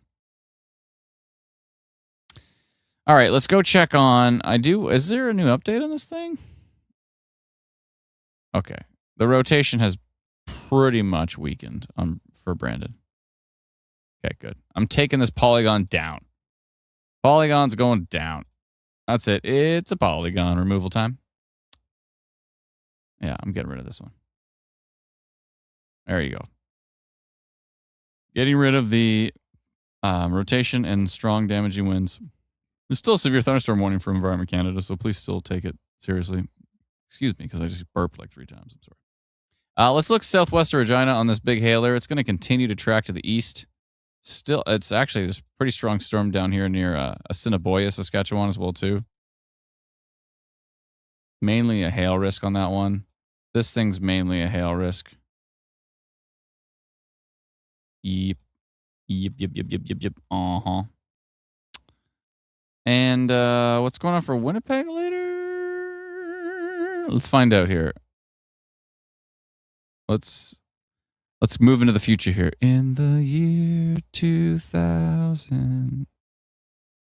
All right, let's go check on. Is there a new update on this thing? Okay. The rotation has pretty much weakened for Brandon. Okay, good. I'm taking this polygon down. Polygon's going down. That's it. It's a polygon removal time. Yeah, I'm getting rid of this one. There you go. Getting rid of the rotation and strong damaging winds. There's still a severe thunderstorm warning from Environment Canada, so please still take it seriously. Excuse me, because I just burped like 3 times. I'm sorry. Let's look southwest of Regina on this big hailer. It's going to continue to track to the east. Still, it's actually this pretty strong storm down here near Assiniboia, Saskatchewan as well, too. Mainly a hail risk on that one. This thing's mainly a hail risk. Yep. Uh-huh. And what's going on for Winnipeg later? Let's find out here. Let's move into the future here. In the year 2000.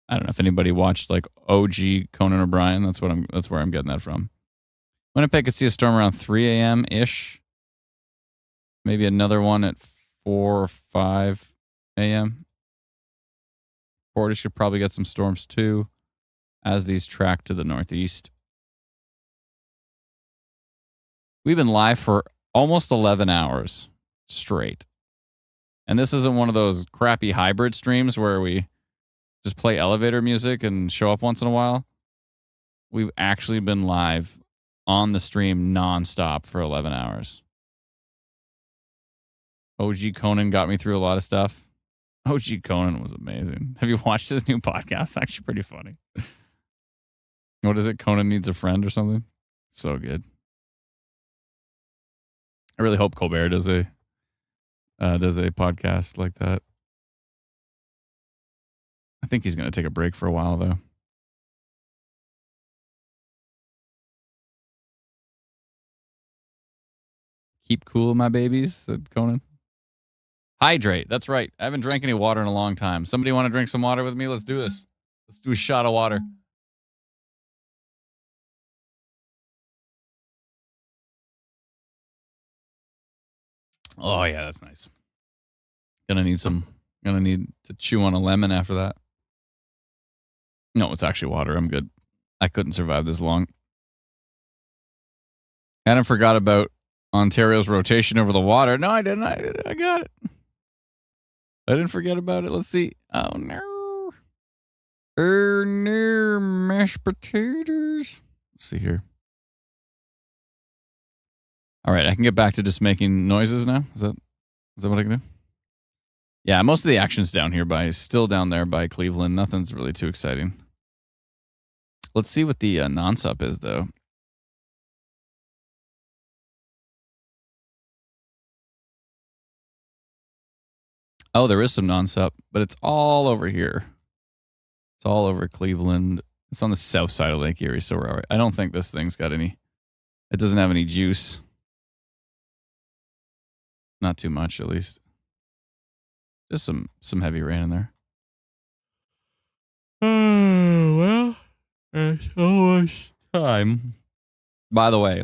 I don't know if anybody watched like OG Conan O'Brien. That's where I'm getting that from. Winnipeg could see a storm around 3 a.m. ish. Maybe another one at 4 or 5 a.m. Portage could probably get some storms too as these track to the northeast. We've been live for almost 11 hours straight. And this isn't one of those crappy hybrid streams where we just play elevator music and show up once in a while. We've actually been live on the stream nonstop for 11 hours. OG Conan got me through a lot of stuff. OG Conan was amazing. Have you watched his new podcast? It's actually pretty funny. What is it? Conan Needs a Friend or something? So good. I really hope Colbert does a podcast like that. I think he's going to take a break for a while, though. Keep cool, my babies, said Conan. Hydrate. That's right. I haven't drank any water in a long time. Somebody want to drink some water with me? Let's do this. Let's do a shot of water. Oh, yeah, that's nice. Gonna need to chew on a lemon after that. No, it's actually water. I'm good. I couldn't survive this long. Adam forgot about Ontario's rotation over the water. No, I didn't. I got it. I didn't forget about it. Let's see. Oh, no. No, mashed potatoes. Let's see here. All right, I can get back to just making noises now. Is that what I can do? Yeah, most of the action's still down there by Cleveland. Nothing's really too exciting. Let's see what the non-sup is, though. Oh, there is some non-sup, but it's all over here. It's all over Cleveland. It's on the south side of Lake Erie, so we're all right. I don't think this thing's got any. It doesn't have any juice. Not too much, at least. Just some heavy rain in there. Oh, well, there's so much time. By the way,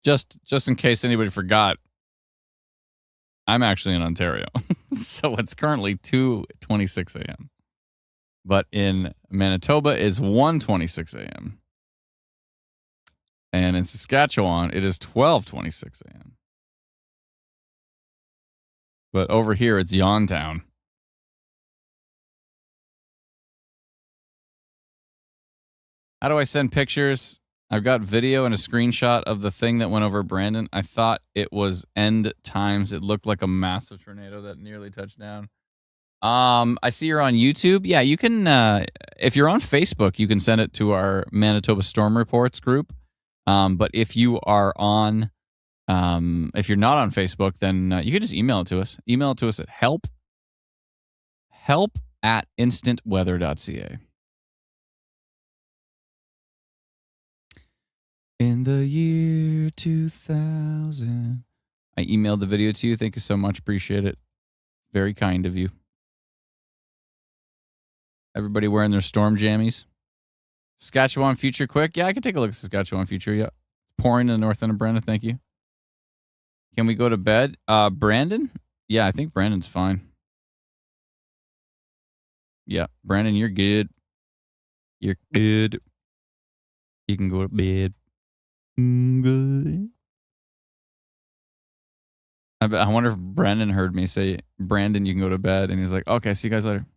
just in case anybody forgot, I'm actually in Ontario. So it's currently 2:26 a.m. But in Manitoba is 1:26 a.m. And in Saskatchewan, it is 12:26 a.m. But over here, it's yawn town. How do I send pictures? I've got video and a screenshot of the thing that went over Brandon. I thought it was end times. It looked like a massive tornado that nearly touched down. I see you're on YouTube. Yeah, you can, if you're on Facebook, you can send it to our Manitoba Storm Reports group. But if you are on, if you're not on Facebook, then you can just email it to us. Email it to us at help@instantweather.ca. In the year 2000. I emailed the video to you. Thank you so much. Appreciate it. Very kind of you. Everybody wearing their storm jammies. Saskatchewan Future quick. Yeah, I can take a look at Saskatchewan Future. Yeah. Pouring in the north end of Brandon. Thank you. Can we go to bed? Brandon? Yeah, I think Brandon's fine. Yeah, Brandon, you're good. You're good. You can go to bed. Good. I wonder if Brandon heard me say, Brandon, you can go to bed. And he's like, okay, see you guys later.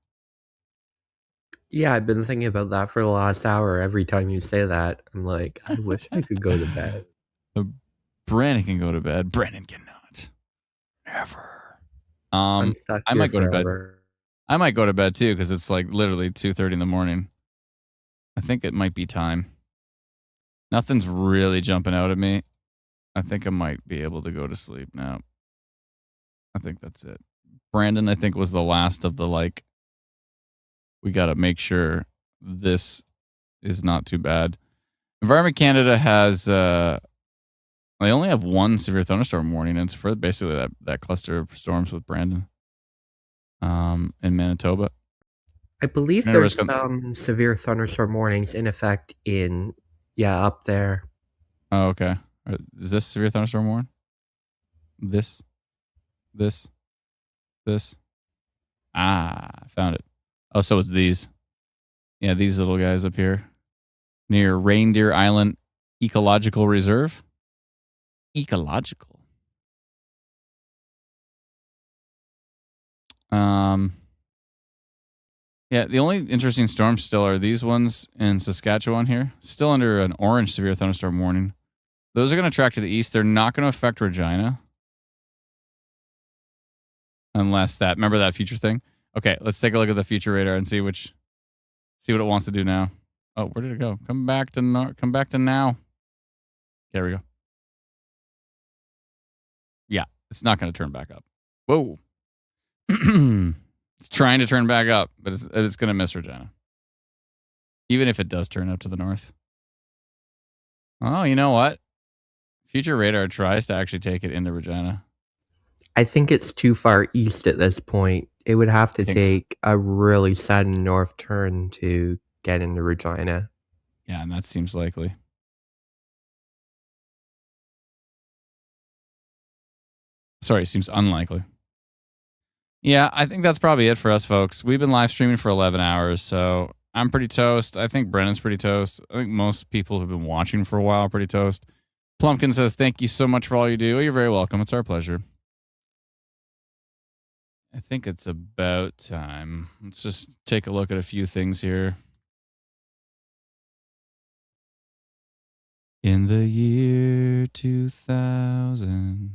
Yeah, I've been thinking about that for the last hour. Every time you say that, I'm like, I wish I could go to bed. Brandon can go to bed. Brandon cannot. Never. I'm stuck I here might go to bed. forever. I might go to bed too because it's like literally 2:30 in the morning. I think it might be time. Nothing's really jumping out at me. I think I might be able to go to sleep now. I think that's it. Brandon, I think, was the last of the like, we got to make sure this is not too bad. Environment Canada has, they only have one severe thunderstorm warning, and it's for basically that cluster of storms with Brandon in Manitoba. I believe there's some severe thunderstorm warnings in effect in, up there. Oh, okay. Is this severe thunderstorm warning? This. Ah, I found it. Oh, so it's these. Yeah, these little guys up here near Reindeer Island Ecological Reserve. Ecological. Yeah, the only interesting storms still are these ones in Saskatchewan here. Still under an orange severe thunderstorm warning. Those are going to track to the east. They're not going to affect Regina. Unless that, remember that future thing? Okay, let's take a look at the future radar and see what it wants to do now. Oh, where did it go? Come back to now. There we go. Yeah, it's not going to turn back up. Whoa. It's trying to turn back up, but it's going to miss Regina. Even if it does turn up to the north. Oh, you know what? Future radar tries to actually take it into Regina. I think it's too far east at this point. It would have to take a really sudden north turn to get into Regina. Yeah, and that seems likely. Sorry, it seems unlikely. Yeah, I think that's probably it for us, folks. We've been live streaming for 11 hours, so I'm pretty toast. I think Brennan's pretty toast. I think most people who've been watching for a while are pretty toast. Plumpkin says, thank you so much for all you do. You're very welcome. It's our pleasure. I think it's about time. Let's just take a look at a few things here. In the year 2000.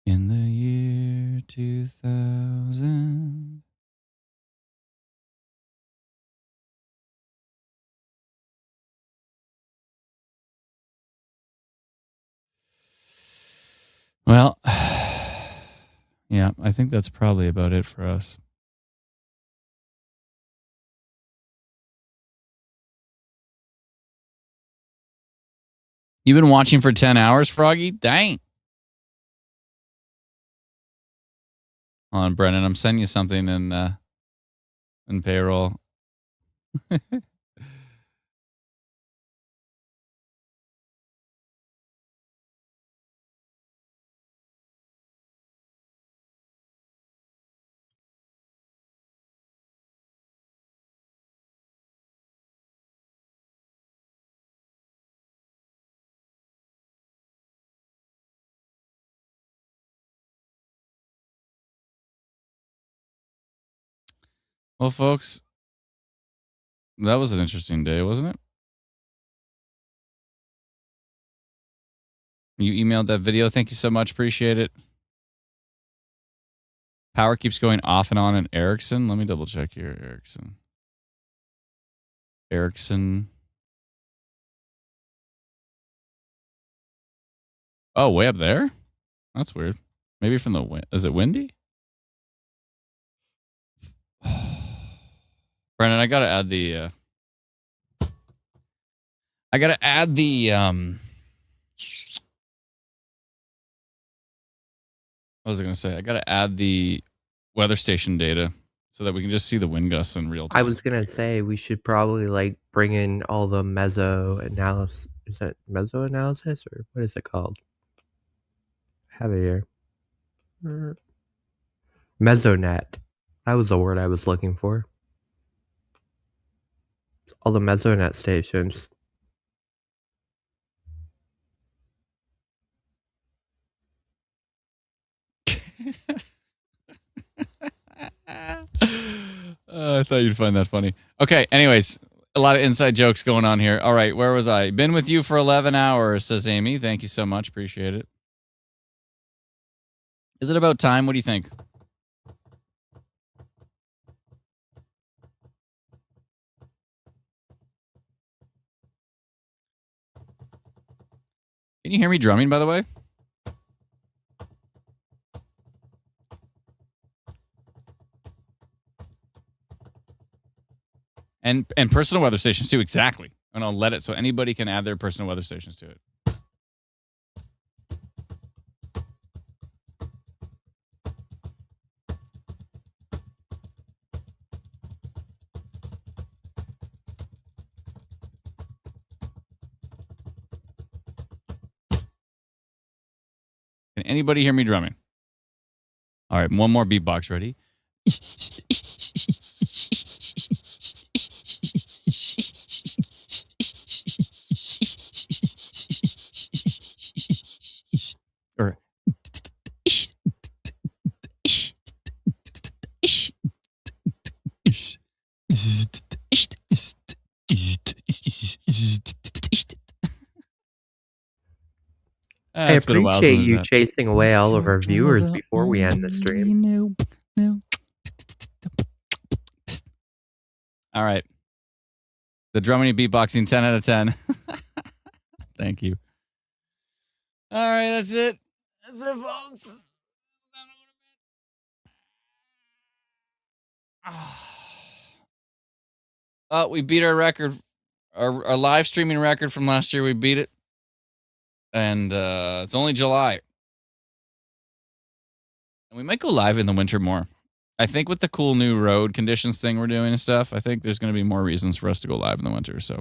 In the year 2000. Well, yeah, I think that's probably about it for us. You've been watching for 10 hours, Froggy? Dang. Hold on, Brennan. I'm sending you something in payroll. Well, folks, that was an interesting day, wasn't it? You emailed that video. Thank you so much. Appreciate it. Power keeps going off and on in Ericsson. Let me double check here. Ericsson. Oh, way up there? That's weird. Maybe from the wind. Is it windy? Brennan, I gotta add the what was I gonna say? I gotta add the weather station data so that we can just see the wind gusts in real time. I was gonna say we should probably like bring in all the meso analysis. Is that meso analysis or what is it called? I have it here. Mesonet. That was the word I was looking for. All the mesonet stations. I thought you'd find that funny. Okay, anyways, a lot of inside jokes going on here. All right, where was I? Been with you for 11 hours, says Amy. Thank you so much. Appreciate it. Is it about time? What do you think? Can you hear me drumming, by the way? And personal weather stations too, exactly. And I'll let it so anybody can add their personal weather stations to it. Can anybody hear me drumming? All right, one more beatbox. Ready? Or I appreciate you chasing away all of our viewers before we end the stream. All right. The drumming and beatboxing, 10 out of 10. Thank you. All right, that's it. That's it, folks. We beat our record, our live streaming record from last year. We beat it. And it's only July. And we might go live in the winter more. I think with the cool new road conditions thing we're doing and stuff, I think there's going to be more reasons for us to go live in the winter. So,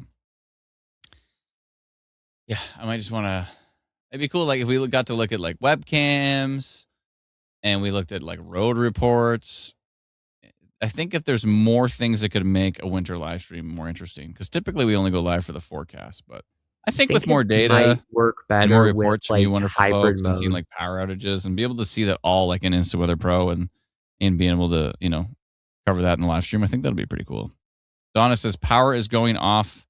yeah, I might just want to. It'd be cool, like if we got to look at like webcams, and we looked at like road reports. I think if there's more things that could make a winter live stream more interesting, because typically we only go live for the forecast, but I think with more data, might work better and more reports with, from you like, wonderful hybrid folks, mode. and seeing like power outages, and be able to see that all like in Insta Weather Pro, and being able to cover that in the live stream. I think that'll be pretty cool. Donna says power is going off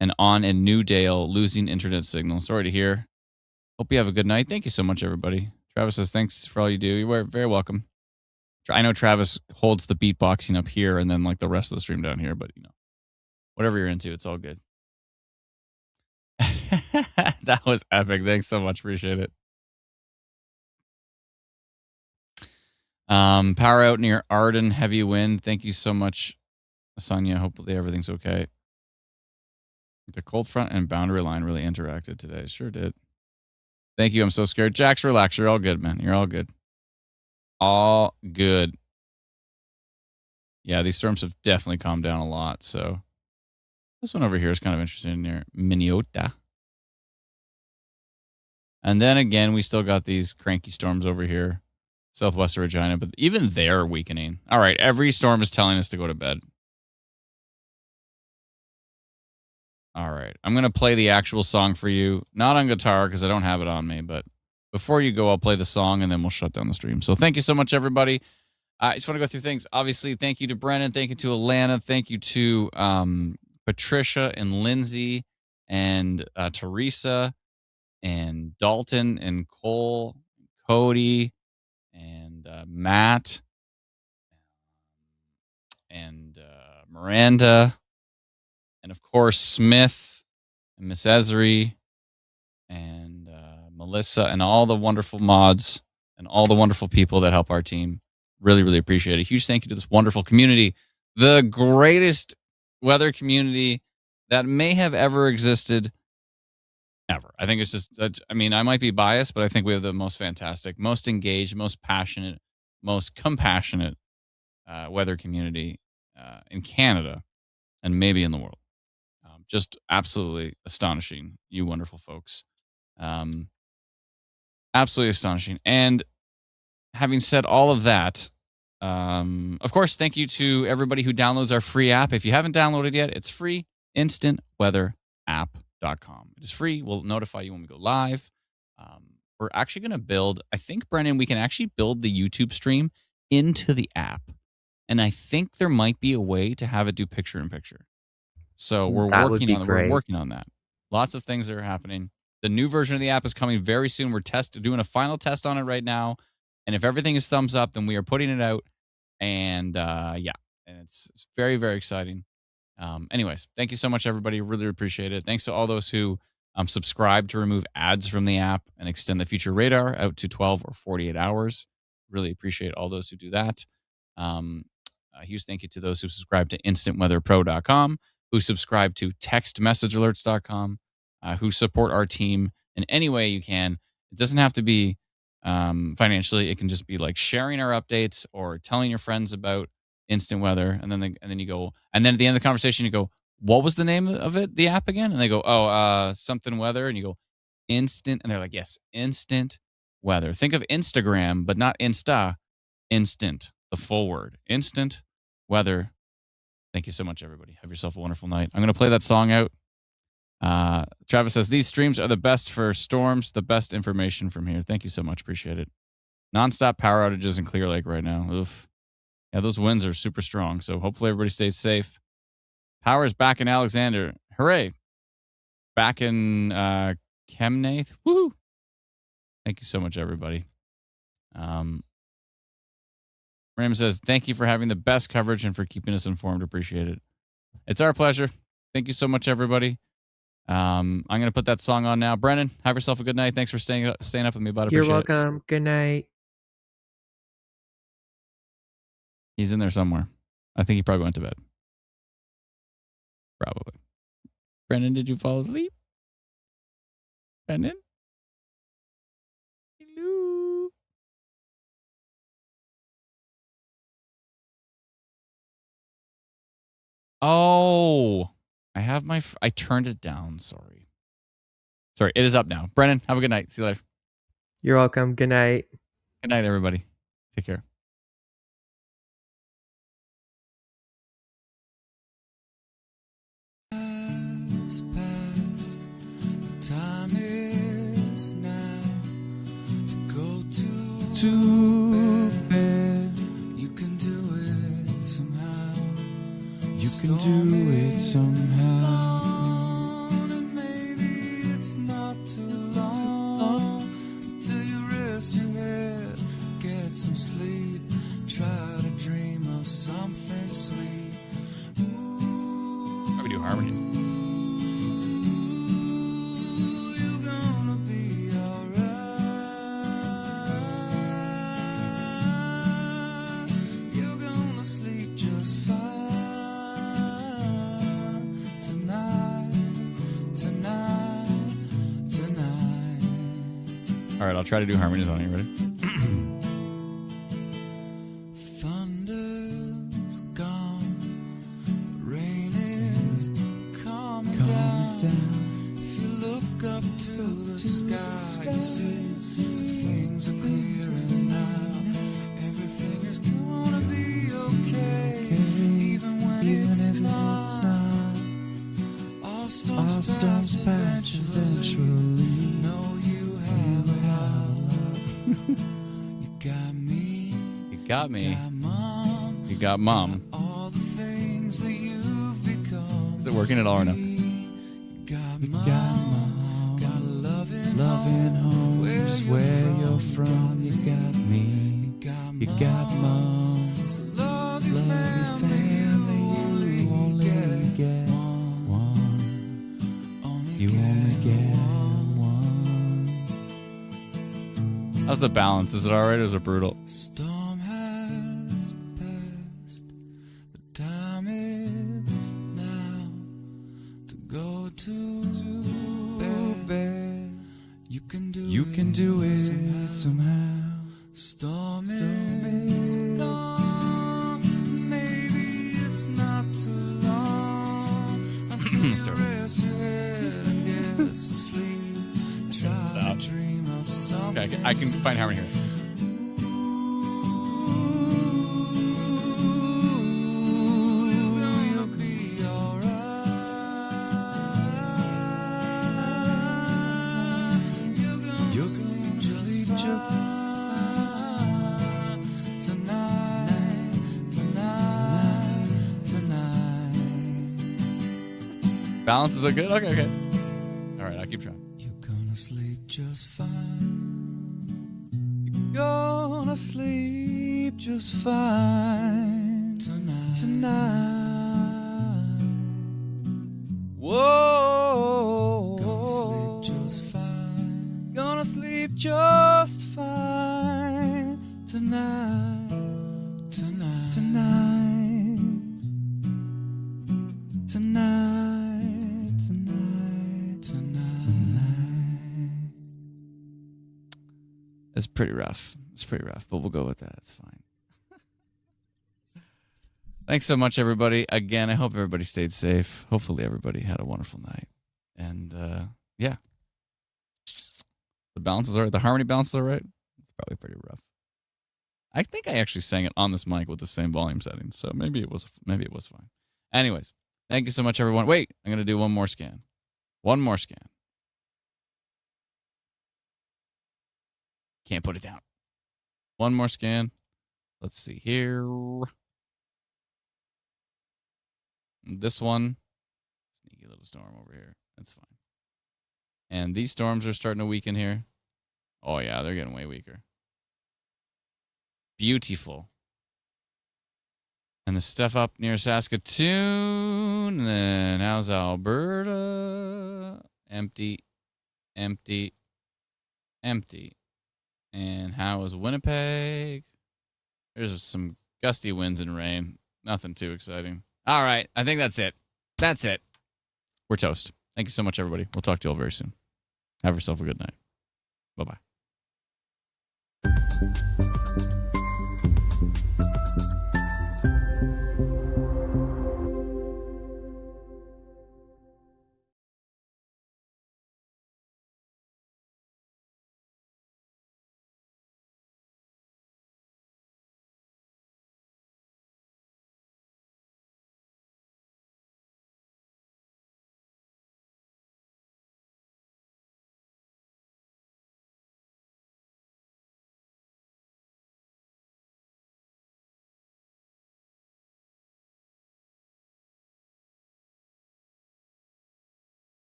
and on in Newdale, losing internet signal. Sorry to hear. Hope you have a good night. Thank you so much, everybody. Travis says thanks for all you do. You're very welcome. I know Travis holds the beatboxing up here and then like the rest of the stream down here, but whatever you're into, it's all good. That was epic. Thanks so much. Appreciate it. Power out near Arden, heavy wind. Thank you so much, Sonia. Hopefully everything's okay. The cold front and boundary line really interacted today. Sure did. Thank you. I'm so scared. Jax, relax. You're all good, man. You're all good. All good. Yeah, these storms have definitely calmed down a lot. So this one over here is kind of interesting near Minnesota. And then again, we still got these cranky storms over here, southwest of Regina, but even they're weakening. All right, every storm is telling us to go to bed. All right, I'm going to play the actual song for you, not on guitar because I don't have it on me, but before you go, I'll play the song and then we'll shut down the stream. So thank you so much, everybody. I just want to go through things. Obviously, thank you to Brennan. Thank you to Alana. Thank you to Patricia and Lindsay and Teresa and Dalton and Cole, and Cody and Matt and Miranda and, of course, Smith and Miss Esri and Melissa and all the wonderful mods and all the wonderful people that help our team. Really, really appreciate it. A huge thank you to this wonderful community, the greatest weather community that may have ever existed ever. I think it's just, I mean, I might be biased, but I think we have the most fantastic, most engaged, most passionate, most compassionate weather community in Canada and maybe in the world. Just absolutely astonishing, you wonderful folks. Absolutely astonishing. And having said all of that, of course, thank you to everybody who downloads our free app. If you haven't downloaded yet, it's free, instantweatherapp.com. It is free. We'll notify you when we go live. We're actually going to build, I think, Brennan, we can actually build the YouTube stream into the app. And I think there might be a way to have it do picture-in-picture. So we're working on that. Lots of things that are happening. The new version of the app is coming very soon. We're doing a final test on it right now. And if everything is thumbs up, then we are putting it out. And and it's very, very exciting. Anyways, thank you so much, everybody. Really appreciate it. Thanks to all those who subscribe to remove ads from the app and extend the future radar out to 12 or 48 hours. Really appreciate all those who do that. A huge thank you to those who subscribe to instantweatherpro.com, who subscribe to textmessagealerts.com, who support our team in any way you can. It doesn't have to be financially. It can just be like sharing our updates or telling your friends about instant weather. And then you go, and then at the end of the conversation, you go, what was the name of it, the app again? And they go, something weather. And you go, instant. And they're like, yes, instant weather. Think of Instagram, but not Insta, instant, the full word, instant weather. Thank you so much, everybody. Have yourself a wonderful night. I'm going to play that song out. Travis says, these streams are the best for storms, the best information from here. Thank you so much. Appreciate it. Nonstop power outages in Clear Lake right now. Oof. Yeah, those winds are super strong. So hopefully everybody stays safe. Power is back in Alexander. Hooray. Back in Kemnath. Woo! Thank you so much, everybody. Ram says, thank you for having the best coverage and for keeping us informed. Appreciate it. It's our pleasure. Thank you so much, everybody. I'm going to put that song on now. Brennan, have yourself a good night. Thanks for staying up with me, bud. You're welcome. Good night. He's in there somewhere. I think he probably went to bed. Probably. Brennan, did you fall asleep? Brennan? Hello? Oh, I turned it down. Sorry, it is up now. Brennan, have a good night. See you later. You're welcome. Good night. Good night, everybody. Take care. Time is now to go to bed. You can do it somehow. You can do it somehow. And maybe it's not too long until you rest your head, get some sleep, try to dream of something sweet. How we do harmonies? All right, I'll try to do harmonies on you. Ready? Thunder's gone, rain is coming down. If you look up to the sky, you see things are clearing now. Everything is gonna be okay, even when it's not. All storms pass eventually. Know you have a love. You got me. You got me. Mom. You got mom. All the things that you've become. Is it working at all or no? You got mom. Got a loving home. Just where you're from. You got me. You got mom. So love your family. You only get one. You only get one. How's the balance? Is it all right or is it brutal? Storm has passed. The time is now to go to bed. You can do it somehow. Storm is gone. Maybe it's not too long until you rest your head and get some sleep. Try to dream of something. Okay, I can find harmony here. Balance is it good? Okay. All right, I'll keep trying. You're gonna sleep just fine. You're gonna sleep just fine tonight. Whoa. Gonna sleep just fine. Gonna sleep just fine tonight. Tonight. It's pretty rough. But we'll go with that. It's fine. Thanks so much, everybody. Again, I hope everybody stayed safe. Hopefully, everybody had a wonderful night. And yeah, the balance is all right. The harmony balance is all right. It's probably pretty rough. I think I actually sang it on this mic with the same volume settings, so maybe it was fine. Anyways, thank you so much, everyone. Wait, I'm gonna do one more scan. Can't put it down. One more scan. Let's see here. This one. Sneaky little storm over here. That's fine. And these storms are starting to weaken here. Oh, yeah, they're getting way weaker. Beautiful. And the stuff up near Saskatoon. And then how's Alberta? Empty. And how is Winnipeg? There's some gusty winds and rain. Nothing too exciting. All right. I think that's it. We're toast. Thank you so much, everybody. We'll talk to you all very soon. Have yourself a good night. Bye-bye.